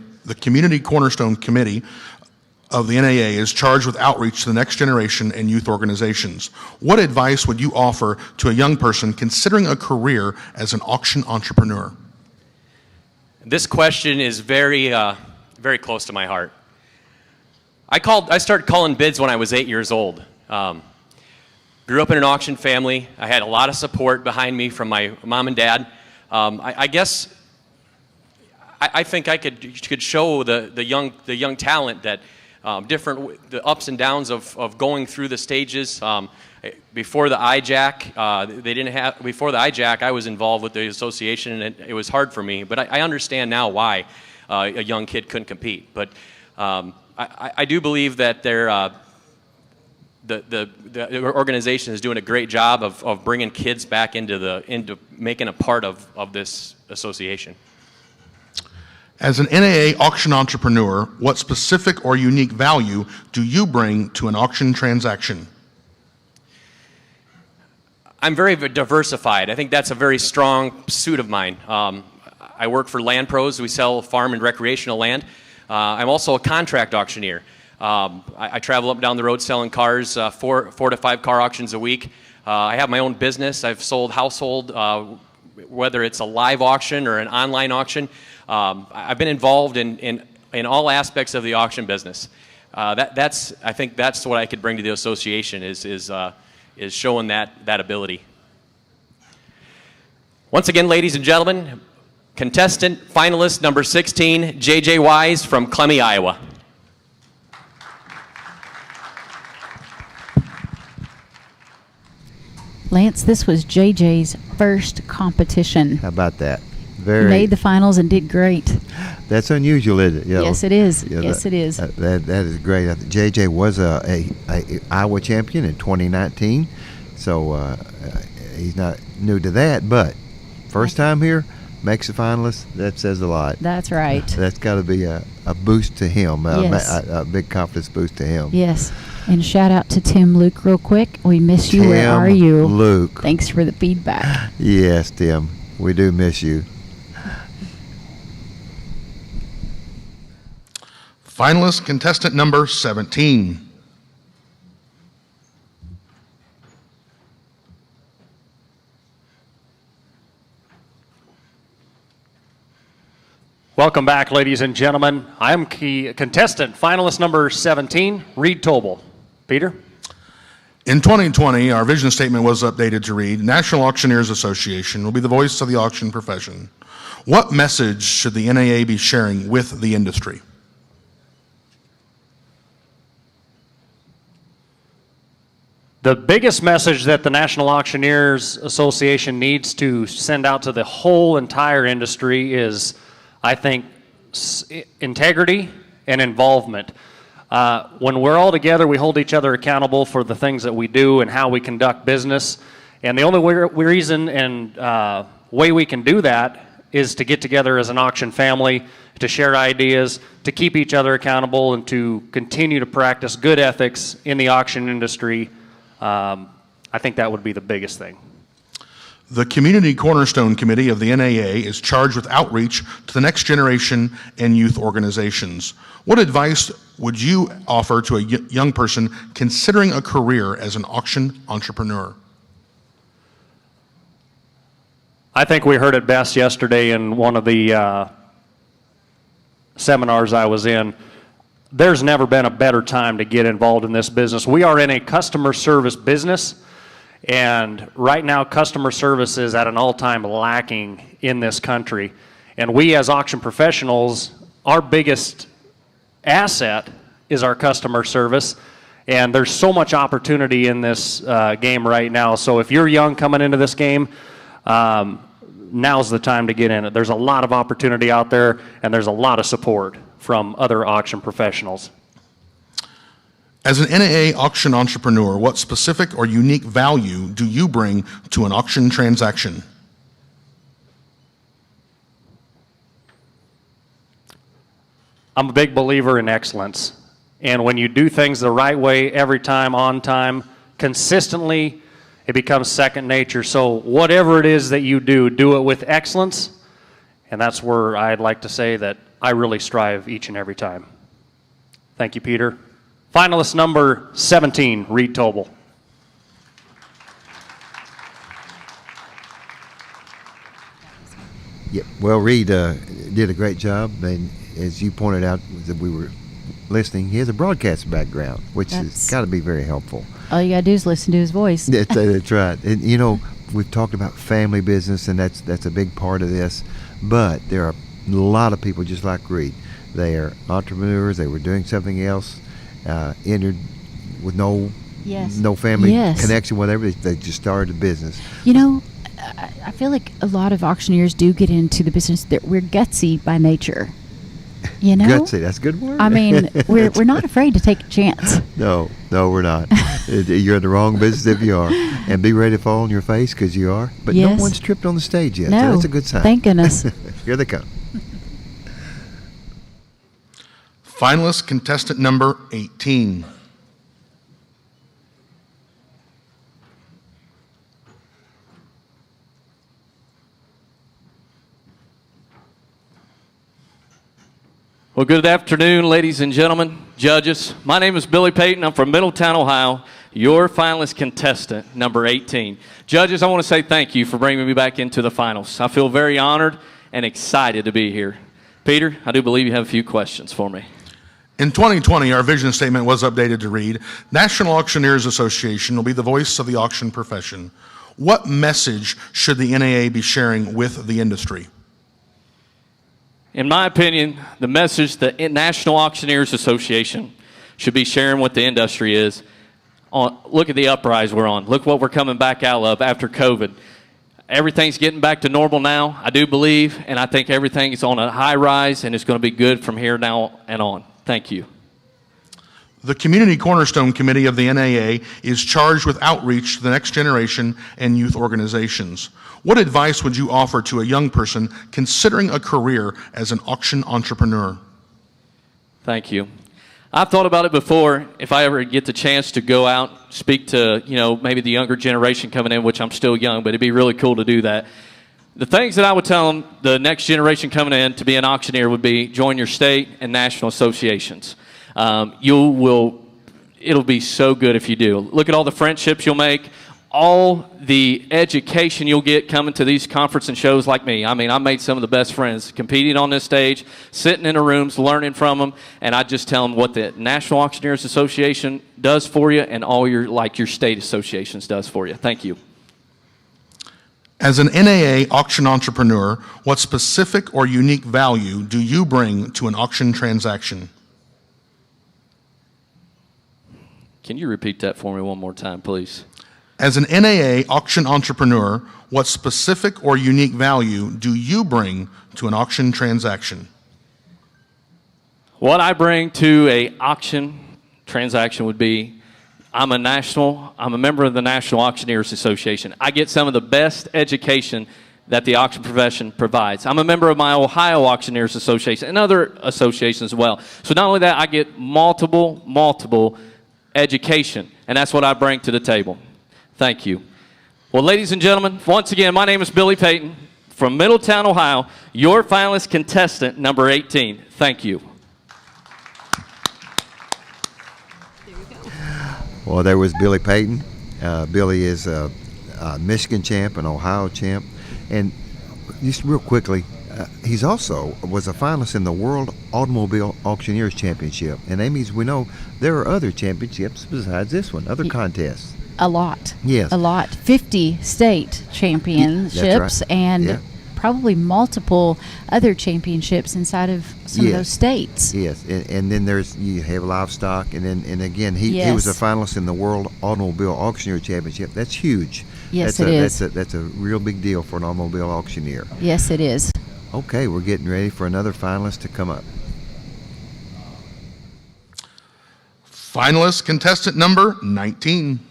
of the NAA is charged with outreach to the next generation and youth organizations. What advice would you offer to a young person considering a career as an auction entrepreneur? This question is very close to my heart. I started calling bids when I was 8 years old. Grew up in an auction family. I had a lot of support behind me from my mom and dad. I think I could show the young talent that the ups and downs of going through the stages. Before the IJAC, before the IJAC, I was involved with the association, and it was hard for me. But I understand now why a young kid couldn't compete. But I do believe that the organization is doing a great job of bringing kids back into making a part of this association. As an NAA auction entrepreneur, what specific or unique value do you bring to an auction transaction? I'm very diversified. I think that's a very strong suit of mine. I work for Land Pros. We sell farm and recreational land. I'm also a contract auctioneer. I travel up and down the road selling cars, 4 to 5 car auctions a week. I have my own business. I've sold household, whether it's a live auction or an online auction. I've been involved in all aspects of the auction business. I think that's what I could bring to the association is showing that ability. Once again, ladies and gentlemen, contestant finalist number 16, J.J. Wise from Clemmy, Iowa. Lance, this was JJ's first competition. How about that? He made the finals and did great. That's unusual, isn't it? Yes, it is. Yes, it is. That is great. JJ was a Iowa champion in 2019, so he's not new to that. But first time here, makes a finalist. That says a lot. That's right. That's got to be a boost to him. Yes. A big confidence boost to him. Yes. And shout out to Tim Luke real quick. We miss you. Tim Where are you? Luke. Thanks for the feedback. Yes, Tim. We do miss you. Finalist contestant number 17. Welcome back, ladies and gentlemen. I'm contestant finalist number 17, Reed Tobel. Peter? In 2020, our vision statement was updated to read, National Auctioneers Association will be the voice of the auction profession. What message should the NAA be sharing with the industry? The biggest message that the National Auctioneers Association needs to send out to the whole entire industry is, I think, integrity and involvement. When we're all together, we hold each other accountable for the things that we do and how we conduct business. And the only reason and way we can do that is to get together as an auction family, to share ideas, to keep each other accountable, and to continue to practice good ethics in the auction industry. I think that would be the biggest thing. The Community Cornerstone Committee of the NAA is charged with outreach to the next generation and youth organizations. What advice would you offer to a young person considering a career as an auction entrepreneur? I think we heard it best yesterday in one of the seminars I was in. There's never been a better time to get involved in this business. We are in a customer service business, and right now customer service is at an all-time lacking in this country. And we as auction professionals, our biggest asset is our customer service, and there's so much opportunity in this game right now. So if you're young coming into this game, now's the time to get in it. There's a lot of opportunity out there, and there's a lot of support from other auction professionals. As an NAA auction entrepreneur, what specific or unique value do you bring to an auction transaction? I'm a big believer in excellence. And when you do things the right way, every time, on time, consistently, it becomes second nature. So whatever it is that you do it with excellence. And that's where I'd like to say that I really strive each and every time. Thank you, Peter. Finalist number 17, Reed Tobel. Yep. Well, Reed did a great job, and as you pointed out, that we were listening, he has a broadcast background, which has got to be very helpful. All you got to do is listen to his voice. That's right. And, you know, we've talked about family business, and that's a big part of this. But there are a lot of people just like Reed. They are entrepreneurs. They were doing something else, entered with no family connection, whatever. They just started a business. You know, I feel like a lot of auctioneers do get into the business that we're gutsy by nature. You know, gutsy. That's a good word. I mean, we're not afraid to take a chance. No, we're not. You're in the wrong business if you are, and be ready to fall on your face because you are. But no one's tripped on the stage yet. No, so that's a good sign. Thank goodness. Here they come. Finalist contestant number 18. Well, good afternoon, ladies and gentlemen, judges. My name is Billy Payton. I'm from Middletown, Ohio, your finalist contestant, number 18. Judges, I want to say thank you for bringing me back into the finals. I feel very honored and excited to be here. Peter, I do believe you have a few questions for me. In 2020, our vision statement was updated to read, National Auctioneers Association will be the voice of the auction profession. What message should the NAA be sharing with the industry? In my opinion, the message the National Auctioneers Association should be sharing with the industry is, look at the uprise we're on. Look what we're coming back out of after COVID. Everything's getting back to normal now, I do believe, and I think everything is on a high rise, and it's going to be good from here now and on. Thank you. The Community Cornerstone Committee of the NAA is charged with outreach to the next generation and youth organizations. What advice would you offer to a young person considering a career as an auction entrepreneur? Thank you. I've thought about it before. If I ever get the chance to go out, speak to, maybe the younger generation coming in, which I'm still young, but it'd be really cool to do that. The things that I would tell them, the next generation coming in to be an auctioneer, would be join your state and national associations. It'll be so good if you do. Look at all the friendships you'll make, all the education you'll get coming to these conference and shows like me. I mean, I made some of the best friends competing on this stage, sitting in the rooms, learning from them, and I just tell them what the National Auctioneers Association does for you and all your state associations does for you. Thank you. As an NAA auction entrepreneur, what specific or unique value do you bring to an auction transaction? Can you repeat that for me one more time, please? As an NAA auction entrepreneur, what specific or unique value do you bring to an auction transaction? What I bring to an auction transaction would be, I'm a member of the National Auctioneers Association. I get some of the best education that the auction profession provides. I'm a member of my Ohio Auctioneers Association and other associations as well. So not only that, I get multiple education, and that's what I bring to the table. Thank you. Well, ladies and gentlemen, once again, my name is Billy Payton from Middletown, Ohio, your finalist contestant number 18. Thank you. Well, there was Billy Payton. Billy is a Michigan champ, an Ohio champ, and just real quickly, he's also was a finalist in the World Automobile Auctioneers Championship. And that means we know there are other championships besides this one, other contests. A lot. Yes. A lot. 50 state championships That's right. and probably multiple other championships inside of some of those states. Yes, and then you have livestock, and again, he was a finalist in the World Automobile Auctioneer Championship. That's huge. Yes, That's a real big deal for an automobile auctioneer. Yes, it is. Okay, we're getting ready for another finalist to come up. Finalist contestant number 19.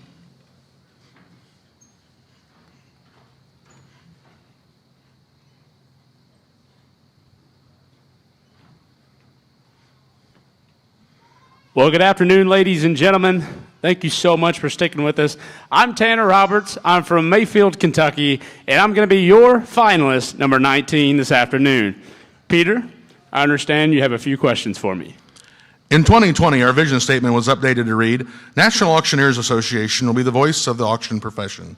Well, good afternoon, ladies and gentlemen. Thank you so much for sticking with us. I'm Tanner Roberts. I'm from Mayfield, Kentucky, and I'm going to be your finalist, number 19, this afternoon. Peter, I understand you have a few questions for me. In 2020, our vision statement was updated to read, National Auctioneers Association will be the voice of the auction profession.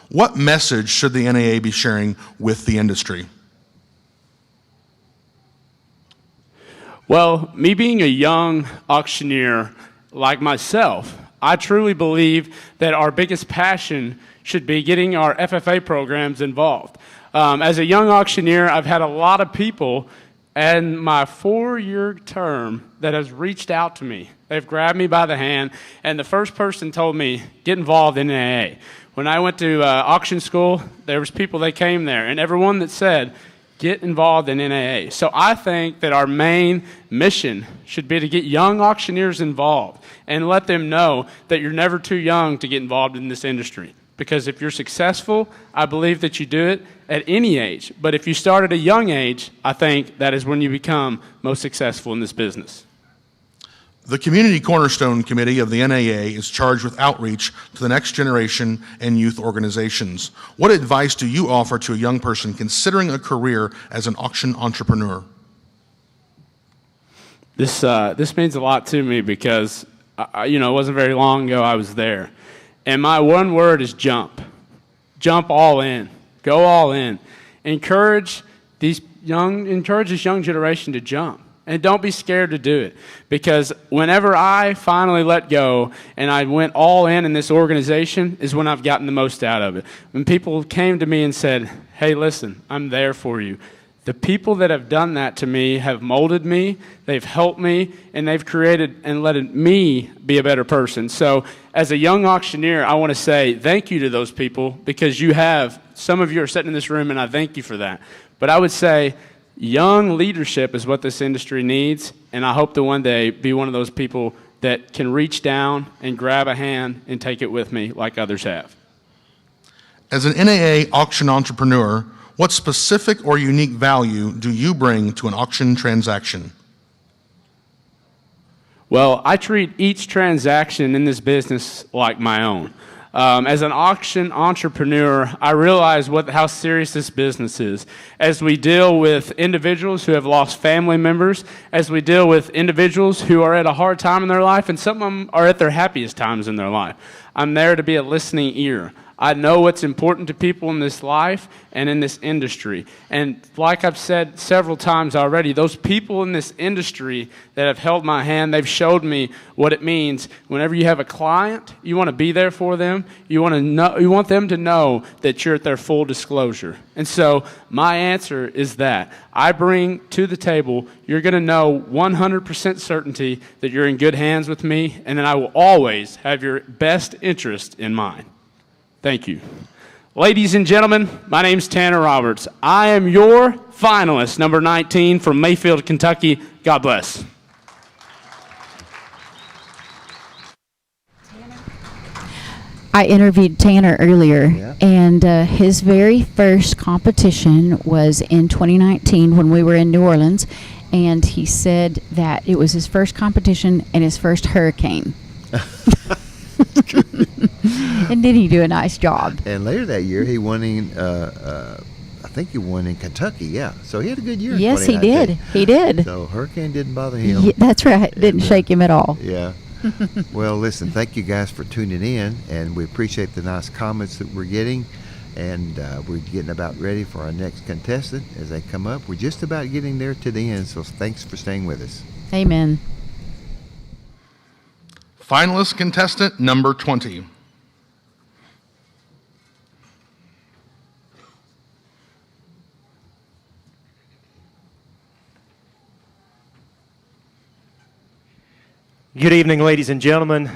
What message should the NAA be sharing with the industry? Well, me being a young auctioneer like myself, I truly believe that our biggest passion should be getting our FFA programs involved. As a young auctioneer, I've had a lot of people in my 4-year term that has reached out to me. They've grabbed me by the hand, and the first person told me, get involved in NAA. When I went to auction school, there was people that came there, and everyone that said, get involved in NAA. So I think that our main mission should be to get young auctioneers involved and let them know that you're never too young to get involved in this industry. Because if you're successful, I believe that you do it at any age. But if you start at a young age, I think that is when you become most successful in this business. The Community Cornerstone Committee of the NAA is charged with outreach to the next generation and youth organizations. What advice do you offer to a young person considering a career as an auction entrepreneur? This means a lot to me because, it wasn't very long ago I was there. And my one word is jump. Jump all in. Go all in. Encourage this young generation to jump. And don't be scared to do it. Because whenever I finally let go and I went all in this organization is when I've gotten the most out of it. When people came to me and said, hey, listen, I'm there for you. The people that have done that to me have molded me, they've helped me, and they've created and let me be a better person. So as a young auctioneer, I want to say thank you to those people because some of you are sitting in this room and I thank you for that. But I would say young leadership is what this industry needs, and I hope to one day be one of those people that can reach down and grab a hand and take it with me like others have. As an NAA auction entrepreneur, what specific or unique value do you bring to an auction transaction? Well, I treat each transaction in this business like my own. As an auction entrepreneur, I realize how serious this business is. As we deal with individuals who have lost family members, as we deal with individuals who are at a hard time in their life, and some of them are at their happiest times in their life, I'm there to be a listening ear. I know what's important to people in this life and in this industry. And like I've said several times already, those people in this industry that have held my hand, they've showed me what it means. Whenever you have a client, you want to be there for them. You want them to know that you're at their full disclosure. And so my answer is that I bring to the table, you're going to know 100% certainty that you're in good hands with me, and that I will always have your best interest in mind. Thank you. Ladies and gentlemen, my name's Tanner Roberts. I am your finalist, number 19 from Mayfield, Kentucky. God bless. I interviewed Tanner earlier, and his very first competition was in 2019 when we were in New Orleans, and he said that it was his first competition and his first hurricane. And did he do a nice job? And later that year, he won in, I think he won in Kentucky, yeah. So he had a good year. Yes, in he did. He did. So hurricane didn't bother him. Yeah, that's right. Didn't shake him at all. Yeah. Well, listen, thank you guys for tuning in, and we appreciate the nice comments that we're getting. And we're getting about ready for our next contestant as they come up. We're just about getting there to the end, so thanks for staying with us. Amen. Finalist contestant number 20. Good evening, ladies and gentlemen.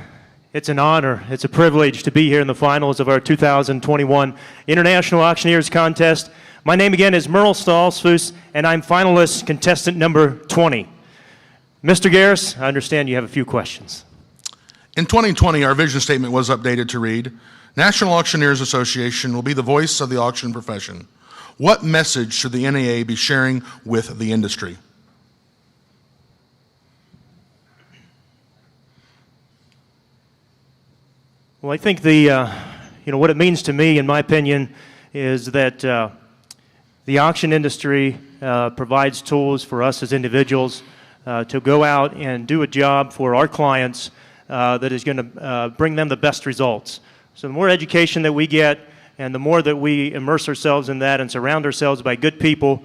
It's an honor, it's a privilege to be here in the finals of our 2021 International Auctioneers Contest. My name again is Merle Stolzfus, and I'm finalist contestant number 20. Mr. Garris, I understand you have a few questions. In 2020, our vision statement was updated to read, National Auctioneers Association will be the voice of the auction profession. What message should the NAA be sharing with the industry? Well, I think what it means to me, in my opinion, is that the auction industry provides tools for us as individuals to go out and do a job for our clients that is going to bring them the best results. So the more education that we get and the more that we immerse ourselves in that and surround ourselves by good people,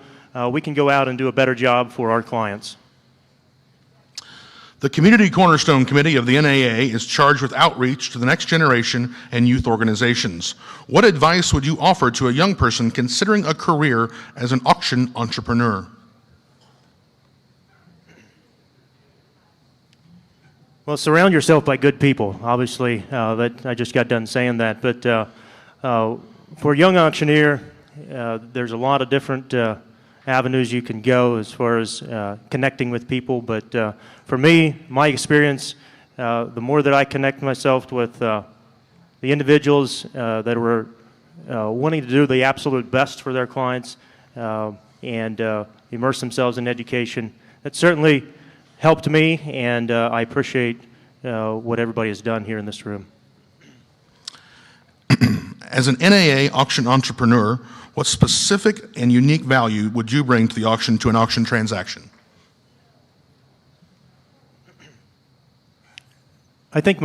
we can go out and do a better job for our clients. The Community Cornerstone Committee of the NAA is charged with outreach to the next generation and youth organizations. What advice would you offer to a young person considering a career as an auction entrepreneur? Well, surround yourself by good people. Obviously, that I just got done saying that. But for a young auctioneer, there's a lot of different avenues you can go as far as connecting with people. But for me, my experience, the more that I connect myself with the individuals that were wanting to do the absolute best for their clients and immerse themselves in education, that certainly helped me, and I appreciate what everybody has done here in this room. As an NAA auction entrepreneur, what specific and unique value would you bring to the auction, to an auction transaction? I think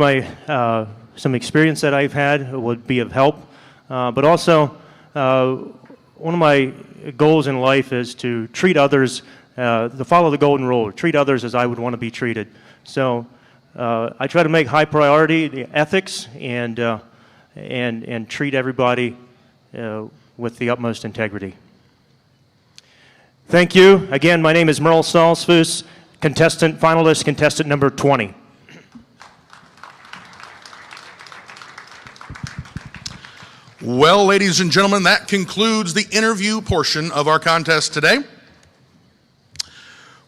some experience that I've had would be of help, but also one of my goals in life is to treat others, to follow the golden rule, treat others as I would want to be treated. So I try to make high priority the ethics and treat everybody with the utmost integrity. Thank you. Again, my name is Merle Stolzfus, finalist contestant number 20. Well, ladies and gentlemen, that concludes the interview portion of our contest today.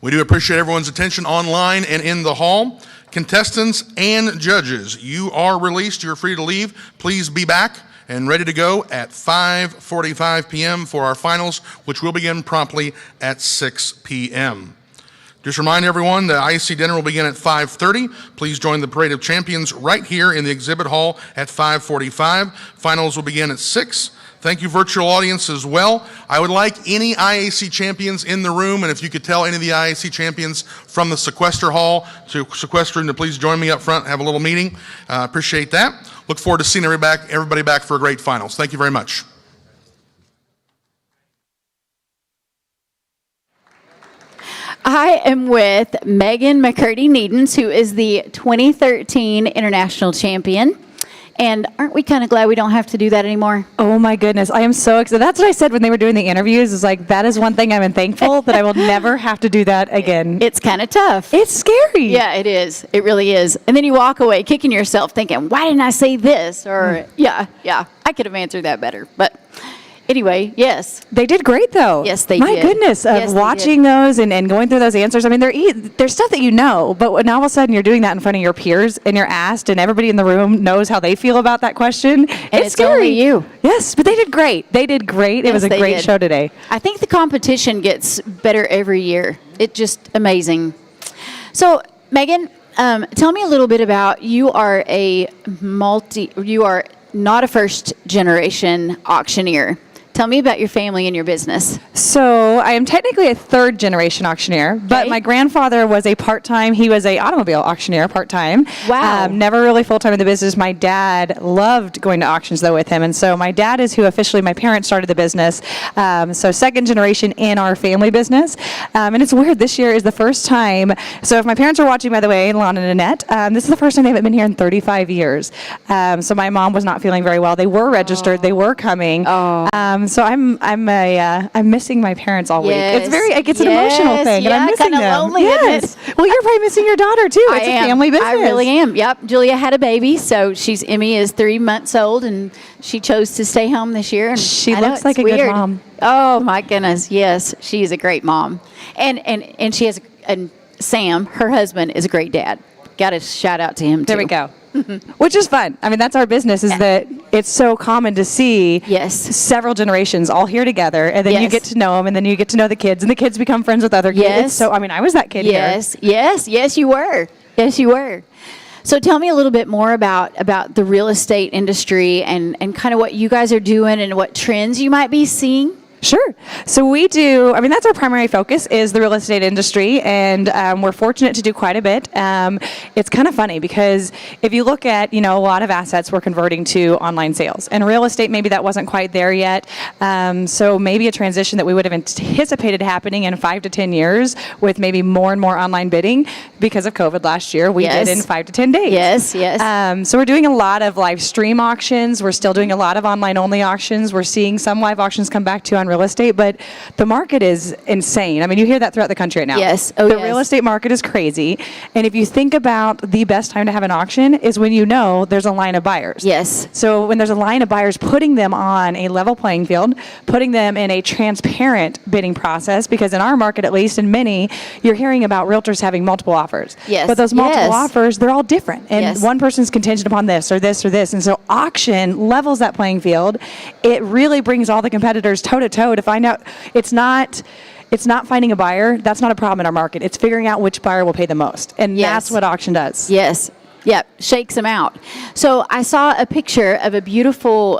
We do appreciate everyone's attention online and in the hall. Contestants and judges, you are released. You're free to leave. Please be back and ready to go at 5:45 p.m. for our finals, which will begin promptly at 6 p.m. Just remind everyone the IAC dinner will begin at 5:30. Please join the Parade of Champions right here in the exhibit hall at 5:45. Finals will begin at 6. Thank you, virtual audience, as well. I would like any IAC champions in the room, and if you could tell any of the IAC champions from the sequester hall to sequester room to please join me up front and have a little meeting. Appreciate that. Look forward to seeing everybody back for a great finals. Thank you very much. I am with Megan McCurdy-Needens, who is the 2013 International Champion. And aren't we kind of glad we don't have to do that anymore? Oh my goodness, I am so excited. That's what I said when they were doing the interviews, is like, that is one thing I'm thankful that I will never have to do that again. It's kind of tough. It's scary. Yeah, it is. It really is. And then you walk away kicking yourself thinking, why didn't I say this? Or, yeah, I could have answered that better. But anyway, yes. They did great, though. Yes, they My did. goodness, Yes, they watching those and going through those answers. I mean, there's stuff that you know, but when all of a sudden you're doing that in front of your peers and you're asked and everybody in the room knows how they feel about that question, it's scary. Only you. Yes, but they did great. They did great. It was a great show today. I think the competition gets better every year. It's just amazing. So, Megan, Tell me a little bit about, you are not a first generation auctioneer. Tell me about your family and your business. So I am technically a third generation auctioneer, but my grandfather was a part-time, he was a automobile auctioneer part-time. Wow. Never really full-time in the business. My dad loved going to auctions though with him. And so my dad is who officially, my parents started the business. So second generation in our family business. And it's weird, this year is the first time. So if my parents are watching, by the way, Lon and Annette, this is the first time they haven't been here in 35 years. So my mom was not feeling very well. They were registered, they were coming. So I'm missing my parents all week. It's an emotional thing, and I'm missing them. Lonely, isn't it? Well, you're probably missing your daughter too. It's a family business. I really am. Yep. Julia had a baby, so Emmy is 3 months old, and she chose to stay home this year. And she looks like a good mom. Oh my goodness, yes, she is a great mom, and she has and Sam, her husband, is a great dad. Got to shout out to him too. There we go. Which is fun. I mean, that's our business, is that it's so common to see several generations all here together, and then you get to know them, and then you get to know the kids, and the kids become friends with other kids. So, I mean, I was that kid here. Yes, you were. Yes, you were. So tell me a little bit more about the real estate industry and kind of what you guys are doing and what trends you might be seeing. Sure. So we do, I mean, that's our primary focus is the real estate industry, and we're fortunate to do quite a bit. It's kind of funny because if you look at, a lot of assets we're converting to online sales, and real estate, maybe that wasn't quite there yet. So maybe a transition that we would have anticipated happening in 5 to 10 years with maybe more and more online bidding because of COVID last year, we did in 5 to 10 days. Yes. So we're doing a lot of live stream auctions. We're still doing a lot of online only auctions. We're seeing some live auctions come back to on real estate, but the market is insane. I mean, you hear that throughout the country right now. Yes. The real estate market is crazy. And if you think about the best time to have an auction is when there's a line of buyers. Yes. So when there's a line of buyers, putting them on a level playing field, putting them in a transparent bidding process, because in our market, at least in many, you're hearing about realtors having multiple offers. Yes. But those multiple offers, they're all different. And one person's contingent upon this or this or this. And so auction levels that playing field. It really brings all the competitors toe to toe to find out it's not finding a buyer. That's not a problem in our market. It's figuring out which buyer will pay the most. And that's what auction does. Yes. Yep. Shakes them out. So I saw a picture of a beautiful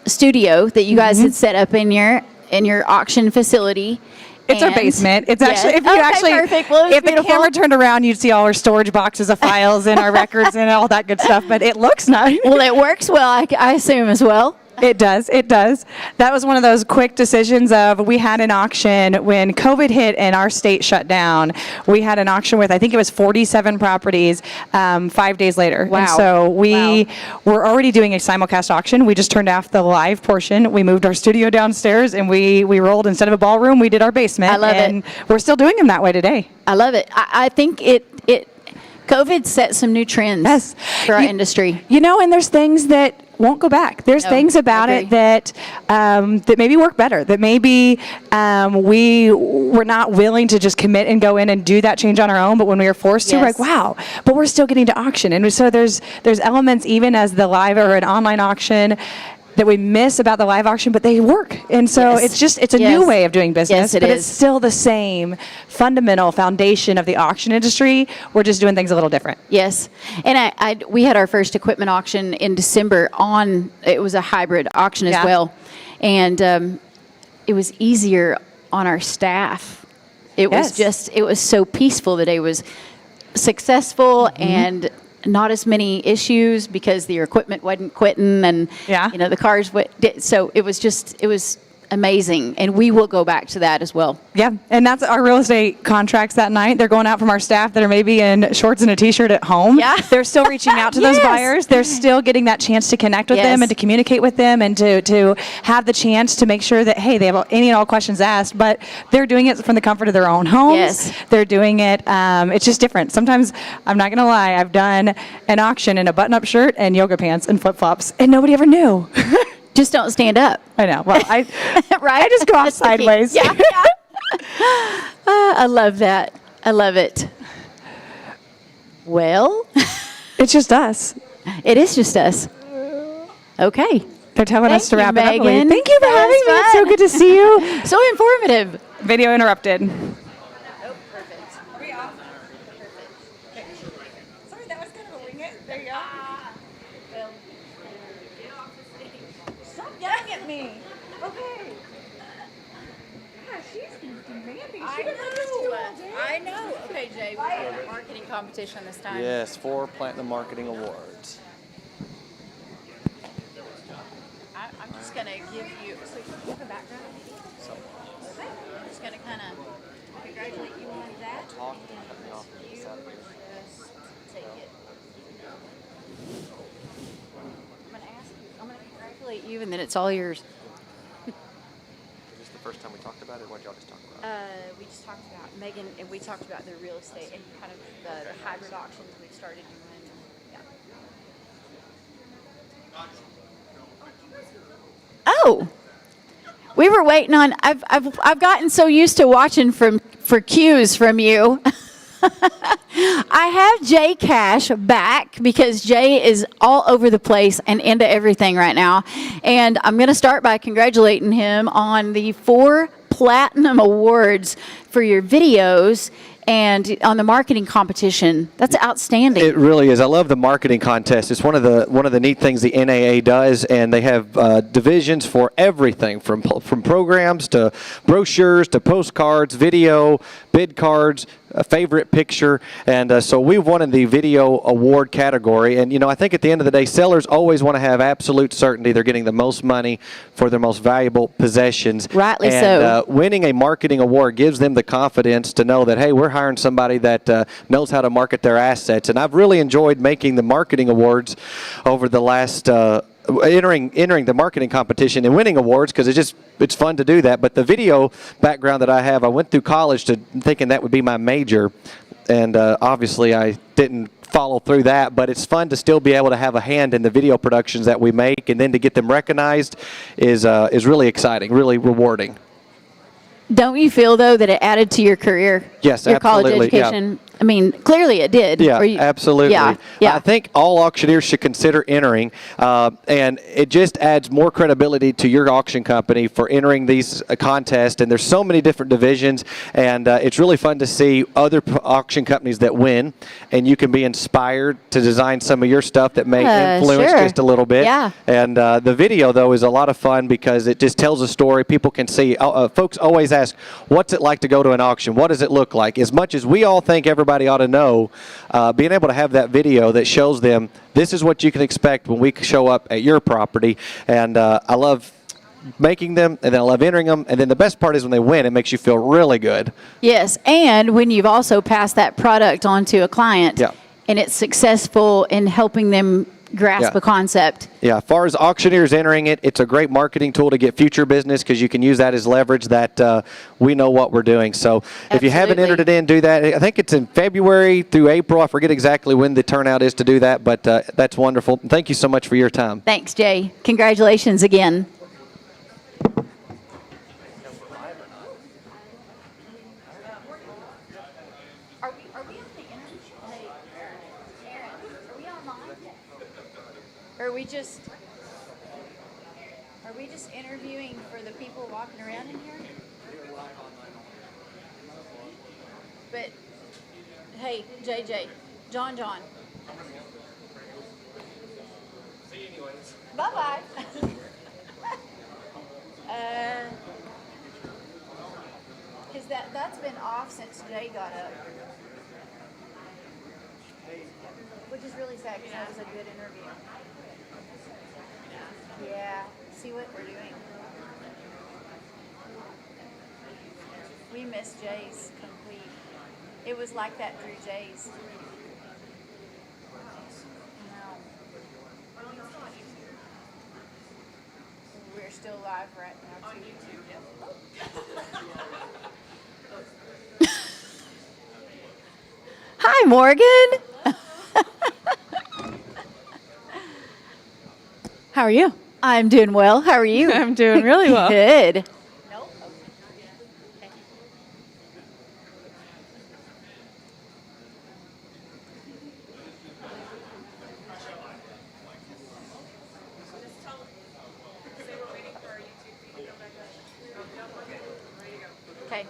studio that you guys had set up in your auction facility. It's our basement. It's actually, if the camera turned around, you'd see all our storage boxes of files and our records and all that good stuff, but it looks nice. Well, it works well, I assume, as well. It does. That was one of those quick decisions we had an auction when COVID hit and our state shut down. We had an auction with, I think it was 47 properties 5 days later. Wow. And so we were already doing a simulcast auction. We just turned off the live portion. We moved our studio downstairs and we rolled, instead of a ballroom, we did our basement. I love it. We're still doing them that way today. I love it. I think COVID set some new trends for our industry. And there's things that won't go back. There's things about it that maybe work better, that maybe we were not willing to just commit and go in and do that change on our own, but when we were forced to, we're like, wow, but we're still getting to auction. And so there's elements even as the live or an online auction that we miss about the live auction, but they work. And so it's a new way of doing business, but it's still the same fundamental foundation of the auction industry. We're just doing things a little different. Yes. And we had our first equipment auction in December it was a hybrid auction as well. And it was easier on our staff. It was so peaceful. The day was successful and not as many issues because the equipment wasn't quitting and the cars so it was amazing, and we will go back to that as well. Yeah, and that's our real estate contracts that night. They're going out from our staff that are maybe in shorts and a t-shirt at home. Yeah. They're still reaching out to those buyers. They're still getting that chance to connect with them and to communicate with them and to have the chance to make sure that, hey, they have any and all questions asked, but they're doing it from the comfort of their own homes. Yes. They're doing it, it's just different. Sometimes, I'm not going to lie, I've done an auction in a button-up shirt and yoga pants and flip-flops, and nobody ever knew. Just don't stand up. I know. Well, right? I just go off sideways. Yeah. I love that. I love it. Well, it's just us. It is just us. Okay. They're telling us to wrap it up. Megan. Thank you for having me. It's so good to see you. So informative. Video interrupted. at me. Okay. Yeah, she's demanding. I know. Okay, Jay, we're doing a marketing competition this time. Yes, 4 Platinum Marketing Awards. I'm just going to give you, so you have a background? Okay. I'm just going to kind of congratulate you on that. Talk and and cut me off. you just take it. I'm going to congratulate you, and then it's all yours. Is this the first time we talked about it, or what y'all just talked about? We just talked about, Megan, and we talked about the real estate and kind of the hybrid auctions we've started doing. Yeah. Oh, we were waiting on. I've gotten so used to watching for cues from you. I have Jay Cash back because Jay is all over the place and into everything right now, and I'm going to start by congratulating him on the 4 Platinum Awards for your videos and on the marketing competition. That's outstanding. It really is. I love the marketing contest. It's one of the neat things the NAA does, and they have divisions for everything from programs to brochures to postcards, video, bid cards, a favorite picture, and so we've won in the video award category. And I think at the end of the day, sellers always want to have absolute certainty they're getting the most money for their most valuable possessions. Rightly so. Winning a marketing award gives them the confidence to know that, hey, we're hiring somebody that knows how to market their assets. And I've really enjoyed making the marketing awards over the last entering the marketing competition and winning awards because it's fun to do that. But the video background that I have, I went through college thinking that would be my major, and obviously I didn't follow through that, but it's fun to still be able to have a hand in the video productions that we make, and then to get them recognized is really exciting, really rewarding. Don't you feel, though, that it added to your career? Yes, your absolutely. College education? Yeah. I mean, clearly it did. Yeah, absolutely. Yeah. I think all auctioneers should consider entering, and it just adds more credibility to your auction company for entering these contests. And there's so many different divisions, and it's really fun to see other auction companies that win, and you can be inspired to design some of your stuff that may influence just a little bit. Yeah. And the video, though, is a lot of fun because it just tells a story. People can see. Folks always ask, what's it like to go to an auction? What does it look like? As much as we all think everybody ought to know, being able to have that video that shows them this is what you can expect when we show up at your property. And I love making them, and then I love entering them, and then the best part is when they win, it makes you feel really good. Yes, and when you've also passed that product on to a client, and it's successful in helping them grasp a concept. Yeah, as far as auctioneers entering it, it's a great marketing tool to get future business because you can use that as leverage that we know what we're doing. So if you haven't entered it in, do that. I think it's in February through April. I forget exactly when the turnout is to do that, but that's wonderful. Thank you so much for your time. Thanks, Jay. Congratulations again. Are we just interviewing for the people walking around in here? But hey, JJ, John. See you anyways. Bye-bye. Because that's been off since Jay got up. Which is really sad because that was a good interview. Yeah, see what we're doing. We missed Jay's complete. It was like that through Jay's. We're still live right now too. On YouTube, Hi, Morgan. How are you? I'm doing well. How are you? I'm doing really well. Good. Okay.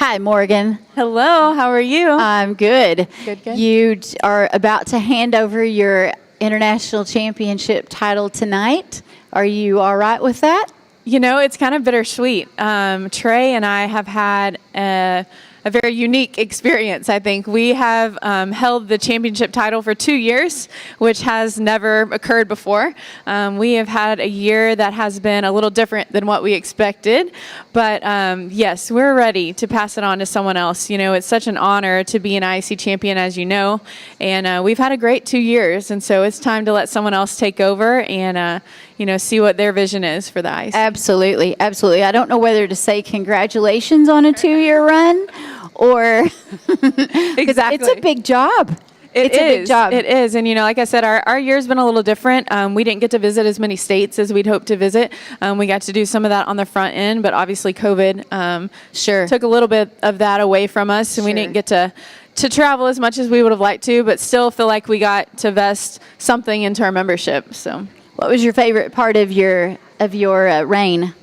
Hi, Morgan. Hello, how are you? I'm good. Good. You are about to hand over your international championship title tonight. Are you all right with that? You know, it's kind of bittersweet. Trey and I have had a very unique experience, I think. We have held the championship title for 2 years, which has never occurred before. We have had a year that has been a little different than what we expected, but yes, we're ready to pass it on to someone else. You know, it's such an honor to be an IAC champion, as you know, and we've had a great 2 years, and so it's time to let someone else take over and you know, see what their vision is for the IAC. Absolutely, absolutely. I don't know whether to say congratulations on a 2-year run or Exactly. It's a big job. It's a big job. It is. And, you know, like I said, our year's been a little different. We didn't get to visit as many states as we'd hoped to visit. We got to do some of that on the front end, but obviously COVID took a little bit of that away from us, and we didn't get to travel as much as we would have liked to, but still feel like we got to vest something into our membership. So, what was your favorite part of your reign?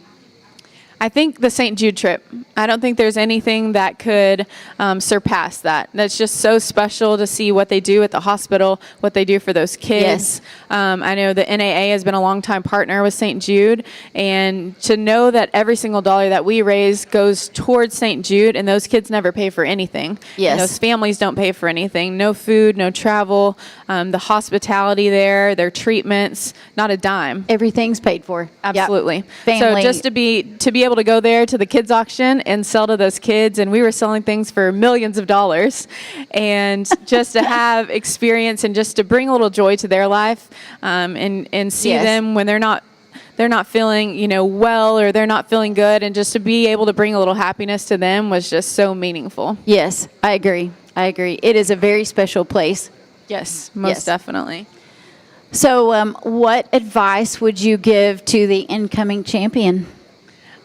I think the St. Jude trip. I don't think there's anything that could surpass that. That's just so special to see what they do at the hospital, what they do for those kids. I know the NAA has been a longtime partner with St. Jude, and to know that every single dollar that we raise goes towards St. Jude, and those kids never pay for anything. Yes. And those families don't pay for anything. No food, no travel, the hospitality there, their treatments, not a dime. Everything's paid for. Absolutely. Yep. Family. So just to be able to go there to the kids auction and sell to those kids, and we were selling things for millions of dollars, and just to have experience and just to bring a little joy to their life, and see them when they're not feeling, you know, well, or they're not feeling good, and just to be able to bring a little happiness to them was just so meaningful. Yes, I agree. It is a very special place. Yes, most definitely. So what advice would you give to the incoming champion?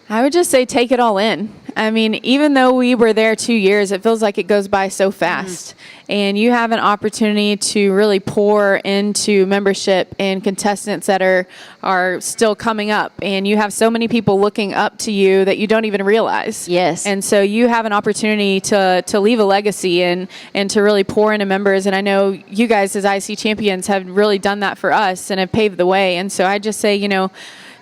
I would just say take it all in. I mean, even though we were there 2 years, it feels like it goes by so fast. And you have an opportunity to really pour into membership and contestants that are still coming up. And you have so many people looking up to you that you don't even realize. Yes. And so you have an opportunity to leave a legacy and to really pour into members. And I know you guys as IC champions have really done that for us and have paved the way. And so I just say, you know,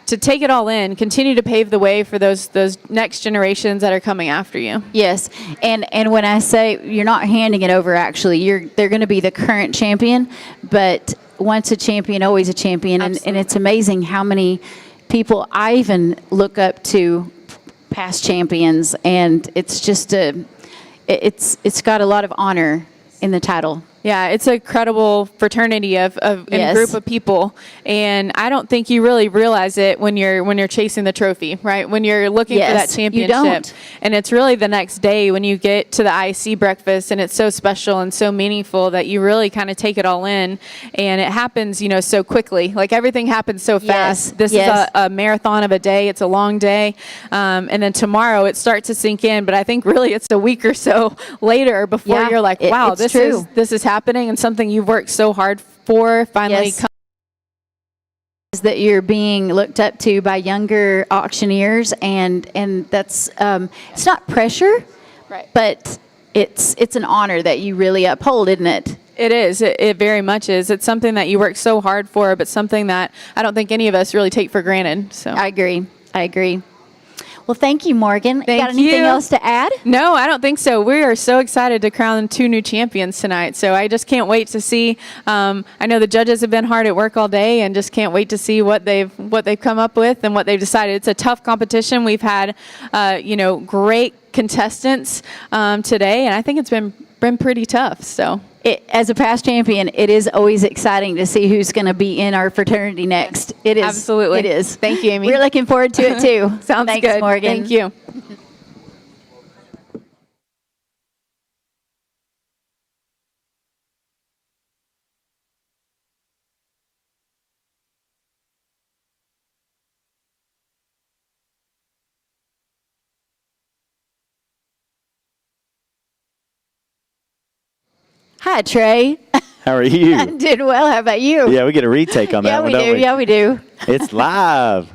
to take it all in, continue to pave the way for those next generations that are coming after you. Yes, and when I say you're not handing it over, actually, they're going to be the current champion, but once a champion, always a champion, and it's amazing how many people I even look up to, past champions, and it's just it's got a lot of honor in the title. Yeah, it's a credible fraternity of and group of people, and I don't think you really realize it when you're chasing the trophy, right? When you're looking for that championship, you don't. And it's really the next day when you get to the IAC breakfast, and it's so special and so meaningful that you really kind of take it all in, and it happens, you know, so quickly. Like everything happens so fast. This is a marathon of a day. It's a long day, and then tomorrow it starts to sink in. But I think really it's a week or so later before you're like, wow, this is happening, and something you've worked so hard for finally comes. Is that you're being looked up to by younger auctioneers, and that's it's not pressure, right? But it's an honor that you really uphold, isn't it? It is. It very much is. It's something that you work so hard for, but something that I don't think any of us really take for granted. So I agree. Well, thank you, Morgan. Thank Got anything else to add? No, I don't think so. We are so excited to crown 2 new champions tonight. So I just can't wait to see. I know the judges have been hard at work all day, and just can't wait to see what they've come up with and what they've decided. It's a tough competition. We've had, great contestants today, and I think it's been pretty tough. So. As a past champion, it is always exciting to see who's going to be in our fraternity next. It is. Absolutely. It is. Thank you, Amy. We're looking forward to it, too. Sounds Thanks, good. Morgan. Thank you. Hi, Trey. How are you? I'm doing well. How about you? Yeah, we get a retake on that one, don't we? Yeah, we do. It's live.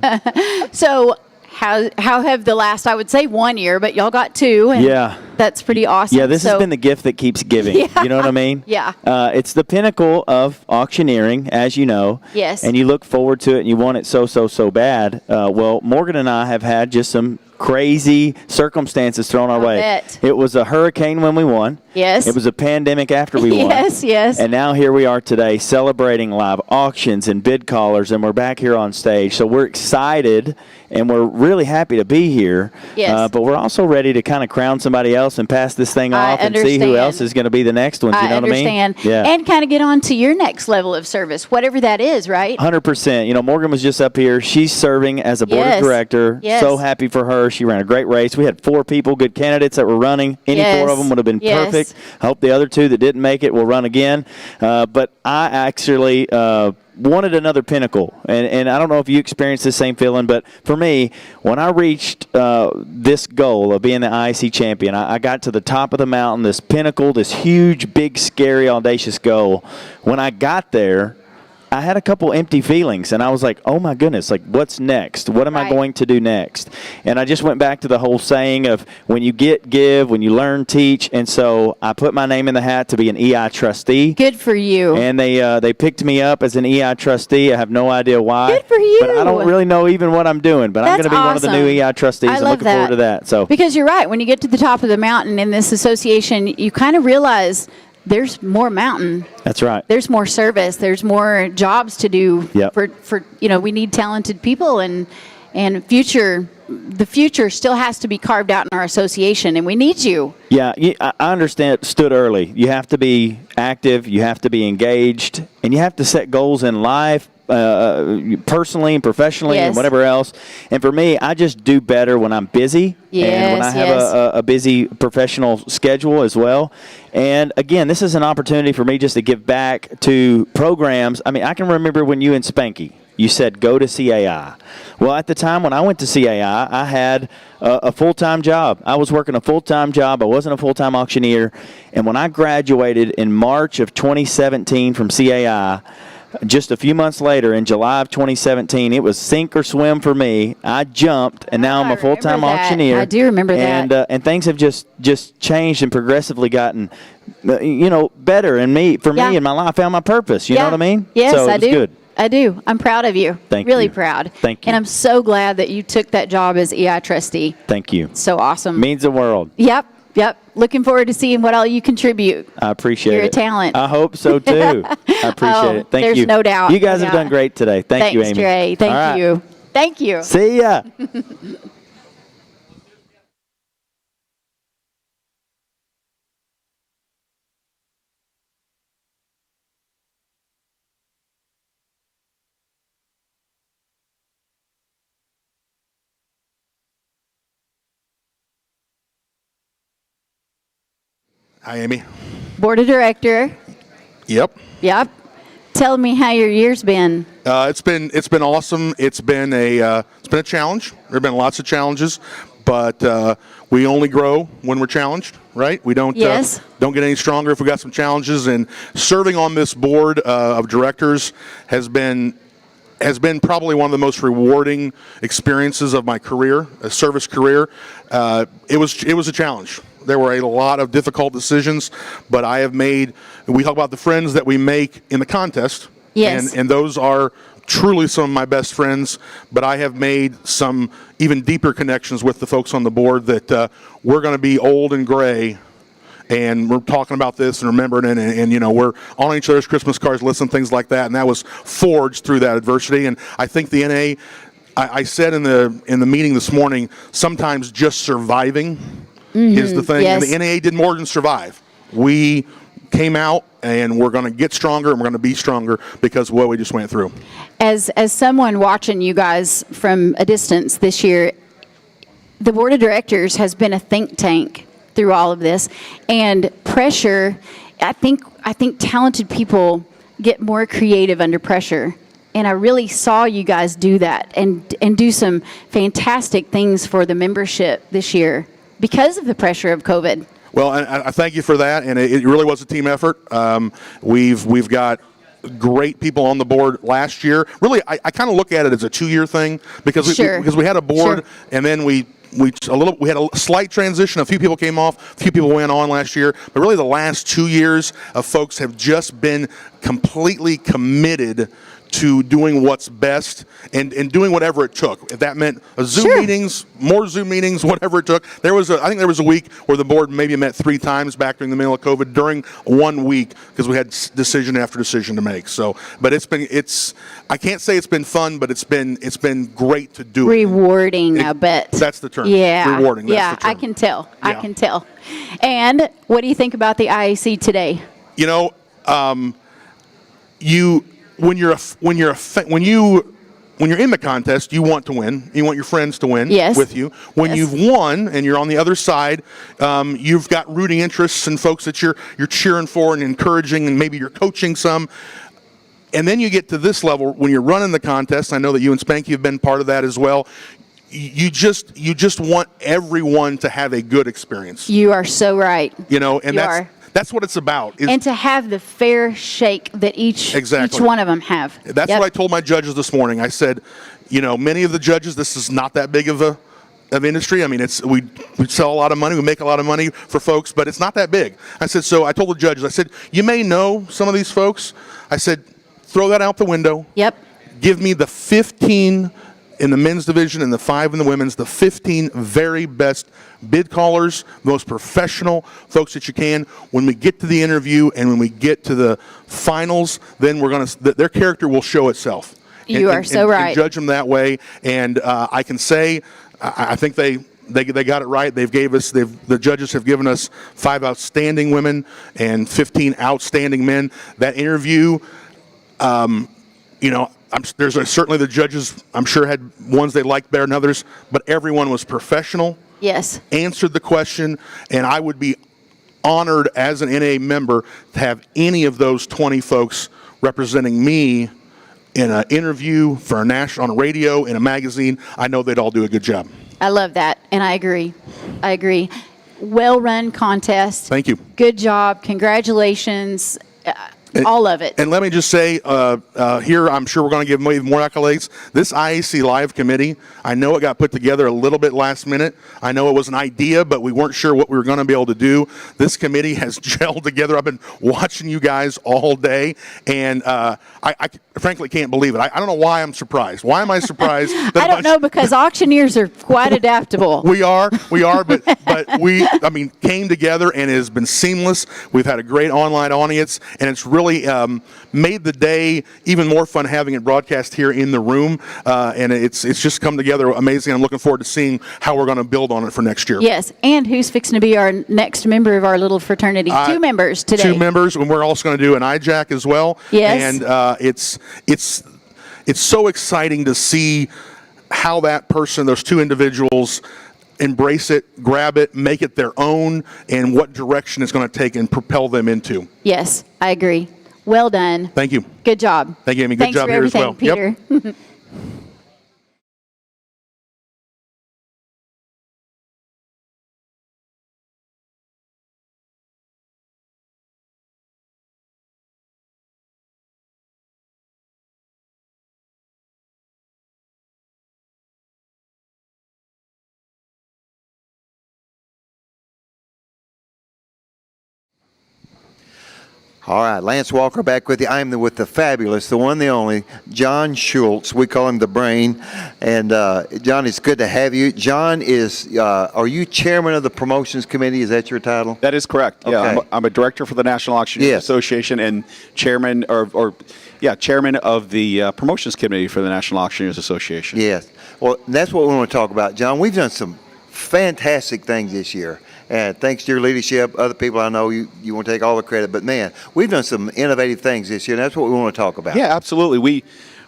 So how have the last, I would say 1 year, but y'all got 2. And Yeah. That's pretty awesome. Yeah, this So- has been the gift that keeps giving. Yeah. You know what I mean? Yeah. It's the pinnacle of auctioneering, as you know. Yes. And you look forward to it, and you want it so bad. Well, Morgan and I have had just some crazy circumstances thrown our way. bet. It was a hurricane when we won. Yes. It was a pandemic after we won. Yes, yes. And now here we are today celebrating live auctions and bid callers, and we're back here on stage. So we're excited, and we're really happy to be here. Yes. But we're also ready to kind of crown somebody else and pass this thing I off and see who understand. else is going to be the next one. You know I what I mean? understand. Yeah. And kind of get on to your next level of service, whatever that is, right? 100%. You know, Morgan was just up here. She's serving as a board Yes. of director. Yes. So happy for her. She ran a great race. We had 4 people, good candidates that were running. Any 4 of them would have been Yes. perfect. I hope the other 2 that didn't make it will run again. But I actually wanted another pinnacle. And I don't know if you experienced the same feeling, but for me, when I reached this goal of being the IAC champion, I got to the top of the mountain, this pinnacle, this huge, big, scary, audacious goal. When I got there, I had a couple empty feelings, and I was like, oh my goodness, like what's next? What am I going to do next? And I just went back to the whole saying of when you get, give, when you learn, teach. And so I put my name in the hat to be an EI trustee. Good for you. And they picked me up as an EI trustee. I have no idea why. Good for you. But I don't really know even what I'm doing. But I'm That's going to be one of the new awesome. EI trustees. I I'm love looking forward to that. So Because you're right. When you get to the top of the mountain in this association, you kind of realize there's more mountain. that's right. There's more service. There's more jobs to do. Yep. For we need talented people and the future still has to be carved out in our association, and we need you. Yeah, I understand. Stood early. You have to be active. You have to be engaged, and you have to set goals in life, personally and professionally, Yes. and whatever else. And for me, I just do better when I'm busy, and when I Yes, have yes. a busy professional schedule as well. And again, this is an opportunity for me just to give back to programs. I mean, I can remember when you and Spanky, you said go to CAI. Well, at the time when I went to CAI, I had a full-time job. I was working a full-time job. I wasn't a full-time auctioneer. And when I graduated in March of 2017 from CAI, just a few months later, in July of 2017, it was sink or swim for me. I jumped, and now I'm a full-time that. auctioneer. I do remember that. And things have just changed and progressively gotten, better. And for Yeah. me in my life, I found my purpose. You know what I mean? Yes, so I it's do. good. I do. I'm proud of you. Thank really you. proud. Thank you. And I'm so glad that you took that job as EI trustee. Thank you. So awesome. Means the world. Yep. Looking forward to seeing what all you contribute. I appreciate You're it. a talent. I hope so too. I appreciate it. Thank there's you. no doubt. You guys No have done doubt. great today. Thank you, Thanks, Amy. Trey. Thank All right. you. Thank you. See ya. Hi, Amy. Board of Director. Yep. Yep. Tell me how your year's been. It's been awesome. It's been a challenge. There've been lots of challenges, but we only grow when we're challenged, right? We don't Yes. Don't get any stronger if we got some challenges. And serving on this board of directors has been probably one of the most rewarding experiences of my career, a service career. It was a challenge. There were a lot of difficult decisions, but I have made. We talk about the friends that we make in the contest, Yes. and those are truly some of my best friends. But I have made some even deeper connections with the folks on the board that we're going to be old and gray. And we're talking about this and remembering it, and we're on each other's Christmas cards, lists, things like that. And that was forged through that adversity. And I think the NAA, I said in the meeting this morning, sometimes just surviving is the thing. Yes. And the NAA did more than survive. We came out, and we're going to get stronger, and we're going to be stronger because of what we just went through. As someone watching you guys from a distance this year, the Board of Directors has been a think tank through all of this, and pressure. I think talented people get more creative under pressure, and I really saw you guys do that and do some fantastic things for the membership this year because of the pressure of COVID. Well, I thank you for that, and it really was a team effort. We've got great people on the board last year. Really, I kind of look at it as a 2-year thing because we had a board, Sure. and then we we had a slight transition. A few people came off, a few people went on last year, but really the last 2 years of folks have just been completely committed to doing what's best and doing whatever it took. If that meant Zoom meetings, more Zoom meetings, whatever it took. I think there was a week where the board maybe met 3 times back during the middle of COVID during 1 week because we had decision after decision to make. So, but I can't say it's been fun, but it's been great to do. Rewarding, I bet. That's the term. Yeah. Rewarding. That's yeah, the term. I can tell. Yeah. I can tell. And what do you think about the IAC today? You know, when you're in the contest, you want to win. You want your friends to win with you. When you've won and you're on the other side, you've got rooting interests and folks that you're cheering for and encouraging, and maybe you're coaching some. And then you get to this level when you're running the contest. I know that you and Spanky have been part of that as well. You just want everyone to have a good experience. You are so right. You know, and that's what it's about. And to have the fair shake that each one of them have. That's what I told my judges this morning. I said, you know, many of the judges, this is not that big of industry. I mean, we sell a lot of money, we make a lot of money for folks, but it's not that big. I said, so I told the judges, I said, you may know some of these folks. I said, throw that out the window. Yep. Give me the 15 in the men's division and the 5 in the women's, the 15 very best bid callers, most professional folks that you can. When we get to the interview and when we get to the finals, then their character will show itself. You are so right. And judge them that way. And I can say, I think they got it right. The judges have given us 5 outstanding women and 15 outstanding men. That interview, you know, there's certainly the judges, I'm sure, had ones they liked better than others, but everyone was professional. Yes. Answered the question, and I would be honored as an NAA member to have any of those 20 folks representing me in an interview for on radio, in a magazine. I know they'd all do a good job. I love that, and I agree. Well-run contest. Thank you. Good job. Congratulations. All of it. And let me just say, here, I'm sure we're going to give even more accolades. This IAC Live Committee, I know it got put together a little bit last minute. I know it was an idea, but we weren't sure what we were going to be able to do. This committee has gelled together. I've been watching you guys all day, and I frankly can't believe it. I don't know why I'm surprised. Why am I surprised? I don't know, because auctioneers are quite adaptable. We are, but we came together, and it has been seamless. We've had a great online audience, and it's really made the day even more fun having it broadcast here in the room, and it's just come together amazing. I'm looking forward to seeing how we're going to build on it for next year. Yes, and who's fixing to be our next member of our little fraternity? 2 members today. 2 members, and we're also going to do an IJAC as well. Yes. And it's so exciting to see how that person, those 2 individuals, embrace it, grab it, make it their own, and what direction it's going to take and propel them into. Yes, I agree. Well done. Thank you. Good job. Thank you, Amy. Good job here as well. Thanks for everything, Peter. All right, Lance Walker back with you. I'm with the fabulous, the one, the only, John Schultz. We call him the Brain. And John, it's good to have you. John are you chairman of the promotions committee? Is that your title? That is correct. Okay. Yeah, I'm a director for the National Auctioneers Association and chairman chairman of the promotions committee for the National Auctioneers Association. Yes. Well, that's what we want to talk about, John. We've done some fantastic things this year. And thanks to your leadership, other people I know, you want to take all the credit. But, man, we've done some innovative things this year, and that's what we want to talk about. Yeah, absolutely.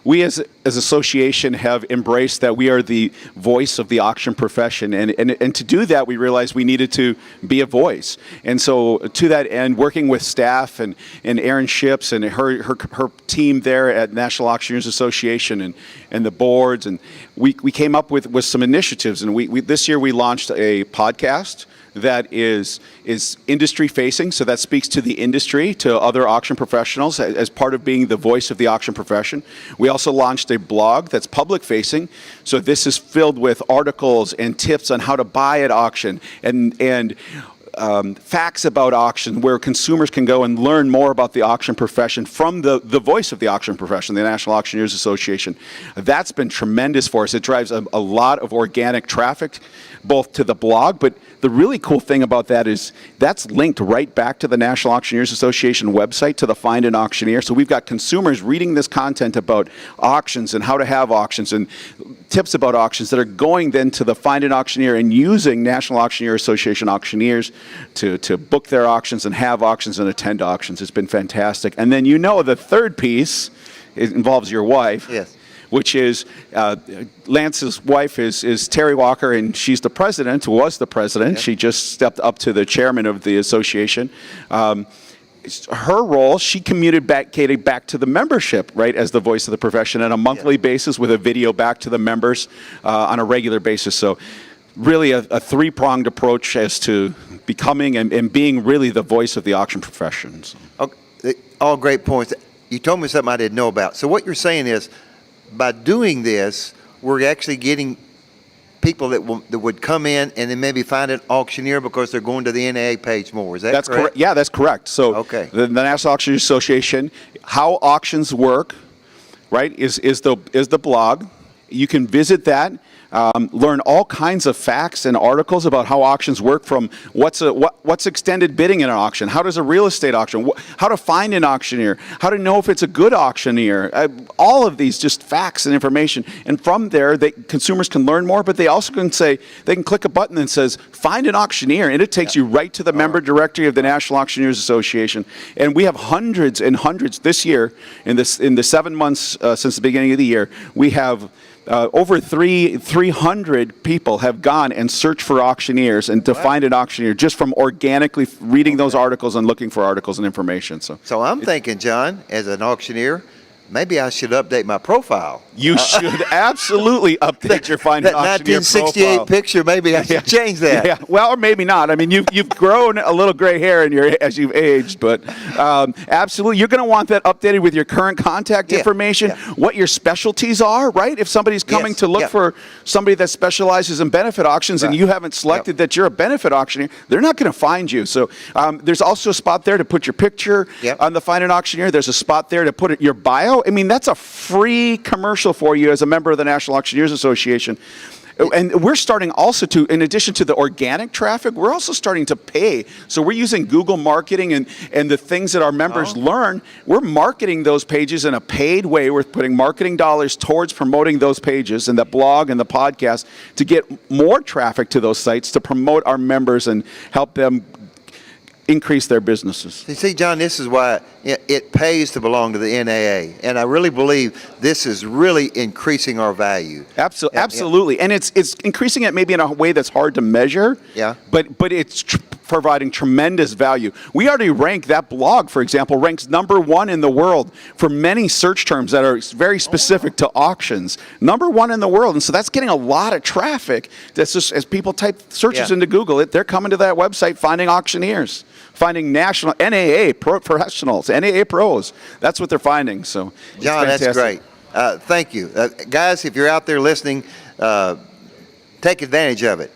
We as association have embraced that we are the voice of the auction profession. And to do that, we realized we needed to be a voice. And so to that end, working with staff and Erin Ships and her team there at National Auctioneers Association and the boards, and we came up with some initiatives. And this year we launched a podcast that is industry facing, so that speaks to the industry, to other auction professionals as part of being the voice of the auction profession. We also launched a blog that's public facing, so this is filled with articles and tips on how to buy at auction and facts about auction, where consumers can go and learn more about the auction profession from the voice of the auction profession, the National Auctioneers Association. That's been tremendous for us. It drives a lot of organic traffic, both to the blog, but the really cool thing about that is that's linked right back to the National Auctioneers Association website, to the Find an Auctioneer. So we've got consumers reading this content about auctions and how to have auctions and tips about auctions that are going then to the Find an Auctioneer and using National Auctioneer Association auctioneers to book their auctions and have auctions and attend auctions. It's been fantastic. And then the third piece, it involves your wife. Yes. Which is Lance's wife is Terry Walker, and she's the president, was the president. She just stepped up to the chairman of the association. Her role, she communicated back to the membership, right, as the voice of the profession on a monthly basis with a video back to the members on a regular basis. So really a three-pronged approach as to becoming and being really the voice of the auction profession. So. Okay. All great points. You told me something I didn't know about. So what you're saying is, by doing this, we're actually getting people that would come in and then maybe find an auctioneer because they're going to the NAA page more. Is that correct? Yeah, that's correct. So the National Auctioneers Association, how auctions work, right, is the blog. You can visit that. Learn all kinds of facts and articles about how auctions work, from what's extended bidding in an auction, how does a real estate auction, how to find an auctioneer, how to know if it's a good auctioneer, all of these just facts and information. And from there, consumers can learn more, but they also can they can click a button that says, find an auctioneer, and it takes you right to the member directory of the National Auctioneers Association. And we have hundreds and hundreds this year, in the 7 months since the beginning of the year, we have over 300 people have gone and searched for auctioneers and to find an auctioneer just from organically reading those articles and looking for articles and information. So I'm thinking, John, as an auctioneer, maybe I should update my profile. You should absolutely update your Find an Auctioneer 1968 profile. picture, maybe I should change that. Yeah, well, or maybe not. I mean, you've grown a little gray hair as you've aged, but absolutely, you're going to want that updated with your current contact information, what your specialties are, right? If somebody's coming to look for somebody that specializes in benefit auctions and you haven't selected that you're a benefit auctioneer, they're not going to find you. So there's also a spot there to put your picture on the Find an Auctioneer. There's a spot there to put your bio. I mean, that's a free commercial for you as a member of the National Auctioneers Association. And we're starting also to, in addition to the organic traffic, we're also starting to pay. So we're using Google marketing and the things that our members learn. We're marketing those pages in a paid way. We're putting marketing dollars towards promoting those pages and the blog and the podcast to get more traffic to those sites, to promote our members and help them increase their businesses. You see, John, this is why it pays to belong to the NAA, and I really believe this is really increasing our value. Absolutely, and it's increasing it maybe in a way that's hard to measure. Yeah. But it's providing tremendous value. We already rank, that blog, for example, ranks #1 in the world for many search terms that are very specific to auctions. #1 in the world, and so that's getting a lot of traffic. That's just, as people type searches into Google, they're coming to that website, finding auctioneers, finding national NAA professionals, NAA pros. That's what they're finding. So, John, that's great. Thank you, guys. If you're out there listening, take advantage of it.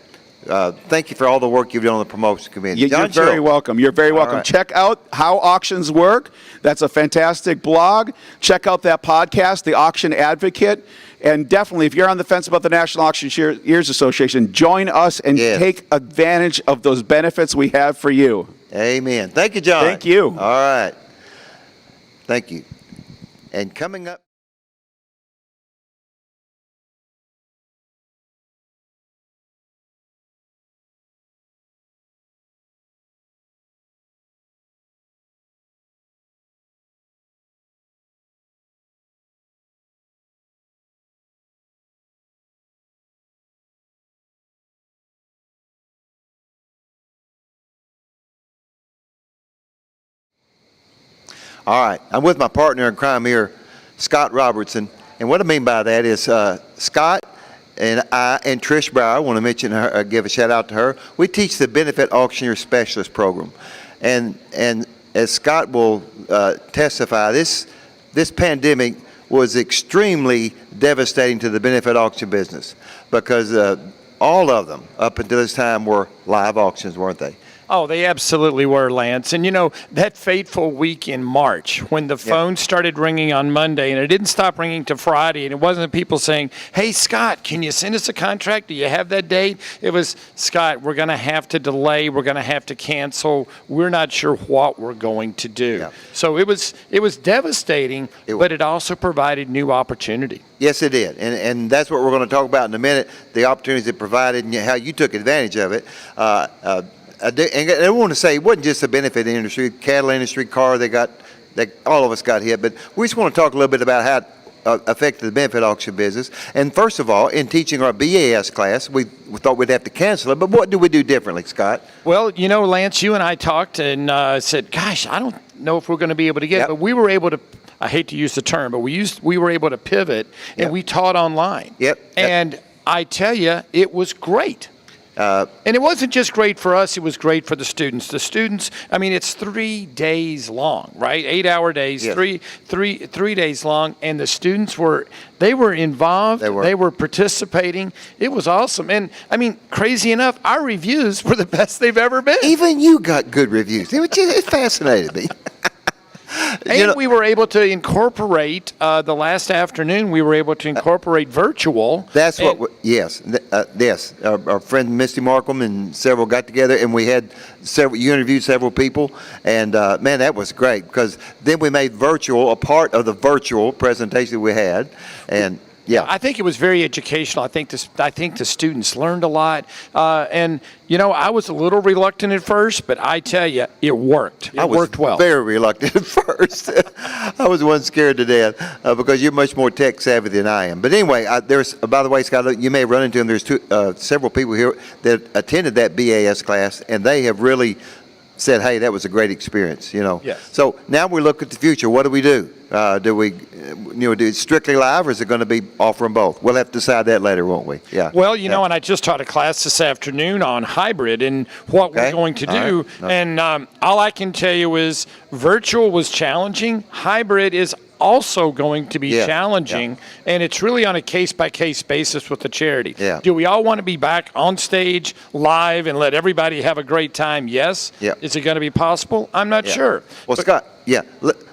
Thank you for all the work you've done on the promotion committee. You're very welcome. You're very welcome. Check out How Auctions Work. That's a fantastic blog. Check out that podcast, The Auction Advocate. And definitely, if you're on the fence about the National Auctioneers Association, join us and take advantage of those benefits we have for you. Amen. Thank you, John. Thank you. All right. Thank you. And coming up. All right, I'm with my partner in crime here, Scott Robertson, and what I mean by that is Scott and Trish Brower, I want to mention her, give a shout out to her. We teach the Benefit Auctioneer Specialist Program. And as Scott will testify, this pandemic was extremely devastating to the benefit auction business because all of them up until this time were live auctions, weren't they? Oh, they absolutely were, Lance. And you know, that fateful week in March when the phone started ringing on Monday and it didn't stop ringing to Friday, and it wasn't people saying, hey, Scott, can you send us a contract? Do you have that date? It was, Scott, we're going to have to delay. We're going to have to cancel. We're not sure what we're going to do. Yeah. So it was devastating, but it also provided new opportunity. Yes, it did. And that's what we're going to talk about in a minute, the opportunities it provided and how you took advantage of it. And I want to say it wasn't just the benefit industry, cattle industry, car, all of us got hit, but we just want to talk a little bit about how it affected the benefit auction business. And first of all, in teaching our BAS class, we thought we'd have to cancel it, but what do we do differently, Scott? Well, you know, Lance, you and I talked and said, gosh, I don't know if we're going to be able to get it, but we were able to, I hate to use the term, but we were able to pivot and we taught online. And I tell you, it was great. And it wasn't just great for us, it was great for the students. The students, I mean, it's 3 days long, right? 8-hour days, three days long. And the students were involved. They were participating. It was awesome. And I mean, crazy enough, our reviews were the best they've ever been. Even you got good reviews. It fascinated me. And we were able to incorporate, the last afternoon, we were able to incorporate virtual. That's what, yes. Our friend Misty Markham and several got together and you interviewed several people. And man, that was great because then we made virtual a part of the virtual presentation we had. And I think it was very educational. I think the students learned a lot. And, you know, I was a little reluctant at first, but I tell you, it worked. It worked well. I was very reluctant at first. I was one scared to death because you're much more tech savvy than I am. But anyway, by the way, Scott, you may have run into them. There's several people here that attended that BAS class, and they have really said, hey, that was a great experience, you know. Yes. So now we look at the future. What do we do? Do we, do it strictly live, or is it going to be offering both? We'll have to decide that later, won't we? Yeah. Well, you know, and I just taught a class this afternoon on hybrid and what we're going to do. Right. And all I can tell you is virtual was challenging. Hybrid is also going to be challenging, and it's really on a case-by-case basis with the charity. Do we all want to be back on stage live and let everybody have a great time? Yes. Is it going to be possible? I'm not sure. Well, Scott,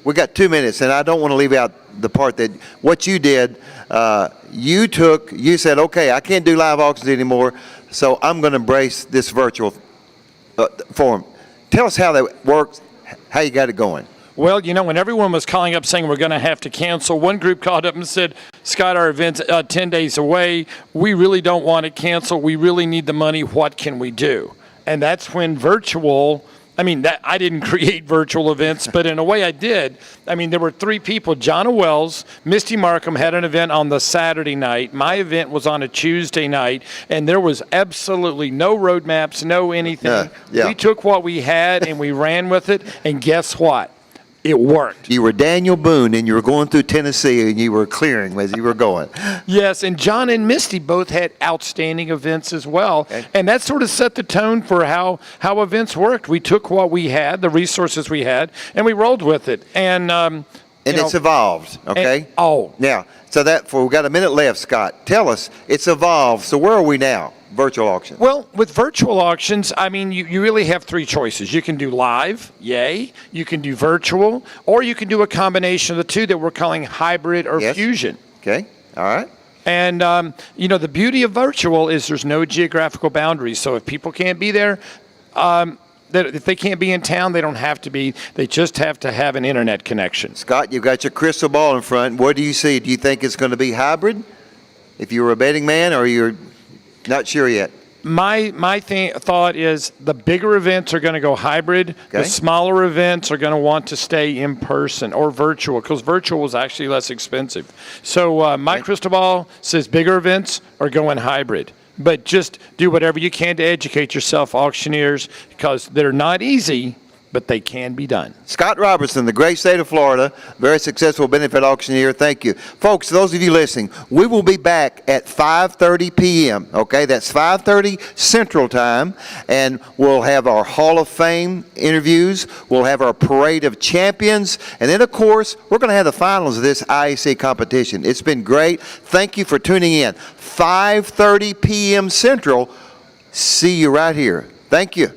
we got 2 minutes, and I don't want to leave out the part that what you did, you said, okay, I can't do live auctions anymore, so I'm going to embrace this virtual form. Tell us how that works, how you got it going. Well, you know, when everyone was calling up saying we're going to have to cancel, one group called up and said, Scott, our event's 10 days away. We really don't want to cancel. We really need the money. What can we do? And that's when virtual, I didn't create virtual events, but in a way I did. I mean, there were 3 people. Jonna Wells, Misty Markham had an event on the Saturday night. My event was on a Tuesday night, and there was absolutely no roadmaps, no anything. We took what we had and we ran with it, and guess what? It worked. You were Daniel Boone, and you were going through Tennessee, and you were clearing as you were going. Yes, and John and Misty both had outstanding events as well, and that sort of set the tone for how events worked. We took what we had, the resources we had, and we rolled with it. And it's evolved, okay? Now, so we've got a minute left, Scott. Tell us, it's evolved. So where are we now? Virtual auction. Well, with virtual auctions, you really have 3 choices. You can do live, yay. You can do virtual, or you can do a combination of the 2 that we're calling hybrid or fusion. Okay, all right. And, the beauty of virtual is there's no geographical boundaries. So if people can't be there, if they can't be in town, they don't have to be. They just have to have an internet connection. Scott, you've got your crystal ball in front. What do you see? Do you think it's going to be hybrid? If you were a betting man, or you're not sure yet? My thought is the bigger events are going to go hybrid. The smaller events are going to want to stay in person or virtual, because virtual was actually less expensive. So my crystal ball says bigger events are going hybrid. But just do whatever you can to educate yourself, auctioneers, because they're not easy, but they can be done. Scott Robertson, the great state of Florida, very successful benefit auctioneer. Thank you. Folks, those of you listening, we will be back at 5:30 p.m., okay? That's 5:30 Central Time, and we'll have our Hall of Fame interviews. We'll have our Parade of Champions, and then, of course, we're going to have the finals of this IAC competition. It's been great. Thank you for tuning in. 5:30 p.m. Central. See you right here. Thank you.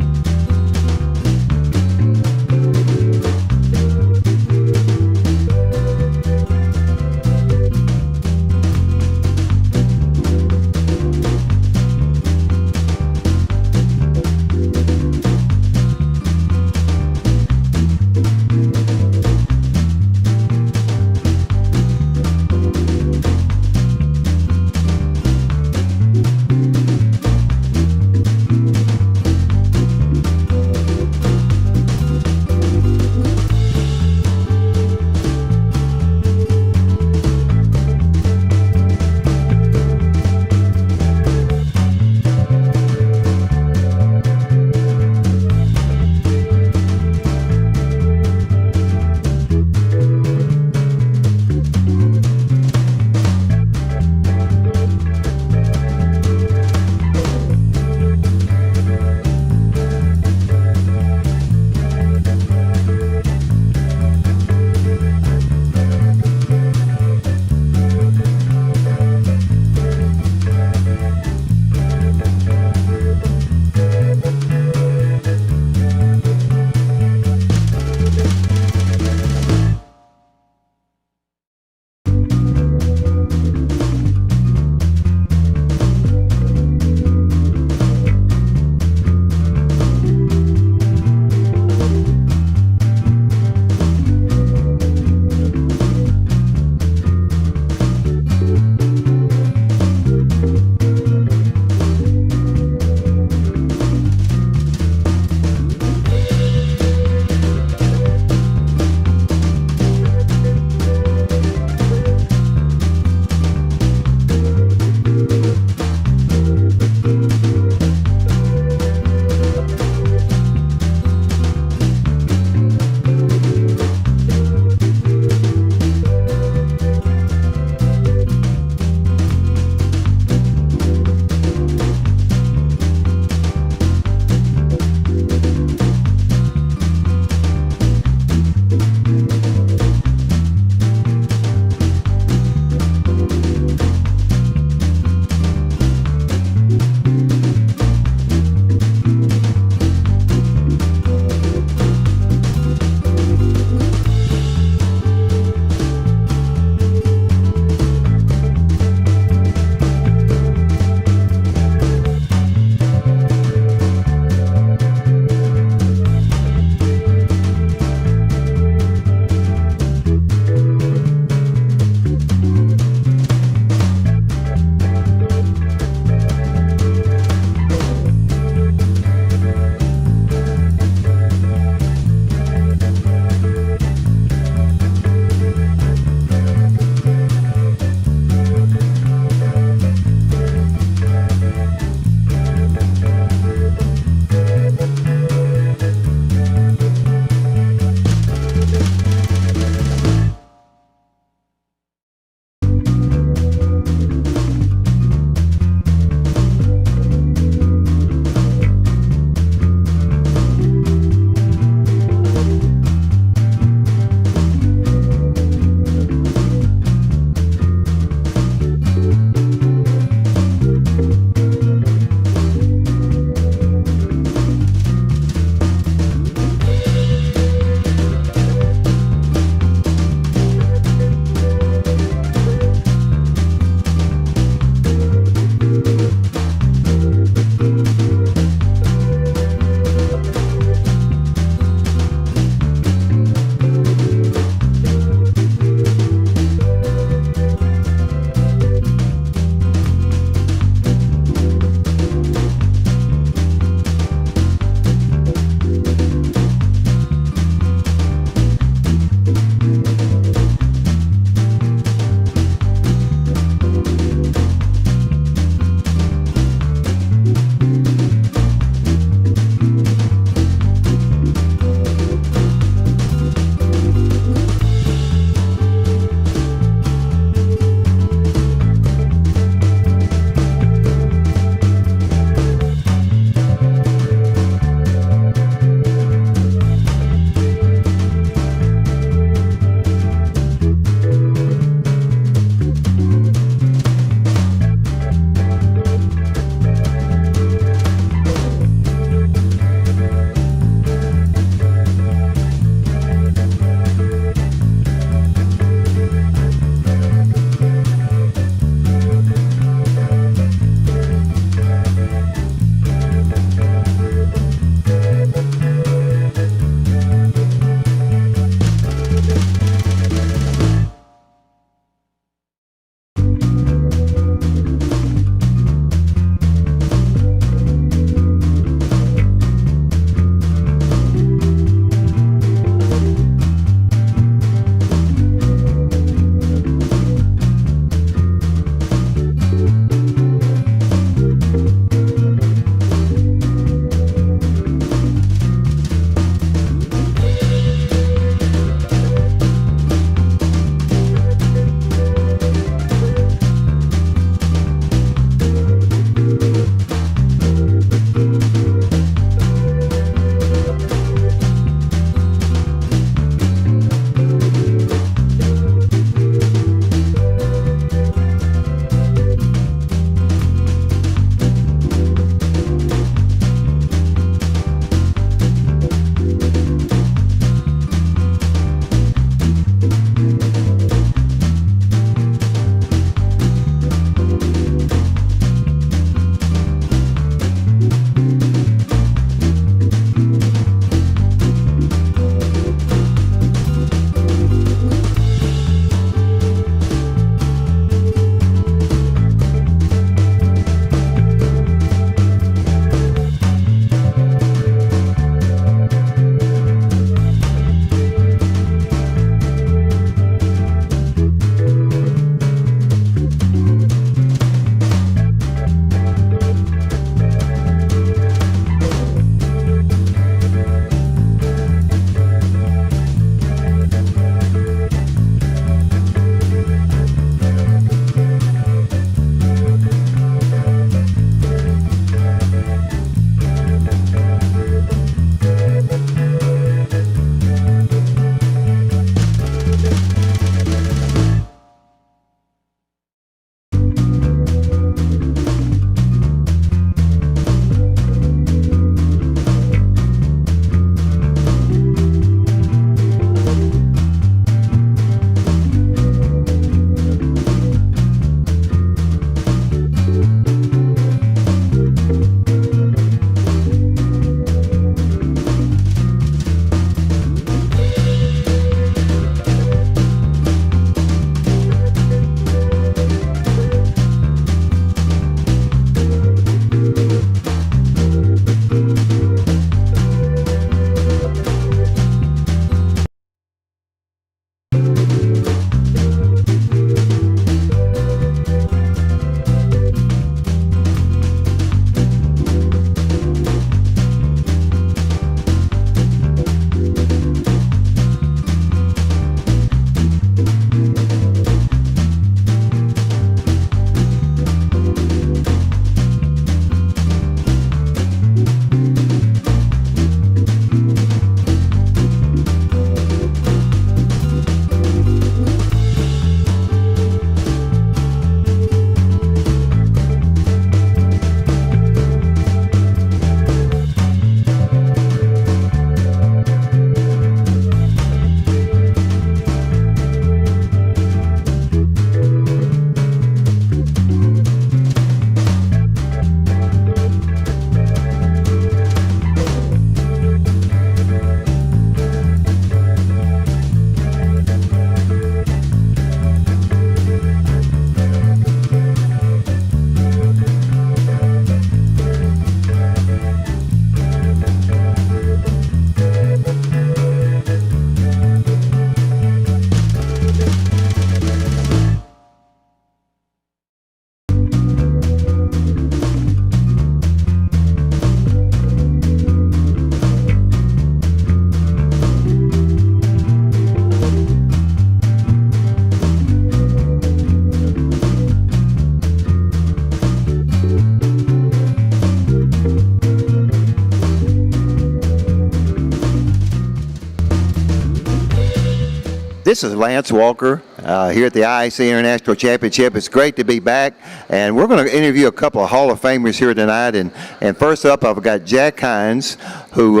This is Lance Walker here at the IAC International Championship. It's great to be back, and we're going to interview a couple of Hall of Famers here tonight. And first up, I've got Jack Hines, who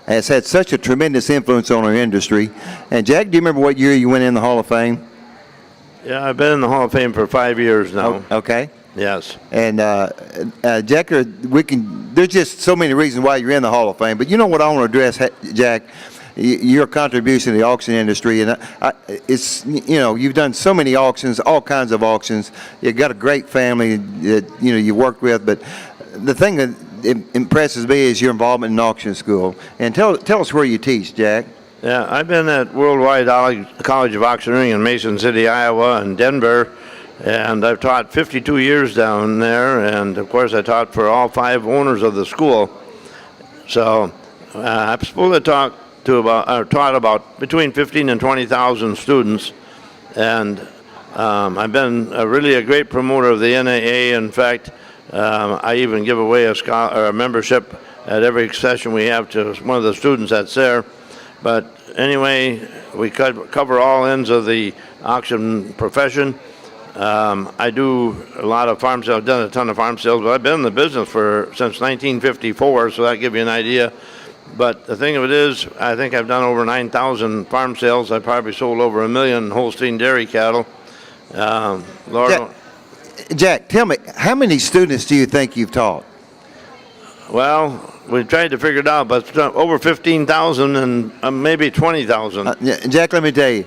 has had such a tremendous influence on our industry. And Jack, do you remember what year you went in the Hall of Fame? Yeah, I've been in the Hall of Fame for 5 years now. Okay. Yes. And Jack, there's just so many reasons why you're in the Hall of Fame. But you know what I want to address, Jack? Your contribution to the auction industry, and it's, you know, you've done so many auctions, all kinds of auctions. You've got a great family that, you know, you worked with. But the thing that impresses me is your involvement in auction school. And tell us where you teach, Jack. Yeah, I've been at Worldwide College of Auctioneering in Mason City, Iowa, and Denver, and I've taught 52 years down there. And of course, I taught for all 5 owners of the school. So I'm supposed to taught about between 15 and 20,000 students, and I've been really a great promoter of the NAA. In fact, I even give away a membership at every session we have to one of the students that's there. But anyway, we cover all ends of the auction profession. I do a lot of farm sales. I've done a ton of farm sales, but I've been in the business since 1954, so that gives you an idea. But the thing of it is, I think I've done over 9,000 farm sales. I probably sold over 1 million Holstein dairy cattle. Jack, tell me, how many students do you think you've taught? Well, we tried to figure it out, but it's over 15,000 and maybe 20,000. Jack, let me tell you,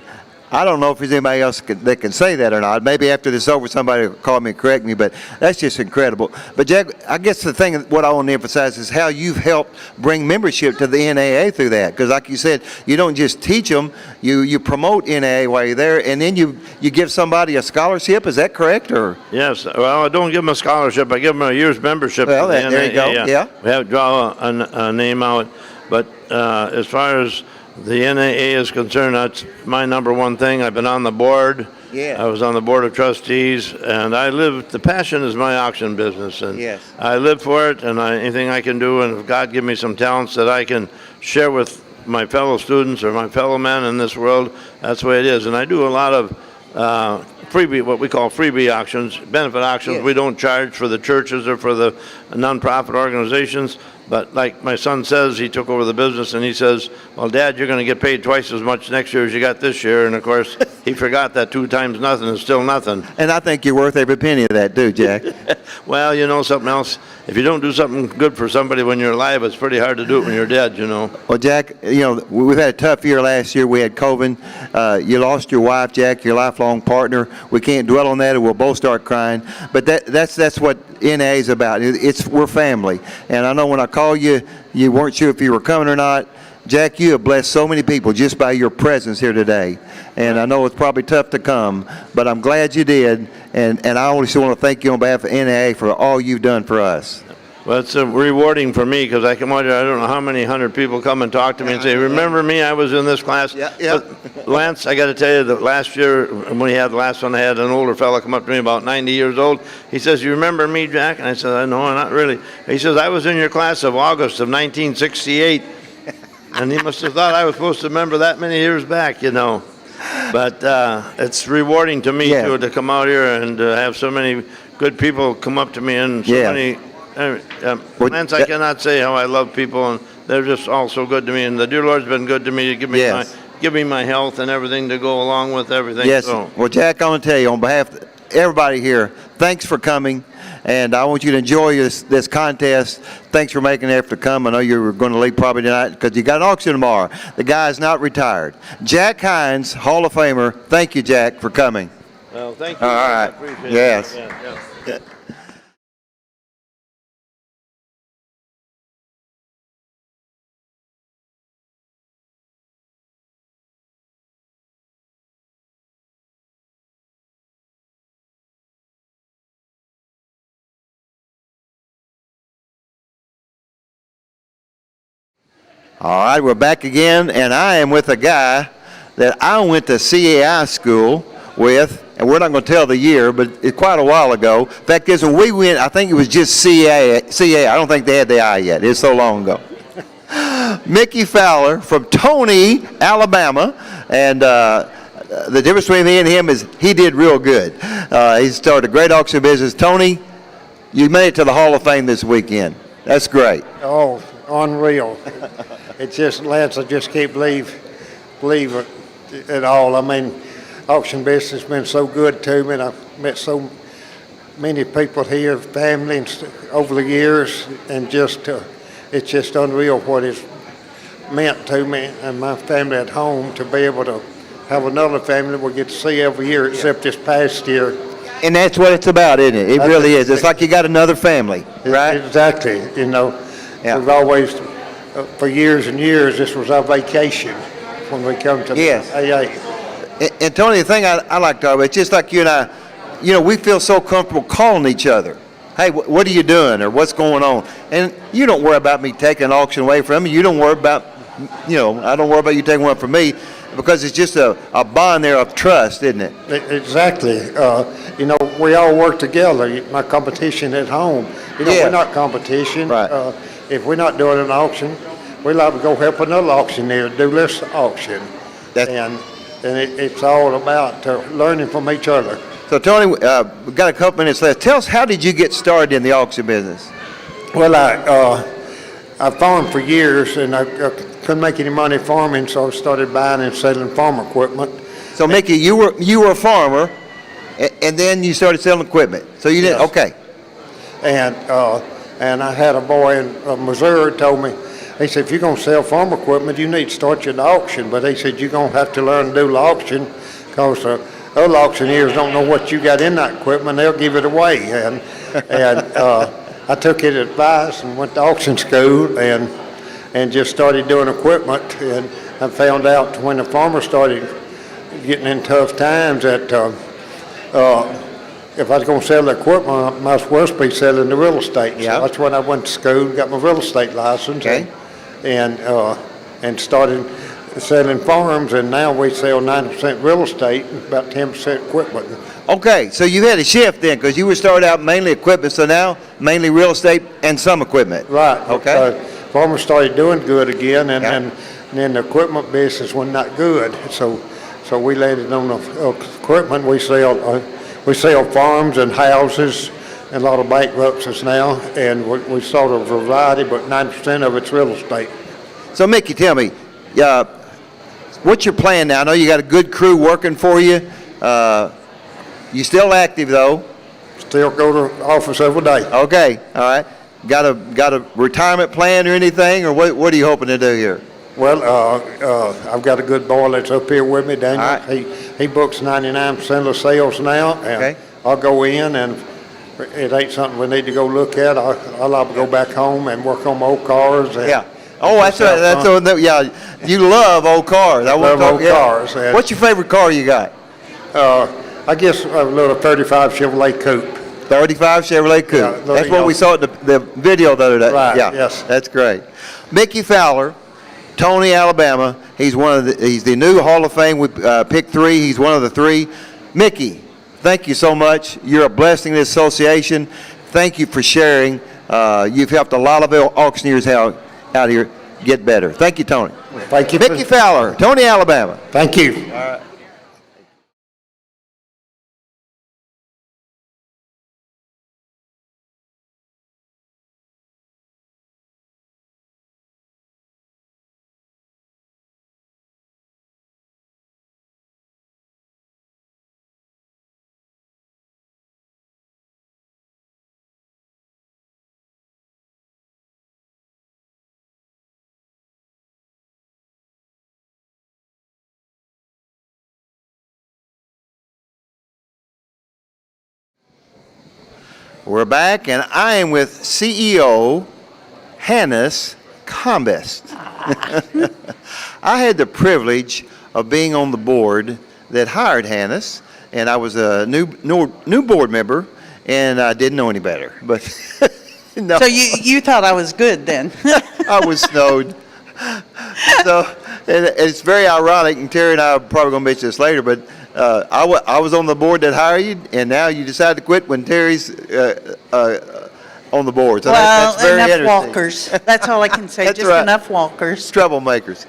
I don't know if there's anybody else that can say that or not. Maybe after this is over, somebody will call me and correct me, but that's just incredible. But Jack, I guess the thing, what I want to emphasize is how you've helped bring membership to the NAA through that. Because like you said, you don't just teach them, you promote NAA while you're there, and then you give somebody a scholarship. Is that correct? Or Yes. Well, I don't give them a scholarship. I give them a year's membership. Well, to the NAA. there you go. Yeah. We have to draw a name out. But as far as the NAA is concerned, that's my number one thing. I've been on the board. Yeah. I was on the board of trustees, and the passion is my auction business, and yes. I live for it, and anything I can do, and if God give me some talents that I can share with my fellow students or my fellow men in this world, that's the way it is. And I do a lot of freebie, what we call freebie auctions, benefit auctions. Yes. We don't charge for the churches or for the nonprofit organizations. But like my son says, he took over the business, and he says, well, Dad, you're going to get paid twice as much next year as you got this year. And, of course, he forgot that 2 times nothing is still nothing. And I think you're worth every penny of that, too, Jack. Well, you know something else? If you don't do something good for somebody when you're alive, it's pretty hard to do it when you're dead, you know. Well, Jack, you know, we've had a tough year last year. We had COVID. You lost your wife, Jack, your lifelong partner. We can't dwell on that, or we'll both start crying. But that's what NAA is about. We're family. And I know when I called you, you weren't sure if you were coming or not. Jack, you have blessed so many people just by your presence here today. And I know it's probably tough to come, but I'm glad you did. And I also want to thank you on behalf of NAA for all you've done for us. Well, it's rewarding for me because I come out here, I don't know how many 100 people come and talk to me and say, remember me, I was in this class. Yeah. But Lance, I got to tell you that last year, when we had the last one, I had an older fellow come up to me about 90 years old. He says, you remember me, Jack? And I said, no, not really. He says, I was in your class of August of 1968. And he must have thought I was supposed to remember that many years back, you know. But it's rewarding to me, too, to come out here and have so many good people come up to me and so many. Lance, I cannot say how I love people, and they're just all so good to me. And the dear Lord's been good to me to give me my health and everything to go along with everything. Yes. So. Well, Jack, I want to tell you on behalf of everybody here, thanks for coming. And I want you to enjoy this contest. Thanks for making an effort to come. I know you were going to leave probably tonight because you got an auction tomorrow. The guy's not retired. Jack Hines, Hall of Famer. Thank you, Jack, for coming. Well, thank you. All right. I appreciate yes. it. Yeah. All right, we're back again, and I am with a guy that I went to CAI school with, and we're not going to tell the year, but it's quite a while ago. In fact, when we went, I think it was just CAI. I don't think they had the I yet. It's so long ago. Mickey Fowler from Tony, Alabama. And the difference between me and him is he did real good. He started a great auction business. Tony, you made it to the Hall of Fame this weekend. That's great. Oh, unreal. It's just, Lance, I just can't believe it at all. I mean, auction business has been so good to me, and I've met so many people here, family, and over the years, and just it's just unreal what it's meant to me and my family at home to be able to have another family we get to see every year, except this past year. And that's what it's about, isn't it? It really is. It's like you got another family, right? Exactly. You know, we've always, for years and years, this was our vacation when we come to the AA. And Tony, the thing I like to talk about, it's just like you and I, you know, we feel so comfortable calling each other. Hey, what are you doing, or what's going on? And you don't worry about me taking an auction away from you. You don't worry about, you know, I don't worry about you taking one from me, because it's just a bond there of trust, isn't it? Exactly. You know, we all work together. My competition at home. You know, we're not competition. Right. If we're not doing an auction, we like to go help another auctioneer do this auction. And it's all about learning from each other. So Tony, we've got a couple minutes left. Tell us, how did you get started in the auction business? Well, I farmed for years, and I couldn't make any money farming, so I started buying and selling farm equipment. So Mickey, you were a farmer, and then you started selling equipment. So you did, okay. And I had a boy in Missouri told me, he said, if you're going to sell farm equipment, you need to start your auction. But he said, you're going to have to learn to do the auction, because other auctioneers don't know what you got in that equipment. They'll give it away. And I took his advice and went to auction school and just started doing equipment. And I found out when the farmers started getting in tough times that if I was going to sell the equipment, I might as well be selling the real estate. So that's when I went to school, got my real estate license, and started selling farms. And now we sell 90% real estate and about 10% equipment. Okay, so you had a shift then, because you were started out mainly equipment, so now mainly real estate and some equipment. Right. Okay. Farmers started doing good again, and then the equipment business was not good. So we landed on the equipment. We sell farms and houses, and a lot of bankruptcies now, and we sell a variety, but 90% of it's real estate. So Mickey, tell me, what's your plan now? I know you got a good crew working for you. You still active though? Still go to office every day. Okay, all right. Got a retirement plan or anything, or what are you hoping to do here? Well, I've got a good boy that's up here with me, Daniel. Right. He books 99% of the sales now, and I'll go in, and it ain't something we need to go look at. I'll have to go back home and work on my old cars. And Oh, that's right. You love old cars. I love old cars. What's your favorite car you got? I guess a little 35 Chevrolet Coupe. 35 Chevrolet Coupe. Yeah, that's what we saw at the video the other day. Right, yeah, yes. That's great. Mickey Fowler, Tony, Alabama. He's he's the new Hall of Fame. We picked 3. He's one of the 3. Mickey, thank you so much. You're a blessing to this association. Thank you for sharing. You've helped a lot of auctioneers out here get better. Thank you, Tony. Thank you. Mickey Fowler, Tony, Alabama. Thank you. All right. We're back, and I am with CEO Hannes Combest. I had the privilege of being on the board that hired Hannes, and I was a new board member, and I didn't know any better. But no. So you thought I was good then? I was snowed. So and it's very ironic, and Terry and I are probably going to mention this later, but I was on the board that hired you, and now you decide to quit when Terry's on the board. So well, that's very enough interesting. walkers. That's all I can say. That's Just right. enough walkers. Troublemakers.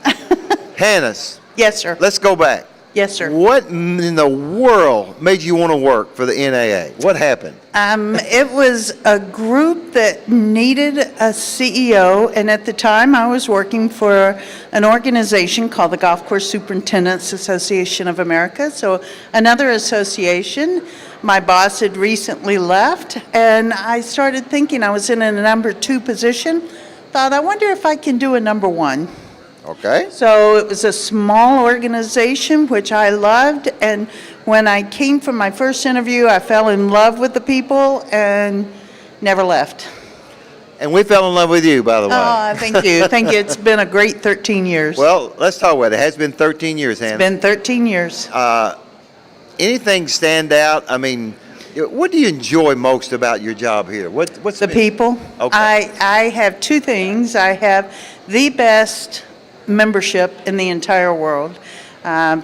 Hannes, Yes, sir. Let's go back. Yes, sir. What in the world made you want to work for the NAA? What happened? It was a group that needed a CEO, and at the time I was working for an organization called the Golf Course Superintendents Association of America, so another association. My boss had recently left, and I started thinking I was in a number 2 position. Thought, I wonder if I can do a number 1. Okay. So it was a small organization, which I loved, and when I came from my first interview, I fell in love with the people and never left. And we fell in love with you, by the way. Oh, thank you. Thank you. It's been a great 13 years. Well, let's talk about it. It has been 13 years, Hannah. It's been 13 years. Anything stand out? I mean, what do you enjoy most about your job here? What's the people? Okay. I have 2 things. I have the best membership in the entire world.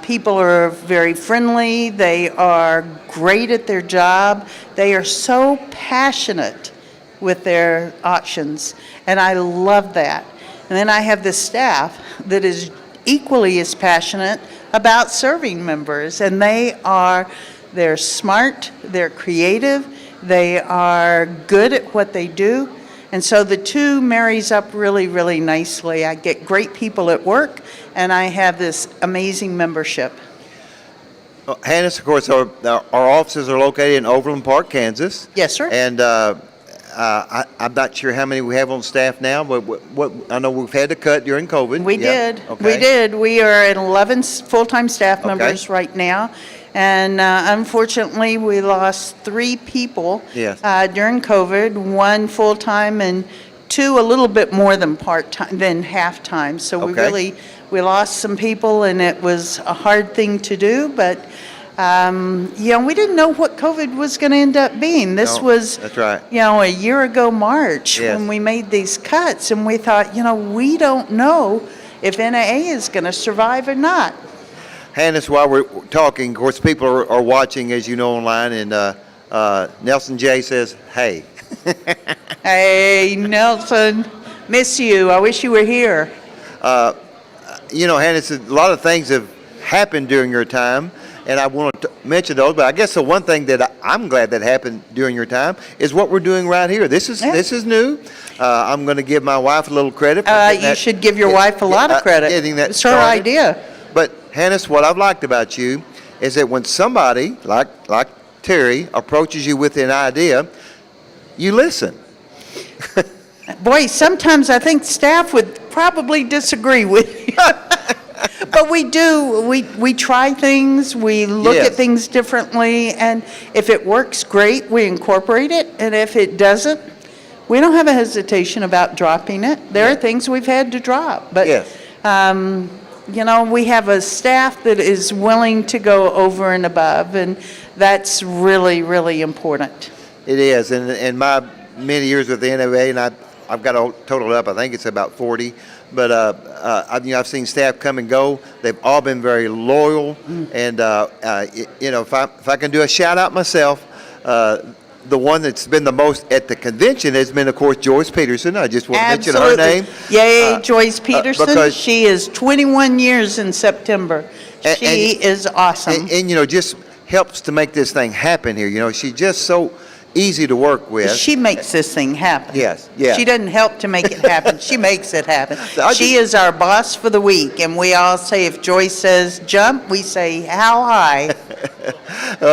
People are very friendly. They are great at their job. They are so passionate with their auctions, and I love that. And then I have the staff that is equally as passionate about serving members, and they're smart, they're creative, they are good at what they do. And so the 2 marries up really, really nicely. I get great people at work, and I have this amazing membership. Well, Hannes, of course, our offices are located in Overland Park, Kansas. Yes, sir. And I'm not sure how many we have on staff now, but what I know we've had to cut during COVID. We Yeah. did. Okay. We did. We are at 11 full-time staff members right now. And unfortunately, we lost 3 people Yes. during COVID, 1 full-time and 2 a little bit more than part-time, than half-time. So Okay. we lost some people, and it was a hard thing to do, but we didn't know what COVID was going to end up being. This No, was, that's right. a year ago March Yes. when we made these cuts, and we thought, we don't know if NAA is going to survive or not. Hannes, while we're talking, of course, people are watching, as you know, online, and Nelson J. says, hey. Hey, Nelson, miss you. I wish you were here. Hannes, a lot of things have happened during your time, and I want to mention those, but I guess the one thing that I'm glad that happened during your time is what we're doing right here. This is new. I'm going to give my wife a little credit. You should give your wife a lot of credit. It's her idea. But Hannes, what I've liked about you is that when somebody like Terry approaches you with an idea, you listen. Boy, sometimes I think staff would probably disagree with you. But we do. We try things. We look Yes. at things differently. And if it works, great, we incorporate it. And if it doesn't, we don't have a hesitation about dropping it. There are things we've had to drop. But, we have a staff that is willing to go over and above. And that's really, really important. It is. And in my many years with the NAA, and I've got a total up, I think it's about 40. But I've seen staff come and go. They've all been very loyal, and if I can do a shout out myself, the one that's been the most at the convention has been, of course, Joyce Peterson. I just want to mention her name. Yay, Joyce Peterson. Because she is 21 years in September. She is awesome. And just helps to make this thing happen here. She's just so easy to work with. She makes this thing happen. Yes, yeah. She doesn't help to make it happen. She makes it happen. She is our boss for the week, and we all say, if Joyce says jump, we say how high.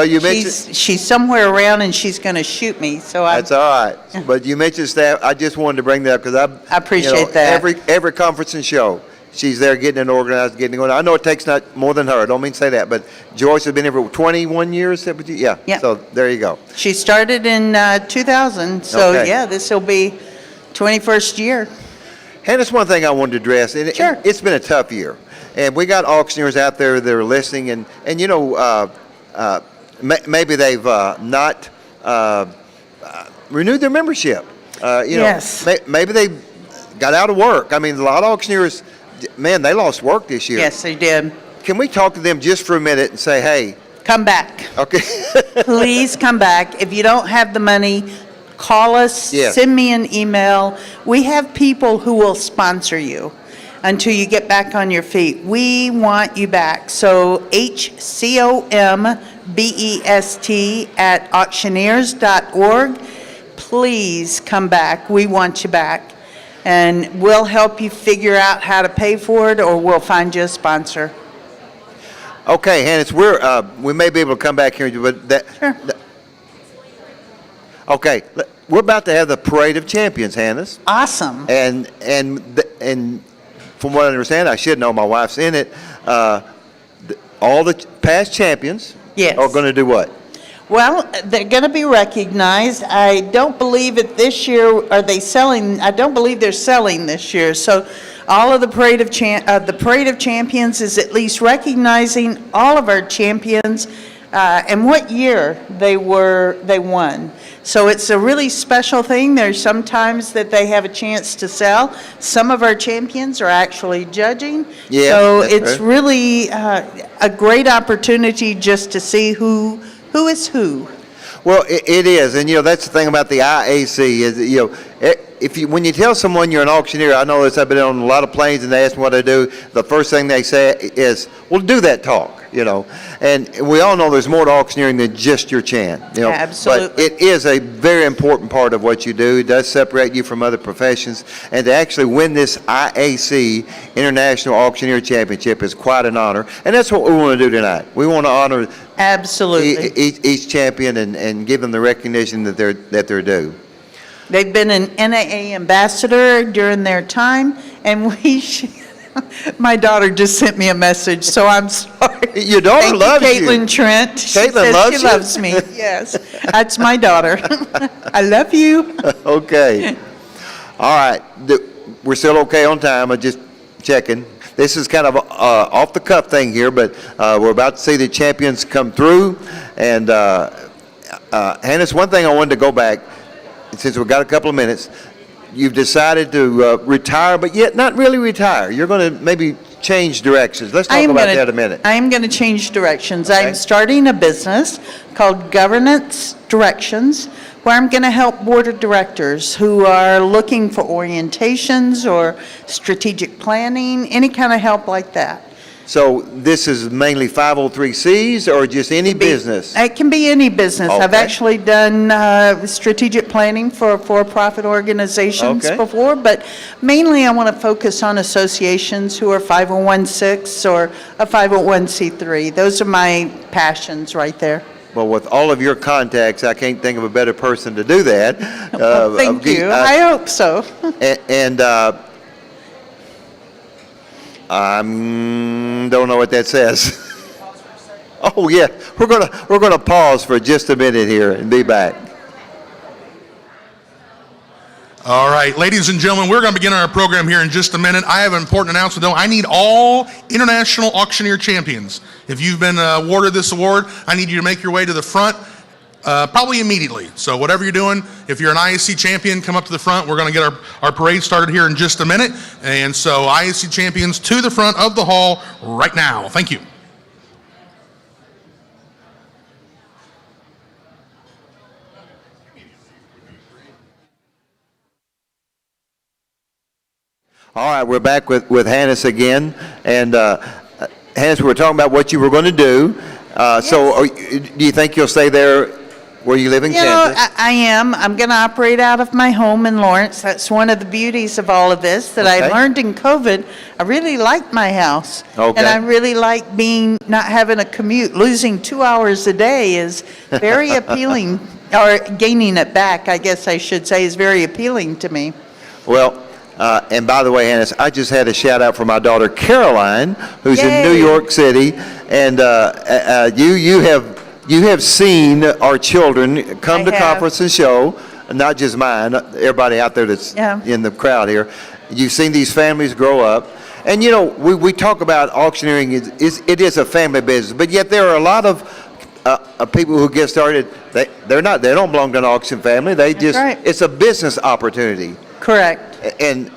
You mentioned she's somewhere around, and she's going to shoot me. So that's all right. But you mentioned staff. I just wanted to bring that up because I appreciate that. Every conference and show, she's there getting it organized, getting it going. I know it takes not more than her. I don't mean to say that, but Joyce has been here for 21 years. Yeah. So there you go. She started in 2000. So this will be 21st year. Hannes, one thing I wanted to address, and Sure. it's been a tough year, and we got auctioneers out there that are listening, and maybe they've not renewed their membership. Yes. Maybe they got out of work. I mean, a lot of auctioneers, man, they lost work this year. Yes, they did. Can we talk to them just for a minute and say, hey. Come back. Okay. Please come back. If you don't have the money, call us, Yes. send me an email. We have people who will sponsor you. until you get back on your feet. We want you back. So HCOMBEST@auctioneers.org. Please come back. We want you back. And we'll help you figure out how to pay for it, or we'll find you a sponsor. Okay, Hannes, we may be able to come back here, but okay, we're about to have the Parade of Champions, Hannes. Awesome. And from what I understand, I should know, my wife's in it. All the past champions are going to do what? Well, they're going to be recognized. I don't believe it this year. Are they selling? I don't believe they're selling this year. So, all of the Parade of Champions is at least recognizing all of our champions and what year they won. So it's a really special thing. There's sometimes that they have a chance to sell. Some of our champions are actually judging. Yeah, so it's really a great opportunity just to see who is who. Well, it is, and that's the thing about the IAC is when you tell someone you're an auctioneer, I know this. I've been on a lot of planes, and they ask me what I do. The first thing they say is, "Well, do that talk," And we all know there's more to auctioneering than just your chant, Absolutely. But it is a very important part of what you do. It does separate you from other professions, and to actually win this IAC International Auctioneer Championship is quite an honor, and that's what we want to do tonight. We want to honor each champion and give them the recognition that they're due. They've been an NAA ambassador during their time, and my daughter just sent me a message, so I'm sorry. Your daughter loves you. Caitlin Trent. Caitlin loves you? She loves me, yes. That's my daughter. I love you. Okay. All right. We're still okay on time. I'm just checking. This is kind of an off-the-cuff thing here, but we're about to see the champions come through. And, Hannes, one thing I wanted to go back, since we've got a couple of minutes. You've decided to retire, but yet not really retire. You're going to maybe change directions. Let's talk about that a minute. I am going to change directions. Okay. I'm starting a business called Governance Directions, where I'm going to help board of directors who are looking for orientations or strategic planning, any kind of help like that. So this is mainly 503Cs or just any business? It can be any business. Okay. I've actually done strategic planning for for-profit organizations before, but mainly I want to focus on associations who are 501(c) or a 501c3. Those are my passions right there. Well, with all of your contacts, I can't think of a better person to do that. Well, thank you. I hope so. I don't know what that says. Oh yeah, we're gonna pause for just a minute here and be back. All right, ladies and gentlemen, we're going to begin our program here in just a minute. I have an important announcement, though. I need all International Auctioneer champions. If you've been awarded this award, I need you to make your way to the front, probably immediately. So whatever you're doing, if you're an IAC champion, come up to the front. We're going to get our parade started here in just a minute. And so IAC champions to the front of the hall right now. Thank you. All right, we're back with Hannes again. And Hannes, we were talking about what you were going to do. Yes. So do you think you'll stay there where you live in Kansas? I am. I'm going to operate out of my home in Lawrence. That's one of the beauties of all of this that I learned in COVID. I really like my house. Okay. And I really like not having a commute. Losing 2 hours a day is very appealing, or gaining it back, I guess I should say, is very appealing to me. Well, and by the way, Hannes, I just had a shout out for my daughter Caroline, who's Yay. in New York City, and you have seen our children come to conference and show, not just mine, everybody out there that's in the crowd here. You've seen these families grow up, and we talk about auctioneering. It is a family business, but yet there are a lot of people who get started. They don't belong to an auction family. It's a business opportunity. Correct. And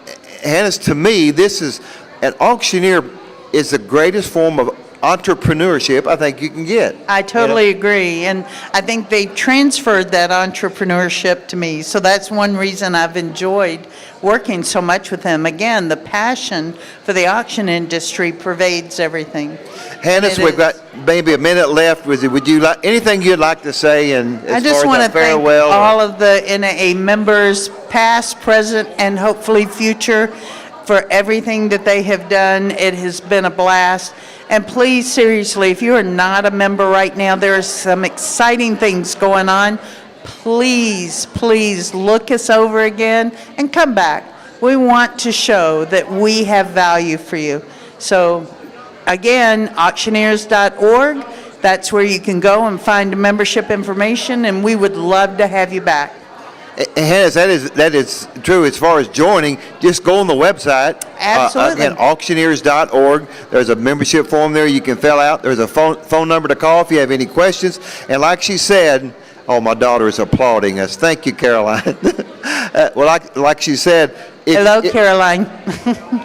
Hannes, to me, an auctioneer is the greatest form of entrepreneurship I think you can get. I totally agree. And I think they transferred that entrepreneurship to me. So that's one reason I've enjoyed working so much with them. Again, the passion for the auction industry pervades everything. Hannes, we've got maybe a minute left. Would you like anything you'd like to say? And I just want to thank all of the NAA members, past, present, and hopefully future, for everything that they have done. It has been a blast. And please, seriously, if you are not a member right now, there are some exciting things going on. Please, please look us over again and come back. We want to show that we have value for you. So again, auctioneers.org, that's where you can go and find membership information, and we would love to have you back. Hannes, that is true. As far as joining, just go on the website. Absolutely. Again, auctioneers.org. There's a membership form there you can fill out. There's a phone number to call if you have any questions. And like she said, oh, my daughter is applauding us. Thank you, Caroline. Well, like she said. Hello, Caroline.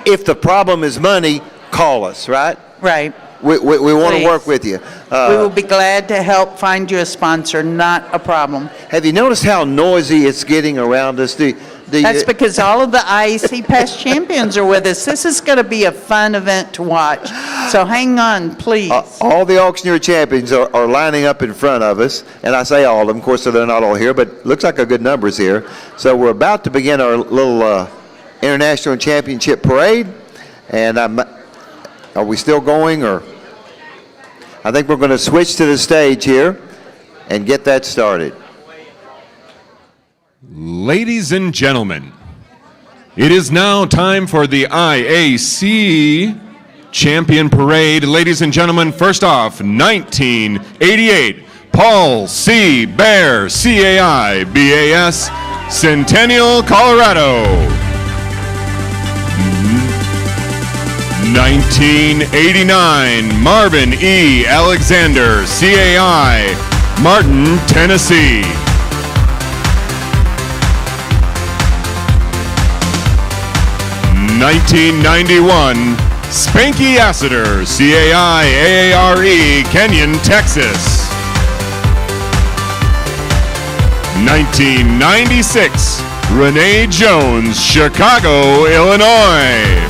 If the problem is money, call us, right? Right. We want to work with you. We will be glad to help find you a sponsor, not a problem. Have you noticed how noisy it's getting around us? That's because all of the IAC past champions are with us. This is going to be a fun event to watch. So hang on, please. All the auctioneer champions are lining up in front of us. And I say all of them. Of course, they're not all here, but looks like a good numbers here. So we're about to begin our little International Championship Parade. And are we still going, or? I think we're going to switch to the stage here and get that started. Ladies and gentlemen, it is now time for the IAC Champion Parade. Ladies and gentlemen, first off, 1988, Paul C. Bear, CAI, BAS, Centennial, Colorado. 1989, Marvin E. Alexander, CAI, Martin, Tennessee. 1991, Spanky Assiter, CAI, AARE, Kenyon, Texas. 1996, Renee Jones, Chicago, Illinois.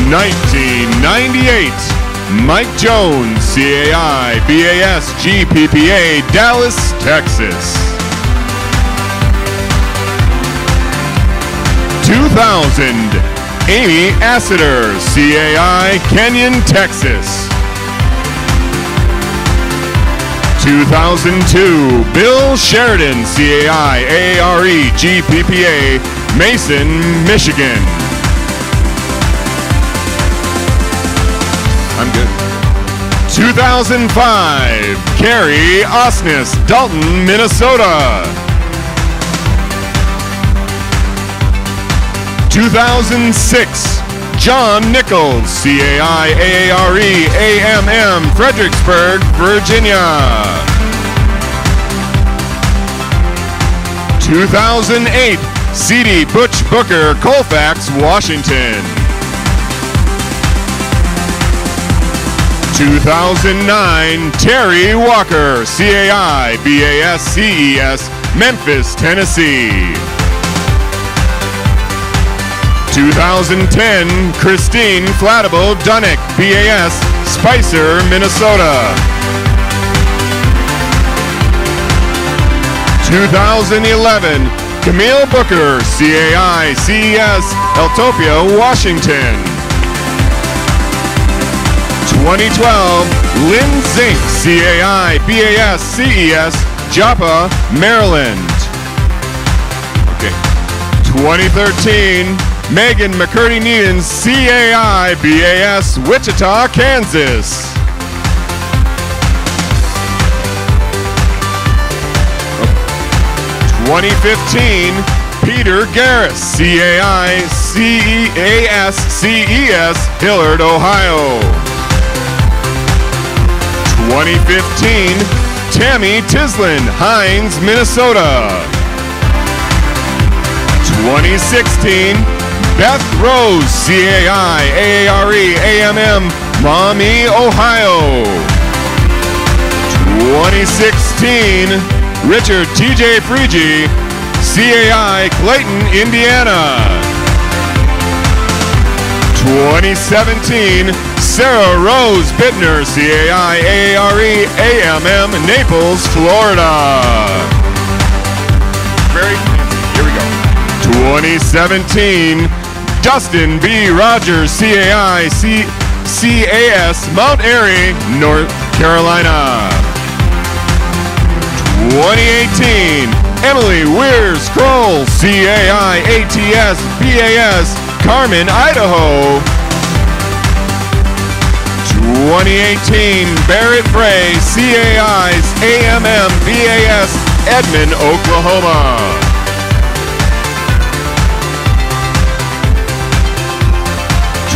1998, Mike Jones, CAI, BAS, GPPA, Dallas, Texas. 2000, Amy Assiter, CAI, Kenyon, Texas. 2002, Bill Sheridan, CAI, AARE, GPPA, Mason, Michigan. I'm good. 2005, Carrie Osnes, Dalton, Minnesota. 2006, John Nichols, CAI, AARE, AMM, Fredericksburg, Virginia. 2008, C.D. Butch Booker, Colfax, Washington. 2009, Terry Walker, CAI, BAS, CES, Memphis, Tennessee. 2010, Christine Flattable Dunnick, BAS, Spicer, Minnesota. 2011, Camille Booker, CAI, CES, Eltopia, Washington. 2012, Lynn Zink, CAI, BAS, CES, Joppa, Maryland. Okay. 2013, Megan McCurdy Needon, CAI, BAS, Wichita, Kansas. 2015, Peter Garris, CAI, CEAS, CES, Hillard, Ohio. 2015, Tammy Tislin, Hines, Minnesota. 2016, Beth Rose, CAI, AARE, AMM, Maumee, Ohio. 2016, Richard TJ Frigi, CAI, Clayton, Indiana. 2017, Sarah Rose Bittner, CAI, AARE, AMM, Naples, Florida. Very fancy. Here we go. 2017, Dustin B. Rogers, CAI, CAS, Mount Airy, North Carolina. 2018, Emily Weirs Kroll, CAI, ATS, BAS, Carmen, Idaho. 2018, Barrett Bray, CAIs, AMM, BAS, Edmond, Oklahoma.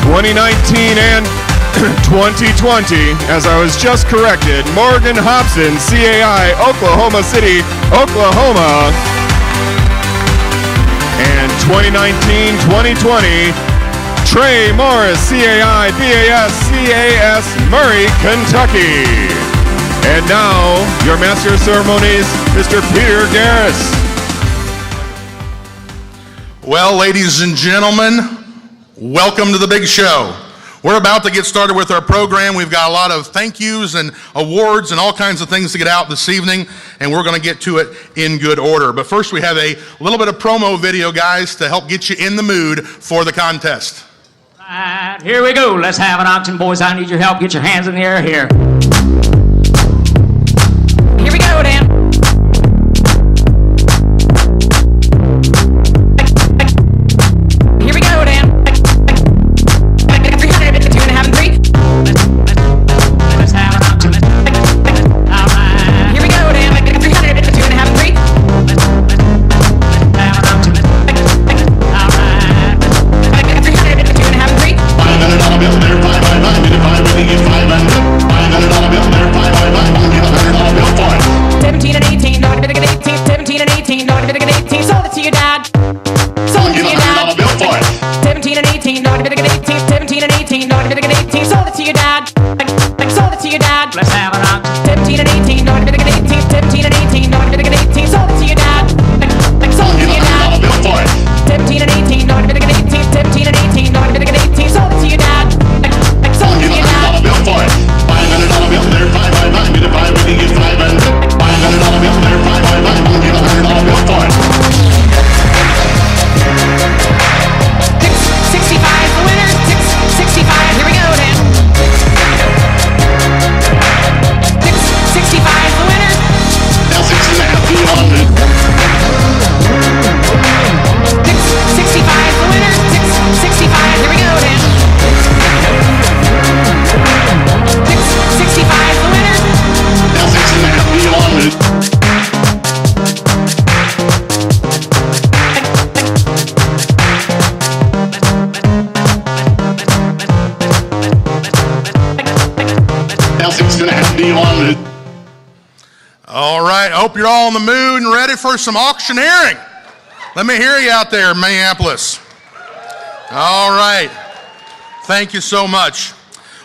2019 and 2020, as I was just corrected, Morgan Hobson, CAI, Oklahoma City, Oklahoma. And 2019-2020, Trey Morris, CAI, BAS, CAS, Murray, Kentucky. And now, your Master of Ceremonies, Mr. Peter Garris. Well, ladies and gentlemen, welcome to the big show. We're about to get started with our program. We've got a lot of thank yous and awards and all kinds of things to get out this evening, and we're going to get to it in good order. But first, we have a little bit of promo video, guys, to help get you in the mood for the contest. All right, here we go. Let's have an auction, boys. I need your help. Get your hands in the air here. Here we go, Dan. Here we go, Dan. 300, 2 and a half, and 3. Let's have an auction. All right. Here we go, Dan. 300, 2 and a half, and 3. Let's have an auction. All right. 300, 2 and a half, and 3. $500 bill there, 5 by 5, get a 5, really get 500. $500 bill there, 5 by 5, I'll get $100 bill for it. 17 and 18, no, bit of 18, 17 and 18, no, bit of 18, sold it to your dad. Sold it to your dad. Bill for it. 17 and 18, no, bit of 18, 17 and 18, no, bit of 18, sold it to your dad. Sold it to your dad. Let's have it on. 17 and 18, no, bit of 18, 17 and 18, no, bit of 18, sold it to your dad. Sold it to your dad. Bill for it. 17 and 18, no, bit of 18, 17 and 18, no, bit of 18, sold it to your dad. Sold it to your dad. Bill for it. $500 bill there, 5 by 5, get a 5, we can get 500. $500 bill there, 5 by 5, we'll get $100 bill for it. 65 the winner, 65, here we go, Dan. 65 the winner. Now 6 and a half, 200. 65 the winner, 65, here we go, Dan. 65 the winner. Now 6 and a half, 200. Now 6 and a half, 200. All right, I hope you're all in the mood and ready for some auctioneering. Let me hear you out there, Minneapolis. All right, thank you so much.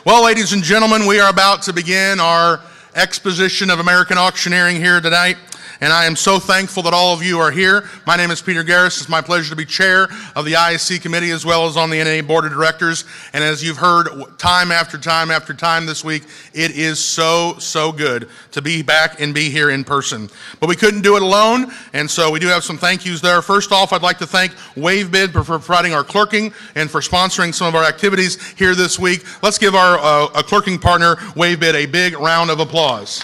Well, ladies and gentlemen, we are about to begin our exposition of American auctioneering here tonight, and I am so thankful that all of you are here. My name is Peter Garris. It's my pleasure to be chair of the IAC committee as well as on the NAA board of directors. And as you've heard time after time after time this week, it is so good to be back and be here in person. But we couldn't do it alone, and so we do have some thank yous there. First off, I'd like to thank WaveBid for providing our clerking and for sponsoring some of our activities here this week. Let's give our clerking partner, WaveBid, a big round of applause.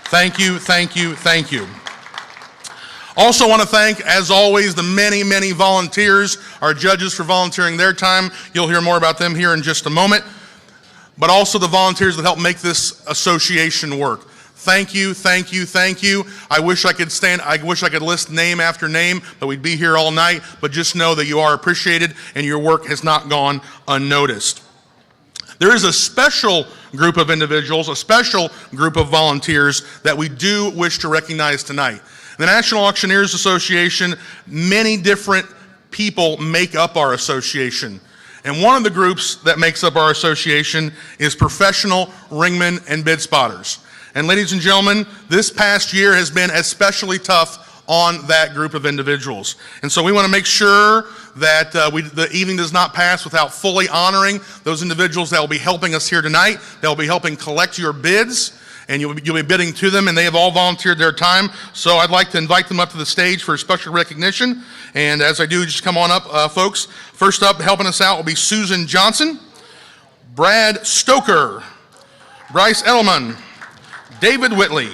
Thank you, thank you, thank you. Also want to thank, as always, the many volunteers, our judges for volunteering their time. You'll hear more about them here in just a moment. But also the volunteers that help make this association work. Thank you, thank you, thank you. I wish I could list name after name, but we'd be here all night. But just know that you are appreciated and your work has not gone unnoticed. There is a special group of individuals, a special group of volunteers that we do wish to recognize tonight. The National Auctioneers Association, many different people make up our association. And one of the groups that makes up our association is professional ringmen and bid spotters. And ladies and gentlemen, this past year has been especially tough on that group of individuals. And so we want to make sure that the evening does not pass without fully honoring those individuals that will be helping us here tonight, that will be helping collect your bids, and you'll be bidding to them, and they have all volunteered their time. So I'd like to invite them up to the stage for special recognition. And as I do, just come on up, folks. First up, helping us out will be Susan Johnson, Brad Stoker, Bryce Edelman, David Whitley,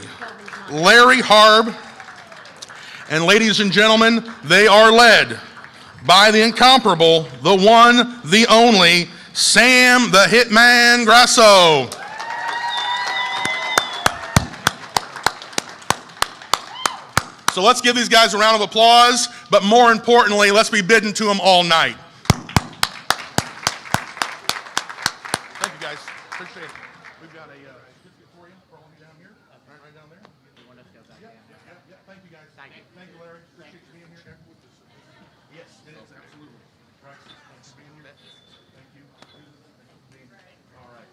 Larry Harb, and ladies and gentlemen, they are led by the incomparable, the one, the only, Sam the Hitman Grasso. So let's give these guys a round of applause, but more importantly, let's be bidding to them all night. Thank you guys, appreciate it. We've got a certificate for you for all of you down here, right down there. Yeah, thank you guys. Thank you, Larry. Appreciate you being here. Yes, it is, absolutely. Right, thanks for being here. Thank you. All right.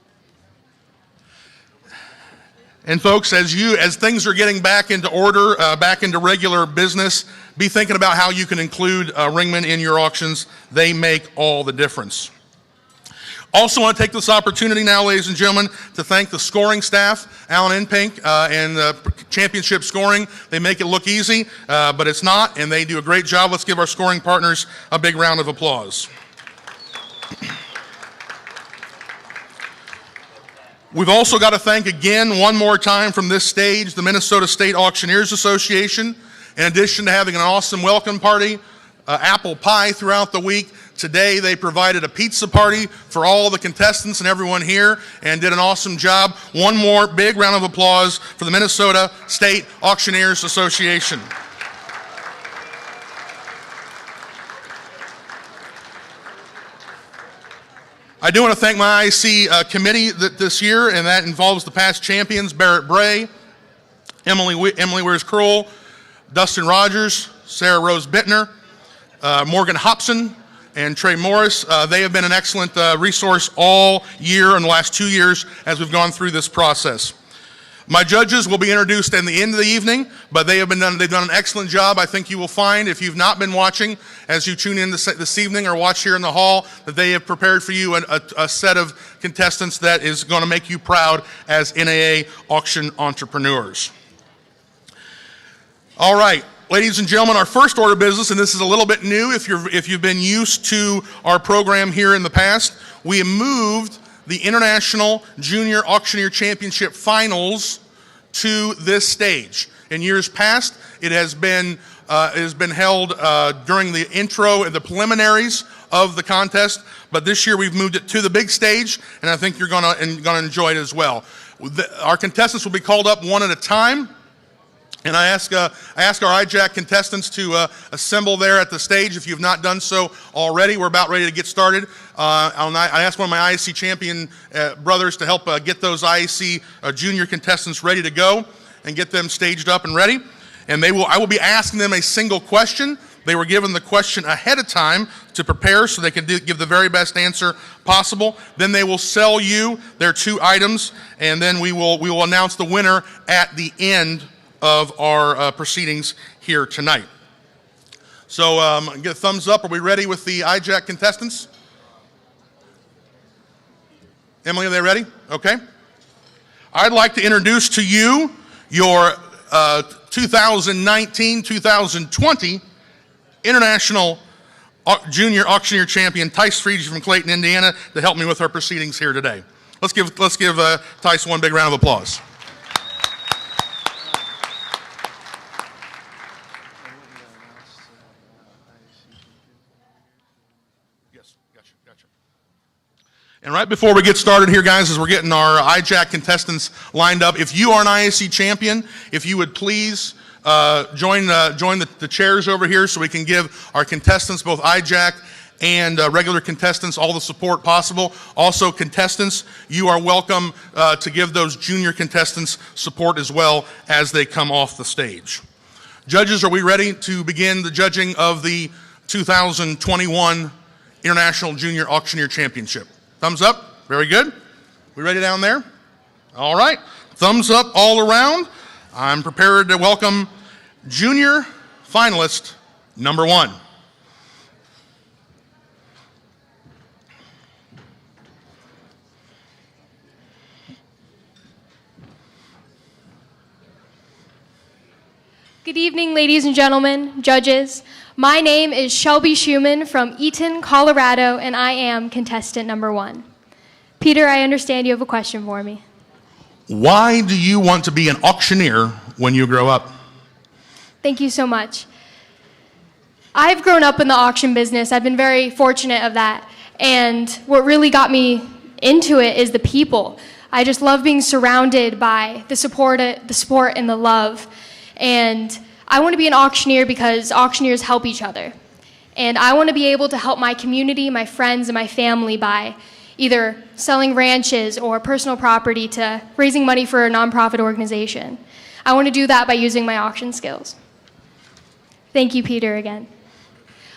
And folks, as things are getting back into order, back into regular business, be thinking about how you can include ringmen in your auctions. They make all the difference. Also want to take this opportunity now, ladies and gentlemen, to thank the scoring staff, Alan Inpink and Championship Scoring. They make it look easy, but it's not, and they do a great job. Let's give our scoring partners a big round of applause. We've also got to thank again, one more time from this stage, the Minnesota State Auctioneers Association. In addition to having an awesome welcome party, apple pie throughout the week, today they provided a pizza party for all the contestants and everyone here and did an awesome job. One more big round of applause for the Minnesota State Auctioneers Association. I do want to thank my IAC committee this year, and that involves the past champions, Barrett Bray, Emily Weirs-Kroll, Dustin Rogers, Sarah Rose Bittner, Morgan Hobson, and Trey Morris. They have been an excellent resource all year and the last 2 years as we've gone through this process. My judges will be introduced in the end of the evening, but they've done an excellent job. I think you will find, if you've not been watching, as you tune in this evening or watch here in the hall, that they have prepared for you a set of contestants that is going to make you proud as NAA auction entrepreneurs. All right, ladies and gentlemen, our first order of business, and this is a little bit new if you've been used to our program here in the past, we have moved the International Junior Auctioneer Championship Finals to this stage. In years past, it has been held during the intro and the preliminaries of the contest, but this year we've moved it to the big stage, and I think you're going to enjoy it as well. Our contestants will be called up one at a time. And I ask our IJAC contestants to assemble there at the stage. If you've not done so already, we're about ready to get started. I asked one of my IAC champion brothers to help get those IAC junior contestants ready to go and get them staged up and ready. And I will be asking them a single question. They were given the question ahead of time to prepare so they can give the very best answer possible. Then they will sell you their 2 items, and then we will announce the winner at the end of our proceedings here tonight. So get a thumbs up. Are we ready with the IJAC contestants? Emily, are they ready? Okay. I'd like to introduce to you your 2019-2020 International Junior Auctioneer Champion, Tice Friedge from Clayton, Indiana, to help me with our proceedings here today. Let's give Tice one big round of applause. And right before we get started here, guys, as we're getting our IJAC contestants lined up, if you are an IAC champion, if you would please join the chairs over here so we can give our contestants, both IJAC and regular contestants, all the support possible. Also, contestants, you are welcome to give those junior contestants support as well as they come off the stage. Judges, are we ready to begin the judging of the 2021 International Junior Auctioneer Championship. Thumbs up. Very good. We ready down there? All right. Thumbs up all around. I'm prepared to welcome junior finalist number 1. Good evening, ladies and gentlemen, judges. My name is Shelby Schumann from Eaton, Colorado, and I am contestant number 1. Peter, I understand you have a question for me. Why do you want to be an auctioneer when you grow up? Thank you so much. I've grown up in the auction business. I've been very fortunate of that. And what really got me into it is the people. I just love being surrounded by the support and the love. And I want to be an auctioneer because auctioneers help each other. And I want to be able to help my community, my friends, and my family by either selling ranches or personal property to raising money for a nonprofit organization. I want to do that by using my auction skills. Thank you, Peter, again.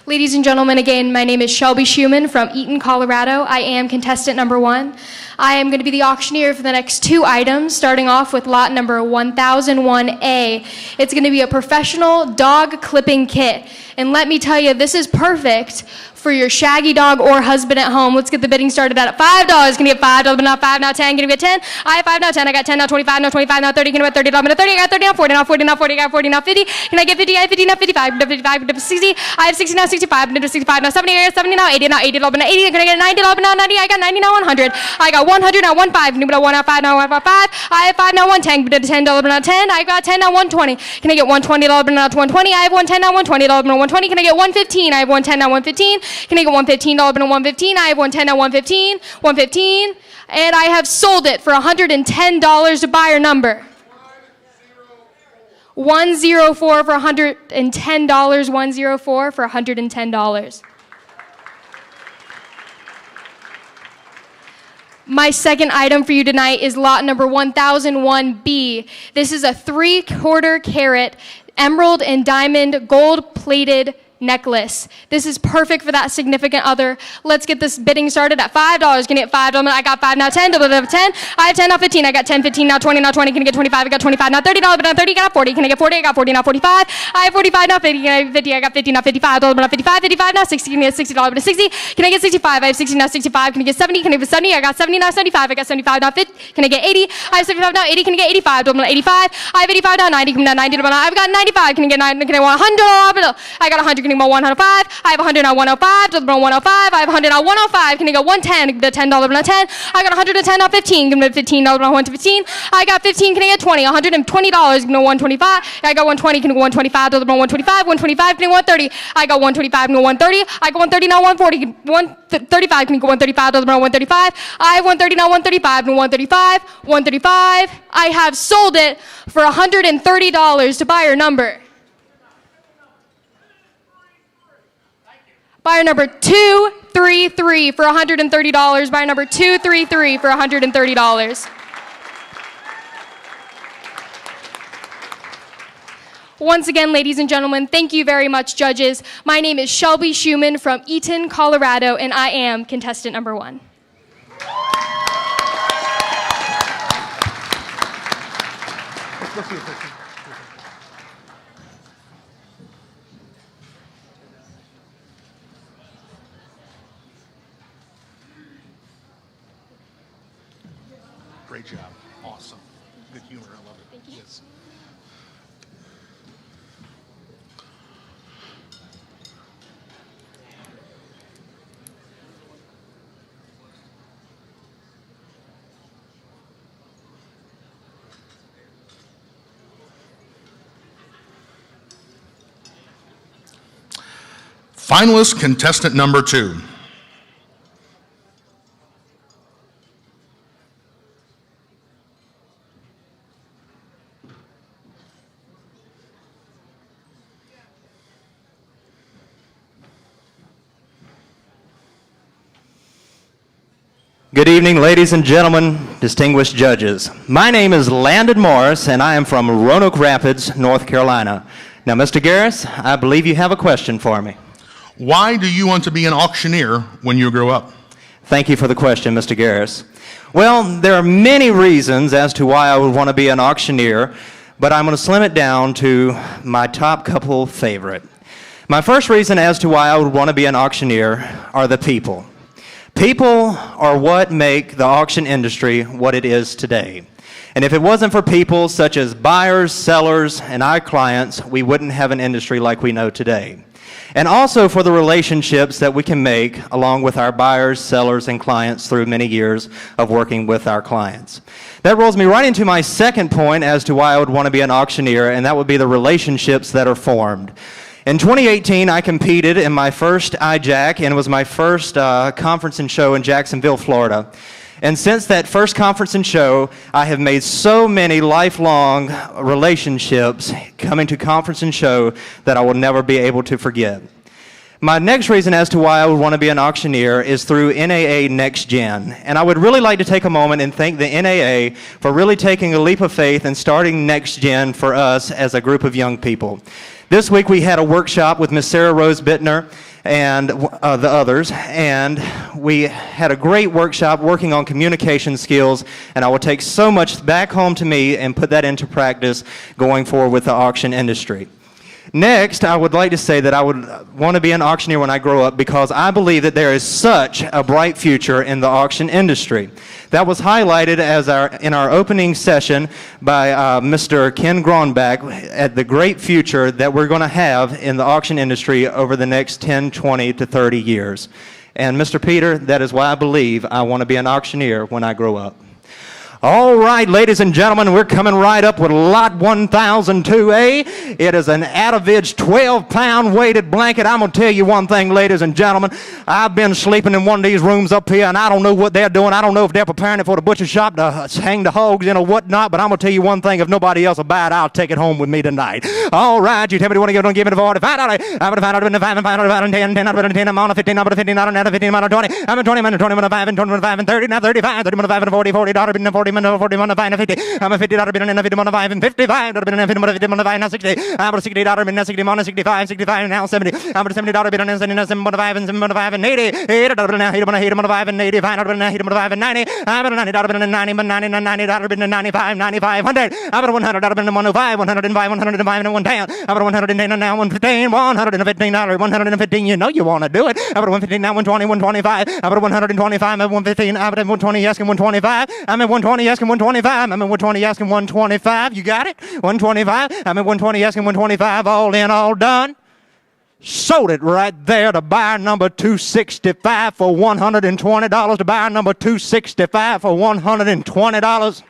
Ladies and gentlemen, again, my name is Shelby Schumann from Eaton, Colorado. I am contestant number 1. I am going to be the auctioneer for the next 2 items, starting off with lot number 1001A. It's going to be a professional dog clipping kit. And let me tell you, this is perfect for your shaggy dog or husband at home. Let's get the bidding started out at $5. Can you get $5, but not 5, now 10? Can you get 10? I have 5, now 10. I got 10, now 25, now 25, now 30. Can you get $30, but 30? I got 30, now 40, now 40, now 40. I got 40, now 50. Can I get 50? I have 50, now 55, now 55, now 60. I have 60, now 65, now 65, now 70. I got 70, now 80, now 80, but now 80. Can I get 90, but now 90? I got 90, now 100. I got 100, now 15. Can you get 1, now 5, now 1, 5. I have 5, now 110. But $10, but now 10. I got 10, now 120. Can I get $120, but now 120? I have 110, now 120, but now 120. Can I get 115? I have 110, now 115. Can I get $115, but now 115? I have 110, now 115. 115. And I have sold it for $110 to buyer number. 104 for $110. 104 for $110. My second item for you tonight is lot number 1001B. This is a 3/4 carat emerald and diamond gold-plated necklace. This is perfect for that significant other. Let's get this bidding started at $5. Can I get $5? I got 5, now 10. 10. I have 10, now 15. I got 10, 15, now 20, now 20. Can I get 25? I got 25, now $30, but now 30. I got 40. Can I get 40? I got 40, now 45. I have 45, now 50. Can I get 50? I got 50, now $55, but now 55. 55, now 60. Can I get $60, but now 60? Can I get 65? I have 60, now 65. Can I get 70? Can I get 70? I got 70, now 75. I got 75, now 50. Can I get 80? I have 75, now 80. Can I get 85? But now 85. I have 85, now 90. Can I get 90? But now I've got 95. Can I get 9? Can I want 100? I got 100. Can I get 105? I have 100, now 105. 105. I have 100, now 105. Can I get 110? The $10, but now 10. I got 110, now 15. Can I get $15, but now 115? I got 15. Can I get 20? $120. Can I get 125? I got 120. Can I get 125? But now 125. 125. Can I get 130? I got 125. Can I get 130? I got 130, now 140. 135. Can I get 135? But now 135. I have 130, now 135. Can I get 135? 135. I have sold it for $130 to buyer number. Buyer number 233 for $130. Buyer number 233 for $130. Once again, ladies and gentlemen, thank you very much, judges. My name is Shelby Schumann from Eaton, Colorado, and I am contestant number 1. Great job. Awesome. Good humor. I love it. Thank you. Yes. Finalist contestant number 2. Good evening, ladies and gentlemen, distinguished judges. My name is Landon Morris, and I am from Roanoke Rapids, North Carolina. Now, Mr. Garris, I believe you have a question for me. Why do you want to be an auctioneer when you grow up? Thank you for the question, Mr. Garris. Well, there are many reasons as to why I would want to be an auctioneer, but I'm going to slim it down to my top couple favorite. My first reason as to why I would want to be an auctioneer are the people. People are what make the auction industry what it is today. And if it wasn't for people such as buyers, sellers, and our clients, we wouldn't have an industry like we know today. And also for the relationships that we can make along with our buyers, sellers, and clients through many years of working with our clients. That rolls me right into my second point as to why I would want to be an auctioneer, and that would be the relationships that are formed. In 2018, I competed in my first IJAC, and it was my first conference and show in Jacksonville, Florida. And since that first conference and show, I have made so many lifelong relationships coming to conference and show that I will never be able to forget. My next reason as to why I would want to be an auctioneer is through NAA Next Gen. And I would really like to take a moment and thank the NAA for really taking a leap of faith and starting Next Gen for us as a group of young people. This week we had a workshop with Miss Sarah Rose Bittner and the others, and we had a great workshop working on communication skills, and I will take so much back home to me and put that into practice going forward with the auction industry. Next, I would like to say that I would want to be an auctioneer when I grow up because I believe that there is such a bright future in the auction industry. That was highlighted as in our opening session by Mr. Ken Gronbach at the great future that we're going to have in the auction industry over the next 10, 20 to 30 years. And Mr. Peter, that is why I believe I want to be an auctioneer when I grow up. All right, ladies and gentlemen, we're coming right up with lot 1002A. It is an Atavage 12-pound weighted blanket. I'm going to tell you one thing, ladies and gentlemen. I've been sleeping in one of these rooms up here, and I don't know what they're doing. I don't know if they're preparing it for the butcher shop to hang the hogs in or whatnot, but I'm going to tell you one thing. If nobody else will buy it, I'll take it home with me tonight. All right, you tell me you want to give it, don't give it a $45. I'm going to find out about 5 and 5 out of 10, 10 out of 10, I'm on a 15, I'm on a 15, out of 15, I'm on a 20, I'm a 20, I'm a 20, I'm a 5, and 20, I'm a 5, and 30, now 35, 30, I'm a 5, and 40, $40, I'm a 40, I'm a 40, I'm a 5, and a 50, I'm a $50, I'm a 50, I'm a 5, and 55, I'm a 50, I'm a 50, I'm a 5, now 60, I'm a $60, I'm a 60, I'm a 65, 65, now 70, I'm a $70, I'm a 70, I'm a 5, and 7, I'm a 5, and 80, 80, now 80, I'm a 80, I'm a 5, and 85, I'm a 80, I'm a 5, and 90, I'm a $90, I'm a 90, I'm a 90, $90, I'm a 95, 95, 100, I'm a $100, I'm a 105, 105, 105, and 110, I'm a 110, now 115, $115, 115, you know you want to do it, I'm a 115, now 120, 125, I'm at 125, I'm at 115, I'm at 120, asking 125, I'm at 120, asking 125, I'm at 120, asking 125, you got it? 125, I'm at 120, asking 125, all in, all done. Sold it right there to buyer number 265 for $120, to buyer number 265 for $120.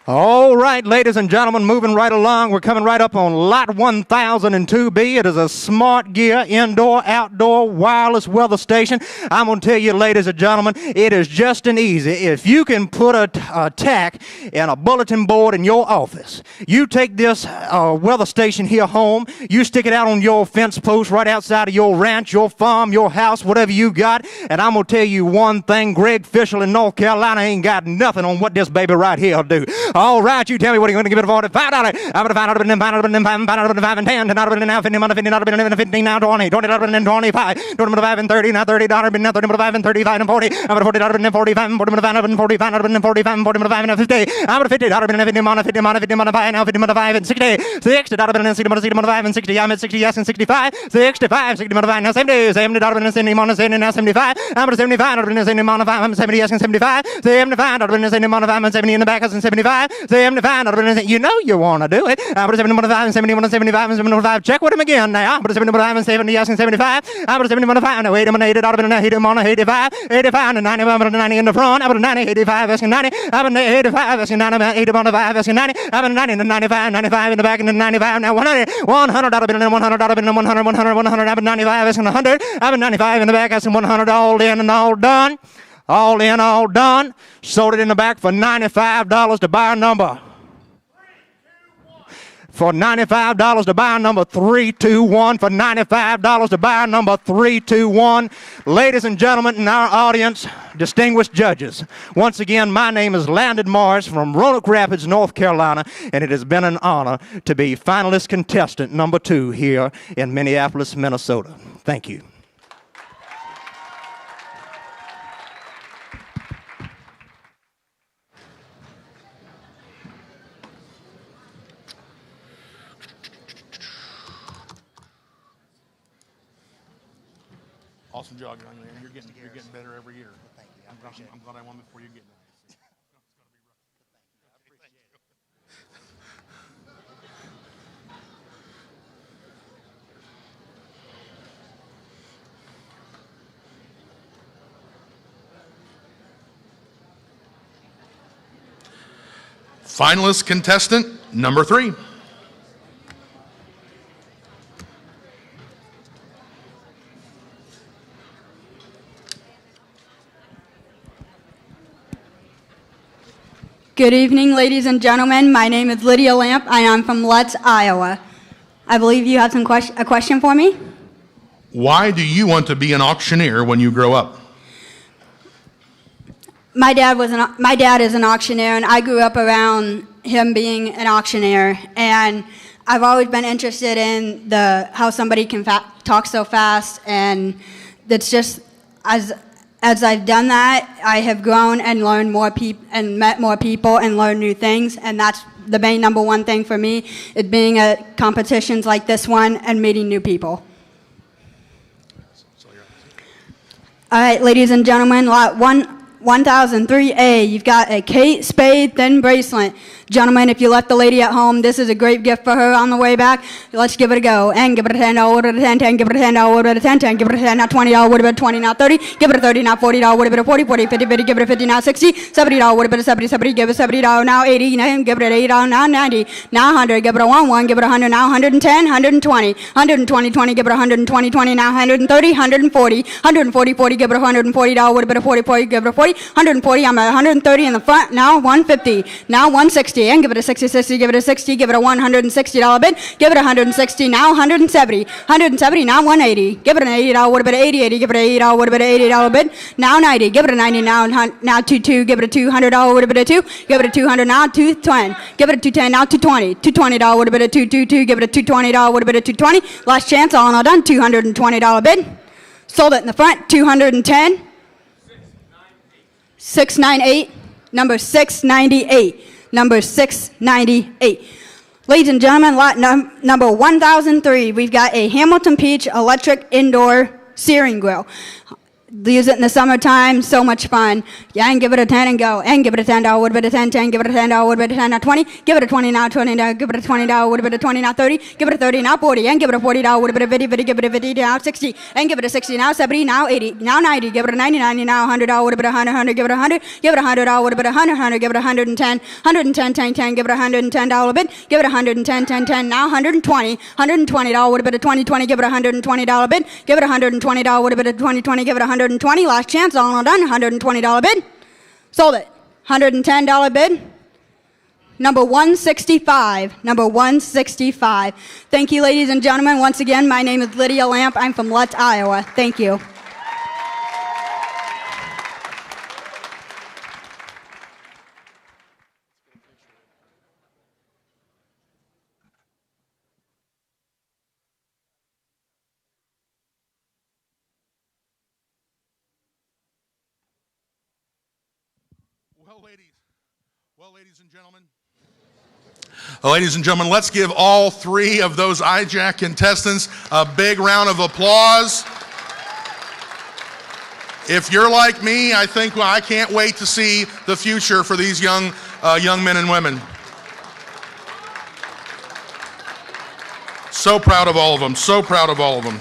All right, ladies and gentlemen, moving right along. We're coming right up on lot 1002B. It is a smart gear, indoor, outdoor, wireless weather station. I'm going to tell you, ladies and gentlemen, it is just and easy. If you can put a tack in a bulletin board in your office, you take this weather station here home, you stick it out on your fence post right outside of your ranch, your farm, your house, whatever you got, and I'm going to tell you one thing, Greg Fishel in North Carolina ain't got nothing on what this baby right here will do. All right, you tell me what are you going to give it for? $5. I'm going to find out about 5 and 10, 10 out of now 50, out of 50, out of 15, now 20, 20 out of 25, 20 5 and 30, now $30, now 30 5 and 35 and 40, I'm going to 40 out of 45, 40 out of 45, out of 45, 40 5 and 50, I'm going to 50 out of 50, out of 50, out of 50, out of 5, now 50 out of 5 and 60, 60 out of 60, out of 60, out of 5 and 60, I'm at 60, yes, and 65, 65, 60 out of 5, now 70, 70 out of 70, out of 70, now 75, I'm at 75 out of 70, out of 5, I'm 70, yes, and 75, 75 out of 70, out of 5, I'm 70 in the back, and 75, 75 out of you know you want to do it. I'm at 75 and 71 and 75 and 75. Check with him again now. I'm at 75 and 70, yes, and 75. I'm at 75 and 80, 80 out of 80, I'm on 85, 85 and 90, I'm at 90 in the front. I'm at 90, 85, asking 90. I'm at 85, asking 90, I'm at 80 on the 5, asking 90. I'm at 90 and 95, 95 in the back, and 95 now 100, 100 out of 100 out of 100, 100, 100. I'm at 95, asking 100. I'm at 95 in the back, asking 100, all in and all done. All in, all done. Sold it in the back for $95 to buyer number For $95 to buy number 321. For $95 to buy number 321. Ladies and gentlemen in our audience, distinguished judges, once again, my name is Landon Morris from Roanoke Rapids, North Carolina, and it has been an honor to be finalist contestant number 2 here in Minneapolis, Minnesota. Thank you. Awesome job, young man. You're getting better every year. Thank you. I'm glad I won before you get there. Finalist contestant number 3. Good evening, ladies and gentlemen. My name is Lydia Lamp. I am from Lutz, Iowa. I believe you have a question for me. Why do you want to be an auctioneer when you grow up? My dad is an auctioneer, and I grew up around him being an auctioneer. And I've always been interested in how somebody can talk so fast, and it's just as I've done that, I have grown and learned more and met more people and learned new things, and that's the main number one thing for me, is being at competitions like this one and meeting new people. All right, ladies and gentlemen, lot 1003A, you've got a Kate Spade thin bracelet. Gentlemen, if you left the lady at home, this is a great gift for her on the way back. Let's give it a go. And give it a 10, would it a 10, 10, give it a 10, would it a 10, 10, give it a 10, now 20, would it a 20, now 30, give it a 30, now 40, would it a 40, 40, 50, 50, give it a 50, now 60, 70, would it a 70, 70, give it $70, now 80, give it an 80, now 90, now 100, give it a 1, 1, give it a 100, now 110, 120, 120, 20, give it a 120, 20, now 130, 140, 140, 40, give it a $140, would it a 40, 40, give it a 40, 140, I'm at 130 in the front, now 150, now 160, and give it a 60, 60, give it a 60, give it a $160 bid, give it a 160, now 170, 170, now 180, give it an $80, would have been 80, 80, give it an $80, would have been an $80 bid, now 90, give it a 90, now 22, give it a $200, would have been a 2, give it a 200, now 210, give it a 210, now 220, $220 would have been a 222, give it a $220, would have been a 220, last chance, all in all done, $220 bid, sold it in the front, 210, 698, number 698. Number 698. Ladies and gentlemen, lot number 1003, we've got a Hamilton Peach electric indoor searing grill. Use it in the summertime, so much fun. Yeah, and give it a 10 and go. And give it a $10, would have been a 10, 10, give it a $10, would have been a 10, now 20, give it a 20, now 20, give it a $20, would have been a 20, now 30, give it a 30, now 40, and give it a $40, would have been a 50, 50, give it a 50, now 60, and give it a 60, now 70, now 80, now 90, give it a 90, 90, now $100, would have been a 100, 100, give it a 100, give it a $100, would have been a 100, 100, give it a 110, 110, 10, 10, give it a $110 bid, give it a 110, 10, 10, now 120, $120, would have been a 20, 20, give it a $120 bid, give it a $120, would have been a 20, 20, give it a 120, last chance, all done, $120 bid, sold it, $110 bid, number 165, number 165. Thank you, ladies and gentlemen. Once again, my name is Lydia Lamp. I'm from Lutz, Iowa. Thank you. Ladies and gentlemen, let's give all 3 of those IJAC contestants a big round of applause. If you're like me, I think I can't wait to see the future for these young men and women. So proud of all of them, so proud of all of them.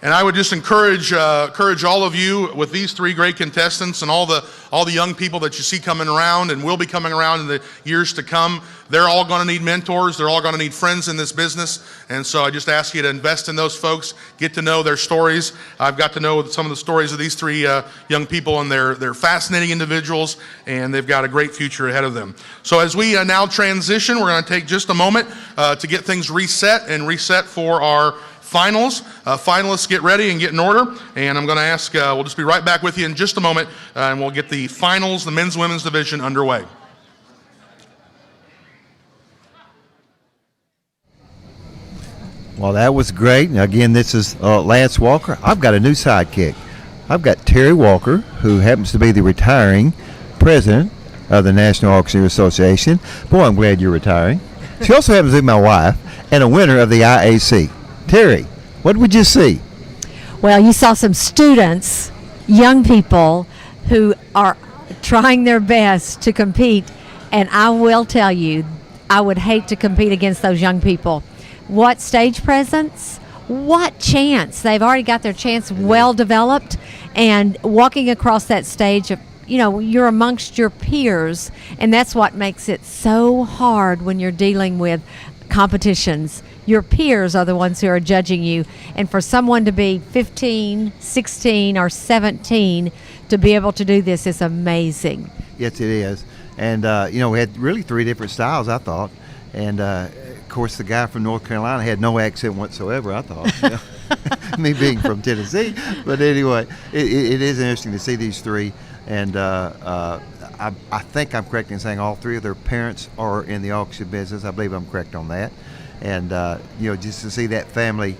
And I would just encourage all of you with these 3 great contestants and all the all the young people that you see coming around and will be coming around in the years to come, they're all going to need mentors. They're all going to need friends in this business. And so I just ask you to invest in those folks, get to know their stories. I've got to know some of the stories of these three young people, and they're fascinating individuals, and they've got a great future ahead of them. So as we now transition, we're going to take just a moment to get things reset for our finals. Finalists, get ready and get in order. And I'm going to ask, we'll just be right back with you in just a moment, and we'll get the finals, the men's and women's division underway. Well, that was great. Now, again, this is Lance Walker. I've got a new sidekick. I've got Terry Walker, who happens to be the retiring president of the National Auctioneer Association. Boy, I'm glad you're retiring. She also happens to be my wife and a winner of the IAC. Terry, what did we just see? Well, you saw some students, young people, who are trying their best to compete, and I will tell you, I would hate to compete against those young people. What stage presence, what chance. They've already got their chance well developed, and walking across that stage, you know, you're amongst your peers, and that's what makes it so hard when you're dealing with competitions. Your peers are the ones who are judging you, and for someone to be 15, 16, or 17 to be able to do this is amazing. Yes, it is. And, you know, we had really three different styles, I thought. And, of course, the guy from North Carolina had no accent whatsoever, I thought. You know? Me being from Tennessee. But anyway, it is interesting to see these three. And I think I'm correct in saying all three of their parents are in the auction business. I believe I'm correct on that. And, you know, just to see that family,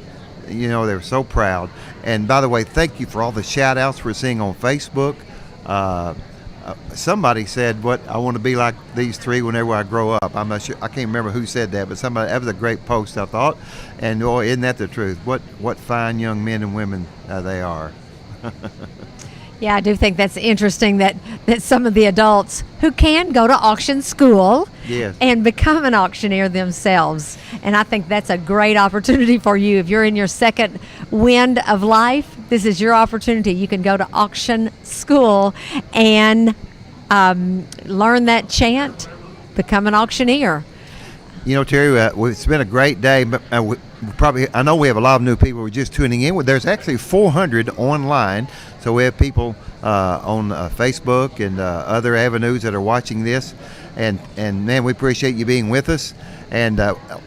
you know, they're so proud. And, by the way, thank you for all the shout-outs we're seeing on Facebook. Somebody said, "What I want to be like these three whenever I grow up." I'm not sure. I can't remember who said that, but somebody. That was a great post, I thought. And boy, isn't that the truth? What fine young men and women they are. Yeah, I do think that's interesting that some of the adults who can go to auction school yes. and become an auctioneer themselves. And I think that's a great opportunity for you. If you're in your second wind of life, this is your opportunity. You can go to auction school and learn that chant, become an auctioneer. You know, Terry, it's been a great day, but I know we have a lot of new people who are just tuning in. There's actually 400 online, so we have people on Facebook and other avenues that are watching this, and man, we appreciate you being with us and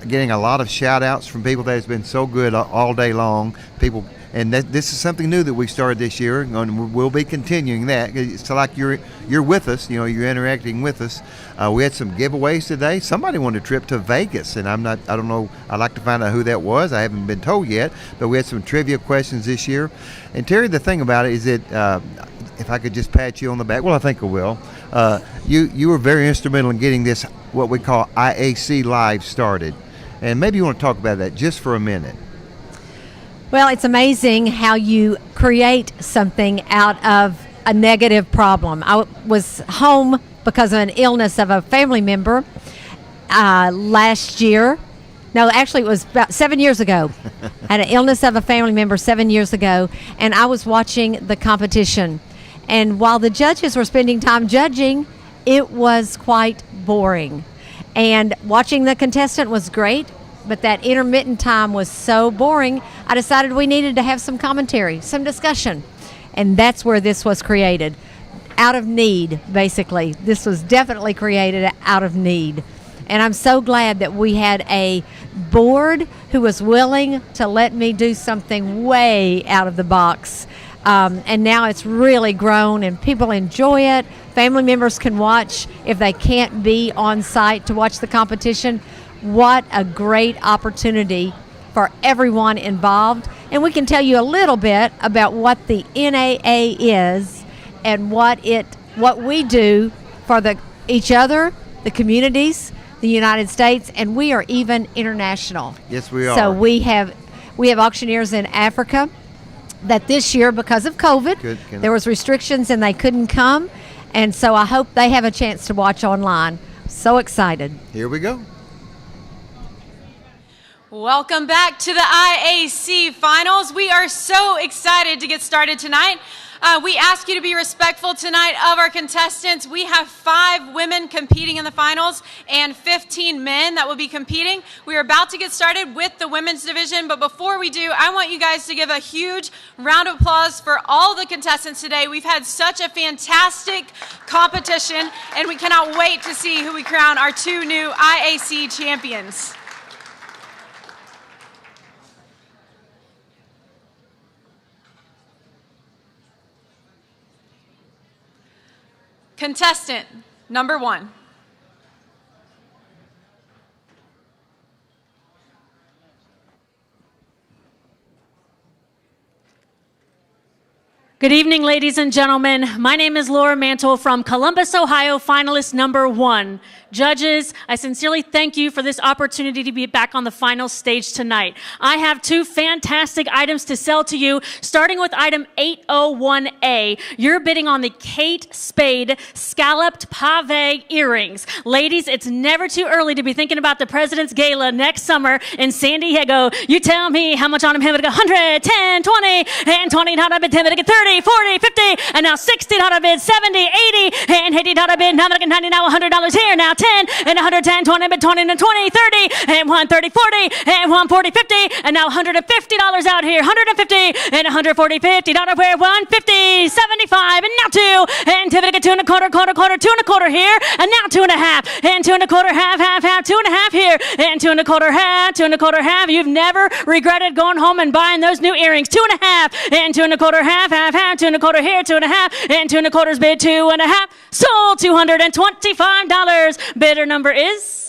getting a lot of shout-outs from people that has been so good all day long. People. And this is something new that we started this year, and we'll be continuing that. It's like you're with us, you know, you're interacting with us. We had some giveaways today. Somebody wanted a trip to Vegas, and I don't know, I'd like to find out who that was. I haven't been told yet, but we had some trivia questions this year. And Terry, the thing about it is that, if I could just pat you on the back, well, I think I will. You were very instrumental in getting this, what we call IAC Live started. And maybe you want to talk about that just for a minute. Well, it's amazing how you create something out of a negative problem. I was home because of an illness of a family member last year. No, actually, it was about 7 years ago. I had an illness of a family member 7 years ago, and I was watching the competition. And while the judges were spending time judging, it was quite boring. And watching the contestant was great, but that intermittent time was so boring, I decided we needed to have some commentary, some discussion. And that's where this was created. Out of need, basically. This was definitely created out of need. And I'm so glad that we had a board who was willing to let me do something way out of the box. And now it's really grown and people enjoy it. Family members can watch if they can't be on site to watch the competition. What a great opportunity for everyone involved. And we can tell you a little bit about what the NAA is and what we do for each other, the communities, the United States, and we are even international. Yes, we are. So we have auctioneers in Africa that this year, because of COVID, there was restrictions and they couldn't come. And so I hope they have a chance to watch online. So excited. Here we go. Welcome back to the IAC Finals. We are so excited to get started tonight. We ask you to be respectful tonight of our contestants. We have 5 women competing in the finals and 15 men that will be competing. We are about to get started with the women's division, but before we do, I want you guys to give a huge round of applause for all the contestants today. We've had such a fantastic competition, and we cannot wait to see who we crown our 2 new IAC champions. Contestant number 1. Good evening, ladies and gentlemen. My name is Laura Mantle from Columbus, Ohio, finalist number 1. Judges, I sincerely thank you for this opportunity to be back on the final stage tonight. I have 2 fantastic items to sell to you, starting with item 801A. You're bidding on the Kate Spade scalloped pave earrings. Ladies, it's never too early to be thinking about the President's Gala next summer in San Diego. You tell me how much on them, 100, 10, 20, and 20, how to bid 10, 30, 40, 50, and now 60, how to bid 70, 80, and 80, how to bid, now $90, now $100 here, now 10, and 110, 20, but 20, and 20, 30, and 130, 40, and 140, 50, and now $150 out here, 150, and 140, $50, where 150, 75, and now 2, and 2 and a quarter, quarter, 2 and a quarter here, and now 2 and a half, and 2 and a quarter, half, 2 and a half here, and 2 and a quarter, half, 2 and a quarter, half. You've never regretted going home and buying those new earrings. 2 and a half, and 2 and a quarter, half, 2 and a quarter here, 2 and a half, and 2 and a quarter's bid 2 and a half, sold $225. Bidder number is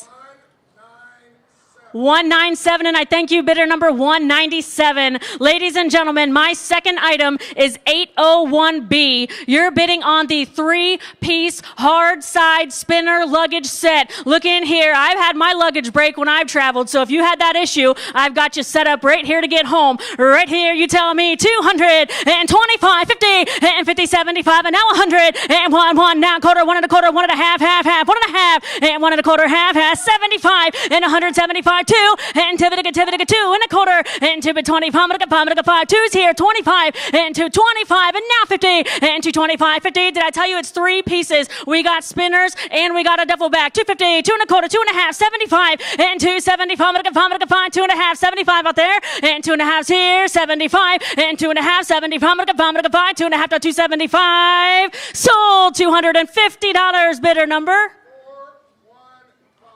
197, and I thank you, bidder number 197. Ladies and gentlemen, my second item is 801B. You're bidding on the 3-piece hard side spinner luggage set. Look in here. I've had my luggage break when I've traveled, so if you had that issue, I've got you set up right here to get home. Right here, you tell me 200, and 25, 50, and 50, 75, and now 100, and 1, now quarter, 1 and a quarter, 1 and a half, 1 and a half, and 1 and a quarter, half, 75, and 175, 2, and 2 and a quarter, and 2 but 20, 5, 2's here, 25, and 225, and now 50, and 225, 50. Did I tell you it's 3 pieces? We got spinners, and we got a duffel bag. 250, 2 and a quarter, 2 and a half, 75, and 275, 2 and a half, 75 out there, and 2 and a half's here, 75, and 2 and a half, 75, 2 and a half to 275, sold $250. Bidder number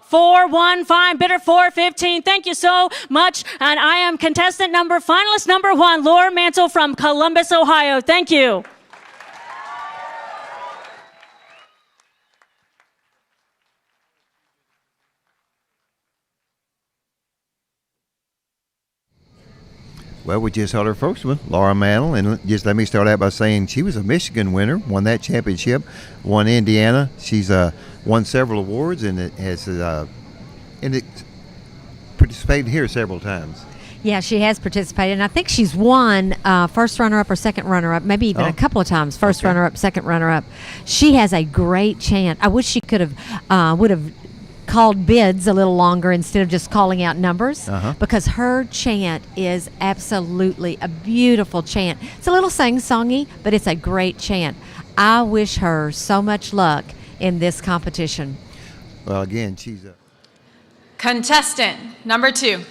415, bidder 415. Thank you so much. And I am contestant number, finalist number 1, Laura Mantle from Columbus, Ohio. Thank you. Well, we just heard our first one, Laura Mantle, and just let me start out by saying she was a Michigan winner, won that championship, won Indiana. She's won several awards and has participated here several times. Yeah, she has participated, and I think she's won first runner-up or second runner-up, maybe even a couple of times, first runner-up, second runner-up. She has a great chant. I wish she could have, would have called bids a little longer instead of just calling out numbers, because her chant is absolutely a beautiful chant. It's a little sing-songy, but it's a great chant. I wish her so much luck in this competition. Well, again, she's a Contestant number 2.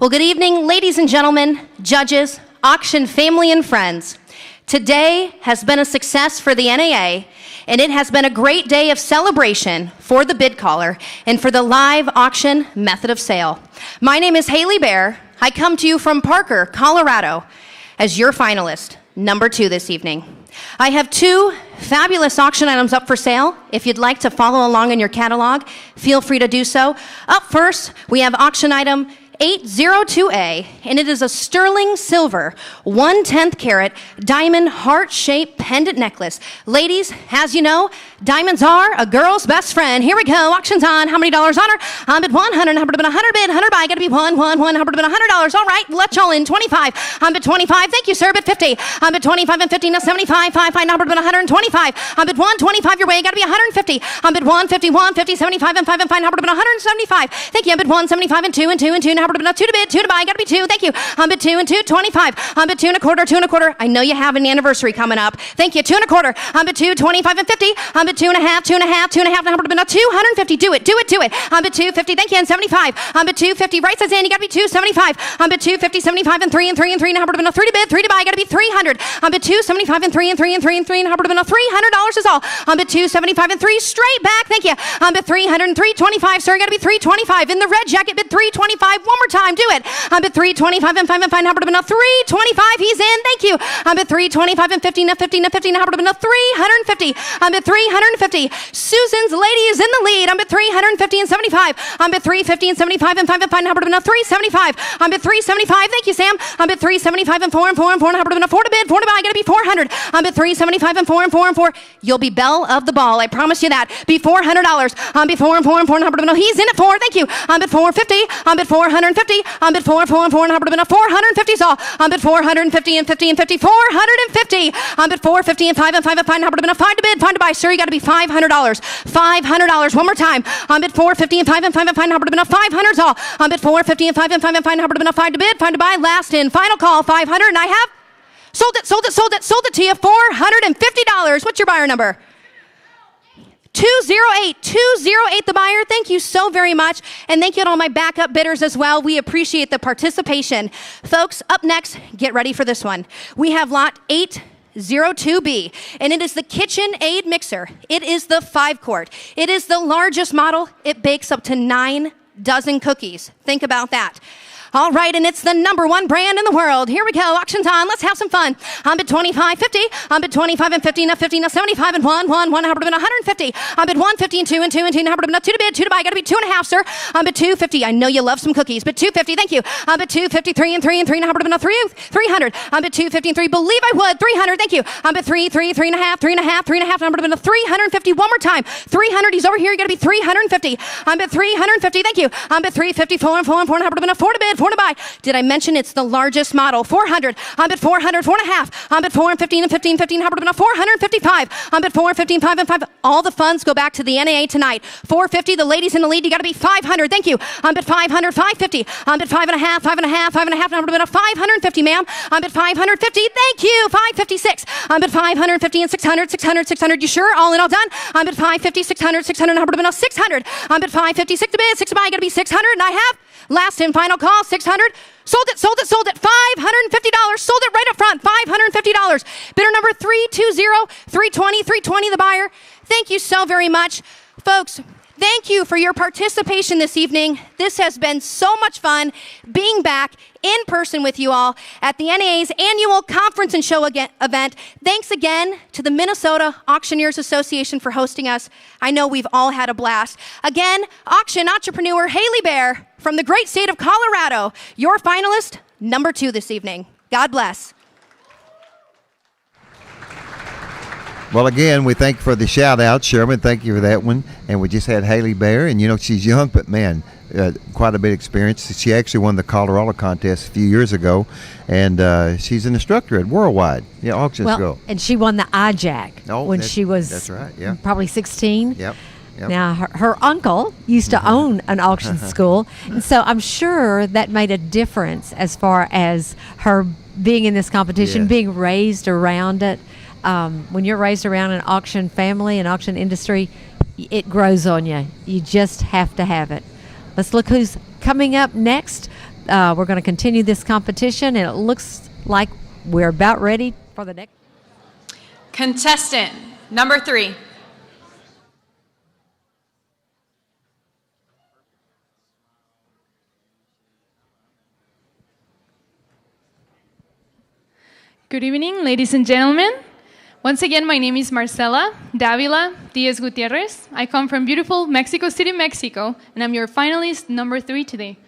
Well, good evening, ladies and gentlemen, judges, auction family, and friends. Today has been a success for the NAA, and it has been a great day of celebration for the bid caller and for the live auction method of sale. My name is Haley Bear. I come to you from Parker, Colorado, as your finalist, number 2 this evening. I have 2 fabulous auction items up for sale. If you'd like to follow along in your catalog, feel free to do so. Up first, we have auction item 802A, and it is a sterling silver 1/10 carat diamond heart-shaped pendant necklace. Ladies, as you know, diamonds are a girl's best friend. Here we go. Auction's on. How many dollars on her? I'm at 100. How been 100 bid? 100 buy. Got to be one. How been $100? All right. Let y'all in. 25. I'm at 25. Thank you, sir. Bid 50. I'm at 25 and 50. Now 75. 5. Now been 125. I'm at 125 your way. Got to be 150. I'm at 150. 150. 75 and 5 and 5. Now been 175. Thank you. I'm at 175 and 2 and 2 and 2. Now been 2 to bid. 2 to buy. Got to be 2. Thank you. I'm at 2 and 2. 25. I'm at 2 and a quarter. 2 and a quarter. I know you have an anniversary coming up. Thank you. 2 and a quarter. I'm at 2. 25 and 50. I'm at 2 and a half. 2 and a half. 2 and a half. Now been 250. Do it. Do it. Do it. I'm at 250. Thank you. And 75. I'm at 250. Right says in. You got to be 275. I'm at 250. 75 and 3 and 3 and 3. Now been 3 to bid. 3 to buy. Got to be 300. I'm at 275 and 3 and 3 and 3 and 3. Now been $300 is all. I'm at 275 and 3 straight back. Thank you. I'm at 300 and 325. Sir, got to be 325 in the red jacket. Bid 325. One more time. Do it. I'm at 325 and 5 and 5. Now been 325. He's in. Thank you. I'm at 325 and 50 and 50 and 50. Now been 350. I'm at 350. Susan's lady is in the lead. I'm at 350 and 75. I'm at 350 and 75 and 5 and 5. Now been 375. I'm at 375. Thank you, Sam. I'm at 375 and 4 and 4 and 4. Now been 4 to bid. 4 to buy. Got to be 400. I'm at 375 and 4 and 4 and 4. You'll be belle of the ball. I promise you that. Be $400. I'm at 4 and 4 and 4. Now been he's in at 4. Thank you. I'm at 450. I'm at 450. I'm at 4 and 4 and 4. Now been 450 all. I'm at 450 and 50 and 50. 450. I'm at 450 and 5 and 5 and 5. Now been 5 to bid. 5 to buy. Sir, you got to be $500. $500. One more time. I'm at 450 and 5 and 5 and 5. Now been 500 all. I'm at 450 and 5 and 5 and 5. Now been 5 to bid. 5 to buy. Last in. Final call. 500. And I have sold it. Sold it. Sold it. Sold it to you. $450. What's your buyer number? 208. 208 the buyer. Thank you so very much. And thank you to all my backup bidders as well. We appreciate the participation. Folks, up next, get ready for this one. We have lot 802B, and it is the KitchenAid mixer. It is the 5-quart. It is the largest model. It bakes up to 9 dozen cookies. Think about that. All right, and it's the #1 brand in the world. Here we go. Auction's on. Let's have some fun. I'm at 25, 50. I'm at 25 and 50. Now 50. Now 75 and 1. How would have been 150? I'm at 150 and 2 and 2 and 2. Now would have been 2 to bid. 2 to buy. Got to be 2.5, sir. I'm at 250. I know you love some cookies, but 250. Thank you. I'm at 253 and 3 and 3. Now would have been 300. I'm at 250 and 3. Believe I would. 300. Thank you. I'm at 3 and a half. 3 and a half. 3 and a half. Now would have been 350. One more time. 300. He's over here. You got to be 350. I'm at 350. Thank you. I'm at 350. 4 and 4 and 4. Now would have been 4 to bid. 4 to buy. Did I mention it's the largest model? 400. I'm at 400. 4 and a half. I'm at 4 and 15 and 15. 15. How would have been 455? I'm at 4 and 15. 5 and 5. All the funds go back to the NAA tonight. 450. The ladies in the lead. You got to be 500. Thank you. I'm at 500. 550. I'm at 5 and a half. 5 and a half. 5 and a half. Now would have been 550, ma'am. I'm at 550. Thank you. 556. I'm at 550 and 600. 600. 600. You sure? All in, all done. I'm at 550. 600. 600. Now would have been 600. I'm at 550. 6 to bid. 6 to buy. Got to be 600. And I have last and final call. 600. Sold it, sold it, sold it. $550. Sold it right up front. $550. Bidder number 320, 320, 320, the buyer. Thank you so very much. Folks, thank you for your participation this evening. This has been so much fun being back in person with you all at the NAA's annual conference and show event. Thanks again to the Minnesota Auctioneers Association for hosting us. I know we've all had a blast. Again, auction entrepreneur Haley Bear from the great state of Colorado, your finalist number 2 this evening. God bless. Well, again, we thank you for the shout out, Sherman. Thank you for that one. And we just had Haley Bear, and you know, she's young, but man, quite a bit of experience. She actually won the Colorado contest a few years ago, and she's an instructor at Worldwide. Yeah, Auctions Go. And she won the IJAC when she was that's right, yeah. probably 16. Yep. Now, her uncle used to own an auction school, and so I'm sure that made a difference as far as her being in this competition, being raised around it. When you're raised around an auction family, an auction industry, it grows on you. You just have to have it. Let's look who's coming up next. We're going to continue this competition, and it looks like we're about ready for the next. Contestant number 3. Good evening, ladies and gentlemen. Once again, my name is Marcela Davila Diaz Gutierrez. I come from beautiful Mexico City, Mexico, and I'm your finalist number 3 today.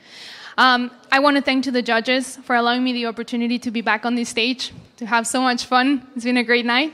I want to thank to the judges for allowing me the opportunity to be back on this stage, to have so much fun. It's been a great night.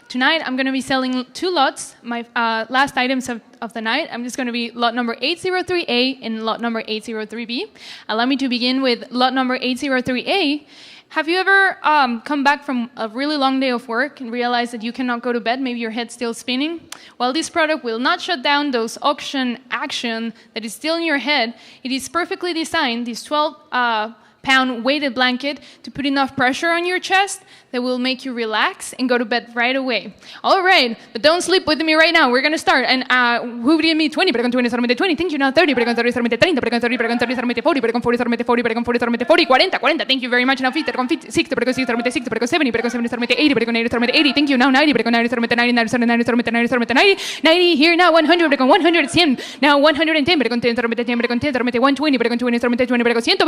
Tonight, I'm going to be selling 2 lots, my last items of the night. I'm just going to be lot number 803A and lot number 803B. Allow me to begin with lot number 803A. Have you ever come back from a really long day of work and realized that you cannot go to bed? Maybe your head's still spinning? Well, this product will not shut down those auction action that is still in your head. It is perfectly designed, this 12-pound weighted blanket, to put enough pressure on your chest that will make you relax and go to bed right away. All right, but don't sleep with me right now. We're going to start. And who gave me 20? Pero con 20 solamente 20. Thank you. Now 30. Pero con 30 solamente 30. Pero con 30 solamente 40. Pero con 40 solamente 40. Pero con 40 solamente 40. 40. Thank you very much. Now 50. Pero con 60. Pero con 60 solamente 60. Pero con 70. Pero con 70 solamente 80. Pero con 80 solamente 80. Thank you. Now 90. Pero con 90 solamente 90. 90 solamente 90. 90 here. Now 100. Pero con 100. 100. Now 110. Pero con 10 solamente 10. Pero con 10 solamente 120. Pero con 20 solamente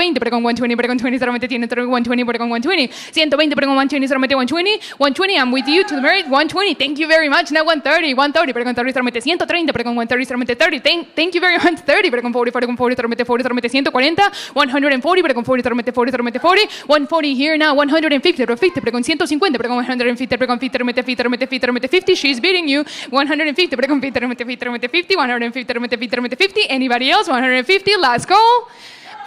20. Pero con 120. Pero con 120. Pero con 20 solamente 10. Pero con 120. Pero con 120. 120. Pero con 120 solamente 120. 120, I'm with you to the merit. 120, thank you very much. Now 130, 130, pero con 30 solamente 130, pero con 130 solamente 30. Thank you very much. 30, pero con 40, pero con 40 solamente 40 solamente 140. 140, pero con 40 solamente 40 solamente 40. 140 here now. 150, pero 50, pero con 150, pero con 150, pero con 50 solamente 50. She's beating you. 150, pero con 50 solamente 50. 150 solamente 50. Anybody else? 150, last call.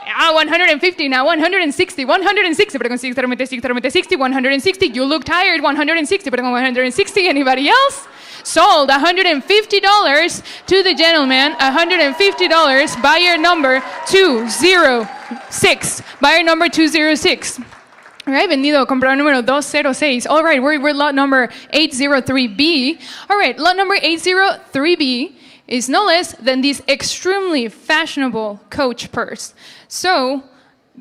150 now, 160, pero con 60, 160, you look tired, 160, pero con 160, anybody else? Sold, $150 to the gentleman, $150, buyer number 206, buyer number 206. All right, vendido, comprador número 206. All right, we're lot number 803B. All right, lot number 803B is no less than this extremely fashionable Coach purse. So,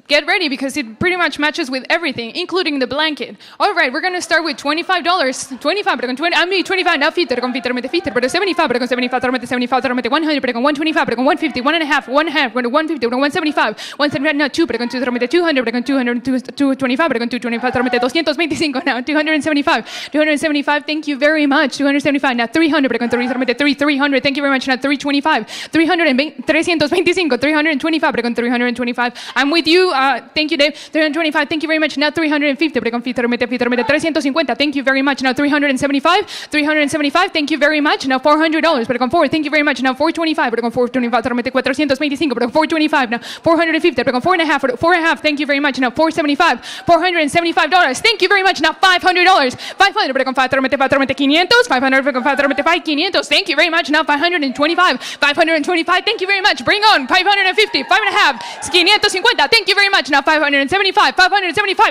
get ready because it pretty much matches with everything, including the blanket. All right, we're going to start with $25. 25, pero con 20, I mean 25, now 50, pero con 50, pero 75, pero con 75, 100, pero con 125, pero con 150, one and a half, 150, pero con 175, now 2, pero con 200, pero con 225, pero con 225, 225, now 275, thank you very much, 275, now 300, pero con 300, thank you very much, now 325, 325, pero con 325, I'm with you. Thank you, Dave. 325, thank you very much. Now 350, pero con 350, thank you very much. Now 375, thank you very much. Now $400, pero con 4, thank you very much. Now 425, pero con 425, 425, pero con 425, now 450, pero con 4.5, thank you very much. Now $475, thank you very much. Now $500, 500, pero con 500, 500, pero con 500, thank you very much. Now 525, thank you very much. Bring on 550, 5.5, 550, thank you very much. Now 575,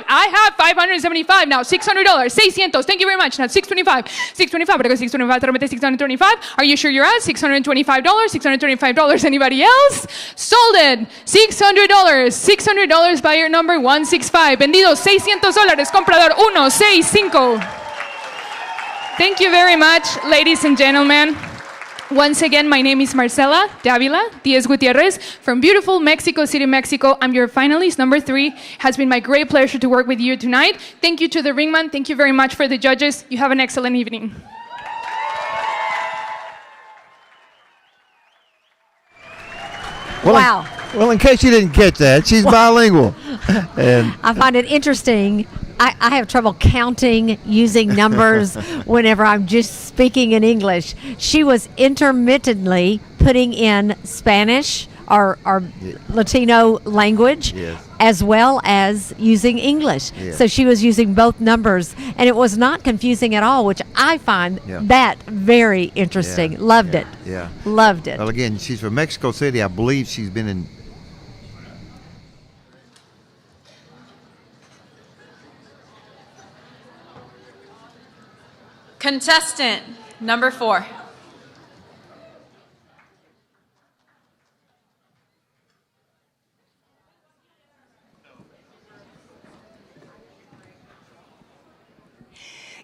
I have 575 now. $600, 600, thank you very much. Now 625, pero con 625, are you sure you're at $625? Anybody else? Sold it. $600, buyer number 165. Vendido $600, comprador 165. Thank you very much, ladies and gentlemen. Once again, my name is Marcela Davila Diaz Gutierrez from beautiful Mexico City, Mexico. I'm your finalist, number 3. Has been my great pleasure to work with you tonight. Thank you to the ringman. Thank you very much for the judges. You have an excellent evening. Wow. Well, in case you didn't catch that, she's bilingual. And I find it interesting. I have trouble counting using numbers whenever I'm just speaking in English. She was intermittently putting in Spanish or Latino language, as well as using English. So she was using both numbers, and it was not confusing at all, which I find that very interesting. Loved it. Yeah. Loved it. Well, again, she's from Mexico City. I believe she's been in. Contestant number 4.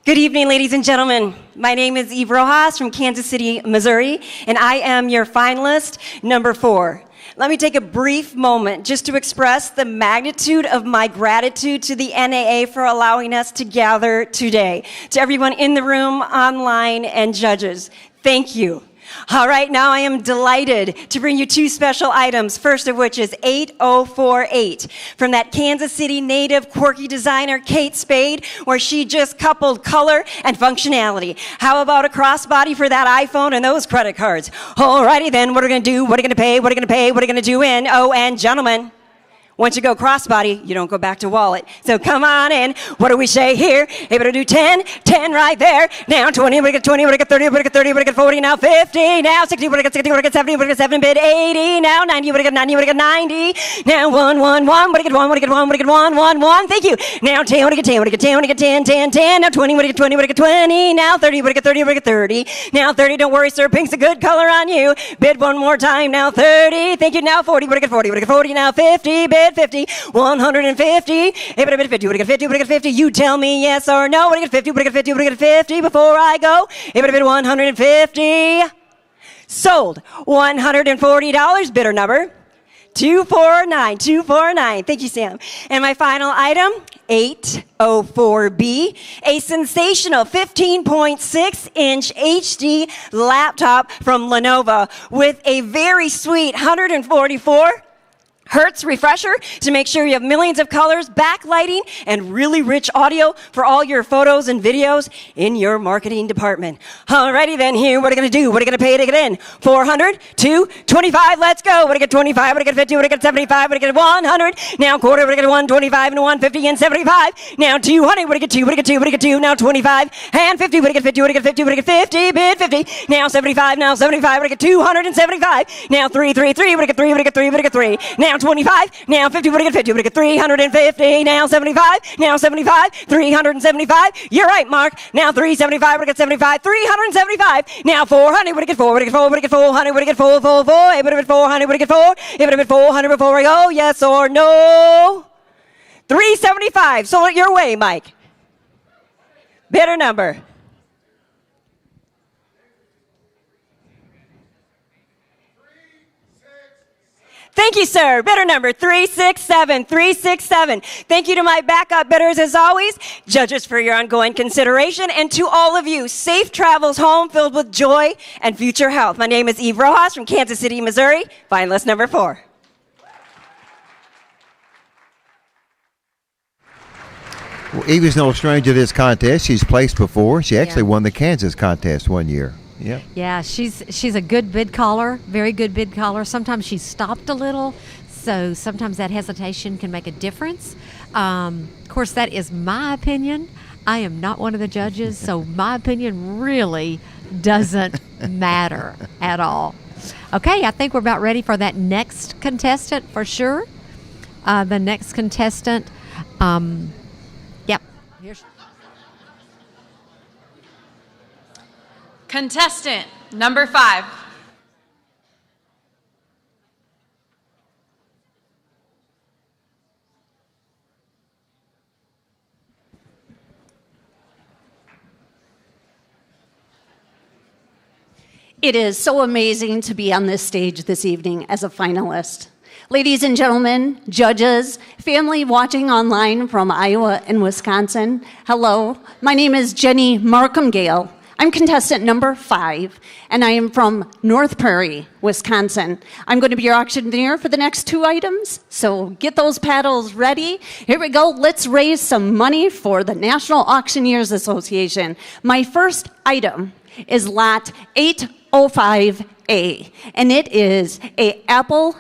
Good evening, ladies and gentlemen. My name is Eve Rojas from Kansas City, Missouri, and I am your finalist, number 4. Let me take a brief moment just to express the magnitude of my gratitude to the NAA for allowing us to gather today. To everyone in the room, online, and judges, thank you. All right, now I am delighted to bring you two special items, first of which is 8048 from that Kansas City native quirky designer Kate Spade, where she just coupled color and functionality. How about a crossbody for that iPhone and those credit cards? All righty then, what are we going to do? What are we going to pay? What are we going to pay? What are we going to do in? Oh, and gentlemen, once you go crossbody, you don't go back to wallet. So come on in. What do we say here? Able to do 10, 10 right there. Now 20, we get 20, we get 30, we get 30, we get 40, now 50, now 60, we get 60, we get 70, we get 7 bid 80, now 90, we get 90, we get 90. Now 1, 1, 1, we get 1, we get 1, we get 1, 1, 1. Thank you. Now 10, we get 10, we get 10, we get 10, 10, 10. Now 20, we get 20, we get 20. Now 30, we get 30, we get 30. Now 30, don't worry, sir, pink's a good color on you. Bid one more time. Now 30. Thank you. Now 40, we get 40, we get 40. Now 50, bid 50. 150. Hey, but I bid 50. Would I get 50? Would I get 50? You tell me yes or no. Would I get 50? Would I get 50? Would I get 50 before I go? Hey, but I bid 150. Sold. $140. Bidder number 249. 249. Thank you, Sam. And my final item, 804B, a sensational 15.6-inch HD laptop from Lenovo with a very sweet 144 Hertz refresher to make sure you have millions of colors, backlighting, and really rich audio for all your photos and videos in your marketing department. Alrighty then, here, what are we going to do? What are we going to pay to get in? 400, 225, let's go. What do I get 25? What do I get 50? What do I get 75? What do I get 100? Now quarter, what do I get 125 and 150 and 75? Now 200, what do I get 2? What do I get 2? What do I get 2? Now 25 and 50, what do I get 50? What do I get 50? What do I get 50? Bid 50. Now 75, now 75, what do I get 275? Now 3, 3, 3, what do I get 3? What do I get 3? What do I get 3? Now 25, now 50, what do I get 50? What do I get 350? Now 75, now 75, 375. You're right, Mark. Now 375, what do I get 75? 375. Now 400, what do I get 4? What do I get 4? What do I get 400? What do I get 4? 4, 4. Hey, what do I get 400? What do I get 4? Hey, what do I get 400 before I go? Yes or no? 375. Sold it your way, Mike. Bidder number. Thank you, sir. Bidder number 367, 367. Thank you to my backup bidders as always, judges for your ongoing consideration, and to all of you, safe travels home filled with joy and future health. My name is Eve Rojas from Kansas City, Missouri, finalist number 4. Well, Eve is no stranger to this contest. She's placed before. She actually won the Kansas contest one year. Yep. Yeah, she's a good bid caller, very good bid caller. Sometimes she's stopped a little, so sometimes that hesitation can make a difference. Of course, that is my opinion. I am not one of the judges, so my opinion really doesn't matter at all. Okay, I think we're about ready for that next contestant for sure. The next contestant, yep. Here's Contestant number 5. It is so amazing to be on this stage this evening as a finalist. Ladies and gentlemen, judges, family watching online from Iowa and Wisconsin, hello. My name is Jenny Markham-Gale. I'm contestant number 5, and I am from North Prairie, Wisconsin. I'm going to be your auctioneer for the next 2 items, so get those paddles ready. Here we go. Let's raise some money for the National Auctioneers Association. My first item is lot 805A, and it is a Apple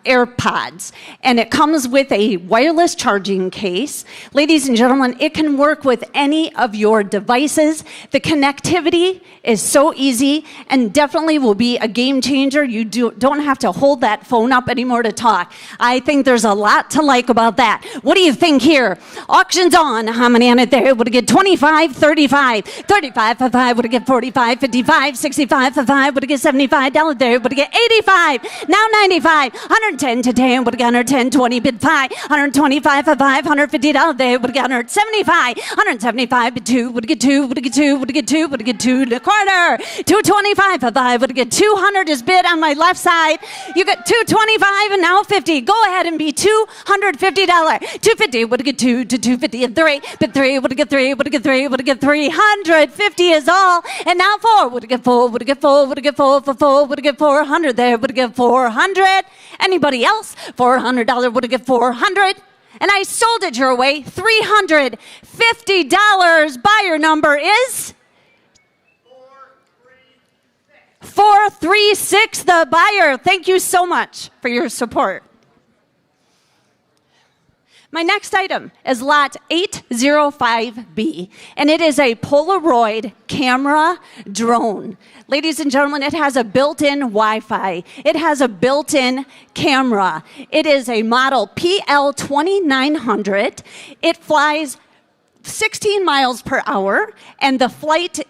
AirPods, and it comes with a wireless charging case. Ladies and gentlemen, it can work with any of your devices. The connectivity is so easy and definitely will be a game changer. You don't have to hold that phone up anymore to talk. I think there's a lot to like about that. What do you think here? Auction's on. How many on it there? Would it get 25, 35, 35 for 5? Would it get 45, 55, 65 for 5? Would it get 70? $75 there, would get 85, now 95, 110 to 10, would get 110, 20 bid 5, 125 for 5, $150 there, would get 175, 175 bid 2, would get 2, would get 2, would get 2, would get 2 to quarter, 225 for 5, would get 200 is bid on my left side. You got 225 and now 50. Go ahead and be $250. 250 would get 2 to 250 and 3, bid 3 would get 3, would get 3, would get 350 is all. And now 4 would get 4, would get 4, would get 4 for 4, would get 400 there, would get 400. Anybody else? $400 would get 400. And I sold it your way. $350. Buyer number is 436. The buyer. Thank you so much for your support. My next item is lot 805B, and it is a Polaroid camera drone. Ladies and gentlemen, it has a built-in Wi-Fi. It has a built-in camera. It is a model PL2900. It flies 16 miles per hour, and the flight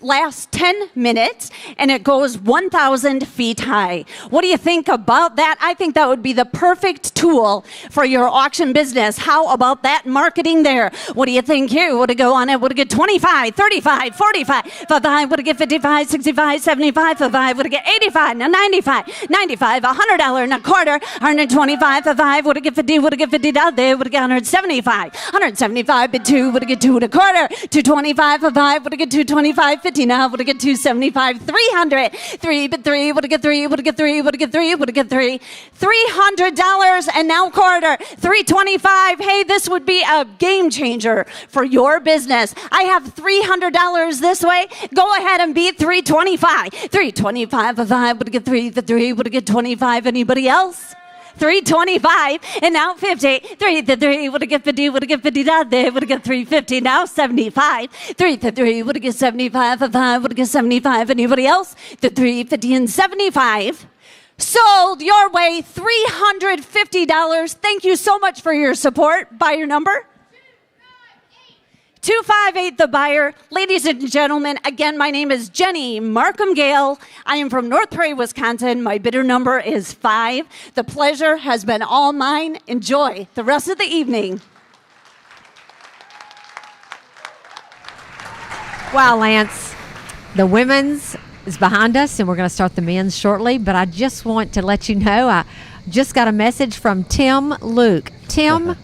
lasts 10 minutes, and it goes 1,000 feet high. What do you think about that? I think that would be the perfect tool for your auction business. How about that marketing there? What do you think here? Would it go on it? Would it get 25, 35, 45, for 5? Would it get 55, 65, 75, for 5? Would it get 85, now 95, 95, $100 and a quarter, 125 for 5? Would it get 50? Would it get $50 there? Would it get 175, 175 bid 2? Would it get 2 and a quarter? 225 for 5. Would it get 225? 50 now. Would it get 275? 300. 3 bid 3. Would it get 3? Would it get 3? Would it get 3? Would it get 3? $300 and now quarter. 325. Hey, this would be a game changer for your business. I have $300 this way. Go ahead and beat 325. 325 for 5. Would it get 3 for 3? Would it get 25? Anybody else? 325 and now 50. 3 to 3 would it get 50? Would it get 50 down there? Would it get 350? Now 75. 3 to 3 would it get 75 for 5? Would it get 75? Anybody else? The 350 and 75. Sold your way. $350. Thank you so much for your support. Buyer number 258, the buyer. Ladies and gentlemen, again, my name is Jenny Markham Gale. I am from North Prairie, Wisconsin. My bidder number is 5. The pleasure has been all mine. Enjoy the rest of the evening. Wow, Lance. The women's is behind us, and we're going to start the men's shortly. But I just want to let you know, I just got a message from Tim Luke. Tim,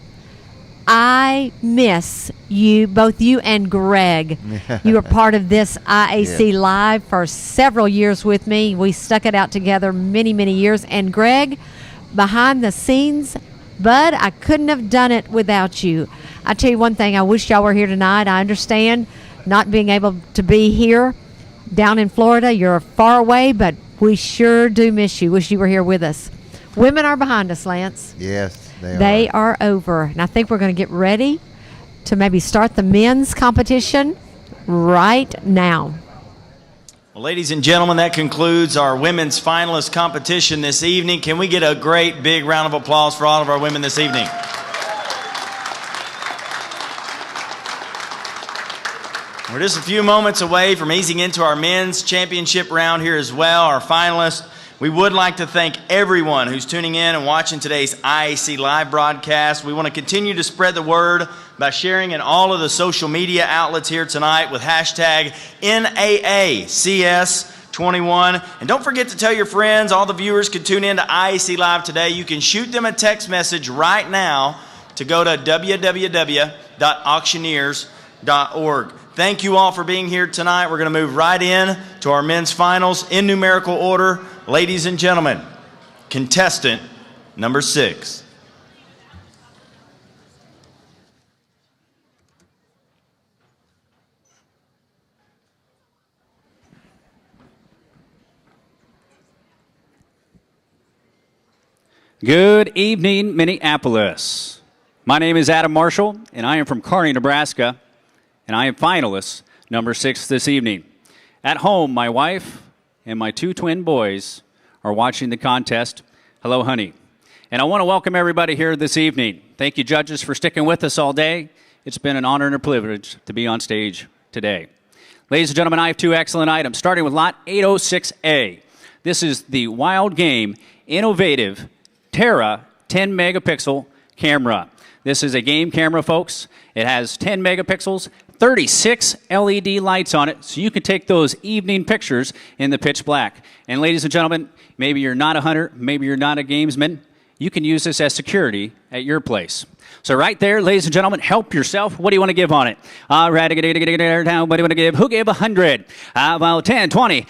I miss you, both you and Greg. You were part of this IAC Live for several years with me. We stuck it out together many, many years. And Greg, behind the scenes, bud, I couldn't have done it without you. I tell you one thing, I wish y'all were here tonight. I understand not being able to be here down in Florida. You're far away, but we sure do miss you. Wish you were here with us. Women are behind us, Lance. Yes. They are over. And I think we're going to get ready to maybe start the men's competition right now. Well, ladies and gentlemen, that concludes our women's finalist competition this evening. Can we get a great big round of applause for all of our women this evening? We're just a few moments away from easing into our men's championship round here as well, our finalists. We would like to thank everyone who's tuning in and watching today's IAC Live broadcast. We want to continue to spread the word by sharing in all of the social media outlets here tonight with hashtag NAACS21. And don't forget to tell your friends, all the viewers can tune in to IAC Live today. You can shoot them a text message right now to go to www.auctioneers.org. Thank you all for being here tonight. We're going to move right in to our men's finals in numerical order. Ladies and gentlemen, contestant number 6. Good evening, Minneapolis. My name is Adam Marshall, and I am from Kearney, Nebraska, and I am finalist number 6 this evening. At home, my wife and my 2 twin boys are watching the contest. Hello, honey. And I want to welcome everybody here this evening. Thank you, judges, for sticking with us all day. It's been an honor and a privilege to be on stage today. Ladies and gentlemen, I have 2 excellent items, starting with lot 806A. This is the Wild Game Innovative Terra 10 megapixel camera. This is a game camera, folks. It has 10 megapixels, 36 LED lights on it, so you can take those evening pictures in the pitch black. And ladies and gentlemen, maybe you're not a hunter, maybe you're not a gamesman, you can use this as security at your place. So right there, ladies and gentlemen, help yourself. What do you want to give on it? All right, what do you want to give? Who gave 100? Well, 10, 20. To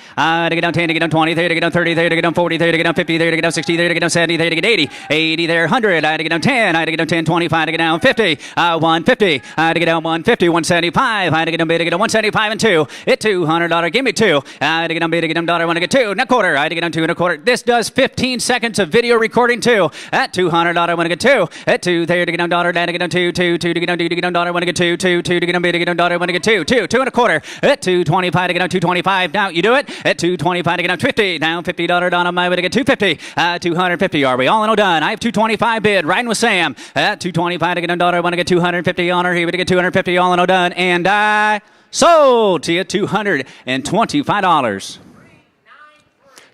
get down 10, to get down 20, there to get down 30, there to get down 40, there to get down 50, there to get down 60, there to get down 70, there to get 80. 80 there, 100. I had to get down 10. I had to get down 10, 25 to get down 50. 150. I had to get down 150, 175. I had to get down bid to get down 175 and 2. At $200, give me 2. I had to get down bid to get down dollar. I want to get 2 and a quarter. I had to get down 2 and a quarter. This does 15 seconds of video recording too. At $200, I want to get 2. At 2, there to get down dollar. To get down 2, 2 to get down to get down dollar. I want to get 2, 2 to get down bid to get down dollar. I want to get 2, 2 and a quarter. At 225 to get down 225. Now you do it. At 225 to get down 50. Down $50 down on my way to get 250. 250. Are we all in all done? I have 225 bid. Riding with Sam. At 225 to get down dollar. I want to get 250 on her. Here we get 250. All in all done. And I sold to you $225.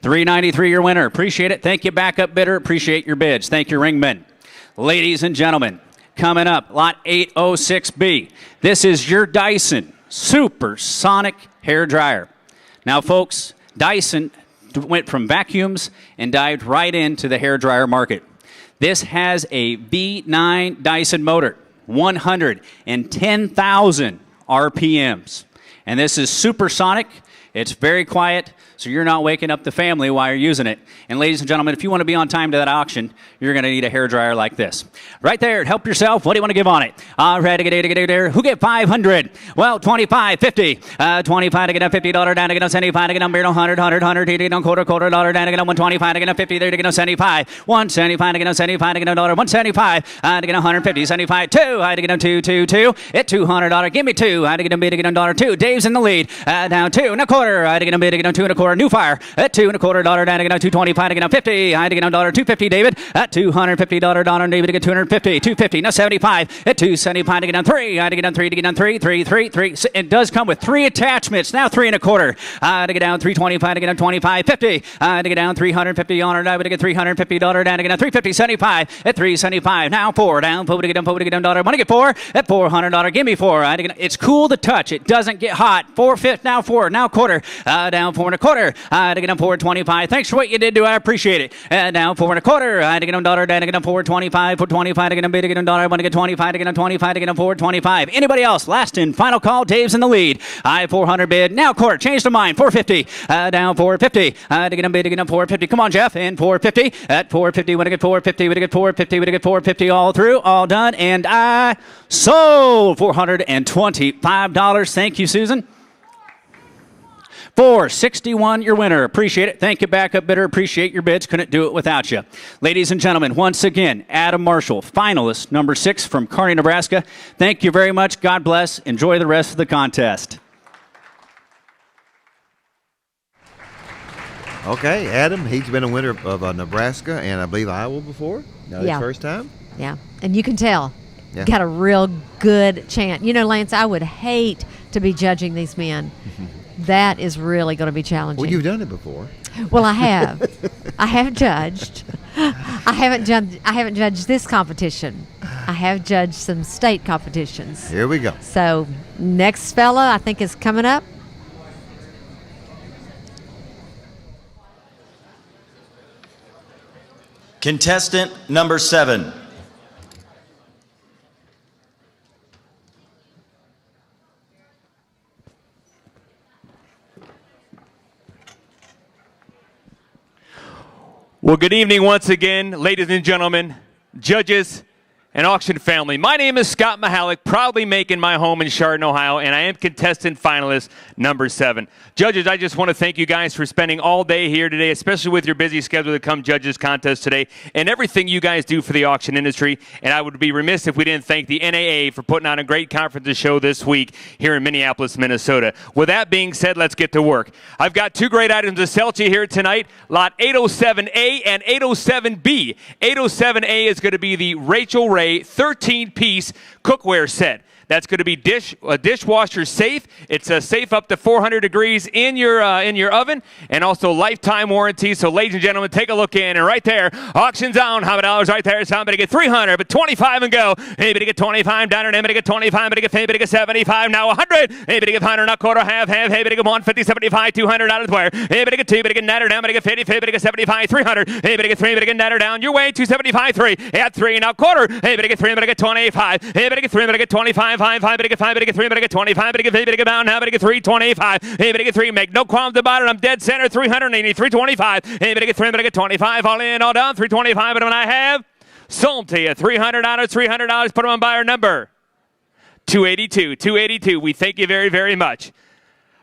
$393 your winner. Appreciate it. Thank you, backup bidder. Appreciate your bids. Thank you, ringman. Ladies and gentlemen, coming up, lot 806B. This is your Dyson Supersonic Hair Dryer. Now, folks, Dyson went from vacuums and dived right into the hair dryer market. This has a V9 Dyson motor, 110,000 RPMs. And this is supersonic. It's very quiet, so you're not waking up the family while you're using it. And ladies and gentlemen, if you want to be on time to that auction, you're going to need a hair dryer like this. Right there, help yourself. What do you want to give on it? All right, who get 500? Well, 25, 50. 25 to get down $50, down to get down 75 to get down 100, 100 to get down quarter dollar, down to get down 125 to get down 50, there to get down 75. 175 to get down 75 to get down dollar, 175 to get down 150, 75, 2. I had to get down 2. At $200, give me 2. I had to get down bid to get down dollar 2. Dave's in the lead. Down 2 and a quarter. I had to get down bid to get down 2 and a quarter. New fire at $2 and a quarter dollar. Down to get down 225 to get down 50. I had to get down dollar 250. David at $250 dollar. David to get 250. 250. Now 75 at 275 to get down 3. I had to get down 3 to get down 3. 3. It does come with 3 attachments. Now 3 and a quarter. I had to get down 325 to get down 25. 50. I had to get down 350 on it. I would get $350 down to get down 350. 75 at 375. Now 4 down. 4 to get down dollar. I want to get 4 at $400. Give me 4. I had to get, it's cool to touch. It doesn't get hot. 4 fifth. Now 4. Now quarter. Down 4 and a quarter. I had to get down 4.25. Thanks for what you did do. I appreciate it. Down 4 and a quarter. I had to get down dollar. Down to get down 4.25. 4.25 to get down bid to get down dollar. I want to get 25 to get down 25 to get down 4.25. Anybody else? Last and final call. Dave's in the lead. I have 400 bid. Now quarter. Change to mine. 450. Down 450. I had to get down bid to get down 450. Come on, Jeff. And 450. At 450. Want to get 450. Want to get 450. Want to get 450. All through. All done. And I sold $425. Thank you, Susan. $461 your winner. Appreciate it. Thank you, backup bidder. Appreciate your bids. Couldn't do it without you. Ladies and gentlemen, once again, Adam Marshall, finalist number 6 from Kearney, Nebraska. Thank you very much. God bless. Enjoy the rest of the contest. Okay, Adam, he's been a winner of Nebraska and I believe Iowa before. Now Yeah. his first time. Yeah, and you can tell. Yeah. Got a real good chance. You know, Lance, I would hate to be judging these men. That is really going to be challenging. Well, you've done it before. Well, I have. I have judged. I haven't judged this competition. I have judged some state competitions. Here we go. So next fella, I think, is coming up. Contestant number 7. Well, good evening once again, ladies and gentlemen, judges, and auction family. My name is Scott Mahalik, proudly making my home in Chardon, Ohio, and I am contestant finalist number 7. Judges, I just want to thank you guys for spending all day here today, especially with your busy schedule to come judges contest today, and everything you guys do for the auction industry. And I would be remiss if we didn't thank the NAA for putting on a great conference show this week here in Minneapolis, Minnesota. With that being said, let's get to work. I've got 2 great items to sell to you here tonight, lot 807A and 807B. 807A is going to be the Rachel Ray a 13-piece cookware set. That's going to be a dishwasher safe. It's a safe up to 400 degrees in your oven, and also lifetime warranty. So, ladies and gentlemen, take a look in, and right there, auction's on. How many dollars right there? Somebody get 300, but 25 and go. Anybody get 25 down, and anybody get 25, anybody get 75. Now 100. Anybody get 100, not quarter, half. Anybody get 150, 75, 200 out of the where. Anybody get 2, anybody get natter down, anybody get 50, anybody get 75, 300. Anybody get 3, anybody get natter down. Your way 275, 3. Add 3, now quarter. Anybody get 3, anybody get 25. Anybody get 3, anybody get 25. 5, anybody get 5, anybody get 3, anybody get 25, anybody get 3, anybody get down, anybody get 325, anybody get 3, make no qualms about it, I'm dead center, 380, 325, anybody get 3, anybody get 25, all in, all down, 325, and when I have, sold to you, $300, put them on buyer number 282, we thank you very, very much.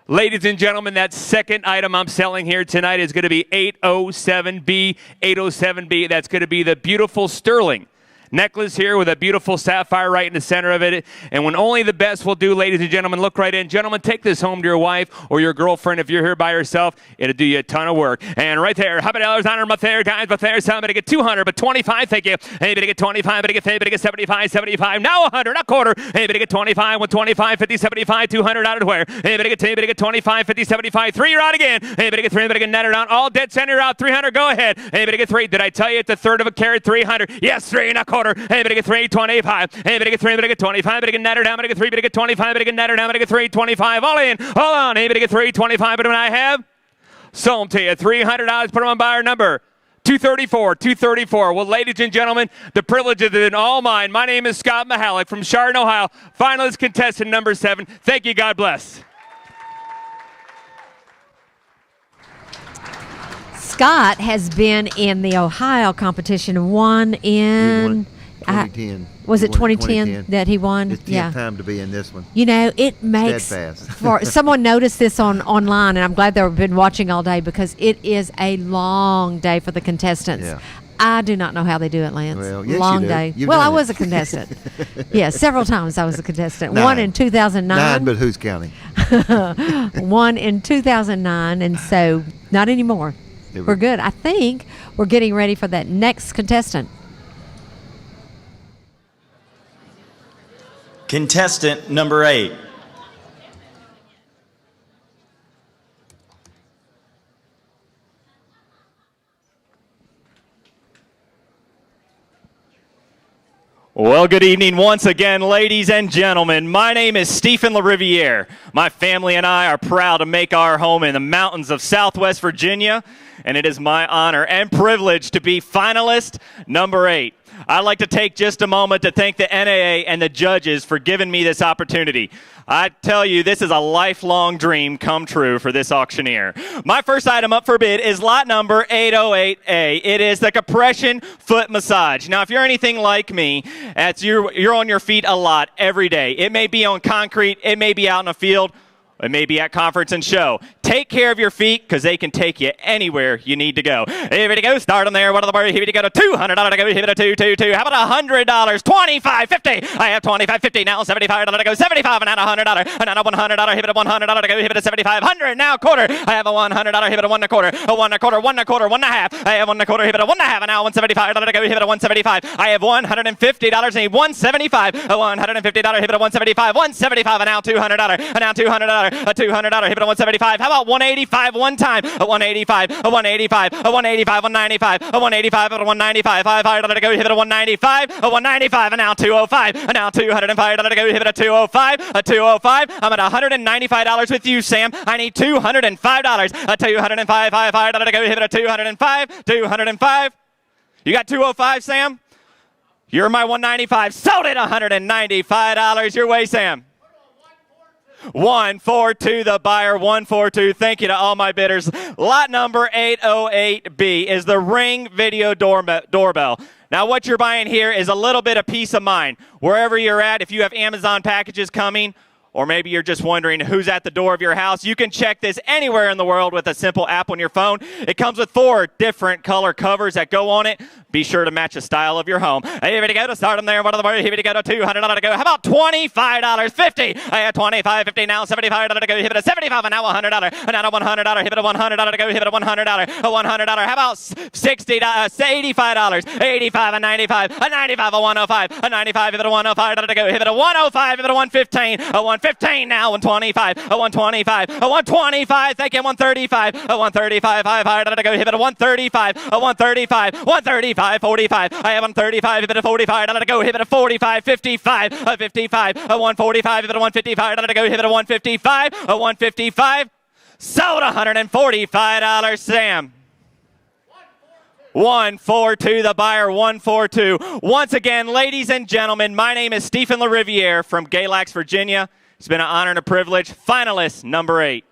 Ladies and gentlemen, that second item I'm selling here tonight is going to be 807B, 807B, that's going to be the beautiful sterling necklace here with a beautiful sapphire right in the center of it. And when only the best will do, ladies and gentlemen, look right in. Gentlemen, take this home to your wife or your girlfriend. If you're here by yourself, it'll do you a ton of work. And right there, how many dollars on her? But there, guys, but there, somebody get 200, but 25, thank you. Anybody get 25, anybody get 75, 75, now 100, not quarter. Anybody get 25, 125, 50, 75, 200 out of where? Anybody get 25, 50, 75, 3, you're out again. Anybody get 3, anybody get netted out, all dead center out, 300, go ahead. Anybody get 3, did I tell you it's a third of a carat, 300? Yes, 3, not quarter. Anybody get 3, 25. Anybody get 3, anybody get 25. Anybody get netted down. Anybody get 3, anybody get 25. Anybody get netted down. Anybody get 3, 25. All in. Hold on. Anybody get 3, 25. But when I have sold to you $300, put them on buyer number 234. Well, ladies and gentlemen, the privilege has been all mine. My name is Scott Mahalik from Chardon, Ohio. Finalist contestant number 7. Thank you. God bless. Scott has been in the Ohio competition, won in 2010. Was it 2010 that he won? It's 10th time to be in this one. You know, it makes Steadfast. for someone noticed this online, and I'm glad they've been watching all day because it is a long day for the contestants. Yeah. I do not know how they do it, Lance. Well, yes, long you do. day. You've Well, done I was it. a contestant. Yeah, several times I was a contestant. 9. One in 2009. 9, but who's counting? One in 2009, and so not anymore. We're good. I think we're getting ready for that next contestant. Contestant number 8. Well, good evening once again, ladies and gentlemen. My name is Stephen LaRiviere. My family and I are proud to make our home in the mountains of Southwest Virginia, and it is my honor and privilege to be finalist number 8. I'd like to take just a moment to thank the NAA and the judges for giving me this opportunity. I tell you, this is a lifelong dream come true for this auctioneer. My first item up for bid is lot number 808A. It is the compression foot massage. Now, if you're anything like me, you're on your feet a lot every day. It may be on concrete, it may be out in a field, it may be at conference and show. Take care of your feet because they can take you anywhere you need to go. Here we go. Start them there. What are the words? Here we go to $200 to go. Here we go to 2. How about $100? 25, 50. I have 25, 50 now. $75 to go. 75 and now $100. And now $100. Here we go to $100 to go. Here we go to 75. 100 now quarter. I have a $100. Here we go to 1 1/4. A 1 1/4. 1 1/4. 1 1/2. I have 1 1/4. Here we go to 1 1/2. And now $175 to go. Here we go to $175. I have $150. I need $175. A $150. Here we go to $175. $175. And now $200. And now $200. A $200. Here we go to $175. How about $185 one time? A $185. A $185. A $185. $195. A $185. A $195. $500 to go. Here we go to $195. A $195. And now $205. And now $205 to go. Here we go to $205. A $205. I'm at $195 with you, Sam. I need $205. A $205. $500 to go. Here we go to $205. $205. You got $205, Sam? You're my $195. Sold it $195. Your way, Sam. 142 the buyer, 142. Thank you to all my bidders. Lot number 808B is the Ring Video Doorbell. Now what you're buying here is a little bit of peace of mind. Wherever you're at, if you have Amazon packages coming, or maybe you're just wondering who's at the door of your house, you can check this anywhere in the world with a simple app on your phone. It comes with 4 different color covers that go on it. Be sure to match the style of your home. Here we go to start them there. One of the here we go to $200 to go. How about $25? $50. I had $25, $50 now, $75 to go. Hit it a $75 and now $100. And now $100. Hit it a $100 to go. Hit it a $100. A $100. How about $60? $85. 85 and 95. A 95, a 105. A 95. Hit it a $105 to go. Hit it a $105. Hit it a $115. A $115 now. $125. A $125. A $125. Thank you. $135. A $135. $500 to go. Hit it a $135. A $135. $135. $45. I have $135. Hit it a $45 to go. Hit it a $45. $55. A $55. A $145. Hit it a $155 to go. Hit it a $155. A $155. Sold $145. Sam. 142, the buyer, 142. Once again, ladies and gentlemen, my name is Stephen LaRiviere from Galax, Virginia. It's been an honor and a privilege. Finalist number 8.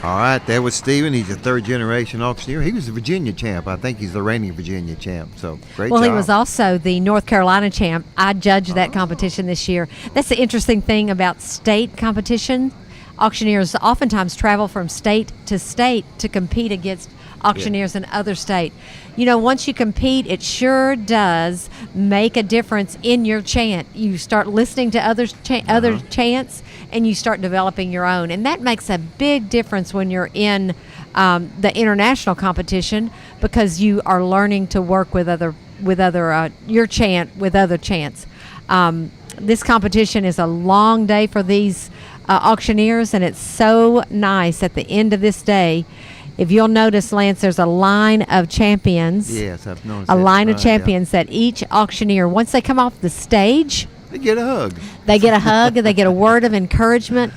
All right, there was Stephen. He's a third-generation auctioneer. He was the Virginia champ. I think he's the reigning Virginia champ. So great job. Well, he was also the North Carolina champ. I judged that competition this year. That's the interesting thing about state competition. Auctioneers oftentimes travel from state to compete against auctioneers in other states. You know, once you compete, it sure does make a difference in your chant. You start listening to other chants, and you start developing your own. And that makes a big difference when you're in the international competition, because you are learning to work with your chant with other chants. This competition is a long day for these auctioneers, and it's so nice at the end of this day. If you'll notice, Lance, there's a line of champions. Yes, I've noticed a that. line of champions that each auctioneer, once they come off the stage, they get a hug. They get a hug, and they get a word of encouragement.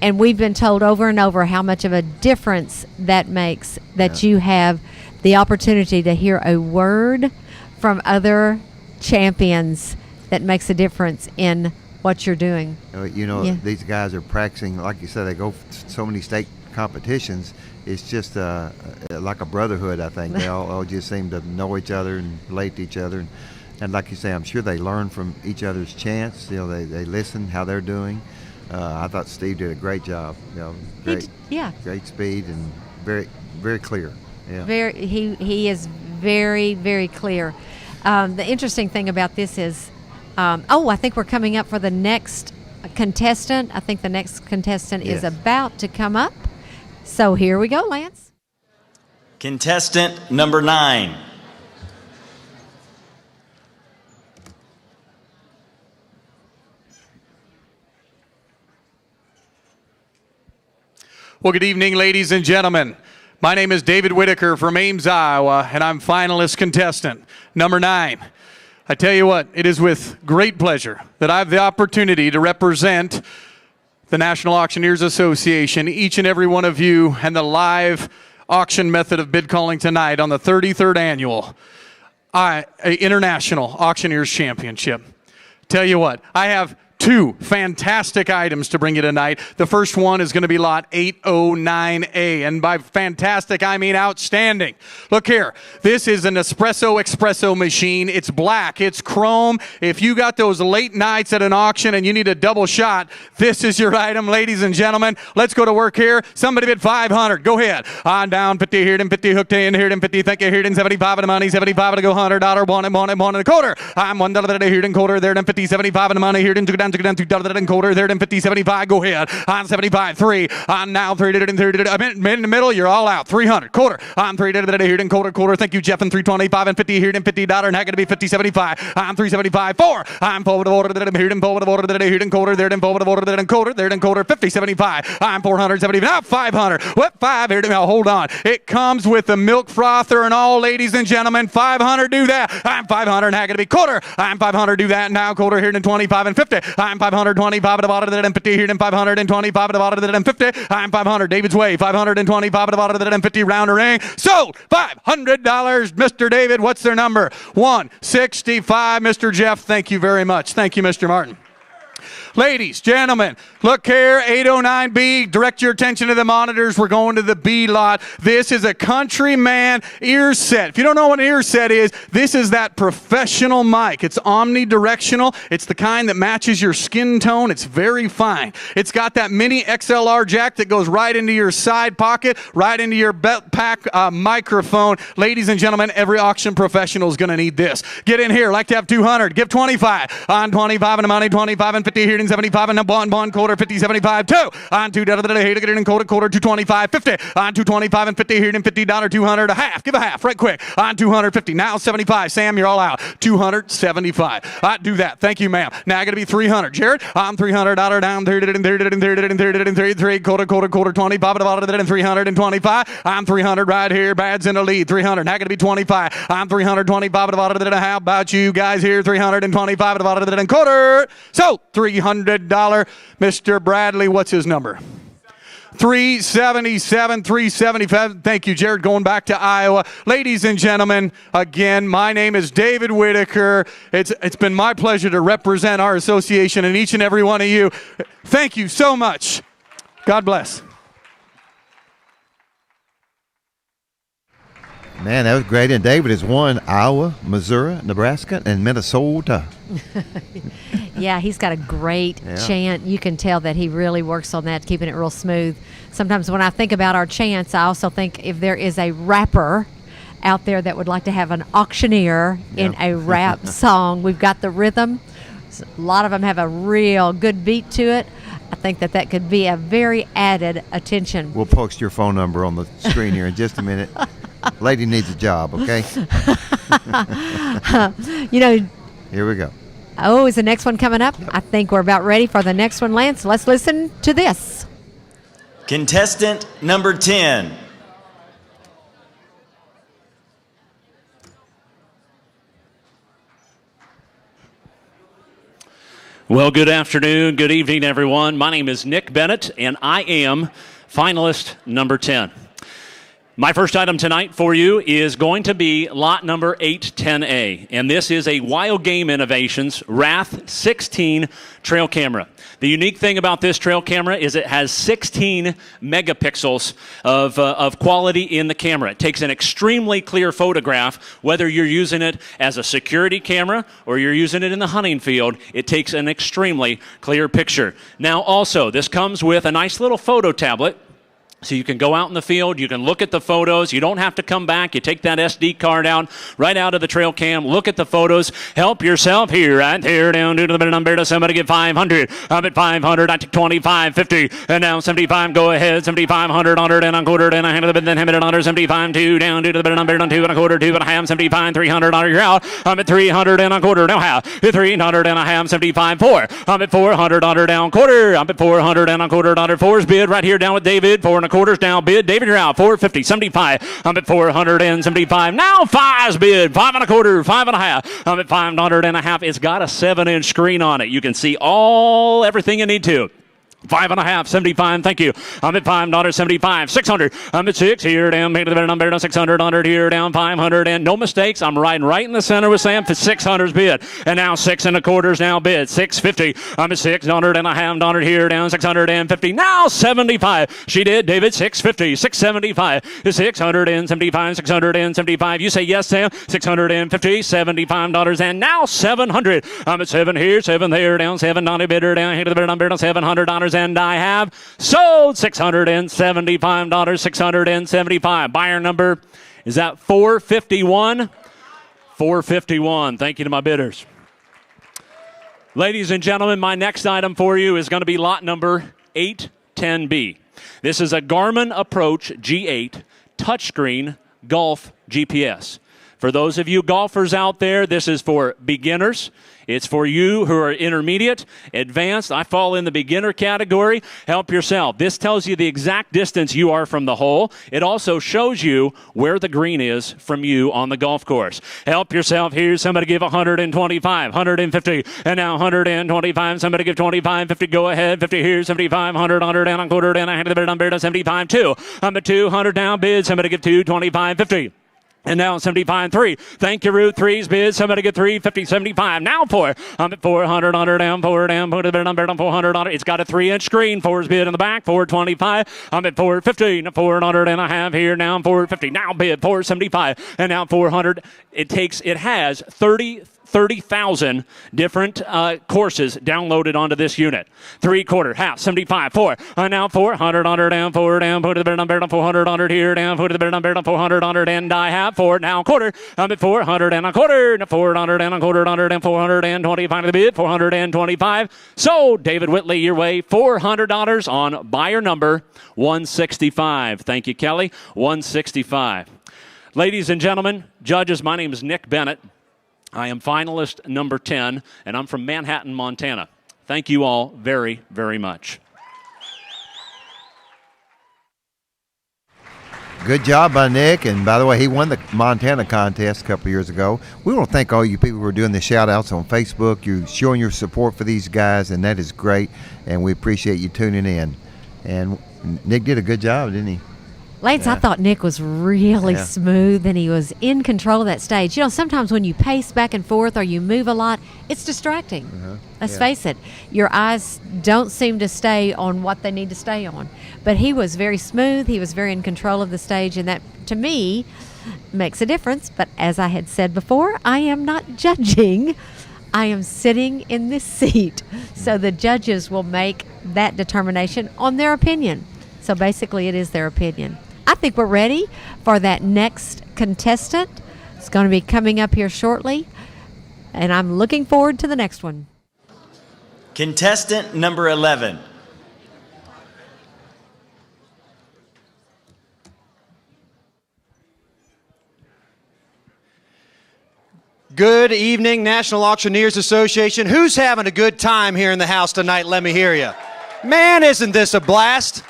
And we've been told over and over how much of a difference that makes, that you have the opportunity to hear a word from other champions that makes a difference in what you're doing. These guys are practicing, like you said, they go so many state competitions. It's just like a brotherhood, I think. They all just seem to know each other and relate to each other. And like you say, I'm sure they learn from each other's chants. They listen how they're doing. I thought Steve did a great job. Great speed and very, very clear. Yeah. He is very, very clear. The interesting thing about this is, I think we're coming up for the next contestant. I think the next contestant is about to come up. So here we go, Lance. Contestant number 9. Well, good evening, ladies and gentlemen. My name is David Whitaker from Ames, Iowa, and I'm finalist contestant number 9. I tell you what, it is with great pleasure that I have the opportunity to represent the National Auctioneers Association, each and every one of you, and the live auction method of bid calling tonight on the 33rd annual International Auctioneers Championship. Tell you what, I have 2 fantastic items to bring you tonight. The first one is going to be lot 809A, and by fantastic I mean outstanding. Look here, this is an espresso machine. It's black, it's chrome. If you got those late nights at an auction and you need a double shot, this is your item, ladies and gentlemen. Let's go to work here. Somebody bid 500. Go ahead. On down, 50 here, 50 hooked in here, 50. Thank you here, 75 of the money, 75 to go $100. One and a quarter. I'm $1 here, and quarter there, 50, 75 of the money here, and down $2 and quarter there, and 50, 75. Go ahead. On 75, 3. On now 3. In the middle, you're all out. 300. Quarter. On 3 here, and quarter. Thank you, Jeff. And 325 and 50 here, and $50. And how going to be 50, 75. On 375, 4. I'm forward of order that I'm here, and forward of order that I'm here, and quarter there, and forward of order that I'm quarter there, and quarter. 50, 75. I'm 470. Now 500. What 5 here? Now hold on. It comes with the milk frother and all, ladies and gentlemen. 500. Do that. I'm 500. And how going to be quarter? I'm 500. Do that now. Quarter here, and 25 and 50. I'm 525 at the bottom of the 50 here, and 525 at the bottom of the 50. I'm 500. David's way. 525 at the bottom of the 50. Round ring. Sold. $500. Mr. David, what's their number? 165. Mr. Jeff, thank you very much. Thank you, Mr. Martin. Ladies, gentlemen, look here, 809B, direct your attention to the monitors. We're going to the B lot. This is a Countryman ear set. If you don't know what an ear set is, this is that professional mic. It's omnidirectional. It's the kind that matches your skin tone. It's very fine. It's got that mini XLR jack that goes right into your side pocket, right into your belt pack microphone. Ladies and gentlemen, every auction professional is going to need this. Get in here. Like to have 200. Give 25. On 25 and money, 25 and 50 here. 75 and one quarter 50 75 2 on 2 here to get it in quarter 225 50 on 225 and 50 here and $50 200 a half. Give a half right quick on 250 now 75. Sam, you're all out. 275. Do that. Thank you, ma'am. Now I got to be 300. Jared, I'm $300 down 33 quarter 25 and 325. I'm 300 right here. Bad's in the lead. 300. Now I got to be 25. I'm 325. How about you guys here? 325 and quarter. So $300. Mr. Bradley, what's his number? 377, 375. Thank you, Jared, going back to Iowa. Ladies and gentlemen, again, my name is David Whitaker. It's been my pleasure to represent our association and each and every one of you. Thank you so much. God bless. Man, that was great. And David has won Iowa, Missouri, Nebraska, and Minnesota. Yeah, he's got a great chant. You can tell that he really works on that, keeping it real smooth. Sometimes when I think about our chants, I also think if there is a rapper out there that would like to have an auctioneer in a rap song, we've got the rhythm. A lot of them have a real good beat to it. I think that could be a very added attention. We'll post your phone number on the screen here in just a minute. Lady needs a job, okay? Here we go. Oh, is the next one coming up? Yep. I think we're about ready for the next one, Lance. Let's listen to this. Contestant number 10. Well, good afternoon, good evening, everyone. My name is Nick Bennett, and I am finalist number 10. My first item tonight for you is going to be lot number 810A, and this is a Wild Game Innovations Wrath 16 trail camera. The unique thing about this trail camera is it has 16 megapixels of quality in the camera. It takes an extremely clear photograph, whether you're using it as a security camera or you're using it in the hunting field. It takes an extremely clear picture. Now also, this comes with a nice little photo tablet. So you can go out in the field, you can look at the photos, you don't have to come back, you take that SD card out, right out of the trail cam, look at the photos, help yourself here, right there, down to the bit number to somebody get 500. I'm at 500, I took 25, 50, and now 75, go ahead, 7,500, 100, and a quarter, and a hand of the bit, then hand it under 75, 2, down to the bit number, 2 and a quarter, 2 and a half, 75, 300, you're out. I'm at 300 and a quarter, now half, 300 and a half, 75, 4. I'm at 400, down quarter, I'm at 400 and a quarter, 4's bid right here down with David, 4 and a quarters now bid. David, you're out. 450, 75. I'm at 475. Now 5's bid. 5 and a quarter, 5 and a half. I'm at 500 and a half. It's got a 7-inch screen on it. You can see everything you need to. 5 and a half, 75, thank you. I'm at $5.75, 600. I'm at 6 here, down, made to the better number, 600, 100 here, down, 500, and no mistakes. I'm riding right in the center with Sam for 600's bid. And now 6 and a quarter's now bid, 650. I'm at 600 and a half, $100 here, down, 650. Now 75. She did, David, 650, 675, 675, 675. You say yes, Sam, 650, $75, and now 700. I'm at 7 here, 7 there, down, $7 bidder, down, here to the better number, $700. And I have sold $675, $675. Buyer number is at 451. 451. Thank you to my bidders. Ladies and gentlemen, my next item for you is going to be lot number 810B. This is a Garmin Approach G8 touchscreen golf GPS. For those of you golfers out there, this is for beginners. It's for you who are intermediate, advanced. I fall in the beginner category. Help yourself. This tells you the exact distance you are from the hole. It also shows you where the green is from you on the golf course. Help yourself here. Somebody give 125, 150, and now 125. Somebody give 25, 50. Go ahead. 50 here, 75, 100, 100, and a quarter, and I hand the bid number to 75, 2. I'm at 200 down bid. Somebody give 225, 50. And now 75-3. Thank you, Ruth. Threes bid. Somebody get 350, 75. Now 4. I'm at 400 on her down, forward down, put it on 400 on it. It's got a 3-inch screen. 4's bid in the back. 425. I'm at 450. 400 and a half here. Now I'm 450. Now bid 475. And now 400. It has 30,000 different courses downloaded onto this unit. 3/4, half, 75, 4. Now 400 on her down, forward down, put it on 400 on her here, down, put it on 400 on her, and I have 4. Now quarter, I'm at 400 and a quarter, and 400 and a quarter, 100 and 425 to the bid, 425. So, David Whitley, your way, $400 on buyer number 165. Thank you, Kelly. 165. Ladies and gentlemen, judges, my name is Nick Bennett. I am finalist number 10, and I'm from Manhattan, Montana. Thank you all very, very much. Good job by Nick, and by the way, he won the Montana contest a couple of years ago. We want to thank all you people who are doing the shout-outs on Facebook. You're showing your support for these guys, and that is great, and we appreciate you tuning in. And Nick did a good job, didn't he? Lance, Yeah. I thought Nick was really Yeah. smooth and he was in control of that stage. You know, sometimes when you pace back and forth or you move a lot, it's distracting. Let's face it. Your eyes don't seem to stay on what they need to stay on. But he was very smooth. He was very in control of the stage, and that, to me, makes a difference. But as I had said before, I am not judging. I am sitting in this seat. So the judges will make that determination on their opinion. So basically, it is their opinion. I think we're ready for that next contestant. It's going to be coming up here shortly, and I'm looking forward to the next one. Contestant number 11. Good evening, National Auctioneers Association. Who's having a good time here in the house tonight? Let me hear you. Man, isn't this a blast?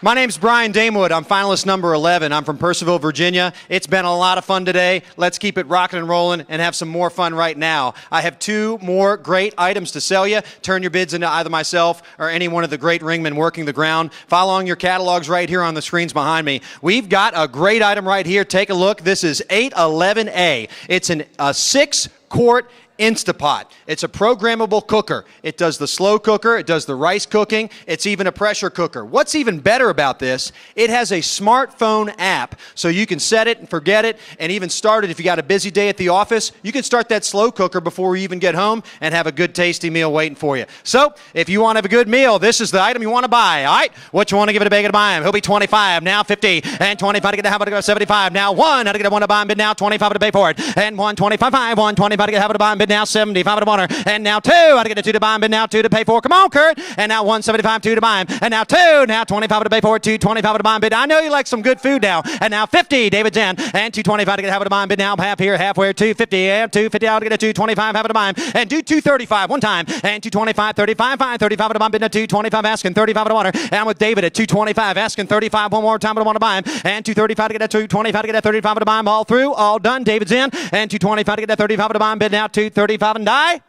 My name's Brian Damewood. I'm finalist number 11. I'm from Purcellville, Virginia. It's been a lot of fun today. Let's keep it rocking and rolling and have some more fun right now. I have 2 more great items to sell you. Turn your bids into either myself or any one of the great ringmen working the ground. Following your catalogs right here on the screens behind me. We've got a great item right here. Take a look. This is 811A. It's a 6-quart Instapot. It's a programmable cooker. It does the slow cooker. It does the rice cooking. It's even a pressure cooker. What's even better about this, it has a smartphone app, so you can set it and forget it and even start it if you got a busy day at the office. You can start that slow cooker before you even get home and have a good tasty meal waiting for you. So if you want to have a good meal, this is the item you want to buy. All right, what you want to give it a bag to buy him? He'll be 25, now 50, and 25 to get a habit to go 75. Now 1, how to get a 1 to buy him, bid now 25 to pay for it, and 125, 125 to get a habit to buy him, bid now 75 to buy her, and now 2, how to get a 2 to buy him, bid now 2 to pay for. Come on, Kurt, and now 175, 2 to buy him, and now 2, now 25 to pay for it, 225 to buy him, bid. I know you like some good food now, and now 50, David Zen, and 225 to get a habit to buy him, bid now half here, halfway, 250, and 250 out to get a 225 habit to buy him, and do 235 one time, and 225, 35, 535 to buy him, bid now 225, asking 35 to water, and I'm with David at 225, asking 35 one more time to want to buy him, and 235 to get a 225 to get a 35 to buy him, all through, all done, David's in, and 225 to get a 35 to buy him, bid now 235 and die.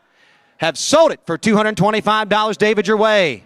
Have sold it for $225. David, your way.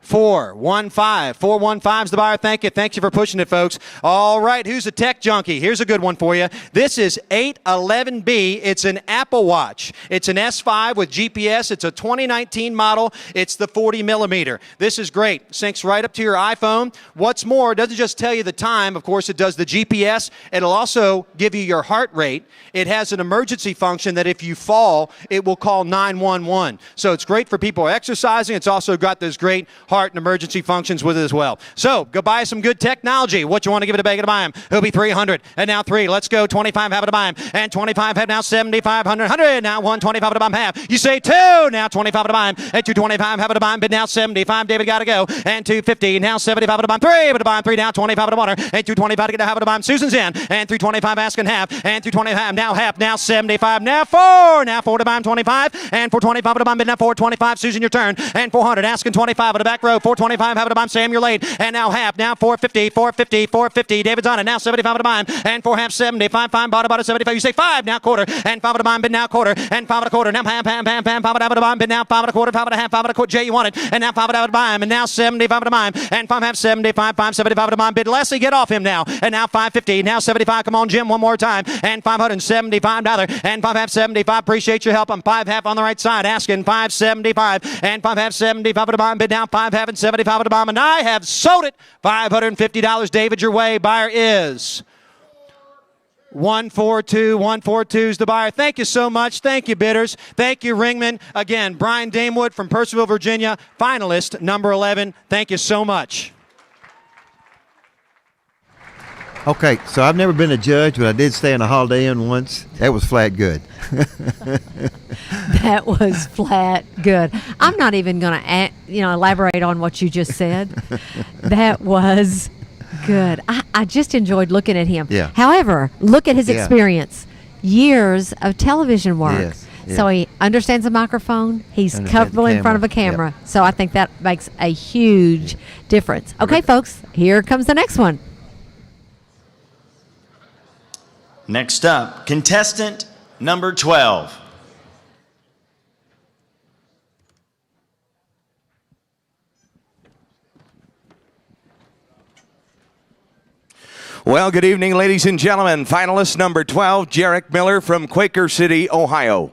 415. 415 is the buyer. Thank you. Thank you for pushing it, folks. All right, who's a tech junkie? Here's a good one for you. This is 811B. It's an Apple Watch. It's an S5 with GPS. It's a 2019 model. It's the 40 millimeter. This is great. Syncs right up to your iPhone. What's more, it doesn't just tell you the time. Of course, it does the GPS. It'll also give you your heart rate. It has an emergency function that if you fall, it will call 911. So it's great for people exercising. It's also got those great heart and emergency functions with it as well. So go buy some good technology. What you want to give it a bag to buy him? It'll be 300. And now 3. Let's go. 25 have it to buy him. And 25 have now 75, 100. Now 125 to buy him half. You say 2. Now 25 to buy him. And 225 have it to buy him. But now 75. David got to go. And 250. Now 75 to buy him. 3. But to buy him 3. Now 25 to water. And 225 to get a half to buy him. Susan's in. And 325 asking half. And 325 now half. Now 75. Now 4. Now 4 to buy him 25. And 425 to buy him. But now 425. Susan, your turn. And 400 asking 25 at the back. back row. 425, half of the bomb, Sam, you're late. And now half, now 450, 450, 450. David's on it, now 75 of the bomb. And 4 half, 75, fine, bottom, 75. You say 5, now quarter. And 5 of the bomb, bid now quarter. And 5 of the quarter, now half, 5 of the bomb, bid now 5 of the quarter, 5 of the half, 5 of the quarter. Jay, you want it. And now 5 of the bomb, and now 75 of the bomb. And 5 half, 75, 5, 75 of the bomb, bid. Leslie, get off him now. And now 550, now 75. Come on, Jim, one more time. And $575. And 5 half, 75. Appreciate your help. I'm 5 half on the right side, asking 575. And 5 half, 75 of the bomb, bid now 5 half and 75 of the bomb. And I have sold it. $550. David, your way. Buyer is 142. 142 is the buyer. Thank you so much. Thank you, bidders. Thank you, Ringman. Again, Brian Damewood from Purcellville, Virginia, finalist number 11. Thank you so much. Okay, so I've never been a judge, but I did stay in a Holiday Inn once. That was flat good. That was flat good. I'm not even going to, elaborate on what you just said. That was good. I just enjoyed looking at him. Yeah. However, look at his Yeah. experience. Years of television work. Yes, yeah. So he understands the microphone. He's Understands comfortable the in front of a camera. camera. So I think that makes a huge difference. Okay, folks, here comes the next one. Next up, contestant number 12. Well, good evening, ladies and gentlemen. Finalist number 12, Jarek Miller from Quaker City, Ohio.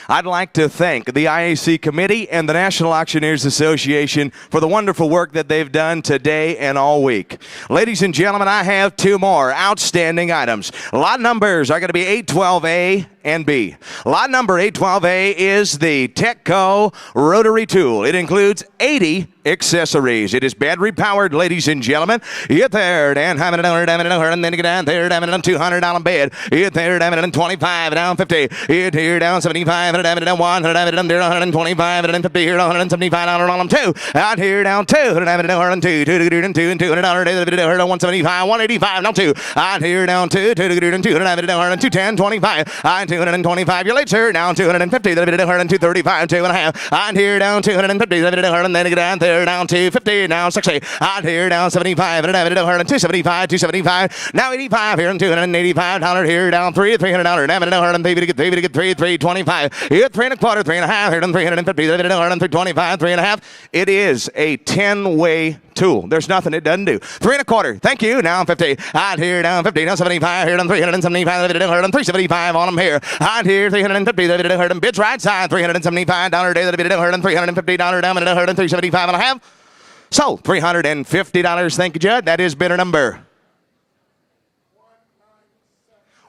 I'd like to thank the IAC Committee and the National Auctioneers Association for the wonderful work that they've done today and all week. Ladies and gentlemen, I have 2 more outstanding items. Lot numbers are going to be 812A and B. Lot number 812A is the Techco rotary tool. It includes 80 accessories. It is battery powered, ladies and gentlemen. Get there, Dan, and then you get down there, down $200 bid. Get there, down 25, down 50. Get here, down 75, down 100, down there 125, and then 50 here, $175 on them too. Out here, down 2, down 2, $200, $175, 185, down 2. Out here, down 2, $210, 25. On 225, you're late, sir. Down 250, 235, 2.5. On here, down 250, and then you get down there, down 250, down 60. On here, down 75, 275, 275. Now 85 here, and $285 here, down $300, down $3, 325. Here, 3 1/4, 3 1/2, here, 350, 325, 3 1/2. It is a 10-way tool. There's nothing it doesn't do. 3 1/4. Thank you. Down 50. Out here, down 50. Down 75. Here, down 375. 375 on them here. Out here, 350. Bids right side. $375 day. $350 down. $375 and a half. So $350. Thank you, Judd. That is bidder number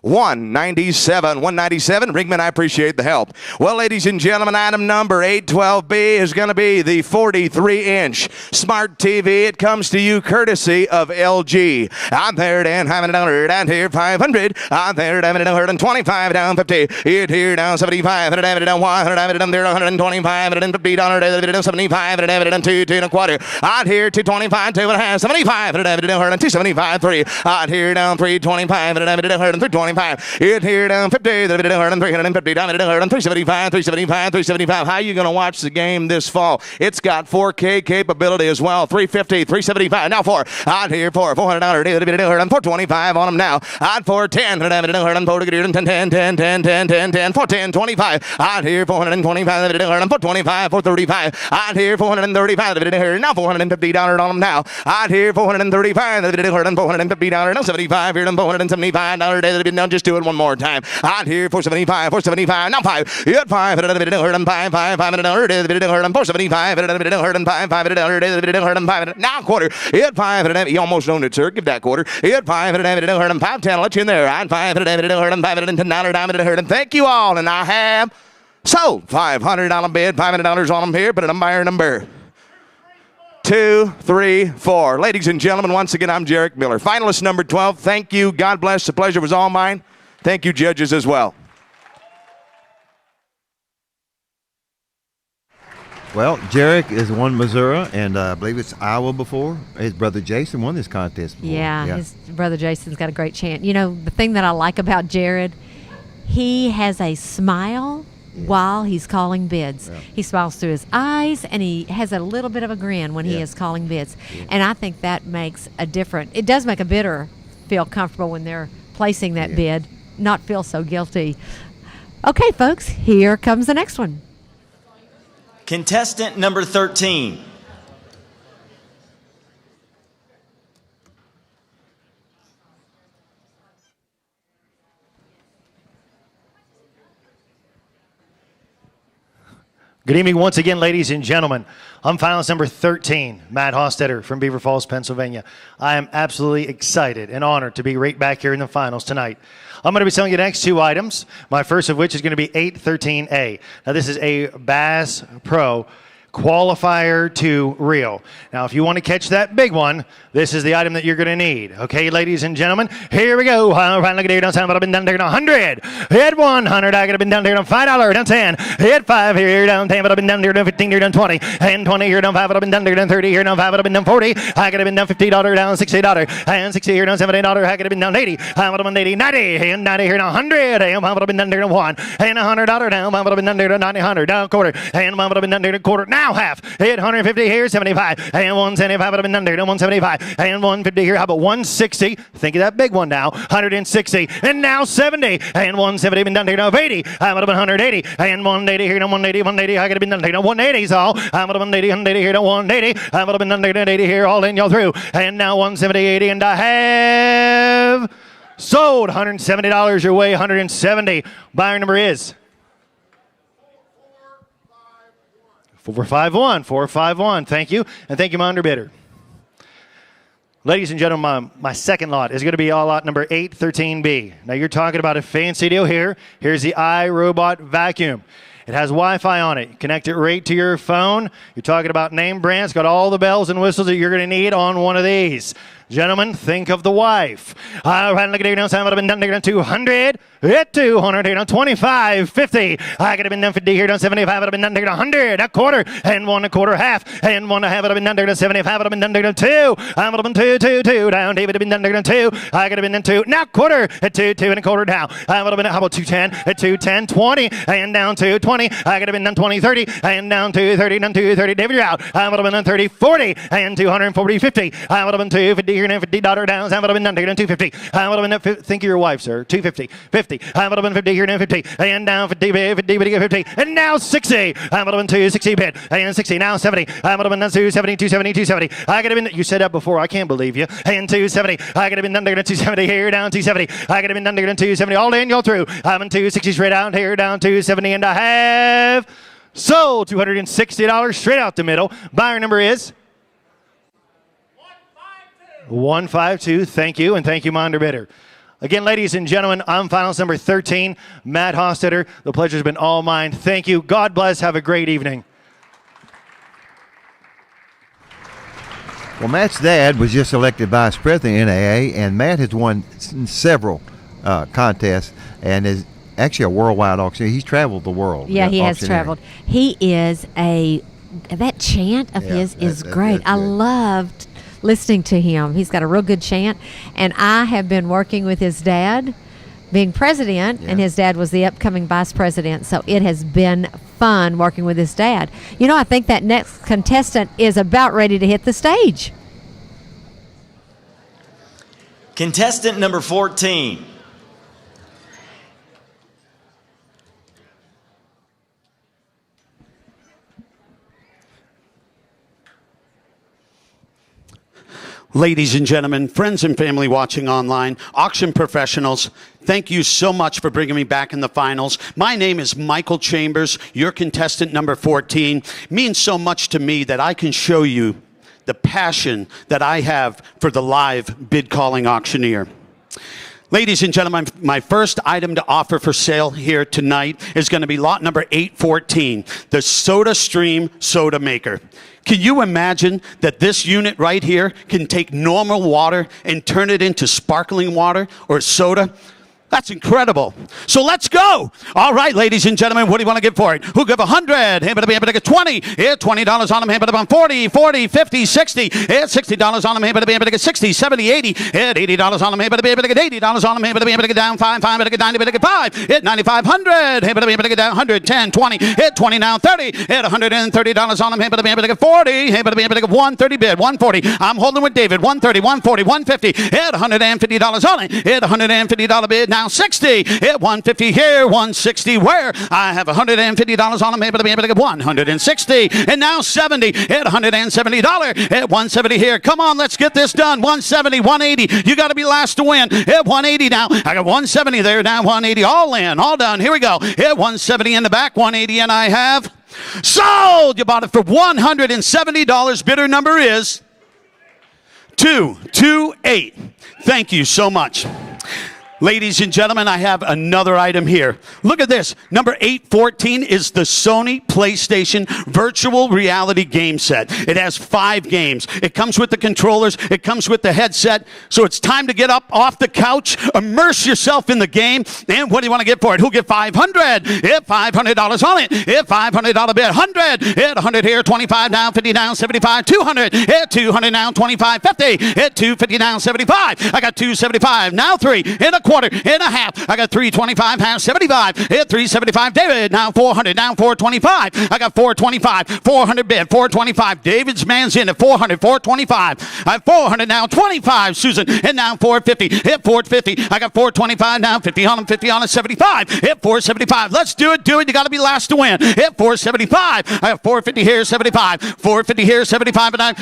197. 197. Ringman, I appreciate the help. Well, ladies and gentlemen, item number 812B is going to be the 43-inch smart TV. It comes to you courtesy of LG. I'm there, Dan, $500, down here, 500. I'm there, down 125, down 50. It here, down 75, down 100, down there, $125, $50, 75, down 2, 2 1/4. Out here, 225, 2.5, 75, down 275, 3. Out here, down 325, down 325. It here down 50, 350, down 375, 375, 375. How are you going to watch the game this fall? It's got 4K capability as well. 350, 375. Now 4. Out here for $400, 425 on them now. Out for 10, 10, 410, 25. Out here 425, 425, 435. Out here 435, now $450 on them now. Out here 435, $450, now 75 here, $475 now. Just do it one more time. Out here 475, 475. Now 5. You got 5. 5, 5. Now quarter. You had 5. You almost owned it, sir. Give that quarter. You had 5. 510. Let you in there. I'm 5. Thank you all, and I have sold $500 bid. $500 on them here. Put it on buyer number 2, 3, 4. Ladies and gentlemen, once again, I'm Jarek Miller. Finalist number 12. Thank you. God bless. The pleasure was all mine. Thank you, judges, as well. Well, Jarek is won Missouri, and I believe it's Iowa before. His brother Jason won this contest before. Yeah, his brother Jason's got a great chance. You know, the thing that I like about Jared, he has a smile while he's calling bids. Yeah. He smiles through his eyes, and he has a little bit of a grin when he is calling bids. Yeah. And I think that makes a difference. It does make a bidder feel comfortable when they're placing that bid, not feel so guilty. Okay, folks, here comes the next one. Contestant number 13. Good evening once again, ladies and gentlemen. I'm finalist number 13, Matt Hostetter from Beaver Falls, Pennsylvania. I am absolutely excited and honored to be right back here in the finals tonight. I'm going to be selling you the next two items, my first of which is going to be 813A. Now, this is a Bass Pro qualifier to reel. Now, if you want to catch that big one, this is the item that you're going to need. Okay, ladies and gentlemen, here we go. Look at here, I've been down there 100. Hit 100. I could have been down there on $5 down 10. Hit 5 here down 10, but I've been down there down 15 here down 20. And 20 here down 5, but I've been down there down 30 here down 5, but I've been down 40. I could have been down $50 down $60. And 60 here down $70. I could have been down 80. I would have been 80, 90. And 90 here down 100. And I would have been down there down 1. And $100 down. I would have been down there down 90, 100 down quarter. And I would have been down there down quarter. Now half. Hit 150 here, 75. And 175 would have been down there down 175. And 150 here. How about 160? Think of that big one now. 160. And now 70. And 170 been down there down 80. I would have been 180. And 180 here down 180. 180. I could have been down there down 180. So I would have been 180. 180 here down 180. I would have been down there down 80 here. All in y'all through. And now 170, 80. And I have sold $170 your way. 170. Buyer number is 451. 451. Thank you. And thank you, my underbidder. Ladies and gentlemen, my second lot is going to be all lot number 813B. Now, you're talking about a fancy deal here. Here's the iRobot vacuum. It has Wi-Fi on it. You connect it right to your phone. You're talking about name brands. Got all the bells and whistles that you're going to need on one of these. Gentlemen, think of the wife. Look at here down 7. I've been down there down 200. Hit 200 here down 25, 50. I could have been down 50 here down 75. I've been down there down 100. A quarter and 1 1/4 half and 1 1/2. I've been down there down 75. I've been down there down 2. I would have been 2 down. David have been down there down 2. I could have been down 2. Now quarter at 2 1/4 down. I would have been how about 210 at 210 20 and down 220. I could have been down 20 30 and down 230 down 230. David, you're out. I would have been down 30 40 and 240 50. I would have been 250 here and $50 down. I would have been down there down 250. I would have been think of your wife, sir. 250 50. I would have been 50 here and 50 and down 50 50 and now 60. I would have been 260 bid and 60 now 70. I would have been down 270 270 270. I could have been. You said that before. I can't believe you. And 270. I could have been down there down 270 here down 270. I could have been down there down 270. All in, y'all through. I'm in 260 straight out here down 270 and I have sold $260 straight out the middle. Buyer number is 152. Thank you, and thank you, my underbidder. Again, ladies and gentlemen, I'm finalist number 13, Matt Hostetter. The pleasure's been all mine. Thank you. God bless. Have a great evening. Well, Matt's dad was just elected vice president of NAA, and Matt has won several contests and is actually a worldwide auctioneer. He's traveled the world. Yeah, he has traveled. He is that chant of his is great. I loved listening to him. He's got a real good chant, and I have been working with his dad being president, and his dad was the upcoming vice president, so it has been fun working with his dad. You know, I think that next contestant is about ready to hit the stage. Contestant number 14. Ladies and gentlemen, friends and family watching online, auction professionals, thank you so much for bringing me back in the finals. My name is Michael Chambers, your contestant number 14. It means so much to me that I can show you the passion that I have for the live bid calling auctioneer. Ladies and gentlemen, my first item to offer for sale here tonight is going to be lot number 814, the Soda Stream Soda Maker. Can you imagine that this unit right here can take normal water and turn it into sparkling water or soda? That's incredible. So let's go. All right, ladies and gentlemen, what do you want to give for it? Who give 100? Hey, but be able to get 20. Here, $20 on them. Hey, but on 40, 50, 60. Here, $60 on them. Hey, but be able to get 60, 70, 80. Here, $80 on them. Hey, but be able to get $80 on them. Hey, but be able to get down 5, but get 90, but get 5. Hit 9,500. Hey, but be able to get down 100, 10, 20. Hit 20 now, 30. Hit $130 on them. Hey, but be able to get 40. Hey, but be able to get 130 bid, 140. I'm holding with David. 130, 140, 150. Hit $150 on it. Hit $150 bid. Now 60, hit 150 here, 160 where? I have $150 on them, able to be able to get 160, and now 70, hit $170, hit 170 here. Come on, let's get this done. 170, 180, you got to be last to win. Hit 180 now. I got 170 there, now 180, all in, all done. Here we go. Hit 170 in the back, 180, and I have sold. You bought it for $170. Bidder number is 228. Thank you so much. Ladies and gentlemen, I have another item here. Look at this. Number 814 is the Sony PlayStation Virtual Reality Game Set. It has 5 games. It comes with the controllers. It comes with the headset. So it's time to get up off the couch, immerse yourself in the game. And what do you want to get for it? Who'll get 500? Hit $500 on it. Hit $500 bid. 100. Hit 100 here. 25 down, 50 down, 75. 200. Hit 200 now, 25, 50. Hit 250 down, 75. I got 275. Now 3. Hit a quarter and a half. I got 325, half 75. Hit 375. David, now 400, down 425. I got 425, 400 bid, 425. David's man's in at 400, 425. I have 400 now, 25. Susan, and now 450. Hit 450. I got 425 now, 50 on him, 50 on him, 75. Hit 475. Let's do it, do it. You got to be last to win. Hit 475. I have 450 here, 75. 450 here, 75, and I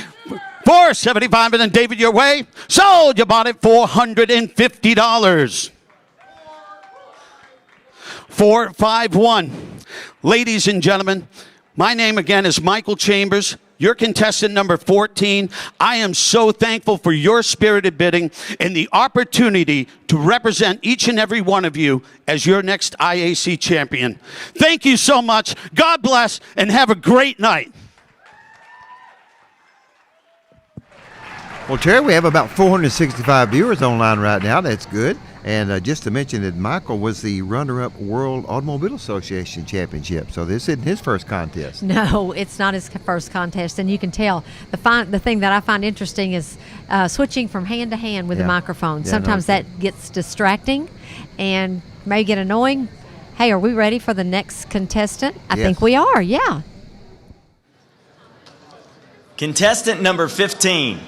475, and then David, your way. Sold. You bought it $450. 451. Ladies and gentlemen, my name again is Michael Chambers, your contestant number 14. I am so thankful for your spirited bidding and the opportunity to represent each and every one of you as your next IAC champion. Thank you so much. God bless, and have a great night. Well, Terry, we have about 465 viewers online right now. That's good. And just to mention that Michael was the runner-up World Automobile Association Championship. So this isn't his first contest. No, it's not his first contest. And you can tell. The thing that I find interesting is switching from hand to hand with the microphone. Sometimes that gets distracting and may get annoying. Hey, are we ready for the next contestant? I think we are, yeah. Contestant number 15.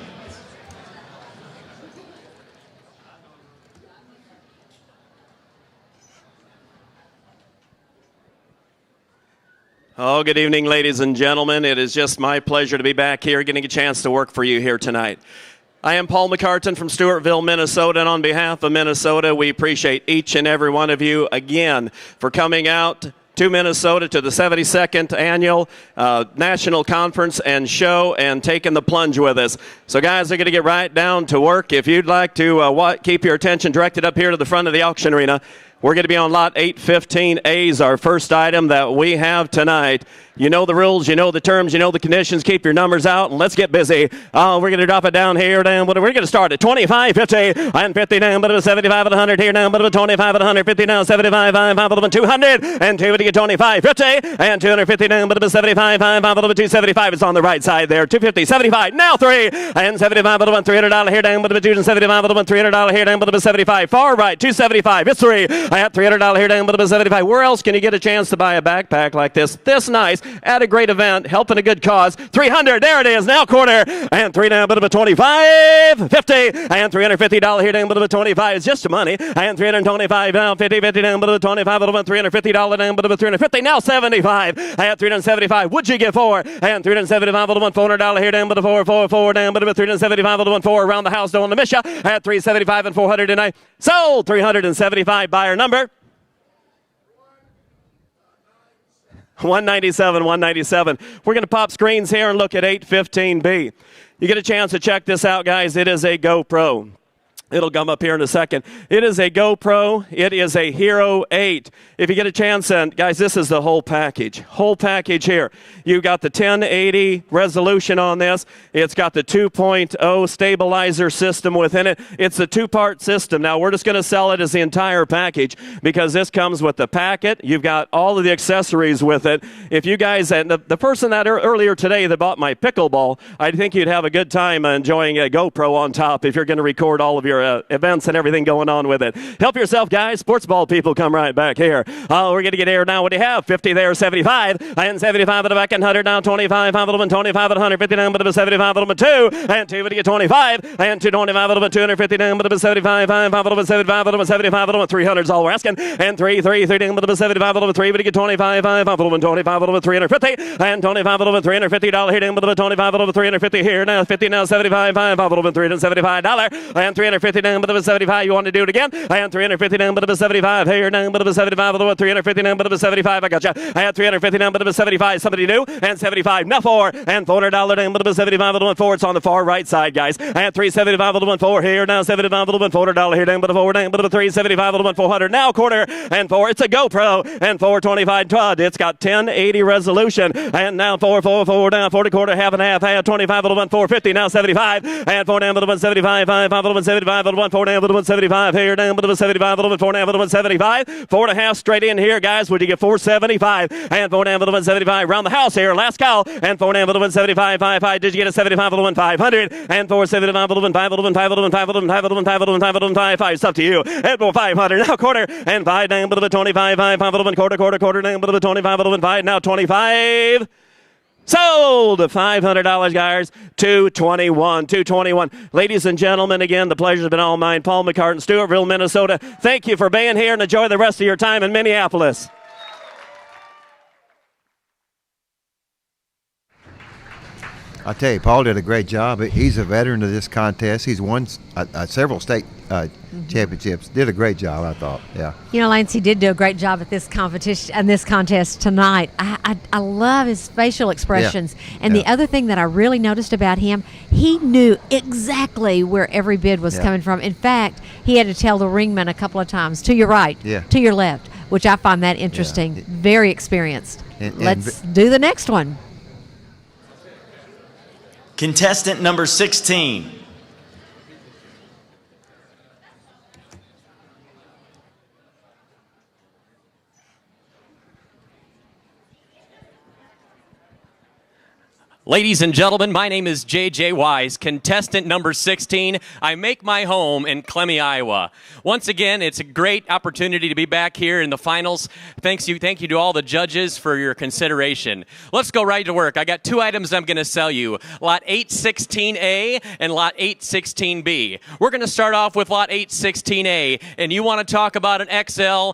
Oh, good evening, ladies and gentlemen. It is just my pleasure to be back here, getting a chance to work for you here tonight. I am Paul McCartan from Stewartville, Minnesota, and on behalf of Minnesota, we appreciate each and every one of you again for coming out to Minnesota to the 72nd Annual National Conference and Show and taking the plunge with us. So guys, they're going to get right down to work. If you'd like to keep your attention directed up here to the front of the auction arena, we're going to be on lot 815A's, our first item that we have tonight. You know the rules, you know the terms, you know the conditions. Keep your numbers out, and let's get busy. We're going to drop it down here. We're going to start at 25, 50, and 50 down, but 75 at 100 here now, but 25 at 150 now, 75, 5, 200, and 250 at 25, 50, and 250 down, but 75, 5, 275. It's on the right side there. 250, 75, now 3, and 75 at $300 here down, but 275 at $300 here down, but 75. Far right, 275. It's 3. I have $300 here down, but 75. Where else can you get a chance to buy a backpack like this? This nice. At a great event, helping a good cause. 300, there it is, now quarter, and 3 down, but 25, 50, and $350 here down, but 25 is just the money, and 325 down, 50, 50 down, but 25, but $350 down, but 350, now 75, and 375, what'd you get for? And 375, but $400 here down, but 444 down, but 375, but 4 around the house, don't want to miss ya, at 375 and 400 tonight, sold. 375, buyer number 197, 197. We're going to pop screens here and look at 815B. You get a chance to check this out, guys. It is a GoPro. It'll come up here in a second. It is a GoPro. It is a Hero 8. If you get a chance, and guys, this is the whole package. Whole package here. You've got the 1080 resolution on this. It's got the 2.0 stabilizer system within it. It's a two-part system. Now, we're just going to sell it as the entire package because this comes with the packet. You've got all of the accessories with it. If you guys, and the person that earlier today that bought my pickleball, I think you'd have a good time enjoying a GoPro on top if you're going to record all of your events and everything going on with it. Help yourself, guys. Sports ball people, come right back here. Oh, we're going to get here now. What do you have? 50 there, 75. And 75 at the back and 100 now. 25, 5 of them, 25 at 150 down, but it was 75 of them, 2. And 2 would get 25. And 225 of them, 250 down, but it was 75, 5 of them, 75 of them, 75 of them, 300's all we're asking. And 3 down, but it was 75 of them, 3 would get 25, 5 of them, 25 of them, 350. And 25 of them, $350 here down, but it was 25 of them, 350 here now. 50 now, 75, 5 of them, $375. And 350 down, but it was 75. You want to do it again? And 350 down, but it was 75 here down, but it was 75 of them, 350 down, but it was 75. I got you. And 350 down, but it was 75. Somebody new. And 75 now 4. And $400 down, but it was 75 of them, 4. It's on the far right side, guys. And 375 of them, 4 here now. 75 of them, $400 here down, but a 4 down, but a 375 of them, 400 now quarter. And 4. It's a GoPro. And 425 Todd. It's got 1080 resolution. And now 4 down, 40 quarter, half and half. 25 of them, 450 now 75. And 4 down, but it was 75. 5 of them, 75 of them, 4 down, but it was 75 here down, but it was 75 of them, 4 down, but it was 75. 4.5 straight in here, guys. Would you get 475? And 4 down, but it was 75. Round the house here. Last call. And 4 down, but it was 75. 5. Did you get a 75 of them, 500? And 475 of them, 5 of them, 5 of them, 5 of them, 5 of them, 5 of them, 5 of them, 5. It's up to you. And 500 now quarter. And 5 down, but it was 25. 5 of them, quarter down, but it was 25 of them, 5. Now 25. Sold! $500, guys. 221. Ladies and gentlemen, again, the pleasure's been all mine. Paul McCartan, Stewartville, Minnesota. Thank you for being here and enjoy the rest of your time in Minneapolis. I tell you, Paul did a great job. He's a veteran of this contest. He's won several state championships. Did a great job, I thought. Yeah. You know, Lance, he did do a great job at this competition and this contest tonight. I love his facial expressions. Yeah. And the other thing that I really noticed about him, he knew exactly where every bid was coming from. In fact, he had to tell the ringman a couple of times, to your right, to your left, which I find that interesting. Yeah. Very experienced. Let's do the next one. Contestant number 16. Ladies and gentlemen, my name is J.J. Wise, contestant number 16. I make my home in Clemmy, Iowa. Once again, it's a great opportunity to be back here in the finals. Thank you to all the judges for your consideration. Let's go right to work. I got 2 items I'm going to sell you, Lot 816A and Lot 816B. We're going to start off with Lot 816A, and you want to talk about an XL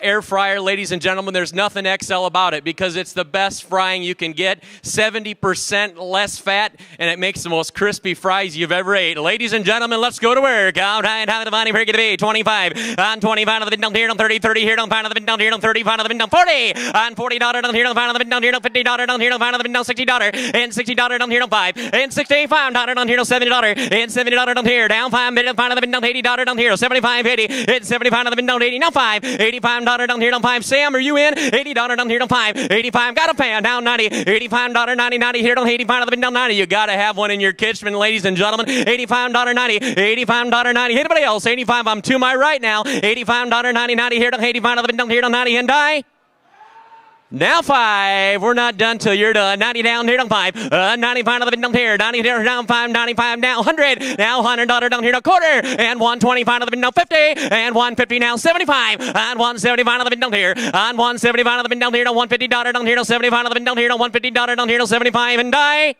air fryer. Ladies and gentlemen, there's nothing XL about it because it's the best frying you can get, 70% less fat, and it makes the most crispy fries you've ever ate. Ladies and gentlemen, let's go to work. All right, how the money for it to be? 25 on 25 of the bid down here on 30, 30 here on 5 of the bid down here on 35 of the bid down 40 on $40 down here on 5 of the bid down here on $50 down here on 5 of the bid down $60 and $60 down here on 5 and $65 down here on $70 and $70 down here down 5 bid of the bid down $80 down here 75 80 and 75 of the bid down 80 now 5 $85 down here on 5. Sam, are you in? $80 down here on 5 $85 got a pan down 90 $85 90 here on 85 of the bid down 90. You got to have one in your kitchen, ladies and gentlemen. $85.90 $85.90. Anybody else? 85. I'm to my right now. $85.90 90 here to 85 of the bid down here to 90 and die. Now 5. We're not done till you're done. 90 down here on 5. 95 of the bid down here. 90 here down 5. 95 now 100. Now $100 down here to quarter. And 125 of the bid down 50. And 150 now 75. And 175 of the bid down here. And 175 of the bid down here to $150 down here to 75 of the bid down here to $150 down here to 75 and die.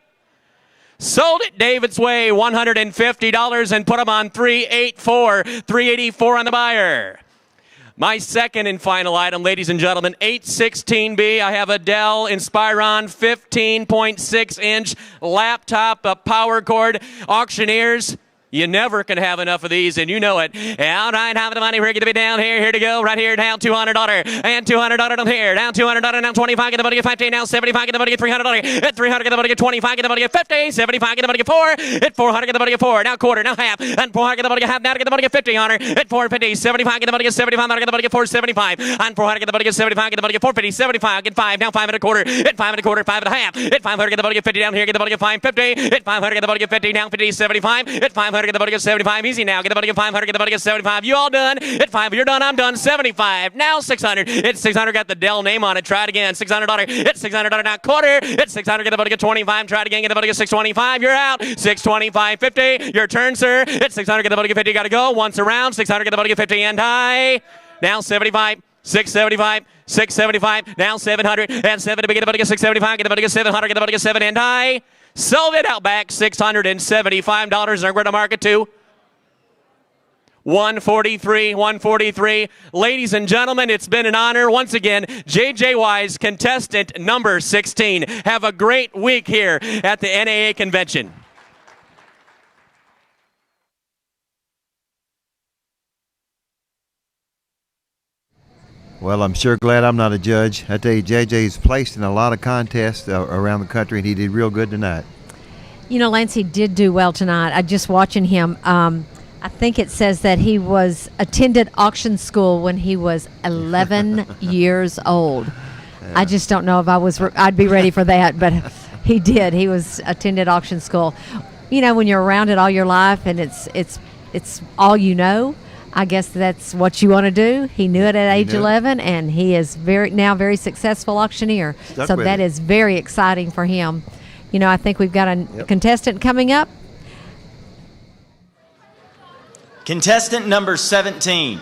Sold it David's way, $150 and put them on 384. 384 on the buyer. My second and final item, ladies and gentlemen, 816B. I have a Dell Inspiron 15.6-inch laptop, a power cord. Auctioneers, You never can have enough of these, and you know it. All right, how the money? We're going to be down here. Here to go. Right here, down $200. And $200 down here. Down $200, down 25. Get the money at 50. Now 75. Get the money at $300. At 300, get the money at 25. Get the money at 50. 75. Get the money at 4. At 400, get the money at 4. Now quarter. Now half. And 400, get the money at half. Now to get the money at 50. At 450. 75. Get the money at 75. Now get the money at 475. And 400, get the money at 75. Get the money at 450. 75. Get 5. Now 5 and a quarter. At 5 and a quarter. 5 and a half. At 500, get the money at 50. Down here, get the money at 550. At 500, get the money at 50. Now 50. 75. At 500, get the money at 75. Easy now. Get the money at 500. Get the money at 75. You all done? At 5, you're done. I'm done. 75. Now 600. It's 600. Got the Dell name on it. Try it again. $600. It's $600. Now quarter. It's 600. Get the money at 25. Try it again. Get the money at 625. You're out. 625. 50. Your turn, sir. It's 600. Get the money at 50. Got to go. Once around. 600. Get the money at 50. And high. Now 75. 675. 675. Now 700. And 7 to get the money at 675. Get the money at 700. Get the money at 7 and high. Sold it out back. $675. And we're going to market to 143, 143. Ladies and gentlemen, it's been an honor. Once again, J.J. Wise, contestant number 16. Have a great week here at the NAA convention. Well, I'm sure glad I'm not a judge. I tell you, JJ's placed in a lot of contests around the country, and he did real good tonight. You know, Lance, he did do well tonight. I just watching him. I think it says that he attended auction school when he was 11 years old. Yeah. I just don't know if I'd be ready for that, but he did. He attended auction school. You know, when you're around it all your life and it's all you know, I guess that's what you want to do. He knew it at age 11, and he is very successful auctioneer. So that is very exciting for him. You know, I think we've got a contestant coming up. Contestant number 17.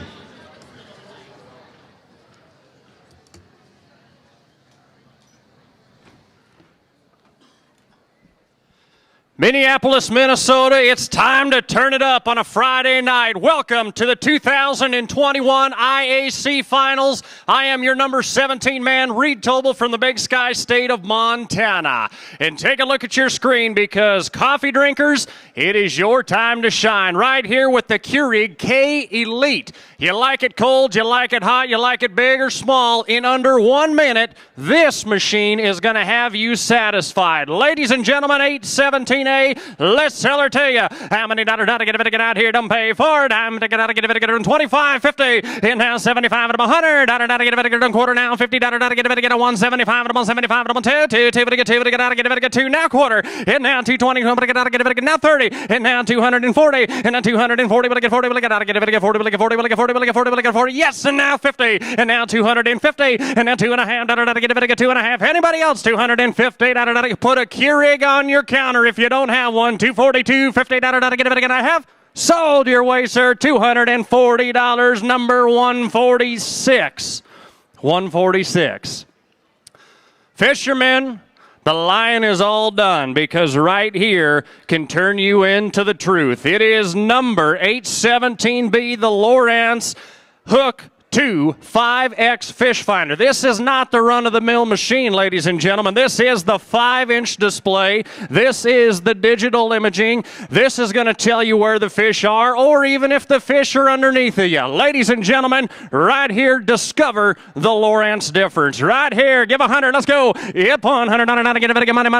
Minneapolis, Minnesota, it's time to turn it up on a Friday night. Welcome to the 2021 IAC Finals. I am your number 17 man, Reed Tobel from the Big Sky State of Montana. And take a look at your screen because coffee drinkers, it is your time to shine right here with the Keurig K Elite. You like it cold, you like it hot, you like it big or small. In under 1 minute, this machine is going to have you satisfied. Ladies and gentlemen, 817A, let's tell her to you. How many dollars to get out here? Don't pay for it. I'm to get out, get it, 25, 50, in now 75 and 100. Dollars get it, quarter now, $50 get it, 175 and 175 and 2, to get out, get it, 2 now quarter, and now 220, get out, get it, now 30, and now 240, and now 240, but get 40, get out, get it, 40, get 40, get 40, get 40, get 40, yes, and now 50, and now 250, and now 2.5, get it, 2.5. Anybody else? 250, put a Keurig on your counter if you don't have one. 242, $50, get it, and a half. Sold your way, sir. $240, number 146. 146. Fishermen, the line is all done because right here can turn you into the truth. It is number 817B, the Lowrance Hook 2 5X fish finder. This is not the run-of-the-mill machine, ladies and gentlemen. This is the 5-inch display. This is the digital imaging. This is going to tell you where the fish are or even if the fish are underneath of you. Ladies and gentlemen, right here, discover the Lowrance difference. Right here, give 100. Let's go. Yep, $100. Get it, money.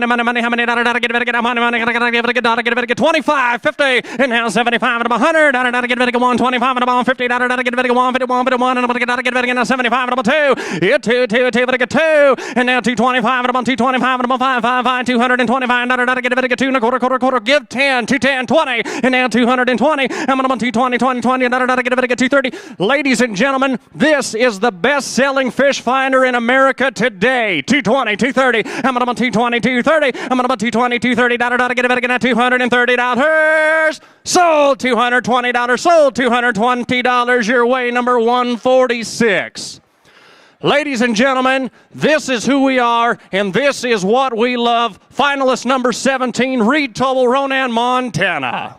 How many dollars? Get it, money. Get it, 25, 50, and now 75 and 100. Get it, 125 and about $50. Get it, 151, and get out, get it, and 75 and about 2. Yeah, 2, get 2, and now 225 and about 225 and about 5, 225. Get it, 2 and a quarter. Give 10, 210, 20, and now 220. I'm about 220, 20. Get it, 230. Ladies and gentlemen, this is the best-selling fish finder in America today. 220, 230. I'm about 220, 230. I'm about 220, 230. Get it, and $230. Sold $220. Sold $220. Your way, number 146. Ladies and gentlemen, this is who we are, and this is what we love. Finalist number 17, Reed Tobel, Ronan, Montana.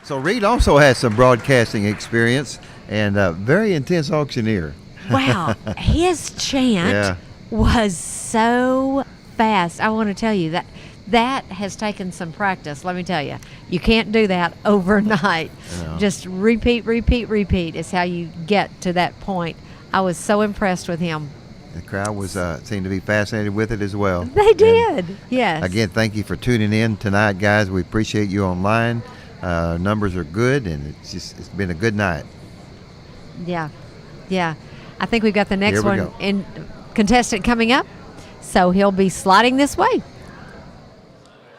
So Reed also has some broadcasting experience and a very intense auctioneer. Wow, his chant was so fast. I want to tell you That has taken some practice, let me tell you. You can't do that overnight. No. Just repeat is how you get to that point. I was so impressed with him. The crowd was seemed to be fascinated with it as well. They did, yes. Again, thank you for tuning in tonight, guys. We appreciate you online. Numbers are good, and it's been a good night. Yeah. I think we've got the next Here we one go. in contestant coming up, so he'll be sliding this way.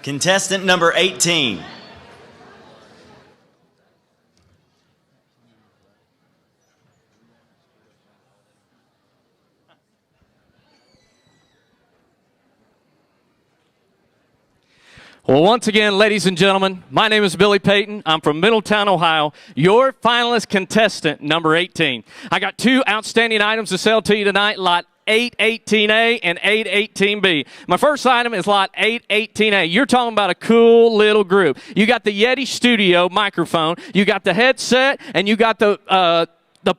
Contestant number 18. Well, once again, ladies and gentlemen, my name is Billy Payton. I'm from Middletown, Ohio, your finalist contestant, number 18. I got two outstanding items to sell to you tonight, lot 818A and 818B. My first item is lot 818A. You're talking about a cool little group. You got the Yeti Studio microphone, you got the headset, and you got the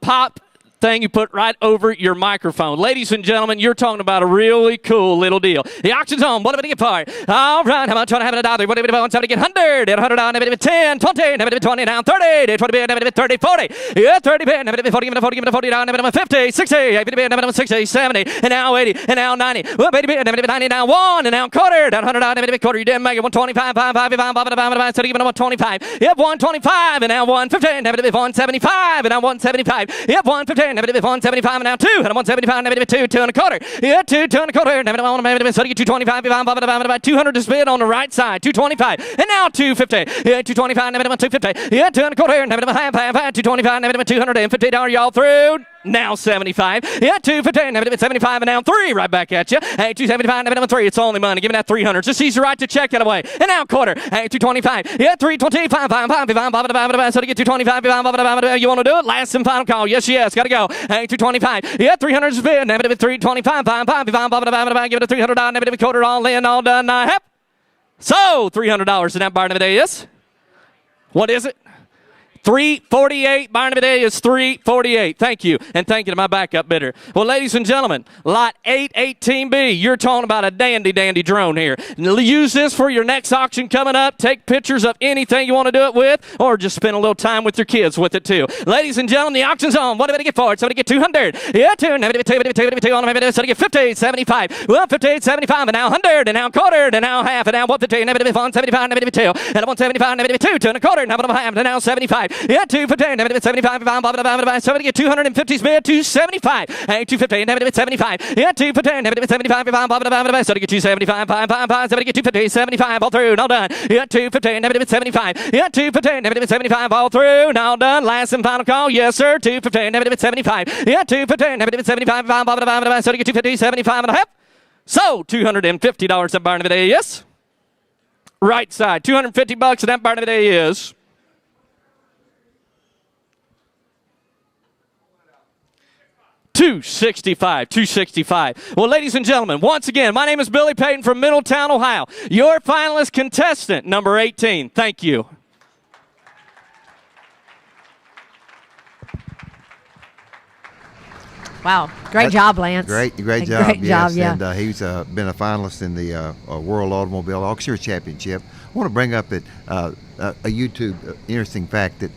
pop thing you put right over your microphone. Ladies and gentlemen, you're talking about a really cool little deal. The auction's on. What do we get for it? All right, how much trying to have it $1? What do we want? Somebody get 100, 100 down, 10, 20, 20 down, 30, 20, 30, 40. Yeah, 30, 40, 40 down, 50, 60, 60, 70, and now 80, and now 90. Well, baby, 90 down 1, and now quarter, down 100 down, quarter. You didn't make it 125, 5, so you give it 125. Yep, 125, and now 150, 175, and now 175. Yep, 150. 175 and now 2, and 175, 2 and a quarter. Yeah, 2 and a quarter. So you get 225, 200 to spin on the right side, 225, and now 250. Yeah, 225, 250. Yeah, 2 and a quarter, 225, $250. Y'all through. Now 75. Yeah, 250, 75, and now 3 right back at you. Hey, 275, 3. It's only money. Give me that 300. Just easy right to check it away. And now quarter. Hey, 225. Yeah, 325, 5. So to get 225, you want to do it? Last and final call. Yes. Got to go. Hey, 225. Yeah, 300 spin. 325, 5. Give it a $300. Quarter all in, all done. Hep. So $300 in that bar of the day is. What is it? 348. Barn of the day is 348. Thank you. And thank you to my backup bidder. Well, ladies and gentlemen, lot 818B, you're talking about a dandy drone here. Use this for your next auction coming up. Take pictures of anything you want to do it with, or just spend a little time with your kids with it too. Ladies and gentlemen, the auction's on. What do they get for it? Somebody get 200. Yeah, 2. Somebody get 50, 75. Well, 50, 75, and now 100, and now quarter, and now half, and now 150, 175, 2, and 175, 2, 2 and a quarter, and now 75. Yeah, 2 for 10, 75, somebody get 250 spin, 275. Hey, 250, 75. Yeah, 2 for 10, 75, somebody get 275, somebody get 250, 75, all through, all done. Yeah, 250, 75. Yeah, 2 for 10, 75, all through, all done. Last and final call, yes, sir, 2 for 10, 75. Yeah, 2 for 10, 75, somebody get 250, 75 and a half. So, $250 that barn of the day, yes? Right side, $250 and that barn of the day is. $265. Well, ladies and gentlemen, once again, my name is Billy Payton from Middletown, Ohio. Your finalist contestant, number 18. Thank you. Wow, great job, Lance. Great job. Great yes. job, yeah. And he's been a finalist in the World Automobile Auctioneer Championship. I want to bring up a YouTube interesting fact that